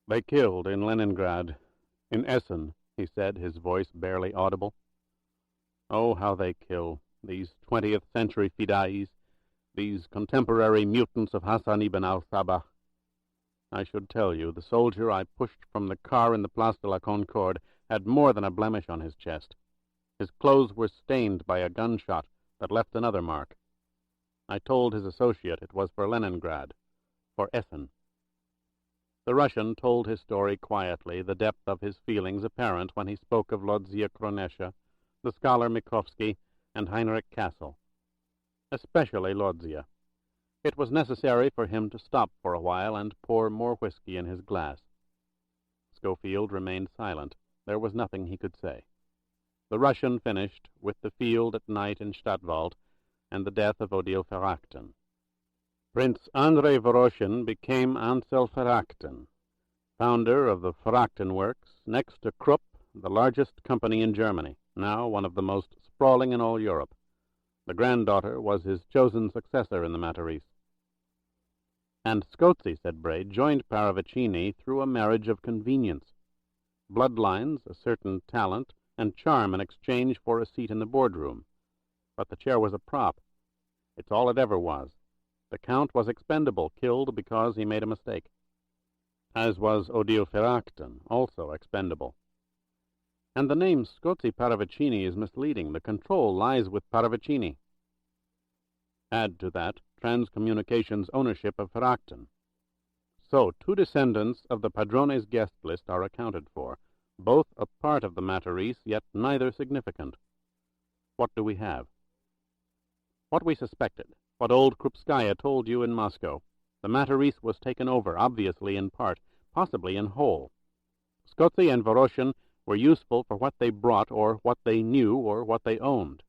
S3: They killed in Leningrad, in Essen, he said, his voice barely audible. Oh, how they kill, these 20th century fidais, these contemporary mutants of Hassan ibn al-Sabah. I should tell you, the soldier I pushed from the car in the Place de la Concorde had more than a blemish on his chest. His clothes were stained by a gunshot that left another mark. I told his associate it was for Leningrad, for Essen. The Russian told his story quietly, the depth of his feelings apparent when he spoke of Lodzia Kronesha, the scholar Mikovsky, and Heinrich Kassel. Especially Lodzia. It was necessary for him to stop for a while and pour more whiskey in his glass. Scofield remained silent. There was nothing he could say. The Russian finished with the field at night in Stadtwald and the death of Odile Verachten. Prince Andrei Voroshin became Ansel Verachten, founder of the Verachten Works, next to Krupp, the largest company in Germany, now one of the most sprawling in all Europe. The granddaughter was his chosen successor in the Matarese. And Scozzi, said Bray, joined Paravicini through a marriage of convenience. Bloodlines, a certain talent, and charm in exchange for a seat in the boardroom. But the chair was a prop. It's all it ever was. The Count was expendable, killed because he made a mistake. As was Odile Verachten, also expendable. And the name Scozzi Paravicini is misleading. The control lies with Paravicini. Add to that Transcommunications' ownership of Verachten. So, two descendants of the Padrone's guest list are accounted for, both a part of the Matarese, yet neither significant. What do we have? What we suspected, what old Krupskaya told you in Moscow. The Matarese was taken over, obviously in part, possibly in whole. Scozzi and Voroshin were useful for what they brought, or what they knew, or what they owned.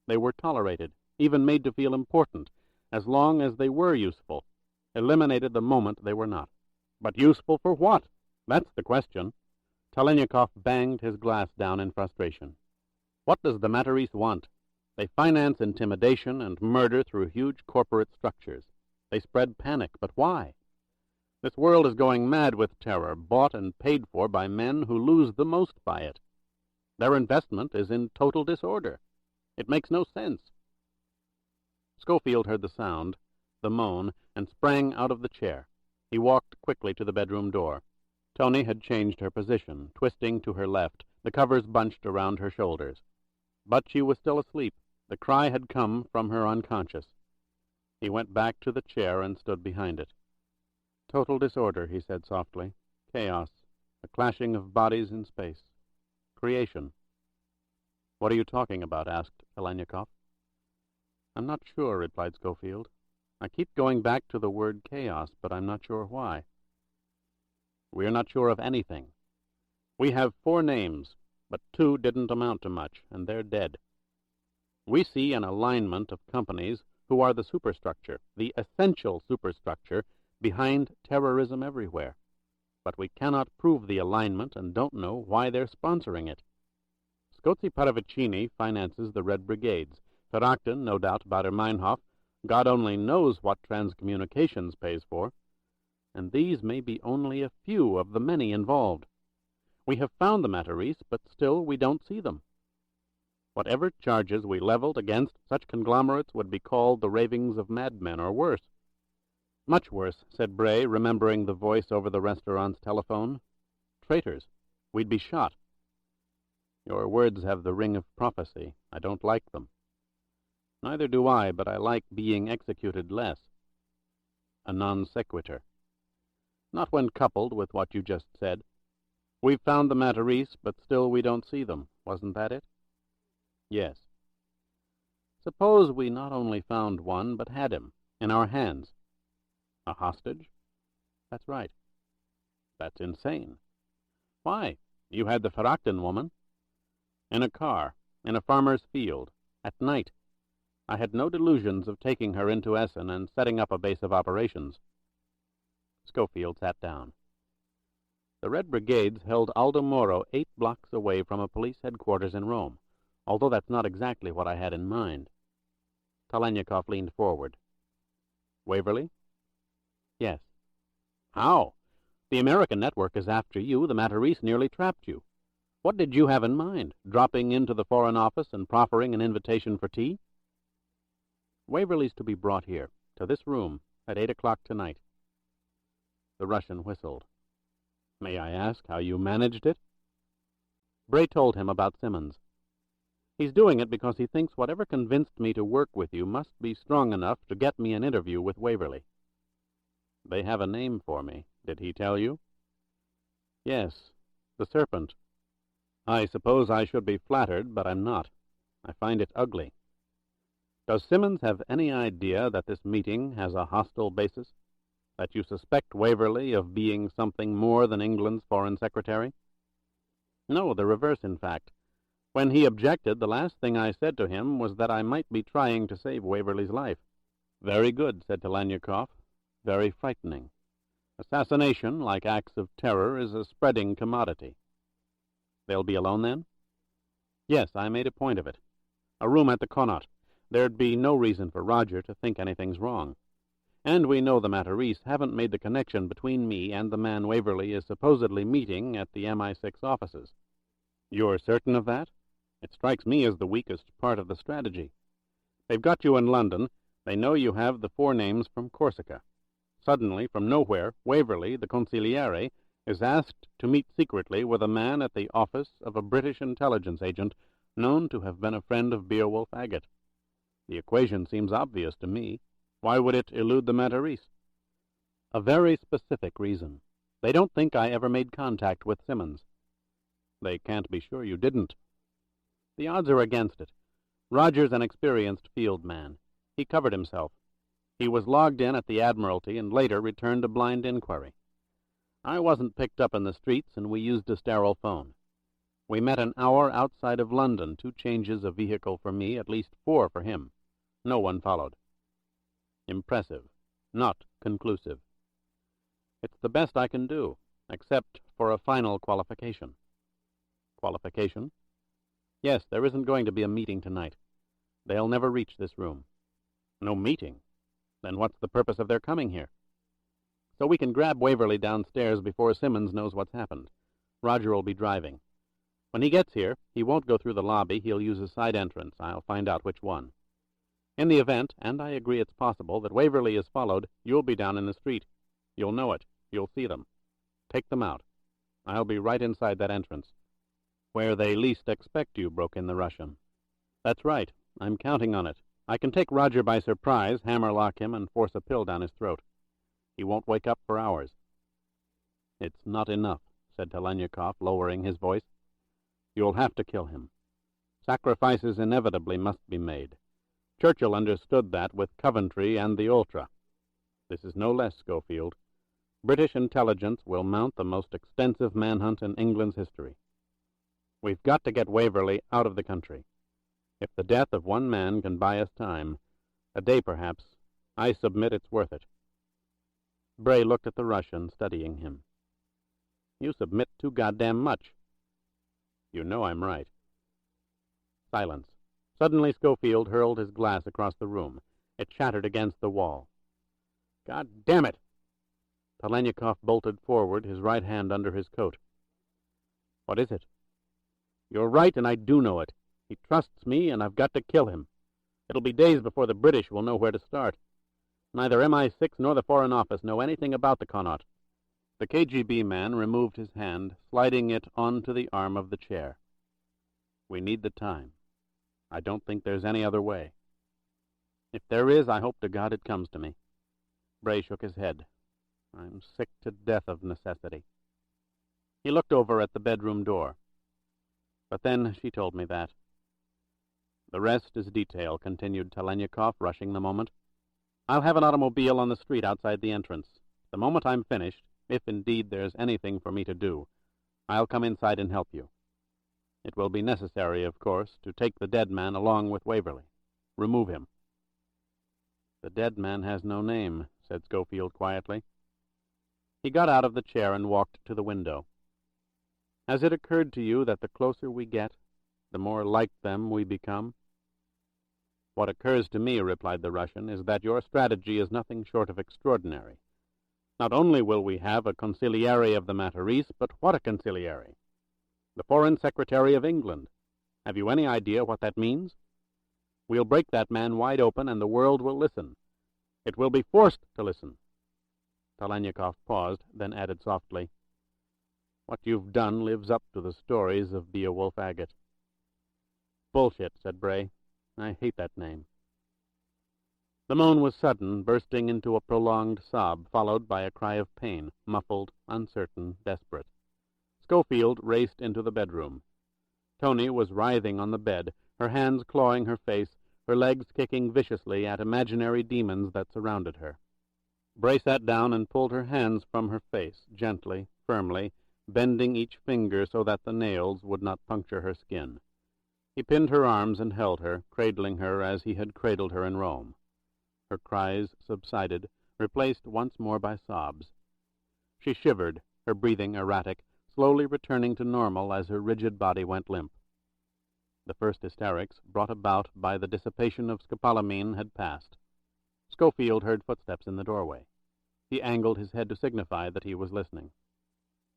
S3: They were tolerated, even made to feel important, as long as they were useful, eliminated the moment they were not. But useful for what? That's the question. Talaniekov banged his glass down in frustration.
S1: What does the Matarese want? They finance intimidation and murder through huge corporate structures. They spread panic, but why? This world is going mad with terror, bought and paid for by men who lose the most by it. Their investment is in total disorder. It makes no sense. Scofield heard the sound, the moan, and sprang out of the chair. He walked quickly to the bedroom door. Tony had changed her position, twisting to her left, the covers bunched around her shoulders. But she was still asleep. The cry had come from her unconscious. He went back to the chair and stood behind it. Total disorder, he said softly. Chaos. A clashing of bodies in space. Creation. What are you talking about? Asked Talaniekov. I'm not sure, replied Scofield. I keep going back to the word chaos, but I'm not sure why. We're not sure of anything. We have 4 names, but 2 didn't amount to much, and they're dead. We see an alignment of companies who are the superstructure, the essential superstructure, behind terrorism everywhere. But we cannot prove the alignment and don't know why they're sponsoring it. Scozzi Paravicini finances the Red Brigades. Ferrachten, no doubt, Baader-Meinhof, God only knows what transcommunications pays for. And these may be only a few of the many involved. We have found the Matarese, but still we don't see them. Whatever charges we leveled against such conglomerates would be called the ravings of madmen, or worse. Much worse, said Bray, remembering the voice over the restaurant's telephone. Traitors. We'd be shot. Your words have the ring of prophecy. I don't like them. Neither do I, but I like being executed less. A non sequitur. Not when coupled with what you just said. We've found the Matarese, but still we don't see them. Wasn't that it? Yes. Suppose we not only found one, but had him, in our hands. A hostage? That's right. That's insane. Why? You had the Ferrachten woman. In a car, in a farmer's field, at night. I had no delusions of taking her into Essen and setting up a base of operations. Scofield sat down. The Red Brigades held Aldo Moro 8 blocks away from a police headquarters in Rome, although that's not exactly what I had in mind. Talaniekov leaned forward. Waverly? Yes. How? The American network is after you. The Matarese nearly trapped you. What did you have in mind? Dropping into the Foreign Office and proffering an invitation for tea? Waverly's to be brought here, to this room, at 8 o'clock tonight. The Russian whistled. May I ask how you managed it? Bray told him about Simmons. He's doing it because he thinks whatever convinced me to work with you must be strong enough to get me an interview with Waverly. They have a name for me. Did he tell you? Yes, the Serpent. I suppose I should be flattered, but I'm not. I find it ugly. Does Simmons have any idea that this meeting has a hostile basis? That you suspect Waverly of being something more than England's Foreign Secretary? No, the reverse, in fact. When he objected, the last thing I said to him was that I might be trying to save Waverly's life. Very good, said Talaniekov. Very frightening. Assassination, like acts of terror, is a spreading commodity. They'll be alone, then? Yes, I made a point of it. A room at the Connaught. There'd be no reason for Roger to think anything's wrong. And we know the Matarese haven't made the connection between me and the man Waverly is supposedly meeting at the MI6 offices. You're certain of that? It strikes me as the weakest part of the strategy. They've got you in London. They know you have the 4 names from Corsica. Suddenly, from nowhere, Waverly, the consigliere, is asked to meet secretly with a man at the office of a British intelligence agent known to have been a friend of Beowulf Agate. The equation seems obvious to me. Why would it elude the Matarese? A very specific reason. They don't think I ever made contact with Simmons. They can't be sure you didn't. The odds are against it. Roger's an experienced field man. He covered himself. He was logged in at the Admiralty and later returned a blind inquiry. I wasn't picked up in the streets, and we used a sterile phone. We met an hour outside of London, 2 changes of vehicle for me, at least 4 for him. No one followed. Impressive, not conclusive. It's the best I can do, except for a final qualification. Qualification? Yes, there isn't going to be a meeting tonight. They'll never reach this room. No meeting? Then what's the purpose of their coming here? So we can grab Waverley downstairs before Simmons knows what's happened. Roger will be driving. When he gets here, he won't go through the lobby. He'll use a side entrance. I'll find out which one. In the event, and I agree it's possible, that Waverley is followed, you'll be down in the street. You'll know it. You'll see them. Take them out. I'll be right inside that entrance. Where they least expect you, broke in the Russian. That's right. I'm counting on it. I can take Roger by surprise, hammerlock him, and force a pill down his throat. He won't wake up for hours. It's not enough, said Talaniekov, lowering his voice. You'll have to kill him. Sacrifices inevitably must be made. Churchill understood that with Coventry and the Ultra. This is no less, Scofield. British intelligence will mount the most extensive manhunt in England's history. We've got to get Waverley out of the country. If the death of one man can buy us time, a day perhaps, I submit it's worth it. Bray looked at the Russian, studying him. You submit too goddamn much. You know I'm right. Silence. Suddenly Scofield hurled his glass across the room. It shattered against the wall. God damn it! Talaniekov bolted forward, his right hand under his coat. What is it? You're right, and I do know it. He trusts me, and I've got to kill him. It'll be days before the British will know where to start. Neither MI6 nor the Foreign Office know anything about the Connaught. The KGB man removed his hand, sliding it onto the arm of the chair. We need the time. I don't think there's any other way. If there is, I hope to God it comes to me. Bray shook his head. I'm sick to death of necessity. He looked over at the bedroom door. But then she told me that. The rest is detail, continued Talaniekov, rushing the moment. I'll have an automobile on the street outside the entrance. The moment I'm finished, if indeed there's anything for me to do, I'll come inside and help you. It will be necessary, of course, to take the dead man along with Waverley. Remove him. The dead man has no name, said Scofield quietly. He got out of the chair and walked to the window. Has it occurred to you that the closer we get, the more like them we become? What occurs to me, replied the Russian, is that your strategy is nothing short of extraordinary. Not only will we have a consigliere of the Matarese, but what a consigliere! The Foreign Secretary of England. Have you any idea what that means? We'll break that man wide open, and the world will listen. It will be forced to listen. Talaniekov paused, then added softly, What you've done lives up to the stories of Beowulf Agate. Bullshit, said Bray. I hate that name. The moan was sudden, bursting into a prolonged sob, followed by a cry of pain, muffled, uncertain, desperate. Scofield raced into the bedroom. Tony was writhing on the bed, her hands clawing her face, her legs kicking viciously at imaginary demons that surrounded her. Bray sat down and pulled her hands from her face, gently, firmly, bending each finger so that the nails would not puncture her skin. He pinned her arms and held her, cradling her as he had cradled her in Rome. Her cries subsided, replaced once more by sobs. She shivered, her breathing erratic, slowly returning to normal as her rigid body went limp. The first hysterics, brought about by the dissipation of scopolamine, had passed. Scofield heard footsteps in the doorway. He angled his head to signify that he was listening.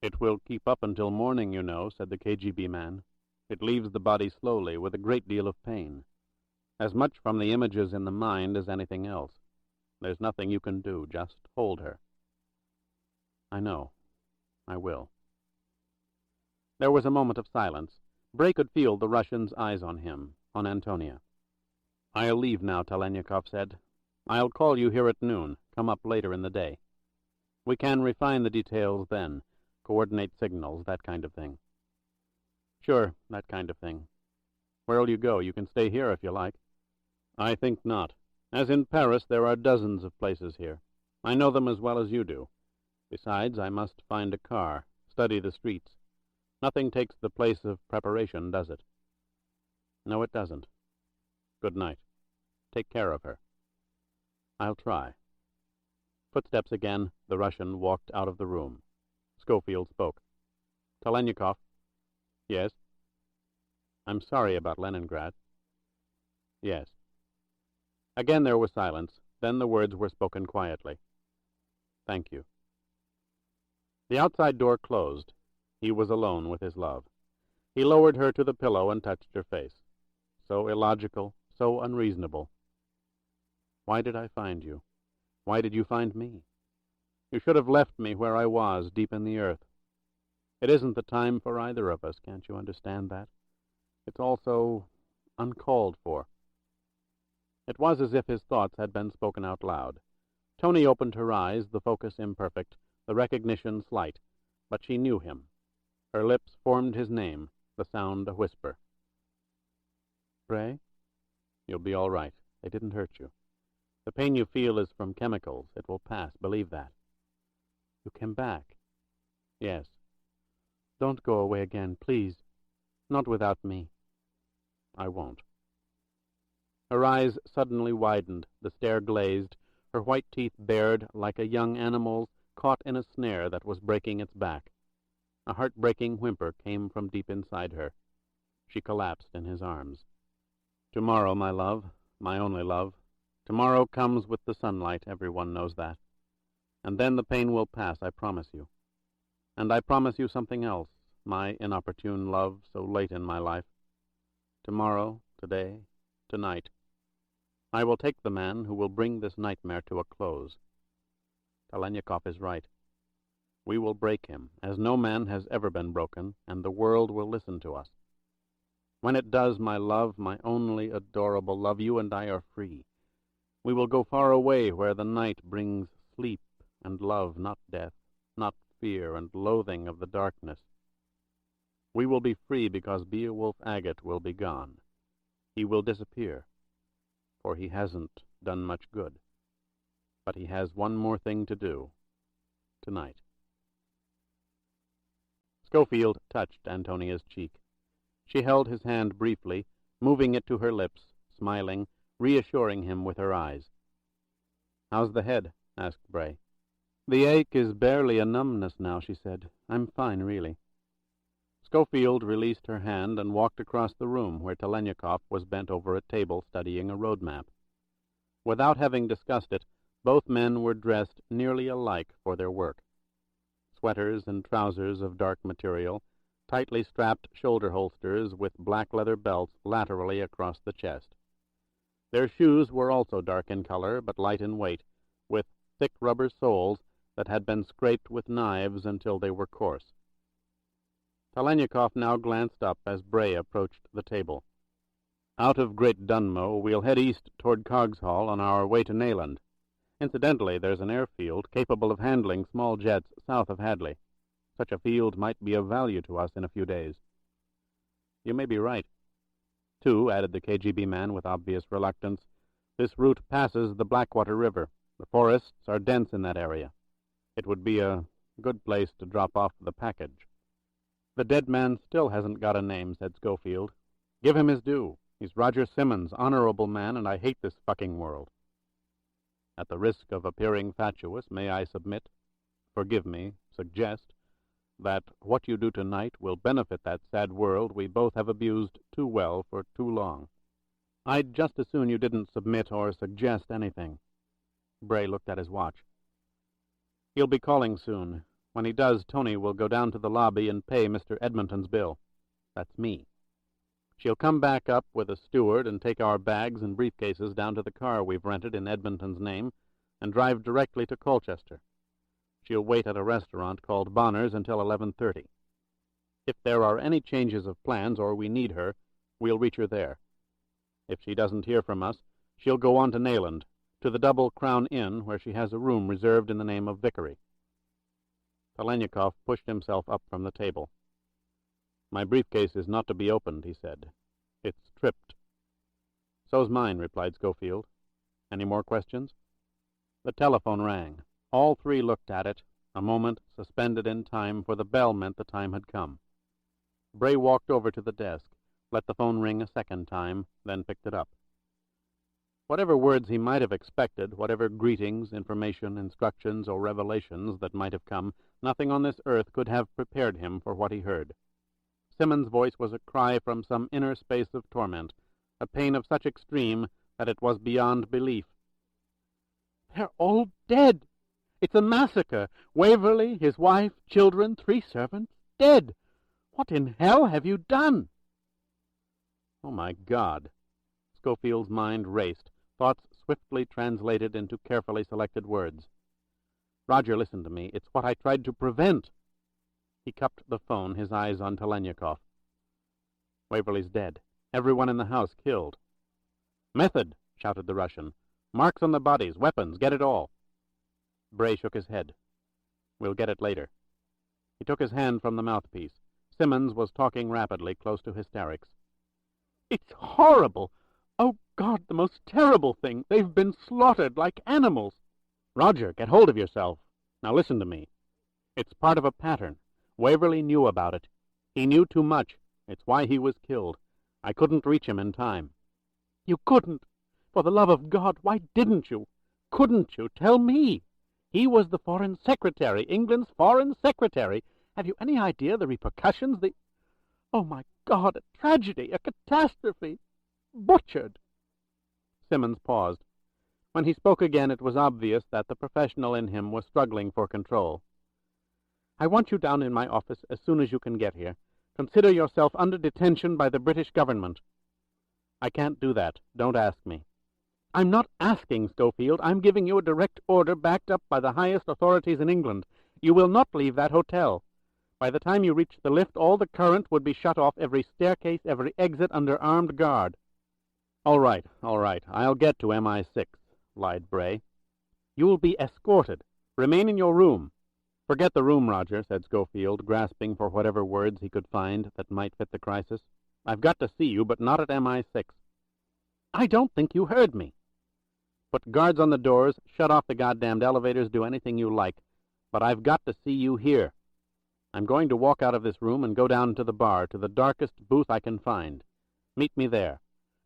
S1: It will keep up until morning, you know, said the KGB man. It leaves the body slowly, with a great deal of pain. As much from the images in the mind as anything else. There's nothing you can do, just hold her. I know. I will. There was a moment of silence. Bray could feel the Russian's eyes on him, on Antonia. I'll leave now, Talaniekov said. I'll call you here at noon. Come up later in the day. We can refine the details then, coordinate signals, that kind of thing. Sure, that kind of thing. Where'll you go? You can stay here if you like. I think not. As in Paris, there are dozens of places here. I know them as well as you do. Besides, I must find a car, study the streets. Nothing takes the place of preparation, does it? No, it doesn't. Good night. Take care of her. I'll try. Footsteps again. The Russian walked out of the room. Scofield spoke. Talaniekov. Yes? I'm sorry about Leningrad. Yes. Again there was silence. Then the words were spoken quietly. Thank you. The outside door closed. He was alone with his love. He lowered her to the pillow and touched her face. So illogical, so unreasonable. Why did I find you? Why did you find me? You should have left me where I was, deep in the earth. It isn't the time for either of us, can't you understand that? It's all so uncalled for. It was as if his thoughts had been spoken out loud. Tony opened her eyes, the focus imperfect, the recognition slight, but she knew him. Her lips formed his name, the sound a whisper. Bray? You'll be all right. They didn't hurt you. The pain you feel is from chemicals. It will pass, believe that. You came back? Yes. Don't go away again, please. Not without me. I won't. Her eyes suddenly widened, the stare glazed, her white teeth bared like a young animal's caught in a snare that was breaking its back. A heart-breaking whimper came from deep inside her. She collapsed in his arms. Tomorrow, my love, my only love. Tomorrow comes with the sunlight, everyone knows that. And then the pain will pass, I promise you. And I promise you something else, my inopportune love so late in my life. Tomorrow, today, tonight, I will take the man who will bring this nightmare to a close. Talaniekov is right. We will break him, as no man has ever been broken, and the world will listen to us. When it does, my love, my only adorable love, you and I are free. We will go far away where the night brings sleep and love, not death, not fear and loathing of the darkness. We will be free because Beowulf Agate will be gone. He will disappear, for he hasn't done much good. But he has one more thing to do, tonight. Scofield touched Antonia's cheek. She held his hand briefly, moving it to her lips, smiling, reassuring him with her eyes. "How's the head?" asked Bray. "The ache is barely a numbness now," she said. "I'm fine, really." Scofield released her hand and walked across the room where Talaniekov was bent over a table studying a road map. Without having discussed it, both men were dressed nearly alike for their work. Sweaters and trousers of dark material, tightly strapped shoulder holsters with black leather belts laterally across the chest. Their shoes were also dark in color, but light in weight, with thick rubber soles that had been scraped with knives until they were coarse. Talaniekov now glanced up as Bray approached the table. "Out of Great Dunmow, we'll head east toward Coggeshall on our way to Nayland. Incidentally, there's an airfield capable of handling small jets south of Hadley. Such a field might be of value to us in a few days." "You may be right." "Too," added the KGB man with obvious reluctance, "this route passes the Blackwater River. The forests are dense in that area. It would be a good place to drop off the package." "The dead man still hasn't got a name," said Scofield. "Give him his due. He's Roger Simmons, honorable man, and I hate this fucking world." At the risk of appearing fatuous, may I forgive me, suggest, that what you do tonight will benefit that sad world we both have abused too well for too long. I'd just as soon you didn't submit or suggest anything. Bray looked at his watch. "He'll be calling soon. When he does, Tony will go down to the lobby and pay Mr. Edmonton's bill. That's me. She'll come back up with a steward and take our bags and briefcases down to the car we've rented in Edmonton's name and drive directly to Colchester. She'll wait at a restaurant called Bonner's until 11:30. If there are any changes of plans or we need her, we'll reach her there. If she doesn't hear from us, she'll go on to Nayland, to the Double Crown Inn, where she has a room reserved in the name of Vickery." Talaniekov pushed himself up from the table. "My briefcase is not to be opened," he said. "It's tripped." "So's mine," replied Scofield. "Any more questions?" The telephone rang. All three looked at it, a moment suspended in time, for the bell meant the time had come. Bray walked over to the desk, let the phone ring a second time, then picked it up. Whatever words he might have expected, whatever greetings, information, instructions, or revelations that might have come, nothing on this earth could have prepared him for what he heard. Simmons' voice was a cry from some inner space of torment, a pain of such extreme that it was beyond belief. "They're all dead! It's a massacre! Waverley, his wife, children, 3 servants, dead! What in hell have you done?" Oh, my God! Scofield's mind raced, thoughts swiftly translated into carefully selected words. "Roger, listen to me. It's what I tried to prevent." He cupped the phone, his eyes on Talaniekov. "Waverley's dead. Everyone in the house killed." "Method!" shouted the Russian. "Marks on the bodies, weapons, get it all." Bray shook his head. "We'll get it later." He took his hand from the mouthpiece. Simmons was talking rapidly, close to hysterics. "It's horrible! Oh, God, the most terrible thing! They've been slaughtered like animals!" "Roger, get hold of yourself. Now listen to me. It's part of a pattern. Waverley knew about it. He knew too much. It's why he was killed. I couldn't reach him in time." "You couldn't! For the love of God, why didn't you? Couldn't you? Tell me! He was the Foreign Secretary, England's Foreign Secretary. Have you any idea the repercussions, Oh, my God, a tragedy, a catastrophe! Butchered!" Simmons paused. When he spoke again, it was obvious that the professional in him was struggling for control. "I want you down in my office as soon as you can get here. Consider yourself under detention by the British government." "I can't do that. Don't ask me." "I'm not asking, Scofield. I'm giving you a direct order backed up by the highest authorities in England. You will not leave that hotel. By the time you reach the lift, all the current would be shut off, every staircase, every exit under armed guard." All right. I'll get to MI6, lied Bray. "You'll be escorted. Remain in your room." "Forget the room, Roger," said Scofield, grasping for whatever words he could find that might fit the crisis. "I've got to see you, but not at MI6. "I don't think you heard me." "Put guards on the doors, shut off the goddamned elevators, do anything you like. But I've got to see you here. I'm going to walk out of this room and go down to the bar, to the darkest booth I can find. Meet me there."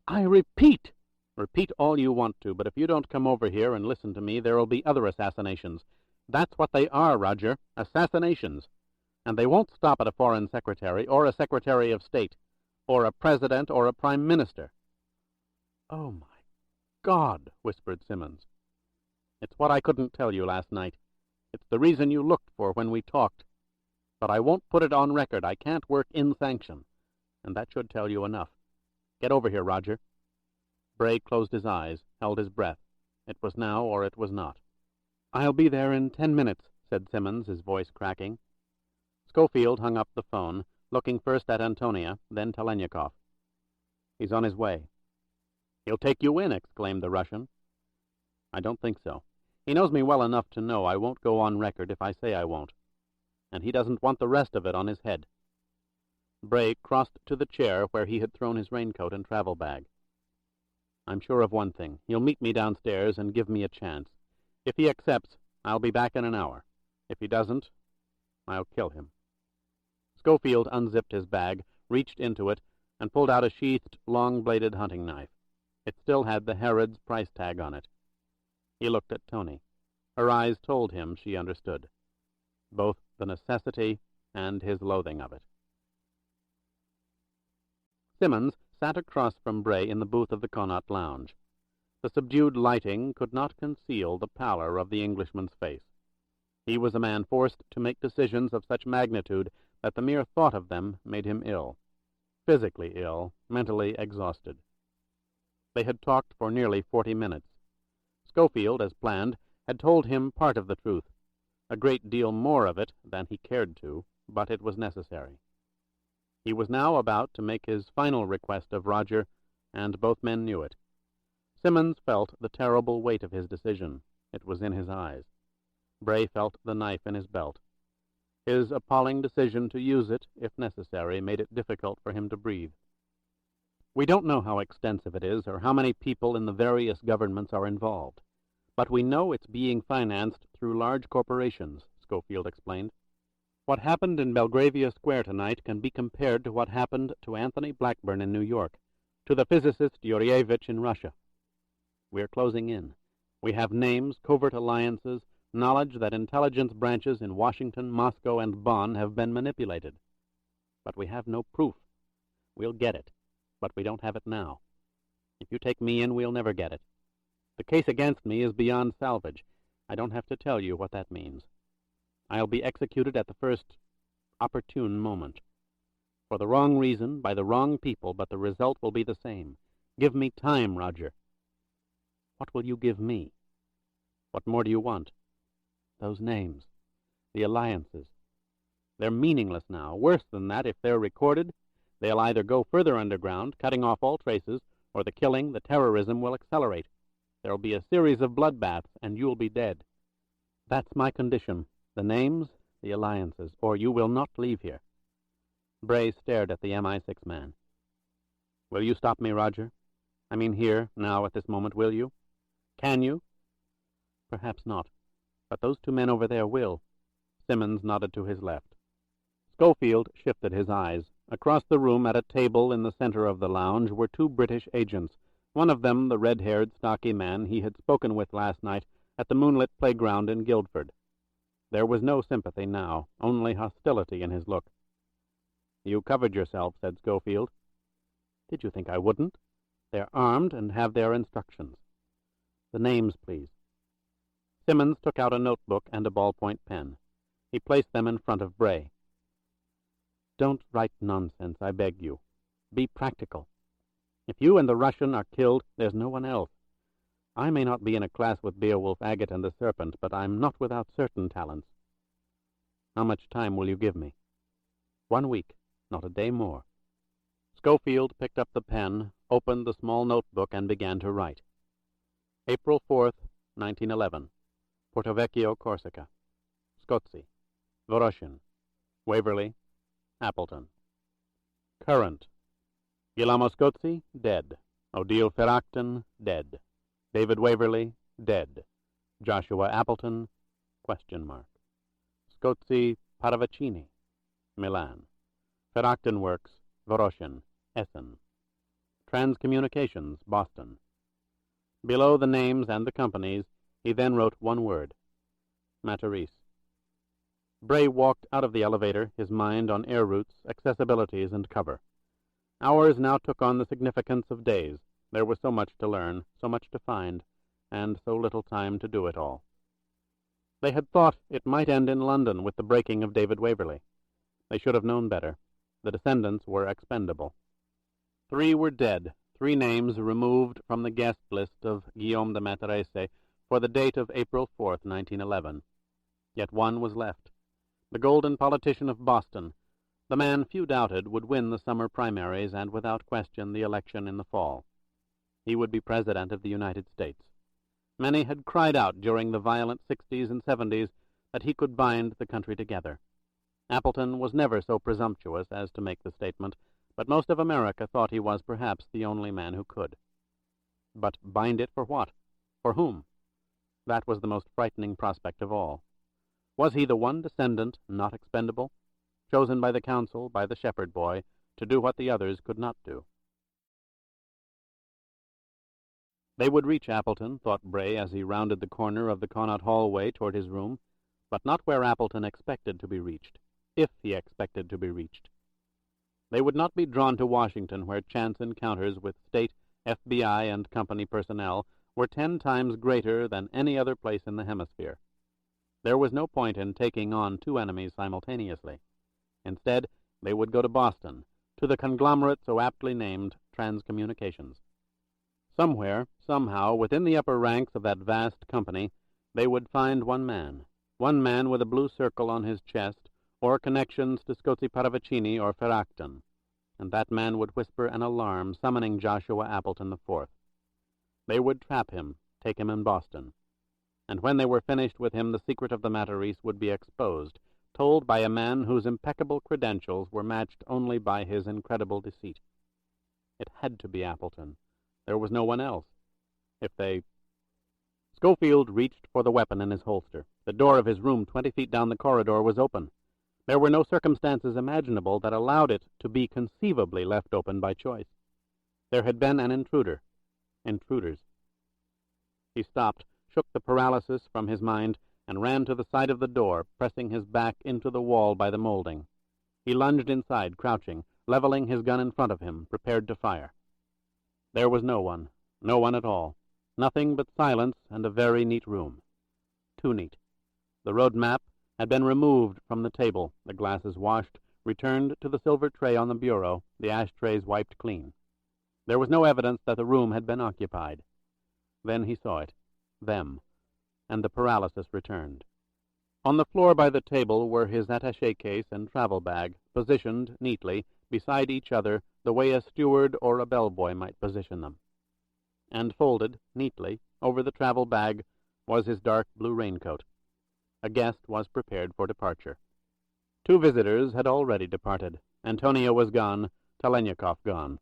S1: "I repeat." "Repeat all you want to, but if you don't come over here and listen to me, there'll be other assassinations. That's what they are, Roger. Assassinations. And they won't stop at a foreign secretary, or a secretary of state, or a president, or a prime minister." "Oh, my God," whispered Simmons. "It's what I couldn't tell you last night. It's the reason you looked for when we talked. But I won't put it on record. I can't work in sanction. And that should tell you enough. Get over here, Roger." Bray closed his eyes, held his breath. It was now or it was not. "I'll be there in 10 minutes, said Simmons, his voice cracking. Scofield hung up the phone, looking first at Antonia, then Talaniekov. "He's on his way." "He'll take you in," exclaimed the Russian. "I don't think so. He knows me well enough to know I won't go on record if I say I won't. And he doesn't want the rest of it on his head." Bray crossed to the chair where he had thrown his raincoat and travel bag. "I'm sure of one thing. He'll meet me downstairs and give me a chance. If he accepts, I'll be back in an hour. If he doesn't, I'll kill him." Scofield unzipped his bag, reached into it, and pulled out a sheathed, long-bladed hunting knife. It still had the Harrod's price tag on it. He looked at Tony. Her eyes told him she understood. Both the necessity and his loathing of it. Simmons sat across from Bray in the booth of the Connaught Lounge. The subdued lighting could not conceal the pallor of the Englishman's face. He was a man forced to make decisions of such magnitude that the mere thought of them made him ill. Physically ill, mentally exhausted. They had talked for nearly 40 minutes. Scofield, as planned, had told him part of the truth, a great deal more of it than he cared to, but it was necessary. He was now about to make his final request of Roger, and both men knew it. Simmons felt the terrible weight of his decision. It was in his eyes. Bray felt the knife in his belt. His appalling decision to use it, if necessary, made it difficult for him to breathe. "We don't know how extensive it is, or how many people in the various governments are involved. But we know it's being financed through large corporations," Scofield explained. "What happened in Belgravia Square tonight can be compared to what happened to Anthony Blackburn in New York, to the physicist Yurievich in Russia. We're closing in. We have names, covert alliances, knowledge that intelligence branches in Washington, Moscow, and Bonn have been manipulated. But we have no proof. We'll get it, but we don't have it now. If you take me in, we'll never get it. The case against me is beyond salvage. I don't have to tell you what that means. I'll be executed at the first opportune moment. For the wrong reason, by the wrong people, but the result will be the same. Give me time, Roger. What will you give me? What more do you want? Those names. The alliances. They're meaningless now. Worse than that, if they're recorded, they'll either go further underground, cutting off all traces, or the killing, the terrorism will accelerate. There'll be a series of bloodbaths, and you'll be dead. That's my condition. The names, the alliances, or you will not leave here. Bray stared at the MI6 man. Will you stop me, Roger? I mean here, now, at this moment, will you? Can you? Perhaps not. But those two men over there will. Simmons nodded to his left. Scofield shifted his eyes. Across the room, at a table in the center of the lounge, were two British agents. One of them, the red-haired, stocky man he had spoken with last night at the moonlit playground in Guildford. There was no sympathy now, only hostility in his look. You covered yourself, said Scofield. Did you think I wouldn't? They're armed and have their instructions. The names, please. Simmons took out a notebook and a ballpoint pen. He placed them in front of Bray. Don't write nonsense, I beg you. Be practical. If you and the Russian are killed, there's no one else. I may not be in a class with Beowulf, Agate, and the Serpent, but I'm not without certain talents. How much time will you give me? 1 week, not a day more. Scofield picked up the pen, opened the small notebook, and began to write. April 4th, 1911. Porto Vecchio, Corsica. Scozzi. Voroshin. Waverley. Appleton. Current. Guillermo Scozzi, dead. Odile Ferracton, dead. David Waverley, dead. Joshua Appleton, ? Scozzi Paravicini, Milan. Ferracton Works, Voroshin, Essen. Transcommunications, Boston. Below the names and the companies, he then wrote one word. Matarese. Bray walked out of the elevator, his mind on air routes, accessibilities, and cover. Hours now took on the significance of days. There was so much to learn, so much to find, and so little time to do it all. They had thought it might end in London with the breaking of David Waverley. They should have known better. The descendants were expendable. 3 were dead, 3 names removed from the guest list of Guillaume de Matarese for the date of April 4th, 1911. Yet one was left. The golden politician of Boston, the man few doubted would win the summer primaries and without question the election in the fall. He would be President of the United States. Many had cried out during the violent 60s and 70s that he could bind the country together. Appleton was never so presumptuous as to make the statement, but most of America thought he was perhaps the only man who could. But bind it for what? For whom? That was the most frightening prospect of all. Was he the one descendant not expendable, chosen by the council, by the shepherd boy, to do what the others could not do? They would reach Appleton, thought Bray as he rounded the corner of the Connaught hallway toward his room, but not where Appleton expected to be reached, if he expected to be reached. They would not be drawn to Washington, where chance encounters with state, FBI, and company personnel were 10 times greater than any other place in the hemisphere. There was no point in taking on 2 enemies simultaneously. Instead, they would go to Boston, to the conglomerate so aptly named Transcommunications. Somewhere, somehow, within the upper ranks of that vast company, they would find one man with a blue circle on his chest, or connections to Scozzi Paravicini or Ferracton, and that man would whisper an alarm summoning Joshua Appleton IV. They would trap him, take him in Boston, and when they were finished with him, the secret of the Matarese would be exposed, told by a man whose impeccable credentials were matched only by his incredible deceit. It had to be Appleton. There was no one else. If they... Scofield reached for the weapon in his holster. The door of his room 20 feet down the corridor was open. There were no circumstances imaginable that allowed it to be conceivably left open by choice. There had been an intruder. Intruders. He stopped, shook the paralysis from his mind, and ran to the side of the door, pressing his back into the wall by the molding. He lunged inside, crouching, leveling his gun in front of him, prepared to fire. There was no one at all. Nothing but silence and a very neat room. Too neat. The road map had been removed from the table, the glasses washed, returned to the silver tray on the bureau, the ashtrays wiped clean. There was no evidence that the room had been occupied. Then he saw it. Them. And the paralysis returned. On the floor by the table were his attaché case and travel bag, positioned neatly beside each other the way a steward or a bellboy might position them. And folded neatly over the travel bag was his dark blue raincoat. A guest was prepared for departure. 2 visitors had already departed. Antonia was gone, Talaniekov gone.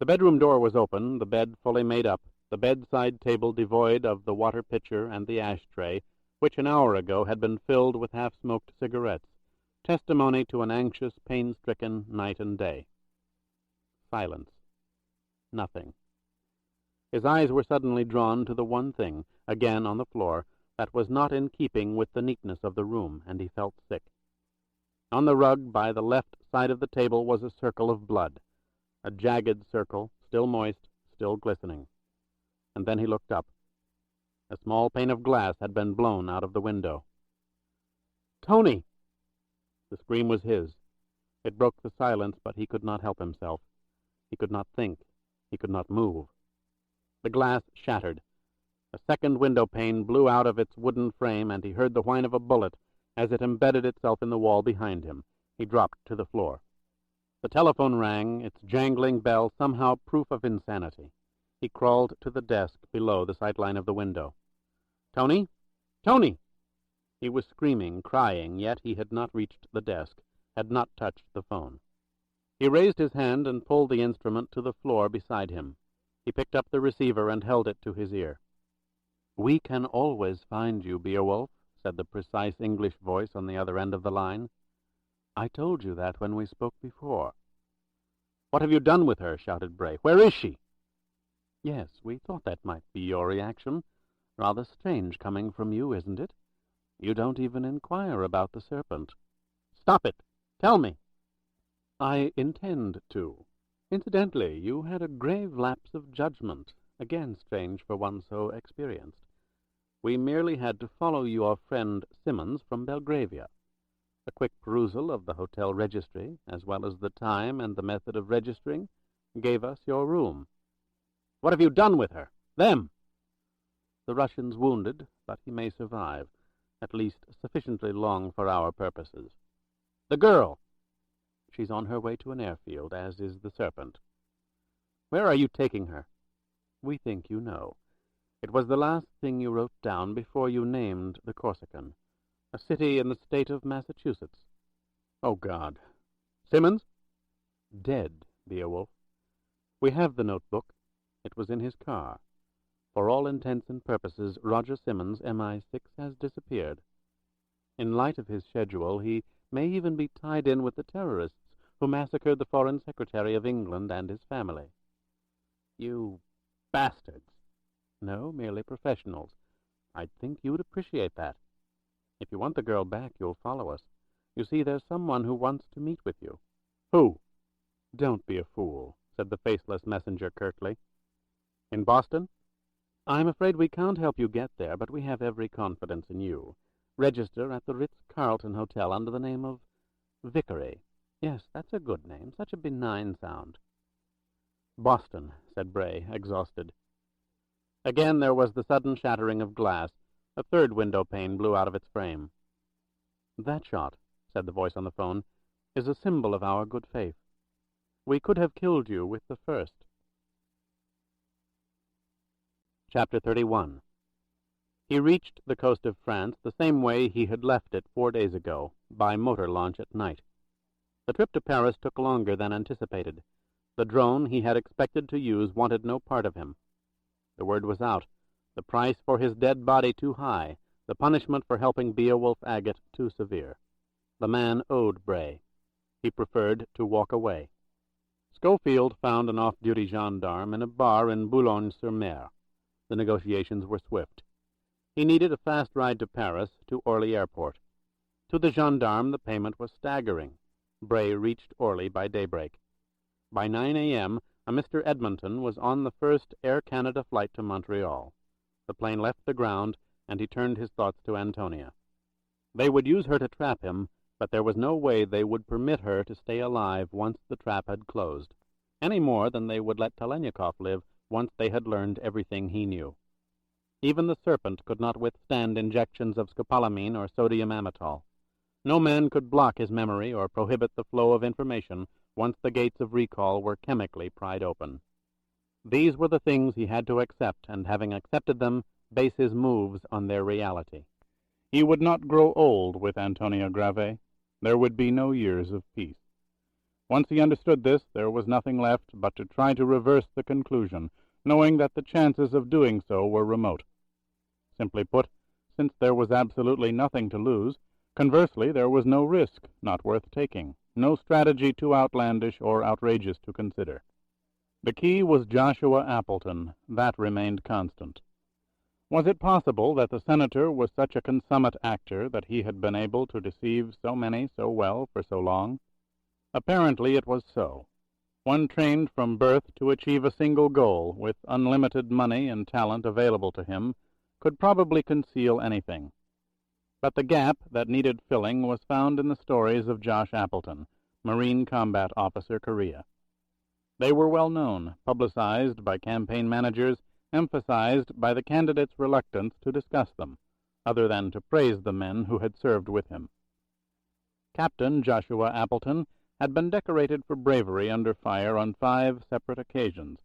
S1: The bedroom door was open, the bed fully made up, the bedside table devoid of the water pitcher and the ashtray, which an hour ago had been filled with half-smoked cigarettes, testimony to an anxious, pain-stricken night and day. Silence. Nothing. His eyes were suddenly drawn to the one thing, again on the floor, that was not in keeping with the neatness of the room, and he felt sick. On the rug by the left side of the table was a circle of blood, a jagged circle, still moist, still glistening. And then he looked up. A small pane of glass had been blown out of the window. "Tony!" The scream was his. It broke the silence, but he could not help himself. He could not think. He could not move. The glass shattered. A second window pane blew out of its wooden frame, and he heard the whine of a bullet as it embedded itself in the wall behind him. He dropped to the floor. The telephone rang, its jangling bell somehow proof of insanity. He crawled to the desk below the sightline of the window. "Tony? Tony!" He was screaming, crying, yet he had not reached the desk, had not touched the phone. He raised his hand and pulled the instrument to the floor beside him. He picked up the receiver and held it to his ear. "We can always find you, Beowulf," said the precise English voice on the other end of the line. "I told you that when we spoke before." "What have you done with her?" shouted Bray. "Where is she?" "Yes, we thought that might be your reaction. Rather strange coming from you, isn't it? You don't even inquire about the serpent." "Stop it! Tell me!" "I intend to. Incidentally, you had a grave lapse of judgment, again strange for one so experienced. We merely had to follow your friend Simmons from Belgravia. A quick perusal of the hotel registry, as well as the time and the method of registering, gave us your room." "What have you done with her? Them?" "The Russian's wounded, but he may survive, at least sufficiently long for our purposes." "The girl?" "She's on her way to an airfield, as is the serpent." "Where are you taking her?" "We think you know. It was the last thing you wrote down before you named the Corsican, a city in the state of Massachusetts." "Oh, God. Simmons?" "Dead, Beowulf. We have the notebook. It was in his car. For all intents and purposes, Roger Simmons, MI6, has disappeared. In light of his schedule, he may even be tied in with the terrorists who massacred the Foreign Secretary of England and his family." "You bastards." "No, merely professionals. I'd think you'd appreciate that. If you want the girl back, you'll follow us. You see, there's someone who wants to meet with you." "Who?" "Don't be a fool," said the faceless messenger curtly. "In Boston?" "I'm afraid we can't help you get there, but we have every confidence in you. Register at the Ritz-Carlton Hotel under the name of Vickery. Yes, that's a good name, such a benign sound." "Boston," said Bray, exhausted. Again there was the sudden shattering of glass. A third window pane blew out of its frame. "That shot," said the voice on the phone, "is a symbol of our good faith. We could have killed you with the first." Chapter 31. He reached the coast of France the same way he had left it 4 days ago, by motor launch at night. The trip to Paris took longer than anticipated. The drone he had expected to use wanted no part of him. The word was out. The price for his dead body too high, the punishment for helping Beowulf Agate too severe. The man owed Bray. He preferred to walk away. Scofield found an off-duty gendarme in a bar in Boulogne-sur-Mer. The negotiations were swift. He needed a fast ride to Paris, to Orly Airport. To the gendarme the payment was staggering. Bray reached Orly by daybreak. By 9 a.m., a Mr. Edmonton was on the first Air Canada flight to Montreal. The plane left the ground, and he turned his thoughts to Antonia. They would use her to trap him, but there was no way they would permit her to stay alive once the trap had closed, any more than they would let Talaniekov live once they had learned everything he knew. Even the serpent could not withstand injections of scopolamine or sodium amytal. No man could block his memory or prohibit the flow of information once the gates of recall were chemically pried open. These were the things he had to accept, and having accepted them, base his moves on their reality.
S2: He would not grow old with Antonia Grave. There would be no years of peace. Once he understood this, there was nothing left but to try to reverse the conclusion, knowing that the chances of doing so were remote. Simply put, since there was absolutely nothing to lose, conversely there was no risk not worth taking, no strategy too outlandish or outrageous to consider. The key was Joshua Appleton. That remained constant. Was it possible that the senator was such a consummate actor that he had been able to deceive so many so well for so long? Apparently it was so. One trained from birth to achieve a single goal, with unlimited money and talent available to him, could probably conceal anything. But the gap that needed filling was found in the stories of Josh Appleton, Marine Combat Officer, Korea. They were well known, publicized by campaign managers, emphasized by the candidate's reluctance to discuss them, other than to praise the men who had served with him. Captain Joshua Appleton had been decorated for bravery under fire on 5 separate occasions,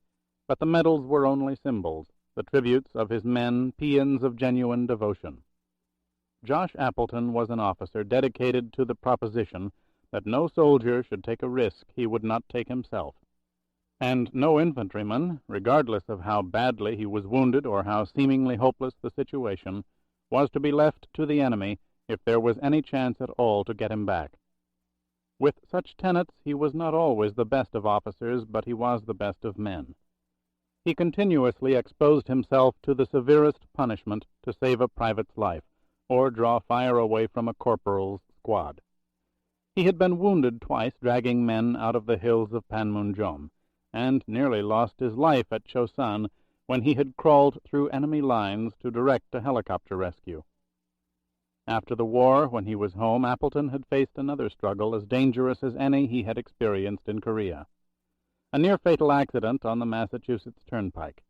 S2: but the medals were only symbols, the tributes of his men, paeans of genuine devotion. Josh Appleton was an officer dedicated to the proposition that no soldier should take a risk he would not take himself, and no infantryman, regardless of how badly he was wounded or how seemingly hopeless the situation, was to be left to the enemy if there was any chance at all to get him back. With such tenets, he was not always the best of officers, but he was the best of men. He continuously exposed himself to the severest punishment to save a private's life, or draw fire away from a corporal's squad. He had been wounded twice dragging men out of the hills of Panmunjom, and nearly lost his life at Chosun when he had crawled through enemy lines to direct a helicopter rescue. After the war, when he was home, Appleton had faced another struggle as dangerous as any he had experienced in Korea. A near-fatal accident on the Massachusetts Turnpike.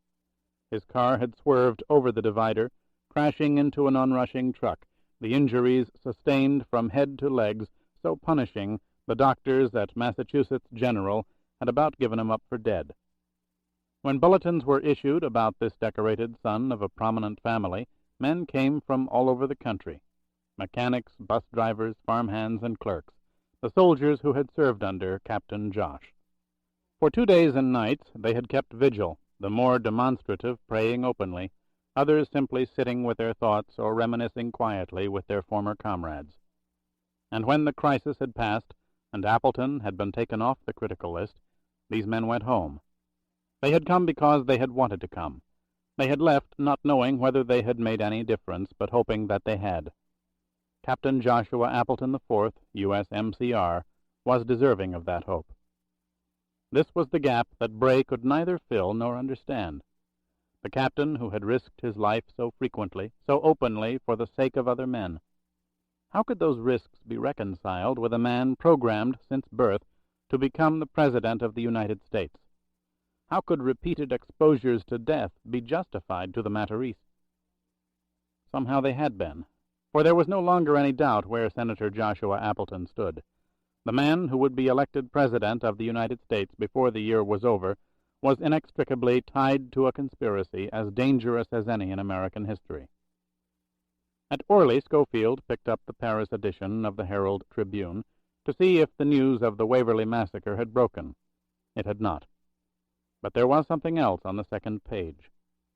S2: His car had swerved over the divider, crashing into an onrushing truck, the injuries sustained from head to legs so punishing the doctors at Massachusetts General had about given him up for dead. When bulletins were issued about this decorated son of a prominent family, men came from all over the country. Mechanics, bus drivers, farmhands, and clerks, the soldiers who had served under Captain Josh. For 2 days and nights they had kept vigil, the more demonstrative praying openly, others simply sitting with their thoughts or reminiscing quietly with their former comrades. And when the crisis had passed, and Appleton had been taken off the critical list, these men went home. They had come because they had wanted to come. They had left not knowing whether they had made any difference, but hoping that they had. Captain Joshua Appleton IV, U.S. M.C.R., was deserving of that hope. This was the gap that Bray could neither fill nor understand. The captain who had risked his life so frequently, so openly, for the sake of other men. How could those risks be reconciled with a man programmed since birth to become the President of the United States? How could repeated exposures to death be justified to the Matarese? Somehow they had been, for there was no longer any doubt where Senator Joshua Appleton stood. The man who would be elected President of the United States before the year was over was inextricably tied to a conspiracy as dangerous as any in American history. At Orly, Scofield picked up the Paris edition of the Herald Tribune to see if the news of the Waverly massacre had broken. It had not. But there was something else on the second page.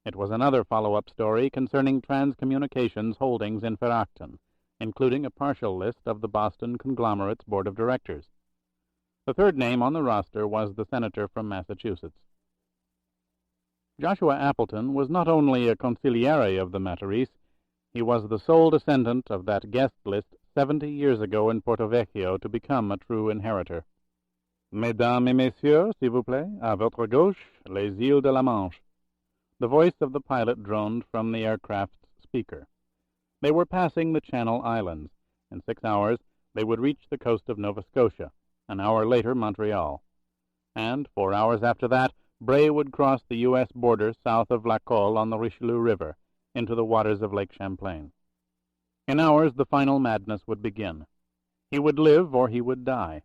S2: It was another follow-up story concerning Transcommunications holdings in Ferrachton, including a partial list of the Boston conglomerate's board of directors. The third name on the roster was the senator from Massachusetts. Joshua Appleton was not only a consigliere of the Matarese, he was the sole descendant of that guest list 70 years ago in Porto Vecchio to become a true inheritor. Mesdames et messieurs, s'il vous plaît, à votre gauche, les îles de la Manche. The voice of the pilot droned from the aircraft's speaker. They were passing the Channel Islands. In 6 hours, they would reach the coast of Nova Scotia, an hour later Montreal. And 4 hours after that, Bray would cross the U.S. border south of La Colle on the Richelieu River, into the waters of Lake Champlain. In hours, the final madness would begin. He would live or he would die.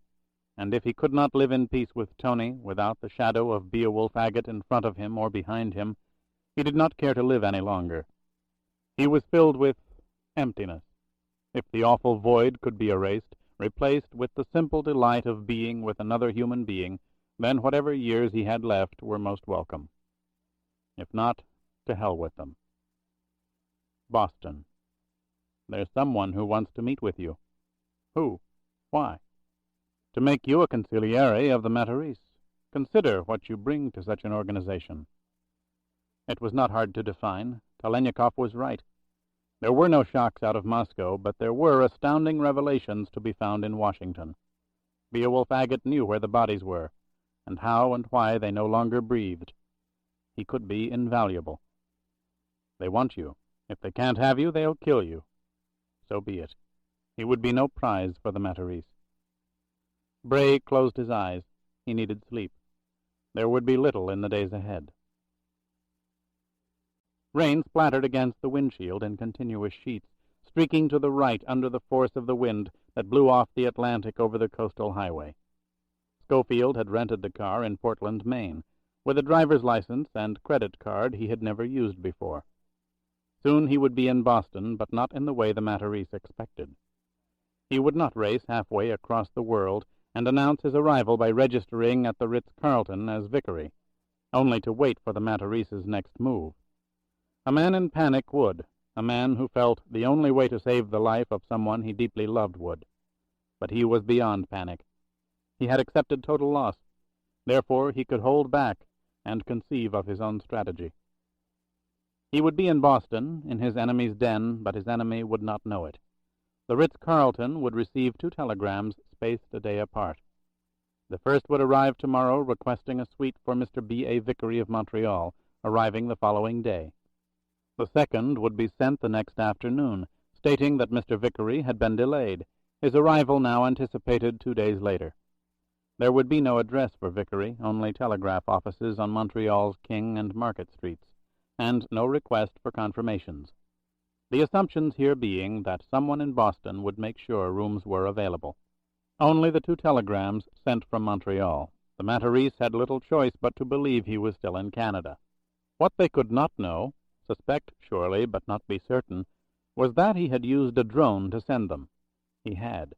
S2: And if he could not live in peace with Tony, without the shadow of Beowulf Agate in front of him or behind him, he did not care to live any longer. He was filled with emptiness. If the awful void could be erased, replaced with the simple delight of being with another human being, then whatever years he had left were most welcome. If not, to hell with them. Boston. There's someone who wants to meet with you. Who? Why? To make you a consigliere of the Matarese. Consider what you bring to such an organization. It was not hard to define. Talaniekov was right. There were no shocks out of Moscow, but there were astounding revelations to be found in Washington. Beowulf Agate knew where the bodies were, and how and why they no longer breathed. He could be invaluable. They want you. If they can't have you, they'll kill you. So be it. He would be no prize for the Matarese. Bray closed his eyes. He needed sleep. There would be little in the days ahead. Rain splattered against the windshield in continuous sheets, streaking to the right under the force of the wind that blew off the Atlantic over the coastal highway. Scofield had rented the car in Portland, Maine, with a driver's license and credit card he had never used before. Soon he would be in Boston, but not in the way the Matarese expected. He would not race halfway across the world and announce his arrival by registering at the Ritz-Carlton as Vicary, only to wait for the Matarese's next move. A man in panic would, a man who felt the only way to save the life of someone he deeply loved would. But he was beyond panic. He had accepted total loss. Therefore he could hold back and conceive of his own strategy. He would be in Boston, in his enemy's den, but his enemy would not know it. The Ritz-Carlton would receive 2 telegrams spaced a day apart. The first would arrive tomorrow requesting a suite for Mr. B.A. Vicary of Montreal, arriving the following day. The second would be sent the next afternoon, stating that Mr. Vicary had been delayed, his arrival now anticipated 2 days later. There would be no address for Vicary, only telegraph offices on Montreal's King and Market streets, and no request for confirmations. The assumptions here being that someone in Boston would make sure rooms were available. Only the 2 telegrams sent from Montreal. The Matarese had little choice but to believe he was still in Canada. What they could not know, suspect surely, but not be certain, was that he had used a drone to send them. He had.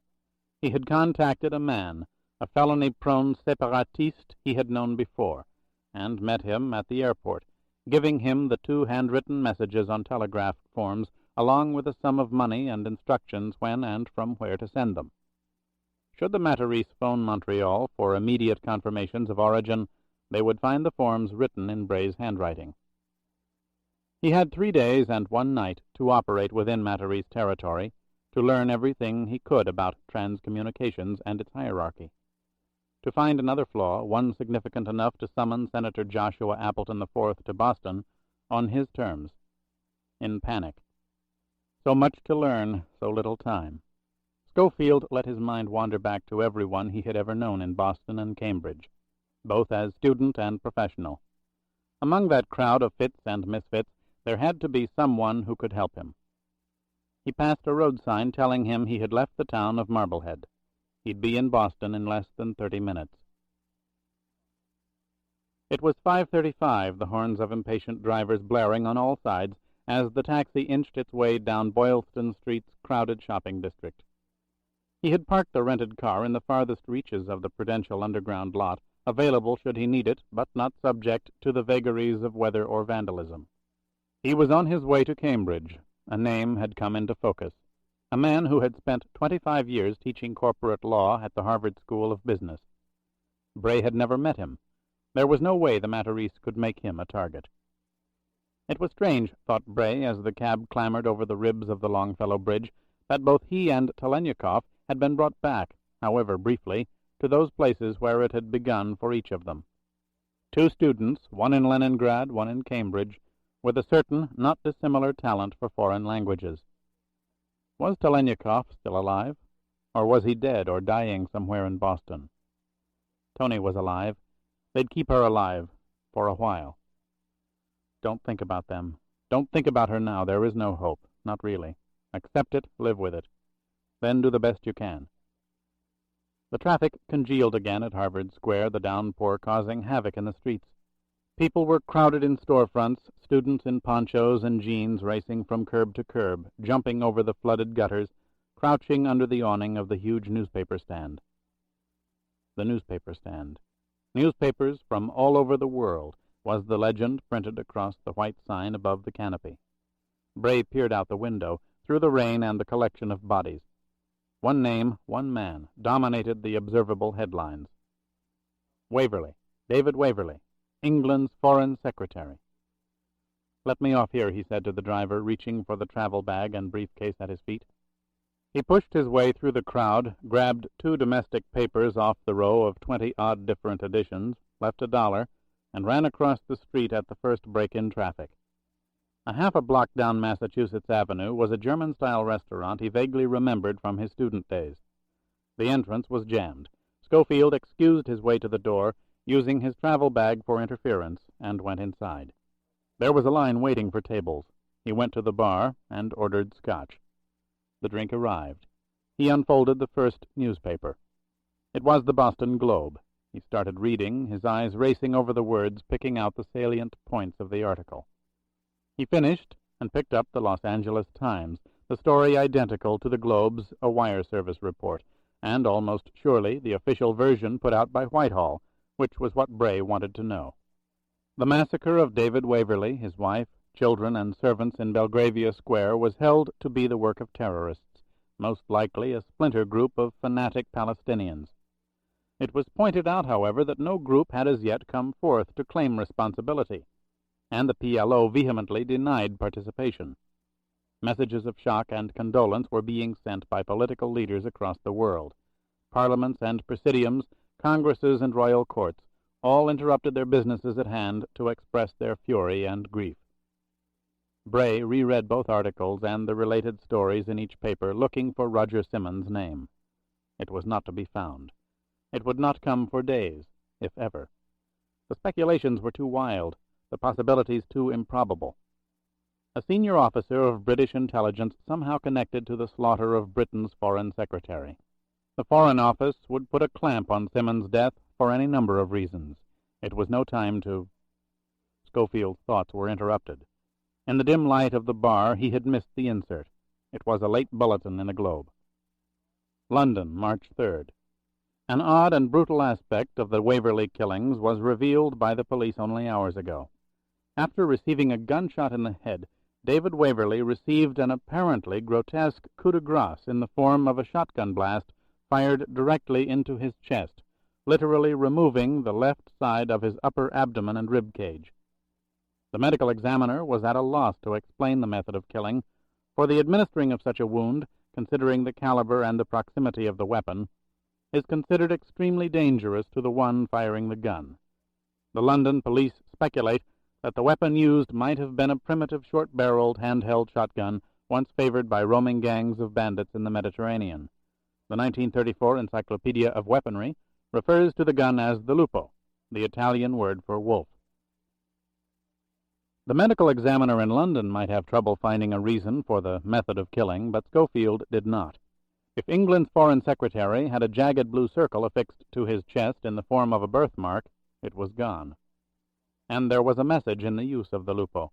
S2: He had contacted a man, a felony-prone separatiste he had known before, and met him at the airport, giving him the 2 handwritten messages on telegraph forms, along with a sum of money and instructions when and from where to send them. Should the Matarese phone Montreal for immediate confirmations of origin, they would find the forms written in Bray's handwriting. He had 3 days and 1 night to operate within Matarese territory, to learn everything he could about transcommunications and its hierarchy. To find another flaw, one significant enough to summon Senator Joshua Appleton IV to Boston, on his terms, in panic. So much to learn, so little time. Scofield let his mind wander back to everyone he had ever known in Boston and Cambridge, both as student and professional. Among that crowd of fits and misfits, there had to be someone who could help him. He passed a road sign telling him he had left the town of Marblehead. He'd be in Boston in less than 30 minutes. It was 5:35, the horns of impatient drivers blaring on all sides, as the taxi inched its way down Boylston Street's crowded shopping district. He had parked the rented car in the farthest reaches of the Prudential underground lot, available should he need it, but not subject to the vagaries of weather or vandalism. He was on his way to Cambridge. A name had come into focus. A man who had spent 25 years teaching corporate law at the Harvard School of Business. Bray had never met him. There was no way the Matarese could make him a target. It was strange, thought Bray, as the cab clambered over the ribs of the Longfellow Bridge, that both he and Talaniekov had been brought back, however briefly, to those places where it had begun for each of them. 2 students, one in Leningrad, one in Cambridge, with a certain not dissimilar talent for foreign languages. Was Talaniekov still alive, or was he dead or dying somewhere in Boston? Tony was alive. They'd keep her alive, for a while. Don't think about them. Don't think about her now. There is no hope. Not really. Accept it, live with it. Then do the best you can. The traffic congealed again at Harvard Square, the downpour causing havoc in the streets. People were crowded in storefronts, students in ponchos and jeans racing from curb to curb, jumping over the flooded gutters, crouching under the awning of the huge newspaper stand. The newspaper stand. Newspapers from all over the world was the legend printed across the white sign above the canopy. Bray peered out the window, through the rain and the collection of bodies. One name, one man, dominated the observable headlines. Waverley, David Waverley, England's Foreign Secretary. "Let me off here," he said to the driver, reaching for the travel bag and briefcase at his feet. He pushed his way through the crowd, grabbed 2 domestic papers off the row of 20-odd different editions, left $1, and ran across the street at the first break in traffic. A half a block down Massachusetts Avenue was a German-style restaurant he vaguely remembered from his student days. The entrance was jammed. Scofield excused his way to the door, using his travel bag for interference, and went inside. There was a line waiting for tables. He went to the bar and ordered scotch. The drink arrived. He unfolded the first newspaper. It was the Boston Globe. He started reading, his eyes racing over the words, picking out the salient points of the article. He finished and picked up the Los Angeles Times, the story identical to the Globe's A Wire Service report, and almost surely the official version put out by Whitehall, which was what Bray wanted to know. The massacre of David Waverley, his wife, children, and servants in Belgravia Square was held to be the work of terrorists, most likely a splinter group of fanatic Palestinians. It was pointed out, however, that no group had as yet come forth to claim responsibility, and the PLO vehemently denied participation. Messages of shock and condolence were being sent by political leaders across the world. Parliaments and presidiums, congresses and royal courts, all interrupted their businesses at hand to express their fury and grief. Bray reread both articles and the related stories in each paper, looking for Roger Simmons' name. It was not to be found. It would not come for days, if ever. The speculations were too wild, the possibilities too improbable. A senior officer of British intelligence somehow connected to the slaughter of Britain's Foreign Secretary. The Foreign Office would put a clamp on Simmons' death for any number of reasons. It was no time to... Scofield's thoughts were interrupted. In the dim light of the bar he had missed the insert. It was a late bulletin in the Globe. London, March 3rd. An odd and brutal aspect of the Waverley killings was revealed by the police only hours ago. After receiving a gunshot in the head, David Waverley received an apparently grotesque coup de grace in the form of a shotgun blast fired directly into his chest, literally removing the left side of his upper abdomen and rib cage. The medical examiner was at a loss to explain the method of killing, for the administering of such a wound, considering the caliber and the proximity of the weapon, is considered extremely dangerous to the one firing the gun. The London police speculate that the weapon used might have been a primitive short-barreled handheld shotgun once favored by roaming gangs of bandits in the Mediterranean. The 1934 Encyclopedia of Weaponry refers to the gun as the lupo, the Italian word for wolf. The medical examiner in London might have trouble finding a reason for the method of killing, but Scofield did not. If England's Foreign Secretary had a jagged blue circle affixed to his chest in the form of a birthmark, it was gone. And there was a message in the use of the lupo.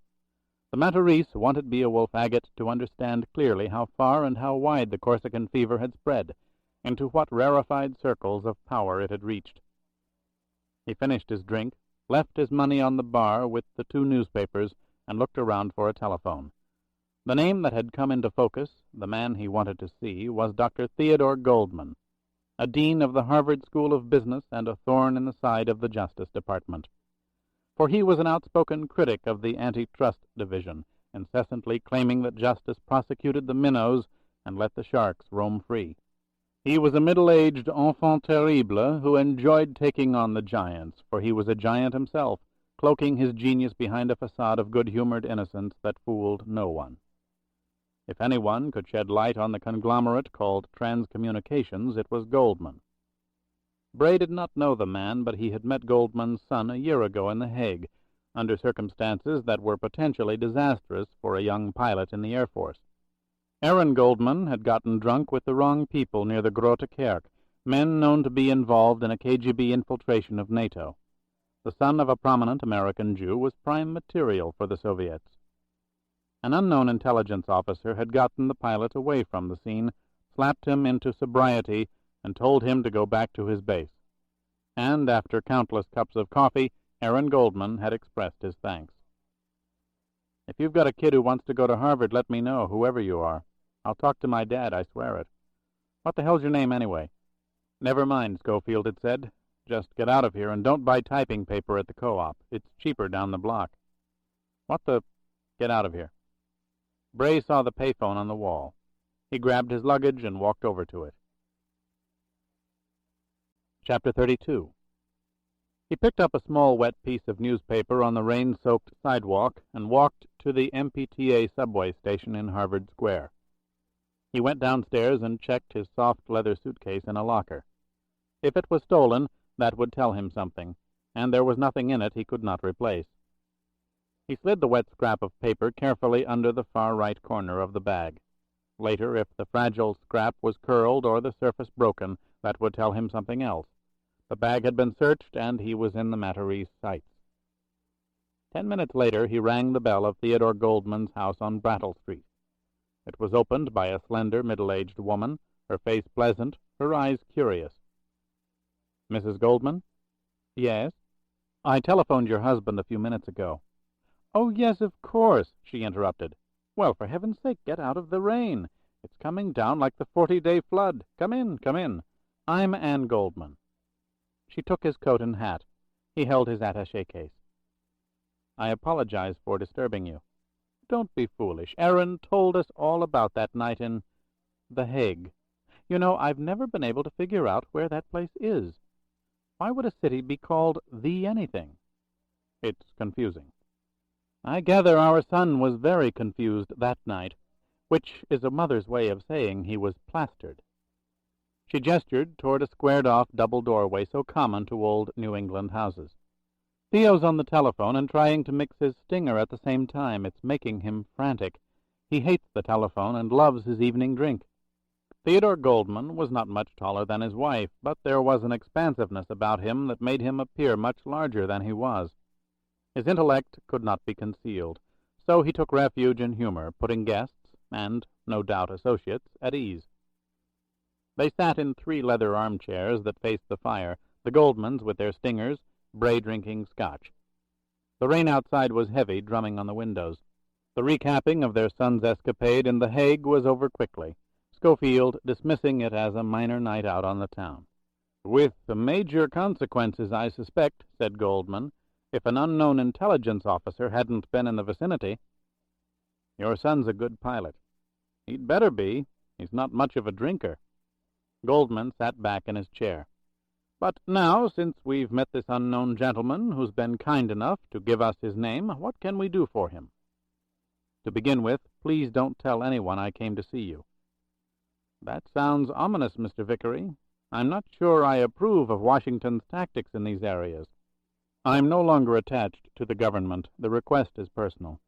S2: The Matarese wanted Beowulf Agate to understand clearly how far and how wide the Corsican fever had spread, into what rarefied circles of power it had reached. He finished his drink, left his money on the bar with the 2 newspapers, and looked around for a telephone. The name that had come into focus, the man he wanted to see, was Dr. Theodore Goldman, a dean of the Harvard School of Business and a thorn in the side of the Justice Department. For he was an outspoken critic of the Antitrust Division, incessantly claiming that justice prosecuted the minnows and let the sharks roam free. He was a middle-aged enfant terrible who enjoyed taking on the giants, for he was a giant himself, cloaking his genius behind a facade of good-humored innocence that fooled no one. If anyone could shed light on the conglomerate called Transcommunications, it was Goldman. Bray did not know the man, but he had met Goldman's son a year ago in The Hague, under circumstances that were potentially disastrous for a young pilot in the Air Force. Aaron Goldman had gotten drunk with the wrong people near the Grote Kerk, men known to be involved in a KGB infiltration of NATO. The son of a prominent American Jew was prime material for the Soviets. An unknown intelligence officer had gotten the pilot away from the scene, slapped him into sobriety, and told him to go back to his base. And after countless cups of coffee, Aaron Goldman had expressed his thanks. "If you've got a kid who wants to go to Harvard, let me know, whoever you are. I'll talk to my dad, I swear it. What the hell's your name, anyway?" "Never mind," Scofield had said. "Just get out of here, and don't buy typing paper at the co-op. It's cheaper down the block." "What the—" "Get out of here." Bray saw the payphone on the wall. He grabbed his luggage and walked over to it. Chapter 32. He picked up a small wet piece of newspaper on the rain-soaked sidewalk and walked to the MPTA subway station in Harvard Square. He went downstairs and checked his soft leather suitcase in a locker. If it was stolen, that would tell him something, and there was nothing in it he could not replace. He slid the wet scrap of paper carefully under the far right corner of the bag. Later, if the fragile scrap was curled or the surface broken, that would tell him something else. The bag had been searched, and he was in the Matarese sights. 10 minutes later, he rang the bell of Theodore Goldman's house on Brattle Street. It was opened by a slender, middle-aged woman, her face pleasant, her eyes curious. "Mrs. Goldman?" "Yes." "I telephoned your husband a few minutes ago." "Oh, yes, of course," she interrupted. "Well, for heaven's sake, get out of the rain. It's coming down like the 40-day flood. Come in, come in. I'm Anne Goldman." She took his coat and hat. He held his attaché case. "I apologize for disturbing you." "Don't be foolish. Aaron told us all about that night in The Hague. You know, I've never been able to figure out where that place is. Why would a city be called The Anything?" "It's confusing." "I gather our son was very confused that night, which is a mother's way of saying he was plastered." She gestured toward a squared-off double doorway so common to old New England houses. "Theo's on the telephone and trying to mix his stinger at the same time. It's making him frantic. He hates the telephone and loves his evening drink." Theodore Goldman was not much taller than his wife, but there was an expansiveness about him that made him appear much larger than he was. His intellect could not be concealed, so he took refuge in humor, putting guests, and, no doubt, associates, at ease. They sat in 3 leather armchairs that faced the fire, the Goldmans with their stingers, Bray drinking scotch. The rain outside was heavy, drumming on the windows. The recapping of their son's escapade in The Hague was over quickly, Scofield dismissing it as a minor night out on the town. "With major consequences, I suspect," said Goldman, "if an unknown intelligence officer hadn't been in the vicinity." "Your son's a good pilot." "He'd better be. He's not much of a drinker." Goldman sat back in his chair. "But now, since we've met this unknown gentleman who's been kind enough to give us his name, what can we do for him?" "To begin with, please don't tell anyone I came to see you." "That sounds ominous, Mr. Vickery. I'm not sure I approve of Washington's tactics in these areas." "I'm no longer attached to the government. The request is personal.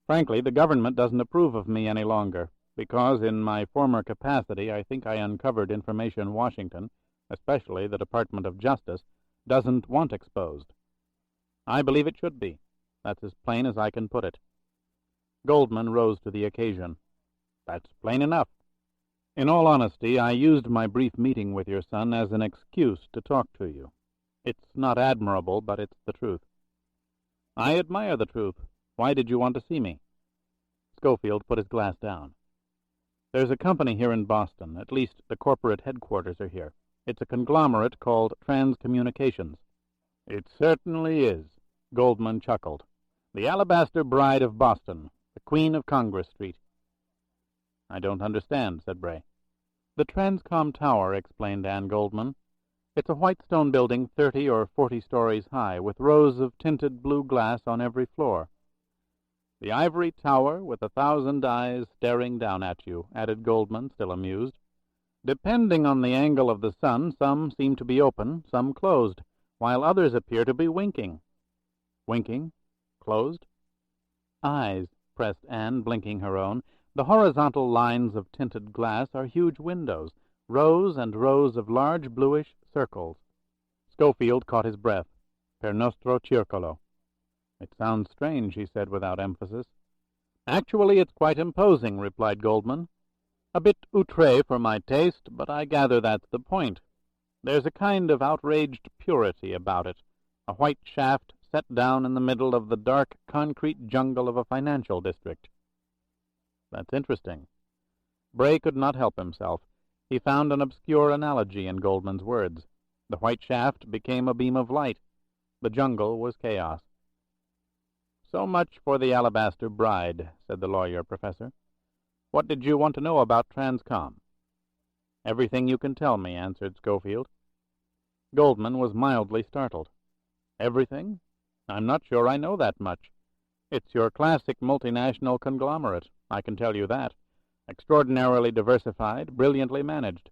S2: Frankly, the government doesn't approve of me any longer, because in my former capacity I think I uncovered information Washington, especially the Department of Justice, doesn't want exposed. I believe it should be. That's as plain as I can put it." Goldman rose to the occasion. "That's plain enough. In all honesty, I used my brief meeting with your son as an excuse to talk to you. It's not admirable, but it's the truth." "I admire the truth. Why did you want to see me?" Scofield put his glass down. "There's a company here in Boston. At least the corporate headquarters are here. It's a conglomerate called Transcommunications." "It certainly is," Goldman chuckled. "The Alabaster Bride of Boston, the Queen of Congress Street." I don't understand, said Bray. The Transcom Tower, explained Anne Goldman. It's a white stone building 30 or 40 stories high, with rows of tinted blue glass on every floor. The ivory tower with 1,000 eyes staring down at you, added Goldman, still amused. Depending on the angle of the sun, some seem to be open, some closed, while others appear to be winking. Winking? Closed? Eyes, pressed Anne, blinking her own. The horizontal lines of tinted glass are huge windows, rows and rows of large bluish circles. Scofield caught his breath. Per nostro circolo. It sounds strange, he said without emphasis. Actually, it's quite imposing, replied Goldman. A bit outré for my taste, but I gather that's the point. There's a kind of outraged purity about it, a white shaft set down in the middle of the dark concrete jungle of a financial district. That's interesting. Bray could not help himself. He found an obscure analogy in Goldman's words. The white shaft became a beam of light. The jungle was chaos. So much for the Alabaster Bride, said the lawyer professor. What did you want to know about Transcom? Everything you can tell me, answered Scofield. Goldman was mildly startled. Everything? I'm not sure I know that much. It's your classic multinational conglomerate, I can tell you that. Extraordinarily diversified, brilliantly managed.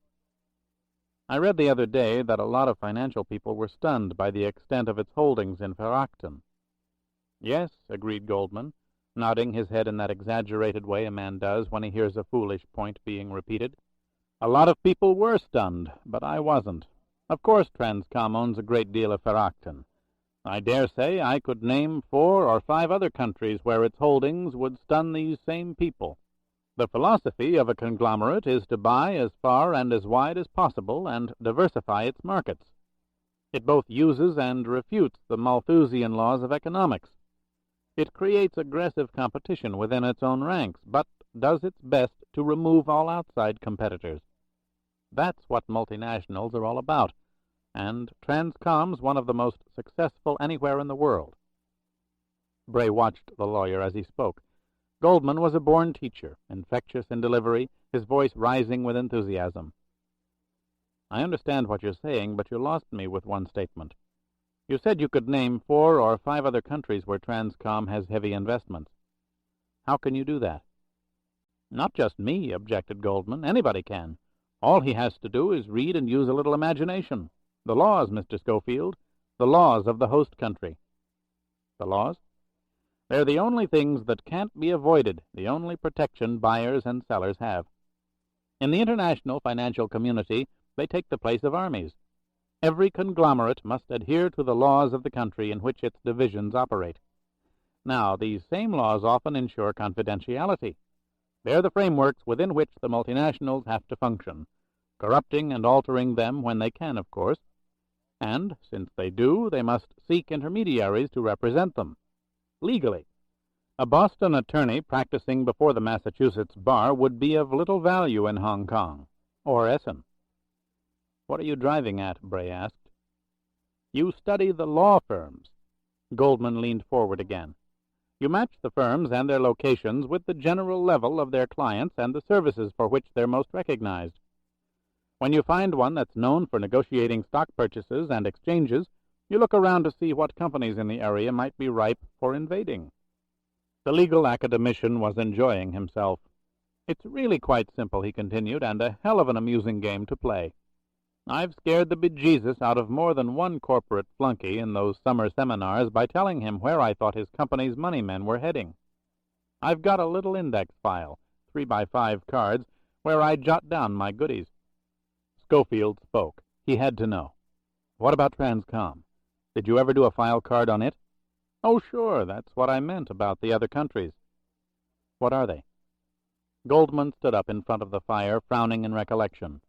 S2: I read the other day that a lot of financial people were stunned by the extent of its holdings in Ferrachton. Yes, agreed Goldman, nodding his head in that exaggerated way a man does when he hears a foolish point being repeated. A lot of people were stunned, but I wasn't. Of course Transcom owns a great deal of Ferrachton. I dare say I could name 4 or 5 other countries where its holdings would stun these same people. The philosophy of a conglomerate is to buy as far and as wide as possible and diversify its markets. It both uses and refutes the Malthusian laws of economics. It creates aggressive competition within its own ranks, but does its best to remove all outside competitors. That's what multinationals are all about, and Transcom's one of the most successful anywhere in the world. Bray watched the lawyer as he spoke. Goldman was a born teacher, infectious in delivery, his voice rising with enthusiasm. I understand what you're saying, but you lost me with one statement. You said you could name 4 or 5 other countries where Transcom has heavy investments. How can you do that? Not just me, objected Goldman. Anybody can. All he has to do is read and use a little imagination. The laws, Mr. Scofield. The laws of the host country. The laws? They're the only things that can't be avoided, the only protection buyers and sellers have. In the international financial community, they take the place of armies. Every conglomerate must adhere to the laws of the country in which its divisions operate. Now, these same laws often ensure confidentiality. They're the frameworks within which the multinationals have to function, corrupting and altering them when they can, of course. And, since they do, they must seek intermediaries to represent them. Legally. A Boston attorney practicing before the Massachusetts bar would be of little value in Hong Kong, or Essen. What are you driving at? Bray asked. You study the law firms. Goldman leaned forward again. You match the firms and their locations with the general level of their clients and the services for which they're most recognized. When you find one that's known for negotiating stock purchases and exchanges, you look around to see what companies in the area might be ripe for invading. The legal academician was enjoying himself. It's really quite simple, he continued, and a hell of an amusing game to play. I've scared the bejesus out of more than one corporate flunky in those summer seminars by telling him where I thought his company's money men were heading. I've got a little index file, 3x5 cards, where I jot down my goodies. Scofield spoke. He had to know. What about Transcom? Did you ever do a file card on it? Oh, sure, that's what I meant about the other countries. What are they? Goldman stood up in front of the fire, frowning in recollection.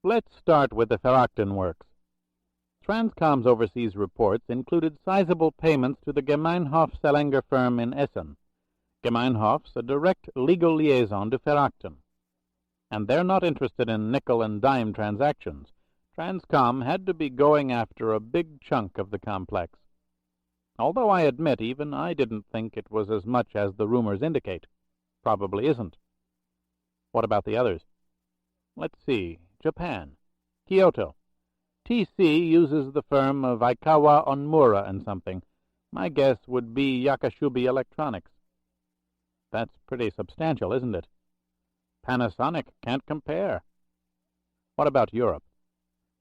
S2: Let's start with the Ferrachton works. Transcom's overseas reports included sizable payments to the Gemeinhof-Selinger firm in Essen. Gemeinhof's a direct legal liaison to Ferrachton. And they're not interested in nickel-and-dime transactions. Transcom had to be going after a big chunk of the complex. Although I admit even I didn't think it was as much as the rumors indicate. Probably isn't. What about the others? Let's see. Japan. Kyoto. TC uses the firm of Aikawa Onmura and something. My guess would be Yakashubi Electronics. That's pretty substantial, isn't it? Panasonic can't compare. What about Europe?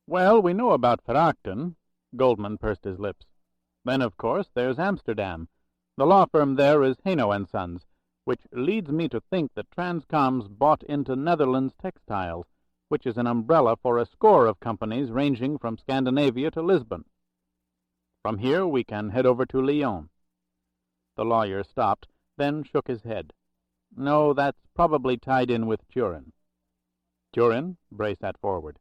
S2: Well, we know about Verachten. Goldman pursed his lips. Then, of course, there's Amsterdam. The law firm there is Haino & Sons, which leads me to think that Transcom's bought into Netherlands Textiles, which is an umbrella for a score of companies ranging from Scandinavia to Lisbon. From here we can head over to Lyon. The lawyer stopped, then shook his head. No, that's probably tied in with Turin. Turin? Bray sat forward.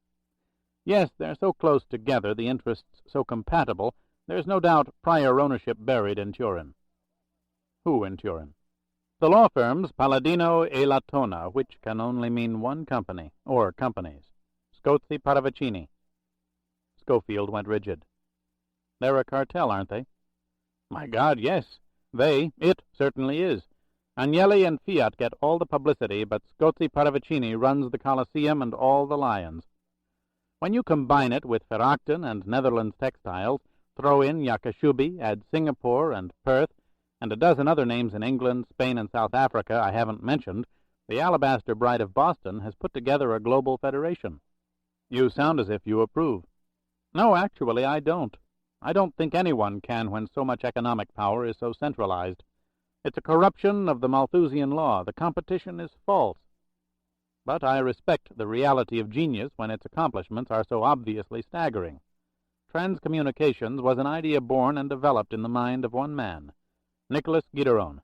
S2: Yes, they're so close together, the interests so compatible, there's no doubt prior ownership buried in Turin. Who in Turin? The law firms Palladino e Latona, which can only mean one company, or companies. Scozi Paravicini. Scofield went rigid. They're a cartel, aren't they? My God, yes. It certainly is. Agnelli and Fiat get all the publicity, but Scozi Paravicini runs the Colosseum and all the lions. When you combine it with Verachten and Netherlands Textiles, throw in Yakashubi, add Singapore and Perth, and a dozen other names in England, Spain, and South Africa I haven't mentioned, the Alabaster Bride of Boston has put together a global federation. You sound as if you approve. No, actually, I don't. I don't think anyone can when so much economic power is so centralized. It's a corruption of the Malthusian law. The competition is false. But I respect the reality of genius when its accomplishments are so obviously staggering. Transcommunications was an idea born and developed in the mind of one man, Nicholas Gideron.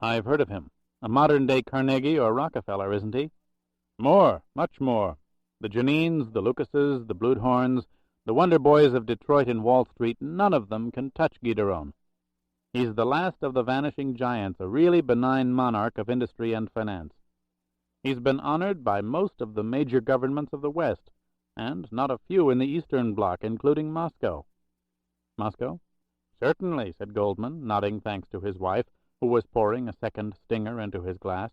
S2: I've heard of him. A modern-day Carnegie or Rockefeller, isn't he? More, much more. The Janines, the Lucases, the Bloodhorns, the Wonder Boys of Detroit and Wall Street, none of them can touch Gideron. He's the last of the vanishing giants, a really benign monarch of industry and finance. He's been honored by most of the major governments of the West, and not a few in the Eastern Bloc, including Moscow. Moscow? Certainly, said Goldman, nodding thanks to his wife, who was pouring a second stinger into his glass.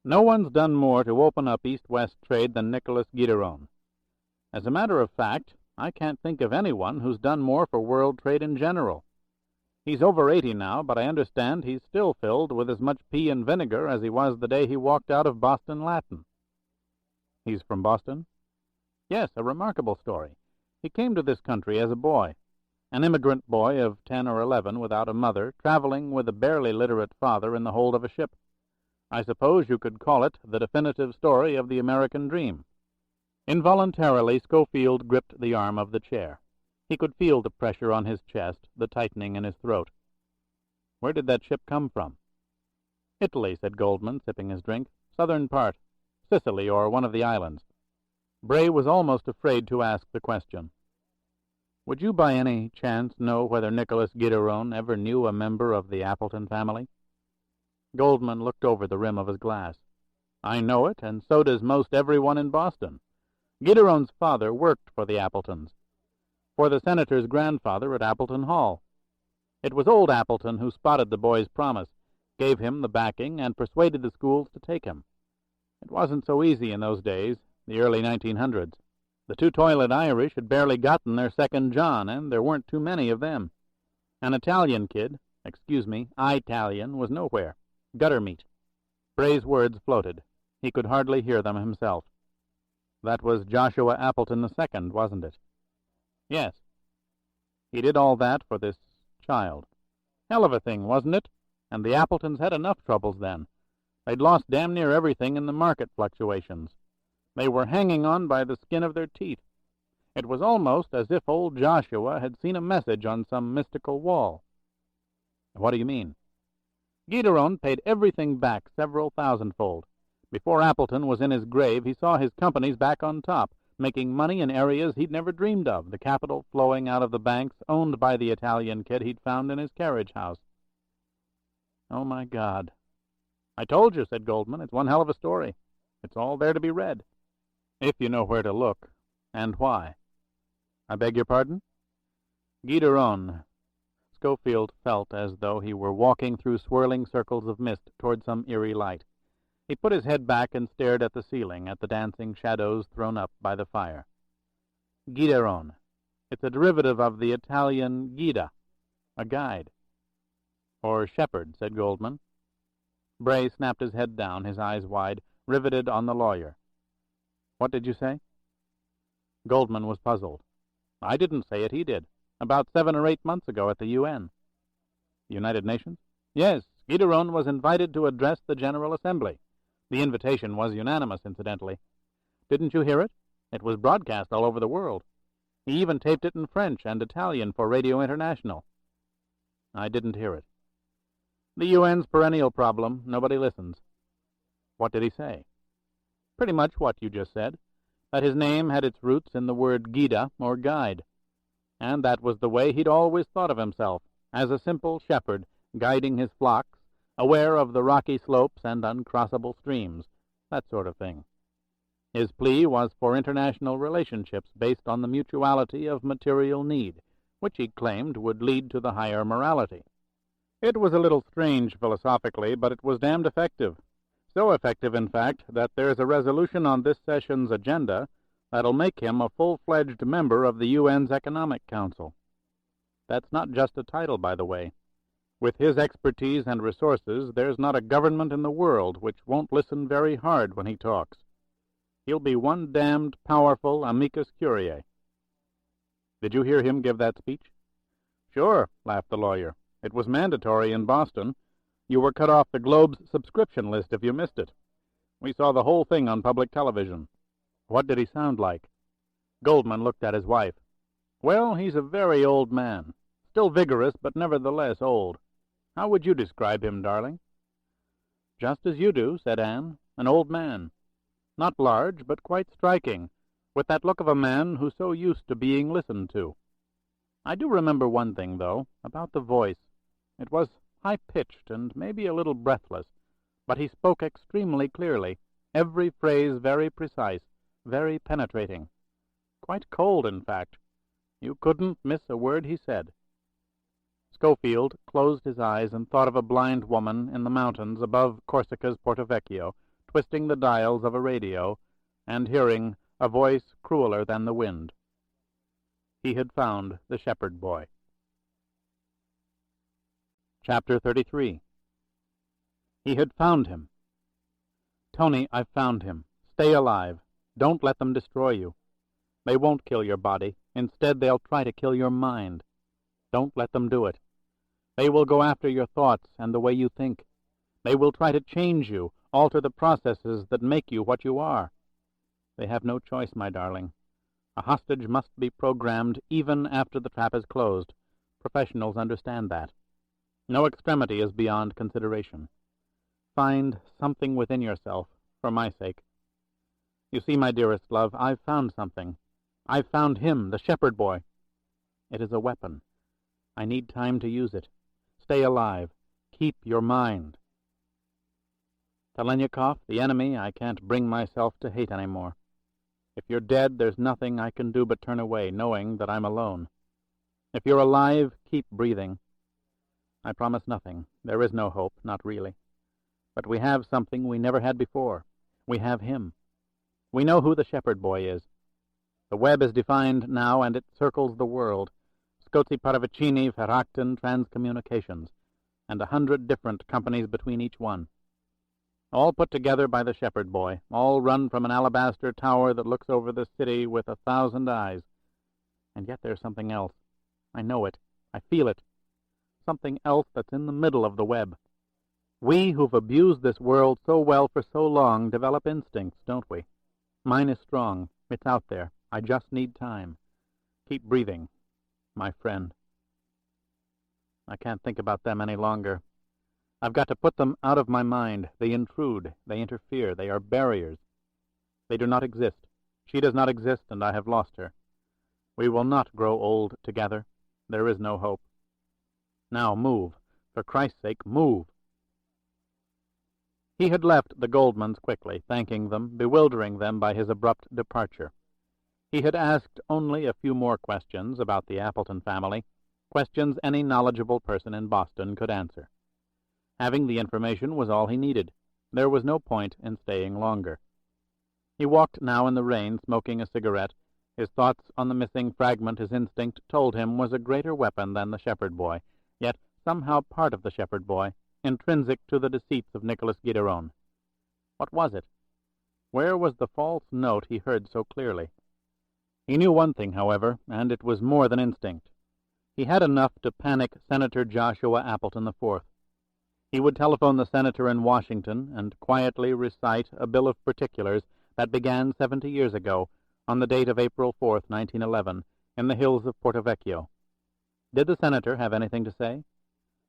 S2: No one's done more to open up East-West trade than Nicholas Gideron. As a matter of fact, I can't think of anyone who's done more for world trade in general. He's over 80 now, but I understand he's still filled with as much pea and vinegar as he was the day he walked out of Boston Latin. He's from Boston? Yes, a remarkable story. He came to this country as a boy, an immigrant boy of 10 or 11 without a mother, traveling with a barely literate father in the hold of a ship. I suppose you could call it the definitive story of the American dream. Involuntarily, Scofield gripped the arm of the chair. He could feel the pressure on his chest, the tightening in his throat. Where did that ship come from? Italy, said Goldman, sipping his drink. Southern part. Sicily, or one of the islands. Bray was almost afraid to ask the question. Would you by any chance know whether Nicholas Gideron ever knew a member of the Appleton family? Goldman looked over the rim of his glass. I know it, and so does most everyone in Boston. Gideron's father worked for the Appletons, for the senator's grandfather at Appleton Hall. It was old Appleton who spotted the boy's promise, gave him the backing, and persuaded the schools to take him. It wasn't so easy in those days, the early 1900s. The two-toilet Irish had barely gotten their second John, and there weren't too many of them. An Italian kid, Italian, was nowhere. Gutter meat. Bray's words floated. He could hardly hear them himself. That was Joshua Appleton II, wasn't it? Yes. He did all that for this child. Hell of a thing, wasn't it? And the Appletons had enough troubles then. They'd lost damn near everything in the market fluctuations. They were hanging on by the skin of their teeth. It was almost as if old Joshua had seen a message on some mystical wall. What do you mean? Gideron paid everything back several thousandfold. Before Appleton was in his grave, he saw his companies back on top, making money in areas he'd never dreamed of, the capital flowing out of the banks owned by the Italian kid he'd found in his carriage house. Oh, my God. I told you, said Goldman, it's one hell of a story. It's all there to be read. If you know where to look, and why. I beg your pardon? Gideron. Scofield felt as though he were walking through swirling circles of mist toward some eerie light.
S1: He put his head back and stared at the ceiling, at the dancing shadows thrown up by the fire. Guideron. It's a derivative of the Italian guida, a guide. Or shepherd, said Goldman. Bray snapped his head down, his eyes wide, riveted on the lawyer. What did you say? Goldman was puzzled. I didn't say it, he did. About 7 or 8 months ago at the UN. The United Nations? Yes, Guideron was invited to address the General Assembly. The invitation was unanimous, incidentally. Didn't you hear it? It was broadcast all over the world. He even taped it in French and Italian for Radio International. I didn't hear it. The UN's perennial problem. Nobody listens. What did he say? Pretty much what you just said, that his name had its roots in the word guida, or guide, and that was the way he'd always thought of himself, as a simple shepherd guiding his flocks, aware of the rocky slopes and uncrossable streams, that sort of thing. His plea was for international relationships based on the mutuality of material need, which he claimed would lead to the higher morality. It was a little strange philosophically, but it was damned effective. So effective, in fact, that there's a resolution on this session's agenda that'll make him a full-fledged member of the UN's Economic Council. That's not just a title, by the way. With his expertise and resources, there's not a government in the world which won't listen very hard when he talks. He'll be one damned powerful amicus curiae. Did you hear him give that speech? Sure, laughed the lawyer. It was mandatory in Boston. You were cut off the Globe's subscription list if you missed it. We saw the whole thing on public television. What did he sound like? Goldman looked at his wife. Well, he's a very old man. Still vigorous, but nevertheless old. How would you describe him, darling? Just as you do, said Anne. An old man. Not large, but quite striking, with that look of a man who's so used to being listened to. I do remember one thing, though, about the voice. It was high-pitched and maybe a little breathless, but he spoke extremely clearly, every phrase very precise, very penetrating. Quite cold, in fact. You couldn't miss a word he said. Scofield closed his eyes and thought of a blind woman in the mountains above Corsica's Porto Vecchio, twisting the dials of a radio, and hearing a voice crueler than the wind. He had found the shepherd boy. Chapter 33. He had found him. Tony, I've found him. Stay alive. Don't let them destroy you. They won't kill your body. Instead, they'll try to kill your mind. Don't let them do it. They will go after your thoughts and the way you think. They will try to change you, alter the processes that make you what you are. They have no choice, my darling. A hostage must be programmed even after the trap is closed. Professionals understand that. No extremity is beyond consideration. Find something within yourself, for my sake. You see, my dearest love, I've found something. I've found him, the shepherd boy. It is a weapon. I need time to use it. Stay alive. Keep your mind. Talaniekov, the enemy I can't bring myself to hate any more. If you're dead, there's nothing I can do but turn away, knowing that I'm alone. If you're alive, keep breathing. I promise nothing. There is no hope, not really. But we have something we never had before. We have him. We know who the shepherd boy is. The web is defined now, and it circles the world. Scozi Paravicini, Ferracton, Transcommunications, and 100 different companies between each one. All put together by the shepherd boy, all run from an alabaster tower that looks over the city with 1,000 eyes. And yet there's something else. I know it. I feel it. Something else that's in the middle of the web. We who've abused this world so well for so long develop instincts, don't we? Mine is strong. It's out there. I just need time. Keep breathing, my friend. I can't think about them any longer. I've got to put them out of my mind. They intrude. They interfere. They are barriers. They do not exist. She does not exist, and I have lost her. We will not grow old together. There is no hope. Now move. For Christ's sake, move. He had left the Goldmans quickly, thanking them, bewildering them by his abrupt departure. He had asked only a few more questions about the Appleton family, questions any knowledgeable person in Boston could answer. Having the information was all he needed. There was no point in staying longer. He walked now in the rain, smoking a cigarette, his thoughts on the missing fragment his instinct told him was a greater weapon than the shepherd boy, yet somehow part of the shepherd boy, intrinsic to the deceits of Nicholas Gideron. What was it? Where was the false note he heard so clearly? He knew one thing, however, and it was more than instinct. He had enough to panic Senator Joshua Appleton IV. He would telephone the senator in Washington and quietly recite a bill of particulars that began 70 years ago, on the date of April 4th, 1911, in the hills of Porto Vecchio. Did the senator have anything to say?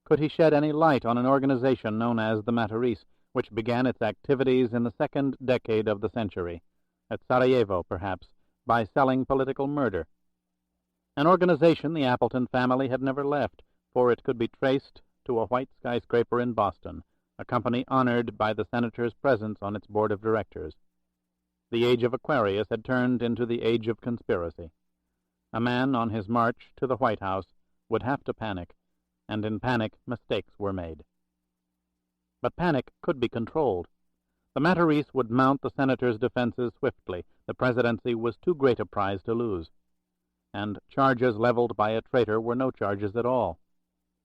S1: Could he shed any light on an organization known as the Matarese, which began its activities in the second decade of the century, at Sarajevo, perhaps, by selling political murder? An organization the Appleton family had never left, for it could be traced to a white skyscraper in Boston, a company honored by the senator's presence on its board of directors. The age of Aquarius had turned into the age of conspiracy. A man on his march to the White House would have to panic, and in panic mistakes were made. But panic could be controlled. The Matarese would mount the senator's defenses swiftly. The presidency was too great a prize to lose. And charges leveled by a traitor were no charges at all.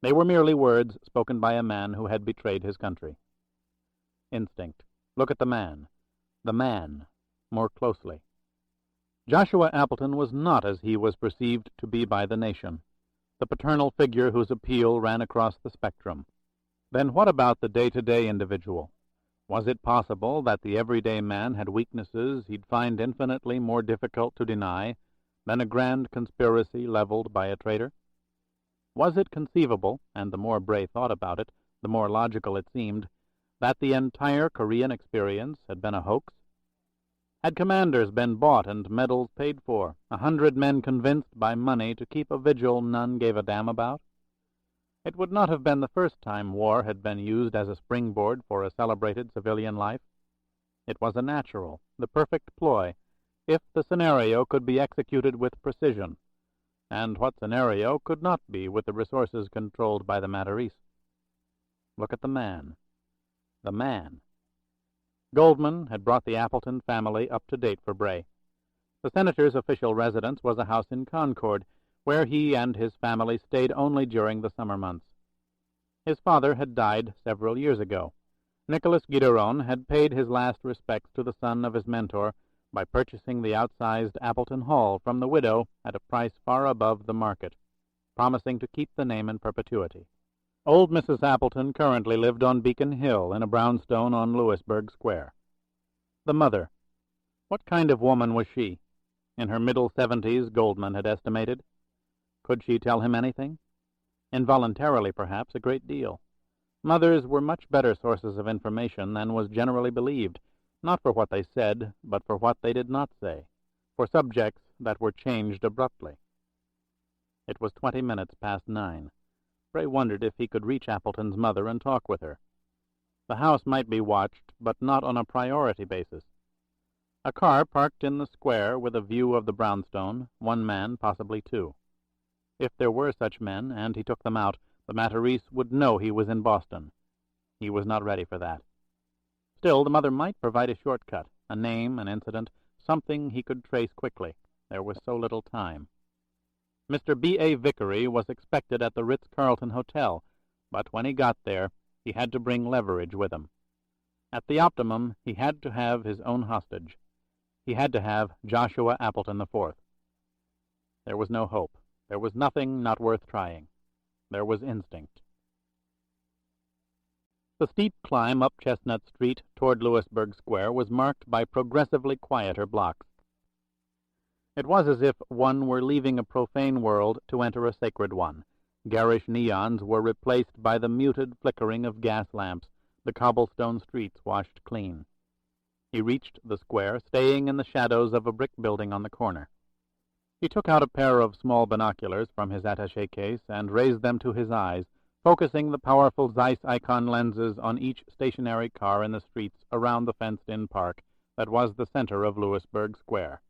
S1: They were merely words spoken by a man who had betrayed his country. Instinct. Look at the man. The man. More closely. Joshua Appleton was not as he was perceived to be by the nation, the paternal figure whose appeal ran across the spectrum. Then what about the day-to-day individual? Was it possible that the everyday man had weaknesses he'd find infinitely more difficult to deny than a grand conspiracy leveled by a traitor? Was it conceivable, and the more Bray thought about it, the more logical it seemed, that the entire Korean experience had been a hoax? Had commanders been bought and medals paid for, 100 men convinced by money to keep a vigil none gave a damn about? It would not have been the first time war had been used as a springboard for a celebrated civilian life. It was a natural, the perfect ploy, if the scenario could be executed with precision. And what scenario could not be with the resources controlled by the Matarese? Look at the man. The man. Goldman had brought the Appleton family up to date for Bray. The senator's official residence was a house in Concord, where he and his family stayed only during the summer months. His father had died several years ago. Nicholas Gideron had paid his last respects to the son of his mentor by purchasing the outsized Appleton Hall from the widow at a price far above the market, promising to keep the name in perpetuity. Old Mrs. Appleton currently lived on Beacon Hill in a brownstone on Louisburg Square. The mother. What kind of woman was she? In her middle 70s, Goldman had estimated. Could she tell him anything? Involuntarily, perhaps, a great deal. Mothers were much better sources of information than was generally believed, not for what they said, but for what they did not say, for subjects that were changed abruptly. It was 20 minutes past 9. Bray wondered if he could reach Appleton's mother and talk with her. The house might be watched, but not on a priority basis. A car parked in the square with a view of the brownstone, one man, possibly two. If there were such men, and he took them out, the Matarese would know he was in Boston. He was not ready for that. Still, the mother might provide a shortcut, a name, an incident, something he could trace quickly. There was so little time. Mr. B.A. Vickery was expected at the Ritz-Carlton Hotel, but when he got there, he had to bring leverage with him. At the optimum, he had to have his own hostage. He had to have Joshua Appleton IV. There was no hope. There was nothing not worth trying. There was instinct. The steep climb up Chestnut Street toward Louisburg Square was marked by progressively quieter blocks. It was as if one were leaving a profane world to enter a sacred one. Garish neons were replaced by the muted flickering of gas lamps, the cobblestone streets washed clean. He reached the square, staying in the shadows of a brick building on the corner. He took out a pair of small binoculars from his attaché case and raised them to his eyes, focusing the powerful Zeiss Icon lenses on each stationary car in the streets around the fenced-in park that was the center of Louisburg Square.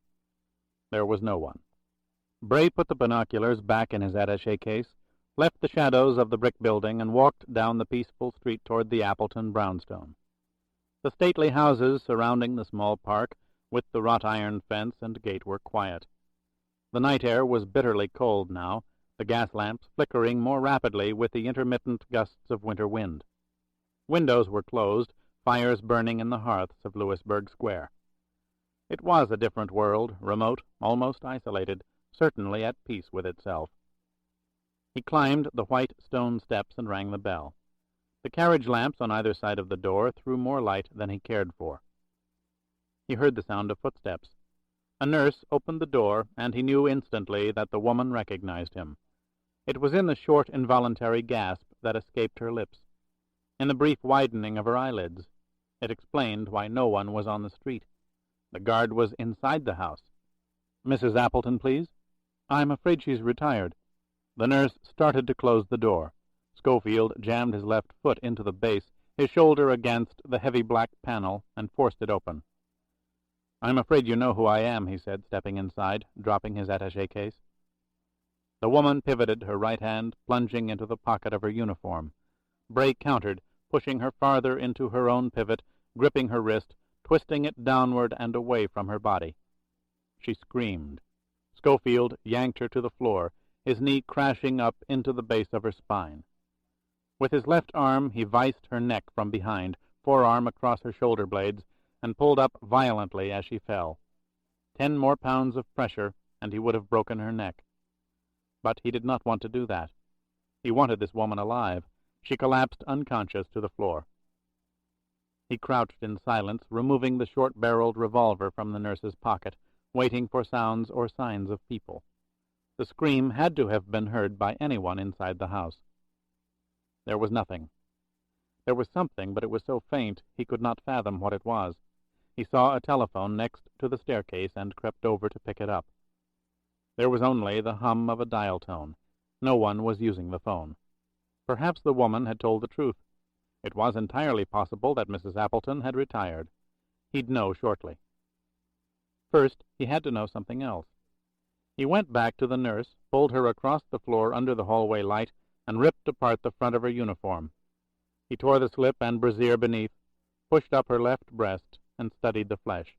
S1: There was no one. Bray put the binoculars back in his attaché case, left the shadows of the brick building, and walked down the peaceful street toward the Appleton brownstone. The stately houses surrounding the small park, with the wrought-iron fence and gate, were quiet. The night air was bitterly cold now, the gas lamps flickering more rapidly with the intermittent gusts of winter wind. Windows were closed, fires burning in the hearths of Louisburg Square. It was a different world, remote, almost isolated, certainly at peace with itself. He climbed the white stone steps and rang the bell. The carriage lamps on either side of the door threw more light than he cared for. He heard the sound of footsteps. A nurse opened the door, and he knew instantly that the woman recognized him. It was in the short, involuntary gasp that escaped her lips, in the brief widening of her eyelids. It explained why no one was on the street. The guard was inside the house. "Mrs. Appleton, please?" "I'm afraid she's retired." The nurse started to close the door. Scofield jammed his left foot into the base, his shoulder against the heavy black panel, and forced it open. "I'm afraid you know who I am," he said, stepping inside, dropping his attaché case. The woman pivoted, her right hand plunging into the pocket of her uniform. Bray countered, pushing her farther into her own pivot, gripping her wrist, twisting it downward and away from her body. She screamed. Scofield yanked her to the floor, his knee crashing up into the base of her spine. With his left arm he viced her neck from behind, forearm across her shoulder blades, and pulled up violently as she fell. 10 more pounds of pressure, and he would have broken her neck. But he did not want to do that. He wanted this woman alive. She collapsed unconscious to the floor. He crouched in silence, removing the short-barreled revolver from the nurse's pocket, waiting for sounds or signs of people. The scream had to have been heard by anyone inside the house. There was nothing. There was something, but it was so faint he could not fathom what it was. He saw a telephone next to the staircase and crept over to pick it up. There was only the hum of a dial tone. No one was using the phone. Perhaps the woman had told the truth. It was entirely possible that Mrs. Appleton had retired. He'd know shortly. First, he had to know something else. He went back to the nurse, pulled her across the floor under the hallway light, and ripped apart the front of her uniform. He tore the slip and brassiere beneath, pushed up her left breast, and studied the flesh.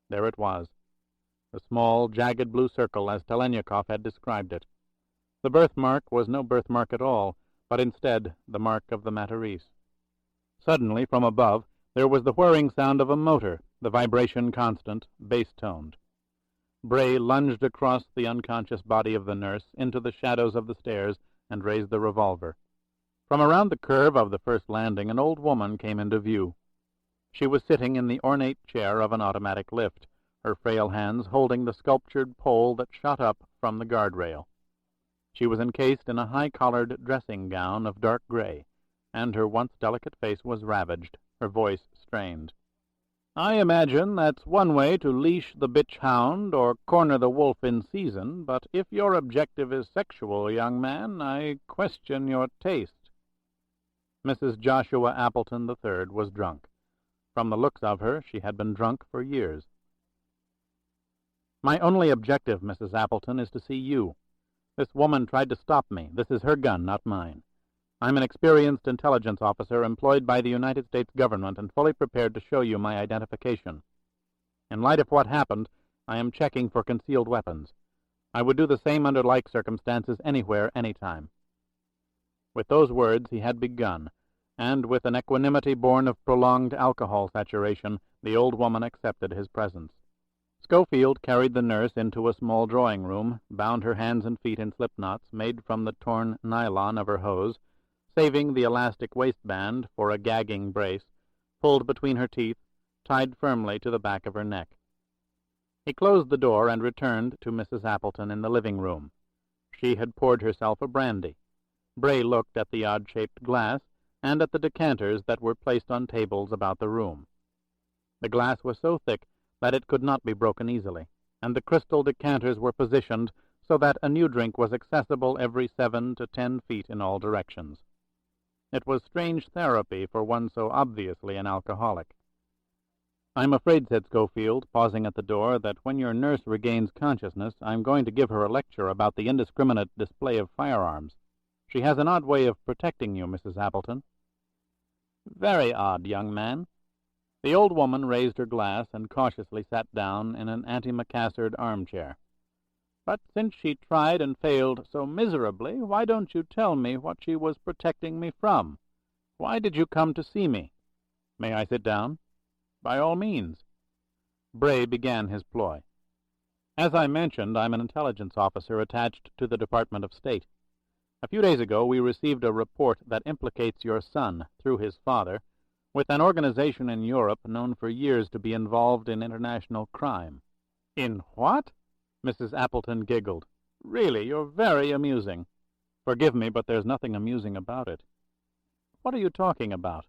S1: There it was, the small, jagged blue circle as Talaniekov had described it. The birthmark was no birthmark at all, but instead the mark of the Matarese. Suddenly, from above, there was the whirring sound of a motor, the vibration constant, bass-toned. Bray lunged across the unconscious body of the nurse into the shadows of the stairs and raised the revolver. From around the curve of the first landing an old woman came into view. She was sitting in the ornate chair of an automatic lift, her frail hands holding the sculptured pole that shot up from the guardrail. She was encased in a high-collared dressing gown of dark gray, and her once delicate face was ravaged, her voice strained. "I imagine that's one way to leash the bitch hound or corner the wolf in season, but if your objective is sexual, young man, I question your taste." Mrs. Joshua Appleton III was drunk. From the looks of her, she had been drunk for years. "My only objective, Mrs. Appleton, is to see you. This woman tried to stop me. This is her gun, not mine. I'm an experienced intelligence officer employed by the United States government and fully prepared to show you my identification. In light of what happened, I am checking for concealed weapons. I would do the same under like circumstances anywhere, anytime." With those words he had begun, and with an equanimity born of prolonged alcohol saturation, the old woman accepted his presence. Scofield carried the nurse into a small drawing-room, bound her hands and feet in slip-knots made from the torn nylon of her hose, saving the elastic waistband for a gagging brace, pulled between her teeth, tied firmly to the back of her neck. He closed the door and returned to Mrs. Appleton in the living-room. She had poured herself a brandy. Bray looked at the odd-shaped glass and at the decanters that were placed on tables about the room. The glass was so thick that it could not be broken easily, and the crystal decanters were positioned so that a new drink was accessible every 7 to 10 feet in all directions. It was strange therapy for one so obviously an alcoholic. "I'm afraid," said Scofield, pausing at the door, "that when your nurse regains consciousness, I'm going to give her a lecture about the indiscriminate display of firearms. She has an odd way of protecting you, Mrs. Appleton." "Very odd, young man. The old woman raised her glass and cautiously sat down in an antimacassared armchair. "But since she tried and failed so miserably, why don't you tell me what she was protecting me from? Why did you come to see me? May I sit down?" "By all means." Bray began his ploy. "As I mentioned, I'm an intelligence officer attached to the Department of State. A few days ago we received a report that implicates your son, through his father, with an organization in Europe known for years to be involved in international crime." "In what?" Mrs. Appleton giggled. "Really, you're very amusing." "Forgive me, but there's nothing amusing about it." "What are you talking about?"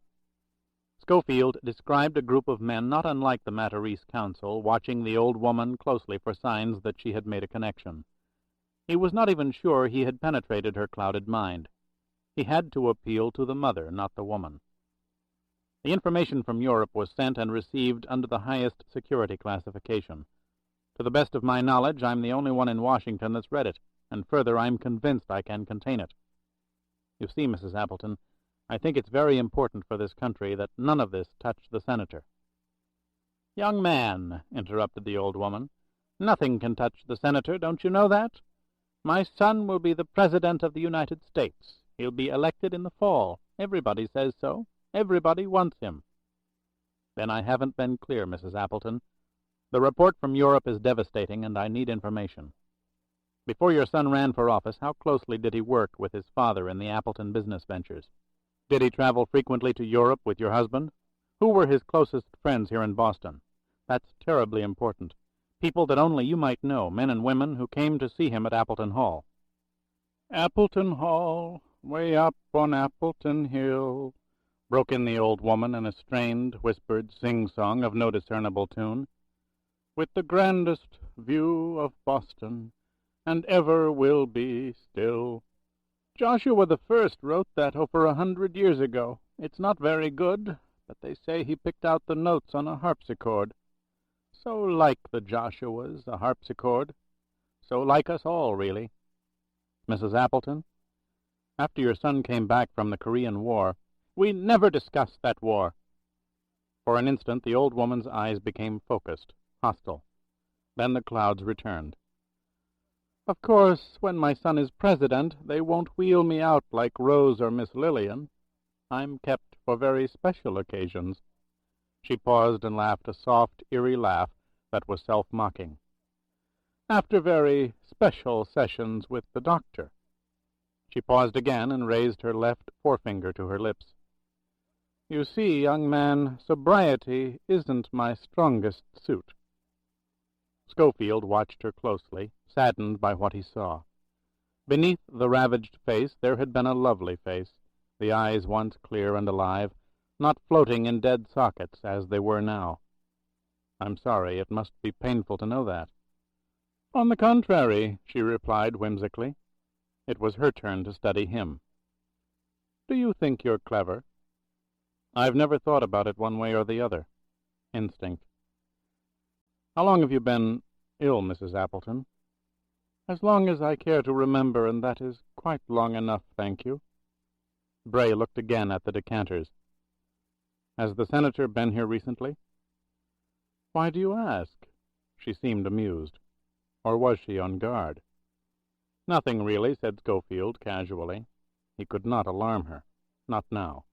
S1: Scofield described a group of men not unlike the Matarese council, watching the old woman closely for signs that she had made a connection. He was not even sure he had penetrated her clouded mind. He had to appeal to the mother, not the woman. "The information from Europe was sent and received under the highest security classification. To the best of my knowledge, I'm the only one in Washington that's read it, and further, I'm convinced I can contain it. You see, Mrs. Appleton, I think it's very important for this country that none of this touch the senator." "Young man," interrupted the old woman, "nothing can touch the senator, don't you know that? My son will be the President of the United States. He'll be elected in the fall. Everybody says so. Everybody wants him." "Then I haven't been clear, Mrs. Appleton. The report from Europe is devastating, and I need information. Before your son ran for office, how closely did he work with his father in the Appleton business ventures? Did he travel frequently to Europe with your husband? Who were his closest friends here in Boston? That's terribly important. People that only you might know, men and women who came to see him at Appleton Hall." "Appleton Hall, way up on Appleton Hill," broke in the old woman in a strained, whispered sing-song of no discernible tune, "with the grandest view of Boston, and ever will be still. Joshua the First wrote that over 100 years ago. It's not very good, but they say he picked out the notes on a harpsichord. So like the Joshuas, a harpsichord. So like us all, really. Mrs. Appleton, after your son came back from the Korean War—" "We never discussed that war." For an instant the old woman's eyes became focused, hostile. Then the clouds returned. "Of course, when my son is president, they won't wheel me out like Rose or Miss Lillian. I'm kept for very special occasions." She paused and laughed a soft, eerie laugh that was self-mocking. "After very special sessions with the doctor." She paused again and raised her left forefinger to her lips. "You see, young man, sobriety isn't my strongest suit." Scofield watched her closely, saddened by what he saw. Beneath the ravaged face there had been a lovely face, the eyes once clear and alive, not floating in dead sockets as they were now. "I'm sorry, it must be painful to know that." "On the contrary," she replied whimsically. It was her turn to study him. "Do you think you're clever?" "I've never thought about it one way or the other. Instinct." "How long have you been ill, Mrs. Appleton?" "As long as I care to remember, and that is quite long enough, thank you." Bray looked again at the decanters. "Has the senator been here recently?" "Why do you ask?" She seemed amused. Or was she on guard? "Nothing, really," said Scofield casually. He could not alarm her. Not now.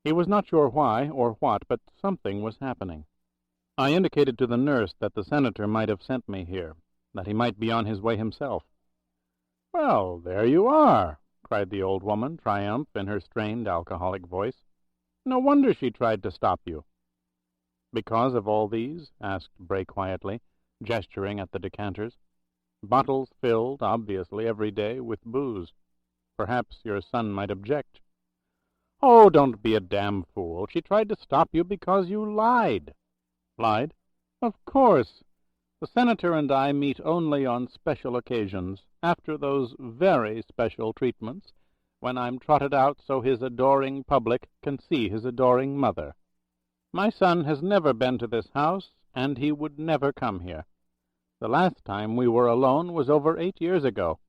S1: He was not sure why or what, but something was happening. "I indicated to the nurse that the senator might have sent me here, that he might be on his way himself." "Well, there you are!" cried the old woman, triumph in her strained alcoholic voice. "No wonder she tried to stop you." "Because of all these?" asked Bray quietly, gesturing at the decanters. "Bottles filled, obviously, every day with booze. Perhaps your son might object." "Oh, don't be a damn fool. She tried to stop you because you lied." "Lied?" "Of course. The senator and I meet only on special occasions, after those very special treatments, when I'm trotted out so his adoring public can see his adoring mother. My son has never been to this house, and he would never come here. The last time we were alone was over 8 years ago.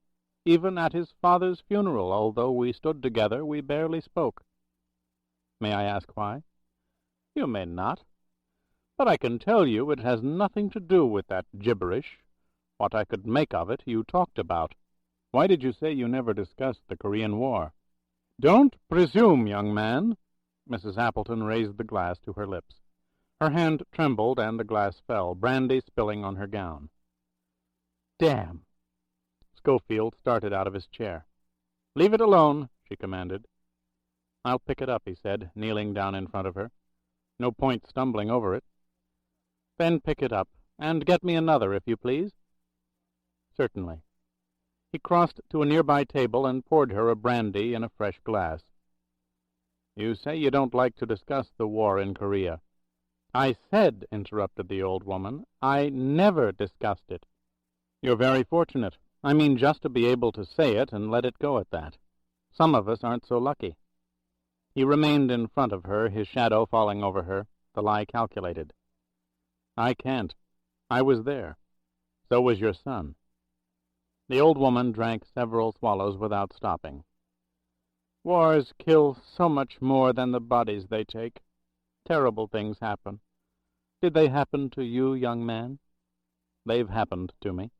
S1: Even at his father's funeral, although we stood together, we barely spoke." "May I ask why?" "You may not.
S2: But I can tell you it has nothing to do with that gibberish. What I could make of it you talked about. Why did you say you never discussed the Korean War? Don't presume, young man. Mrs. Appleton raised the glass to her lips. Her hand trembled, and the glass fell, brandy spilling on her gown. Damn! Scofield started out of his chair. Leave it alone, she commanded. I'll pick it up, he said, kneeling down in front of her. No point stumbling over it. Then pick it up, and get me another, if you please. Certainly. He crossed to a nearby table and poured her a brandy in a fresh glass. You say you don't like to discuss the war in Korea. I said, interrupted the old woman, I never discussed it. You're very fortunate. I mean just to be able to say it and let it go at that. Some of us aren't so lucky. He remained in front of her, his shadow falling over her, the lie calculated. I can't. I was there. So was your son. The old woman drank several swallows without stopping. Wars kill so much more than the bodies they take. Terrible things happen. Did they happen to you, young man? They've happened to me.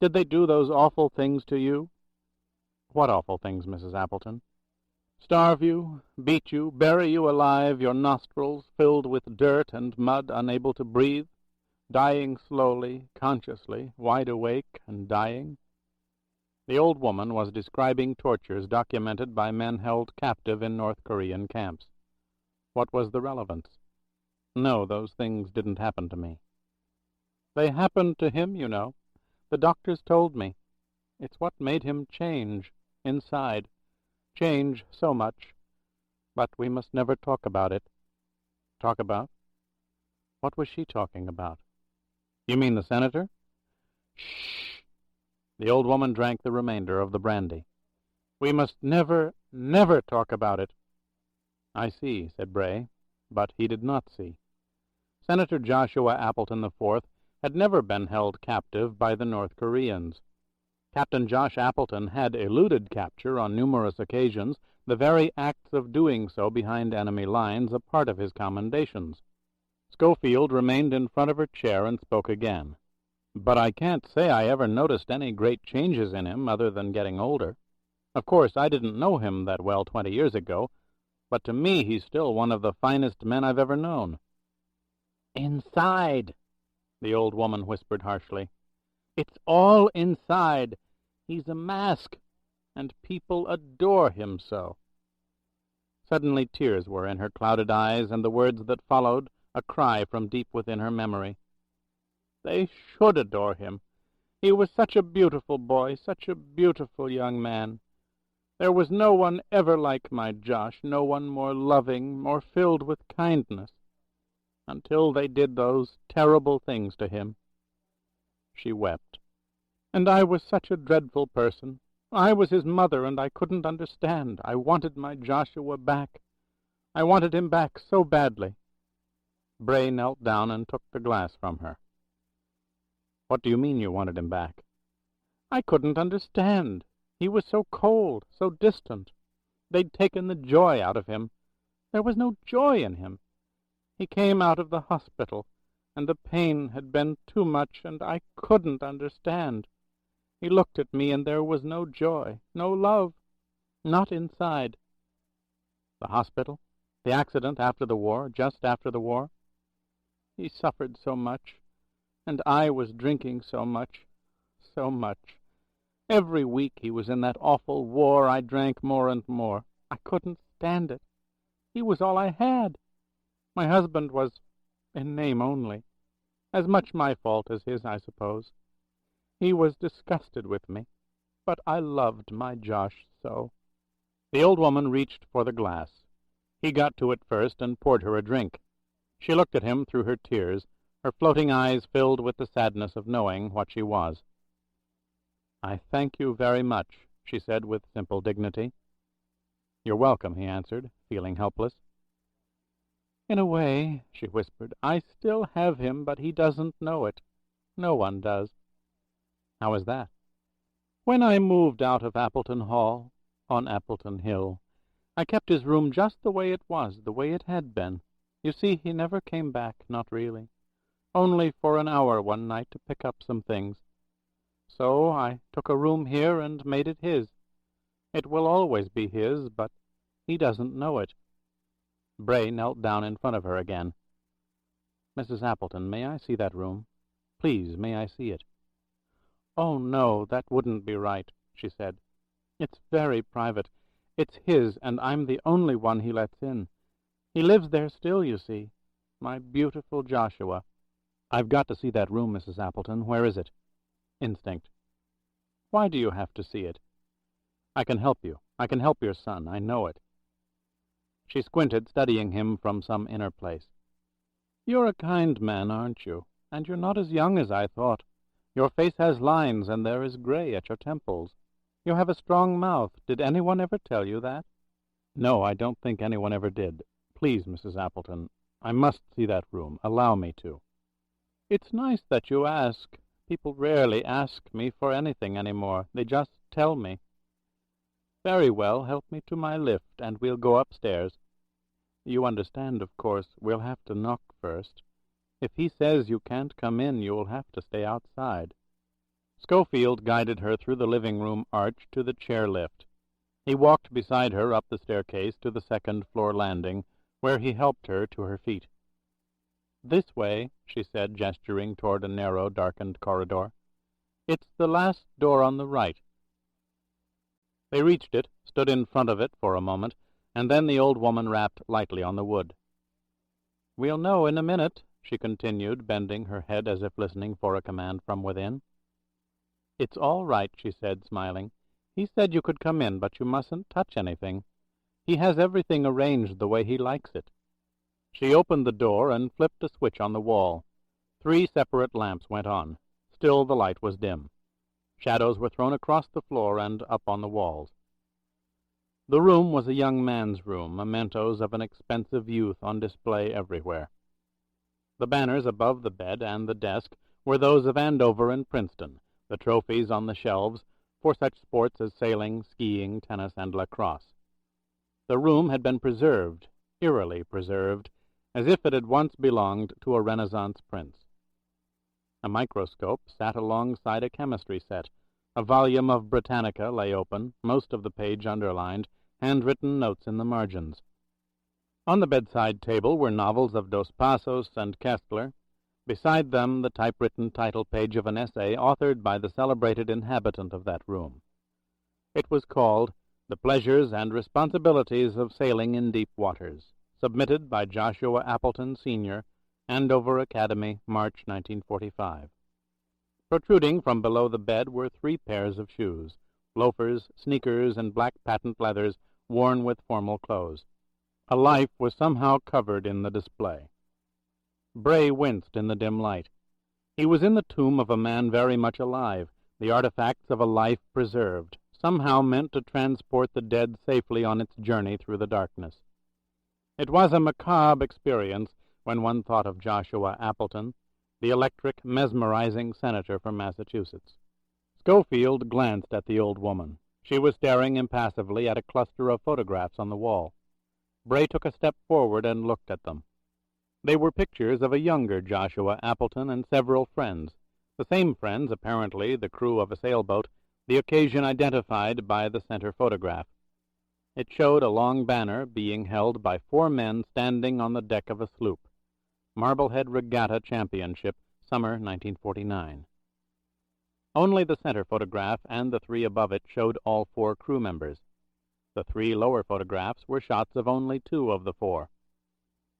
S2: Did they do those awful things to you? What awful things, Mrs. Appleton? Starve you, beat you, bury you alive, your nostrils filled with dirt and mud, unable to breathe, dying slowly, consciously, wide awake and dying? The old woman was describing tortures documented by men held captive in North Korean camps. What was the relevance? No, those things didn't happen to me. They happened to him, you know. The doctors told me. It's what made him change, inside. Change so much. But we must never talk about it. Talk about? What was she talking about? You mean the senator? Shh! The old woman drank the remainder of the brandy. We must never, never talk about it. I see, said Bray, but he did not see. Senator Joshua Appleton IV had never been held captive by the North Koreans. Captain Josh Appleton had eluded capture on numerous occasions, the very acts of doing so behind enemy lines a part of his commendations. Scofield remained in front of her chair and spoke again. But I can't say I ever noticed any great changes in him other than getting older. Of course, I didn't know him that well 20 years ago, but to me he's still one of the finest men I've ever known. Inside, the old woman whispered harshly. It's all inside. He's a mask, and people adore him so. Suddenly tears were in her clouded eyes, and the words that followed, a cry from deep within her memory. They should adore him. He was such a beautiful boy, such a beautiful young man. There was no one ever like my Josh, no one more loving, more filled with kindness, until they did those terrible things to him. She wept. And I was such a dreadful person. I was his mother, and I couldn't understand. I wanted my Joshua back. I wanted him back so badly. Bray knelt down and took the glass from her. What do you mean you wanted him back? I couldn't understand. He was so cold, so distant. They'd taken the joy out of him. There was no joy in him. He came out of the hospital, and the pain had been too much, and I couldn't understand. He looked at me, and there was no joy, no love, not inside. The hospital? The accident after the war, just after the war? He suffered so much, and I was drinking so much, so much. Every week he was in that awful war, I drank more and more. I couldn't stand it. He was all I had. My husband was, in name only, as much my fault as his, I suppose. He was disgusted with me, but I loved my Josh so. The old woman reached for the glass. He got to it first and poured her a drink. She looked at him through her tears, her floating eyes filled with the sadness of knowing what she was. I thank you very much, she said with simple dignity. You're welcome, he answered, feeling helpless. In a way, she whispered, I still have him, but he doesn't know it. No one does. How is that? When I moved out of Appleton Hall, on Appleton Hill, I kept his room just the way it was, the way it had been.
S1: You see, he never came back, not really. Only for an hour one night to pick up some things. So I took a room here and made it his. It will always be his, but he doesn't know it." Bray knelt down in front of her again. "Mrs. Appleton, may I see that room? Please, may I see it?" "Oh, no, that wouldn't be right," she said. "It's very private. It's his, and I'm the only one he lets in. He lives there still, you see. My beautiful Joshua." "I've got to see that room, Mrs. Appleton. Where is it?" Instinct. "Why do you have to see it?" "I can help you. I can help your son. I know it." She squinted, studying him from some inner place. "You're a kind man, aren't you? And you're not as young as I thought. Your face has lines, and there is gray at your temples. You have a strong mouth. Did anyone ever tell you that?" "No, I don't think anyone ever did. Please, Mrs. Appleton, I must see that room. Allow me to." "It's nice that you ask. People rarely ask me for anything any more. They just tell me." "Very well, help me to my lift, and we'll go upstairs. You understand, of course, we'll have to knock first. If he says you can't come in, you'll have to stay outside." Scofield guided her through the living-room arch to the chair lift. He walked beside her up the staircase to the second-floor landing, where he helped her to her feet. "This way," she said, gesturing toward a narrow, darkened corridor. "It's the last door on the right." They reached it, stood in front of it for a moment, and then the old woman rapped lightly on the wood. "We'll know in a minute," she continued, bending her head as if listening for a command from within. "It's all right," she said, smiling. "He said you could come in, but you mustn't touch anything. He has everything arranged the way he likes it." She opened the door and flipped a switch on the wall. 3 separate lamps went on. Still the light was dim. Shadows were thrown across the floor and up on the walls. The room was a young man's room, mementos of an expensive youth on display everywhere. The banners above the bed and the desk were those of Andover and Princeton, the trophies on the shelves for such sports as sailing, skiing, tennis, and lacrosse. The room had been preserved, eerily preserved, as if it had once belonged to a Renaissance prince. A microscope sat alongside a chemistry set. A volume of Britannica lay open, most of the page underlined, handwritten notes in the margins. On the bedside table were novels of Dos Passos and Kestler. Beside them the typewritten title page of an essay authored by the celebrated inhabitant of that room. It was called "The Pleasures and Responsibilities of Sailing in Deep Waters," submitted by Joshua Appleton, Sr., Andover Academy, March 1945. Protruding from below the bed were 3 pairs of shoes, loafers, sneakers, and black patent leathers worn with formal clothes. A life was somehow covered in the display. Bray winced in the dim light. He was in the tomb of a man very much alive, the artifacts of a life preserved, somehow meant to transport the dead safely on its journey through the darkness. It was a macabre experience when one thought of Joshua Appleton, the electric, mesmerizing senator from Massachusetts. Scofield glanced at the old woman. She was staring impassively at a cluster of photographs on the wall. Bray took a step forward and looked at them. They were pictures of a younger Joshua Appleton and several friends, the same friends, apparently the crew of a sailboat, the occasion identified by the center photograph. It showed a long banner being held by 4 men standing on the deck of a sloop. Marblehead Regatta Championship, summer 1949. Only the center photograph and the 3 above it showed all 4 crew members. The 3 lower photographs were shots of only 2 of the 4.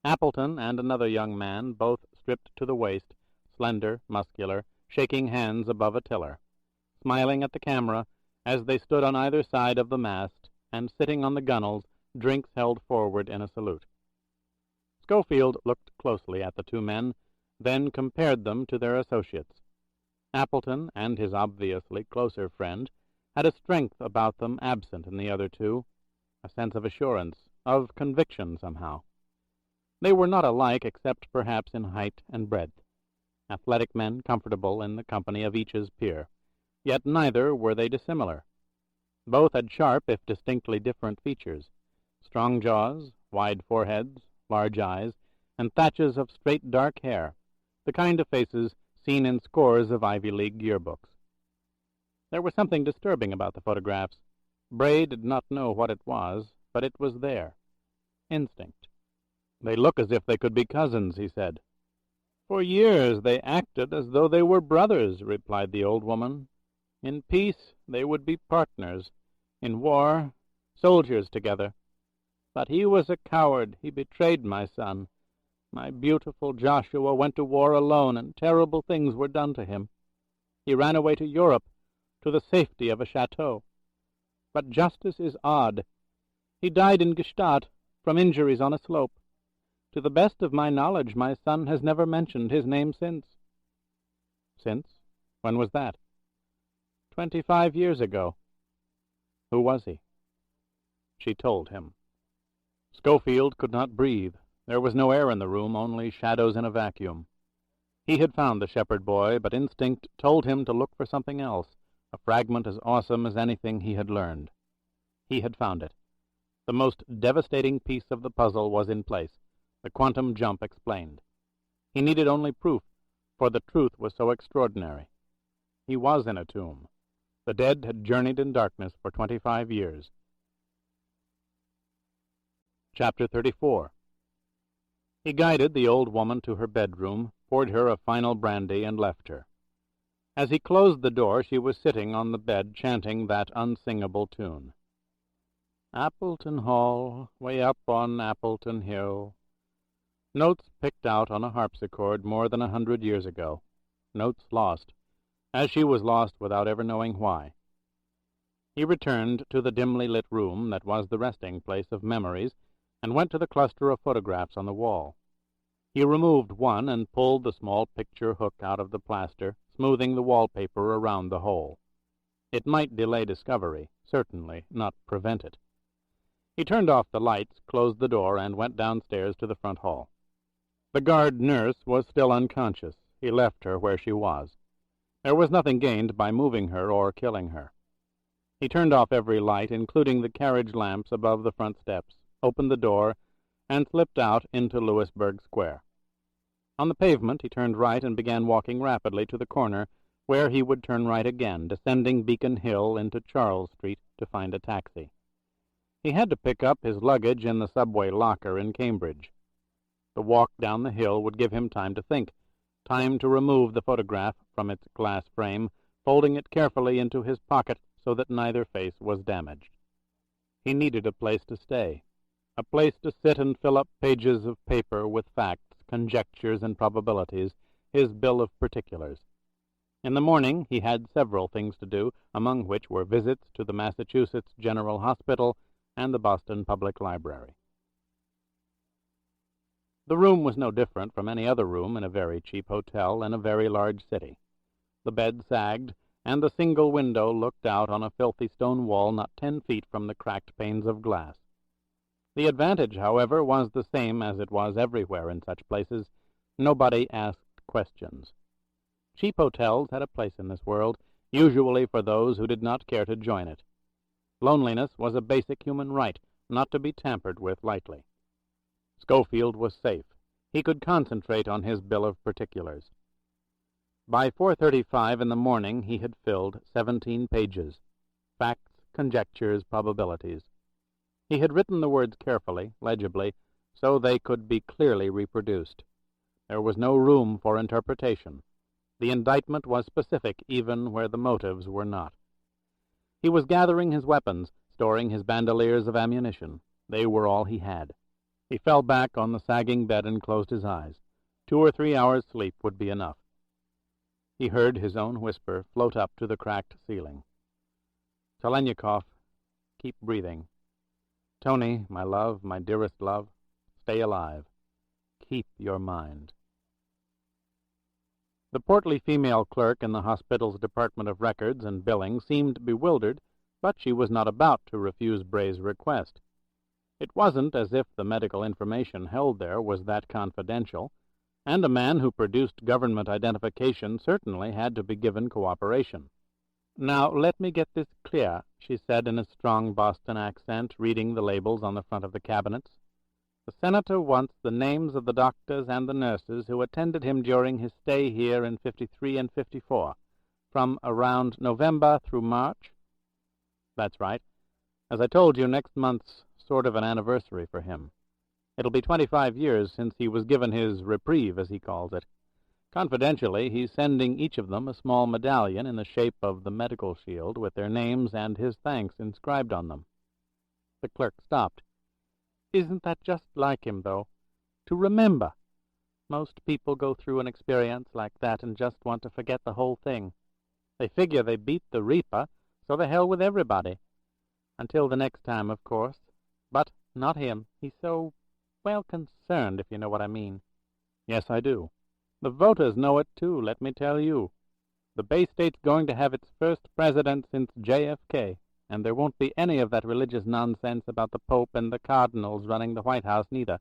S1: Appleton and another young man, both stripped to the waist, slender, muscular, shaking hands above a tiller, smiling at the camera as they stood on either side of the mast, and sitting on the gunwales, drinks held forward in a salute. Scofield looked closely at the 2 men, then compared them to their associates. Appleton and his obviously closer friend had a strength about them absent in the other 2, a sense of assurance, of conviction somehow. They were not alike except perhaps in height and breadth. Athletic men comfortable in the company of each's peer, yet neither were they dissimilar. Both had sharp, if distinctly different, features, strong jaws, wide foreheads, large eyes, and thatches of straight dark hair, the kind of faces seen in scores of Ivy League yearbooks. There was something disturbing about the photographs. Bray did not know what it was, but it was there. Instinct. "They look as if they could be cousins," he said. "For years they acted as though they were brothers," replied the old woman. "In peace they would be partners. In war, soldiers together. But he was a coward. He betrayed my son. My beautiful Joshua went to war alone, and terrible things were done to him. He ran away to Europe, to the safety of a chateau. But justice is odd. He died in Gstaad, from injuries on a slope. To the best of my knowledge, my son has never mentioned his name since." "Since? When was that?" 25 years ago. "Who was he?" She told him. Scofield could not breathe. There was no air in the room, only shadows in a vacuum. He had found the shepherd boy, but instinct told him to look for something else, a fragment as awesome as anything he had learned. He had found it. The most devastating piece of the puzzle was in place, the quantum jump explained. He needed only proof, for the truth was so extraordinary. He was in a tomb. The dead had journeyed in darkness for 25 years. Chapter 34. He guided the old woman to her bedroom, poured her a final brandy, and left her. As he closed the door, she was sitting on the bed chanting that unsingable tune. "Appleton Hall, way up on Appleton Hill." Notes picked out on a harpsichord more than 100 years ago. Notes lost, as she was lost without ever knowing why. He returned to the dimly lit room that was the resting place of memories, and went to the cluster of photographs on the wall. He removed one and pulled the small picture hook out of the plaster, smoothing the wallpaper around the hole. It might delay discovery, certainly not prevent it. He turned off the lights, closed the door, and went downstairs to the front hall. The guard nurse was still unconscious. He left her where she was. There was nothing gained by moving her or killing her. He turned off every light, including the carriage lamps above the front steps, opened the door, and slipped out into Louisburg Square. On the pavement he turned right and began walking rapidly to the corner, where he would turn right again, descending Beacon Hill into Charles Street to find a taxi. He had to pick up his luggage in the subway locker in Cambridge. The walk down the hill would give him time to think, time to remove the photograph from its glass frame, folding it carefully into his pocket so that neither face was damaged. He needed a place to stay, a place to sit and fill up pages of paper with facts, conjectures, and probabilities, his bill of particulars. In the morning he had several things to do, among which were visits to the Massachusetts General Hospital and the Boston Public Library. The room was no different from any other room in a very cheap hotel in a very large city. The bed sagged, and the single window looked out on a filthy stone wall not 10 feet from the cracked panes of glass. The advantage, however, was the same as it was everywhere in such places. Nobody asked questions. Cheap hotels had a place in this world, usually for those who did not care to join it. Loneliness was a basic human right, not to be tampered with lightly. Scofield was safe. He could concentrate on his bill of particulars. By 4:35 in the morning he had filled 17 pages. Facts, conjectures, probabilities. He had written the words carefully, legibly, so they could be clearly reproduced. There was no room for interpretation. The indictment was specific even where the motives were not. He was gathering his weapons, storing his bandoliers of ammunition. They were all he had. He fell back on the sagging bed and closed his eyes. 2 or 3 hours' sleep would be enough. He heard his own whisper float up to the cracked ceiling. "Talaniekov, keep breathing. Tony, my love, my dearest love, stay alive. Keep your mind." The portly female clerk in the hospital's Department of Records and Billing seemed bewildered, but she was not about to refuse Bray's request. It wasn't as if the medical information held there was that confidential, and a man who produced government identification certainly had to be given cooperation. "Now, let me get this clear," she said in a strong Boston accent, reading the labels on the front of the cabinets. The senator wants the names of the doctors and the nurses who attended him during his stay here in 53 and 54, from around November through March. That's right. As I told you, next month's sort of an anniversary for him. It'll be 25 years since he was given his reprieve, as he calls it. Confidentially, he's sending each of them a small medallion in the shape of the medical shield with their names and his thanks inscribed on them. The clerk stopped. Isn't that just like him, though? To remember. Most people go through an experience like that and just want to forget the whole thing. They figure they beat the Reaper, so the hell with everybody. Until the next time, of course. But not him. He's so, well, concerned, if you know what I mean.
S2: Yes, I do.
S1: The voters know it, too, let me tell you. The Bay State's going to have its first president since JFK, and there won't be any of that religious nonsense about the Pope and the Cardinals running the White House, neither.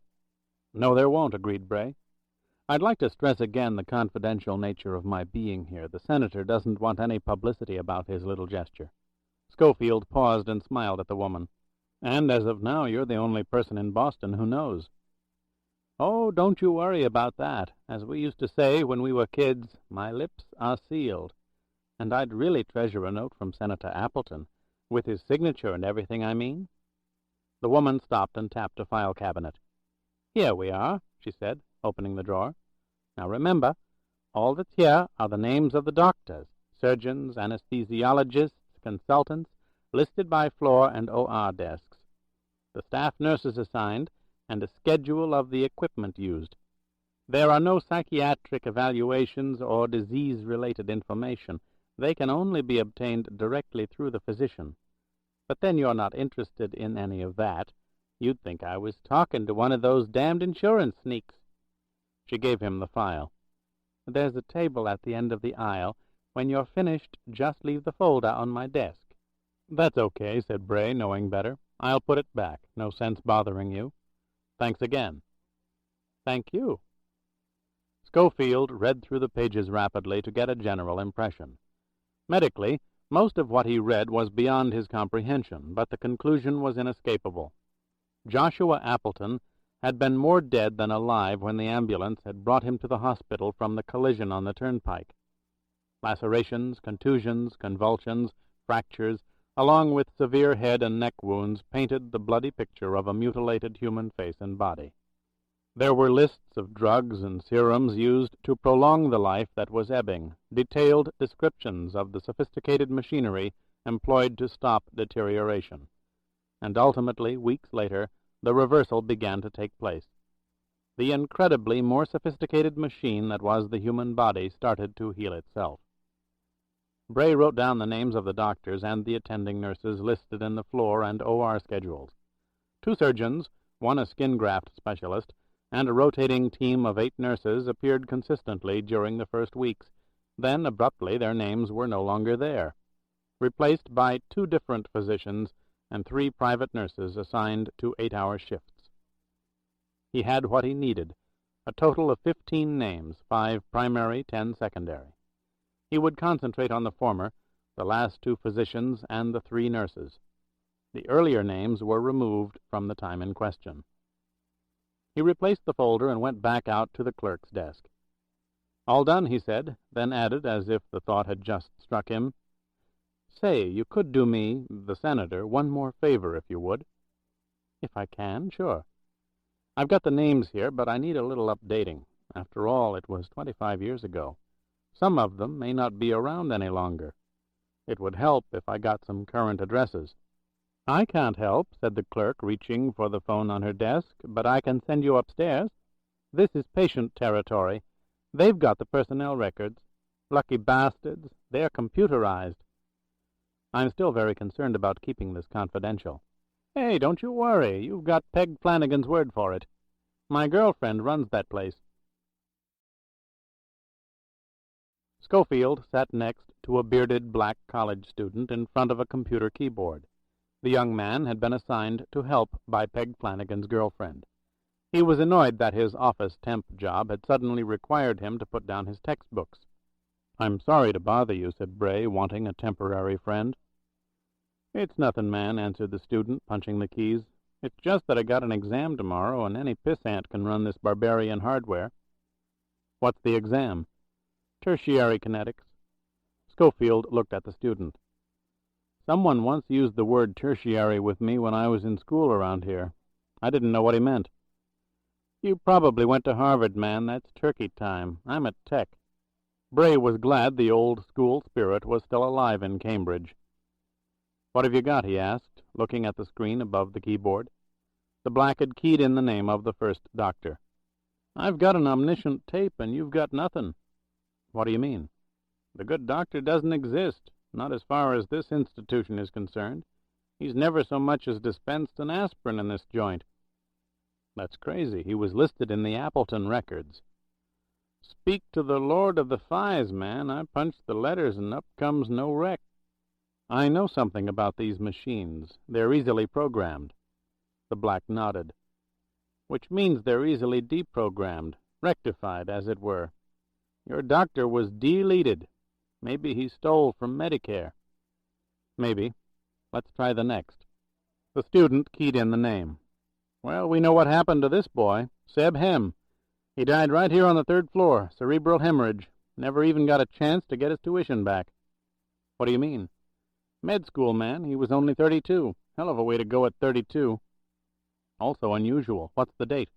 S2: No, there won't, agreed Bray. I'd like to stress again the confidential nature of my being here. The senator doesn't want any publicity about his little gesture.
S1: Scofield paused and smiled at the woman.
S2: And as of now, you're the only person in Boston who knows.
S1: Oh, don't you worry about that. As we used to say when we were kids, my lips are sealed. And I'd really treasure a note from Senator Appleton, with his signature and everything, I mean. The woman stopped and tapped a file cabinet. Here we are, she said, opening the drawer. Now remember, all that's here are the names of the doctors, surgeons, anesthesiologists, consultants, listed by floor and OR desks, the staff nurses assigned, and a schedule of the equipment used. There are no psychiatric evaluations or disease-related information. They can only be obtained directly through the physician. But then you're not interested in any of that. You'd think I was talking to one of those damned insurance sneaks. She gave him the file. There's a table at the end of the aisle. When you're finished, just leave the folder on my desk.
S2: That's okay, said Bray, knowing better. I'll put it back. No sense bothering you. Thanks again.
S1: Thank you.
S2: Scofield read through the pages rapidly to get a general impression. Medically, most of what he read was beyond his comprehension, but the conclusion was inescapable. Joshua Appleton had been more dead than alive when the ambulance had brought him to the hospital from the collision on the turnpike. Lacerations, contusions, convulsions, fractures, along with severe head and neck wounds, painted the bloody picture of a mutilated human face and body. There were lists of drugs and serums used to prolong the life that was ebbing, detailed descriptions of the sophisticated machinery employed to stop deterioration. And ultimately, weeks later, the reversal began to take place. The incredibly more sophisticated machine that was the human body started to heal itself. Bray wrote down the names of the doctors and the attending nurses listed in the floor and OR schedules. 2 surgeons, 1 a skin graft specialist, and a rotating team of 8 nurses appeared consistently during the first weeks. Then, abruptly, their names were no longer there, replaced by 2 different physicians and 3 private nurses assigned to 8-hour shifts. He had what he needed, a total of 15 names, 5 primary, 10 secondary. He would concentrate on the former, the last 2 physicians, and the 3 nurses. The earlier names were removed from the time in question. He replaced the folder and went back out to the clerk's desk. All done, he said, then added, as if the thought had just struck him, Say, you could do me, the senator, one more favor, if you would. If I can, sure. I've got the names here, but I need a little updating. After all, it was 25 years ago. Some of them may not be around any longer. It would help if I got some current addresses. I can't help, said the clerk, reaching for the phone on her desk, but I can send you upstairs. This is patient territory. They've got the personnel records. Lucky bastards. They're computerized. I'm still very concerned about keeping this confidential. Hey, don't you worry. You've got Peg Flanagan's word for it. My girlfriend runs that place. Scofield sat next to a bearded black college student in front of a computer keyboard. The young man had been assigned to help by Peg Flanagan's girlfriend. He was annoyed that his office temp job had suddenly required him to put down his textbooks. I'm sorry to bother you, said Bray, wanting a temporary friend. It's nothing, man, answered the student, punching the keys. It's just that I got an exam tomorrow, and any pissant can run this barbarian hardware. What's the exam? Tertiary kinetics. Scofield looked at the student. Someone once used the word tertiary with me when I was in school around here. I didn't know what he meant. You probably went to Harvard, man. That's turkey time. I'm at Tech. Bray was glad the old school spirit was still alive in Cambridge. What have you got? He asked, looking at the screen above the keyboard. The black had keyed in the name of the first doctor. I've got an omniscient tape, and you've got nothing. What do you mean? The good doctor doesn't exist, not as far as this institution is concerned. He's never so much as dispensed an aspirin in this joint. That's crazy. He was listed in the Appleton records. Speak to the Lord of the Flies, man. I punched the letters, and up comes no wreck. I know something about these machines. They're easily programmed. The black nodded. Which means they're easily deprogrammed, rectified, as it were. Your doctor was deleted. Maybe he stole from Medicare. Maybe. Let's try the next. The student keyed in the name. Well, we know what happened to this boy, Seb Hem. He died right here on the 3rd floor, cerebral hemorrhage. Never even got a chance to get his tuition back. What do you mean? Med school, man. He was only 32. Hell of a way to go at 32. Also unusual. What's the date?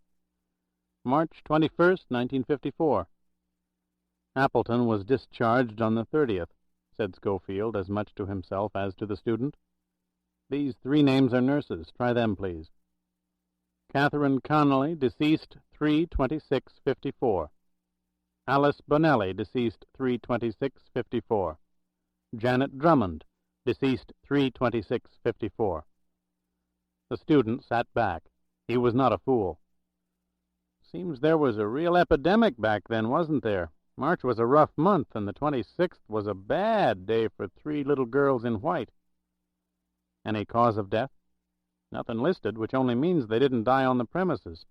S2: March 21st, 1954. Appleton was discharged on the 30th, said Scofield, as much to himself as to the student. These 3 names are nurses. Try them, please. Catherine Connolly, deceased 3/26/54. Alice Bonelli, deceased 3/26/54. Janet Drummond, deceased 3/26/54. The student sat back. He was not a fool. Seems there was a real epidemic back then, wasn't there? March was a rough month, and the 26th was a bad day for 3 little girls in white. Any cause of death? Nothing listed, which only means they didn't die on the premises.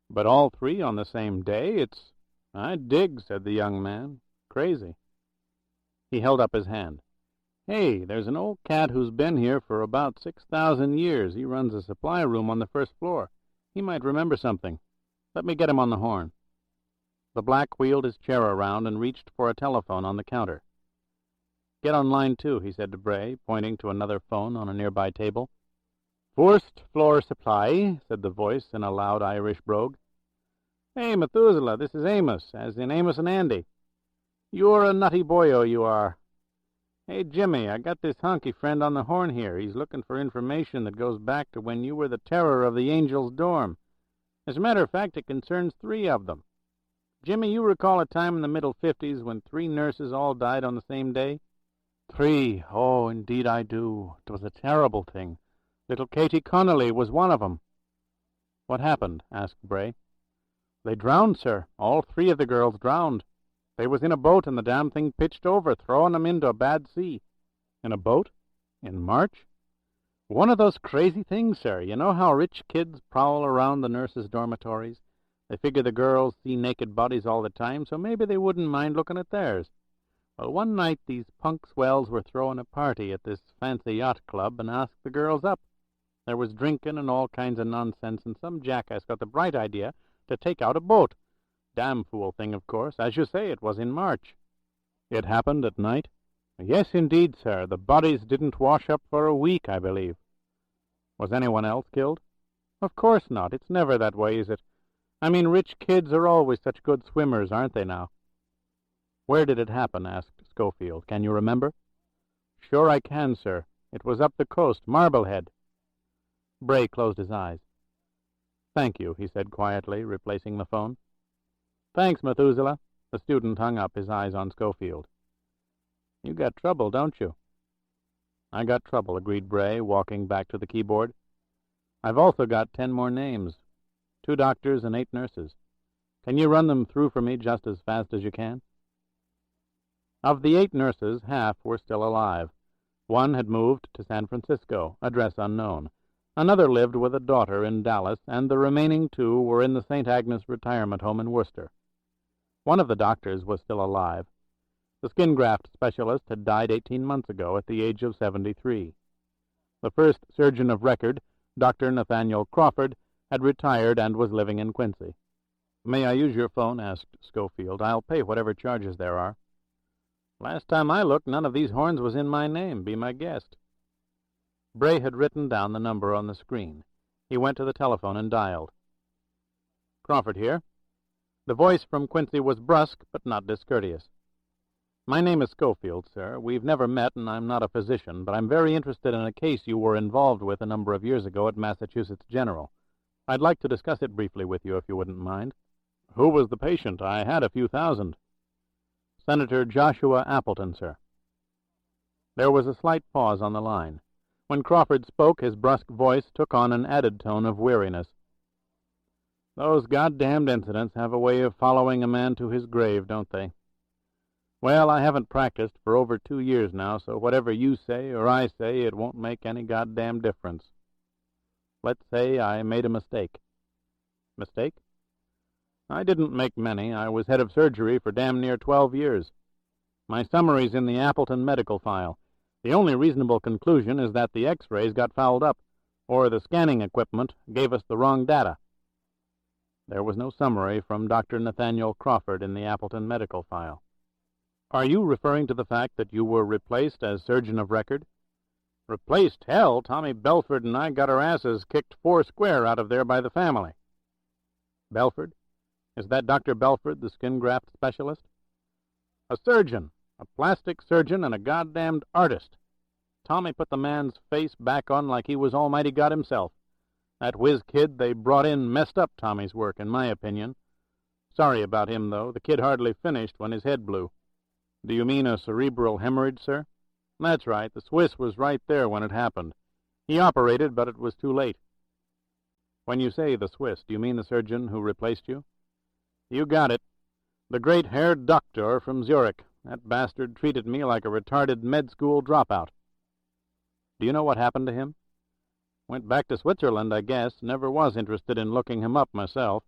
S2: But all 3 on the same day, I dig, said the young man. Crazy. He held up his hand. Hey, there's an old cat who's been here for about 6,000 years. He runs a supply room on the 1st floor. He might remember something. Let me get him on the horn. The black wheeled his chair around and reached for a telephone on the counter. Get on line 2, he said to Bray, pointing to another phone on a nearby table. First floor supply, said the voice in a loud Irish brogue. Hey, Methuselah, this is Amos, as in Amos and Andy. You're a nutty boyo, you are. Hey, Jimmy, I got this honky friend on the horn here. He's looking for information that goes back to when you were the terror of the Angels' dorm. As a matter of fact, it concerns 3 of them. Jimmy, you recall a time in the middle 50s when 3 nurses all died on the same day? 3. Oh, indeed I do. It was a terrible thing. Little Katie Connolly was one of 'em. What happened? Asked Bray. They drowned, sir. All 3 of the girls drowned. They was in a boat, and the damn thing pitched over, throwing 'em into a bad sea. In a boat? In March? One of those crazy things, sir. You know how rich kids prowl around the nurses' dormitories? They figure the girls see naked bodies all the time, so maybe they wouldn't mind looking at theirs. Well, one night these punk swells were throwing a party at this fancy yacht club and asked the girls up. There was drinking and all kinds of nonsense, and some jackass got the bright idea to take out a boat. Damn fool thing, of course. As you say, it was in March. It happened at night? Yes, indeed, sir. The bodies didn't wash up for a week, I believe. Was anyone else killed? Of course not. It's never that way, is it? I mean, rich kids are always such good swimmers, aren't they now? Where did it happen? Asked Scofield. Can you remember? Sure I can, sir. It was up the coast, Marblehead. Bray closed his eyes. Thank you, he said quietly, replacing the phone. Thanks, Methuselah. The student hung up, his eyes on Scofield. You got trouble, don't you? I got trouble, agreed Bray, walking back to the keyboard. I've also got 10 more names. 2 doctors and 8 nurses. Can you run them through for me just as fast as you can? Of the 8 nurses, half were still alive. 1 had moved to San Francisco, address unknown. Another lived with a daughter in Dallas, and the remaining 2 were in the St. Agnes retirement home in Worcester. One of the doctors was still alive. The skin graft specialist had died 18 months ago at the age of 73. The first surgeon of record,
S1: Dr. Nathaniel Crawford had retired and was living in Quincy. "May I use your phone?" asked Scofield. "I'll pay whatever charges there are." "Last time I looked, none of these horns was in my name. Be my guest." Bray had written down the number on the screen. He went to the telephone and dialed. "Crawford here." The voice from Quincy was brusque, but not discourteous. "My name is Scofield, sir. We've never met, and I'm not a physician, but I'm very interested in a case you were involved with a number of years ago at Massachusetts General. I'd like to discuss it briefly with you, if you wouldn't mind." "Who was the patient? I had a few thousand." "Senator Joshua Appleton, sir." There was a slight pause on the line. When Crawford spoke, his brusque voice took on an added tone of weariness. "Those goddamned incidents have a way of following a man to his grave, don't they? Well, I haven't practiced for over 2 years now, so whatever you say or I say, it won't make any goddamn difference. Let's say I made a mistake." "Mistake?" "I didn't make many. I was head of surgery for damn near 12 years. My summary's in the Appleton medical file. The only reasonable conclusion is that the X-rays got fouled up, or the scanning equipment gave us the wrong data." There was no summary from Dr. Nathaniel Crawford in the Appleton medical file. "Are you referring to the fact that you were replaced as surgeon of record?" "Replaced? Hell, Tommy Belford and I got our asses kicked 4 square out of there by the family." "Belford? Is that Dr. Belford, the skin graft specialist?" "A surgeon, a plastic surgeon, and a goddamned artist. Tommy put the man's face back on like he was Almighty God himself. That whiz kid they brought in messed up Tommy's work, in my opinion. Sorry about him, though. The kid hardly finished when his head blew." "Do you mean a cerebral hemorrhage, sir?" "That's right. The Swiss was right there when it happened. He operated, but it was too late." "When you say the Swiss, do you mean the surgeon who replaced you?" "You got it. The great Herr Doctor from Zurich. That bastard treated me like a retarded med school dropout." "Do you know what happened to him?" "Went back to Switzerland, I guess. Never was interested in looking him up myself."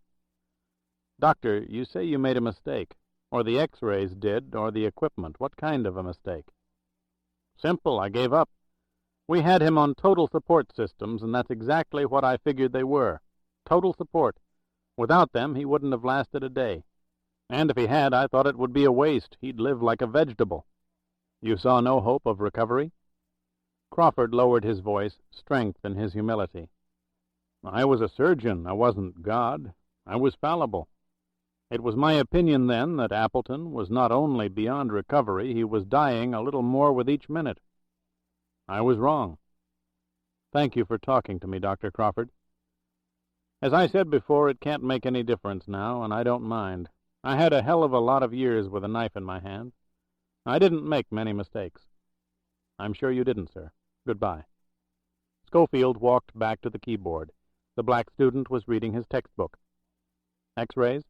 S1: "Doctor, you say you made a mistake. Or the X-rays did, or the equipment. What kind of a mistake?" "Simple. I gave up. We had him on total support systems, and that's exactly what I figured they were. Total support. Without them, he wouldn't have lasted a day. And if he had, I thought it would be a waste. He'd live like a vegetable." "You saw no hope of recovery?" Crawford lowered his voice, strength in his humility. "I was a surgeon. I wasn't God. I was fallible. It was my opinion then that Appleton was not only beyond recovery, he was dying a little more with each minute. I was wrong. Thank you for talking to me, Dr. Crawford. As I said before, it can't make any difference now, and I don't mind. I had a hell of a lot of years with a knife in my hand. I didn't make many mistakes." "I'm sure you didn't, sir. Goodbye." Scofield walked back to the keyboard. The black student was reading his textbook. "X-rays?"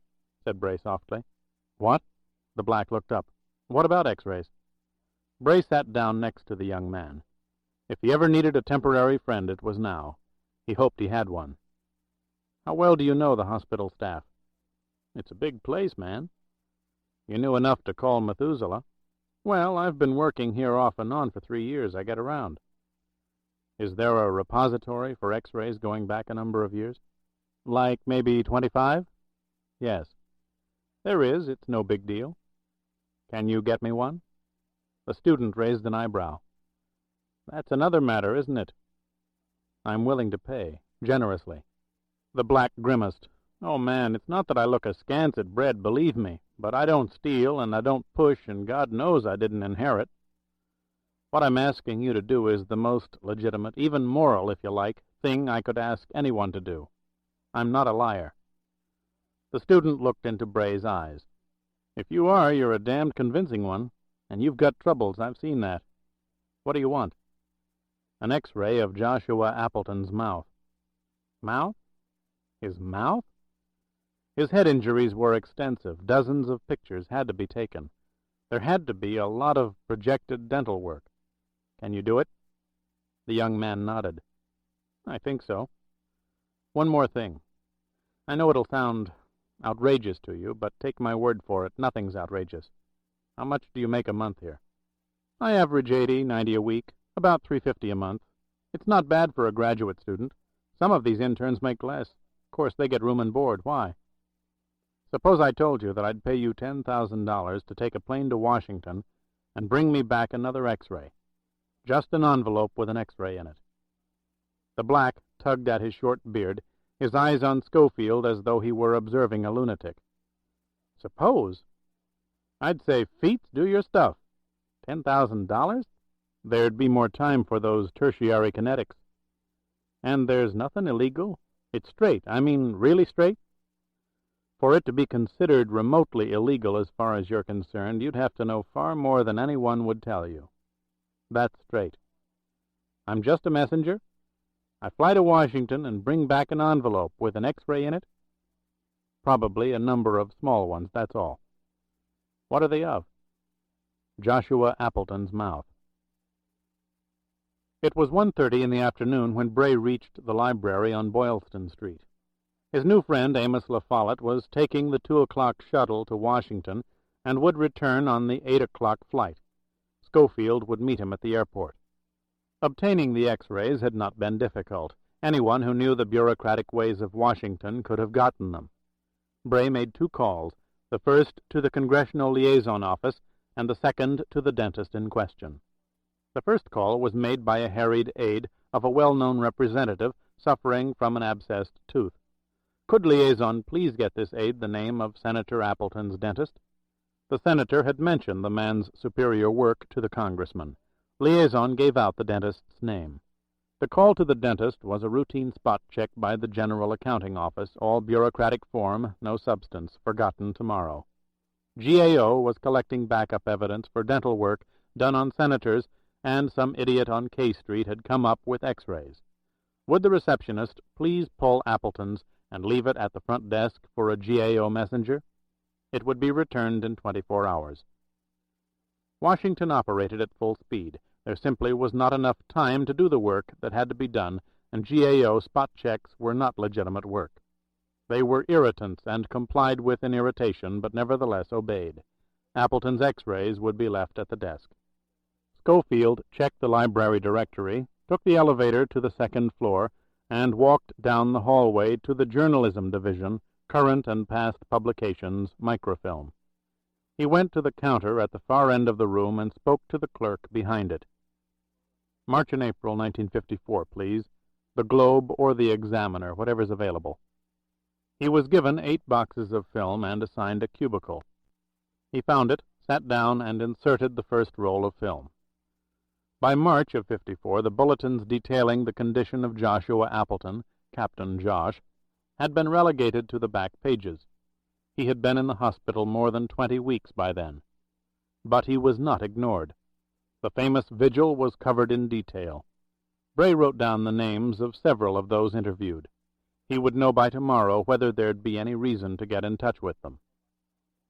S1: said Bray softly. "What?" The black looked up. "What about X-rays?" Bray sat down next to the young man. If he ever needed a temporary friend, it was now. He hoped he had one. "How well do you know the hospital staff?" "It's a big place, man." "You knew enough to call Methuselah." "Well, I've been working here off and on for 3 years. I get around." "Is there a repository for X-rays going back a number of years?" "Like maybe 25? "Yes." "There is. It's no big deal." "Can you get me one?" The student raised an eyebrow. "That's another matter, isn't it?" "I'm willing to pay, generously." The black grimaced. "Oh, man, it's not that I look askance at bread, believe me, but I don't steal, and I don't push, and God knows I didn't inherit. What I'm asking you to do is the most legitimate, even moral, if you like, thing I could ask anyone to do. I'm not a liar." The student looked into Bray's eyes. "If you are, you're a damned convincing one, and you've got troubles, I've seen that. What do you want?" "An X-ray of Joshua Appleton's mouth." "Mouth? His mouth?" "His head injuries were extensive. Dozens of pictures had to be taken. There had to be a lot of projected dental work. Can you do it?" The young man nodded. "I think so. One more thing. I know it'll sound outrageous to you, but take my word for it, nothing's outrageous. How much do you make a month here?" "I average 80, 90 a week, about $350 a month. It's not bad for a graduate student.
S2: Some of these interns make less. Of course, they get room and board. Why? Suppose I told you that I'd pay you $10,000 to take a plane to Washington and bring me back another X-ray. Just an envelope with an X-ray in it. The black tugged at his short beard, his eyes on Scofield as though he were observing a lunatic. Suppose? I'd say, Feats, do your stuff. $10,000? There'd be more time for those tertiary kinetics. And there's nothing illegal? It's straight. I mean, really straight? For it to be considered remotely illegal as far as you're concerned, you'd have to know far more than anyone would tell you. That's straight. I'm just a messenger. I fly to Washington and bring back an envelope with an X-ray in it. Probably a number of small ones, that's all. What are they of? Joshua Appleton's mouth. It was 1:30 in the afternoon when Bray reached the library on Boylston Street. His new friend, Amos La Follette, was taking the 2 o'clock shuttle to Washington and would return on the 8 o'clock flight. Scofield would meet him at the airport. Obtaining the X-rays had not been difficult. Anyone who knew the bureaucratic ways of Washington could have gotten them. Bray made 2 calls, the first to the Congressional Liaison Office and the second to the dentist in question. The first call was made by a harried aide of a well-known representative suffering from an abscessed tooth. Could Liaison please get this aide the name of Senator Appleton's dentist? The senator had mentioned the man's superior work to the congressman. Liaison gave out the dentist's name. The call to the dentist was a routine spot check by the General Accounting Office, all bureaucratic form, no substance, forgotten tomorrow. GAO was collecting backup evidence for dental work done on senators, and some idiot on K Street had come up with X-rays. Would the receptionist please pull Appleton's and leave it at the front desk for a GAO messenger? It would be returned in 24 hours. Washington operated at full speed. There simply was not enough time to do the work that had to be done, and GAO spot checks were not legitimate work. They were irritants and complied with in irritation, but nevertheless obeyed. Appleton's X-rays would be left at the desk. Scofield checked the library directory, took the elevator to the 2nd floor, and walked down the hallway to the journalism division, current and past publications, microfilm. He went to the counter at the far end of the room and spoke to the clerk behind it. March and April 1954, please. The Globe or the Examiner, whatever's available. He was given 8 boxes of film and assigned a cubicle. He found it, sat down, and inserted the first roll of film. By March of '54, the bulletins detailing the condition of Joshua Appleton, Captain Josh, had been relegated to the back pages. He had been in the hospital more than 20 weeks by then. But he was not ignored. The famous vigil was covered in detail. Bray wrote down the names of several of those interviewed. He would know by tomorrow whether there'd be any reason to get in touch with them.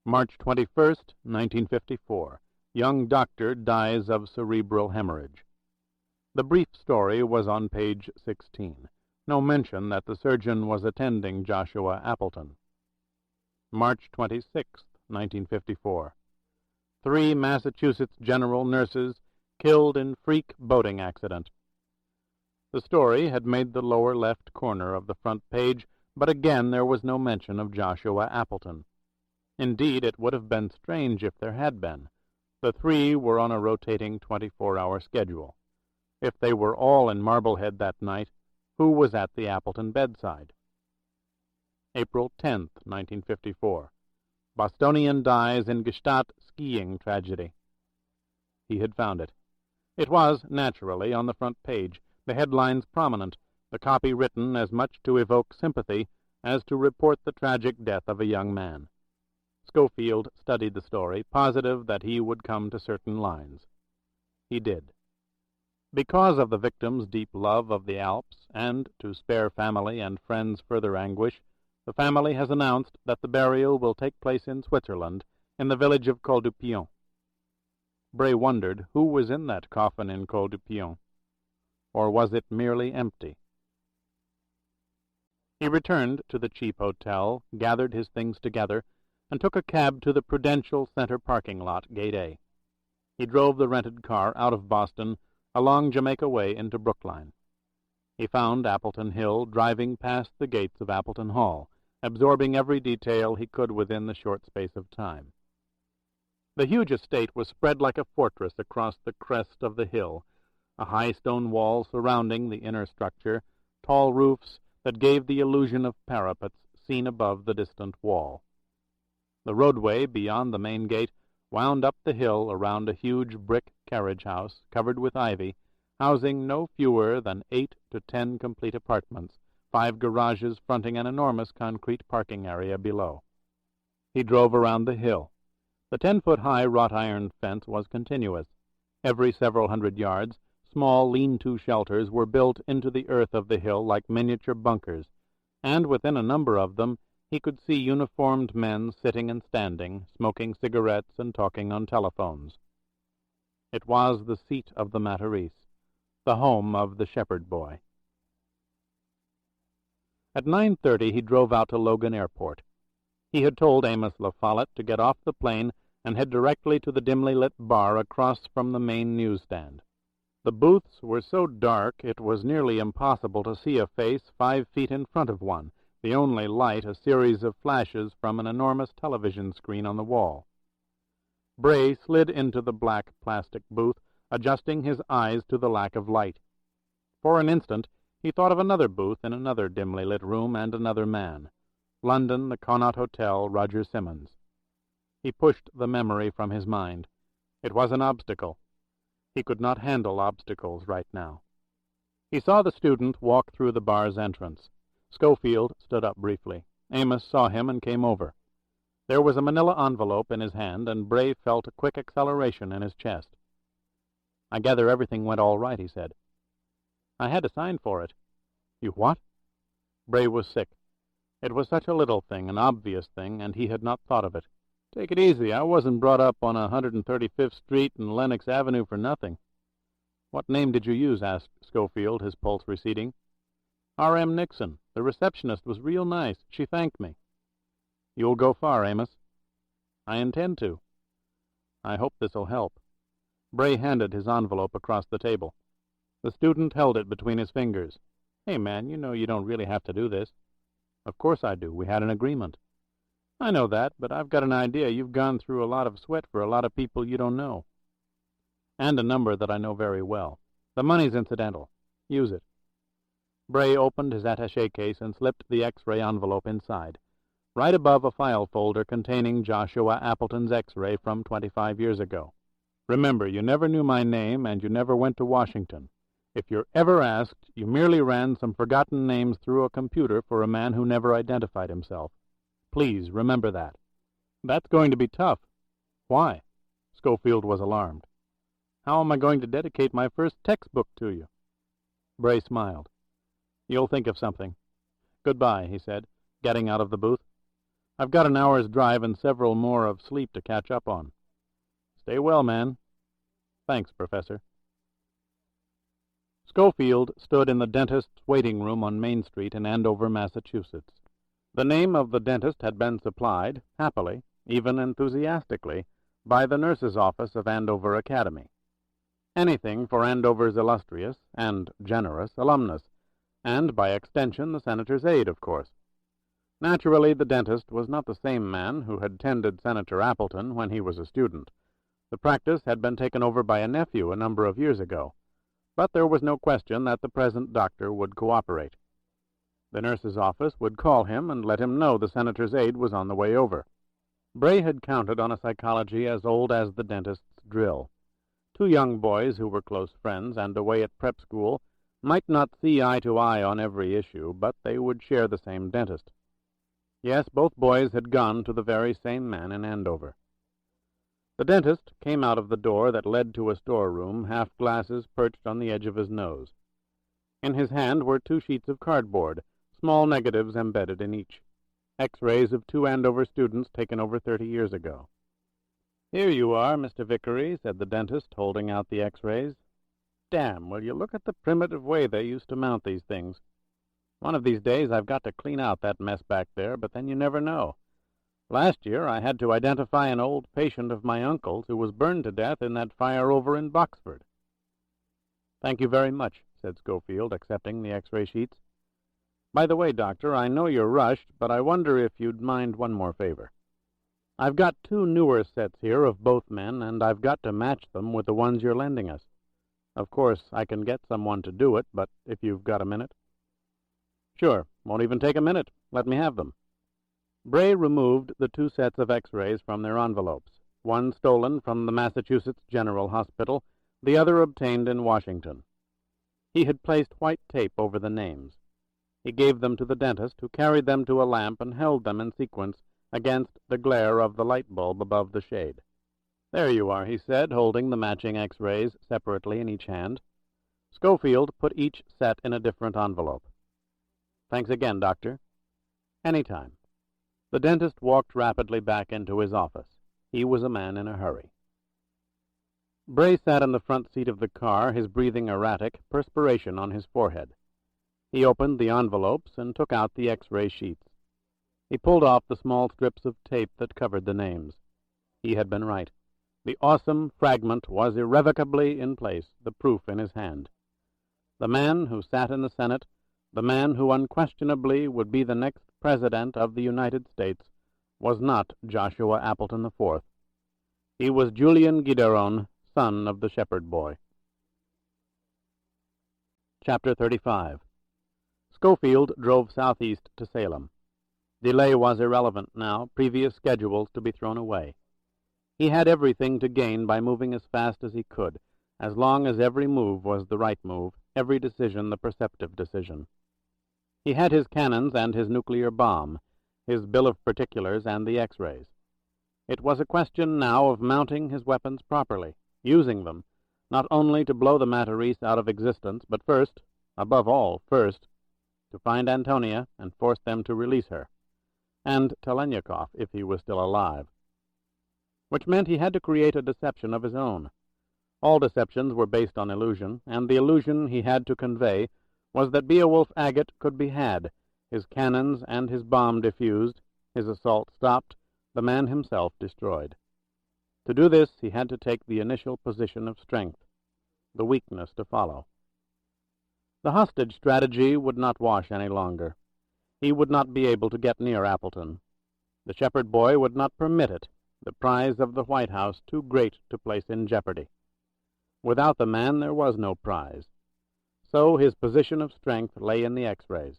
S2: March 21st, 1954. Young doctor dies of cerebral hemorrhage. The brief story was on page 16. No mention that the surgeon was attending Joshua Appleton. March 26th, 1954. 3 Massachusetts general nurses killed in freak boating accident. The story had made the lower left corner of the front page, but again there was no mention of Joshua Appleton. Indeed, it would have been strange if there had been. The 3 were on a rotating 24-hour schedule. If they were all in Marblehead that night, who was at the Appleton bedside? April 10th, 1954. Bostonian dies in Gstaad skiing tragedy. He had found it. It was, naturally, on the front page, the headlines prominent, the copy written as much to evoke sympathy as to report the tragic death of a young man. Scofield studied the story, positive that he would come to certain lines. He did. Because of the victim's deep love of the Alps, and to spare family and friends further anguish, the family has announced that the burial will take place in Switzerland, in the village of Col du Pion. Bray wondered who was in that coffin in Col du Pion, or was it merely empty? He returned to the cheap hotel, gathered his things together, and took a cab to the Prudential Center parking lot, Gate A. He drove the rented car out of Boston, along Jamaica Way into Brookline. He found Appleton Hill driving past the gates of Appleton Hall, absorbing every detail he could within the short space of time. The huge estate was spread like a fortress across the crest of the hill, a high stone wall surrounding the inner structure, tall roofs that gave the illusion of parapets seen above the distant wall. The roadway beyond the main gate wound up the hill around a huge brick carriage house covered with ivy, housing no fewer than 8 to 10 complete apartments, 5 garages fronting an enormous concrete parking area below. He drove around the hill. The 10-foot-high wrought-iron fence was continuous. Every several hundred yards, small lean-to shelters were built into the earth of the hill like miniature bunkers, and within a number of them he could see uniformed men sitting and standing, smoking cigarettes and talking on telephones. It was the seat of the Matarese, the home of the shepherd boy. At 9:30 he drove out to Logan Airport. He had told Amos La Follette to get off the plane and head directly to the dimly lit bar across from the main newsstand. The booths were so dark it was nearly impossible to see a face 5 feet in front of one, the only light a series of flashes from an enormous television screen on the wall. Bray slid into the black plastic booth, adjusting his eyes to the lack of light. For an instant he thought of another booth in another dimly lit room and another man. London, the Connaught Hotel, Roger Simmons. He pushed the memory from his mind. It was an obstacle. He could not handle obstacles right now. He saw the student walk through the bar's entrance. Scofield stood up briefly. Amos saw him and came over. There was a manila envelope in his hand, and Bray felt a quick acceleration in his chest. "I gather everything went all right," he said. "I had to sign for it." "You what?" Bray was sick. It was such a little thing, an obvious thing, and he had not thought of it. "Take it easy. I wasn't brought up on 135th Street and Lenox Avenue for nothing." "What name did you use?" asked Scofield, his pulse receding. "R.M. Nixon. The receptionist was real nice. She thanked me." "You'll go far, Amos." "I intend to." "I hope this'll help." Bray handed his envelope across the table. The student held it between his fingers. "Hey, man, you know you don't really have to do this." "Of course I do. We had an agreement." "I know that, but I've got an idea you've gone through a lot of sweat for a lot of people you don't know." "And a number that I know very well. The money's incidental. Use it." Bray opened his attaché case and slipped the X-ray envelope inside. Right above a file folder containing Joshua Appleton's X-ray from 25 years ago. "Remember, you never knew my name, and you never went to Washington. If you're ever asked, you merely ran some forgotten names through a computer for a man who never identified himself. Please remember that." "That's going to be tough." "Why?" Scofield was alarmed. "How am I going to dedicate my first textbook to you?" Bray smiled. "You'll think of something. Goodbye," he said, getting out of the booth. "I've got an hour's drive and several more of sleep to catch up on." "Stay well, man." "Thanks, Professor." Scofield stood in the dentist's waiting room on Main Street in Andover, Massachusetts. The name of the dentist had been supplied, happily, even enthusiastically, by the nurse's office of Andover Academy. Anything for Andover's illustrious and generous alumnus, and by extension the senator's aide, of course. Naturally, the dentist was not the same man who had tended Senator Appleton when he was a student. The practice had been taken over by a nephew a number of years ago, but there was no question that the present doctor would cooperate. The nurse's office would call him and let him know the senator's aide was on the way over. Bray had counted on a psychology as old as the dentist's drill. Two young boys who were close friends and away at prep school might not see eye to eye on every issue, but they would share the same dentist. Yes, both boys had gone to the very same man in Andover. The dentist came out of the door that led to a storeroom, half-glasses perched on the edge of his nose. In his hand were 2 sheets of cardboard, small negatives embedded in each. X-rays of 2 Andover students taken over 30 years ago. "Here you are, Mr. Vickery," said the dentist, holding out the X-rays. "Damn, will you look at the primitive way they used to mount these things. One of these days I've got to clean out that mess back there, but then you never know. Last year I had to identify an old patient of my uncle's who was burned to death in that fire over in Boxford." "Thank you very much,"
S1: said Scofield, accepting the X-ray sheets. "By the way, Doctor, I know you're rushed, but I wonder if you'd mind one more favor. I've got 2 newer sets here of both men, and I've got to match them with the ones you're lending us. Of course, I can get someone to do it, but if you've got a minute." "Sure, won't even take a minute. Let me have them." Bray removed the 2 sets of X-rays from their envelopes, one stolen from the Massachusetts General Hospital, the other obtained in Washington. He had placed white tape over the names. He gave them to the dentist, who carried them to a lamp and held them in sequence against the glare of the light bulb above the shade. "There you are," he said, holding the matching X-rays separately in each hand. Scofield put each set in a different envelope. "Thanks again, Doctor." "Any time." The dentist walked rapidly back into his office. He was a man in a hurry. Bray sat in the front seat of the car, his breathing erratic, perspiration on his forehead. He opened the envelopes and took out the X-ray sheets. He pulled off the small strips of tape that covered the names. He had been right. The awesome fragment was irrevocably in place, the proof in his hand. The man who sat in the Senate, the man who unquestionably would be the next President of the United States, was not Joshua Appleton IV. He was Julian Gideron, son of the shepherd boy. Chapter 35. Scofield drove southeast to Salem. Delay was irrelevant now, previous schedules to be thrown away. He had everything to gain by moving as fast as he could, as long as every move was the right move, every decision the perceptive decision. He had his cannons and his nuclear bomb, his bill of particulars and the X-rays. It was a question now of mounting his weapons properly, using them, not only to blow the Matarese out of existence, but first, above all, first, to find Antonia and force them to release her, and Talaniekov, if he was still alive. Which meant he had to create a deception of his own. All deceptions were based on illusion, and the illusion he had to convey was that Beowulf Agate could be had, his cannons and his bomb diffused, his assault stopped, the man himself destroyed. To do this, he had to take the initial position of strength, the weakness to follow. The hostage strategy would not wash any longer. He would not be able to get near Appleton. The shepherd boy would not permit it, the prize of the White House too great to place in jeopardy. Without the man there was no prize. So his position of strength lay in the X-rays.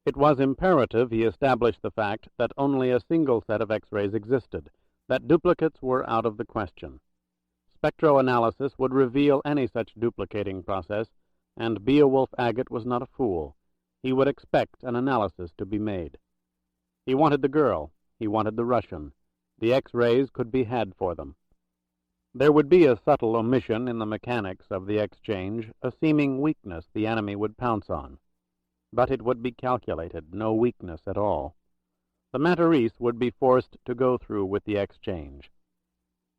S1: It was imperative he establish the fact that only a single set of X-rays existed, that duplicates were out of the question. Spectroanalysis would reveal any such duplicating process, and Beowulf Agate was not a fool. He would expect an analysis to be made. He wanted the girl. He wanted the Russian. The X-rays could be had for them. There would be a subtle omission in the mechanics of the exchange, a seeming weakness the enemy would pounce on. But it would be calculated, no weakness at all. The Matarese would be forced to go through with the exchange.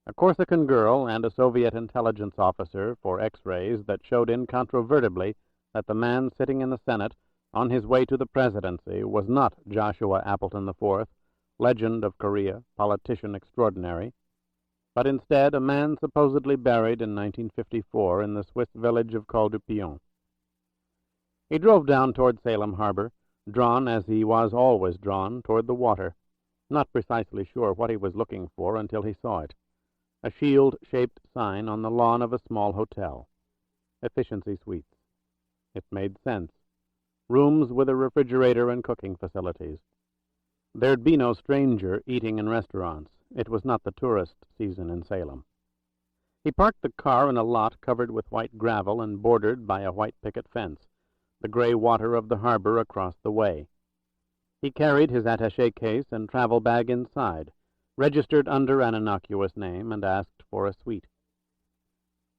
S1: A Corsican girl and a Soviet intelligence officer for X-rays that showed incontrovertibly that the man sitting in the Senate on his way to the presidency was not Joshua Appleton IV, legend of Korea, politician extraordinary, but instead a man supposedly buried in 1954 in the Swiss village of Col du Pion. He drove down toward Salem Harbor, drawn as he was always drawn toward the water, not precisely sure what he was looking for until he saw it. A shield-shaped sign on the lawn of a small hotel. Efficiency Suites. It made sense. Rooms with a refrigerator and cooking facilities. There'd be no stranger eating in restaurants. It was not the tourist season in Salem. He parked the car in a lot covered with white gravel and bordered by a white picket fence, the gray water of the harbor across the way. He carried his attaché case and travel bag inside, registered under an innocuous name, and asked for a suite.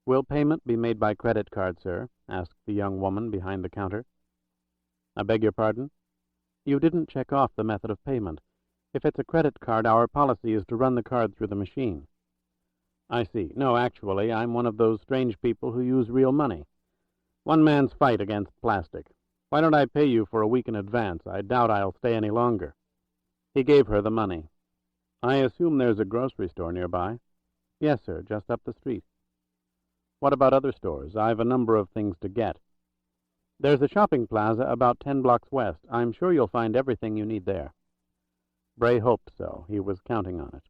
S1: "Will payment be made by credit card, sir?" asked the young woman behind the counter. "I beg your pardon?" "You didn't check off the method of payment. If it's a credit card, our policy is to run the card through the machine." "I see. No, actually, I'm one of those strange people who use real money. One man's fight against plastic. Why don't I pay you for a week in advance? I doubt I'll stay any longer." He gave her the money. "I assume there's a grocery store nearby?" "Yes, sir, just up the street." "What about other stores? I've a number of things to get." There's a shopping plaza about 10 blocks west. I'm sure you'll find everything you need there. Bray hoped so. He was counting on it.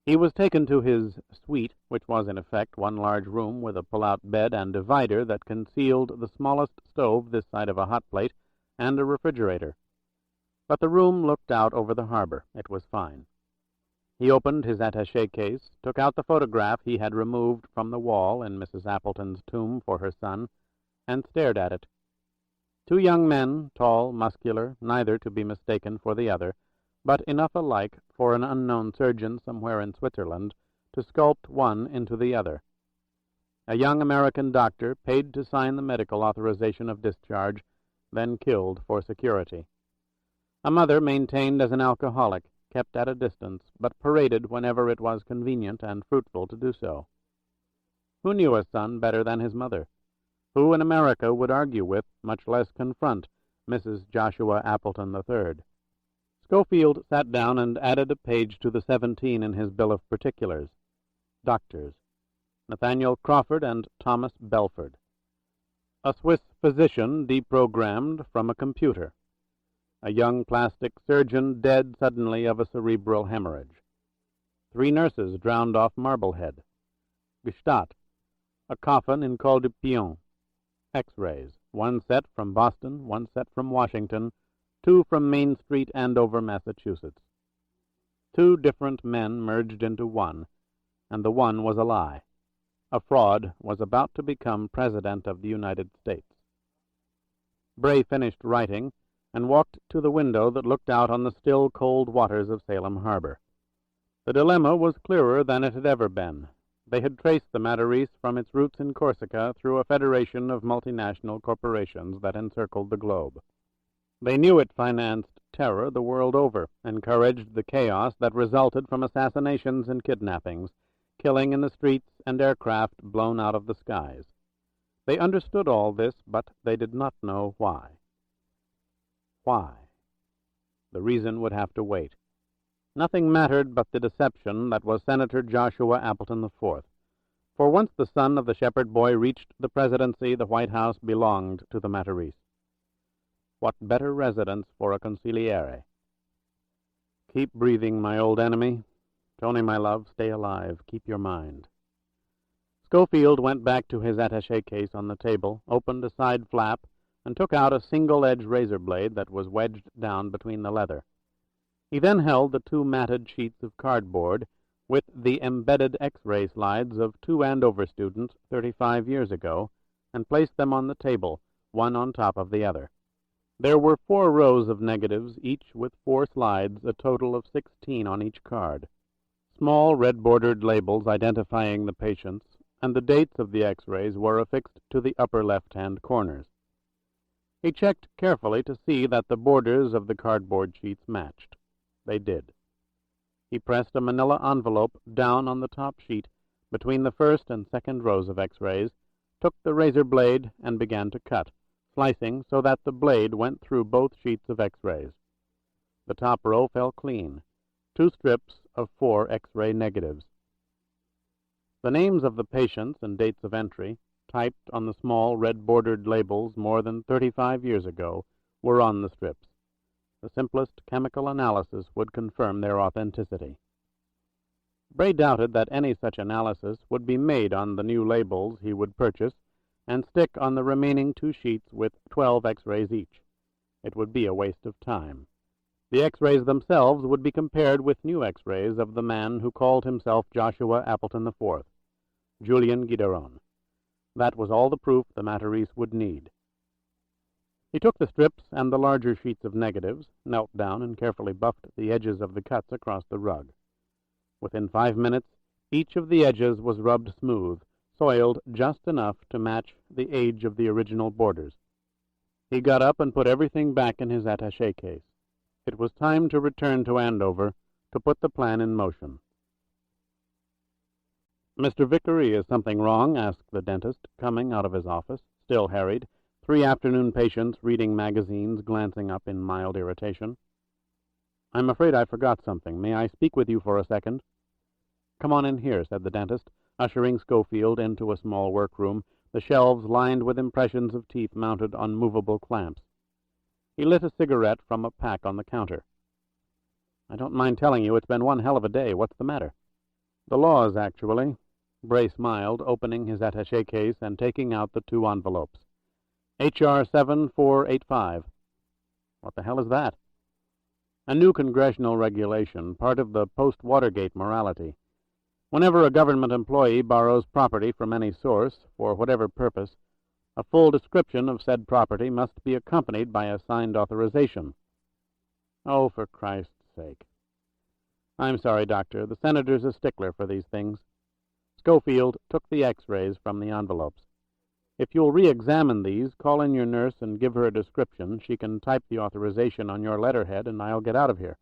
S1: He was taken to his suite, which was in effect one large room with a pull-out bed and divider that concealed the smallest stove this side of a hot plate and a refrigerator. But the room looked out over the harbor. It was fine. He opened his attaché case, took out the photograph he had removed from the wall in Mrs. Appleton's tomb for her son, and stared at it. Two young men, tall, muscular, neither to be mistaken for the other, but enough alike for an unknown surgeon somewhere in Switzerland to sculpt one into the other. A young American doctor paid to sign the medical authorization of discharge, then killed for security. A mother maintained as an alcoholic, kept at a distance, but paraded whenever it was convenient and fruitful to do so. Who knew a son better than his mother? Who in America would argue with, much less confront, Mrs. Joshua Appleton III? Scofield sat down and added a page to the 17 in his bill of particulars. Doctors: Nathaniel Crawford and Thomas Belford. A Swiss physician deprogrammed from a computer. A young plastic surgeon dead suddenly of a cerebral hemorrhage. 3 nurses drowned off Marblehead. Gstaad. A coffin in Col du Pion. X-rays, 1 set from Boston, 1 set from Washington, 2 from Main Street, Andover, Massachusetts. 2 different men merged into one, and the one was a lie. A fraud was about to become President of the United States. Bray finished writing and walked to the window that looked out on the still cold waters of Salem Harbor. The dilemma was clearer than it had ever been. They had traced the Matarese from its roots in Corsica through a federation of multinational corporations that encircled the globe. They knew it financed terror the world over, encouraged the chaos that resulted from assassinations and kidnappings, killing in the streets and aircraft blown out of the skies. They understood all this, but they did not know why. Why? The reason would have to wait. Nothing mattered but the deception that was Senator Joshua Appleton IV. For once the son of the shepherd boy reached the presidency, the White House belonged to the Matarese. What better residence for a consigliere? Keep breathing, my old enemy. Tony, my love, stay alive. Keep your mind. Scofield went back to his attaché case on the table, opened a side flap, and took out a single-edged razor blade that was wedged down between the leather. He then held the 2 matted sheets of cardboard with the embedded X-ray slides of 2 Andover students 35 years ago, and placed them on the table, one on top of the other. There were 4 rows of negatives, each with 4 slides, a total of 16 on each card. Small red-bordered labels identifying the patients, and the dates of the X-rays were affixed to the upper left-hand corners. He checked carefully to see that the borders of the cardboard sheets matched. They did. He pressed a manila envelope down on the top sheet between the first and second rows of X-rays, took the razor blade, and began to cut, slicing so that the blade went through both sheets of X-rays. The top row fell clean, 2 strips of 4 X-ray negatives. The names of the patients and dates of entry, typed on the small red-bordered labels more than 35 years ago, were on the strips. The simplest chemical analysis would confirm their authenticity. Bray doubted that any such analysis would be made on the new labels he would purchase and stick on the remaining 2 sheets with 12 X-rays each. It would be a waste of time. The X-rays themselves would be compared with new X-rays of the man who called himself Joshua Appleton IV, Julien Guideron. That was all the proof the Matarese would need. He took the strips and the larger sheets of negatives, knelt down and carefully buffed the edges of the cuts across the rug. Within 5 minutes, each of the edges was rubbed smooth, soiled just enough to match the age of the original borders. He got up and put everything back in his attaché case. It was time to return to Andover to put the plan in motion. "Mr. Vickery, is something wrong?" asked the dentist, coming out of his office, still harried, 3 afternoon patients reading magazines glancing up in mild irritation. "I'm afraid I forgot something. May I speak with you for a second?" "Come on in here," said the dentist, ushering Scofield into a small workroom, the shelves lined with impressions of teeth mounted on movable clamps. He lit a cigarette from a pack on the counter. "I don't mind telling you it's been one hell of a day. What's the matter?" "The laws, actually." Bray smiled, opening his attaché case and taking out the 2 envelopes. "H.R. 7485. "What the hell is that?" "A new congressional regulation, part of the post-Watergate morality. Whenever a government employee borrows property from any source, for whatever purpose, a full description of said property must be accompanied by a signed authorization." "Oh, for Christ's sake." "I'm sorry, Doctor. The Senator's a stickler for these things." Scofield took the X-rays from the envelopes. "If you'll re-examine these, call in your nurse and give her a description. She can type the authorization on your letterhead, and I'll get out of here."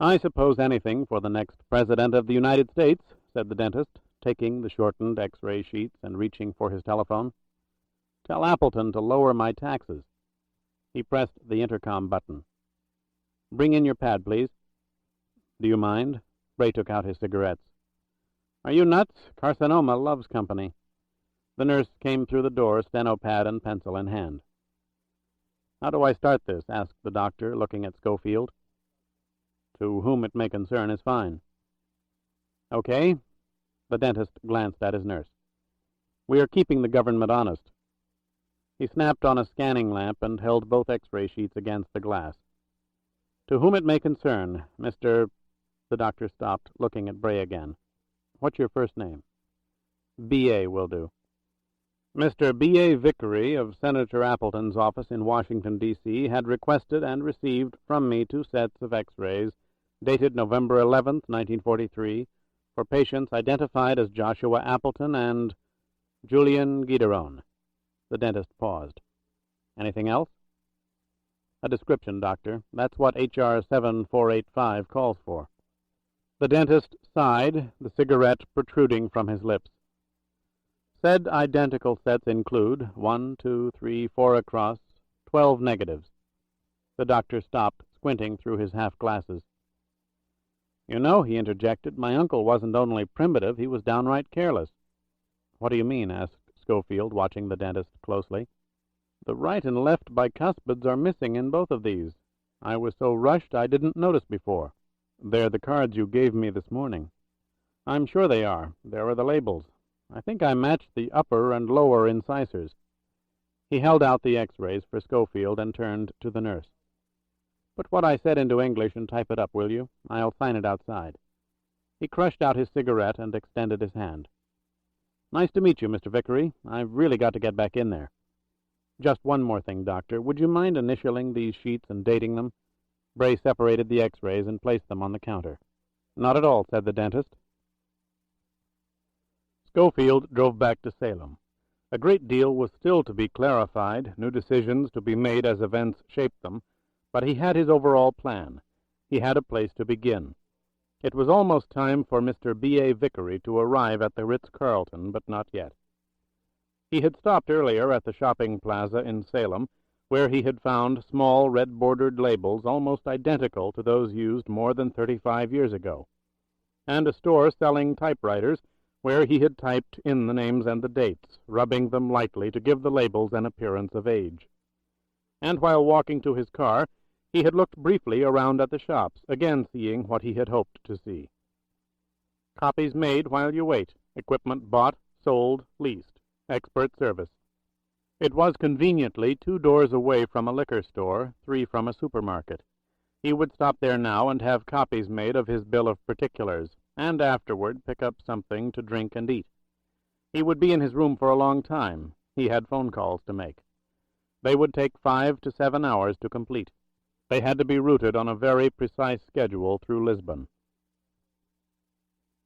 S1: "I suppose anything for the next President of the United States," said the dentist, taking the shortened X-ray sheets and reaching for his telephone. "Tell Appleton to lower my taxes." He pressed the intercom button. "Bring in your pad, please." "Do you mind?" Bray took out his cigarettes. "Are you nuts? Carcinoma loves company." The nurse came through the door, steno pad and pencil in hand. "How do I start this?" asked the doctor, looking at Scofield. "To whom it may concern is fine." "Okay." The dentist glanced at his nurse. "We are keeping the government honest." He snapped on a scanning lamp and held both X-ray sheets against the glass. "To whom it may concern, Mr. The doctor stopped, looking at Bray again. "What's your first name?" "B.A. will do." "Mr. B.A. Vickery of Senator Appleton's office in Washington, D.C., had requested and received from me 2 sets of X-rays dated November 11th, 1943, for patients identified as Joshua Appleton and Julian Guideron." The dentist paused. "Anything else?" "A description, Doctor. That's what H.R. 7485 calls for." The dentist sighed, the cigarette protruding from his lips. "Said identical sets include 1, 2, 3, 4 across, 12 negatives." The doctor stopped, squinting through his half-glasses. "You know," he interjected, "my uncle wasn't only primitive, he was downright careless." "What do you mean?" asked Scofield, watching the dentist closely. "The right and left bicuspids are missing in both of these. I was so rushed I didn't notice before." "They're the cards you gave me this morning." "I'm sure they are. There are the labels. I think I matched the upper and lower incisors." He held out the X-rays for Scofield and turned to the nurse. "Put what I said into English and type it up, will you? I'll sign it outside." He crushed out his cigarette and extended his hand. "Nice to meet you, Mr. Vickery. I've really got to get back in there. Just one more thing, Doctor. Would you mind initialing these sheets and dating them?" Bray separated the X-rays and placed them on the counter. "Not at all," said the dentist. Scofield drove back to Salem. A great deal was still to be clarified, new decisions to be made as events shaped them, but he had his overall plan. He had a place to begin. It was almost time for Mr. B.A. Vickery to arrive at the Ritz-Carlton, but not yet. He had stopped earlier at the shopping plaza in Salem, where he had found small red-bordered labels almost identical to those used more than 35 years ago, and a store selling typewriters where he had typed in the names and the dates, rubbing them lightly to give the labels an appearance of age. And while walking to his car, he had looked briefly around at the shops, again seeing what he had hoped to see. Copies made while you wait. Equipment bought, sold, leased. Expert service. It was conveniently 2 doors away from a liquor store, 3 from a supermarket. He would stop there now and have copies made of his bill of particulars, and afterward pick up something to drink and eat. He would be in his room for a long time. He had phone calls to make. They would take 5 to 7 hours to complete. They had to be routed on a very precise schedule through Lisbon.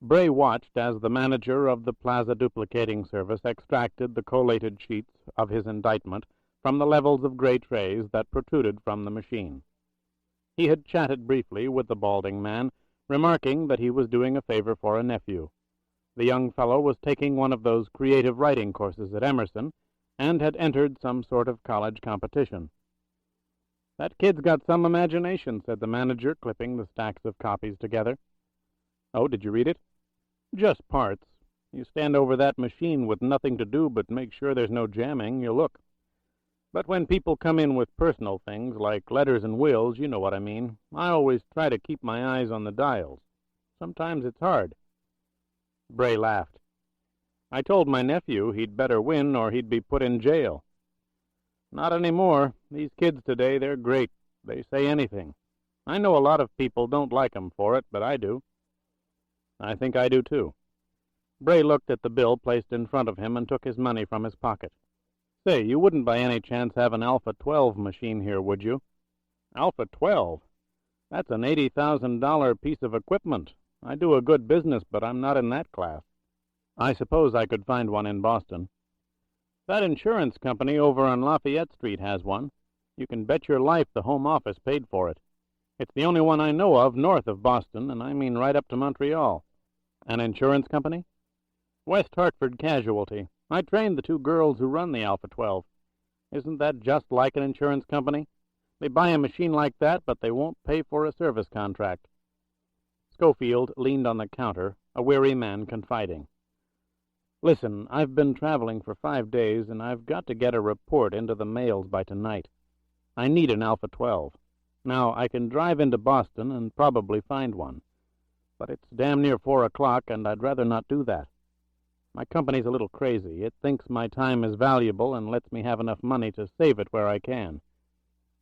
S1: Bray watched as the manager of the Plaza Duplicating Service extracted the collated sheets of his indictment from the levels of gray trays that protruded from the machine. He had chatted briefly with the balding man, remarking that he was doing a favor for a nephew. The young fellow was taking one of those creative writing courses at Emerson, and had entered some sort of college competition. "That kid's got some imagination," said the manager, clipping the stacks of copies together. "Oh, did you read it?" "Just parts.
S2: You stand over that machine with nothing to do but make sure there's no jamming, you look. But when people come in with personal things, like letters and wills, you know what I mean, I always try to keep my eyes on the dials. Sometimes it's hard." Bray laughed. "I told my nephew he'd better win or he'd be put in jail." "Not any more. These kids today, they're great. They say anything. I know a lot of people don't like 'em for it, but I do." "I think I do, too." Bray looked at the bill placed in front of him and took his money from his pocket. "Say, you wouldn't by any chance have an Alpha 12 machine here, would you?" "Alpha 12? That's an $80,000 piece of equipment. I do a good business, but I'm not in that class." "I suppose I could find one in Boston." "That insurance company over on Lafayette Street has one. You can bet your life the Home Office paid for it. It's the only one I know of north of Boston, and I mean right up to Montreal." "An insurance company?" "West Hartford Casualty. I trained the two girls who run the Alpha 12. Isn't that just like an insurance company? They buy a machine like that, but they won't pay for a service contract." Scofield leaned on the counter, a weary man confiding. "Listen, I've been traveling for 5 days, and I've got to get a report into the mails by tonight. I need an Alpha 12. Now, I can drive into Boston and probably find one. But it's damn near 4 o'clock, and I'd rather not do that. My company's a little crazy. It thinks my time is valuable and lets me have enough money to save it where I can.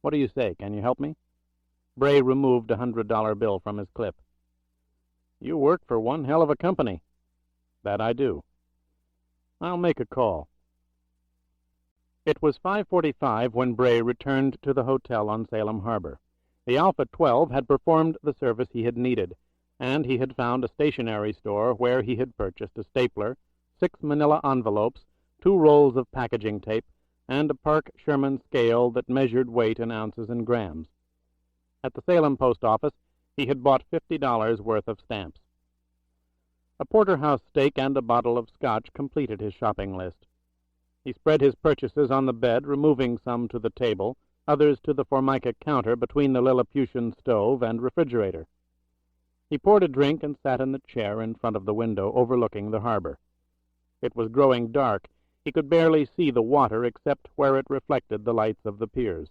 S2: What do you say? Can you help me?" Bray removed a $100 bill from his clip. "You work for one hell of a company." "That I do." "I'll make a call." It was 5:45 when Bray returned to the hotel on Salem Harbor. The Alpha 12 had performed the service he had needed, and he had found a stationery store where he had purchased a stapler, 6 manila envelopes, 2 rolls of packaging tape, and a Park Sherman scale that measured weight in ounces and grams. At the Salem post office, he had bought $50 worth of stamps. A porterhouse steak and a bottle of scotch completed his shopping list. He spread his purchases on the bed, removing some to the table, others to the formica counter between the Lilliputian stove and refrigerator. He poured a drink and sat in the chair in front of the window overlooking the harbor. It was growing dark. He could barely see the water except where it reflected the lights of the piers.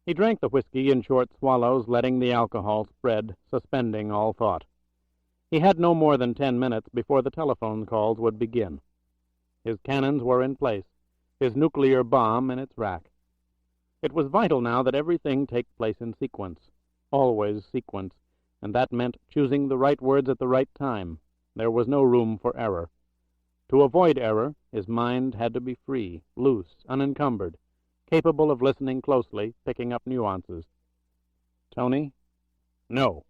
S2: He drank the whiskey in short swallows, letting the alcohol spread, suspending all thought. He had no more than 10 minutes before the telephone calls would begin. His cannons were in place, his nuclear bomb in its rack. It was vital now that everything take place in sequence, always sequence, and that meant choosing the right words at the right time. There was no room for error. To avoid error, his mind had to be free, loose, unencumbered, capable of listening closely, picking up nuances. "Tony?" "No."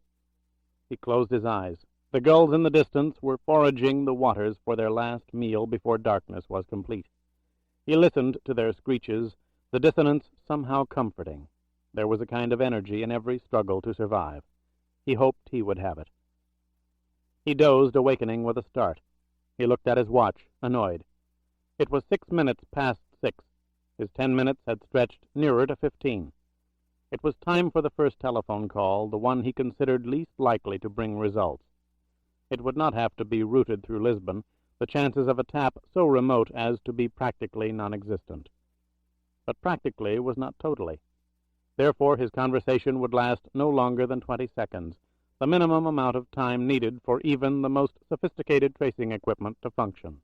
S2: He closed his eyes. The gulls in the distance were foraging the waters for their last meal before darkness was complete. He listened to their screeches, the dissonance somehow comforting. There was a kind of energy in every struggle to survive. He hoped he would have it. He dozed, awakening with a start. He looked at his watch, annoyed. It was 6 minutes past 6. His 10 minutes had stretched nearer to 15. It was time for the first telephone call, the one he considered least likely to bring results. It would not have to be routed through Lisbon, the chances of a tap so remote as to be practically non-existent. But practically was not totally. Therefore his conversation would last no longer than 20 seconds, the minimum amount of time needed for even the most sophisticated tracing equipment to function.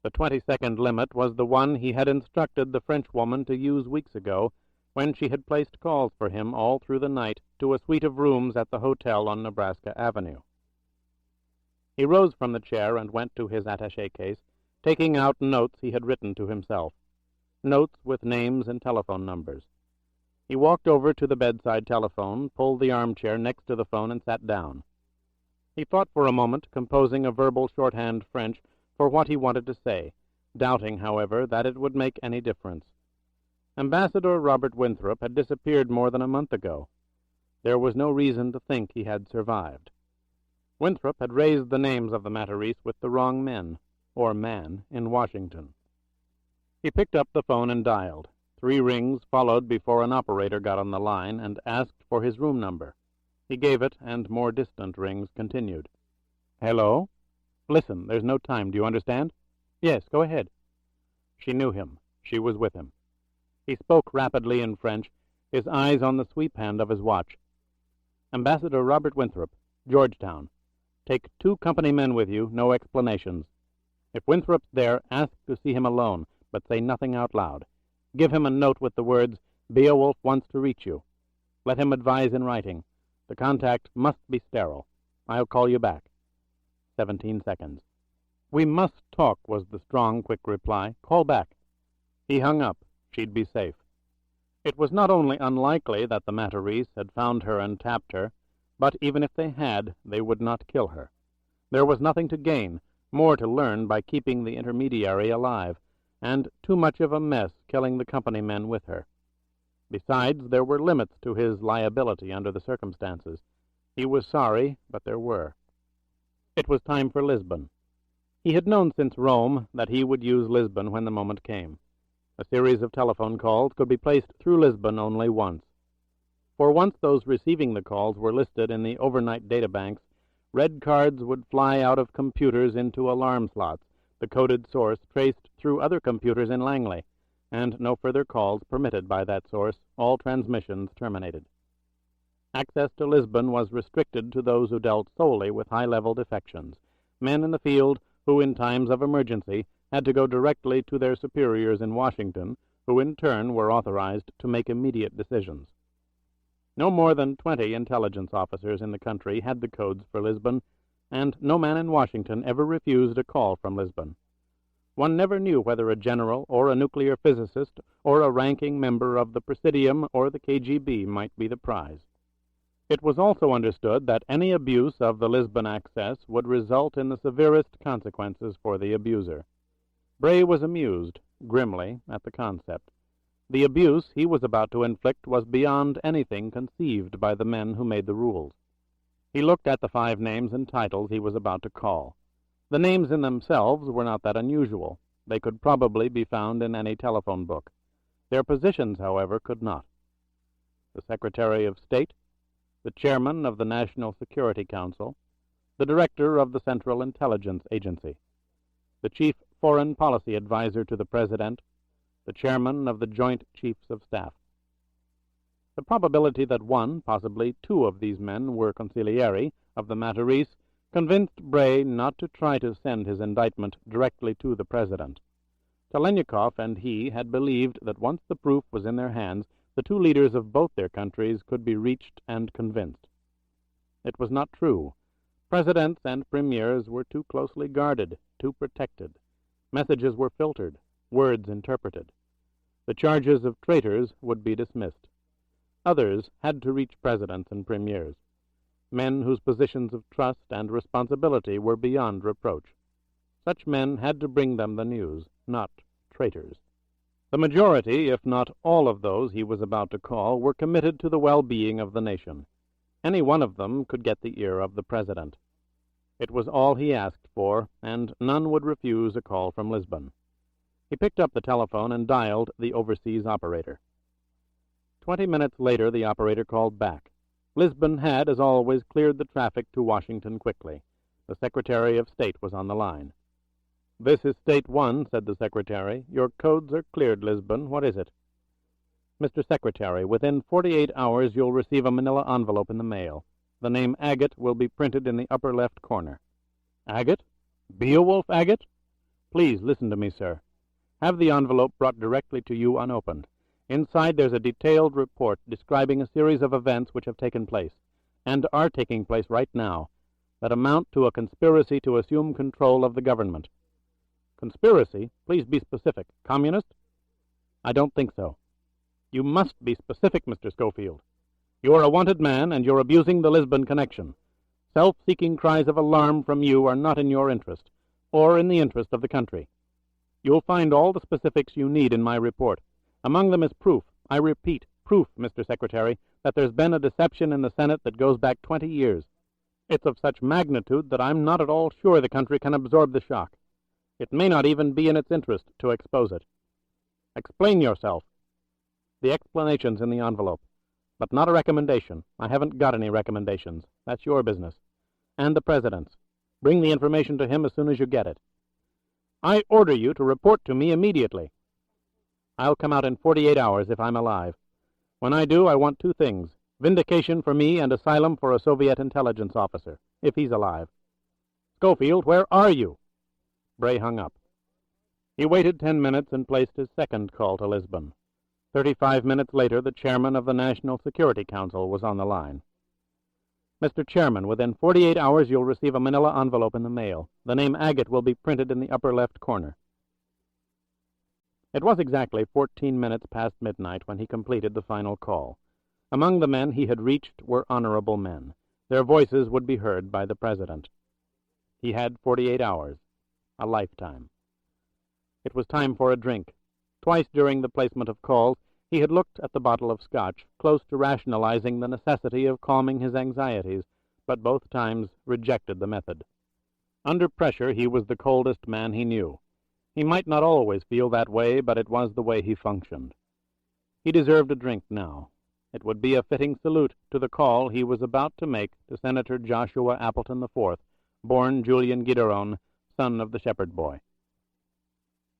S2: The 20-second limit was the one he had instructed the Frenchwoman to use weeks ago, when she had placed calls for him all through the night to a suite of rooms at the hotel on Nebraska Avenue. He rose from the chair and went to his attaché case, taking out notes he had written to himself, notes with names and telephone numbers. He walked over to the bedside telephone, pulled the armchair next to the phone, and sat down. He thought for a moment, composing a verbal shorthand French for what he wanted to say, doubting, however, that it would make any difference. Ambassador Robert Winthrop had disappeared more than a month ago. There was no reason to think he had survived. Winthrop had raised the names of the Matarese with the wrong men, or man, in Washington. He picked up the phone and dialed. 3 rings followed before an operator got on the line and asked for his room number. He gave it, and more distant rings continued. "Hello?"
S1: Listen, there's no time. Do you understand? Yes, go ahead. She knew him. She was with him. He spoke rapidly in French, his eyes on the sweep hand of his watch. Ambassador Robert Winthrop, Georgetown. Take 2 company men with you, no explanations. If Winthrop's there, ask to see him alone, but say nothing out loud. Give him a note with the words, "Beowulf wants to reach you." Let him advise in writing. The contact must be sterile. I'll call you back. 17 seconds. We must talk, was the strong, quick reply. Call back. He hung up. She'd be safe. It was not only unlikely that the Matarese had found her and tapped her, but even if they had, they would not kill her. There was nothing to gain, more to learn by keeping the intermediary alive, and too much of a mess killing the company men with her. Besides, there were limits to his liability under the circumstances. He was sorry, but there were. It was time for Lisbon. He had known since Rome that he would use Lisbon when the moment came. A series of telephone calls could be placed through Lisbon only once. For once those receiving the calls were listed in the overnight databanks, red cards would fly out of computers into alarm slots, the coded source traced through other computers in Langley, and no further calls permitted by that source, all transmissions terminated. Access to Lisbon was restricted to those who dealt solely with high-level defections, men in the field who in times of emergency had to go directly to their superiors in Washington, who in turn were authorized to make immediate decisions. No more than 20 intelligence officers in the country had the codes for Lisbon, and no man in Washington ever refused a call from Lisbon. One never knew whether a general or a nuclear physicist or a ranking member of the Presidium or the KGB might be the prize. It was also understood that any abuse of the Lisbon access would result in the severest consequences for the abuser. Bray was amused, grimly, at the concept. The abuse he was about to inflict was beyond anything conceived by the men who made the rules. He looked at the 5 names and titles he was about to call. The names in themselves were not that unusual. They could probably be found in any telephone book. Their positions, however, could not. The Secretary of State, the Chairman of the National Security Council, the Director of the Central Intelligence Agency, the Chief Foreign Policy Advisor to the President, the Chairman of the Joint Chiefs of Staff. The probability that 1, possibly 2 of these men were consiglieri of the Matarese convinced Bray not to try to send his indictment directly to the President. Talaniekov and he had believed that once the proof was in their hands, the 2 leaders of both their countries could be reached and convinced. It was not true. Presidents and premiers were too closely guarded, too protected. Messages were filtered, words interpreted. The charges of traitors would be dismissed. Others had to reach presidents and premiers, men whose positions of trust and responsibility were beyond reproach. Such men had to bring them the news, not traitors. The majority, if not all of those he was about to call, were committed to the well-being of the nation. Any one of them could get the ear of the President. It was all he asked for, and none would refuse a call from Lisbon. He picked up the telephone and dialed the overseas operator. 20 minutes later, the operator called back. Lisbon had, as always, cleared the traffic to Washington quickly. The Secretary of State was on the line. "This is State 1, said the Secretary. "Your codes are cleared, Lisbon. What is it?" "Mr. Secretary, within 48 hours you'll receive a manila envelope in the mail. The name Agate will be printed in the upper left corner." "Agate? Beowulf Agate? Please listen to me, sir. Have the envelope brought directly to you unopened. Inside there's a detailed report describing a series of events which have taken place, and are taking place right now, that amount to a conspiracy to assume control of the government." "Conspiracy? Please be specific. Communist?" "I don't think so." "You must be specific, Mr. Scofield. You are a wanted man, and you're abusing the Lisbon connection. Self-seeking cries of alarm from you are not in your interest, or in the interest of the country. You'll find all the specifics you need in my report. Among them is proof, I repeat, proof, Mr. Secretary, that there's been a deception in the Senate that goes back 20 years. It's of such magnitude that I'm not at all sure the country can absorb the shock. It may not even be in its interest to expose it. Explain yourself." "The explanation's in the envelope, but not a recommendation. I haven't got any recommendations. That's your business. And the President's.
S2: Bring the information to him as soon as you get it. I order you to report to me immediately. I'll come out in 48 hours if I'm alive. When I do, I want two things: vindication for me and asylum for a Soviet intelligence officer, if he's alive. Scofield, where are you? Bray hung up. He waited 10 minutes and placed his second call to Lisbon. 35 minutes later, the chairman of the National Security Council was on the line. Mr. Chairman, within 48 hours you'll receive a manila envelope in the mail. The name Agate will be printed in the upper left corner. It was exactly 14 minutes past midnight when he completed the final call. Among the men he had reached were honorable men. Their voices would be heard by the President. He had 48 hours, a lifetime. It was time for a drink. Twice during the placement of calls, he had looked at the bottle of scotch, close to rationalizing the necessity of calming his anxieties, but both times rejected the method. Under pressure, he was the coldest man he knew. He might not always feel that way, but it was the way he functioned. He deserved a drink now. It would be a fitting salute to the call he was about to make to Senator Joshua Appleton IV, born Julian Gideron, son of the shepherd boy.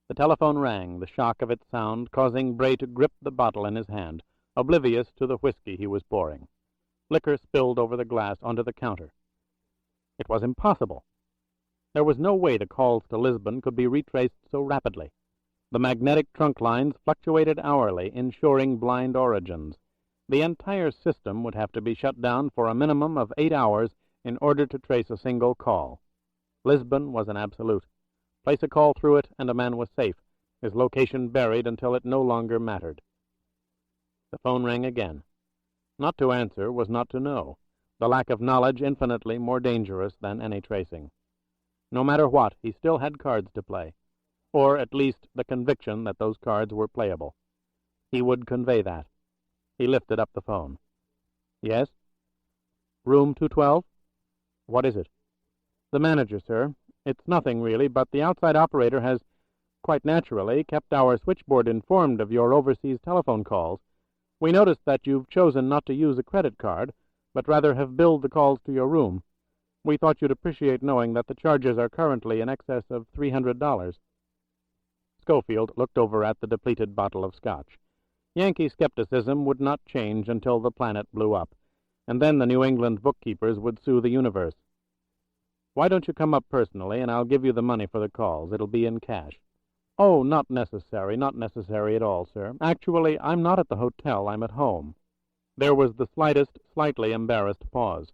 S2: The telephone rang, the shock of its sound causing Bray to grip the bottle in his hand, oblivious to the whiskey he was pouring. Liquor spilled over the glass onto the counter. It was impossible. There was no way the calls to Lisbon could be retraced so rapidly. The magnetic trunk lines fluctuated hourly, ensuring blind origins. The entire system would have to be shut down for a minimum of 8 hours in order to trace a single call. Lisbon was an absolute. Place a call through it, and a man was safe, his location buried until it no longer mattered. The phone rang again. Not to answer was not to know, the lack of knowledge infinitely more dangerous than any tracing. No matter what, he still had cards to play, or at least the conviction that those cards were playable. He would convey that. He lifted up the phone. Yes? Room 212? What is it? The manager, sir. It's nothing, really, but the outside operator has, quite naturally, kept our switchboard informed of your overseas telephone calls. We noticed that you've chosen not to use a credit card, but rather have billed the calls to your room. We thought you'd appreciate knowing that the charges are currently in excess of $300. Scofield looked over at the depleted bottle of scotch. Yankee skepticism would not change until the planet blew up, and then the New England bookkeepers would sue the universe. Why don't you come up personally, and I'll give you the money for the calls. It'll be in cash. Oh, not necessary at all, sir. Actually, I'm not at the hotel. I'm at home. There was the slightest, slightly embarrassed pause.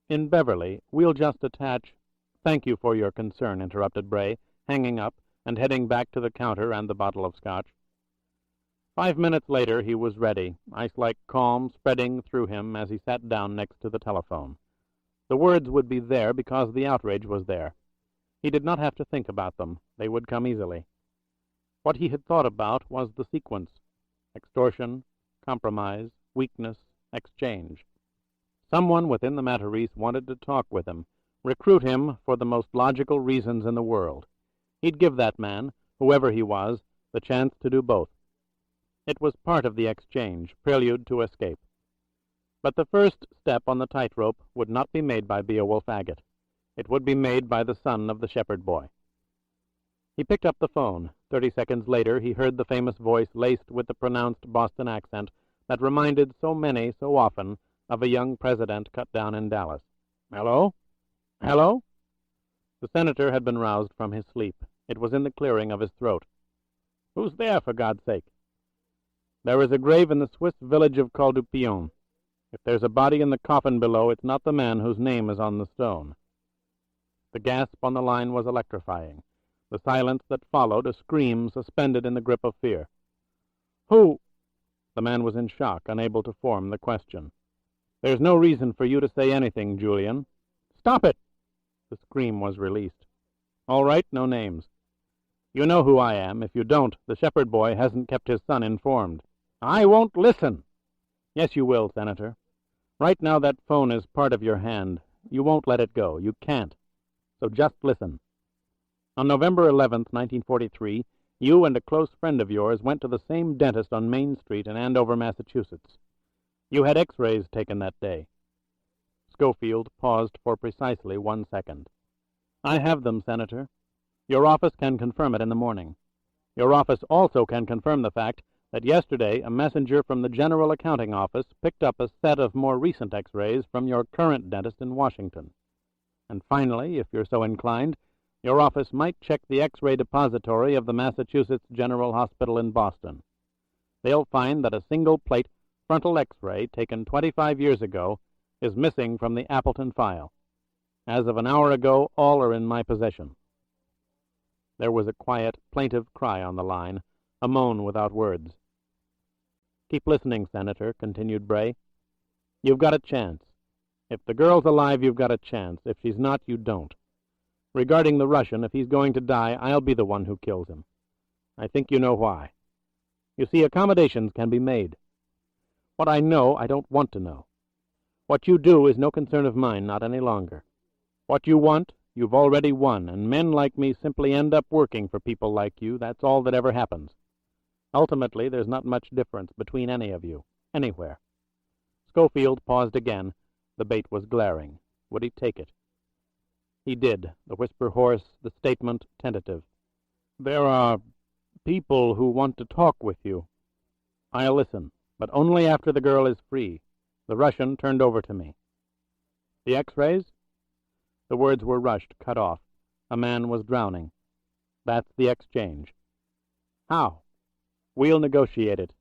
S2: In Beverly, we'll just attach— Thank you for your concern, interrupted Bray, hanging up and heading back to the counter and the bottle of scotch. 5 minutes later, he was ready, ice-like calm spreading through him as he sat down next to the telephone. The words would be there because the outrage was there. He did not have to think about them. They would come easily. What he had thought about was the sequence: extortion, compromise, weakness, exchange. Someone within the Matarese wanted to talk with him, recruit him for the most logical reasons in the world. He'd give that man, whoever he was, the chance to do both. It was part of the exchange, prelude to escape. But the first step on the tightrope would not be made by Beowulf Agate. It would be made by the son of the shepherd boy. He picked up the phone. 30 seconds later, he heard the famous voice laced with the pronounced Boston accent that reminded so many so often of a young president cut down in Dallas. Hello? Hello? The senator had been roused from his sleep. It was in the clearing of his throat. Who's there, for God's sake? There is a grave in the Swiss village of Col du Pion. If there's a body in the coffin below, it's not the man whose name is on the stone. The gasp on the line was electrifying. The silence that followed, a scream suspended in the grip of fear. Who? The man was in shock, unable to form the question. There's no reason for you to say anything, Julian. Stop it! The scream was released. All right, no names. You know who I am. If you don't, the shepherd boy hasn't kept his son informed. I won't listen. Yes, you will, Senator. Right now that phone is part of your hand. You won't let it go. You can't. So just listen. On November 11th, 1943, you and a close friend of yours went to the same dentist on Main Street in Andover, Massachusetts. You had X-rays taken that day. Scofield paused for precisely 1 second.
S1: I have them, Senator. Your office can confirm it in the morning. Your office also can confirm the fact that yesterday a messenger from the General Accounting Office picked up a set of more recent X-rays from your current dentist in Washington. And finally, if you're so inclined, your office might check the X-ray depository of the Massachusetts General Hospital in Boston. They'll find that a single-plate frontal X-ray taken 25 years ago is missing from the Appleton file. As of an hour ago, all are in my possession. There was a quiet, plaintive cry on the line, a moan without words. Keep listening, Senator, continued Bray. You've got a chance. If the girl's alive, you've got a chance. If she's not, you don't. Regarding the Russian, if he's going to die, I'll be the one who kills him. I think you know why. You see, accommodations can be made. What I know, I don't want to know. What you do is no concern of mine, not any longer. What you want, you've already won, and men like me simply end up working for people like you. That's all that ever happens. Ultimately, there's not much difference between any of you, anywhere. Scofield paused again. The bait was glaring. Would he take it? He did, the whisper hoarse, the statement tentative. There are people who want to talk with you. I'll listen, but only after the girl is free. The Russian turned over to me. The X-rays? The words were rushed, cut off. A man was drowning. That's the exchange. How? We'll negotiate it.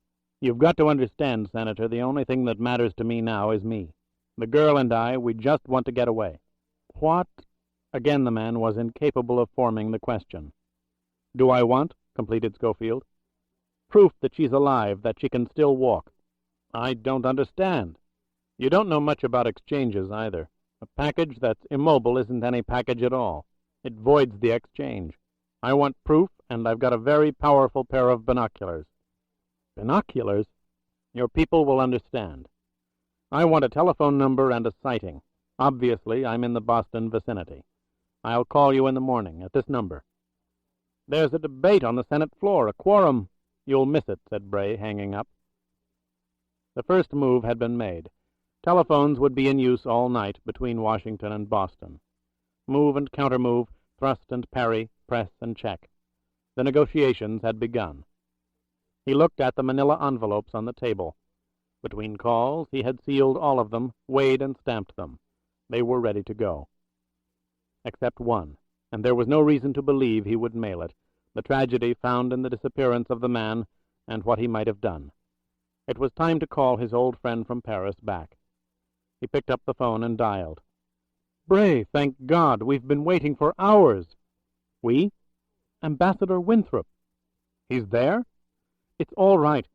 S1: You've got to understand, Senator, the only thing that matters to me now is me. The girl and I, we just want to get away. What? Again the man was incapable of forming the question. Do I want? Completed Scofield. Proof that she's alive, that she can still walk. I don't understand. You don't know much about exchanges, either. A package that's immobile isn't any package at all. It voids the exchange. I want proof, and I've got a very powerful pair of binoculars. Binoculars? Your people will understand. I want a telephone number and a sighting. Obviously, I'm in the Boston vicinity. I'll call you in the morning at this number. There's a debate on the Senate floor, a quorum. You'll miss it, said Bray, hanging up. The first move had been made. Telephones would be in use all night between Washington and Boston. Move and countermove, thrust and parry, press and check. The negotiations had begun. He looked at the manila envelopes on the table. Between calls, he had sealed all of them, weighed and stamped them. They were ready to go. Except one, and there was no reason to believe he would mail it, the tragedy found in the disappearance of the man and what he might have done. It was time to call his old friend from Paris back. He picked up the phone and dialed. Bray, thank God, we've been waiting for hours. We? Ambassador Winthrop. He's there? It's all right.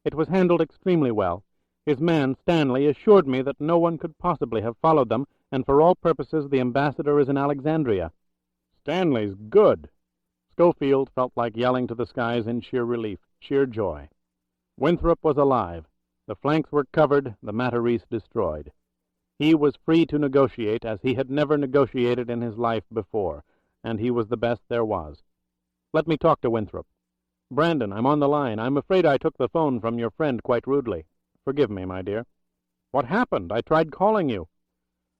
S1: It was handled extremely well. His man, Stanley, assured me that no one could possibly have followed them, and for all purposes the ambassador is in Alexandria. Stanley's good. Scofield felt like yelling to the skies in sheer relief, sheer joy. Winthrop was alive. The flanks were covered, the Matarese destroyed. He was free to negotiate as he had never negotiated in his life before, and he was the best there was. Let me talk to Winthrop. Brandon, I'm on the line. I'm afraid I took the phone from your friend quite rudely. Forgive me, my dear. What happened? I tried calling you.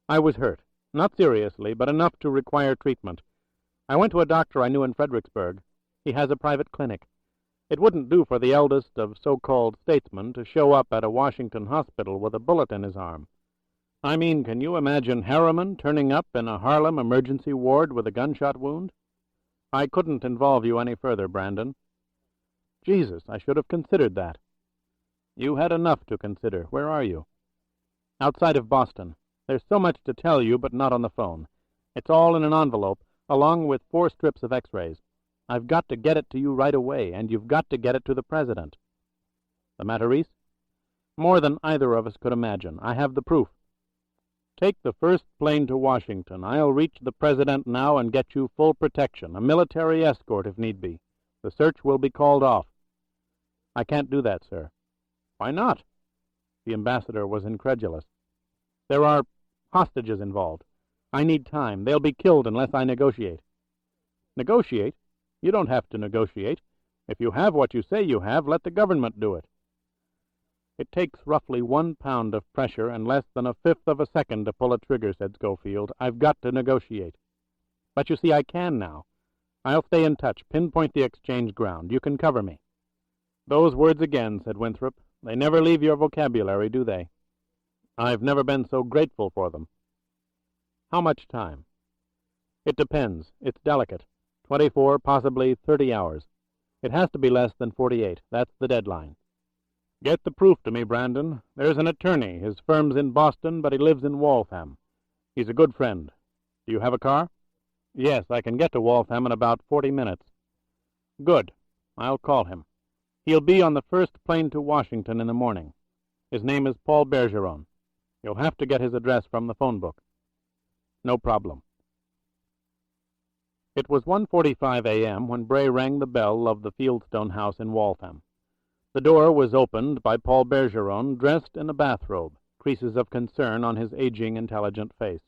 S1: I was hurt. Not seriously, but enough to require treatment. I went to a doctor I knew in Fredericksburg. He has a private clinic. It wouldn't do for the eldest of so-called statesmen to show up at a Washington hospital with a bullet in his arm. I mean, can you imagine Harriman turning up in a Harlem emergency ward with a gunshot wound? I couldn't involve you any further, Brandon. Jesus, I should have considered that. You had enough to consider. Where are you? Outside of Boston. There's so much to tell you, but not on the phone. It's all in an envelope, along with 4 strips of X-rays. I've got to get it to you right away, and you've got to get it to the President. The Matarese? More than either of us could imagine. I have the proof. Take the first plane to Washington. I'll reach the President now and get you full protection, a military escort if need be. The search will be called off. I can't do that, sir. Why not? The ambassador was incredulous. There are hostages involved. I need time. They'll be killed unless I negotiate. Negotiate? You don't have to negotiate. If you have what you say you have, let the government do it. It takes roughly 1 pound of pressure and less than 1/5 of a second to pull a trigger, said Scofield. I've got to negotiate.
S2: But you see, I can now. I'll stay in touch. Pinpoint the exchange ground. You can cover me." "Those words again," said Winthrop. "They never leave your vocabulary, do they?" "I've never been so grateful for them." "How much time?" "It depends. It's delicate. 24, possibly 30 hours. It has to be less than 48. That's the deadline." "Get the proof to me, Brandon. There's an attorney. His firm's in Boston, but he lives in Waltham. He's a good friend. Do you have a car?" "Yes, I can get to Waltham in about 40 minutes." "Good. I'll call him. He'll be on the first plane to Washington in the morning. His name is Paul Bergeron. You'll have to get his address from the phone book." "No problem." It was 1:45 a.m. when Bray rang the bell of the Fieldstone house in Waltham. The door was opened by Paul Bergeron, dressed in a bathrobe, creases of concern on his aging, intelligent face.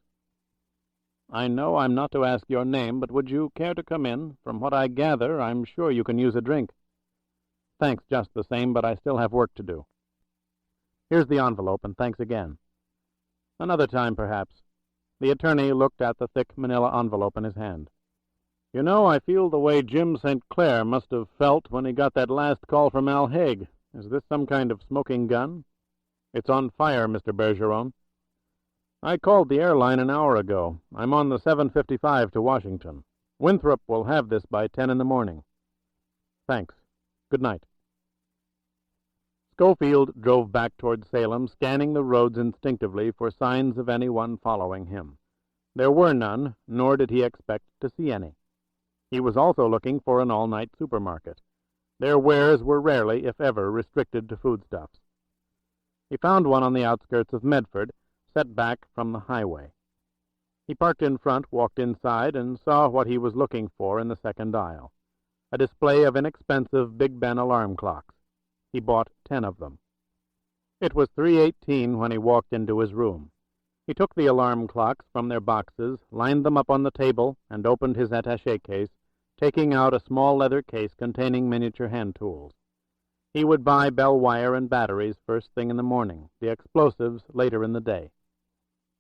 S2: "I know I'm not to ask your name, but would you care to come in? From what I gather, I'm sure you can use a drink." "Thanks just the same, but I still have work to do." "Here's the envelope, and thanks again." "Another time, perhaps." The attorney looked at the thick manila envelope in his hand. "You know, I feel the way Jim St. Clair must have felt when he got that last call from Al Haig. Is this some kind of smoking gun?" "It's on fire, Mr. Bergeron." "I called the airline an hour ago. I'm on the 7:55 to Washington. Winthrop will have this by 10 in the morning." "Thanks. Good night." Scofield drove back toward Salem, scanning the roads instinctively for signs of anyone following him. There were none, nor did he expect to see any. He was also looking for an all-night supermarket. Their wares were rarely, if ever, restricted to foodstuffs. He found one on the outskirts of Medford, set back from the highway. He parked in front, walked inside, and saw what he was looking for in the second aisle, a display of inexpensive Big Ben alarm clocks. He bought 10 of them. It was 3:18 when he walked into his room. He took the alarm clocks from their boxes, lined them up on the table, and opened his attaché case, taking out a small leather case containing miniature hand tools. He would buy bell wire and batteries first thing in the morning, the explosives later in the day.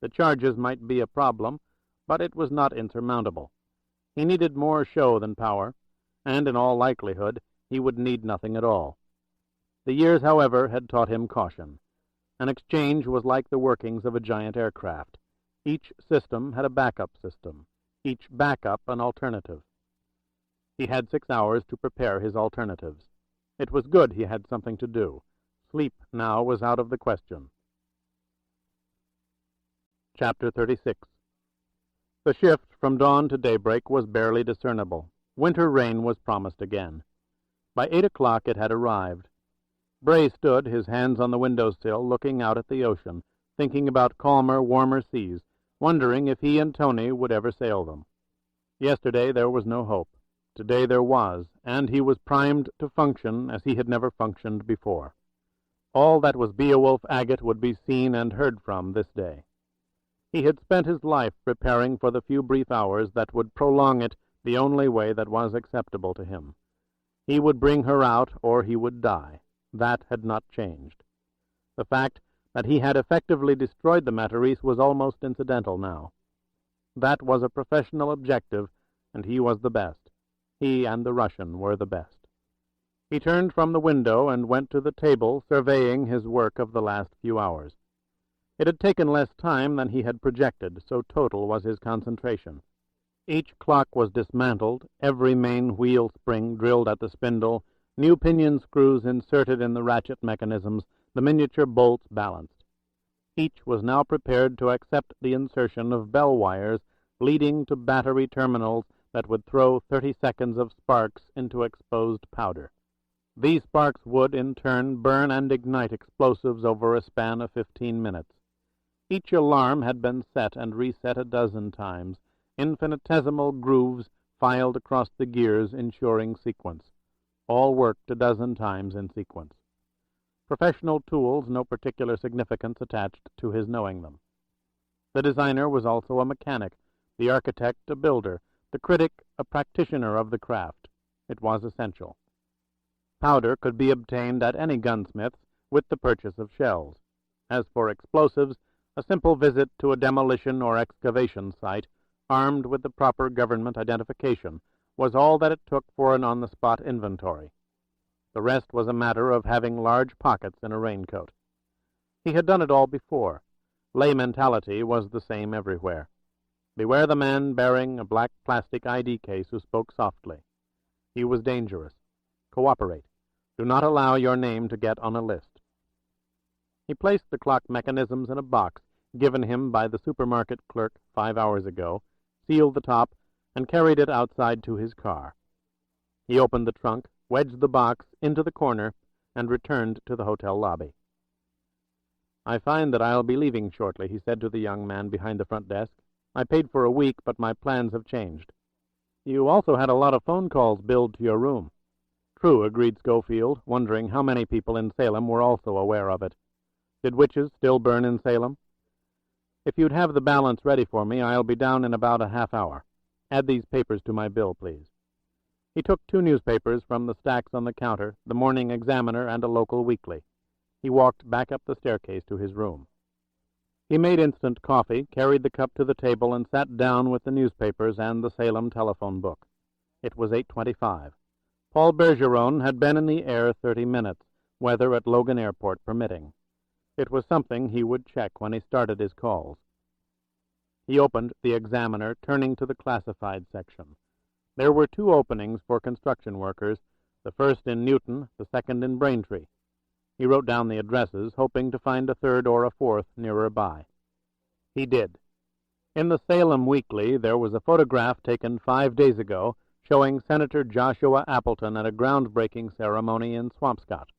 S2: The charges might be a problem, but it was not insurmountable. He needed more show than power, and in all likelihood he would need nothing at all. The years, however, had taught him caution. An exchange was like the workings of a giant aircraft. Each system had a backup system, each backup an alternative. He had 6 hours to prepare his alternatives. It was good he had something to do. Sleep now was out of the question. Chapter 36. The shift from dawn to daybreak was barely discernible. Winter rain was promised again. By 8 o'clock it had arrived. Bray stood, his hands on the window-sill, looking out at the ocean, thinking about calmer, warmer seas, wondering if he and Tony would ever sail them. Yesterday there was no hope. Today there was, and he was primed to function as he had never functioned before. All that was Beowulf Agate would be seen and heard from this day. He had spent his life preparing for the few brief hours that would prolong it the only way that was acceptable to him. He would bring her out, or he would die. That had not changed. The fact that he had effectively destroyed the Matarese was almost incidental now. That was a professional objective, and he was the best. He and the Russian were the best. He turned from the window and went to the table, surveying his work of the last few hours. It had taken less time than he had projected, so total was his concentration. Each clock was dismantled, every main wheel spring drilled at the spindle, new pinion screws inserted in the ratchet mechanisms, the miniature bolts balanced. Each was now prepared to accept the insertion of bell wires leading to battery terminals that would throw 30 seconds of sparks into exposed powder. These sparks would, in turn, burn and ignite explosives over a span of 15 minutes. Each alarm had been set and reset a dozen times, infinitesimal grooves filed across the gears ensuring sequence. All worked a dozen times in sequence. Professional tools, no particular significance attached to his knowing them. The designer was also a mechanic, the architect a builder, the critic a practitioner of the craft. It was essential. Powder could be obtained at any gunsmith's with the purchase of shells. As for explosives, a simple visit to a demolition or excavation site
S3: armed with the proper government identification, was all that it took for an on-the-spot inventory. The rest was a matter of having large pockets in a raincoat. He had done it all before. Lay mentality was the same everywhere. Beware the man bearing a black plastic ID case who spoke softly. He was dangerous. Cooperate. Do not allow your name to get on a list. He placed the clock mechanisms in a box given him by the supermarket clerk 5 hours ago, sealed the top, and carried it outside to his car. He opened the trunk, wedged the box into the corner, and returned to the hotel lobby. "I find that I'll be leaving shortly," he said to the young man behind the front desk. "I paid for a week, but my plans have changed." "You also had a lot of phone calls billed to your room." "True," agreed Scofield, wondering how many people in Salem were also aware of it. "Did witches still burn in Salem?" "If you'd have the balance ready for me, I'll be down in about a half hour. Add these papers to my bill, please." He took 2 newspapers from the stacks on the counter, the Morning Examiner and a local weekly. He walked back up the staircase to his room. He made instant coffee, carried the cup to the table, and sat down with the newspapers and the Salem telephone book. It was 8:25. Paul Bergeron had been in the air 30 minutes, weather at Logan Airport permitting. It was something he would check when he started his calls. He opened the Examiner, turning to the classified section. There were 2 openings for construction workers, the first in Newton, the second in Braintree. He wrote down the addresses, hoping to find a third or a fourth nearer by. He did. In the Salem Weekly there was a photograph taken 5 days ago showing Senator Joshua Appleton at a groundbreaking ceremony in Swampscott.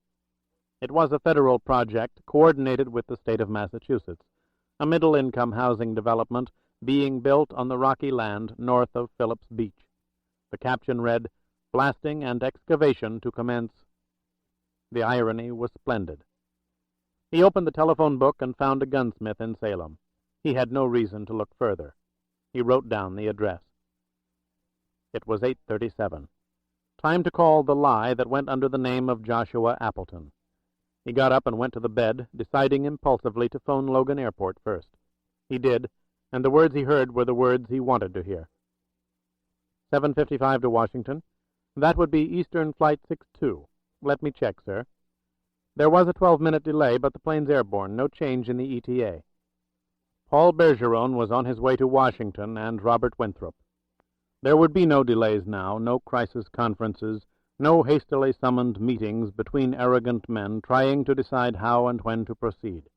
S3: It was a federal project coordinated with the state of Massachusetts, a middle-income housing development being built on the rocky land north of Phillips Beach. The caption read, "Blasting and excavation to commence." The irony was splendid. He opened the telephone book and found a gunsmith in Salem. He had no reason to look further. He wrote down the address. It was 8:37. Time to call the lie that went under the name of Joshua Appleton. He got up and went to the bed, deciding impulsively to phone Logan Airport first. He did, and the words he heard were the words he wanted to hear. 7:55 to Washington. That would be Eastern Flight 62. Let me check, sir. There was a 12-minute delay, but the plane's airborne. No change in the ETA. Paul Bergeron was on his way to Washington and Robert Winthrop. There would be no delays now, no crisis conferences, no hastily summoned meetings between arrogant men trying to decide how and when to proceed.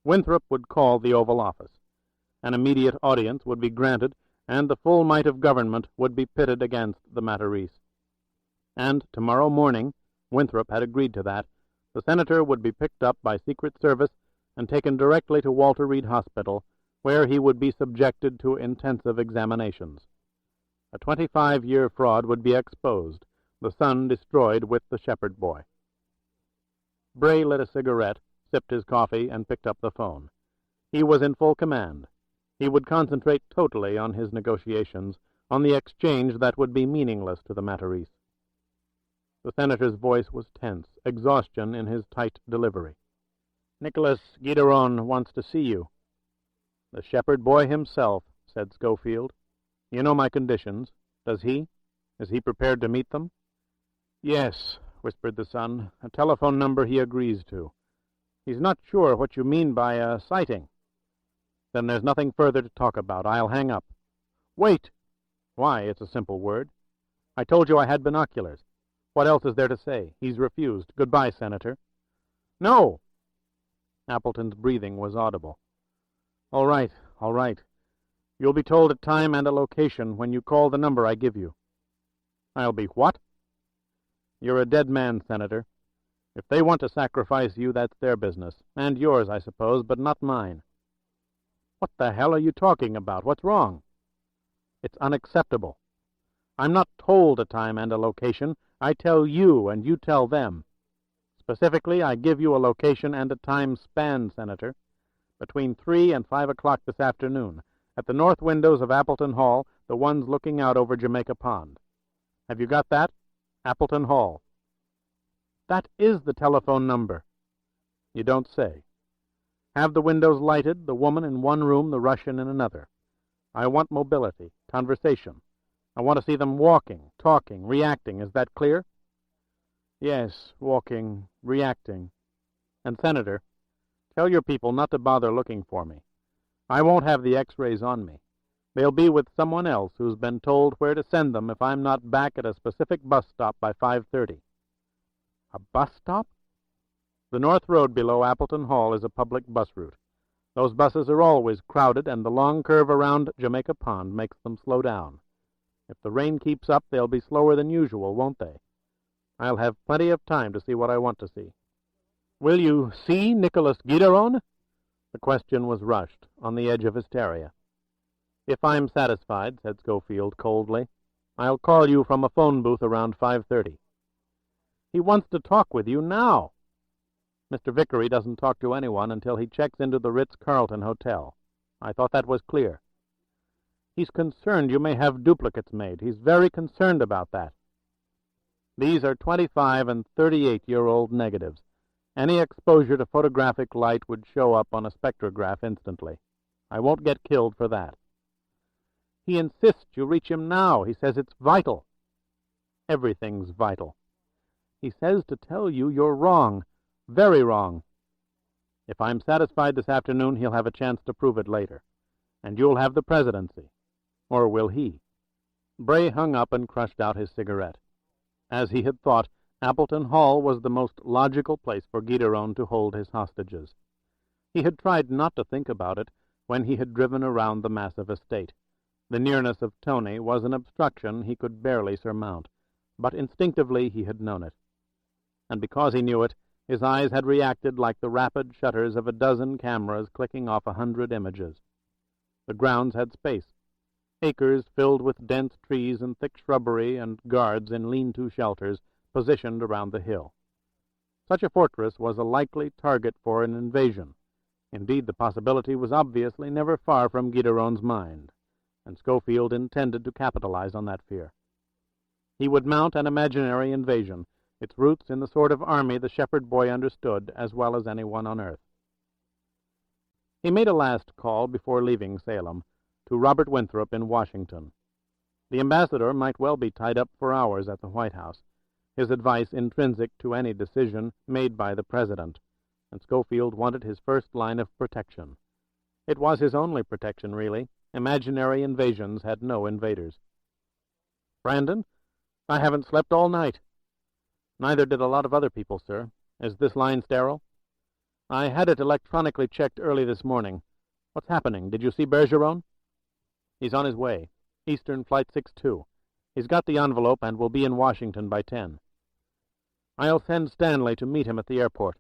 S3: Winthrop would call the Oval Office. An immediate audience would be granted, and the full might of government would be pitted against the Matarese. And tomorrow morning, Winthrop had agreed to that, the senator would be picked up by Secret Service and taken directly to Walter Reed Hospital, where he would be subjected to intensive examinations. A 25-year fraud would be exposed, the son destroyed with the shepherd boy. Bray lit a cigarette, sipped his coffee, and picked up the phone. He was in full command. He would concentrate totally on his negotiations, on the exchange that would be meaningless to the Matarese. The senator's voice was tense, exhaustion in his tight delivery. "Nicholas Gideron wants to see you." "The shepherd boy himself," said Scofield. "You know my conditions. Does he? Is he prepared to meet them?" "Yes," whispered the son, "a telephone number he agrees to. He's not sure what you mean by a sighting." "Then there's nothing further to talk about. I'll hang up." "Wait!" "Why, it's a simple word. I told you I had binoculars. What else is there to say? He's refused. Goodbye, Senator." "No!" Appleton's breathing was audible. All right. You'll be told a time and a location when you call the number I give you." "I'll be what?" "You're a dead man, Senator. If they want to sacrifice you, that's their business. And yours, I suppose, but not mine." "What the hell are you talking about? What's wrong?" "It's unacceptable. I'm not told a time and a location. I tell you, and you tell them. Specifically, I give you a location and a time span, Senator. Between 3 and 5 o'clock this afternoon, at the north windows of Appleton Hall, the ones looking out over Jamaica Pond. Have you got that? Appleton Hall." "That is the telephone number." "You don't say. Have the windows lighted, the woman in one room, the Russian in another. I want mobility, conversation. I want to see them walking, talking, reacting. Is that clear? Yes, walking, reacting. And, Senator, tell your people not to bother looking for me. I won't have the X-rays on me. They'll be with someone else who's been told where to send them if I'm not back at a specific bus stop by 5:30. A bus stop? The North Road below Appleton Hall is a public bus route. Those buses are always crowded, and the long curve around Jamaica Pond makes them slow down. If the rain keeps up, they'll be slower than usual, won't they? I'll have plenty of time to see what I want to see. Will you see Nicholas Gideron? The question was rushed, on the edge of hysteria. If I'm satisfied, said Scofield coldly, I'll call you from a phone booth around 5:30. He wants to talk with you now. Mr. Vickery doesn't talk to anyone until he checks into the Ritz-Carlton Hotel. I thought that was clear. He's concerned you may have duplicates made. He's very concerned about that. These are 25 and 38-year-old negatives. Any exposure to photographic light would show up on a spectrograph instantly. I won't get killed for that. He insists you reach him now. He says it's vital. Everything's vital. He says to tell you you're wrong, very wrong. If I'm satisfied this afternoon, he'll have a chance to prove it later. And you'll have the presidency. Or will he? Bray hung up and crushed out his cigarette. As he had thought, Appleton Hall was the most logical place for Gideron to hold his hostages. He had tried not to think about it when he had driven around the massive estate. The nearness of Tony was an obstruction he could barely surmount, but instinctively he had known it. And because he knew it, his eyes had reacted like the rapid shutters of a dozen cameras clicking off 100 images. The grounds had space, acres filled with dense trees and thick shrubbery and guards in lean-to shelters positioned around the hill. Such a fortress was a likely target for an invasion. Indeed, the possibility was obviously never far from Gideron's mind, and Scofield intended to capitalize on that fear. He would mount an imaginary invasion, its roots in the sort of army the shepherd boy understood as well as anyone on earth. He made a last call before leaving Salem to Robert Winthrop in Washington. The ambassador might well be tied up for hours at the White House, his advice intrinsic to any decision made by the president, and Scofield wanted his first line of protection. It was his only protection, really. Imaginary invasions had no invaders. Brandon, I haven't slept all night. Neither did a lot of other people, sir. Is this line sterile? I had it electronically checked early this morning. What's happening? Did you see Bergeron? He's on his way. Eastern Flight 62. He's got the envelope and will be in Washington by 10. I'll send Stanley to meet him at the airport.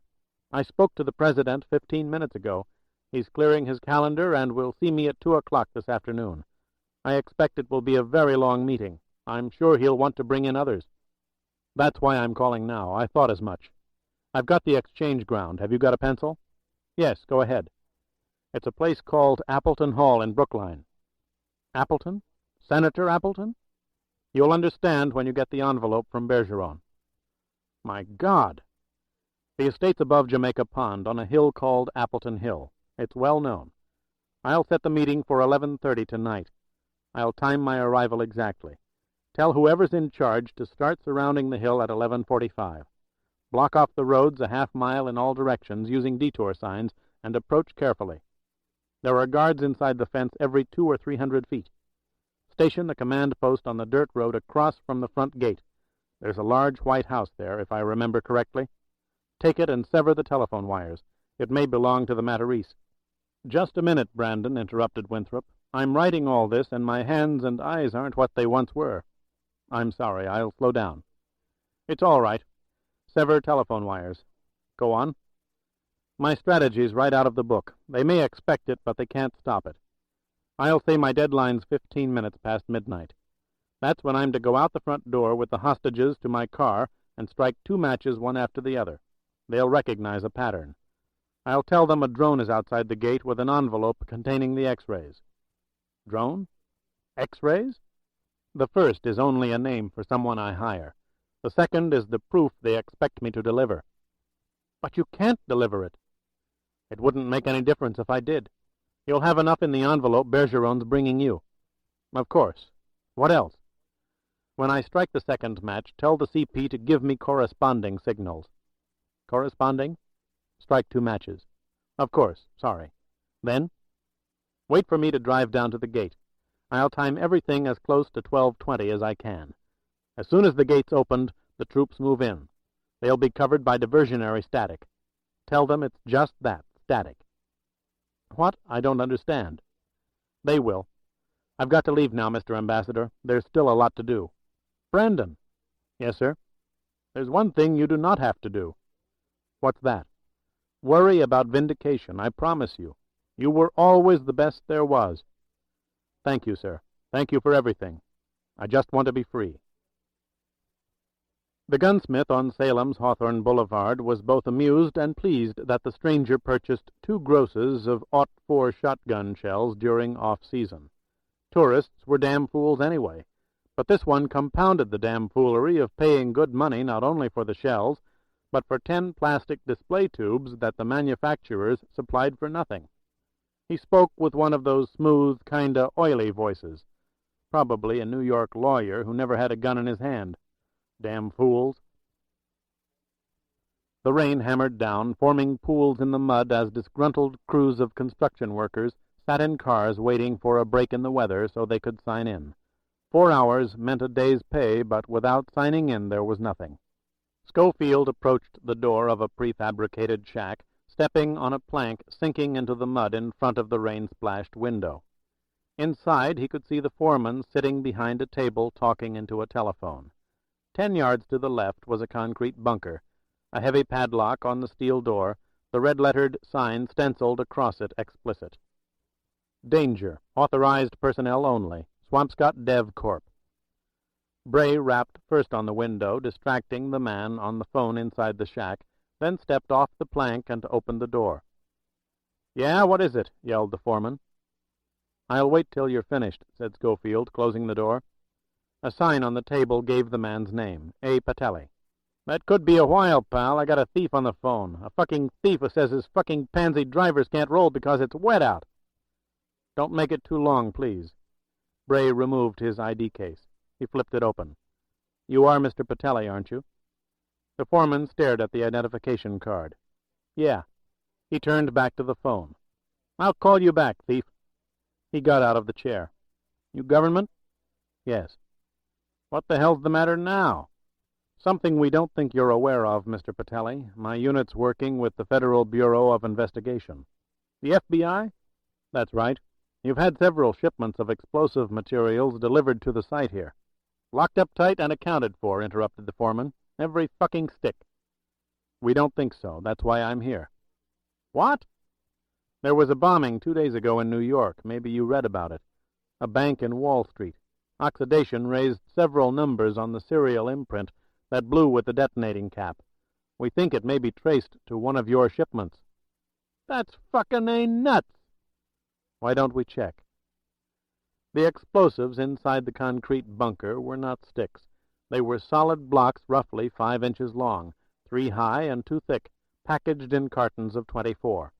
S3: I spoke to the president 15 minutes ago. He's clearing his calendar and will see me at 2 o'clock this afternoon. I expect it will be a very long meeting. I'm sure he'll want to bring in others. That's why I'm calling now. I thought as much. I've got the exchange ground. Have you got a pencil? Yes, go ahead. It's a place called Appleton Hall in Brookline. Appleton? Senator Appleton? You'll understand when you get the envelope from Bergeron. My God! The estate's above Jamaica Pond on a hill called Appleton Hill. It's well known. I'll set the meeting for 11:30 tonight. I'll time my arrival exactly. Tell whoever's in charge to start surrounding the hill at 11:45. Block off the roads a half-mile in all directions using detour signs and approach carefully. There are guards inside the fence every 200 or 300 feet. Station a command post on the dirt road across from the front gate. There's a large white house there, if I remember correctly. Take it and sever the telephone wires. It may belong to the Matarese. Just a minute, Brandon, interrupted Winthrop. I'm writing all this, and my hands and eyes aren't what they once were. I'm sorry, I'll slow down. It's all right. Sever telephone wires. Go on. My strategy's right out of the book. They may expect it, but they can't stop it. I'll say my deadline's 15 minutes past midnight. That's when I'm to go out the front door with the hostages to my car and strike 2 matches one after the other. They'll recognize a pattern. I'll tell them a drone is outside the gate with an envelope containing the X-rays. Drone? X-rays? The first is only a name for someone I hire. The second is the proof they expect me to deliver. But you can't deliver it. It wouldn't make any difference if I did. You'll have enough in the envelope Bergeron's bringing you. Of course. What else? When I strike the second match, tell the CP to give me corresponding signals. Corresponding? Strike 2 matches. Of course. Sorry. Then? Wait for me to drive down to the gate. I'll time everything as close to 12:20 as I can. As soon as the gate's opened, the troops move in. They'll be covered by diversionary static. Tell them it's just that, static. What? I don't understand. They will. I've got to leave now, Mr. Ambassador. There's still a lot to do. Brandon. Yes, sir? There's one thing you do not have to do. What's that? Worry about vindication, I promise you. You were always the best there was. Thank you, sir. Thank you for everything. I just want to be free. The gunsmith on Salem's Hawthorne Boulevard was both amused and pleased that the stranger purchased 2 grosses of .04 shotgun shells during off-season. Tourists were damn fools anyway, but this one compounded the damn foolery of paying good money not only for the shells, but for 10 plastic display tubes that the manufacturers supplied for nothing. He spoke with one of those smooth, kinda oily voices, probably a New York lawyer who never had a gun in his hand. Damn fools. The rain hammered down, forming pools in the mud as disgruntled crews of construction workers sat in cars waiting for a break in the weather so they could sign in. 4 hours meant a day's pay, but without signing in there was nothing. Scofield approached the door of a prefabricated shack, stepping on a plank sinking into the mud in front of the rain-splashed window. Inside he could see the foreman sitting behind a table talking into a telephone. 10 yards to the left was a concrete bunker, a heavy padlock on the steel door, the red-lettered sign stenciled across it explicit. Danger. Authorized personnel only. Swampscott Dev Corp. Bray rapped first on the window, distracting the man on the phone inside the shack, then stepped off the plank and opened the door. "Yeah, what is it?" yelled the foreman. "I'll wait till you're finished," said Scofield, closing the door. A sign on the table gave the man's name, A. Patelli. "That could be a while, pal. I got a thief on the phone. A fucking thief who says his fucking pansy drivers can't roll because it's wet out." "Don't make it too long, please." Bray removed his ID case. He flipped it open. "You are Mr. Patelli, aren't you?" The foreman stared at the identification card. "Yeah." He turned back to the phone. "I'll call you back, thief." He got out of the chair. "You government?" "Yes." "What the hell's the matter now?" "Something we don't think you're aware of, Mr. Patelli. My unit's working with the Federal Bureau of Investigation." "The FBI?" "That's right. You've had several shipments of explosive materials delivered to the site here." "Locked up tight and accounted for," interrupted the foreman. "Every fucking stick." "We don't think so. That's why I'm here." "What?" "There was a bombing 2 days ago in New York. Maybe you read about it. A bank in Wall Street. Oxidation raised several numbers on the serial imprint that blew with the detonating cap. We think it may be traced to one of your shipments." "That's fucking nuts." "Why don't we check?" The explosives inside the concrete bunker were not sticks. They were solid blocks roughly 5 inches long, 3 high and 2 thick, packaged in cartons of 24.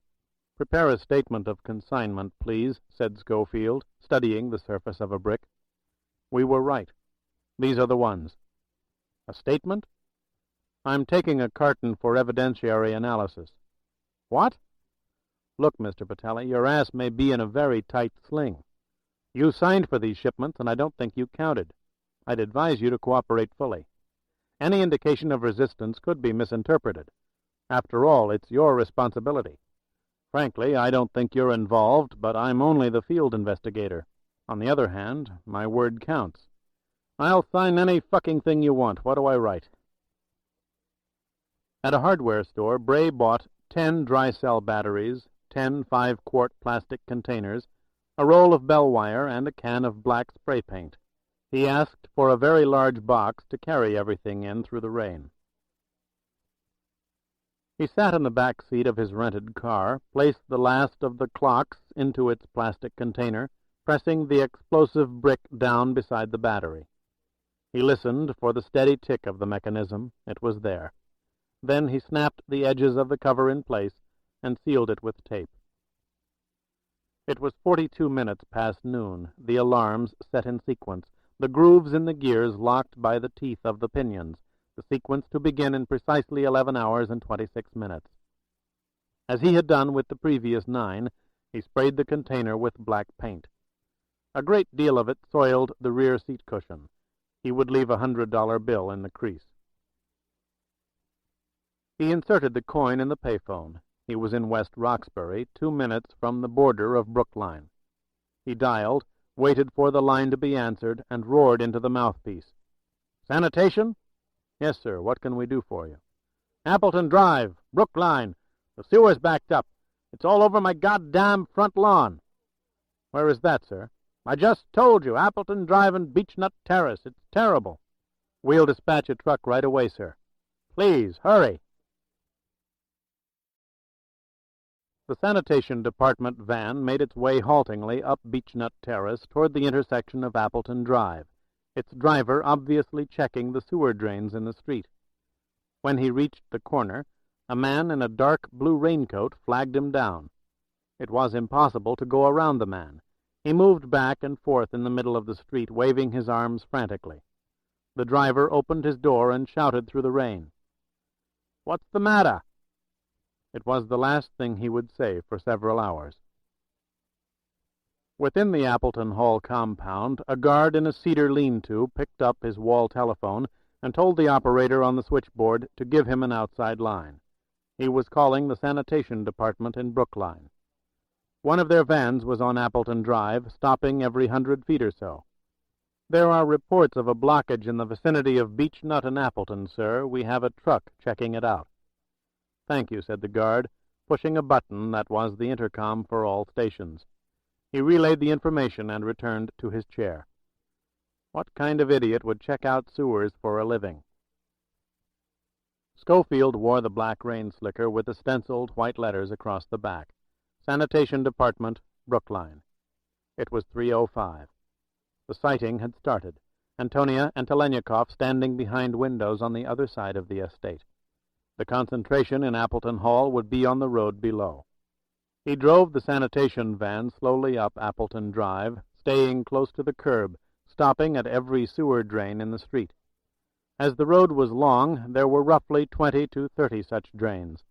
S3: "Prepare a statement of consignment, please," said Scofield, studying the surface of a brick. "We were right. These are the ones." "A statement?" "I'm taking a carton for evidentiary analysis." "What?" "Look, Mr. Patelli, your ass may be in a very tight sling. You signed for these shipments, and I don't think you counted. I'd advise you to cooperate fully. Any indication of resistance could be misinterpreted. After all, it's your responsibility. Frankly, I don't think you're involved, but I'm only the field investigator. On the other hand, my word counts. I'll sign any fucking thing you want. What do I write?" At a hardware store, Bray bought 10 dry cell batteries, 10 5-quart plastic containers, a roll of bell wire, and a can of black spray paint. He asked for a very large box to carry everything in through the rain. He sat in the back seat of his rented car, placed the last of the clocks into its plastic container, pressing the explosive brick down beside the battery. He listened for the steady tick of the mechanism. It was there. Then he snapped the edges of the cover in place and sealed it with tape. It was 42 minutes past noon, the alarms set in sequence, the grooves in the gears locked by the teeth of the pinions, the sequence to begin in precisely 11 hours and 26 minutes. As he had done with the previous 9, he sprayed the container with black paint. A great deal of it soiled the rear seat cushion. He would leave a $100 bill in the crease. He inserted the coin in the payphone. He was in West Roxbury, 2 minutes from the border of Brookline. He dialed, waited for the line to be answered, and roared into the mouthpiece. "Sanitation?" "Yes, sir. What can we do for you?" "Appleton Drive, Brookline. The sewer's backed up. It's all over my goddamn front lawn." "Where is that, sir?" "I just told you, Appleton Drive and Beechnut Terrace. It's terrible." "We'll dispatch a truck right away, sir." "Please, hurry." The sanitation department van made its way haltingly up Beechnut Terrace toward the intersection of Appleton Drive, its driver obviously checking the sewer drains in the street. When he reached the corner, a man in a dark blue raincoat flagged him down. It was impossible to go around the man. He moved back and forth in the middle of the street, waving his arms frantically. The driver opened his door and shouted through the rain, "What's the matter?" It was the last thing he would say for several hours. Within the Appleton Hall compound, a guard in a cedar lean-to picked up his wall telephone and told the operator on the switchboard to give him an outside line. He was calling the sanitation department in Brookline. One of their vans was on Appleton Drive, stopping every 100 feet or so. "There are reports of a blockage in the vicinity of Beechnut and Appleton, sir. We have a truck checking it out." "Thank you," said the guard, pushing a button that was the intercom for all stations. He relayed the information and returned to his chair. What kind of idiot would check out sewers for a living? Scofield wore the black rain slicker with the stenciled white letters across the back. Sanitation Department, Brookline. It was 3:05. The sighting had started, Antonia and Talaniekov standing behind windows on the other side of the estate. The concentration in Appleton Hall would be on the road below. He drove the sanitation van slowly up Appleton Drive, staying close to the curb, stopping at every sewer drain in the street. As the road was long, there were roughly 20 to 30 such drains.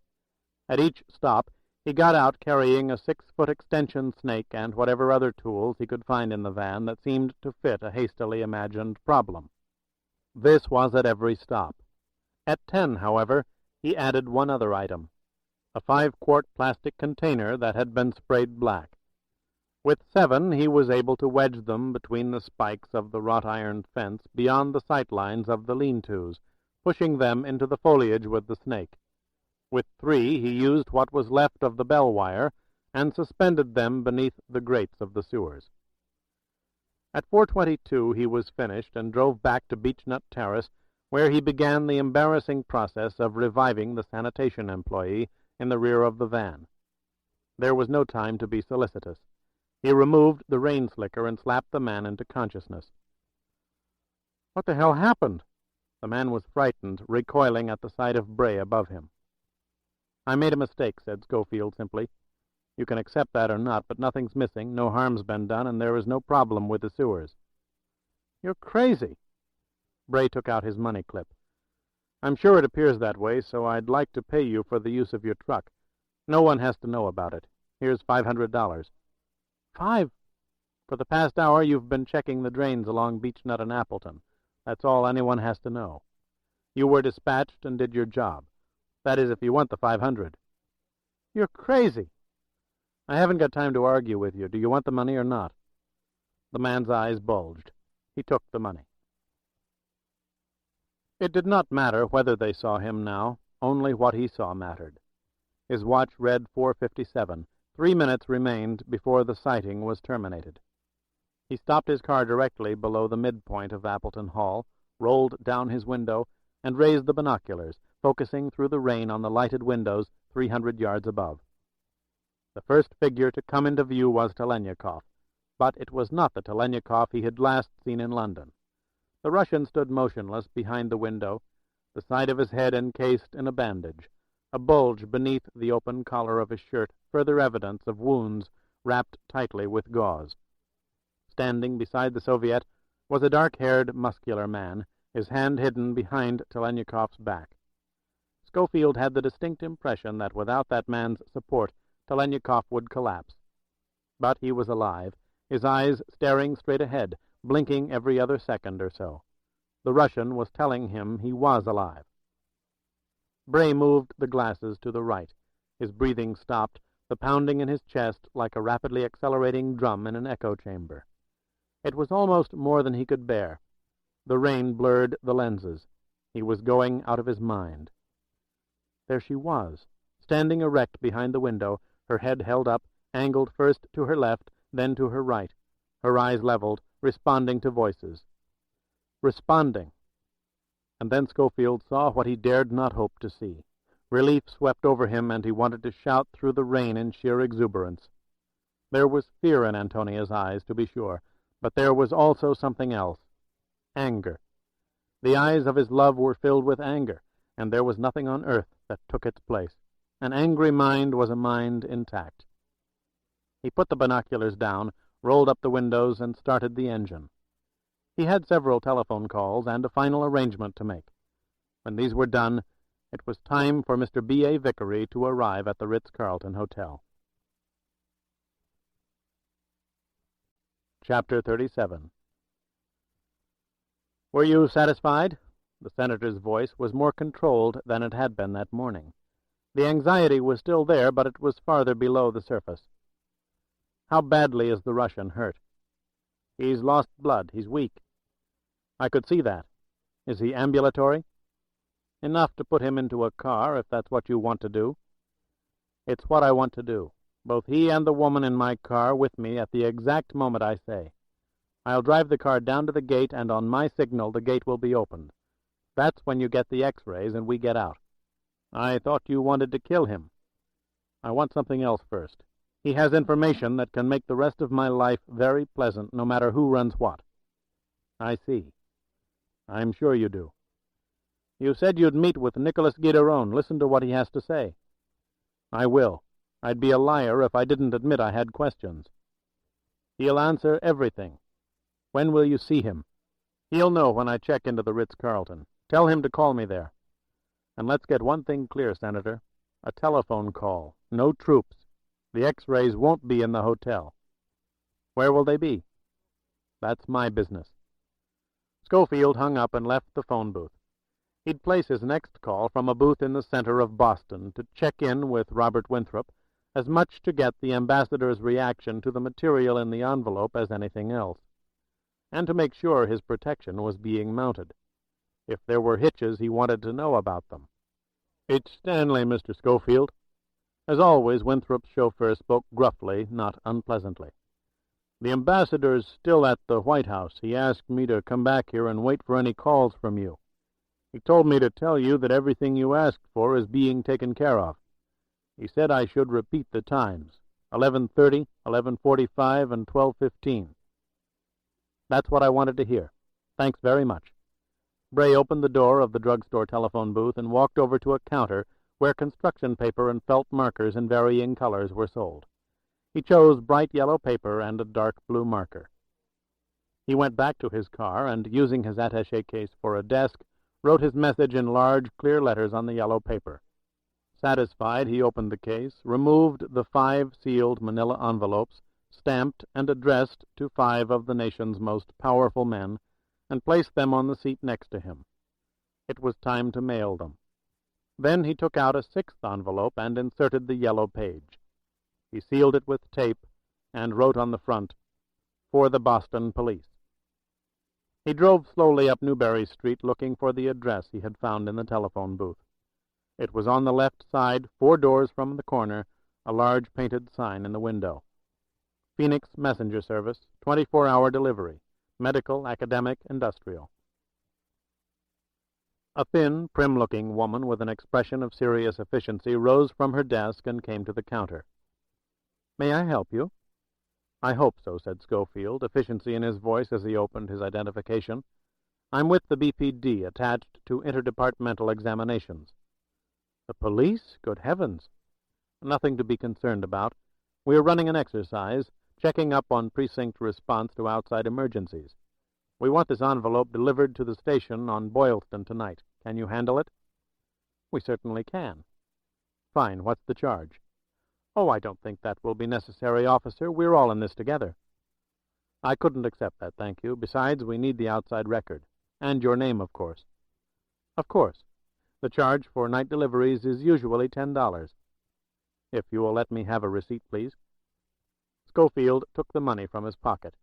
S3: At each stop, he got out carrying a 6-foot extension snake and whatever other tools he could find in the van that seemed to fit a hastily imagined problem. This was at every stop. At 10, however, he added one other item, a 5-quart plastic container that had been sprayed black. With 7, he was able to wedge them between the spikes of the wrought-iron fence beyond the sight lines of the lean-tos, pushing them into the foliage with the snake. With 3, he used what was left of the bell wire and suspended them beneath the grates of the sewers. At 4:22 he was finished and drove back to Beechnut Terrace, where he began the embarrassing process of reviving the sanitation employee in the rear of the van. There was no time to be solicitous. He removed the rain slicker and slapped the man into consciousness. "What the hell happened?" The man was frightened, recoiling at the sight of Bray above him. "I made a mistake," said Scofield simply. "You can accept that or not, but nothing's missing, no harm's been done, and there is no problem with the sewers." "You're crazy." Bray took out his money clip. "I'm sure it appears that way, so I'd like to pay you for the use of your truck. No one has to know about it. Here's $500. "5? For the past hour you've been checking the drains along Beechnut and Appleton. That's all anyone has to know. You were dispatched and did your job. That is, if you want the 500. "You're crazy." "I haven't got time to argue with you. Do you want the money or not?" The man's eyes bulged. He took the money. It did not matter whether they saw him now. Only what he saw mattered. His watch read 4:57. 3 minutes remained before the sighting was terminated. He stopped his car directly below the midpoint of Appleton Hall, rolled down his window, and raised the binoculars, focusing through the rain on the lighted windows 300 yards above. The first figure to come into view was Talaniekov, but it was not the Talaniekov he had last seen in London. The Russian stood motionless behind the window, the side of his head encased in a bandage, a bulge beneath the open collar of his shirt, further evidence of wounds wrapped tightly with gauze. Standing beside the Soviet was a dark-haired, muscular man, his hand hidden behind Talanyekov's back. Scofield had the distinct impression that without that man's support, Talaniekov would collapse. But he was alive, his eyes staring straight ahead, blinking every other second or so. The Russian was telling him he was alive. Bray moved the glasses to the right. His breathing stopped, the pounding in his chest like a rapidly accelerating drum in an echo chamber. It was almost more than he could bear. The rain blurred the lenses. He was going out of his mind. There she was, standing erect behind the window, her head held up, angled first to her left, then to her right, her eyes leveled, responding to voices. Responding. And then Scofield saw what he dared not hope to see. Relief swept over him, and he wanted to shout through the rain in sheer exuberance. There was fear in Antonia's eyes, to be sure, but there was also something else. Anger. The eyes of his love were filled with anger, and there was nothing on earth that took its place. An angry mind was a mind intact. He put the binoculars down, rolled up the windows, and started the engine. He had several telephone calls and a final arrangement to make. When these were done, it was time for Mr. B.A. Vickery to arrive at the Ritz-Carlton Hotel. Chapter 37. "Were you satisfied?" The senator's voice was more controlled than it had been that morning. The anxiety was still there, but it was farther below the surface. "How badly is the Russian hurt?" "He's lost blood. He's weak." "I could see that. Is he ambulatory?" "Enough to put him into a car, if that's what you want to do." "It's what I want to do. Both he and the woman in my car with me at the exact moment I say. I'll drive the car down to the gate, and on my signal the gate will be opened. That's when you get the X-rays and we get out." "I thought you wanted to kill him." "I want something else first. He has information that can make the rest of my life very pleasant, no matter who runs what." "I see. I'm sure you do." "You said you'd meet with Nicholas Gideron. Listen to what he has to say." "I will. I'd be a liar if I didn't admit I had questions." "He'll answer everything. When will you see him?" "He'll know when I check into the Ritz-Carlton. Tell him to call me there. And let's get one thing clear, Senator. A telephone call. No troops. The X-rays won't be in the hotel." "Where will they be?" "That's my business." Scofield hung up and left the phone booth. He'd place his next call from a booth in the center of Boston to check in with Robert Winthrop, as much to get the ambassador's reaction to the material in the envelope as anything else, and to make sure his protection was being mounted. If there were hitches, he wanted to know about them. "It's Stanley, Mr. Scofield." As always, Winthrop's chauffeur spoke gruffly, not unpleasantly. "The ambassador's still at the White House. He asked me to come back here and wait for any calls from you. He told me to tell you that everything you asked for is being taken care of. He said I should repeat the times, 11:30, 11:45, and 12:15. "That's what I wanted to hear. Thanks very much." Bray opened the door of the drugstore telephone booth and walked over to a counter where construction paper and felt markers in varying colors were sold. He chose bright yellow paper and a dark blue marker. He went back to his car and, using his attaché case for a desk, wrote his message in large, clear letters on the yellow paper. Satisfied, he opened the case, removed the 5 sealed manila envelopes, stamped and addressed to 5 of the nation's most powerful men, and placed them on the seat next to him. It was time to mail them. Then he took out a 6th envelope and inserted the yellow page. He sealed it with tape and wrote on the front, "For the Boston Police." He drove slowly up Newbury Street looking for the address he had found in the telephone booth. It was on the left side, 4 doors from the corner, a large painted sign in the window. "Phoenix Messenger Service, 24-hour delivery, medical, academic, industrial." A thin, prim-looking woman with an expression of serious efficiency rose from her desk and came to the counter. "May I help you?" "I hope so," said Scofield, efficiency in his voice as he opened his identification. "I'm with the BPD, attached to interdepartmental examinations." "The police? Good heavens!" "Nothing to be concerned about. We're running an exercise, checking up on precinct response to outside emergencies. We want this envelope delivered to the station on Boylston tonight. Can you handle it?" "We certainly can." "Fine. What's the charge?" "Oh, I don't think that will be necessary, officer. We're all in this together." "I couldn't accept that, thank you. Besides, we need the outside record. And your name, of course." "Of course. The charge for night deliveries is usually $10. If you will let me have a receipt, please." Scofield took the money from his pocket.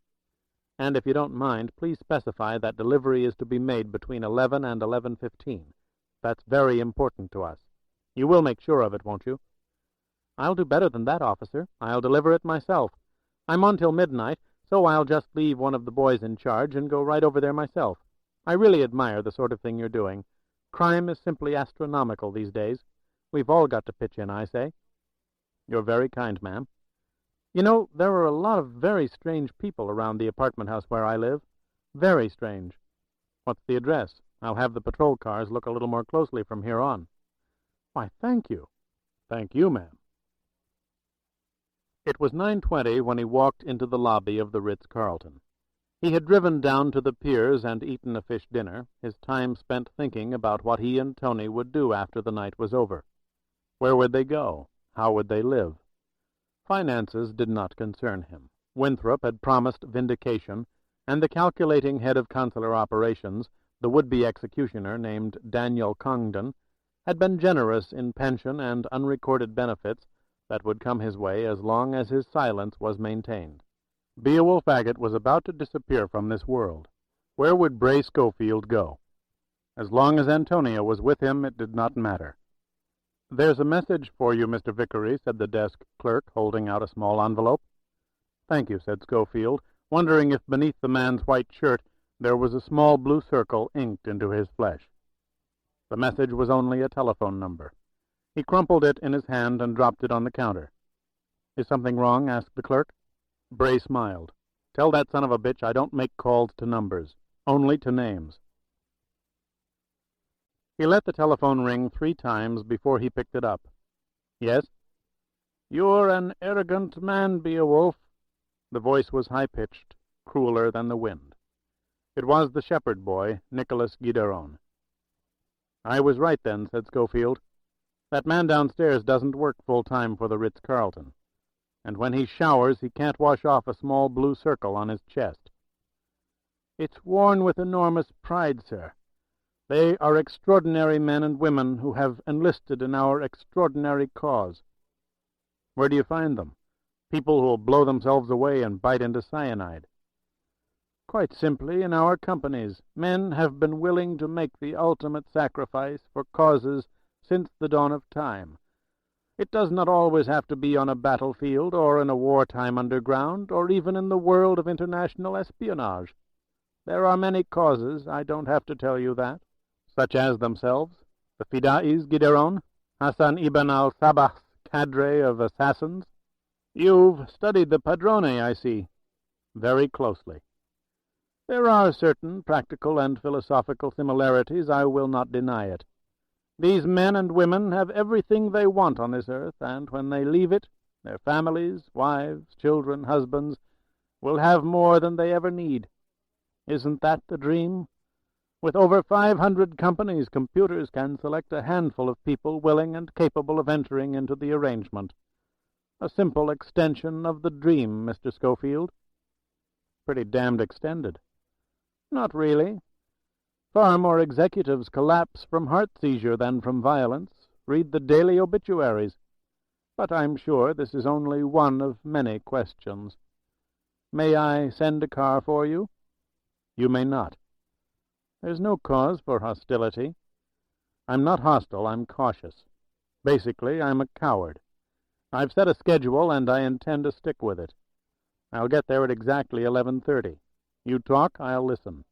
S3: "And if you don't mind, please specify that delivery is to be made between 11 and 11:15. That's very important to us. You will make sure of it, won't you?" "I'll do better than that, officer. I'll deliver it myself. I'm on till midnight, so I'll just leave one of the boys in charge and go right over there myself. I really admire the sort of thing you're doing. Crime is simply astronomical these days. We've all got to pitch in, I say." "You're very kind, ma'am." "You know, there are a lot of very strange people around the apartment house where I live. Very strange." "What's the address? I'll have the patrol cars look a little more closely from here on." "Why, thank you." "Thank you, ma'am." It was 9:20 when he walked into the lobby of the Ritz-Carlton. He had driven down to the piers and eaten a fish dinner, his time spent thinking about what he and Tony would do after the night was over. Where would they go? How would they live? Finances did not concern him. Winthrop had promised vindication, and the calculating head of consular operations, the would-be executioner named Daniel Congdon, had been generous in pension and unrecorded benefits that would come his way as long as his silence was maintained. Beowulf Agate was about to disappear from this world. Where would Bray Scofield go? As long as Antonia was with him, it did not matter. "There's a message for you, Mr. Vickery," said the desk clerk, holding out a small envelope. "Thank you," said Scofield, wondering if beneath the man's white shirt there was a small blue circle inked into his flesh. The message was only a telephone number. He crumpled it in his hand and dropped it on the counter. "Is something wrong?" asked the clerk. Bray smiled. "Tell that son of a bitch I don't make calls to numbers, only to names." He let the telephone ring 3 times before he picked it up. "Yes?" "You're an arrogant man, Beowulf." The voice was high-pitched, crueler than the wind. It was the shepherd boy, Nicholas Gideron. "I was right, then," said Scofield. "That man downstairs doesn't work full-time for the Ritz-Carlton. And when he showers, he can't wash off a small blue circle on his chest." "It's worn with enormous pride, sir. They are extraordinary men and women who have enlisted in our extraordinary cause." "Where do you find them? People who will blow themselves away and bite into cyanide." "Quite simply in our companies. Men have been willing to make the ultimate sacrifice for causes since the dawn of time. It does not always have to be on a battlefield or in a wartime underground or even in the world of international espionage. There are many causes, I don't have to tell you that." "Such as themselves? The Fidais, Gideron? Hassan ibn al-Sabah's cadre of assassins?" "You've studied the Padrone, I see." "Very closely." "There are certain practical and philosophical similarities, I will not deny it. These men and women have everything they want on this earth, and when they leave it, their families, wives, children, husbands, will have more than they ever need. Isn't that the dream? With over 500 companies, computers can select a handful of people willing and capable of entering into the arrangement. A simple extension of the dream, Mr. Scofield." "Pretty damned extended." "Not really. Far more executives collapse from heart seizure than from violence. Read the daily obituaries. But I'm sure this is only one of many questions. May I send a car for you?" "You may not." "There's no cause for hostility." "I'm not hostile, I'm cautious. Basically, I'm a coward. I've set a schedule, and I intend to stick with it. I'll get there at exactly 11:30. You talk, I'll listen.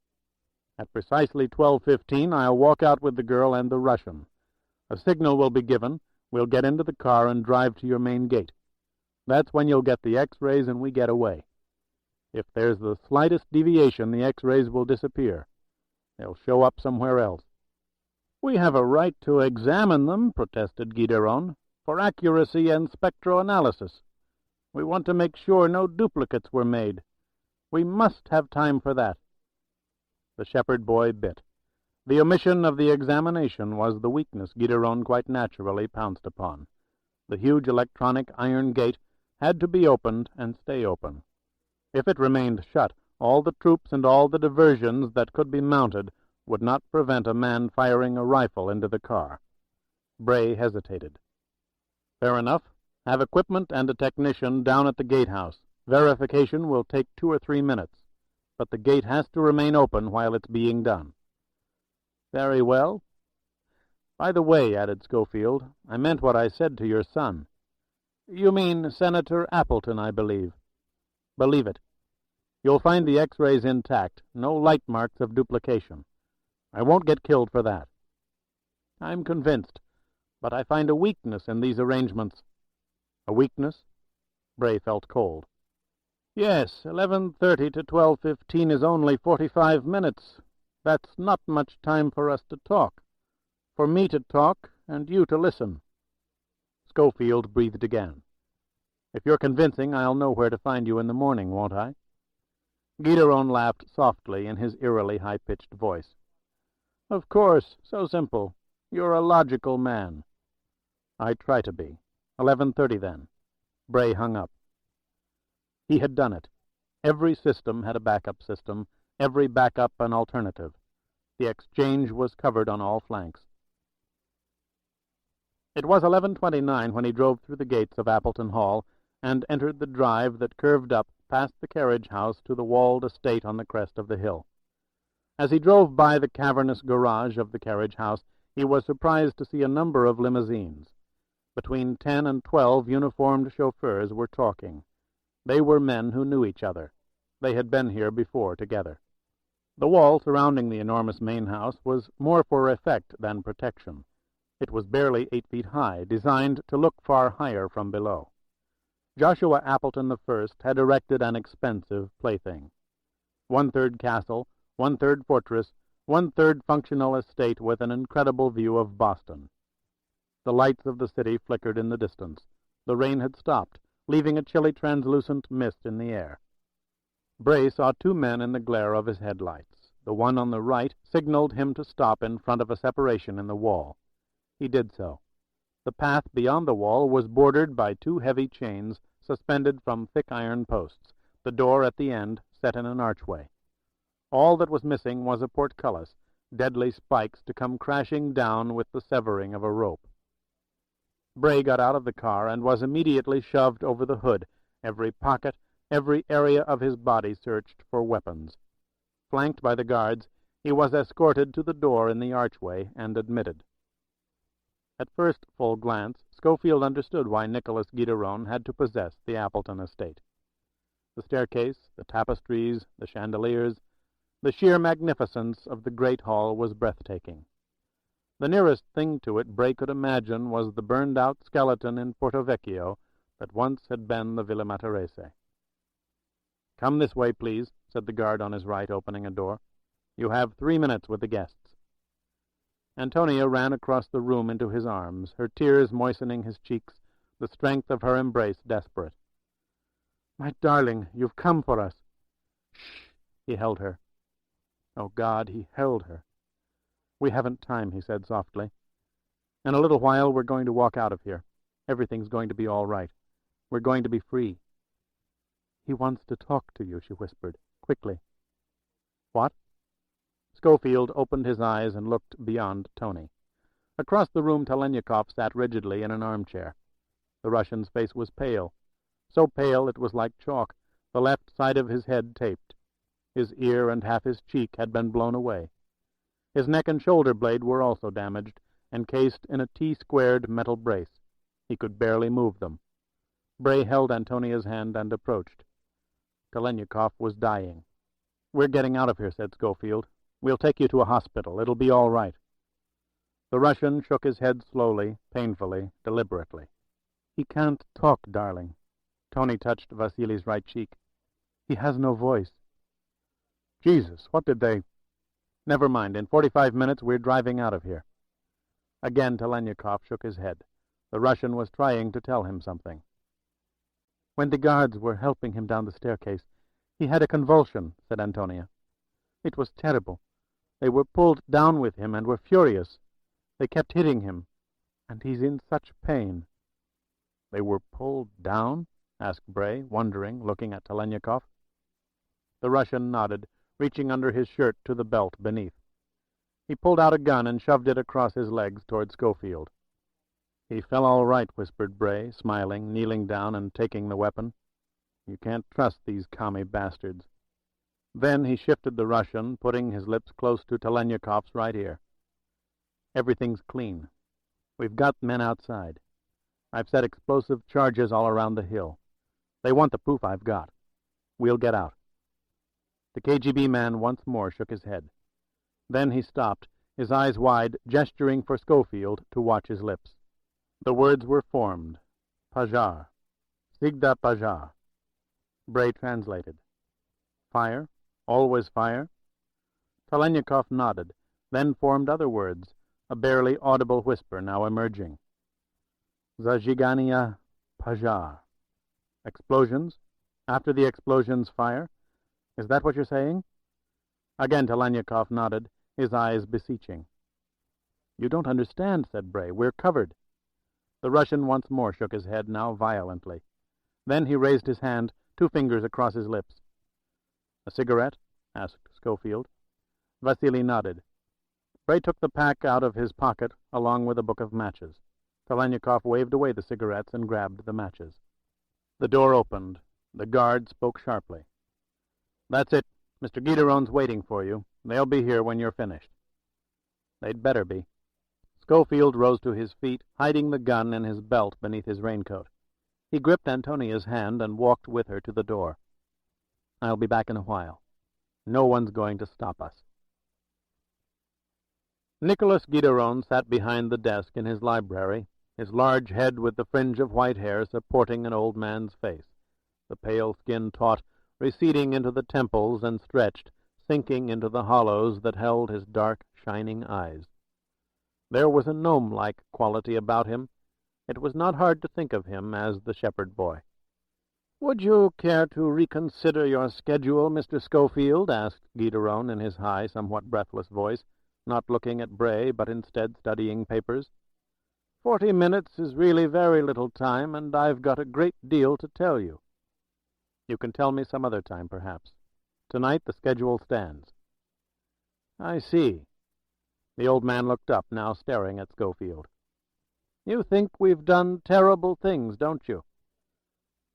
S3: At precisely 12:15, I'll walk out with the girl and the Russian. A signal will be given. We'll get into the car and drive to your main gate. That's when you'll get the X-rays and we get away. If there's the slightest deviation, the X-rays will disappear. They'll show up somewhere else." "We have a right to examine them," protested Gideron, "for accuracy and spectroanalysis."
S2: We want to make sure no duplicates were made. We must have time for that." The shepherd boy bit. The omission of the examination was the weakness Gideron quite naturally pounced upon. The huge electronic iron gate had to be opened and stay open. If it remained shut, all the troops and all the diversions that could be mounted would not prevent a man firing a rifle into the car. Bray hesitated. "Fair enough. Have equipment and a technician down at the gatehouse. Verification will take 2 or 3 minutes, but the gate has to remain open while it's being done." "Very well. By the way," added Scofield, "I meant what I said to your son." "You mean Senator Appleton, I believe." "Believe it. You'll find the X-rays intact, no light marks of duplication. I won't get killed for that." "I'm convinced, but I find a weakness in these arrangements." "A weakness?" Bray felt cold. "Yes, 11:30 to 12:15 is only 45 minutes. That's not much time for us to talk. For me to talk, and you to listen." Scofield breathed again. "If you're convincing, I'll know where to find you in the morning, won't I?" Gideron laughed softly in his eerily high-pitched voice. "Of course, so simple. You're a logical man." "I try to be. 11:30 then." Bray hung up. He had done it. Every system had a backup system, every backup an alternative. The exchange was covered on all flanks. It was 11:29 when he drove through the gates of Appleton Hall and entered the drive that curved up past the carriage house to the walled estate on the crest of the hill. As he drove by the cavernous garage of the carriage house, he was surprised to see a number of limousines. Between 10 and 12 uniformed chauffeurs were talking. They were men who knew each other. They had been here before together. The wall surrounding the enormous main house was more for effect than protection. It was barely 8 feet high, designed to look far higher from below. Joshua Appleton I had erected an expensive plaything. 1/3 castle, 1/3 fortress, 1/3 functional estate with an incredible view of Boston. The lights of the city flickered in the distance. The rain had stopped, leaving a chilly translucent mist in the air. Bray saw 2 men in the glare of his headlights. The one on the right signaled him to stop in front of a separation in the wall. He did so. The path beyond the wall was bordered by 2 heavy chains suspended from thick iron posts, the door at the end set in an archway. All that was missing was a portcullis, deadly spikes to come crashing down with the severing of a rope. Bray got out of the car and was immediately shoved over the hood, every pocket, every area of his body searched for weapons. Flanked by the guards, he was escorted to the door in the archway and admitted. At first full glance, Scofield understood why Nicholas Gideron had to possess the Appleton estate. The staircase, the tapestries, the chandeliers, the sheer magnificence of the great hall was breathtaking. The nearest thing to it Bray could imagine was the burned-out skeleton in Porto Vecchio that once had been the Villa Matarese. "Come this way, please," said the guard on his right, opening a door. "You have 3 minutes with the guests." Antonia ran across the room into his arms, her tears moistening his cheeks, the strength of her embrace desperate. "My darling, you've come for us." "Shh!" He held her. Oh, God, he held her. "We haven't time," he said softly. "In a little while we're going to walk out of here. Everything's going to be all right. We're going to be free." "He wants to talk to you," she whispered, quickly. "What?" Scofield opened his eyes and looked beyond Tony. Across the room Talaniekov sat rigidly in an armchair. The Russian's face was pale, so pale it was like chalk, the left side of his head taped. His ear and half his cheek had been blown away. His neck and shoulder blade were also damaged, encased in a T-squared metal brace. He could barely move them. Bray held Antonia's hand and approached. Talaniekov was dying. "We're getting out of here," said Scofield. "We'll take you to a hospital. It'll be all right." The Russian shook his head slowly, painfully, deliberately. "He can't talk, darling." Tony touched Vasily's right cheek. "He has no voice." "Jesus, what did they—" "Never mind. In 45 minutes we're driving out of here." Again Talaniekov shook his head. The Russian was trying to tell him something.
S3: When the guards were helping him down the staircase, he had a convulsion, said Antonia. It was terrible. They were pulled down with him and were furious. They kept hitting him, and he's in such pain. They were pulled down? Asked Bray, wondering, looking at Talaniekov. The Russian nodded, reaching under his shirt to the belt beneath. He pulled out a gun and shoved it across his legs toward Scofield. He fell all right, whispered Bray, smiling, kneeling down and taking the weapon. You can't trust these commie bastards. Then he shifted the Russian, putting his lips close to Talanyakov's right ear. Everything's clean. We've got men outside. I've set explosive charges all around the hill. They want the proof I've got. We'll get out. The KGB man once more shook his head. Then he stopped, his eyes wide, gesturing for Scofield to watch his lips. The words were formed. Pajar. Sigda Pajar. Bray translated. Fire? Always fire? Talaniekov nodded, then formed other words, a barely audible whisper now emerging. Zazhigania Pajar. Explosions? After the explosions, fire? Is that what you're saying? Again Talaniekov nodded, his eyes beseeching. You don't understand, said Bray. We're covered. The Russian once more shook his head, now violently. Then he raised his hand, 2 fingers across his lips. A cigarette? Asked Scofield. Vasily nodded. Bray took the pack out of his pocket, along with a book of matches. Talaniekov waved away the cigarettes and grabbed the matches. The door opened. The guard spoke sharply. That's it. Mr. Gideron's waiting for you. They'll be here when you're finished. They'd better be. Scofield rose to his feet, hiding the gun in his belt beneath his raincoat. He gripped Antonia's hand and walked with her to the door. I'll be back in a while. No one's going to stop us. Nicholas Gideron sat behind the desk in his library, his large head with the fringe of white hair supporting an old man's face, the pale skin taut, receding into the temples and stretched, sinking into the hollows that held his dark, shining eyes. There was a gnome-like quality about him. It was not hard to think of him as the shepherd boy. "Would you care to reconsider your schedule, Mr. Scofield?" asked Gideron in his high, somewhat breathless voice, not looking at Bray, but instead studying papers. 40 minutes is really very little time, and I've got a great deal to tell you. You can tell me some other time, perhaps. Tonight the schedule stands. I see. The old man looked up, now staring at Scofield. You think we've done terrible things, don't you?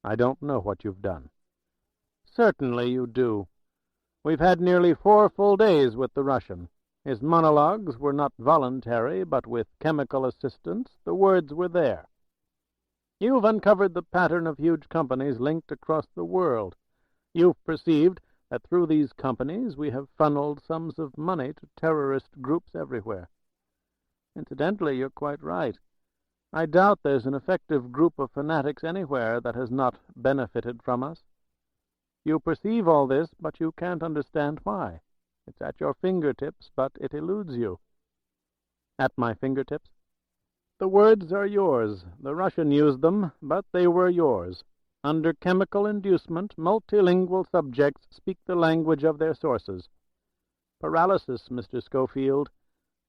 S3: I don't know what you've done. Certainly you do. We've had nearly 4 full days with the Russian. His monologues were not voluntary, but with chemical assistance the words were there. You've uncovered the pattern of huge companies linked across the world. You've perceived that through these companies we have funneled sums of money to terrorist groups everywhere. Incidentally, you're quite right. I doubt there's an effective group of fanatics anywhere that has not benefited from us. You perceive all this, but you can't understand why. It's at your fingertips, but it eludes you. At my fingertips? The words are yours. The Russian used them, but they were yours. Under chemical inducement, multilingual subjects speak the language of their sources. Paralysis, Mr. Scofield.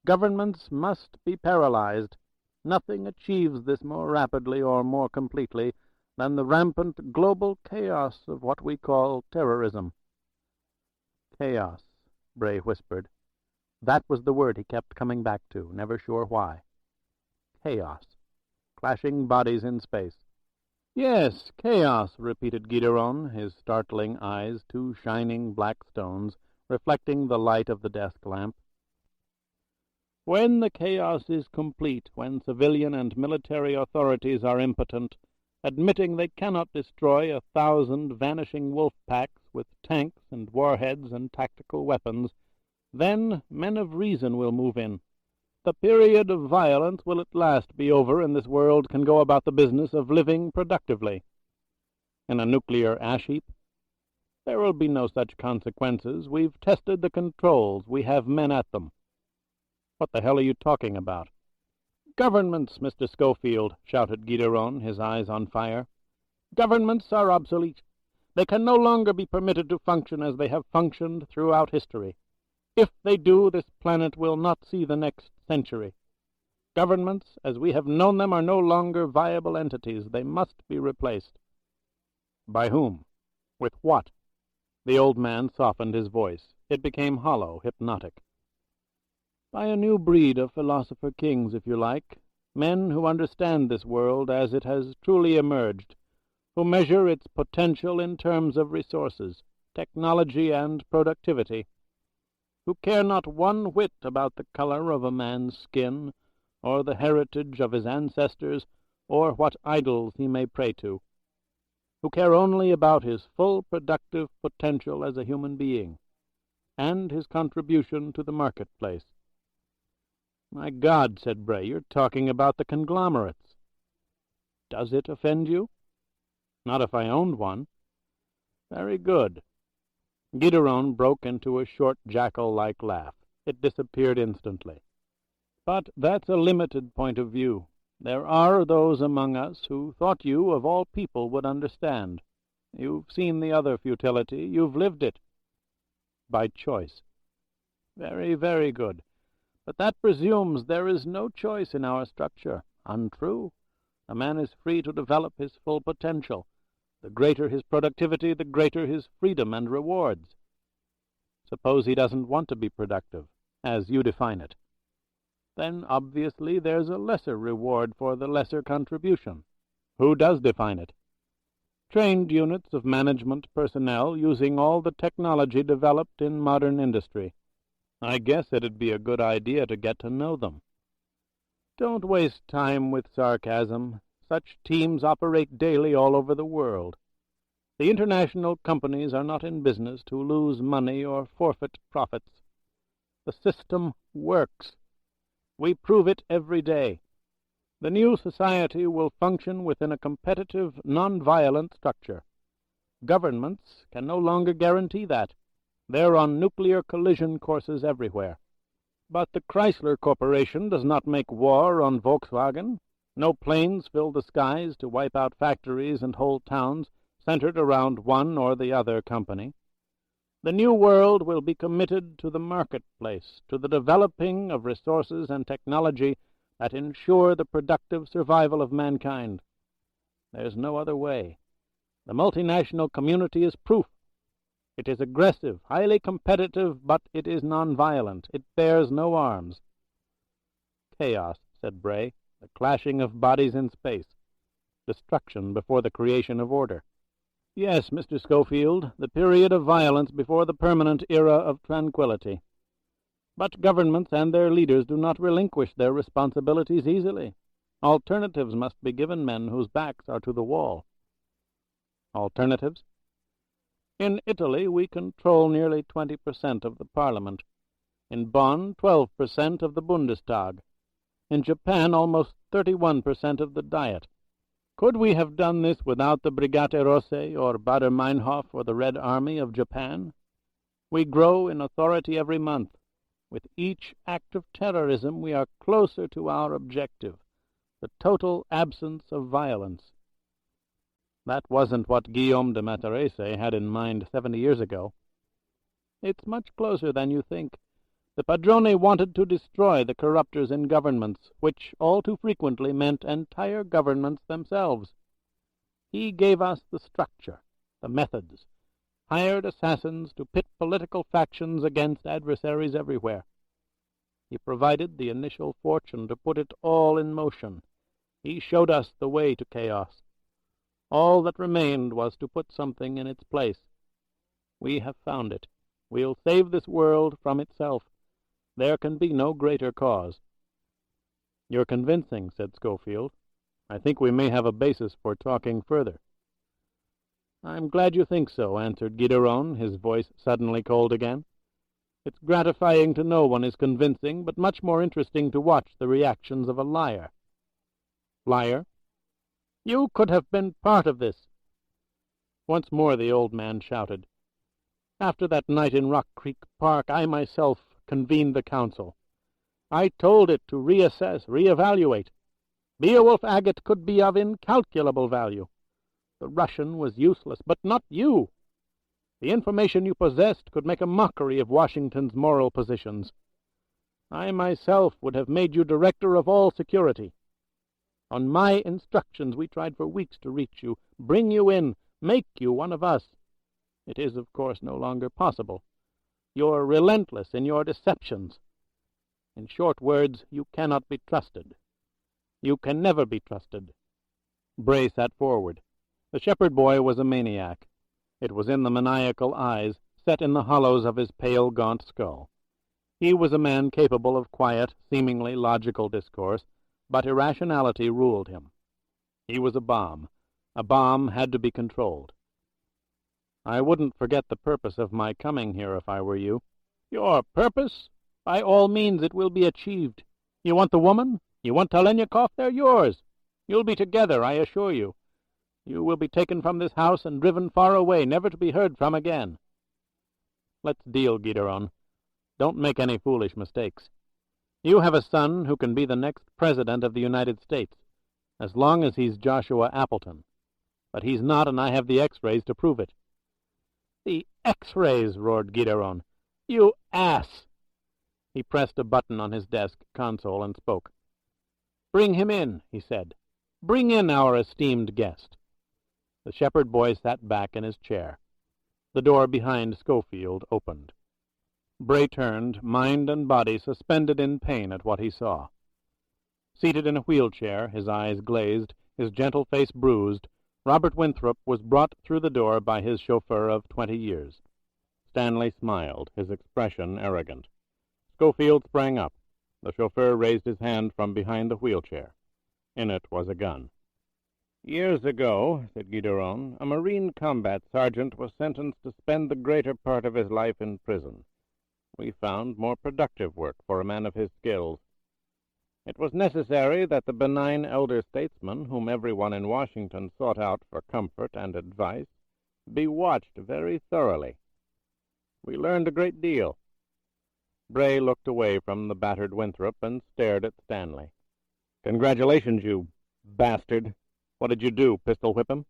S3: Governments must be paralyzed. Nothing achieves this more rapidly or more completely than the rampant global chaos of what we call terrorism. Chaos, Bray whispered. That was the word he kept coming back to, never sure why. Chaos. Clashing bodies in space. Yes, chaos, repeated Gideron, his startling eyes 2 shining black stones, reflecting the light of the desk lamp. When the chaos is complete, when civilian and military authorities are impotent, admitting they cannot destroy 1,000 vanishing wolf packs with tanks and warheads and tactical weapons, then men of reason will move in. The period of violence will at last be over, and this world can go about the business of living productively. In a nuclear ash heap? There will be no such consequences. We've tested the controls. We have men at them. What the hell are you talking about? Governments, Mr. Scofield, shouted Gideron, his eyes on fire.
S2: Governments are obsolete. They can no longer be permitted to function as they have functioned throughout history. If they do, this planet will not see the next century. Governments, as we have known them, are no longer viable entities. They must be replaced. By whom? With what? The old man softened his voice. It became hollow, hypnotic. By a new breed of philosopher-kings, if you like, men who understand this world as it has truly emerged, who measure its potential in terms of resources, technology, and productivity, who care not one whit about the color of a man's skin, or the heritage of his ancestors, or what idols he may pray to, who care only about his full productive potential as a human being, and his contribution to the marketplace. "My God," said Bray, "you're talking about the conglomerates." "Does it offend you?" "Not if I owned one." "Very good." Gideron broke into a short jackal-like laugh. It disappeared instantly. "But that's a limited point of view. There are those among us who thought you, of all people, would understand. You've seen the other futility. You've lived it." "By choice." "Very, very good. But that presumes there is no choice in our structure. Untrue. A man is free to develop his full potential. The greater his productivity, the greater his freedom and rewards. Suppose he doesn't want to be productive, as you define it. Then obviously there's a lesser reward for the lesser contribution. Who does define it? Trained units of management personnel using all the technology developed in modern industry. I guess it'd be a good idea to get to know them. Don't waste time with sarcasm. Such teams operate daily all over the world. The international companies are not in business to lose money or forfeit profits. The system works. We prove it every day. The new society will function within a competitive, non-violent structure. Governments can no longer guarantee that. They're on nuclear collision courses everywhere. But the Chrysler Corporation does not make war on Volkswagen. No planes fill the skies to wipe out factories and whole towns centered around one or the other company. The new world will be committed to the marketplace, to the developing of resources and technology that ensure the productive survival of mankind. There's no other way. The multinational community is proof. It is aggressive, highly competitive, but it is non-violent. It bears no arms. "Chaos," said Bray, "the clashing of bodies in space. Destruction before the creation of order." "Yes, Mr. Scofield, the period of violence before the permanent era of tranquility. But governments and their leaders do not relinquish their responsibilities easily. Alternatives must be given men whose backs are to the wall." "Alternatives?" "In Italy we control nearly 20% of the parliament. In Bonn, 12% of the Bundestag. In Japan, almost 31% of the Diet. Could we have done this without the Brigate Rosse or Baader-Meinhof or the Red Army of Japan? We grow in authority every month. With each act of terrorism we are closer to our objective, the total absence of violence." That wasn't what Guillaume de Matarese had in mind 70 years ago. "It's much closer than you think. The Padrone wanted to destroy the corruptors in governments, which all too frequently meant entire governments themselves. He gave us the structure, the methods, hired assassins to pit political factions against adversaries everywhere. He provided the initial fortune to put it all in motion. He showed us the way to chaos. All that remained was to put something in its place. We have found it. We'll save this world from itself. There can be no greater cause." "You're convincing," said Scofield. "I think we may have a basis for talking further." "I'm glad you think so," answered Gideron, his voice suddenly cold again. "It's gratifying to know one is convincing, but much more interesting to watch the reactions of a liar." "Liar?" "You could have been part of this." Once more the old man shouted. "After that night in Rock Creek Park, I myself convened the council. I told it to reassess, reevaluate. Beowulf agate could be of incalculable value. The Russian was useless, but not you. The information you possessed could make a mockery of Washington's moral positions. I myself would have made you director of all security. On my instructions, we tried for weeks to reach you, bring you in, make you one of us. It is, of course, no longer possible. You're relentless in your deceptions. In short words, you cannot be trusted. You can never be trusted." Bray sat forward. The shepherd boy was a maniac. It was in the maniacal eyes, set in the hollows of his pale, gaunt skull. He was a man capable of quiet, seemingly logical discourse, but irrationality ruled him. He was a bomb. A bomb had to be controlled. "I wouldn't forget the purpose of my coming here if I were you." "Your purpose? By all means it will be achieved. You want the woman? You want Talaniekov? They're yours. You'll be together, I assure you. You will be taken from this house and driven far away, never to be heard from again. Let's deal, Gideron. Don't make any foolish mistakes. You have a son who can be the next president of the United States, as long as he's Joshua Appleton. But he's not, and I have the X-rays to prove it." "The X-rays!" roared Gideron. "You ass!" He pressed a button on his desk console and spoke. "Bring him in," he said. "Bring in our esteemed guest." The shepherd boy sat back in his chair. The door behind Scofield opened. Bray turned, mind and body suspended in pain at what he saw. Seated in a wheelchair, his eyes glazed, his gentle face bruised, Robert Winthrop was brought through the door by his chauffeur of 20 years. Stanley smiled, his expression arrogant. Scofield sprang up. The chauffeur raised his hand from behind the wheelchair. In it was a gun. "Years ago," said Gideron, "a Marine combat sergeant was sentenced to spend the greater part of his life in prison. We found more productive work for a man of his skills. It was necessary that the benign elder statesman, whom everyone in Washington sought out for comfort and advice, be watched very thoroughly. We learned a great deal." Bray looked away from the battered Winthrop and stared at Stanley. "Congratulations, you bastard. What did you do, pistol whip him?"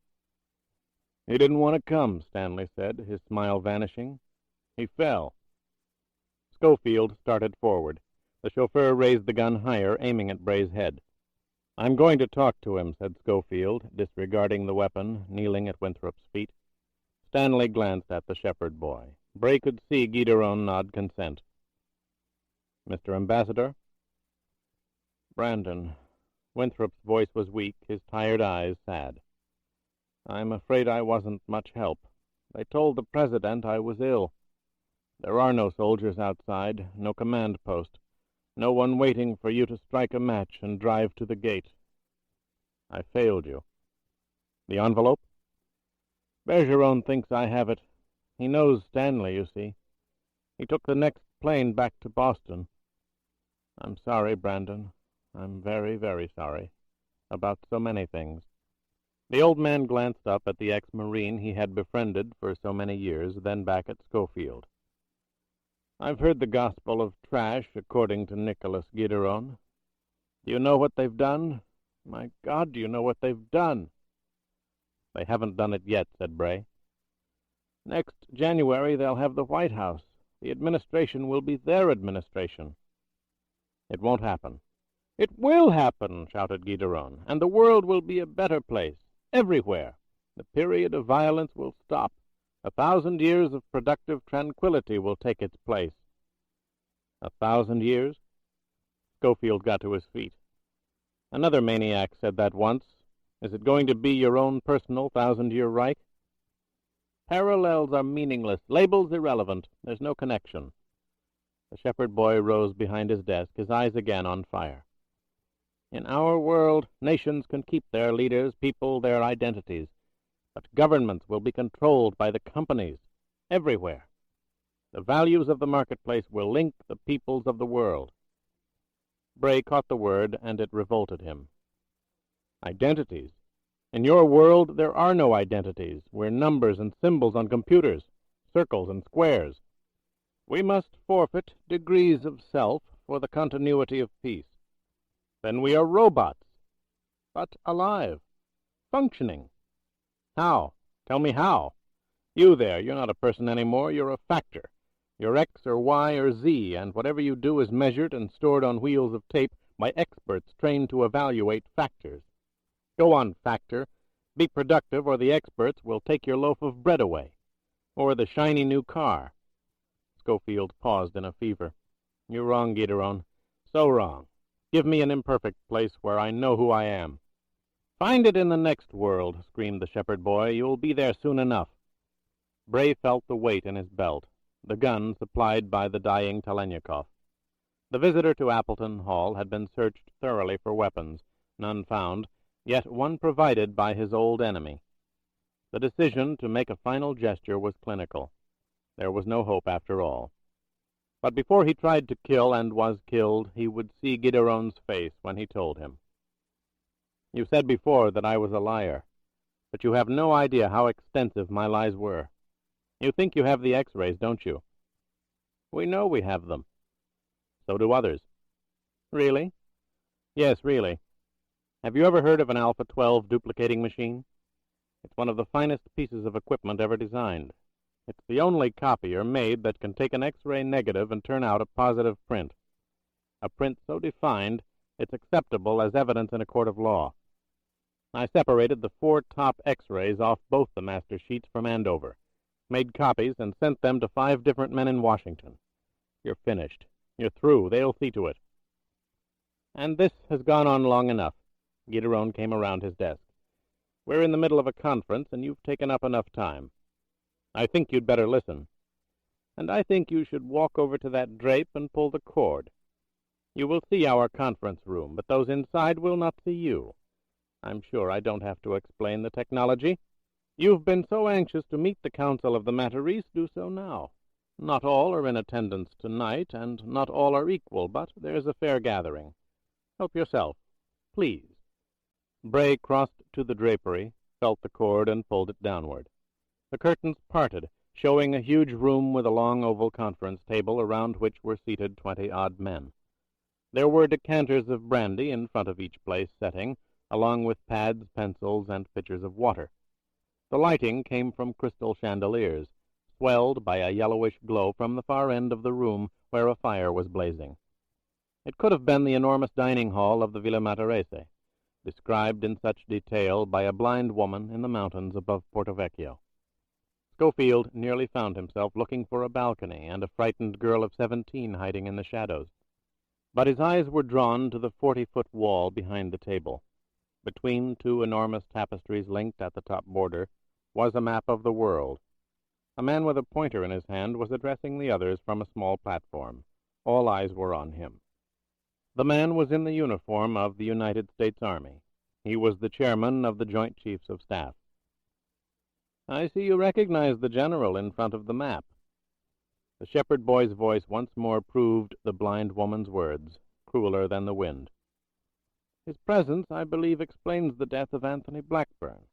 S2: "He didn't want to come," Stanley said, his smile vanishing. "He fell." Scofield started forward. The chauffeur raised the gun higher, aiming at Bray's head. "I'm going to talk to him," said Scofield, disregarding the weapon, kneeling at Winthrop's feet. Stanley glanced at the shepherd boy. Bray could see Gideron nod consent. "Mr. Ambassador?" "Brandon." Winthrop's voice was weak, his tired eyes sad. "I'm afraid I wasn't much help. They told the President I was ill. There are no soldiers outside, no command post, no one waiting for you to strike a match and drive to the gate. I failed you. The envelope? Bergeron thinks I have it. He knows Stanley, you see. He took the next plane back to Boston. I'm sorry, Brandon. I'm very, very sorry. About so many things." The old man glanced up at the ex-Marine he had befriended for so many years, then back at Scofield. "I've heard the gospel of trash according to Nicholas Gideron. Do you know what they've done? My God, do you know what they've done?" "They haven't done it yet," said Bray. "Next January they'll have the White House. The administration will be their administration." "It won't happen." "It will happen," shouted Gideron, "and the world will be a better place, everywhere. The period of violence will stop. 1,000 years of productive tranquility will take its place." 1,000 years? Scofield got to his feet. "Another maniac said that once. Is it going to be your own personal 1,000-year Reich?" "Parallels are meaningless, labels irrelevant. There's no connection." The shepherd boy rose behind his desk, his eyes again on fire. "In our world, nations can keep their leaders, people, their identities. But governments will be controlled by the companies, everywhere. The values of the marketplace will link the peoples of the world." Bray caught the word, and it revolted him. "Identities? In your world there are no identities. We're numbers and symbols on computers, circles and squares. We must forfeit degrees of self for the continuity of peace. Then we are robots, but alive, functioning.
S3: How? Tell me how. You there, you're not a person anymore, you're a factor. You're X or Y or Z, and whatever you do is measured and stored on wheels of tape by experts trained to evaluate factors. Go on, factor. Be productive, or the experts will take your loaf of bread away. Or the shiny new car. Scofield paused in a fever. You're wrong, Gideron. So wrong. Give me an imperfect place where I know who I am. Find it in the next world, screamed the shepherd boy. You'll be there soon enough. Bray felt the weight in his belt, the gun supplied by the dying Talaniekov. The visitor to Appleton Hall had been searched thoroughly for weapons, none found, yet one provided by his old enemy. The decision to make a final gesture was clinical. There was no hope after all. But before he tried to kill and was killed, he would see Gideron's face when he told him. You said before that I was a liar, but you have no idea how extensive my lies were. You think you have the X-rays, don't you? We know we have them. So do others. Really? Yes, really. Have you ever heard of an Alpha 12 duplicating machine? It's one of the finest pieces of equipment ever designed. It's the only copier made that can take an X-ray negative and turn out a positive print. A print so defined, it's acceptable as evidence in a court of law. I separated the 4 top X-rays off both the master sheets from Andover, made copies, and sent them to 5 different men in Washington. You're finished. You're through. They'll see to it. And this has gone on long enough. Gideron came around his desk. We're in the middle of a conference, and you've taken up enough time. I think you'd better listen. And I think you should walk over to that drape and pull the cord. You will see our conference room, but those inside will not see you. I'm sure I don't have to explain the technology. You've been so anxious to meet the Council of the Matarese, do so now. Not all are in attendance tonight, and not all are equal, but there's a fair gathering. Help yourself, please. Bray crossed to the drapery, felt the cord, and pulled it downward. The curtains parted, showing a huge room with a long oval conference table around which were seated 20-odd men. There were decanters of brandy in front of each place setting, along with pads, pencils, and pitchers of water. The lighting came from crystal chandeliers, swelled by a yellowish glow from the far end of the room where a fire was blazing. It could have been the enormous dining hall of the Villa Matarese, described in such detail by a blind woman in the mountains above Porto Vecchio. Scofield nearly found himself looking for a balcony and a frightened girl of 17 hiding in the shadows. But his eyes were drawn to the 40-foot wall behind the table. Between 2 enormous tapestries linked at the top border was a map of the world. A man with a pointer in his hand was addressing the others from a small platform. All eyes were on him. The man was in the uniform of the United States Army. He was the chairman of the Joint Chiefs of Staff. I see you recognize the general in front of the map. The shepherd boy's voice once more proved the blind woman's words, crueler than the wind. His presence, I believe, explains the death of Anthony Blackburn.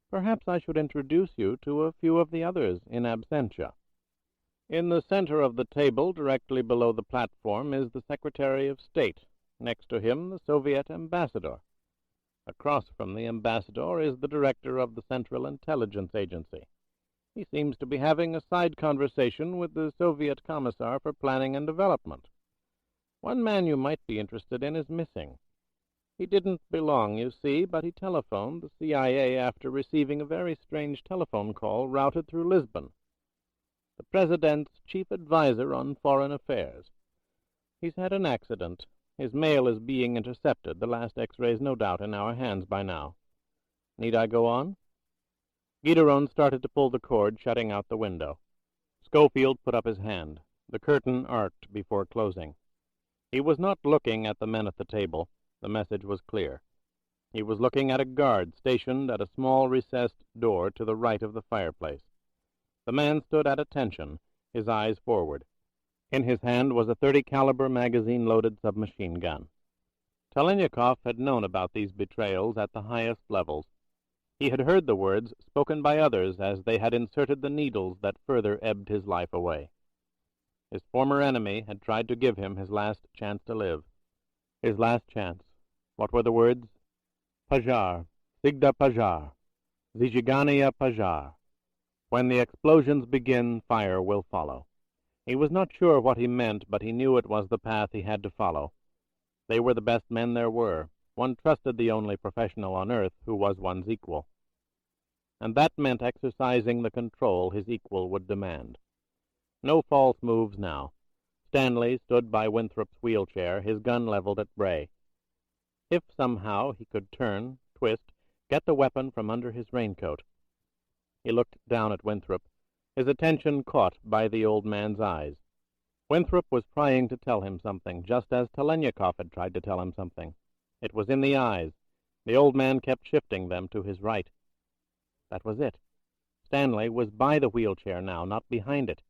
S3: Perhaps I should introduce you to a few of the others in absentia. In the center of the table, directly below the platform, is the Secretary of State. Next to him, the Soviet ambassador. Across from the ambassador is the director of the Central Intelligence Agency. He seems to be having a side conversation with the Soviet Commissar for Planning and Development. One man you might be interested in is missing. He didn't belong, you see, but he telephoned the CIA after receiving a very strange telephone call routed through Lisbon. The President's chief advisor on foreign affairs. He's had an accident. His mail is being intercepted. The last X-rays no doubt in our hands by now. Need I go on? Gideron started to pull the cord, shutting out the window. Scofield put up his hand. The curtain arced before closing. He was not looking at the men at the table. The message was clear. He was looking at a guard stationed at a small recessed door to the right of the fireplace. The man stood at attention, his eyes forward. In his hand was a .30-caliber magazine-loaded submachine gun. Talaniekov had known about these betrayals at the highest levels. He had heard the words spoken by others as they had inserted the needles that further ebbed his life away. His former enemy had tried to give him his last chance to live. His last chance. What were the words? Pajar, Sigda Pajar.
S1: Zizhigania Pajar. When the explosions begin, fire will follow. He was not sure what he meant, but he knew it was the path he had to follow. They were the best men there were. One trusted the only professional on earth who was one's equal. And that meant exercising the control his equal would demand. No false moves now. Stanley stood by Winthrop's wheelchair, his gun leveled at Bray. If somehow he could turn, twist, get the weapon from under his raincoat. He looked down at Winthrop, his attention caught by the old man's eyes. Winthrop was trying to tell him something, just as Talaniekov had tried to tell him something. It was in the eyes. The old man kept shifting them to his right. That was it. Stanley was by the wheelchair now, not behind it.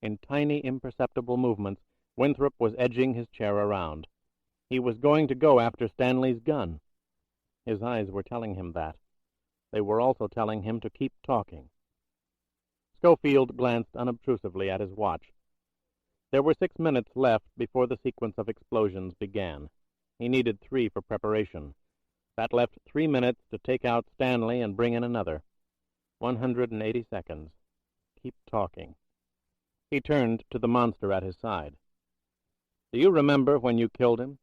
S1: In tiny, imperceptible movements, Winthrop was edging his chair around. He was going to go after Stanley's gun. His eyes were telling him that. They were also telling him to keep talking. Scofield glanced unobtrusively at his watch. There were 6 minutes left before the sequence of explosions began. He needed 3 for preparation. That left 3 minutes to take out Stanley and bring in another. 180 seconds. Keep talking. He turned to the monster at his side. "Do you remember when you killed him?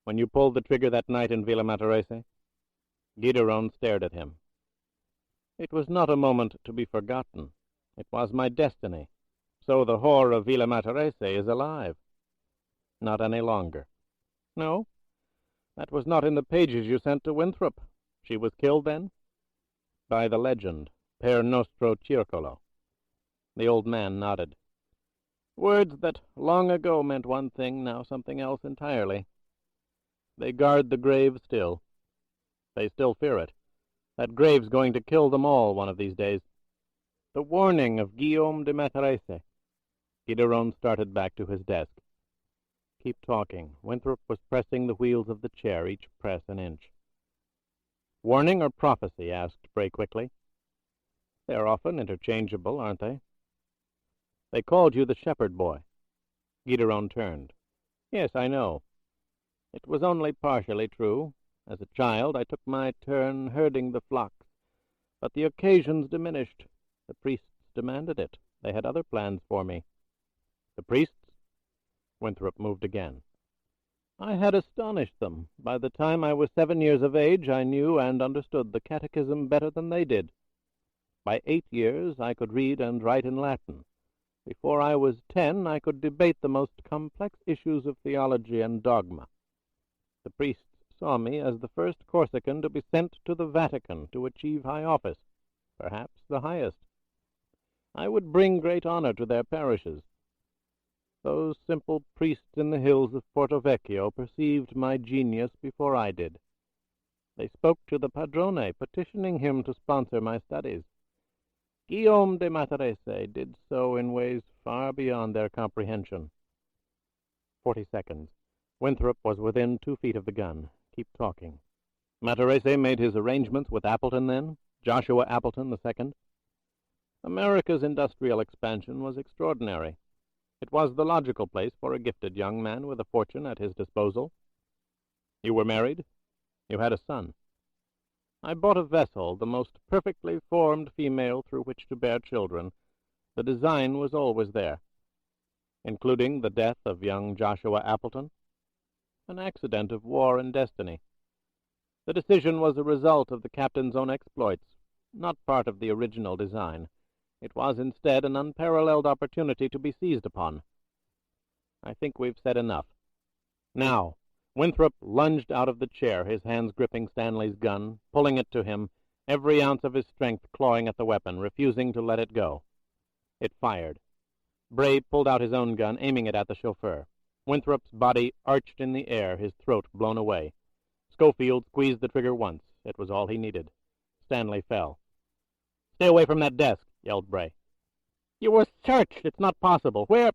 S1: When you pulled the trigger that night in Villa Matarese?" Gideron stared at him. "It was not a moment to be forgotten. It was my destiny. So the whore of Villa Matarese is alive." "Not any longer." "No? That was not in the pages you sent to Winthrop. She was killed then?" "By the legend, per nostro circolo." The old man nodded. "Words that long ago meant one thing, now something else entirely. They guard the grave still. They still fear it. That grave's going to kill them all one of these days. The warning of Guillaume de Matarese." Gideron started back to his desk. "Keep talking." Winthrop was pressing the wheels of the chair, each press an inch. "Warning or prophecy?" asked Bray quickly. "They are often interchangeable, aren't they?" "They called you the shepherd boy." Gideron turned. "Yes, I know. It was only partially true. As a child, I took my turn herding the flocks, but the occasions diminished. The priests demanded it. They had other plans for me." "The priests?" Winthrop moved again. "I had astonished them. By the time I was 7 years of age, I knew and understood the catechism better than they did. By 8 years, I could read and write in Latin. Before I was 10, I could debate the most complex issues of theology and dogma. The priests saw me as the first Corsican to be sent to the Vatican to achieve high office, perhaps the highest. I would bring great honor to their parishes. Those simple priests in the hills of Porto Vecchio perceived my genius before I did. They spoke to the padrone, petitioning him to sponsor my studies. Guillaume de Matarese did so in ways far beyond their comprehension." 40 seconds. Winthrop was within 2 feet of the gun. Keep talking. "Matarese made his arrangements with Appleton then? Joshua Appleton II? America's industrial expansion was extraordinary. It was the logical place for a gifted young man with a fortune at his disposal. You were married? You had a son. I bought a vessel, the most perfectly formed female through which to bear children. The design was always there." "Including the death of young Joshua Appleton?" "An accident of war and destiny. The decision was a result of the captain's own exploits, not part of the original design. It was instead an unparalleled opportunity to be seized upon. I think we've said enough. Now." Winthrop lunged out of the chair, his hands gripping Stanley's gun, pulling it to him, every ounce of his strength clawing at the weapon, refusing to let it go. It fired. Bray pulled out his own gun, aiming it at the chauffeur. Winthrop's body arched in the air, his throat blown away. Scofield squeezed the trigger once. It was all he needed. Stanley fell. "Stay away from that desk," yelled Bray. "You were searched. It's not possible. Where—"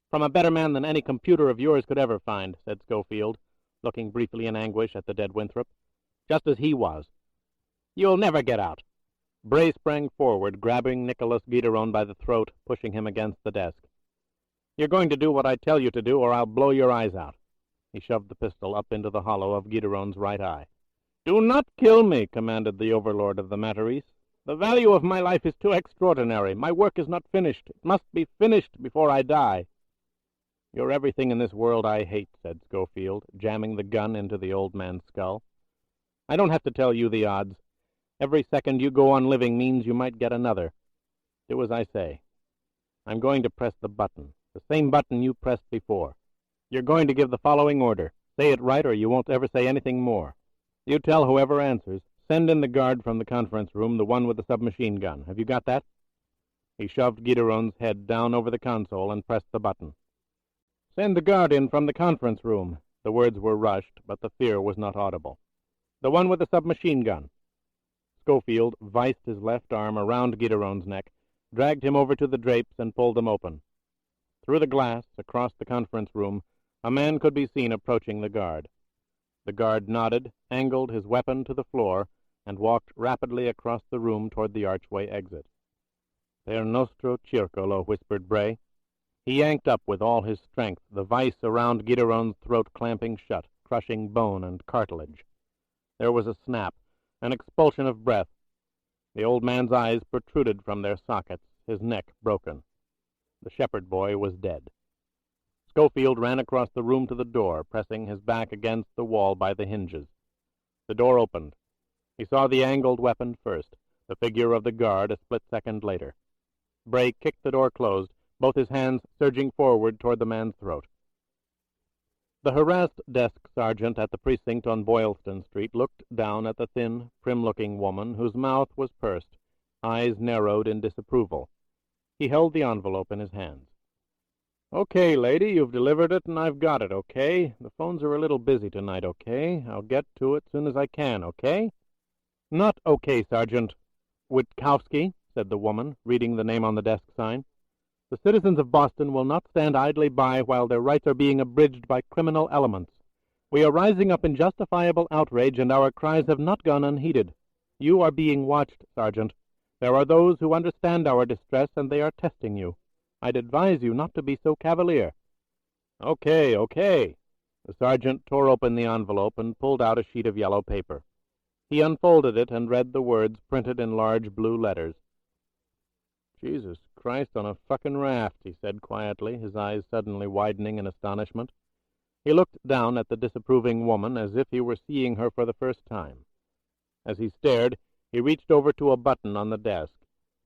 S1: "From a better man than any computer of yours could ever find," said Scofield, looking briefly in anguish at the dead Winthrop. "Just as he was. You'll never get out." Bray sprang forward, grabbing Nicholas Gideron by the throat, pushing him against the desk. "You're going to do what I tell you to do, or I'll blow your eyes out." He shoved the pistol up into the hollow of Gideron's right eye. "Do not kill me," commanded the overlord of the Matarese.
S3: The value of my life is too extraordinary. My work is not finished. It must be finished before I die." "You're everything in this world I hate," said Scofield, jamming the gun into the old man's skull. "I don't have to tell you the odds. Every second you go on living means you might get another. Do as I say. I'm going to press the button, the same button you pressed before. You're going to give the following order. Say it right or you won't ever say anything more. You tell whoever answers, send in the guard from the conference room, the one with the submachine gun. Have you got that?" He shoved Gideron's head down over the console and pressed the button. "Send the guard in from the conference room." The words were rushed, but the fear was not audible. "The one with the submachine gun." Scofield viced his left arm around Gideron's neck, dragged him over to the drapes, and pulled them open. Through the glass, across the conference room, a man could be seen approaching the guard. The guard nodded, angled his weapon to the floor, and walked rapidly across the room toward the archway exit. "Per nostro circolo," whispered Bray. He yanked up with all his strength, the vice around Gideron's throat clamping shut, crushing bone and cartilage. There was a snap, an expulsion of breath. The old man's eyes protruded from their sockets, his neck broken. The shepherd boy was dead. Scofield ran across the room to the door, pressing his back against the wall by the hinges. The door opened. He saw the angled weapon first, the figure of the guard a split second later. Bray kicked the door closed, both his hands surging forward toward the man's throat. The harassed desk sergeant at the precinct on Boylston Street looked down at the thin, prim-looking woman whose mouth was pursed, eyes narrowed in disapproval. He held the envelope in his hands. "Okay, lady, you've delivered it and I've got it, okay? The phones are a little busy tonight, okay? I'll get to it soon as I can, okay?" "Not okay, Sergeant Witkowski," said the woman, reading the name on the desk sign. "The citizens of Boston will not stand idly by while their rights are being abridged by criminal elements. We are rising up in justifiable outrage, and our cries have not gone unheeded. You are being watched, Sergeant. There are those who understand our distress, and they are testing you. I'd advise you not to be so cavalier." "Okay, okay." The sergeant tore open the envelope and pulled out a sheet of yellow paper. He unfolded it and read the words printed in large blue letters. "Jesus Christ on a fucking raft," he said quietly, his eyes suddenly widening in astonishment. He looked down at the disapproving woman as if he were seeing her for the first time. As he stared, he reached over to a button on the desk.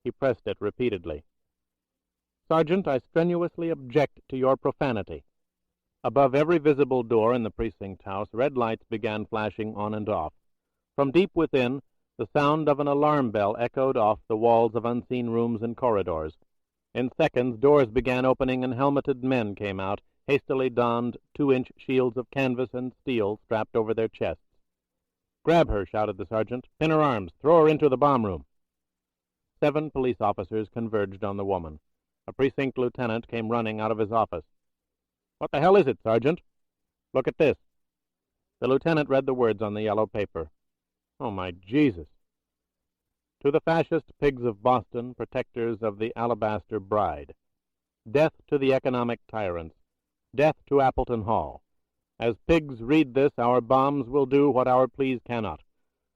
S3: He pressed it repeatedly. "Sergeant, I strenuously object to your profanity." Above every visible door in the precinct house, red lights began flashing on and off. From deep within, the sound of an alarm bell echoed off the walls of unseen rooms and corridors. In seconds, doors began opening and helmeted men came out, hastily donned 2-inch shields of canvas and steel strapped over their chests. "Grab her," shouted the sergeant. "Pin her arms. Throw her into the bomb room." 7 police officers converged on the woman. A precinct lieutenant came running out of his office. "What the hell is it, Sergeant?" "Look at this." The lieutenant read the words on the yellow paper. "Oh, my Jesus." "To the fascist pigs of Boston, protectors of the alabaster bride. Death to the economic tyrants. Death to Appleton Hall. As pigs read this, our bombs will do what our pleas cannot.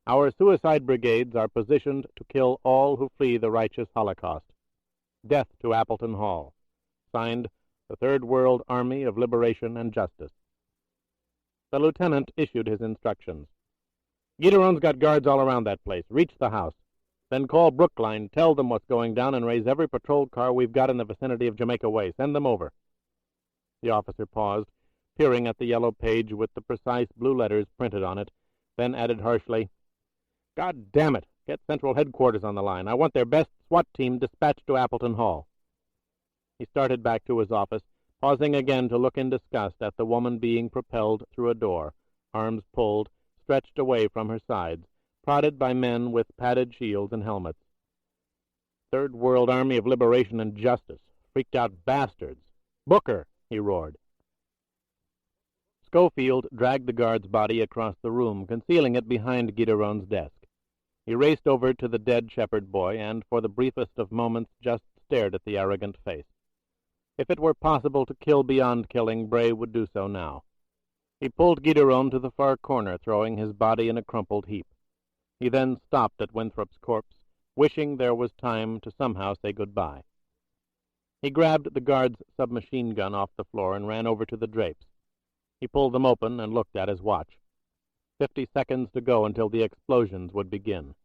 S3: Our suicide brigades are positioned to kill all who flee the righteous Holocaust. Death to Appleton Hall. Signed, the Third World Army of Liberation and Justice." The lieutenant issued his instructions. "Gideron's got guards all around that place. Reach the house. Then call Brookline, tell them what's going down, and raise every patrol car we've got in the vicinity of Jamaica Way. Send them over." The officer paused, peering at the yellow page with the precise blue letters printed on it, then added harshly, "God damn it! Get Central Headquarters on the line. I want their best SWAT team dispatched to Appleton Hall." He started back to his office, pausing again to look in disgust at the woman being propelled through a door, arms pulled, stretched away from her sides, prodded by men with padded shields and helmets. "Third World Army of Liberation and Justice. Freaked out bastards. Booker!" he roared. Scofield dragged the guard's body across the room, concealing it behind Gideron's desk. He raced over to the dead shepherd boy and, for the briefest of moments, just stared at the arrogant face. If it were possible to kill beyond killing, Bray would do so now. He pulled Gideron to the far corner, throwing his body in a crumpled heap. He then stopped at Winthrop's corpse, wishing there was time to somehow say goodbye. He grabbed the guard's submachine gun off the floor and ran over to the drapes. He pulled them open and looked at his watch. 50 seconds to go until the explosions would begin.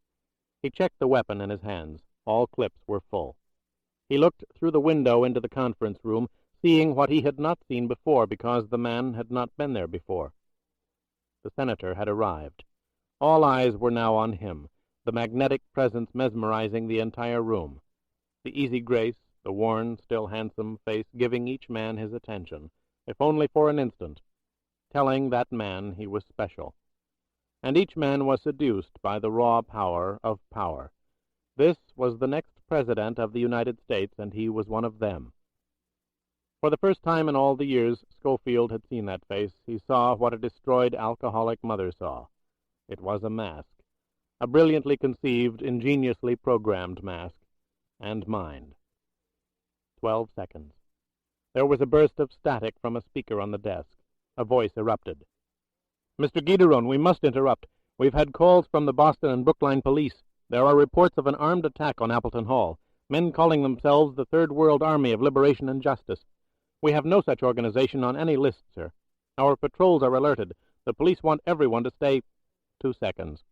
S3: He checked the weapon in his hands. All clips were full. He looked through the window into the conference room, seeing what he had not seen before because the man had not been there before. The senator had arrived. All eyes were now on him, the magnetic presence mesmerizing the entire room. The easy grace, the worn, still handsome face giving each man his attention, if only for an instant, telling that man he was special. And each man was seduced by the raw power of power. This was the next president of the United States, and he was one of them. For the first time in all the years Scofield had seen that face, he saw what a destroyed alcoholic mother saw. It was a mask, a brilliantly conceived, ingeniously programmed mask, and mind. 12 seconds. There was a burst of static from a speaker on the desk. A voice erupted. "Mr. Gideron, we must interrupt. We've had calls from the Boston and Brookline police. There are reports of an armed attack on Appleton Hall, men calling themselves the Third World Army of Liberation and Justice. We have no such organization on any list, sir. Our patrols are alerted. The police want everyone to stay—" 2 seconds.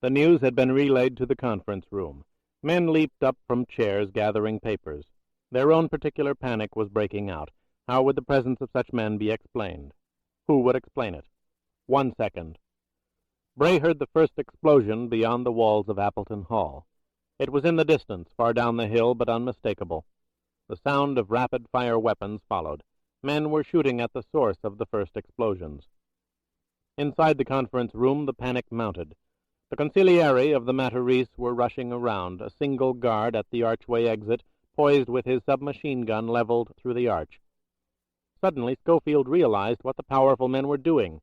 S3: The news had been relayed to the conference room. Men leaped up from chairs gathering papers. Their own particular panic was breaking out. How would the presence of such men be explained? Who would explain it? 1 second. Bray heard the first explosion beyond the walls of Appleton Hall. It was in the distance, far down the hill, but unmistakable. The sound of rapid-fire weapons followed. Men were shooting at the source of the first explosions. Inside the conference room, the panic mounted. The consigliere of the Matarese were rushing around, a single guard at the archway exit, poised with his submachine gun leveled through the arch. Suddenly Scofield realized what the powerful men were doing.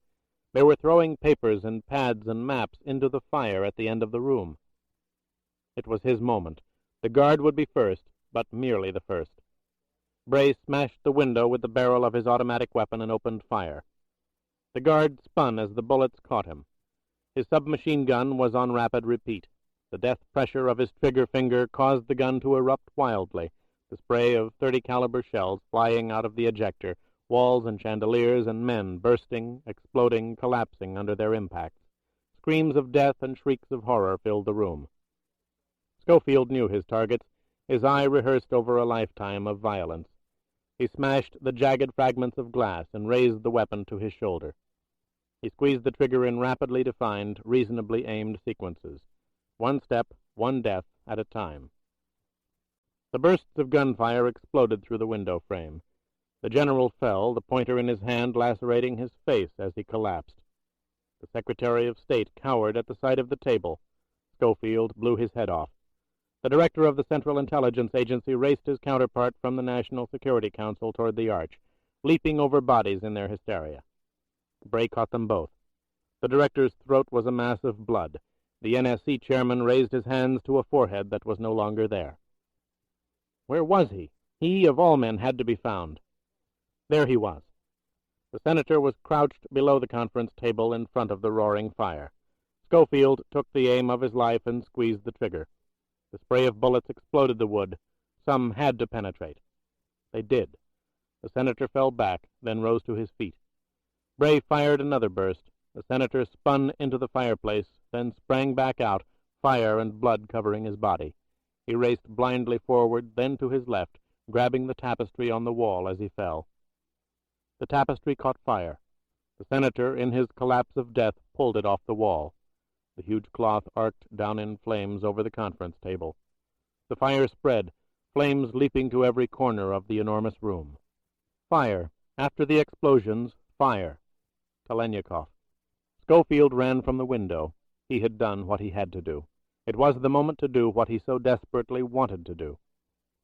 S3: They were throwing papers and pads and maps into the fire at the end of the room. It was his moment. The guard would be first, but merely the first. Bray smashed the window with the barrel of his automatic weapon and opened fire. The guard spun as the bullets caught him. His submachine gun was on rapid repeat. The death pressure of his trigger finger caused the gun to erupt wildly, the spray of .30 caliber shells flying out of the ejector, walls and chandeliers and men bursting, exploding, collapsing under their impacts. Screams of death and shrieks of horror filled the room. Scofield knew his targets. His eye rehearsed over a lifetime of violence. He smashed the jagged fragments of glass and raised the weapon to his shoulder. He squeezed the trigger in rapidly defined, reasonably aimed sequences. One step, one death at a time. The bursts of gunfire exploded through the window frame. The general fell, the pointer in his hand lacerating his face as he collapsed. The Secretary of State cowered at the sight of the table. Scofield blew his head off. The director of the Central Intelligence Agency raced his counterpart from the National Security Council toward the arch, leaping over bodies in their hysteria. Bray caught them both. The director's throat was a mass of blood. The NSC chairman raised his hands to a forehead that was no longer there. Where was he? He, of all men, had to be found. There he was. The senator was crouched below the conference table in front of the roaring fire. Scofield took the aim of his life and squeezed the trigger. The spray of bullets exploded the wood. Some had to penetrate. They did. The senator fell back, then rose to his feet. Bray fired another burst. The senator spun into the fireplace, then sprang back out, fire and blood covering his body. He raced blindly forward, then to his left, grabbing the tapestry on the wall as he fell. The tapestry caught fire. The senator, in his collapse of death, pulled it off the wall. The huge cloth arced down in flames over the conference table. The fire spread, flames leaping to every corner of the enormous room. Fire. After the explosions, fire. Talaniekov. Scofield ran from the window. He had done what he had to do. It was the moment to do what he so desperately wanted to do.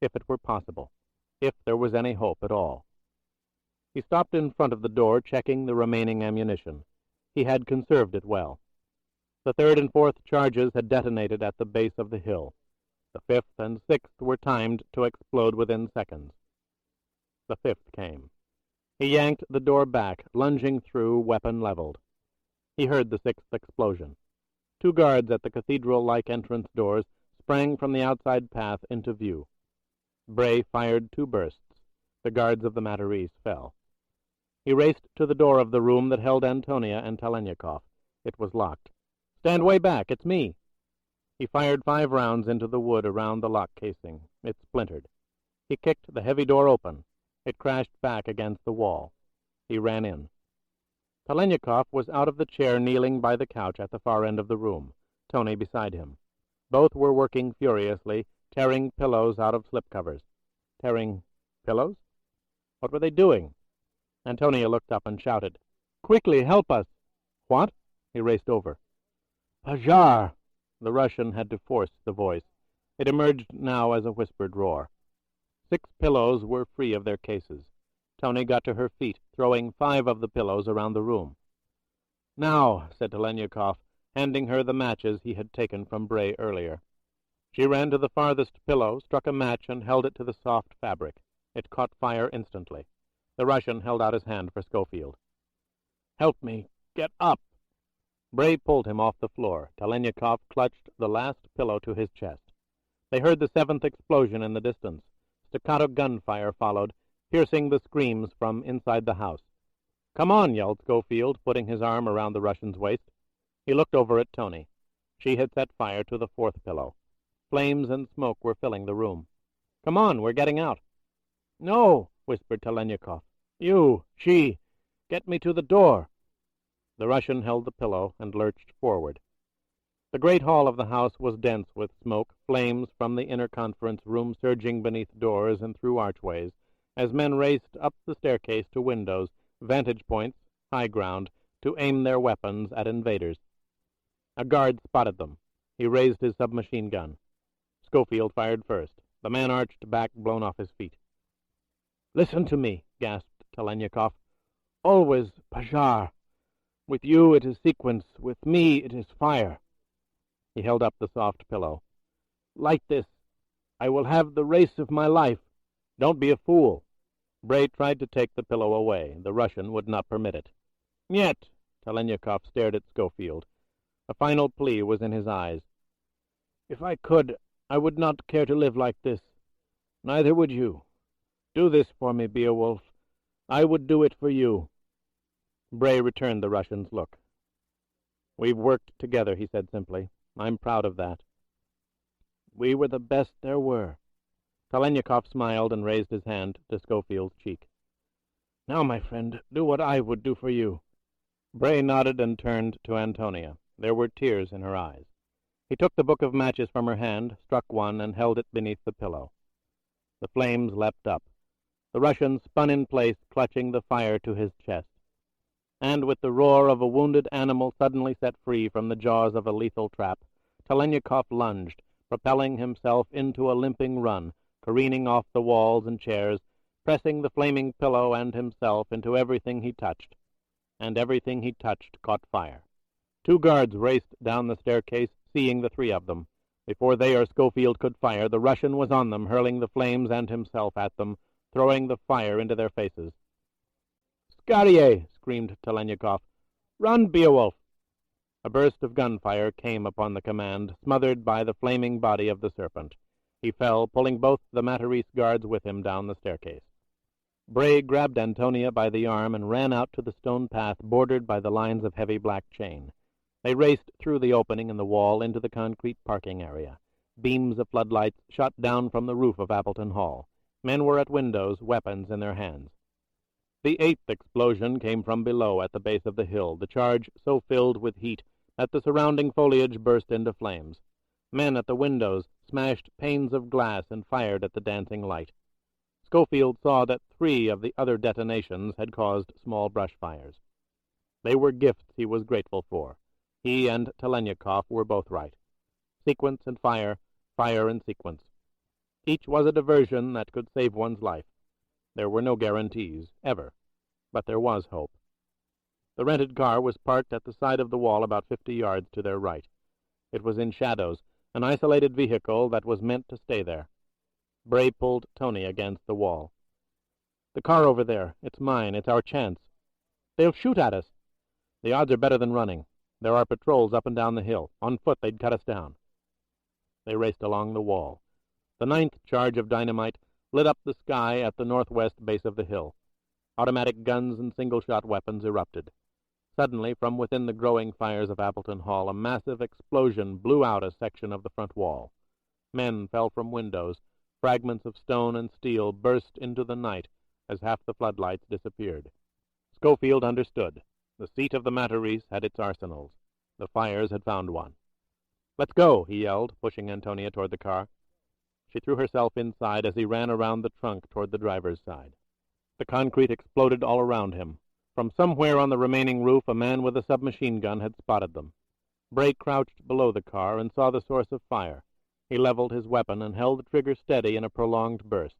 S3: If it were possible. If there was any hope at all. He stopped in front of the door, checking the remaining ammunition. He had conserved it well. The third and fourth charges had detonated at the base of the hill. The fifth and sixth were timed to explode within seconds. The fifth came. He yanked the door back, lunging through, weapon leveled. He heard the sixth explosion. Two guards at the cathedral-like entrance doors sprang from the outside path into view. Bray fired 2 bursts. The guards of the Matarese fell. He raced to the door of the room that held Antonia and Talaniekov. It was locked. "Stand way back, it's me." He fired 5 rounds into the wood around the lock casing. It splintered. He kicked the heavy door open. It crashed back against the wall. He ran in. Talaniekov was out of the chair, kneeling by the couch at the far end of the room, Tony beside him. Both were working furiously, tearing pillows out of slipcovers. Tearing pillows? What were they doing? Antonia looked up and shouted, "Quickly, help us!" "What?" He raced over. "Pajar!" The Russian had to force the voice. It emerged now as a whispered roar. 6 pillows were free of their cases. Tony got to her feet, throwing 5 of the pillows around the room. "Now," said Talaniekov, handing her the matches he had taken from Bray earlier. She ran to the farthest pillow, struck a match, and held it to the soft fabric. It caught fire instantly. The Russian held out his hand for Scofield. "Help me. Get up." Bray pulled him off the floor. Talaniekov clutched the last pillow to his chest. They heard the 7th explosion in the distance. Staccato gunfire followed, piercing the screams from inside the house. "Come on," yelled Scofield, putting his arm around the Russian's waist. He looked over at Tony. She had set fire to the 4th pillow. Flames and smoke were filling the room. "Come on, we're getting out." "No," whispered Talaniekov. She, get me to the door." The Russian held the pillow and lurched forward. The great hall of the house was dense with smoke, flames from the inner conference room surging beneath doors and through archways, as men raced up the staircase to windows, vantage points, high ground, to aim their weapons at invaders. A guard spotted them. He raised his submachine gun. Scofield fired first. The man arched back, blown off his feet. "Listen to me," gasped Talaniekov. "Always Pajar. With you it is sequence. With me it is fire." He held up the soft pillow. "Light this. I will have the race of my life. Don't be a fool." Bray tried to take the pillow away. The Russian would not permit it. "Niet!" Talaniekov stared at Scofield. A final plea was in his eyes. "If I could, I would not care to live like this. Neither would you. Do this for me, Beowulf. I would do it for you." Bray returned the Russian's look. "We've worked together," he said simply. "I'm proud of that." "We were the best there were." Talaniekov smiled and raised his hand to Scofield's cheek. "Now, my friend, do what I would do for you." Bray nodded and turned to Antonia. There were tears in her eyes. He took the book of matches from her hand, struck one, and held it beneath the pillow. The flames leapt up. The Russian spun in place, clutching the fire to his chest. And with the roar of a wounded animal suddenly set free from the jaws of a lethal trap, Talaniekov lunged, propelling himself into a limping run, careening off the walls and chairs, pressing the flaming pillow and himself into everything he touched. And everything he touched caught fire. 2 guards raced down the staircase, seeing the 3 of them. Before they or Scofield could fire, the Russian was on them, hurling the flames and himself at them, throwing the fire into their faces. "Skarie!" screamed Talaniekov. "Run, Beowulf!" A burst of gunfire came upon the command, smothered by the flaming body of the serpent. He fell, pulling both the Matarese guards with him down the staircase. Bray grabbed Antonia by the arm and ran out to the stone path bordered by the lines of heavy black chain. They raced through the opening in the wall into the concrete parking area. Beams of floodlights shot down from the roof of Appleton Hall. Men were at windows, weapons in their hands. The 8th explosion came from below at the base of the hill, the charge so filled with heat that the surrounding foliage burst into flames. Men at the windows smashed panes of glass and fired at the dancing light. Scofield saw that 3 of the other detonations had caused small brush fires. They were gifts he was grateful for. He and Talaniekov were both right. Sequence and fire, fire and sequence. Each was a diversion that could save one's life. There were no guarantees, ever, but there was hope. The rented car was parked at the side of the wall about 50 yards to their right. It was in shadows, an isolated vehicle that was meant to stay there. Bray pulled Tony against the wall. "The car over there. It's mine. It's our chance." "They'll shoot at us." "The odds are better than running. There are patrols up and down the hill. On foot they'd cut us down." They raced along the wall. The 9th charge of dynamite lit up the sky at the northwest base of the hill. Automatic guns and single-shot weapons erupted. Suddenly, from within the growing fires of Appleton Hall, a massive explosion blew out a section of the front wall. Men fell from windows. Fragments of stone and steel burst into the night as half the floodlights disappeared. Scofield understood. The seat of the Matarese had its arsenals. The fires had found one. "Let's go," he yelled, pushing Antonia toward the car. She threw herself inside as he ran around the trunk toward the driver's side. The concrete exploded all around him. From somewhere on the remaining roof, a man with a submachine gun had spotted them. Bray crouched below the car and saw the source of fire. He leveled his weapon and held the trigger steady in a prolonged burst.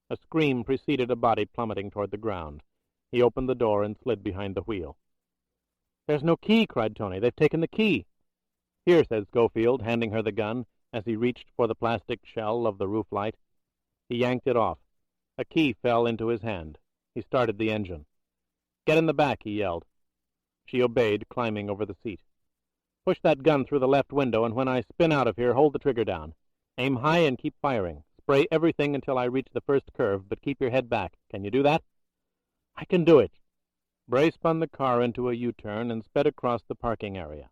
S3: A scream preceded a body plummeting toward the ground. He opened the door and slid behind the wheel. "There's no key," cried Tony. "They've taken the key." "Here," said Scofield, handing her the gun, as he reached for the plastic shell of the roof light. He yanked it off. A key fell into his hand. He started the engine. "Get in the back," he yelled. She obeyed, climbing over the seat. "Push that gun through the left window, and when I spin out of here, hold the trigger down. Aim high and keep firing. Spray everything until I reach the first curve, but keep your head back. Can you do that?" "I can do it." Bray spun the car into a U-turn and sped across the parking area.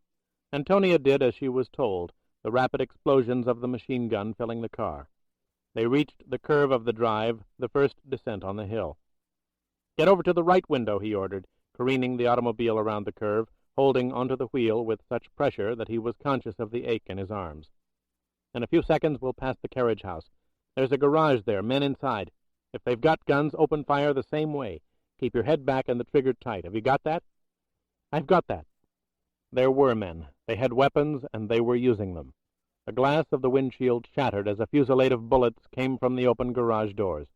S3: Antonia did as she was told, the rapid explosions of the machine gun filling the car. They reached the curve of the drive, the first descent on the hill. "Get over to the right window," he ordered, careening the automobile around the curve, holding onto the wheel with such pressure that he was conscious of the ache in his arms. "In a few seconds we'll pass the carriage house. There's a garage there, men inside. If they've got guns, open fire the same way. Keep your head back and the trigger tight. Have you got that?" "I've got that." There were men. They had weapons, and they were using them. The glass of the windshield shattered as a fusillade of bullets came from the open garage doors.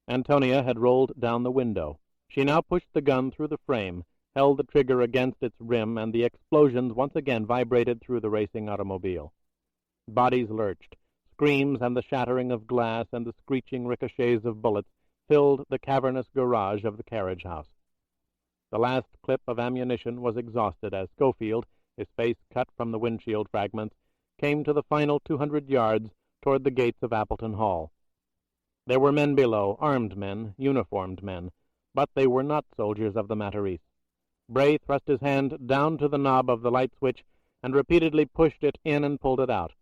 S3: Antonia had rolled down the window. She now pushed the gun through the frame, held the trigger against its rim, and the explosions once again vibrated through the racing automobile. Bodies lurched. Screams and the shattering of glass and the screeching ricochets of bullets filled the cavernous garage of the carriage house. The last clip of ammunition was exhausted as Scofield, his face cut from the windshield fragments, came to the final 200 yards toward the gates of Appleton Hall. There were men below, armed men, uniformed men, but they were not soldiers of the Matarese. Bray thrust his hand down to the knob of the light switch and repeatedly pushed it in and pulled it out.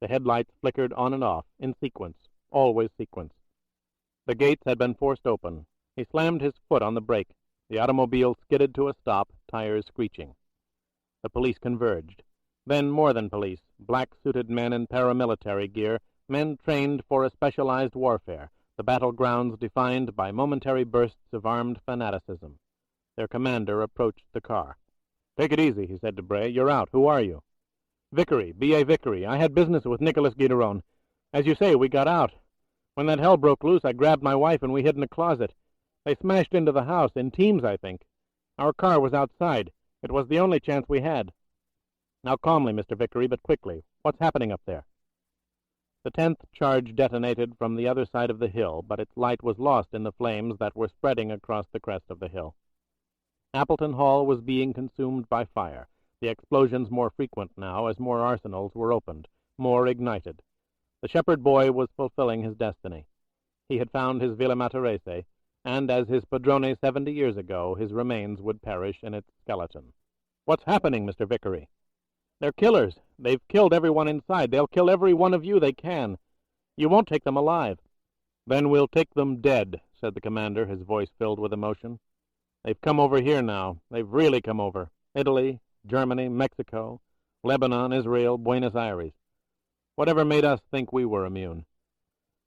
S3: The headlights flickered on and off, in sequence, always sequence. The gates had been forced open. He slammed his foot on the brake. The automobile skidded to a stop, tires screeching. The police converged. Then more than police, black-suited men in paramilitary gear, men trained for a specialized warfare, the battlegrounds defined by momentary bursts of armed fanaticism. Their commander approached the car. "Take it easy," he said to Bray. "You're out. Who are you?" "Vickery, B.A. Vickery. I had business with Nicholas Guideron. As you say, we got out. When that hell broke loose, I grabbed my wife and we hid in a closet. They smashed into the house, in teams, I think. Our car was outside. It was the only chance we had." "Now calmly, Mr. Vickery, but quickly. What's happening up there?" The 10th charge detonated from the other side of the hill, but its light was lost in the flames that were spreading across the crest of the hill. Appleton Hall was being consumed by fire, the explosions more frequent now as more arsenals were opened, more ignited. The shepherd boy was fulfilling his destiny. He had found his Villa Matarese, and as his padrone 70 years ago, his remains would perish in its skeleton. "What's happening, Mr. Vickery?" "They're killers. They've killed everyone inside. They'll kill every one of you they can. You won't take them alive." "Then we'll take them dead," said the commander, his voice filled with emotion. "They've come over here now. They've really come over. Italy, Germany, Mexico, Lebanon, Israel, Buenos Aires. Whatever made us think we were immune?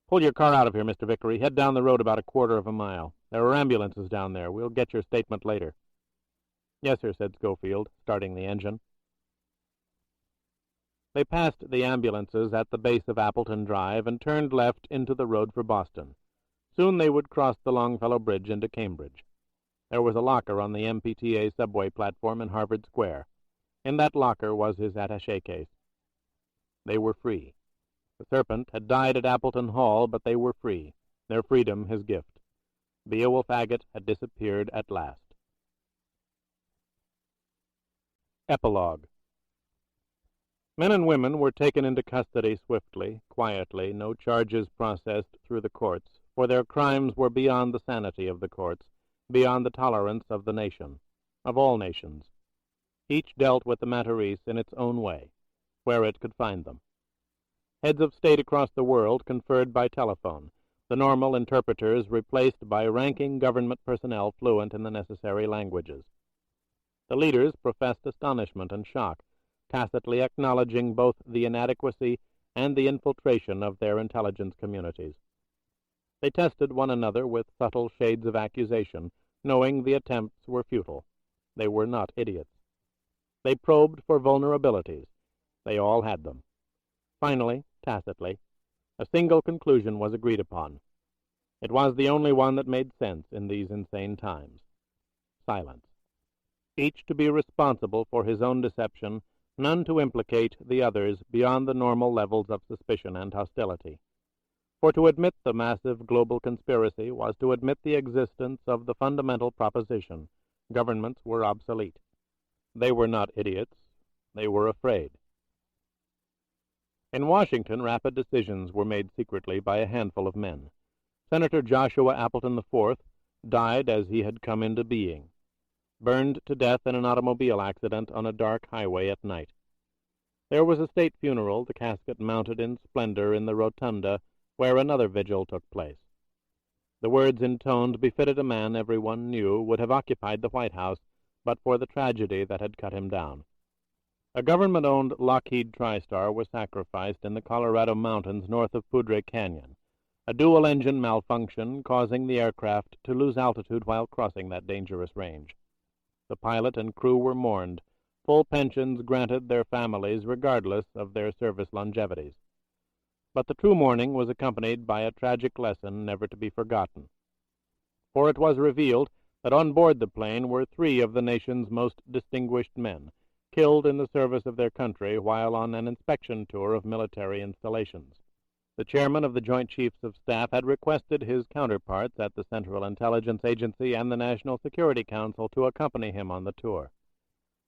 S3: Pull your car out of here, Mr. Vickery. Head down the road about a quarter of a mile. There are ambulances down there. We'll get your statement later." "Yes, sir," said Scofield, starting the engine. They passed the ambulances at the base of Appleton Drive and turned left into the road for Boston. Soon they would cross the Longfellow Bridge into Cambridge. There was a locker on the MPTA subway platform in Harvard Square. In that locker was his attaché case. They were free. The Serpent had died at Appleton Hall, but they were free, their freedom his gift. Beowulf Agate had disappeared at last. Epilogue. Men and women were taken into custody swiftly, quietly, no charges processed through the courts, for their crimes were beyond the sanity of the courts, beyond the tolerance of the nation, of all nations. Each dealt with the Matarese in its own way, where it could find them. Heads of state across the world conferred by telephone, the normal interpreters replaced by ranking government personnel fluent in the necessary languages. The leaders professed astonishment and shock, tacitly acknowledging both the inadequacy and the infiltration of their intelligence communities. They tested one another with subtle shades of accusation, knowing the attempts were futile. They were not idiots. They probed for vulnerabilities. They all had them. Finally, tacitly, a single conclusion was agreed upon. It was the only one that made sense in these insane times. Silence. Each to be responsible for his own deception, none to implicate the others beyond the normal levels of suspicion and hostility. For to admit the massive global conspiracy was to admit the existence of the fundamental proposition: governments were obsolete. They were not idiots. They were afraid. In Washington, rapid decisions were made secretly by a handful of men. Senator Joshua Appleton IV died as he had come into being, burned to death in an automobile accident on a dark highway at night. There was a state funeral, the casket mounted in splendor in the rotunda, where another vigil took place. The words intoned befitted a man everyone knew would have occupied the White House but for the tragedy that had cut him down. A government-owned Lockheed TriStar was sacrificed in the Colorado mountains north of Poudre Canyon, a dual-engine malfunction causing the aircraft to lose altitude while crossing that dangerous range. The pilot and crew were mourned, full pensions granted their families regardless of their service longevities. But the true mourning was accompanied by a tragic lesson never to be forgotten. For it was revealed that on board the plane were 3 of the nation's most distinguished men, killed in the service of their country while on an inspection tour of military installations. The chairman of the Joint Chiefs of Staff had requested his counterparts at the Central Intelligence Agency and the National Security Council to accompany him on the tour.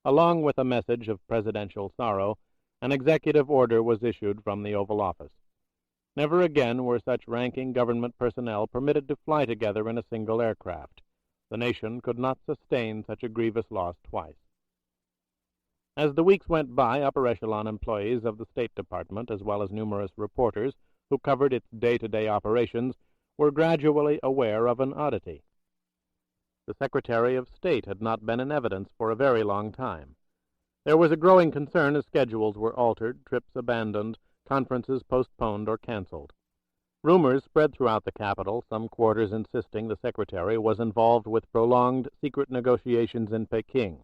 S3: Along with a message of presidential sorrow, an executive order was issued from the Oval Office. Never again were such ranking government personnel permitted to fly together in a single aircraft. The nation could not sustain such a grievous loss twice. As the weeks went by, upper echelon employees of the State Department, as well as numerous reporters who covered its day-to-day operations, were gradually aware of an oddity. The Secretary of State had not been in evidence for a very long time. There was a growing concern as schedules were altered, trips abandoned, conferences postponed or canceled. Rumors spread throughout the capital, some quarters insisting the Secretary was involved with prolonged secret negotiations in Peking,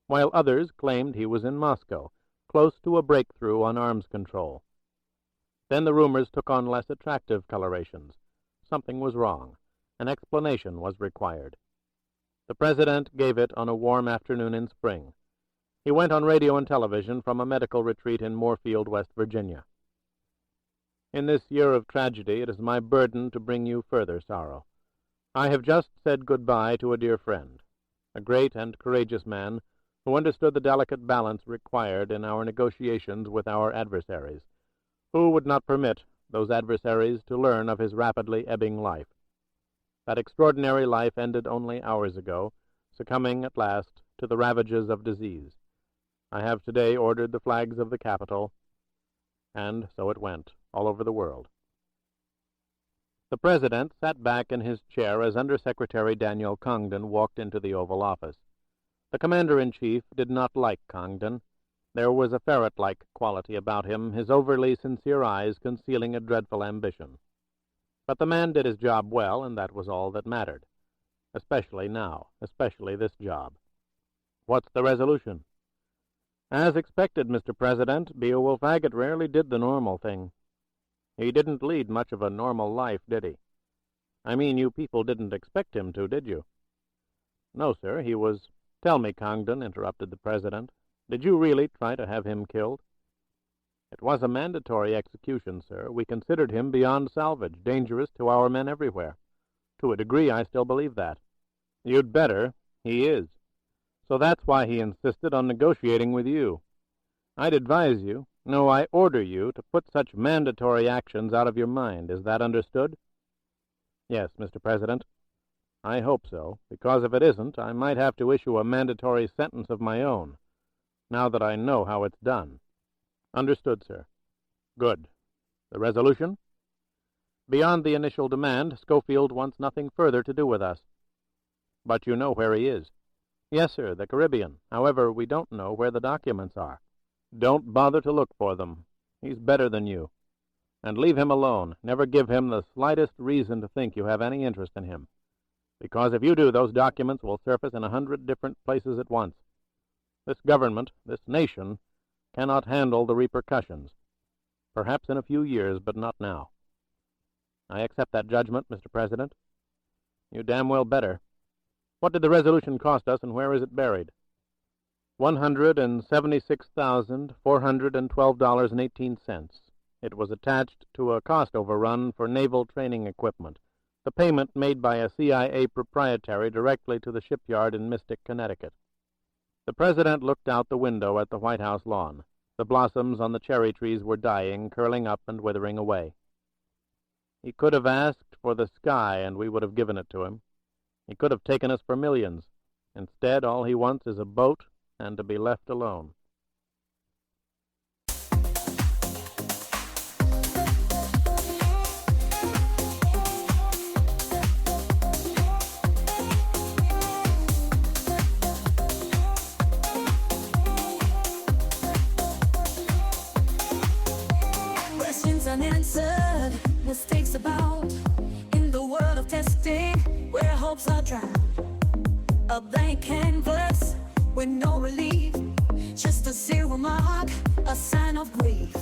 S3: while others claimed he was in Moscow, close to a breakthrough on arms control. Then the rumors took on less attractive colorations. Something was wrong. An explanation was required. The President gave it on a warm afternoon in spring. He went on radio and television from a medical retreat in Moorfield, West Virginia. In this year of tragedy, it is my burden to bring you further sorrow. I have just said goodbye to a dear friend, a great and courageous man who understood the delicate balance required in our negotiations with our adversaries, who would not permit those adversaries to learn of his rapidly ebbing life. That extraordinary life ended only hours ago, succumbing at last to the ravages of disease. I have today ordered the flags of the Capitol, and so it went, all over the world. The President sat back in his chair as Under-Secretary Daniel Congdon walked into the Oval Office. The Commander-in-Chief did not like Congdon. There was a ferret-like quality about him, his overly sincere eyes concealing a dreadful ambition. But the man did his job well, and that was all that mattered. Especially now, especially this job. What's the resolution? As expected, Mr. President, Beowulf Agate rarely did the normal thing. He didn't lead much of a normal life, did he? I mean, you people didn't expect him to, did you? No, sir, he was... Tell me, Congdon, interrupted the President, did you really try to have him killed? It was a mandatory execution, sir. We considered him beyond salvage, dangerous to our men everywhere. To a degree, I still believe that. You'd better. He is. So that's why he insisted on negotiating with you. I'd advise you, No, I order you to put such mandatory actions out of your mind. Is that understood? Yes, Mr. President. I hope so, because if it isn't, I might have to issue a mandatory sentence of my own, now that I know how it's done. Understood, sir. Good. The resolution? Beyond the initial demand, Scofield wants nothing further to do with us. But you know where he is. Yes, sir, the Caribbean. However, we don't know where the documents are. Don't bother to look for them. He's better than you. And leave him alone. Never give him the slightest reason to think you have any interest in him. Because if you do, those documents will surface in 100 different places at once. This government, this nation, cannot handle the repercussions. Perhaps in a few years, but not now. I accept that judgment, Mr. President. You damn well better. What did the resolution cost us, and where is it buried? $176,412.18. It was attached to a cost overrun for naval training equipment, the payment made by a CIA proprietary directly to the shipyard in Mystic, Connecticut. The President looked out the window at the White House lawn. The blossoms on the cherry trees were dying, curling up and withering away. He could have asked for the sky, and we would have given it to him. He could have taken us for millions. Instead, all he wants is a boat and to be left alone.
S5: Questions unanswered, mistakes abound in the world of testing, where hopes are drowned. A blank canvas with no relief, just a zero mark, a sign of grief.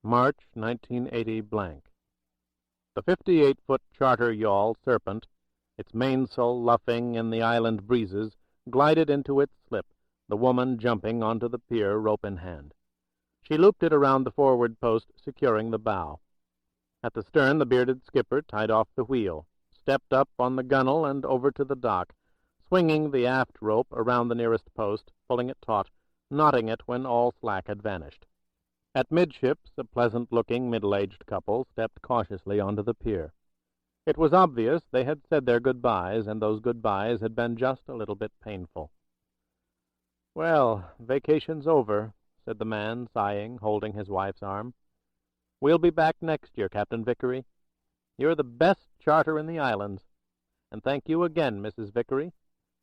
S3: March 1980 blank. The 58-foot charter yawl Serpent, its mainsail luffing in the island breezes, glided into its slip, the woman jumping onto the pier, rope in hand. She looped it around the forward post, securing the bow. At the stern, the bearded skipper tied off the wheel, stepped up on the gunwale and over to the dock, swinging the aft rope around the nearest post, pulling it taut, knotting it when all slack had vanished. At midships, a pleasant-looking, middle-aged couple stepped cautiously onto the pier. It was obvious they had said their goodbyes, and those goodbyes had been just a little bit painful. "Well, vacation's over," said the man, sighing, holding his wife's arm. "We'll be back next year, Captain Vickery. You're the best charter in the islands. And thank you again, Mrs. Vickery.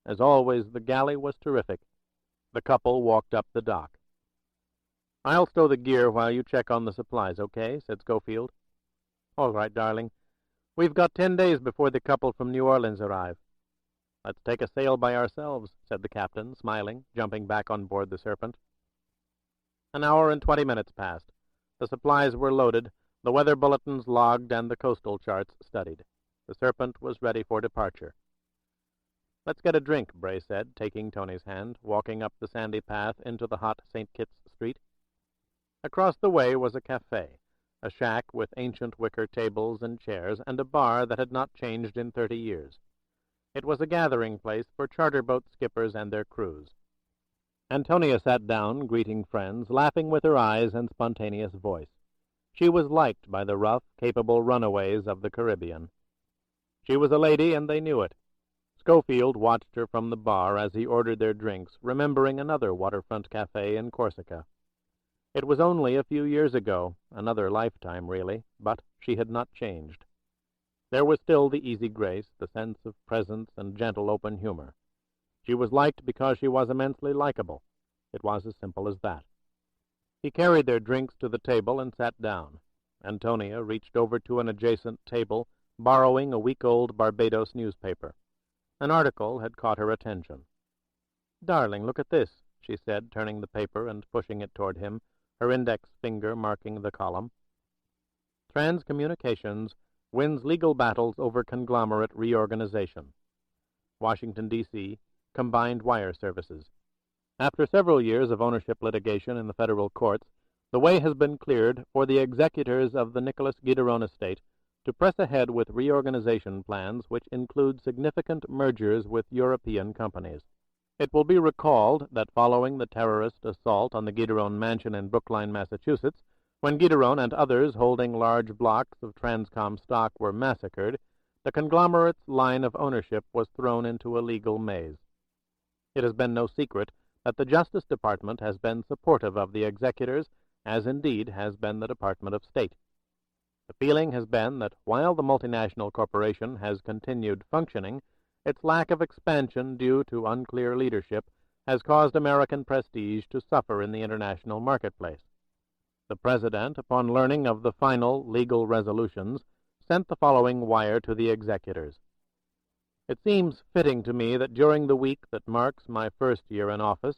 S3: As always, the galley was terrific." The couple walked up the dock. "I'll stow the gear while you check on the supplies, okay?" said Scofield. "All right, darling. We've got 10 days before the couple from New Orleans arrive." "Let's take a sail by ourselves," said the captain, smiling, jumping back on board the Serpent. An hour and 20 minutes passed. The supplies were loaded, the weather bulletins logged, and the coastal charts studied. The Serpent was ready for departure. "Let's get a drink," Bray said, taking Tony's hand, walking up the sandy path into the hot St. Kitts Street. Across the way was a cafe, a shack with ancient wicker tables and chairs, and a bar that had not changed in 30 years. It was a gathering place for charter boat skippers and their crews. Antonia sat down, greeting friends, laughing with her eyes and spontaneous voice. She was liked by the rough, capable runaways of the Caribbean. She was a lady, and they knew it. Scofield watched her from the bar as he ordered their drinks, remembering another waterfront cafe in Corsica. It was only a few years ago, another lifetime, really, but she had not changed. There was still the easy grace, the sense of presence and gentle open humor. She was liked because she was immensely likable. It was as simple as that. He carried their drinks to the table and sat down. Antonia reached over to an adjacent table, borrowing a week-old Barbados newspaper. An article had caught her attention. "Darling, look at this," she said, turning the paper and pushing it toward him, her index finger marking the column. "Transcommunications, wins legal battles over conglomerate reorganization. Washington, D.C., Combined Wire Services. After several years of ownership litigation in the federal courts, the way has been cleared for the executors of the Nicholas Guiteron estate to press ahead with reorganization plans which include significant mergers with European companies. It will be recalled that following the terrorist assault on the Guiteron mansion in Brookline, Massachusetts, when Guiteron and others holding large blocks of Transcom stock were massacred, the conglomerate's line of ownership was thrown into a legal maze. It has been no secret that the Justice Department has been supportive of the executors, as indeed has been the Department of State. The feeling has been that while the multinational corporation has continued functioning, its lack of expansion due to unclear leadership has caused American prestige to suffer in the international marketplace. The President, upon learning of the final legal resolutions, sent the following wire to the executors. It seems fitting to me that during the week that marks my first year in office,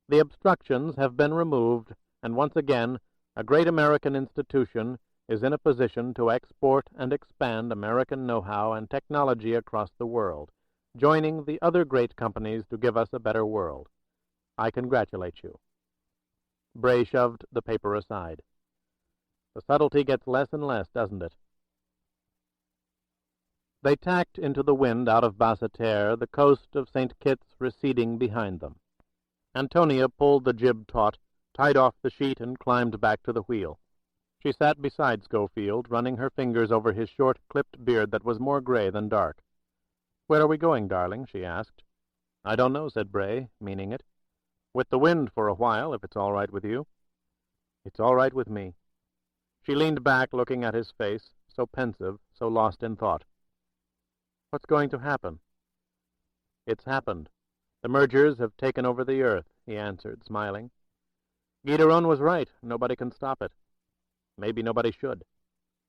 S3: the obstructions have been removed, and once again a great American institution is in a position to export and expand American know-how and technology across the world, joining the other great companies to give us a better world. I congratulate you. Bray shoved the paper aside. The subtlety gets less and less, doesn't it? They tacked into the wind out of Basseterre, the coast of St. Kitts receding behind them. Antonia pulled the jib taut, tied off the sheet, and climbed back to the wheel. She sat beside Scofield, running her fingers over his short, clipped beard that was more gray than dark. "Where are we going, darling?" she asked. "I don't know," said Bray, meaning it. "With the wind for a while, if it's all right with you." "It's all right with me." She leaned back, looking at his face, so pensive, so lost in thought. "What's going to happen?" "It's happened. The mergers have taken over the earth," he answered, smiling. "Guiteron was right. Nobody can stop it. Maybe nobody should.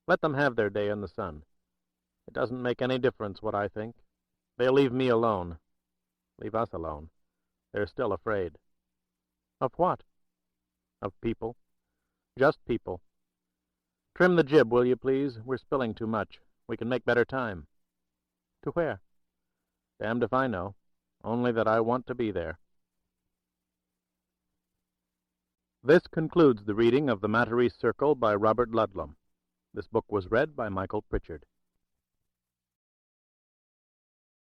S3: Let them have their day in the sun. It doesn't make any difference what I think. They'll leave me alone. Leave us alone. They're still afraid." "Of what?" "Of people. Just people. Trim the jib, will you, please? We're spilling too much. We can make better time." "To where?" "Damned if I know. Only that I want to be there." This concludes the reading of The Matarese Circle by Robert Ludlum. This book was read by Michael Pritchard.